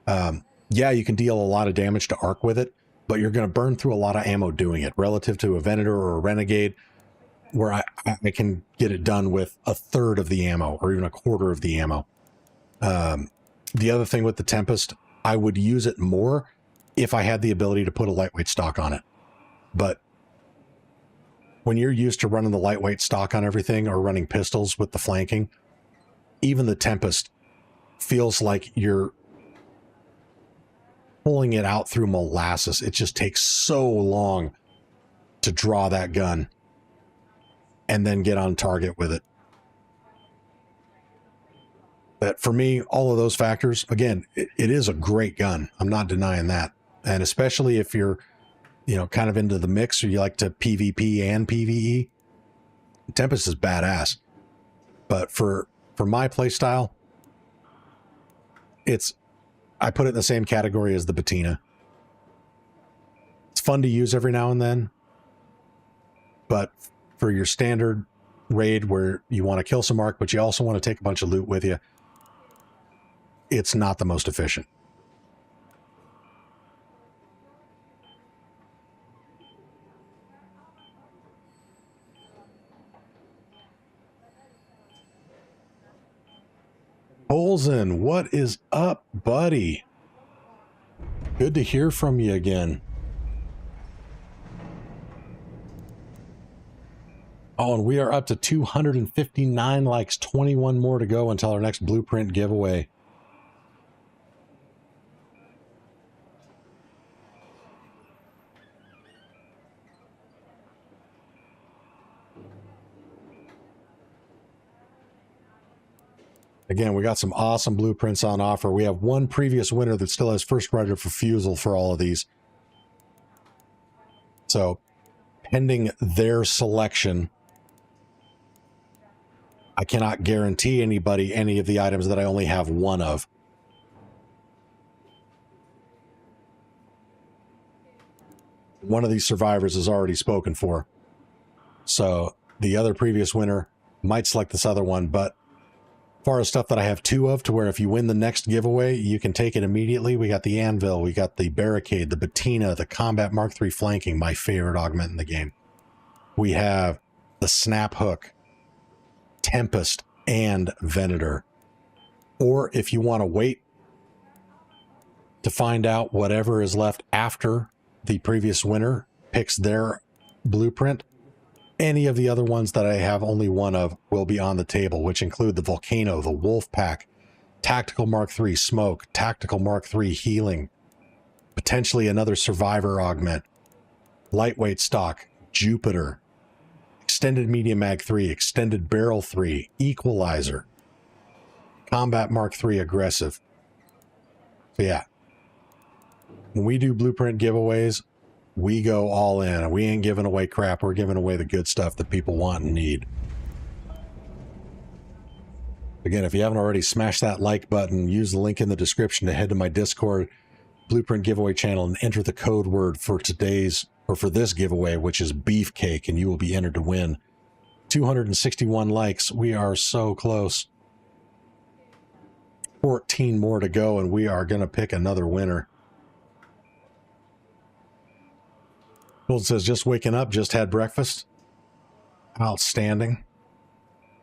Yeah, you can deal a lot of damage to arc with it, but you're going to burn through a lot of ammo doing it relative to a Venator or a Renegade, where I can get it done with a third of the ammo or even a quarter of the ammo. The other thing with the Tempest, I would use it more if I had the ability to put a lightweight stock on it. But when you're used to running the lightweight stock on everything or running pistols with the flanking, even the Tempest feels like you're pulling it out through molasses. It just takes so long to draw that gun and then get on target with it. That for me, all of those factors, again, it is a great gun. I'm not denying that. And especially if you're, kind of into the mix or you like to PvP and PvE, Tempest is badass. But for my play style, I put it in the same category as the Bettina. It's fun to use every now and then, but for your standard raid where you want to kill some arc, but you also want to take a bunch of loot with you, it's not the most efficient. Olsen, what is up, buddy? Good to hear from you again. Oh, and we are up to 259 likes, 21 more to go until our next blueprint giveaway. Again, we got some awesome blueprints on offer. We have one previous winner that still has first right of refusal for all of these. So, pending their selection, I cannot guarantee anybody any of the items that I only have one of. One of these survivors is already spoken for. So, the other previous winner might select this other one, but far as stuff that I have two of, to where if you win the next giveaway, you can take it immediately. We got the Anvil, we got the Barricade, the Bettina, the Combat Mark III Flanking, my favorite augment in the game. We have the Snap Hook, Tempest, and Venator. Or if you want to wait to find out whatever is left after the previous winner picks their blueprint, any of the other ones that I have only one of will be on the table, which include the Volcano, the Wolf Pack, Tactical Mark III Smoke, Tactical Mark III Healing, potentially another Survivor Augment, Lightweight Stock, Jupiter, Extended Medium Mag 3, Extended Barrel 3, Equalizer, Combat Mark III Aggressive. So yeah, when we do blueprint giveaways, we go all in. We ain't giving away crap. We're giving away the good stuff that people want and need. Again, if you haven't already, smash that like button. Use the link in the description to head to my Discord blueprint giveaway channel and enter the code word for for this giveaway, which is Beefcake, and you will be entered to win. 261 likes. We are so close. 14 more to go, and we are going to pick another winner. Gold says, just waking up, just had breakfast. Outstanding.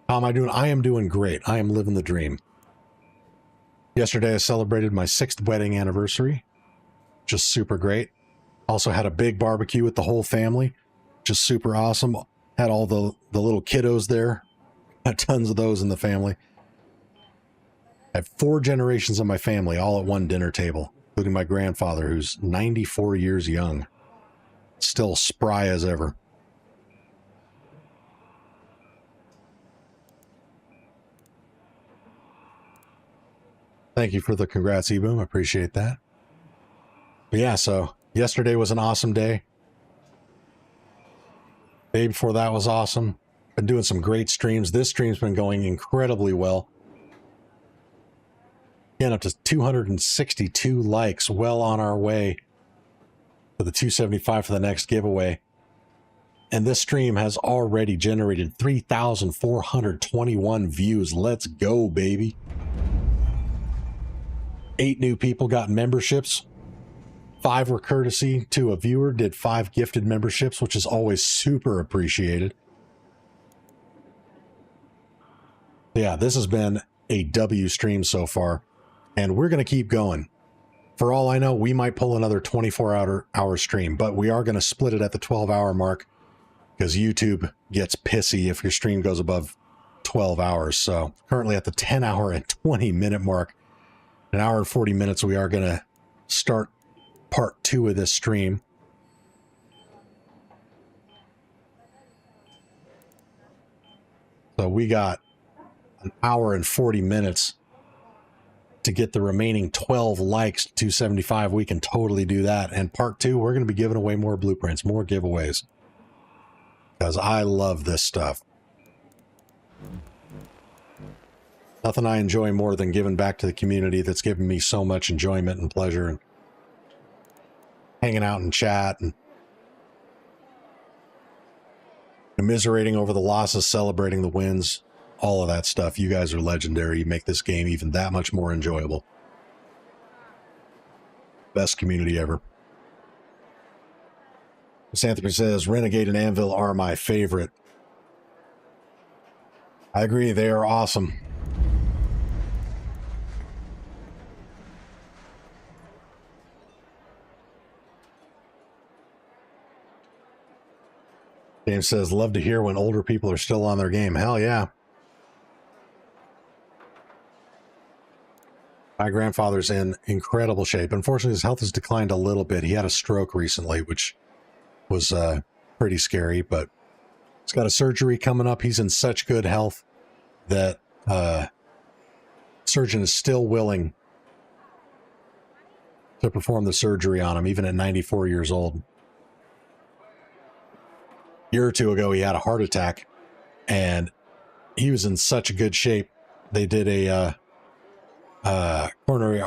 How am I doing? I am doing great. I am living the dream. Yesterday, I celebrated my 6th wedding anniversary. Just super great. Also had a big barbecue with the whole family. Just super awesome. Had all the little kiddos there. Had tons of those in the family. I have 4 generations of my family all at one dinner table, including my grandfather, who's 94 years young. Still spry as ever. Thank you for the congrats, Eboom. I appreciate that. But yeah, so yesterday was an awesome day. Day before that was awesome. Been doing some great streams. This stream's been going incredibly well. Getting up to 262 likes, well on our way to the 275 for the next giveaway. And this stream has already generated 3,421 views. Let's go, baby. 8 new people got memberships. 5 were courtesy to a viewer. Did 5 gifted memberships, which is always super appreciated. Yeah, this has been a W stream so far. And we're going to keep going. For all I know, we might pull another 24-hour stream, but we are going to split it at the 12-hour mark because YouTube gets pissy if your stream goes above 12 hours. So currently at the 10-hour and 20-minute mark, an hour and 40 minutes, we are going to start part 2 of this stream. So we got an hour and 40 minutes to get the remaining 12 likes to 275. We can totally do that. And part 2, we're going to be giving away more blueprints, more giveaways. Because I love this stuff. Nothing I enjoy more than giving back to the community that's given me so much enjoyment and pleasure and hanging out and chat and commiserating over the losses, celebrating the wins. All of that stuff. You guys are legendary. You make this game even that much more enjoyable. Best community ever. Miss Anthony says, Renegade and Anvil are my favorite. I agree. They are awesome. James says, love to hear when older people are still on their game. Hell yeah. My grandfather's in incredible shape. Unfortunately, his health has declined a little bit. He had a stroke recently, which was pretty scary, but he's got a surgery coming up. He's in such good health that surgeon is still willing to perform the surgery on him, even at 94 years old. A year or two ago, he had a heart attack, and he was in such good shape. They did a coronary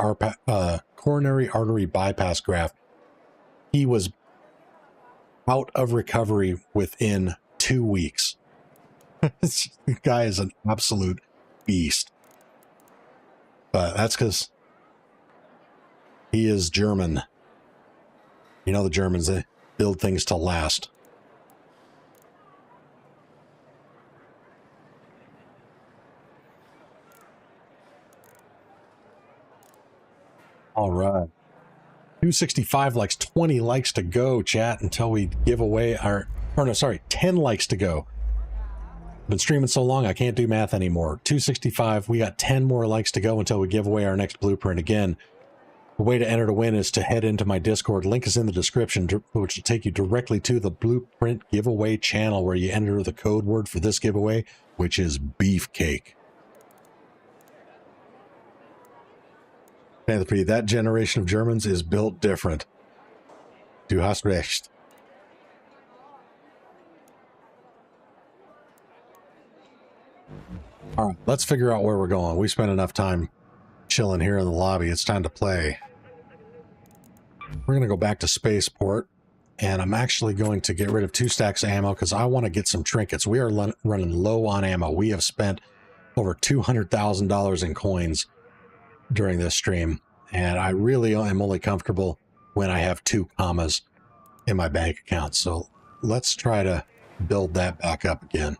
artery bypass graft. He was out of recovery within 2 weeks. This guy is an absolute beast. But that's because he is German. You know the Germans, they build things to last. All right. 265 likes, 20 likes to go, chat, until we give away our... Or no, sorry, 10 likes to go. Been streaming so long, I can't do math anymore. 265, we got 10 more likes to go until we give away our next blueprint. Again, the way to enter to win is to head into my Discord. Link is in the description, which will take you directly to the blueprint giveaway channel where you enter the code word for this giveaway, which is beefcake. That generation of Germans is built different. Du hast recht. All right, let's figure out where we're going. We spent enough time chilling here in the lobby. It's time to play. We're going to go back to Spaceport, and I'm actually going to get rid of 2 stacks of ammo because I want to get some trinkets. We are running low on ammo. We have spent over $200,000 in coins during this stream, and I really am only comfortable when I have 2 commas in my bank account. So let's try to build that back up again.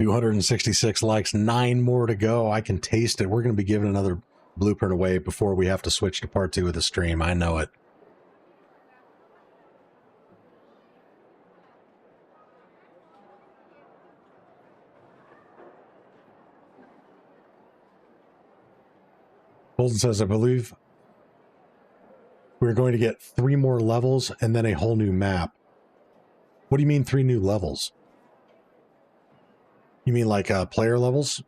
$266 likes, 9 more to go. I can taste it. We're going to be giving another blueprint away before we have to switch to part 2 of the stream. I know it. Golden says, I believe we're going to get 3 more levels and then a whole new map. What do you mean 3 new levels? You mean like player levels?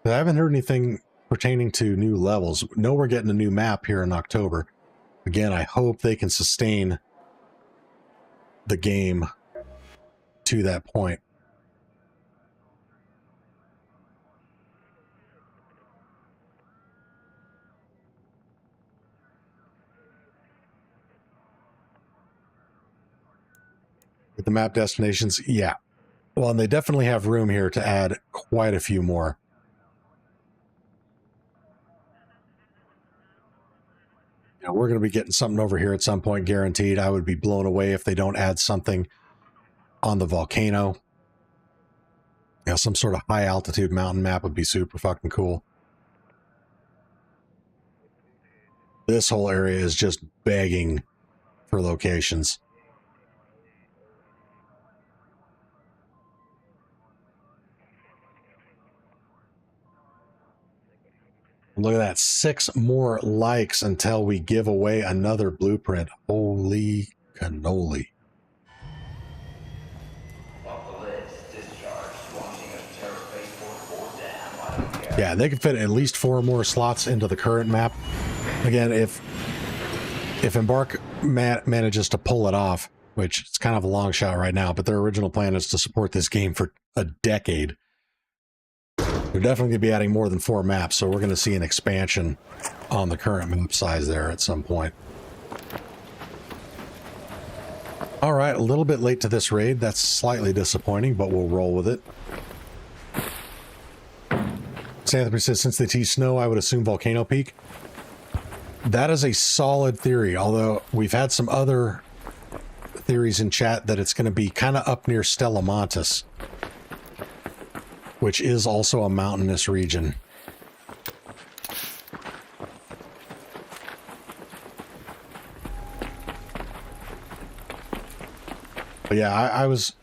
I haven't heard anything pertaining to new levels. No, we're getting a new map here in October. Again, I hope they can sustain the game to that point. With the map destinations, yeah. Well, and they definitely have room here to add quite a few more. You know, we're going to be getting something over here at some point, guaranteed. I would be blown away if they don't add something on the volcano. You know, some sort of high altitude mountain map would be super fucking cool. This whole area is just begging for locations. Look at that, 6 more likes until we give away another blueprint. Holy cannoli. Yeah, they can fit at least 4 more slots into the current map. Again, if Embark manages to pull it off, which it's kind of a long shot right now, but their original plan is to support this game for a decade. They're definitely going to be adding more than 4 maps, so we're going to see an expansion on the current map size there at some point. All right, a little bit late to this raid. That's slightly disappointing, but we'll roll with it. Anthony says, since they tease snow, I would assume Volcano Peak. That is a solid theory, although we've had some other theories in chat that it's going to be kind of up near Stella Montis, which is also a mountainous region. But yeah, I was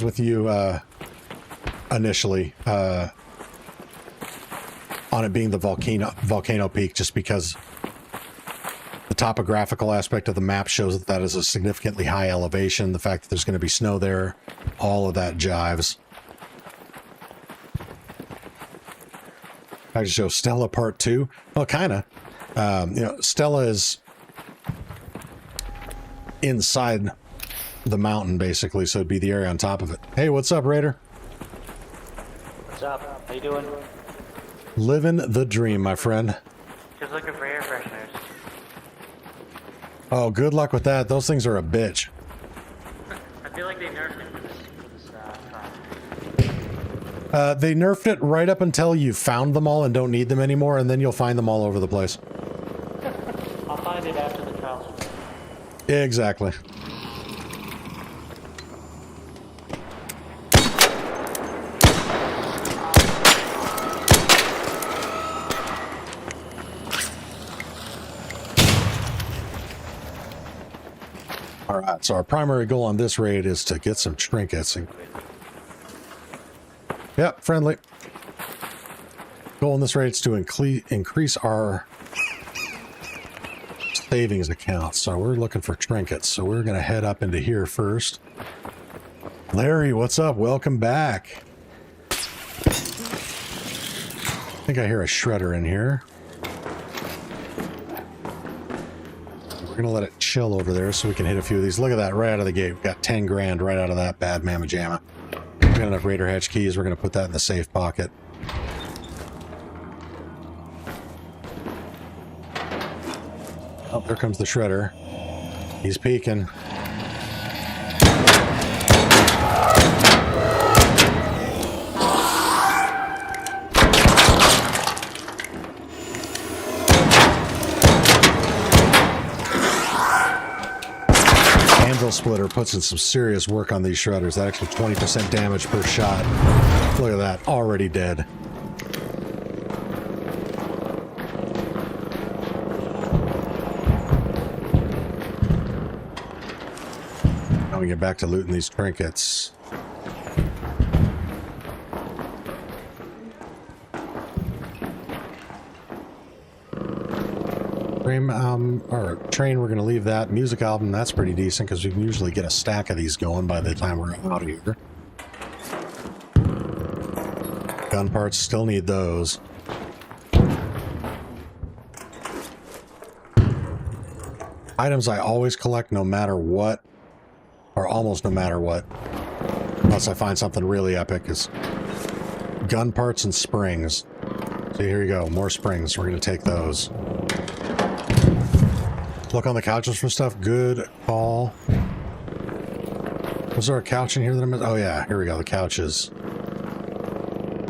with you initially on it being the volcano peak, just because the topographical aspect of the map shows that that is a significantly high elevation. The fact that there's going to be snow there, all of that jives. I just show Stella Part 2. Well, kind of. You know, Stella is inside the mountain, basically, so it'd be the area on top of it. Hey, what's up, Raider? What's up? How you doing? Living the dream, my friend. Just looking for air fresheners. Oh, good luck with that. Those things are a bitch. I feel like they nerfed it for this They nerfed it right up until you found them all and don't need them anymore, and then you'll find them all over the place. I'll find it after the trials. Exactly. All right, so our primary goal on this raid is to get some trinkets. Yep, friendly. Goal in this raid is to increase our savings account. So we're looking for trinkets. So we're going to head up into here first. Larry, what's up? Welcome back. I think I hear a shredder in here. We're going to let it chill over there so we can hit a few of these. Look at that, right out of the gate. We've got 10 grand right out of that bad mamma jamma. We got enough Raider Hatch keys. We're going to put that in the safe pocket. Oh, there comes the shredder. He's peeking. Anvil Splitter puts in some serious work on these shredders. That actually 20% damage per shot. Look at that, already dead. Now we get back to looting these trinkets. Train, we're going to leave that. Music album, that's pretty decent because we can usually get a stack of these going by the time we're out of here. Gun parts, still need those. Items I always collect no matter what, or almost no matter what, unless I find something really epic, is gun parts and springs. So here you go, more springs. We're going to take those. Look on the couches for stuff. Good call. Was there a couch in here that I missed? Oh yeah, here we go, the couches.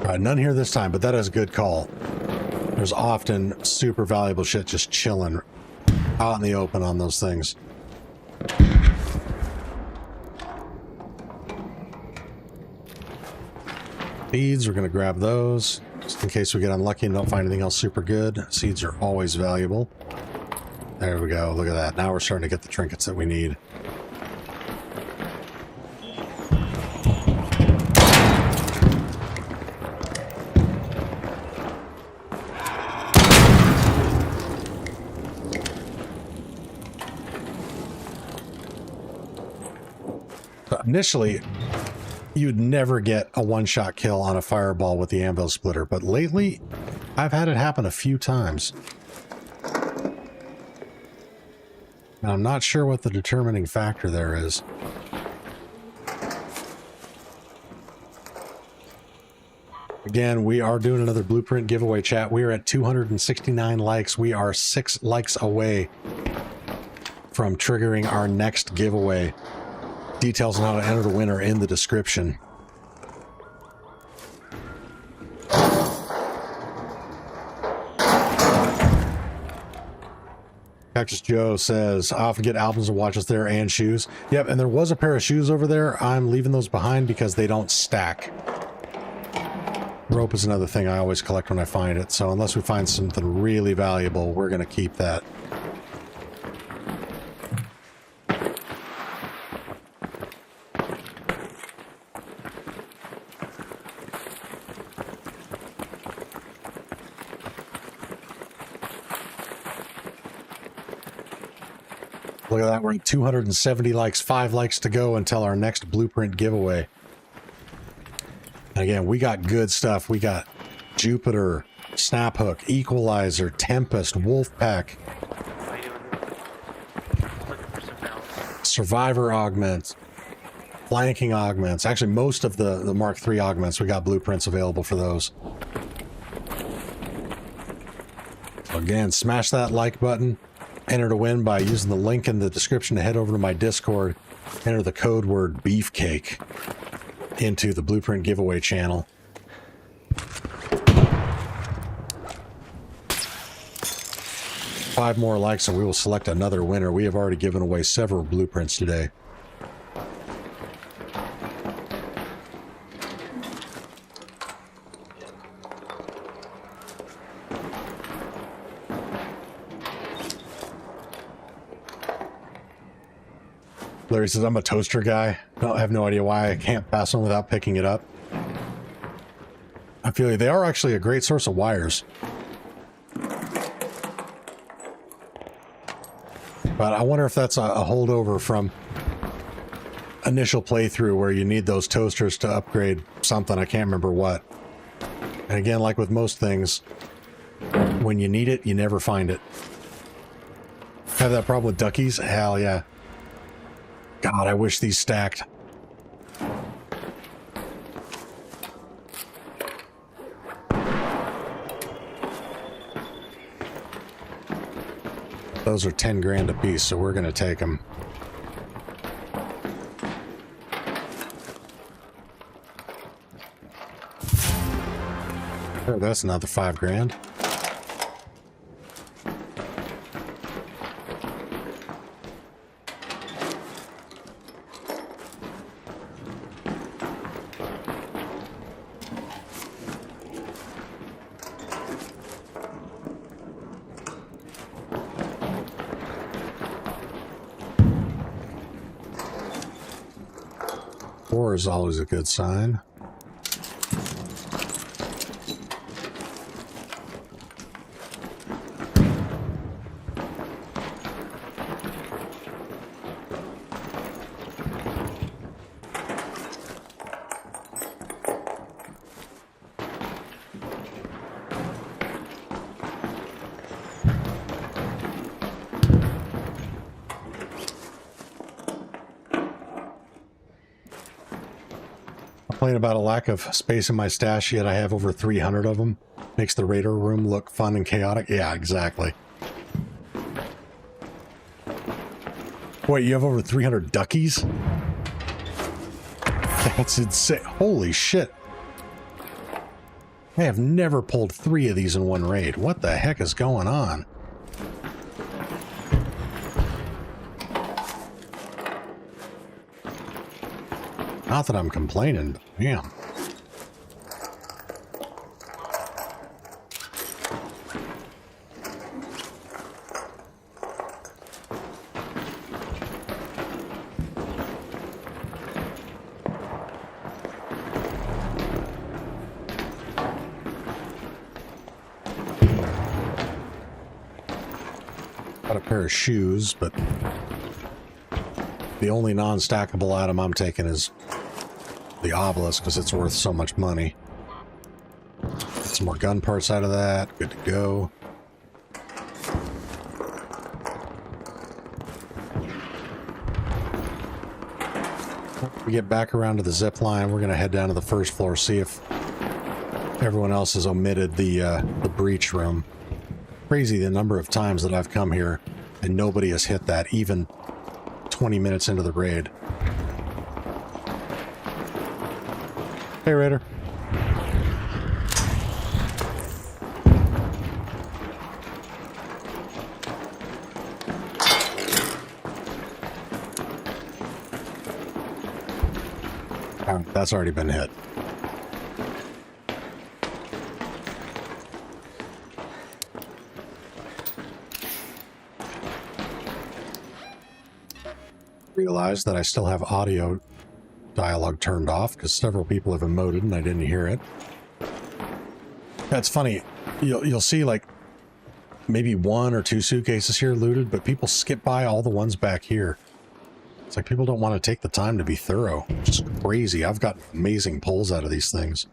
Alright, none here this time, but that is a good call. There's often super valuable shit just chilling out in the open on those things. Seeds, we're going to grab those, just in case we get unlucky and don't find anything else super good. Seeds are always valuable. There we go, look at that. Now we're starting to get the trinkets that we need. So initially, you'd never get a one-shot kill on a fireball with the anvil splitter, but lately, I've had it happen a few times. And I'm not sure what the determining factor there is. Again, we are doing another blueprint giveaway, chat. We are at 269 likes. We are 6 likes away from triggering our next giveaway. Details on how to enter the winner in the description. Cactus Joe says, I often get albums and watches there and shoes. Yep, and there was a pair of shoes over there. I'm leaving those behind because they don't stack. Rope is another thing I always collect when I find it, so unless we find something really valuable, we're going to keep that. Look at that, we're at 270 likes, 5 likes to go until our next blueprint giveaway. And again, we got good stuff. We got Jupiter, Snaphook, Equalizer, Tempest, Wolfpack, Survivor augments, flanking augments. Actually, most of the Mark III augments, we got blueprints available for those. So again, smash that like button. Enter to win by using the link in the description to head over to my Discord. Enter the code word beefcake into the blueprint giveaway channel. Five more likes and we will select another winner. We have already given away several blueprints today. Larry says, I'm a toaster guy. I have no idea why I can't pass one without picking it up. I feel like they are actually a great source of wires. But I wonder if that's a holdover from initial playthrough where you need those toasters to upgrade something. I can't remember what. And again, like with most things, when you need it, you never find it. Have that problem with duckies? Hell yeah. God, I wish these stacked. Those are 10 grand a piece, so we're going to take them. Oh, that's another 5 grand. Is always a good sign. complain about a lack of space in my stash, yet I have over 300 of them. Makes the raider room look fun and chaotic. Yeah, exactly. Wait, you have over 300 duckies? That's insane. Holy shit. I have never pulled 3 of these in one raid. What the heck is going on? Not that I'm complaining, but damn. Got a pair of shoes, but the only non-stackable item I'm taking is the obelisk because it's worth so much money. Get some more gun parts out of that. Good to go. We get back around to the zip line. We're gonna head down to the first floor, see if everyone else has omitted the breach room. Crazy the number of times that I've come here and nobody has hit that, even 20 minutes into the raid. Hey, Raider. Oh, that's already been hit. Realized that I still have audio dialogue turned off because several people have emoted and I didn't hear it. That's funny. You'll see like maybe 1 or 2 suitcases here looted, but people skip by all the ones back here. It's like people don't want to take the time to be thorough. It's just crazy. I've got amazing pulls out of these things.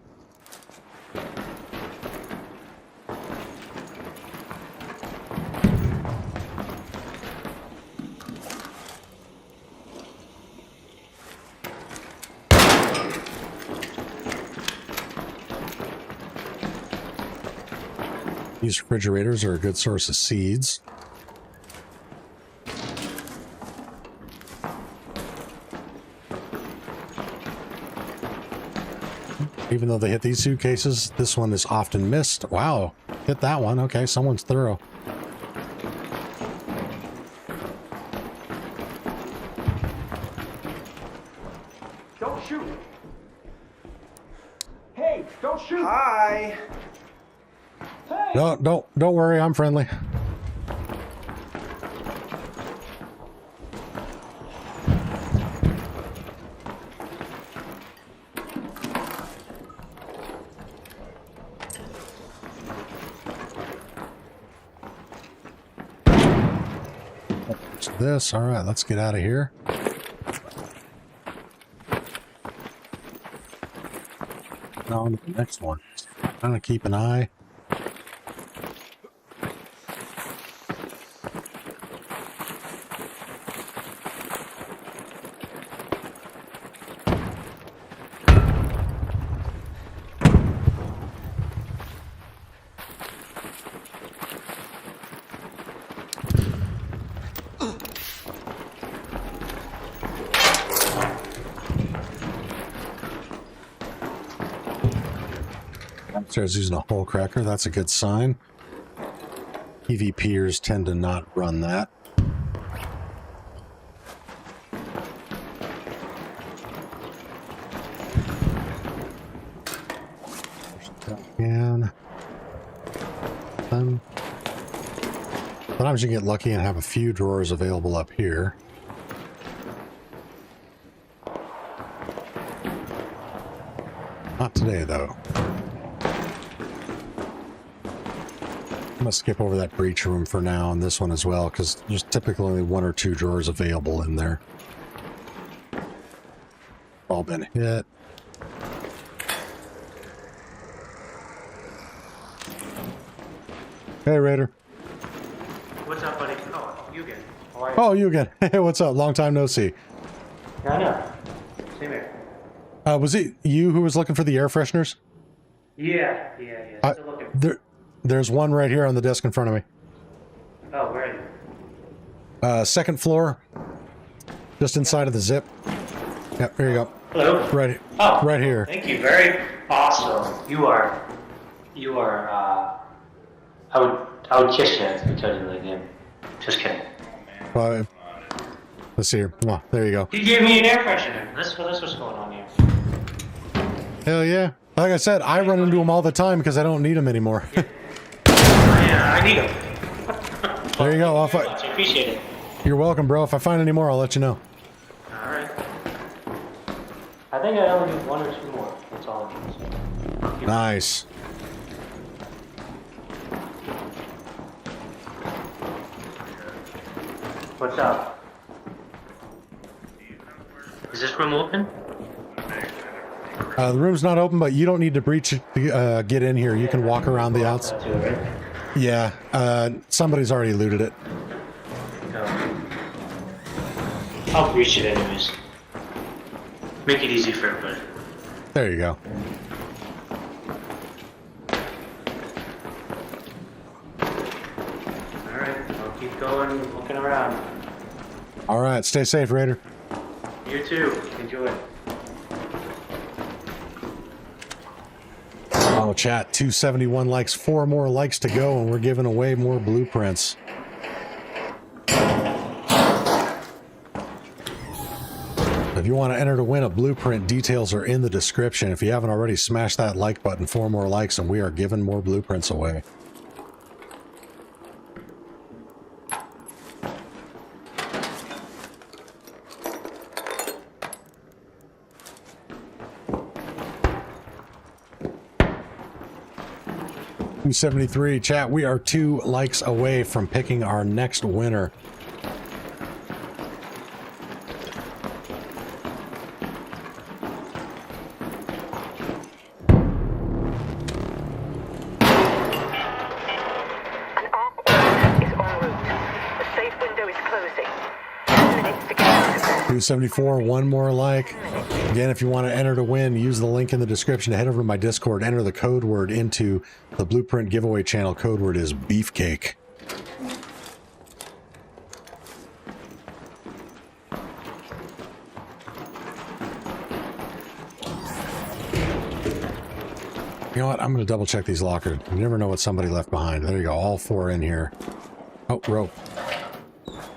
These refrigerators are a good source of seeds. Even though they hit these suitcases, this one is often missed. Wow, hit that one. Okay, someone's thorough. Don't shoot. Hey, don't shoot. Hi. No, don't worry, I'm friendly. This, all right, let's get out of here. Now on to the next one. Trying to keep an eye. Upstairs using a hole cracker, that's a good sign. PvPers tend to not run that. And sometimes you get lucky and have a few drawers available up here. Not today, though. I'm gonna skip over that breach room for now and this one as well, because there's typically only 1 or 2 drawers available in there. All been hit. Hey, Raider. What's up, buddy? Oh, you again. How are you? Oh, you again. Hey, what's up? Long time no see. Yeah, I know. Same here. Was it you who was looking for the air fresheners? Yeah. Still looking. There's one right here on the desk in front of me. Oh, where are you? Second floor. Just inside of the zip. Yep, there you go. Hello? Right here. Thank you. Very awesome. You are, I would kiss you if you told you that again. Just kidding. Let's see here. Oh, there you go. You gave me an air freshener. That's what's going on here. Hell yeah. Like I said, I run into them all the time because I don't need them anymore. Yeah, I need them. There you go. I appreciate it. You're welcome, bro. If I find any more, I'll let you know. Alright. I think I only need 1 or 2 more. That's all I need. Nice. What's up? Is this room open? The room's not open, but you don't need to get in here. You can walk around the outside. Yeah, somebody's already looted it. I'll breach it anyways. Make it easy for everybody. There you go. Alright, I'll keep going, looking around. Alright, stay safe, Raider. You too. Enjoy. Oh, chat, 271 likes, 4 more likes to go, and we're giving away more blueprints. If you want to enter to win a blueprint, details are in the description. If you haven't already, smash that like button, 4 more likes, and we are giving more blueprints away. $273, chat, we are 2 likes away from picking our next winner. An arc order is en route. The safe window is closing. 10 minutes to get out of there. 274, 1 more like. Again, if you want to enter to win, use the link in the description to head over to my Discord, enter the code word into the Blueprint giveaway channel. Code word is beefcake. You know what? I'm going to double check these lockers. You never know what somebody left behind. There you go. All 4 in here. Oh, rope.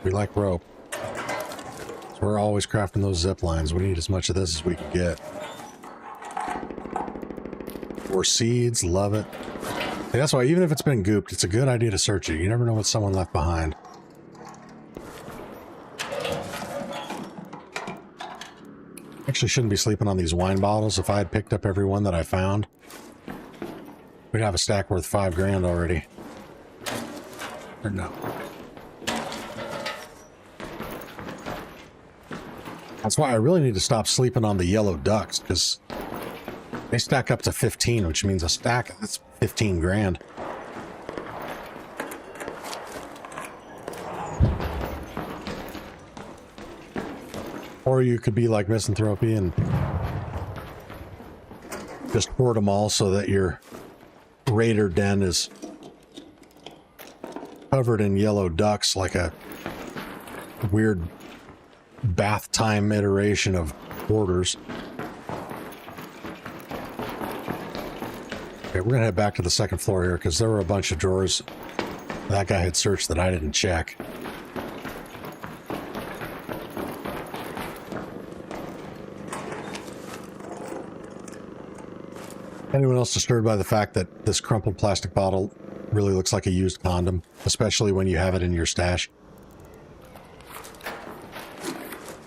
We like rope. So we're always crafting those zip lines. We need as much of this as we can get. 4 seeds. Love it. See, that's why even if it's been gooped, it's a good idea to search it. You never know what someone left behind. Actually shouldn't be sleeping on these wine bottles. If I had picked up every one that I found, we'd have a stack worth 5 grand already. Or no. That's why I really need to stop sleeping on the yellow ducks, because they stack up to 15, which means a stack, that's 15 grand. Or you could be like Misanthropy and just hoard them all so that your raider den is covered in yellow ducks like a weird bath time iteration of hoarders. Okay, we're gonna head back to the second floor here because there were a bunch of drawers that guy had searched that I didn't check. Anyone else disturbed by the fact that this crumpled plastic bottle really looks like a used condom, especially when you have it in your stash?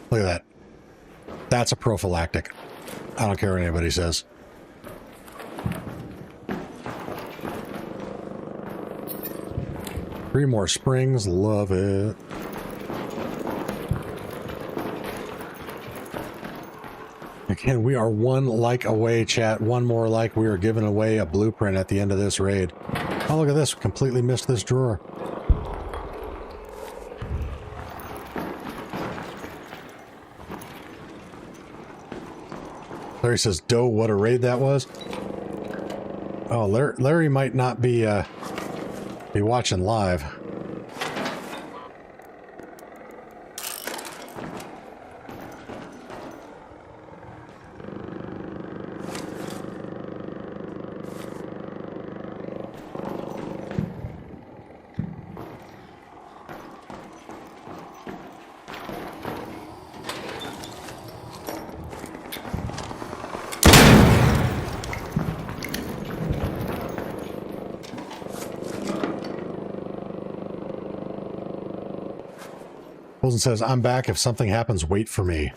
Look at that. That's a prophylactic. I don't care what anybody says. Three more springs. Love it. Again, we are 1 like away, chat. 1 more like. We are giving away a blueprint at the end of this raid. Oh, look at this. We completely missed this drawer. Larry says, "Doe, what a raid that was." Oh, Larry might not be watching live. Wilson says, "I'm back. If something happens, wait for me."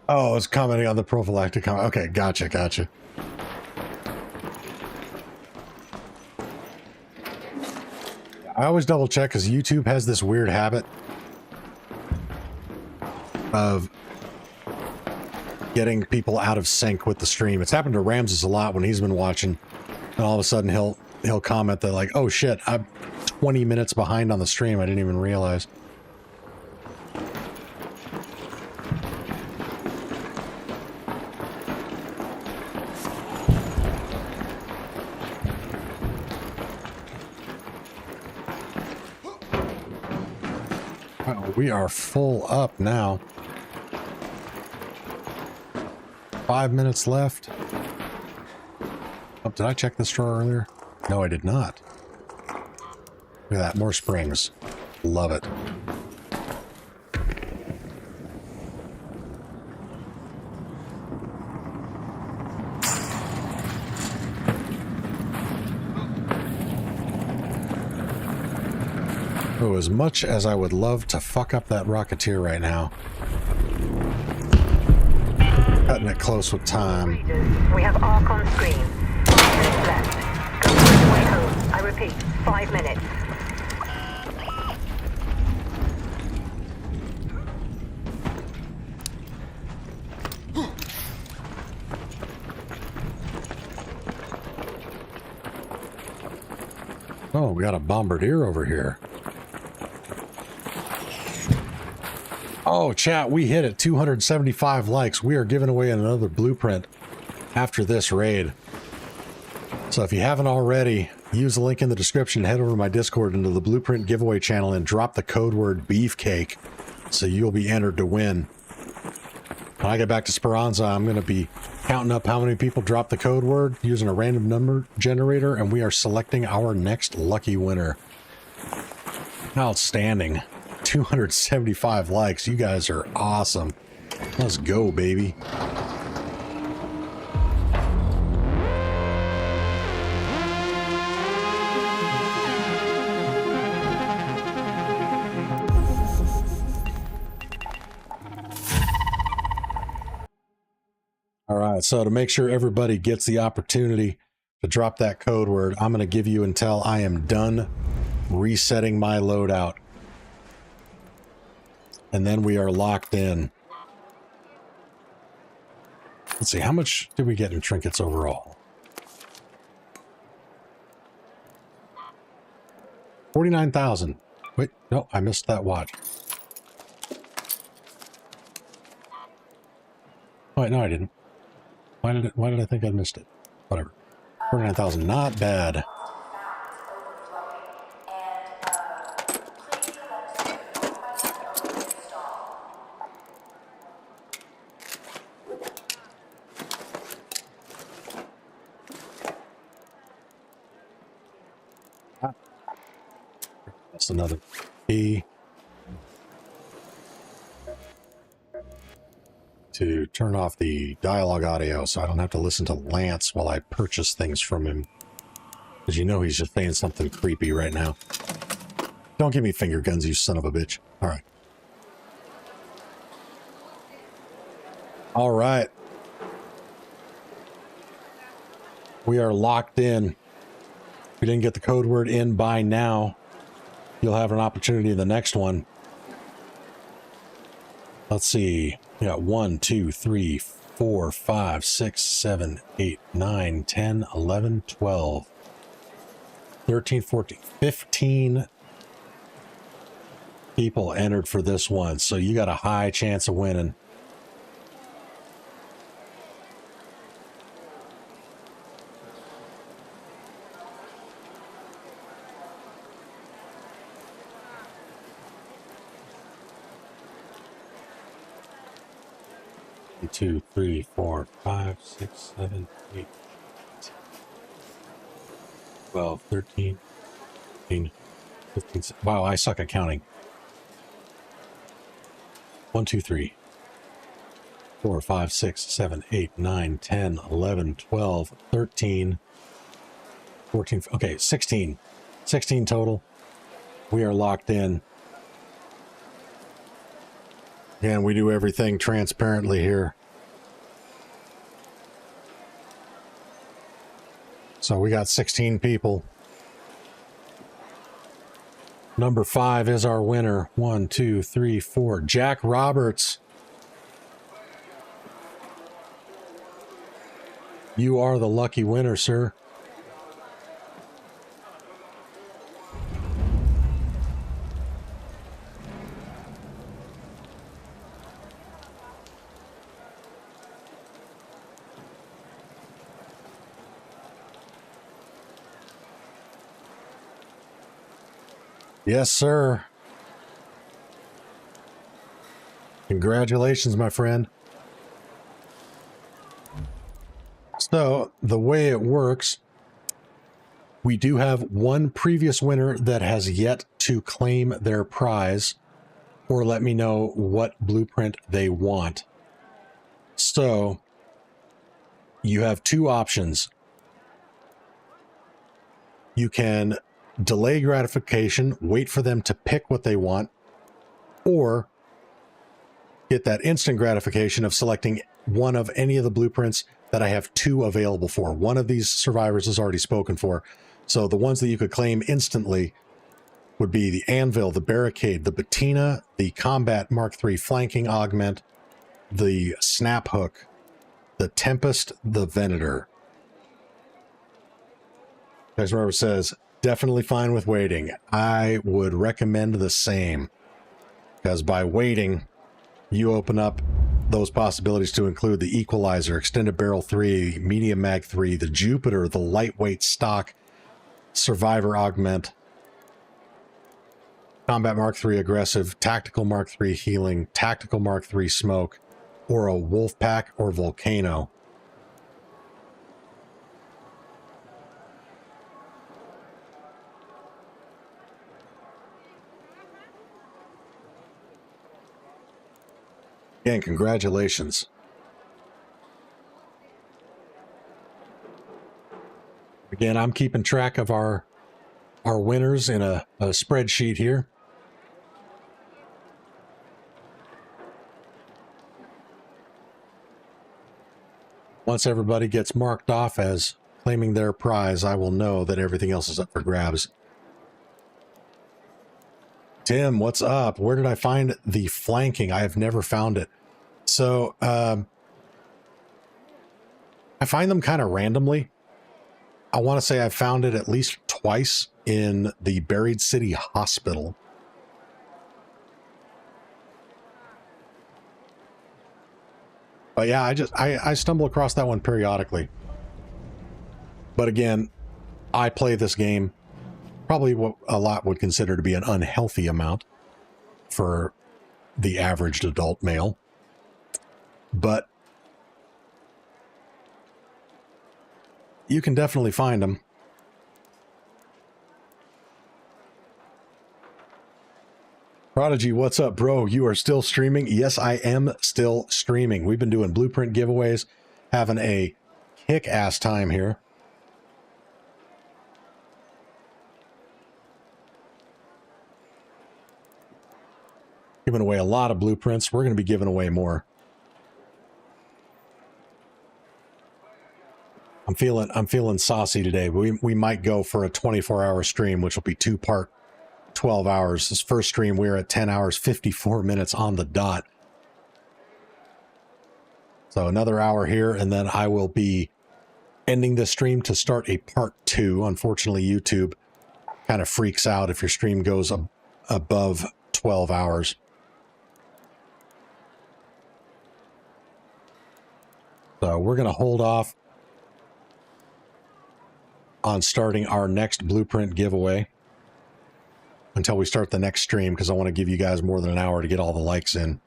Oh, it's commenting on the prophylactic comment. Okay, gotcha. I always double check because YouTube has this weird habit of getting people out of sync with the stream. It's happened to Ramses a lot when he's been watching, and all of a sudden he'll comment that like, "Oh shit, I'm 20 minutes behind on the stream. I didn't even realize." We are full up now. 5 minutes left. Oh, did I check this drawer earlier? No, I did not. Look at that, more springs. Love it. Oh, as much as I would love to fuck up that Rocketeer right now. Cutting it close with time. We have ARC on screen. 5 minutes left. Go find your way home. I repeat, 5 minutes. Oh, we got a bombardier over here. Oh, chat, we hit it. 275 likes. We are giving away another blueprint after this raid. So if you haven't already, use the link in the description, head over to my Discord into the blueprint giveaway channel and drop the code word beefcake so you'll be entered to win. When I get back to Speranza, I'm going to be counting up how many people drop the code word using a random number generator, and we are selecting our next lucky winner. Outstanding. 275 likes. You guys are awesome. Let's go, baby. All right, so to make sure everybody gets the opportunity to drop that code word, I'm going to give you until I am done resetting my loadout. And then we are locked in. Let's see, how much did we get in trinkets overall? 49,000. Wait, no, I missed that watch. Wait, no, I didn't. Why did I think I missed it? Whatever. 49,000, not bad. That's another key to turn off the dialogue audio so I don't have to listen to Lance while I purchase things from him. Because you know he's just saying something creepy right now. Don't give me finger guns, you son of a bitch. All right. All right. We are locked in you didn't get the code word in by now, you'll have an opportunity in the next one. Let's see. We got 1, 2, 3, 4, 5, 6, 7, 8, 9, 10, 11, 12, 13, 14, 15 people entered for this one. So you got a high chance of winning. Two, 3, 4, 5, 6, 7, 8, 12, 13, 14, 15. Wow, I suck at counting. 1, 2, 3, 4, 5, 6, 7, 8, 9, 10, 11, 12, 13, 14. Okay, 16. 16 total. We are locked in. And we do everything transparently here. So we got 16 people. Number 5 is our winner. 1, 2, 3, 4. Jack Roberts. You are the lucky winner, sir. Yes, sir. Congratulations, my friend. So, the way it works, we do have one previous winner that has yet to claim their prize or let me know what blueprint they want. So, you have two options. You can delay gratification, wait for them to pick what they want, or get that instant gratification of selecting one of any of the blueprints that I have 2 available for. One of these survivors is already spoken for. So the ones that you could claim instantly would be the Anvil, the Barricade, the Patina, the Combat Mark III Flanking Augment, the Snap Hook, the Tempest, the Venator. As Robert says, definitely fine with waiting. I would recommend the same, because by waiting, you open up those possibilities to include the Equalizer, Extended Barrel 3, Medium Mag 3, the Jupiter, the Lightweight Stock, Survivor Augment, Combat Mark III Aggressive, Tactical Mark III Healing, Tactical Mark III Smoke, or a Wolfpack or Volcano. Again, congratulations. Again, I'm keeping track of our winners in a spreadsheet here. Once everybody gets marked off as claiming their prize, I will know that everything else is up for grabs. Tim, what's up? Where did I find the flanking? I have never found it. So, I find them kind of randomly. I want to say I found it at least twice in the Buried City Hospital. But yeah, I stumble across that one periodically. But again, I play this game probably what a lot would consider to be an unhealthy amount for the average adult male. But you can definitely find them. Prodigy, what's up, bro? You are still streaming? Yes, I am still streaming. We've been doing blueprint giveaways, having a kick-ass time here. Giving away a lot of blueprints. We're going to be giving away more. I'm feeling saucy today. We might go for a 24-hour stream, which will be 2-part 12 hours. This first stream, we're at 10 hours, 54 minutes on the dot. So another hour here, and then I will be ending this stream to start a part 2. Unfortunately, YouTube kind of freaks out if your stream goes above 12 hours. So we're going to hold off on starting our next blueprint giveaway until we start the next stream, because I want to give you guys more than an hour to get all the likes in.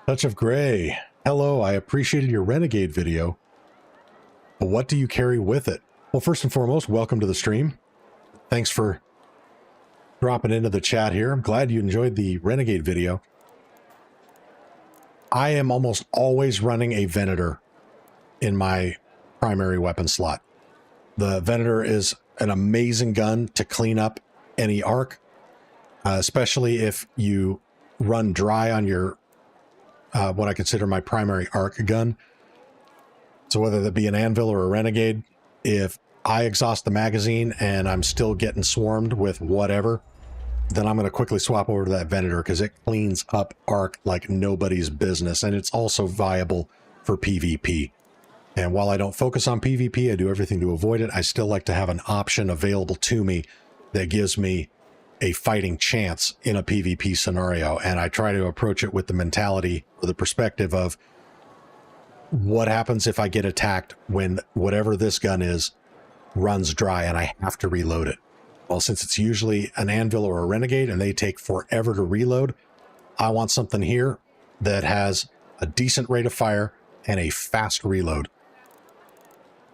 Touch of Gray. Hello, I appreciated your Renegade video, but what do you carry with it? Well, first and foremost, welcome to the stream. Thanks for dropping into the chat here. I'm glad you enjoyed the Renegade video. I am almost always running a Venator in my primary weapon slot. The Venator is an amazing gun to clean up any arc, especially if you run dry on your what I consider my primary arc gun. So whether that be an Anvil or a Renegade, if I exhaust the magazine and I'm still getting swarmed with whatever, then I'm going to quickly swap over to that Venator because it cleans up arc like nobody's business, and it's also viable for PvP. And while I don't focus on PvP, I do everything to avoid it. I still like to have an option available to me that gives me a fighting chance in a PvP scenario, and I try to approach it with the mentality or the perspective of what happens if I get attacked when whatever this gun is runs dry and I have to reload it. Well, since it's usually an Anvil or a Renegade and they take forever to reload, I want something here that has a decent rate of fire and a fast reload.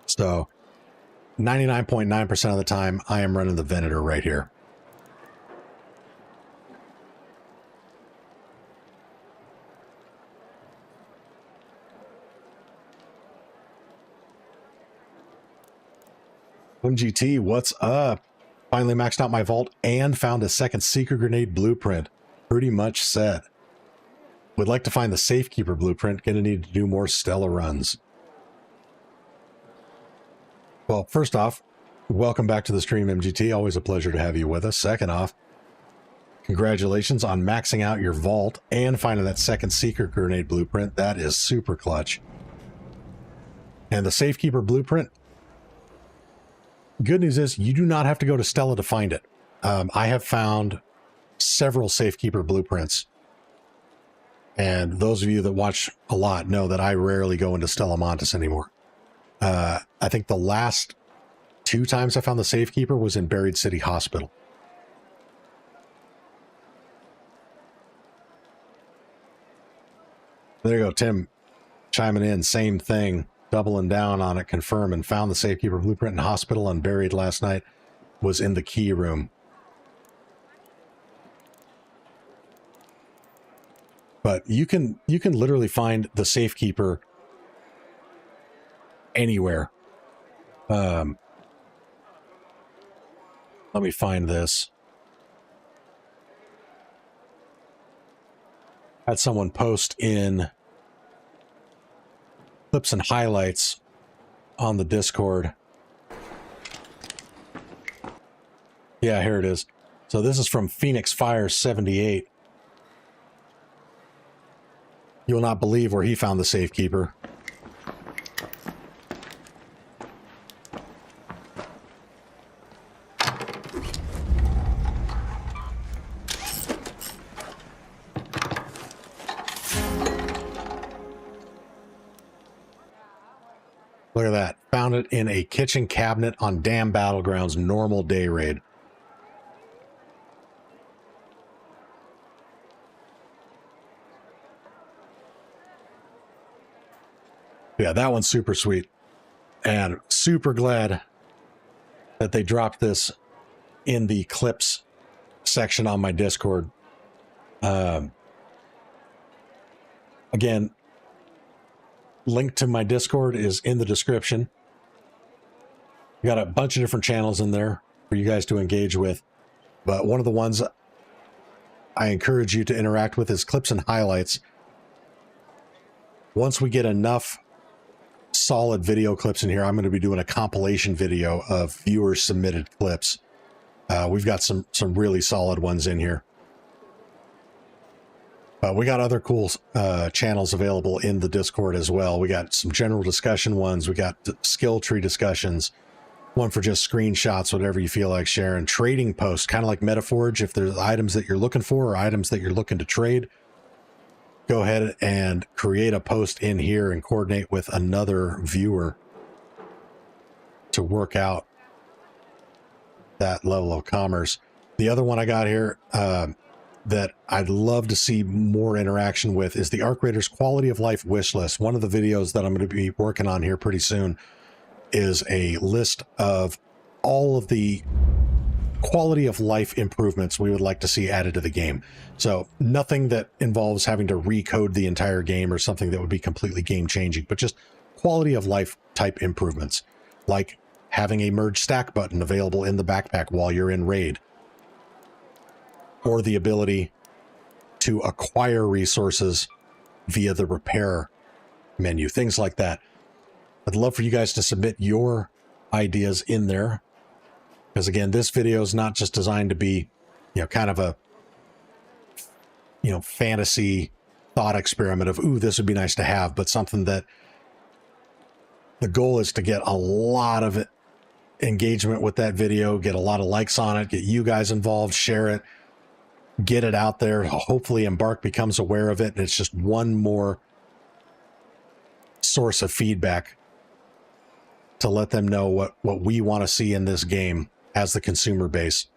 So 99.9% of the time I am running the Venator right here. MGT, what's up? Finally maxed out my vault and found a second Seeker Grenade blueprint. Pretty much set. Would like to find the Safekeeper blueprint. Gonna need to do more Stella runs. Well, first off, welcome back to the stream, MGT. Always a pleasure to have you with us. Second off, congratulations on maxing out your vault and finding that second Seeker Grenade blueprint. That is super clutch. And the Safekeeper blueprint, good news is you do not have to go to Stella to find it. I have found several Safekeeper blueprints, and those of you that watch a lot know that I rarely go into Stella Montes anymore. I think the last 2 times I found the Safekeeper was in Buried City Hospital. There you go, Tim chiming in, same thing. Doubling down on it, confirm, and found the Safekeeper blueprint in hospital and buried last night. Was in the key room. But you can literally find the Safekeeper anywhere. Let me find this. Had someone post in clips and highlights on the Discord. Yeah, here it is. So this is from Phoenix Fire 78. You will not believe where he found the Safekeeper. Look at that. Found it in a kitchen cabinet on Damn Battlegrounds normal day raid. Yeah, that one's super sweet. And super glad that they dropped this in the clips section on my Discord. Again, link to my Discord is in the description. We got a bunch of different channels in there for you guys to engage with. But one of the ones I encourage you to interact with is clips and highlights. Once we get enough solid video clips in here, I'm going to be doing a compilation video of viewer submitted clips. We've got some really solid ones in here. We got other cool channels available in the Discord as well. We got some general discussion ones. We got skill tree discussions. One for just screenshots, whatever you feel like sharing. Trading posts, kind of like Metaforge. If there's items that you're looking for or items that you're looking to trade, go ahead and create a post in here and coordinate with another viewer to work out that level of commerce. The other one I got here that I'd love to see more interaction with is the Arc Raiders quality of life wish list. One of the videos that I'm going to be working on here pretty soon is a list of all of the quality of life improvements we would like to see added to the game. So nothing that involves having to recode the entire game or something that would be completely game changing, but just quality of life type improvements, like having a merge stack button available in the backpack while you're in raid, or the ability to acquire resources via the repair menu, things like that. I'd love for you guys to submit your ideas in there, because again, this video is not just designed to be, kind of a, fantasy thought experiment of, ooh, this would be nice to have, but something that the goal is to get a lot of engagement with that video, get a lot of likes on it, get you guys involved, share it, get it out there. Hopefully Embark becomes aware of it, and it's just one more source of feedback to let them know what we want to see in this game as the consumer base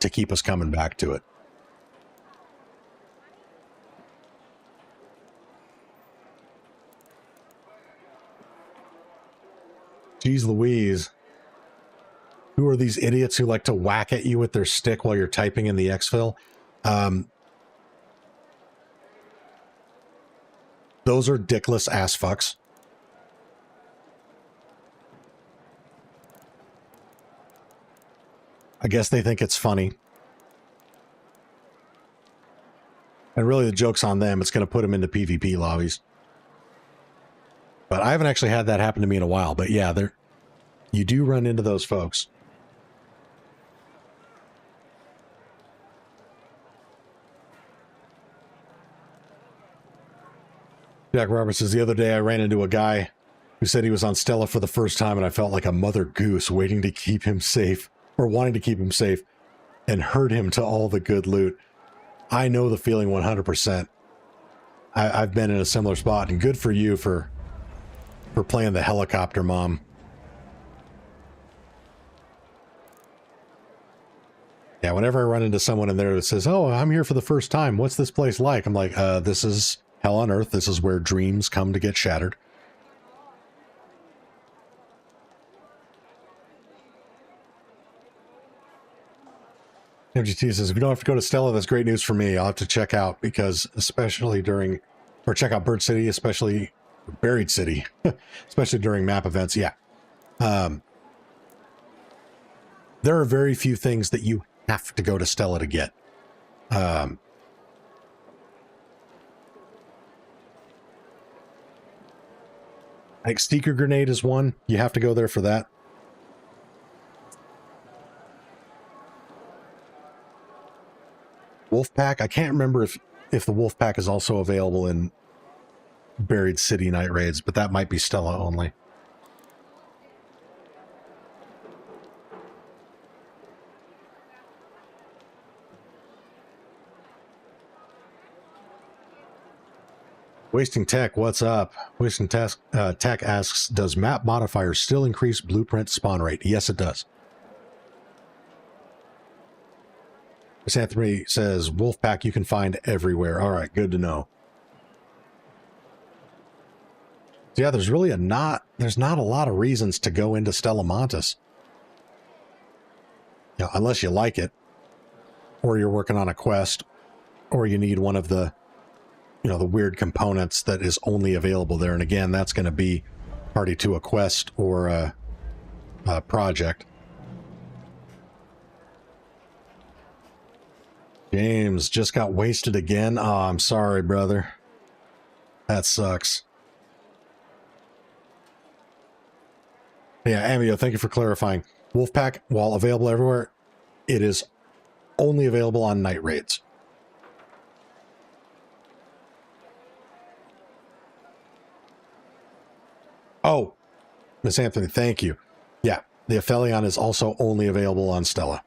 to keep us coming back to it. Jeez Louise. Who are these idiots who like to whack at you with their stick while you're typing in the exfil? Those are dickless ass fucks. I guess they think it's funny. And really the joke's on them. It's going to put them into PvP lobbies. But I haven't actually had that happen to me in a while. But yeah, you do run into those folks. Jack Roberts says, the other day I ran into a guy who said he was on Stella for the first time, and I felt like a mother goose waiting to keep him safe, or wanting to keep him safe, and herd him to all the good loot. I know the feeling 100%. I've been in a similar spot, and good for you for playing the helicopter mom. Yeah, whenever I run into someone in there that says, oh, I'm here for the first time, what's this place like? I'm like, this is hell on earth. This is where dreams come to get shattered. MGT says, if you don't have to go to Stella, that's great news for me. I'll have to check out, because especially check out Bird City, especially Buried City, especially during map events. Yeah. There are very few things that you have to go to Stella to get. I think Steeker Grenade is one. You have to go there for that. Wolfpack, I can't remember if the Wolfpack is also available in Buried City night raids, but that might be Stella only. Wasting Tech, what's up? Wasting Tech asks, does map modifiers still increase blueprint spawn rate? Yes, it does. Miss Anthony says, Wolfpack you can find everywhere. All right, good to know. So yeah, there's really not a lot of reasons to go into Stella Montis. Unless you like it, or you're working on a quest, or you need one of the, the weird components that is only available there. And again, that's going to be party to a quest or a project. James just got wasted again. Oh, I'm sorry, brother. That sucks. Yeah, Amio, thank you for clarifying. Wolfpack, while available everywhere, it is only available on night raids. Oh, Miss Anthony, thank you. Yeah, the Aphelion is also only available on Stella.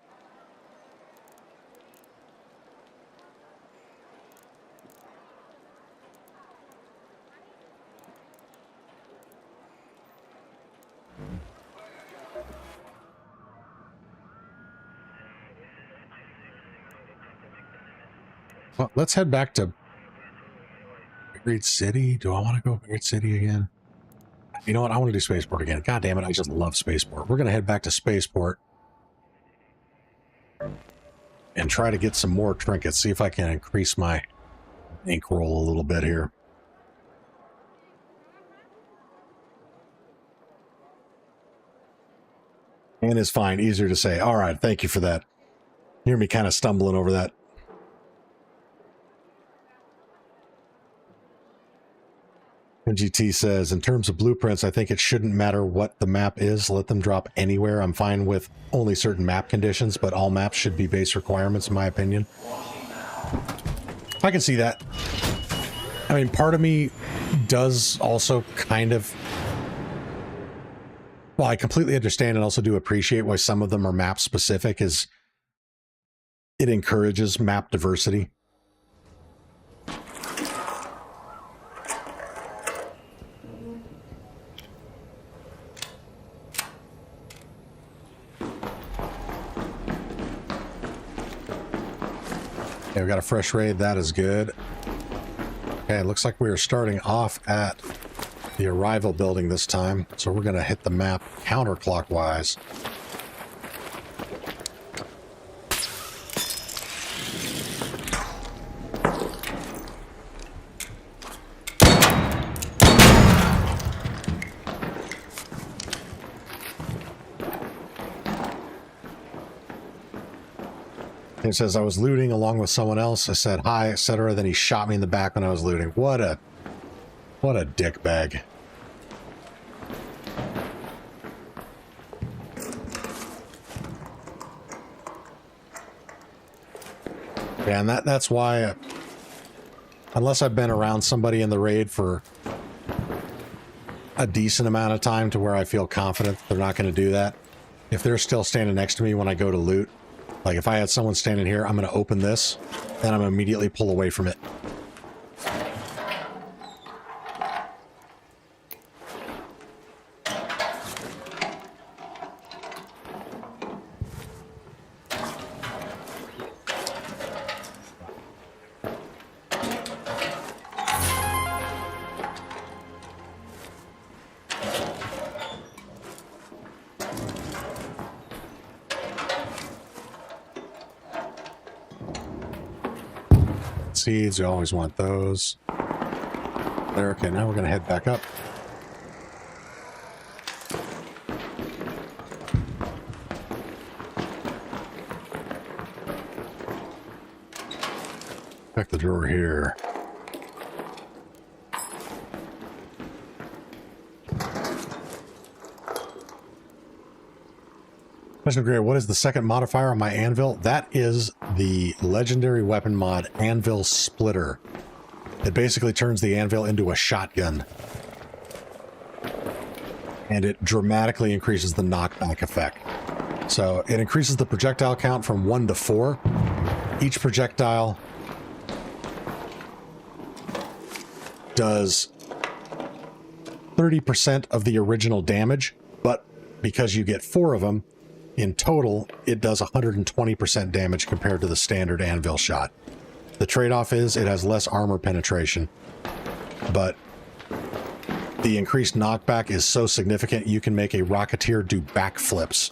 Well, let's head back to Buried City. Do I want to go Buried City again? You know what? I want to do Spaceport again. God damn it, I just love Spaceport. We're going to head back to Spaceport and try to get some more trinkets. See if I can increase my ink roll a little bit here. And is fine. Easier to say. All right, thank you for that. You hear me kind of stumbling over that. NGT says, in terms of blueprints, I think it shouldn't matter what the map is. Let them drop anywhere. I'm fine with only certain map conditions, but all maps should be base requirements, in my opinion. I can see that. I mean, part of me does also kind of... Well, I completely understand and also do appreciate why some of them are map specific, is it encourages map diversity. Okay, we got a fresh raid. That is good. Okay, it looks like we are starting off at the arrival building this time, so we're going to hit the map counterclockwise. He says, I was looting along with someone else. I said hi, etc. Then he shot me in the back when I was looting. What a dick bag. Yeah, and that's why, unless I've been around somebody in the raid for a decent amount of time to where I feel confident they're not going to do that, if they're still standing next to me when I go to loot, like if I had someone standing here, I'm going to open this, then I'm going to immediately pull away from it. Seeds, you always want those. There, okay, now we're going to head back up. Check the drawer here. Question Gray, what is the second modifier on my anvil? That is the legendary weapon mod Anvil Splitter. It basically turns the anvil into a shotgun. And it dramatically increases the knockback effect. So it increases the projectile count from 1 to 4. Each projectile does 30% of the original damage, but because you get 4 of them, in total, it does 120% damage compared to the standard anvil shot. The trade-off is it has less armor penetration, but the increased knockback is so significant you can make a Rocketeer do backflips.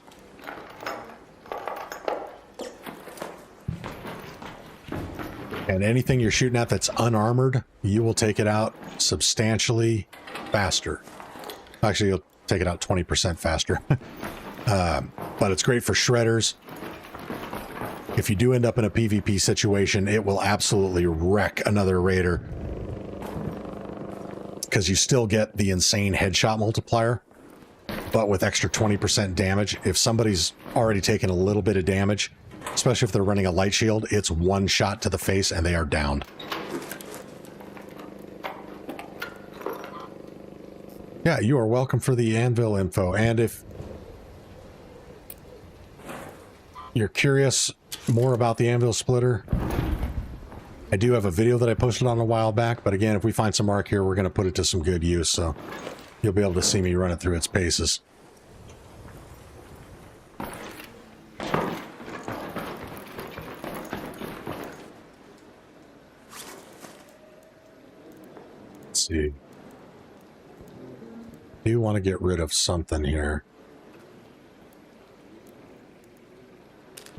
And anything you're shooting at that's unarmored, you will take it out substantially faster. Actually, you'll take it out 20% faster. But it's great for shredders. if you do end up in a PvP situation, it will absolutely wreck another raider. Because you still get the insane headshot multiplier, but with extra 20% damage. If somebody's already taken a little bit of damage, especially if they're running a light shield, it's one shot to the face and they are downed. Yeah, you are welcome for the anvil info. And if you're curious more about the anvil splitter, I do have a video that I posted on a while back, but again, if we find some arc here, we're going to put it to some good use, so you'll be able to see me run it through its paces. Let's see. I do want to get rid of something here.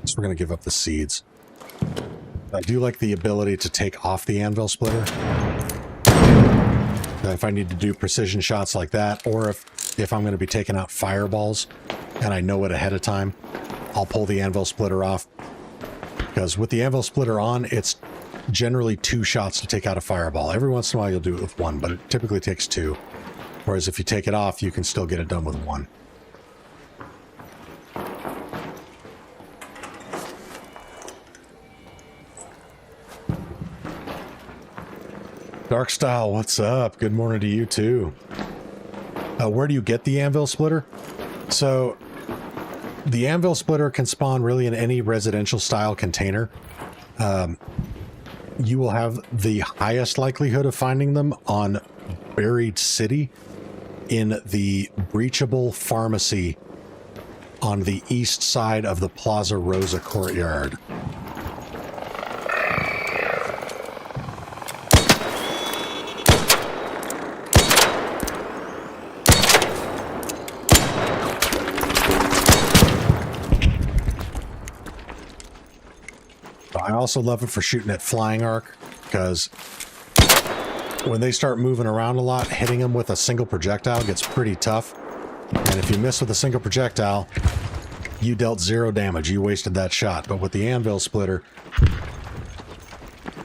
So we're going to give up the seeds. I do like the ability to take off the anvil splitter. If I need to do precision shots like that, or if I'm going to be taking out fireballs and I know it ahead of time, I'll pull the anvil splitter off. Because with the anvil splitter on, it's generally 2 shots to take out a fireball. Every once in a while you'll do it with 1, but it typically takes 2. Whereas if you take it off, you can still get it done with 1. Darkstyle, what's up? Good morning to you too. Where do you get the anvil splitter? So the anvil splitter can spawn really in any residential style container. You will have the highest likelihood of finding them on Buried City in the breachable pharmacy on the east side of the Plaza Rosa courtyard. I also love it for shooting at flying arc, because when they start moving around a lot, hitting them with a single projectile gets pretty tough. And if you miss with a single projectile, you dealt 0 damage. You wasted that shot. But with the anvil splitter,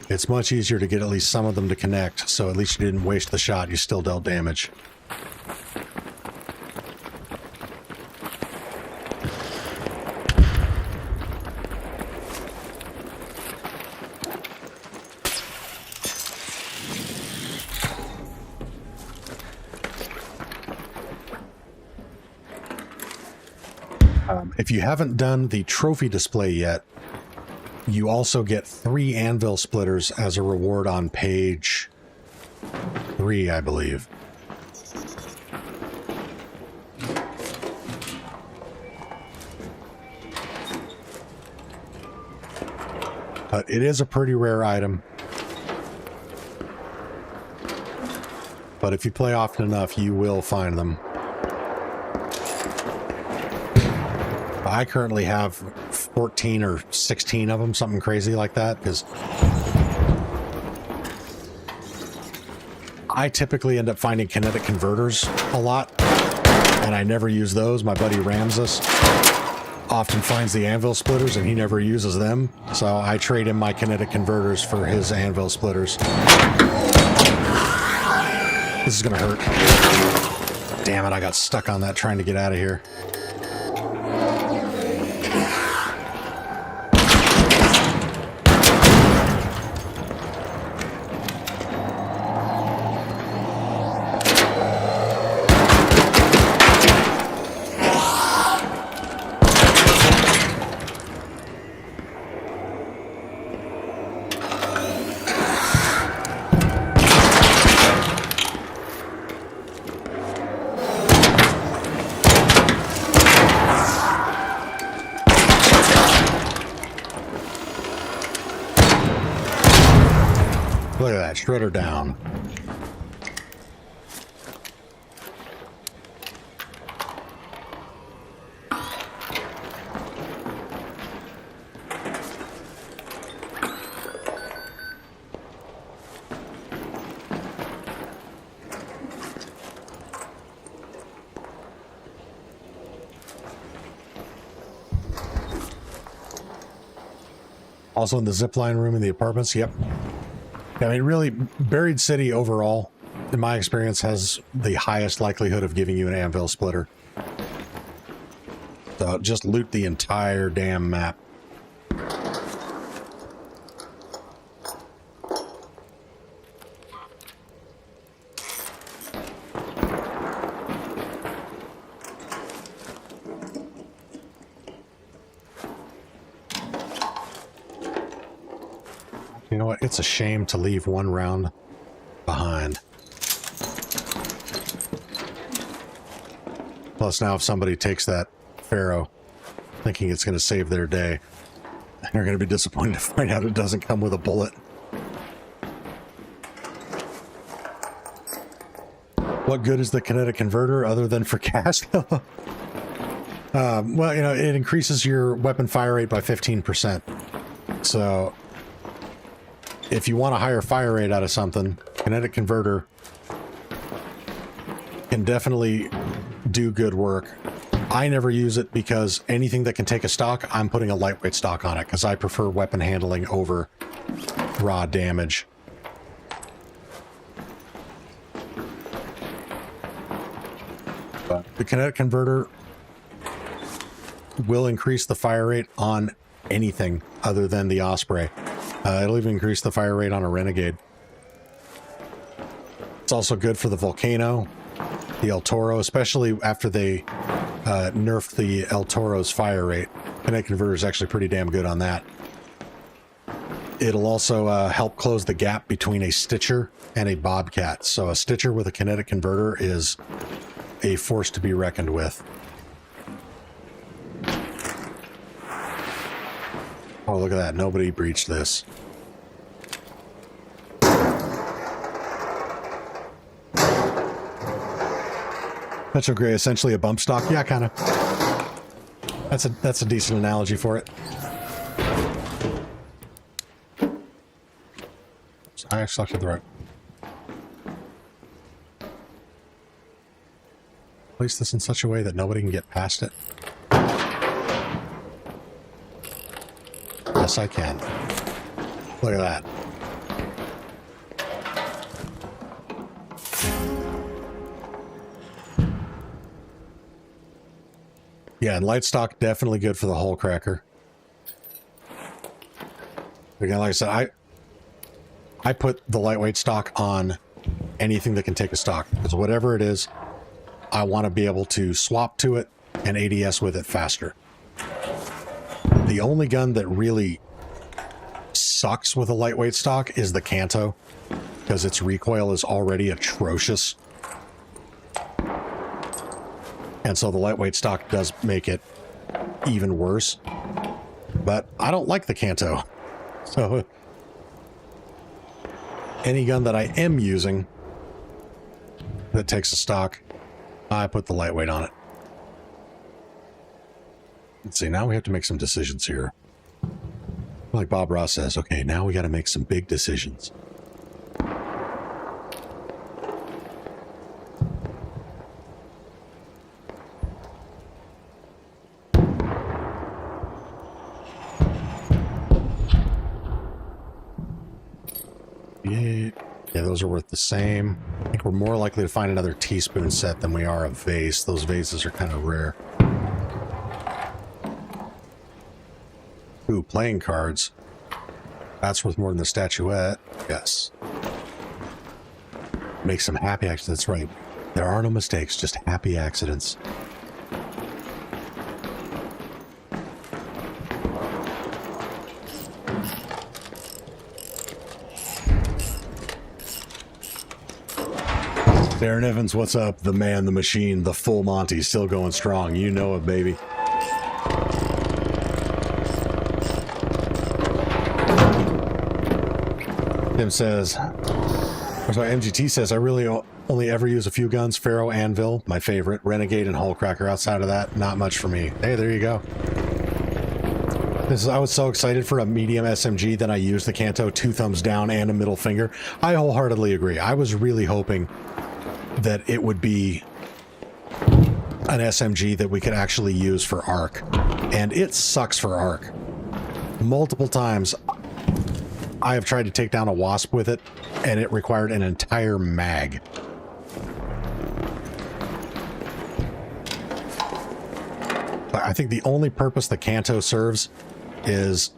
it's much easier to get at least some of them to connect. So at least you didn't waste the shot. You still dealt damage. If you haven't done the trophy display yet, you also get 3 anvil splitters as a reward on page 3, I believe. But it is a pretty rare item. But if you play often enough, you will find them. I currently have 14 or 16 of them, something crazy like that, because I typically end up finding kinetic converters a lot, and I never use those. My buddy Ramses often finds the anvil splitters, and he never uses them, so I trade him my kinetic converters for his anvil splitters. This is gonna hurt. Damn it, I got stuck on that trying to get out of here. Look at that, shredder down. Also in the zipline room in the apartments. Yep. I mean, really, Buried City overall, in my experience, has the highest likelihood of giving you an anvil splitter. So just loot the entire damn map. You know what? It's a shame to leave one round behind. Plus now if somebody takes that Pharaoh thinking it's going to save their day, they're going to be disappointed to find out it doesn't come with a bullet. What good is the kinetic converter other than for cast? Well, you know, it increases your weapon fire rate by 15%. So if you want a higher fire rate out of something, kinetic converter can definitely do good work. I never use it because anything that can take a stock, I'm putting a lightweight stock on it because I prefer weapon handling over raw damage. But the kinetic converter will increase the fire rate on anything other than the Osprey. It'll even increase the fire rate on a Renegade. It's also good for the Volcano, the El Toro, especially after they nerfed the El Toro's fire rate. Kinetic Converter is actually pretty damn good on that. It'll also help close the gap between a Stitcher and a Bobcat. So a Stitcher with a Kinetic Converter is a force to be reckoned with. Oh, look at that. Nobody breached this. Metro Gray, essentially a bump stock. Yeah, kind of. That's a decent analogy for it. I selected the right. Place this in such a way that nobody can get past it. Yes, I can. Look at that. Yeah, and light stock definitely good for the hull cracker. Again, like I said, I put the lightweight stock on anything that can take a stock because whatever it is, I want to be able to swap to it and ADS with it faster. The only gun that really sucks with a lightweight stock is the Kanto, because its recoil is already atrocious. And so the lightweight stock does make it even worse. But I don't like the Kanto. So any gun that I am using that takes a stock, I put the lightweight on it. Let's see, now we have to make some decisions here. Like Bob Ross says, okay, now we got to make some big decisions. Yeah, those are worth the same. I think we're more likely to find another teaspoon set than we are a vase. Those vases are kind of rare. Ooh, playing cards. That's worth more than the statuette. Yes. Make some happy accidents. That's right. There are no mistakes, just happy accidents. Darren Evans, what's up? The man, the machine, the full Monty, still going strong. You know it, baby. Tim says, or sorry, MGT says, I really only ever use a few guns. Pharaoh, Anvil, my favorite. Renegade and Hullcracker. Outside of that, not much for me. Hey, there you go. I was so excited for a medium SMG that I used the Kanto 2 thumbs down and a middle finger. I wholeheartedly agree. I was really hoping that it would be an SMG that we could actually use for ARC. And it sucks for ARC. multiple times I have tried to take down a wasp with it, and it required an entire mag. I think the only purpose the Kanto serves is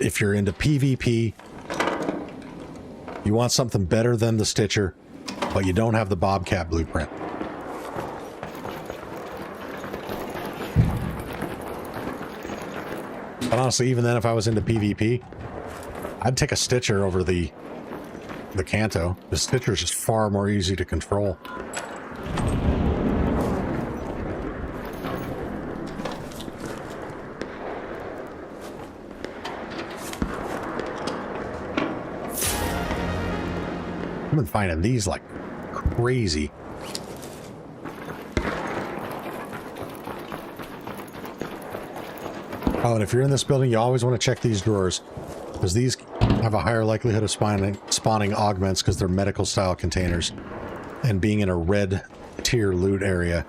if you're into PvP, you want something better than the Stitcher, but you don't have the Bobcat blueprint. But honestly, even then, if I was into PvP, I'd take a Stitcher over the Kanto. The Stitcher is just far more easy to control. I've been finding these like crazy. Oh, and if you're in this building, you always want to check these drawers, because these have a higher likelihood of spawning augments because they're medical style containers. And being in a red tier loot area,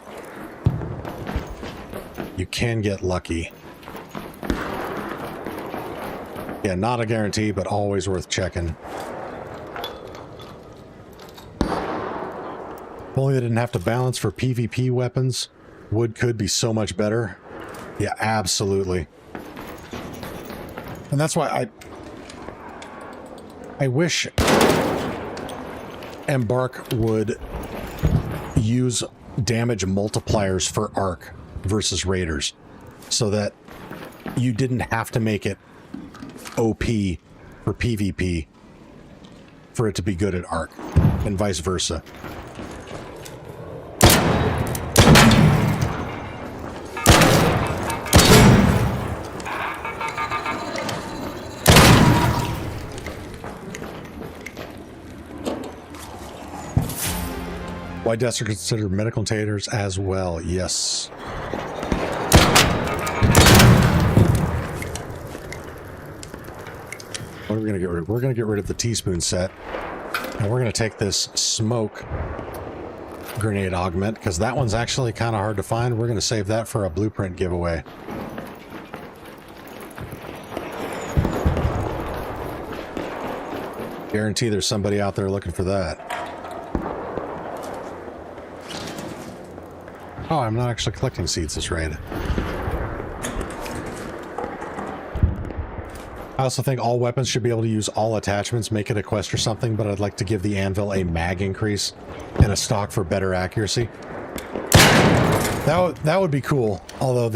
you can get lucky. Yeah, not a guarantee, but always worth checking. If only they didn't have to balance for PvP weapons, wood could be so much better. Yeah, absolutely. And that's why I wish Embark would use damage multipliers for Arc versus Raiders, so that you didn't have to make it OP for PvP for it to be good at Arc, and vice versa. White deaths are considered medical containers as well. Yes. What are we going to get rid of? We're going to get rid of the teaspoon set. And we're going to take this smoke grenade augment, because that one's actually kind of hard to find. We're going to save that for a blueprint giveaway. Guarantee there's somebody out there looking for that. Oh, I'm not actually collecting seeds this raid. I also think all weapons should be able to use all attachments, make it a quest or something, but I'd like to give the anvil a mag increase and a stock for better accuracy. That would be cool, although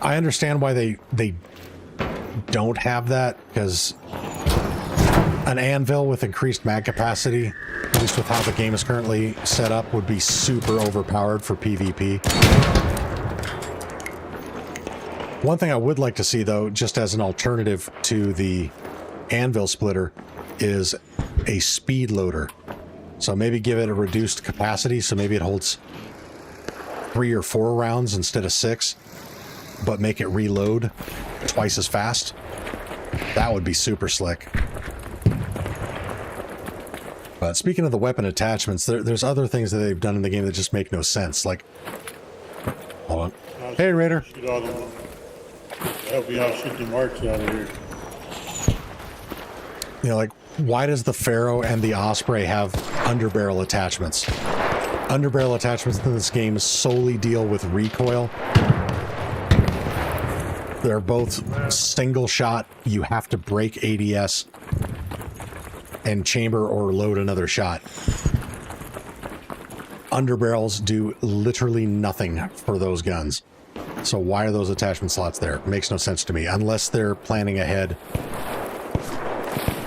I understand why they don't have that, because an anvil with increased mag capacity, at least with how the game is currently set up, would be super overpowered for PvP. One thing I would like to see, though, just as an alternative to the anvil splitter, is a speed loader. So maybe give it a reduced capacity, so maybe it holds 3 or 4 rounds instead of 6, but make it reload twice as fast. That would be super slick. But speaking of the weapon attachments, there's other things that they've done in the game that just make no sense. Like, hold on. Hey, Raider. Help me out, shoot the marks out of here. You know, like, why does the Pharaoh and the Osprey have underbarrel attachments? Underbarrel attachments in this game solely deal with recoil. They're both single shot. You have to break ADS and chamber or load another shot. Underbarrels do literally nothing for those guns. So why are those attachment slots there? It makes no sense to me, unless they're planning ahead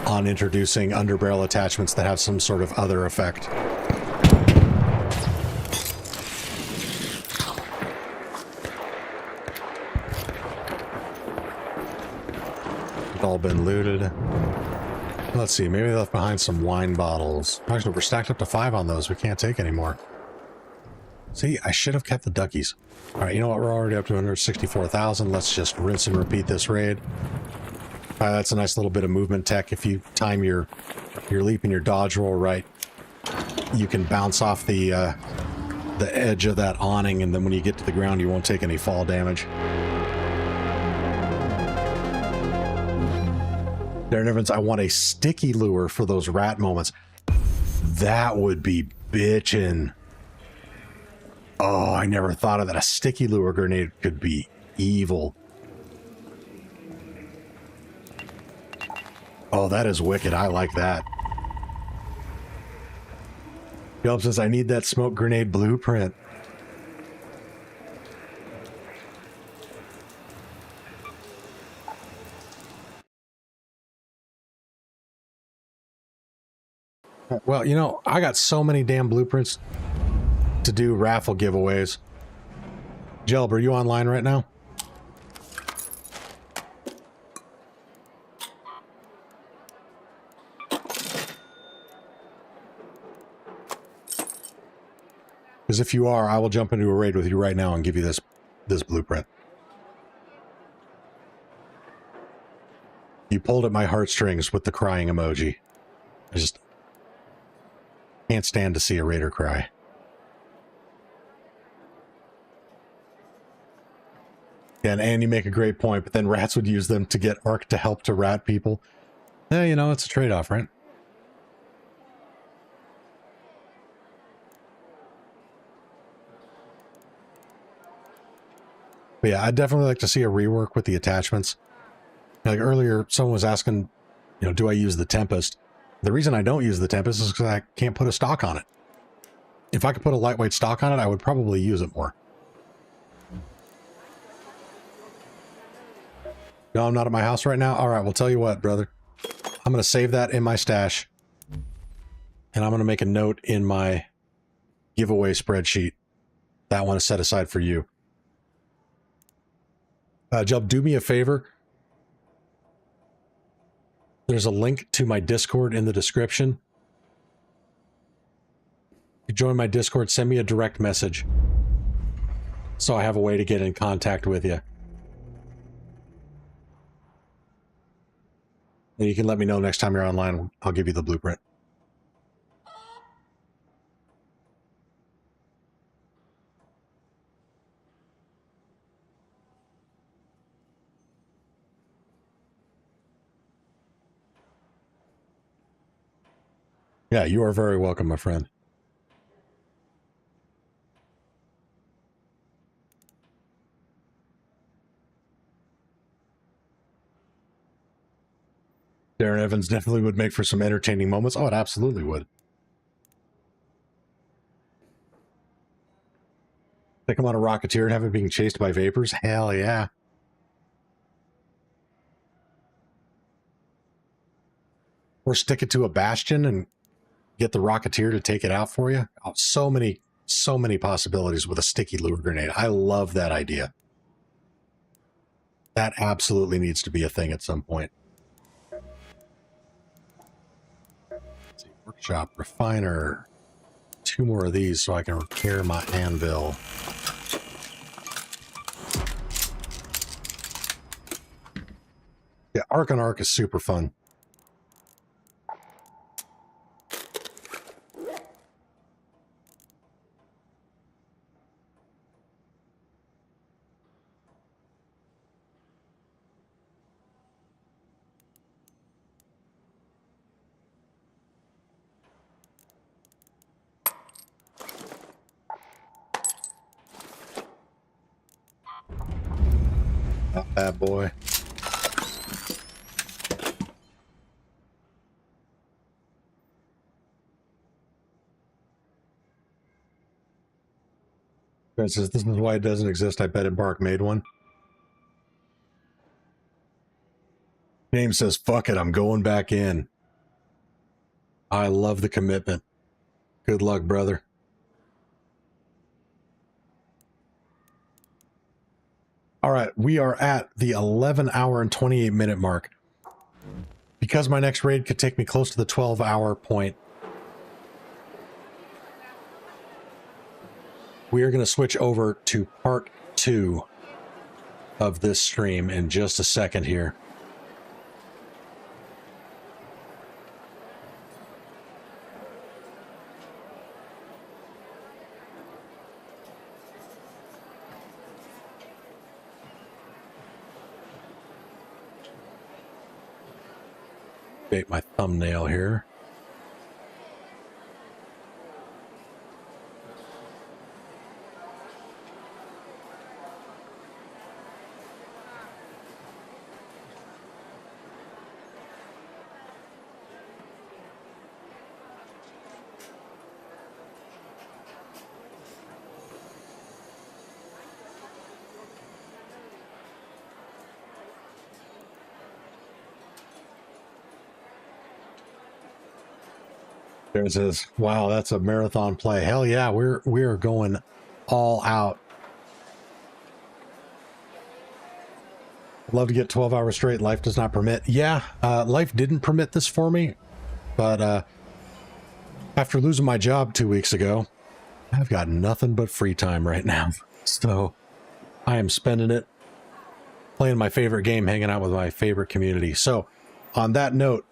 on introducing underbarrel attachments that have some sort of other effect. It's all been looted. Let's see, maybe they left behind some wine bottles. Actually, we're stacked up to 5 on those. We can't take anymore. See, I should have kept the duckies. All right, you know what? We're already up to 164,000. Let's just rinse and repeat this raid. That's a nice little bit of movement tech. If you time your leap and your dodge roll right, you can bounce off the edge of that awning, and then when you get to the ground, you won't take any fall damage. Darren Evans, I want a sticky lure for those rat moments. That would be bitchin'. Oh, I never thought of that. A sticky lure grenade could be evil. Oh, that is wicked. I like that. Yelp says, I need that smoke grenade blueprint. Well, you know, I got so many damn blueprints to do raffle giveaways. Jelb, are you online right now? Because if you are, I will jump into a raid with you right now and give you this blueprint. You pulled at my heartstrings with the crying emoji. I just can't stand to see a raider cry. Yeah, and you make a great point, but then rats would use them to get Ark to help to rat people. Yeah, you know, it's a trade-off, right? But yeah, I'd definitely like to see a rework with the attachments. Like earlier, someone was asking, you know, do I use the Tempest? The reason I don't use the Tempest is because I can't put a stock on it. If I could put a lightweight stock on it, I would probably use it more. No, I'm not at my house right now? All right, well, tell you what, brother. I'm going to save that in my stash. And I'm going to make a note in my giveaway spreadsheet. That one is set aside for you. Jub, do me a favor. There's a link to my Discord in the description. If you join my Discord, send me a direct message so I have a way to get in contact with you. And you can let me know next time you're online. I'll give you the blueprint. Yeah, you are very welcome, my friend. Darren Evans definitely would make for some entertaining moments. Oh, it absolutely would. Take him on a Rocketeer and have him being chased by vapors? Hell yeah. Or stick it to a bastion and get the Rocketeer to take it out for you. Oh, so many possibilities with a sticky lure grenade. I love that idea. That absolutely needs to be a thing at some point. Let's see, workshop, refiner. 2 more of these so I can repair my anvil. Yeah, Ark on Ark is super fun. Not bad, boy. It says, this is why it doesn't exist. I bet Embark made one. James says, fuck it, I'm going back in. I love the commitment. Good luck, brother. All right, we are at the 11-hour and 28-minute mark. Because my next raid could take me close to the 12-hour point, we are going to switch over to part 2 of this stream in just a second here. update my thumbnail here. There's this. Wow, that's a marathon play. Hell yeah, we're going all out. I'd love to get 12 hours straight. Life does not permit. Yeah, life didn't permit this for me, but after losing my job 2 weeks ago, I've got nothing but free time right now. So I am spending it playing my favorite game, hanging out with my favorite community. So on that note,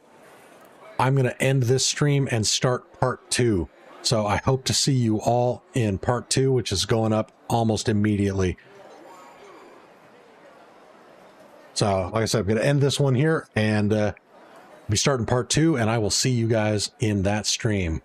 I'm going to end this stream and start part 2. So I hope to see you all in part 2, which is going up almost immediately. So like I said, I'm going to end this one here and be starting part 2, and I will see you guys in that stream.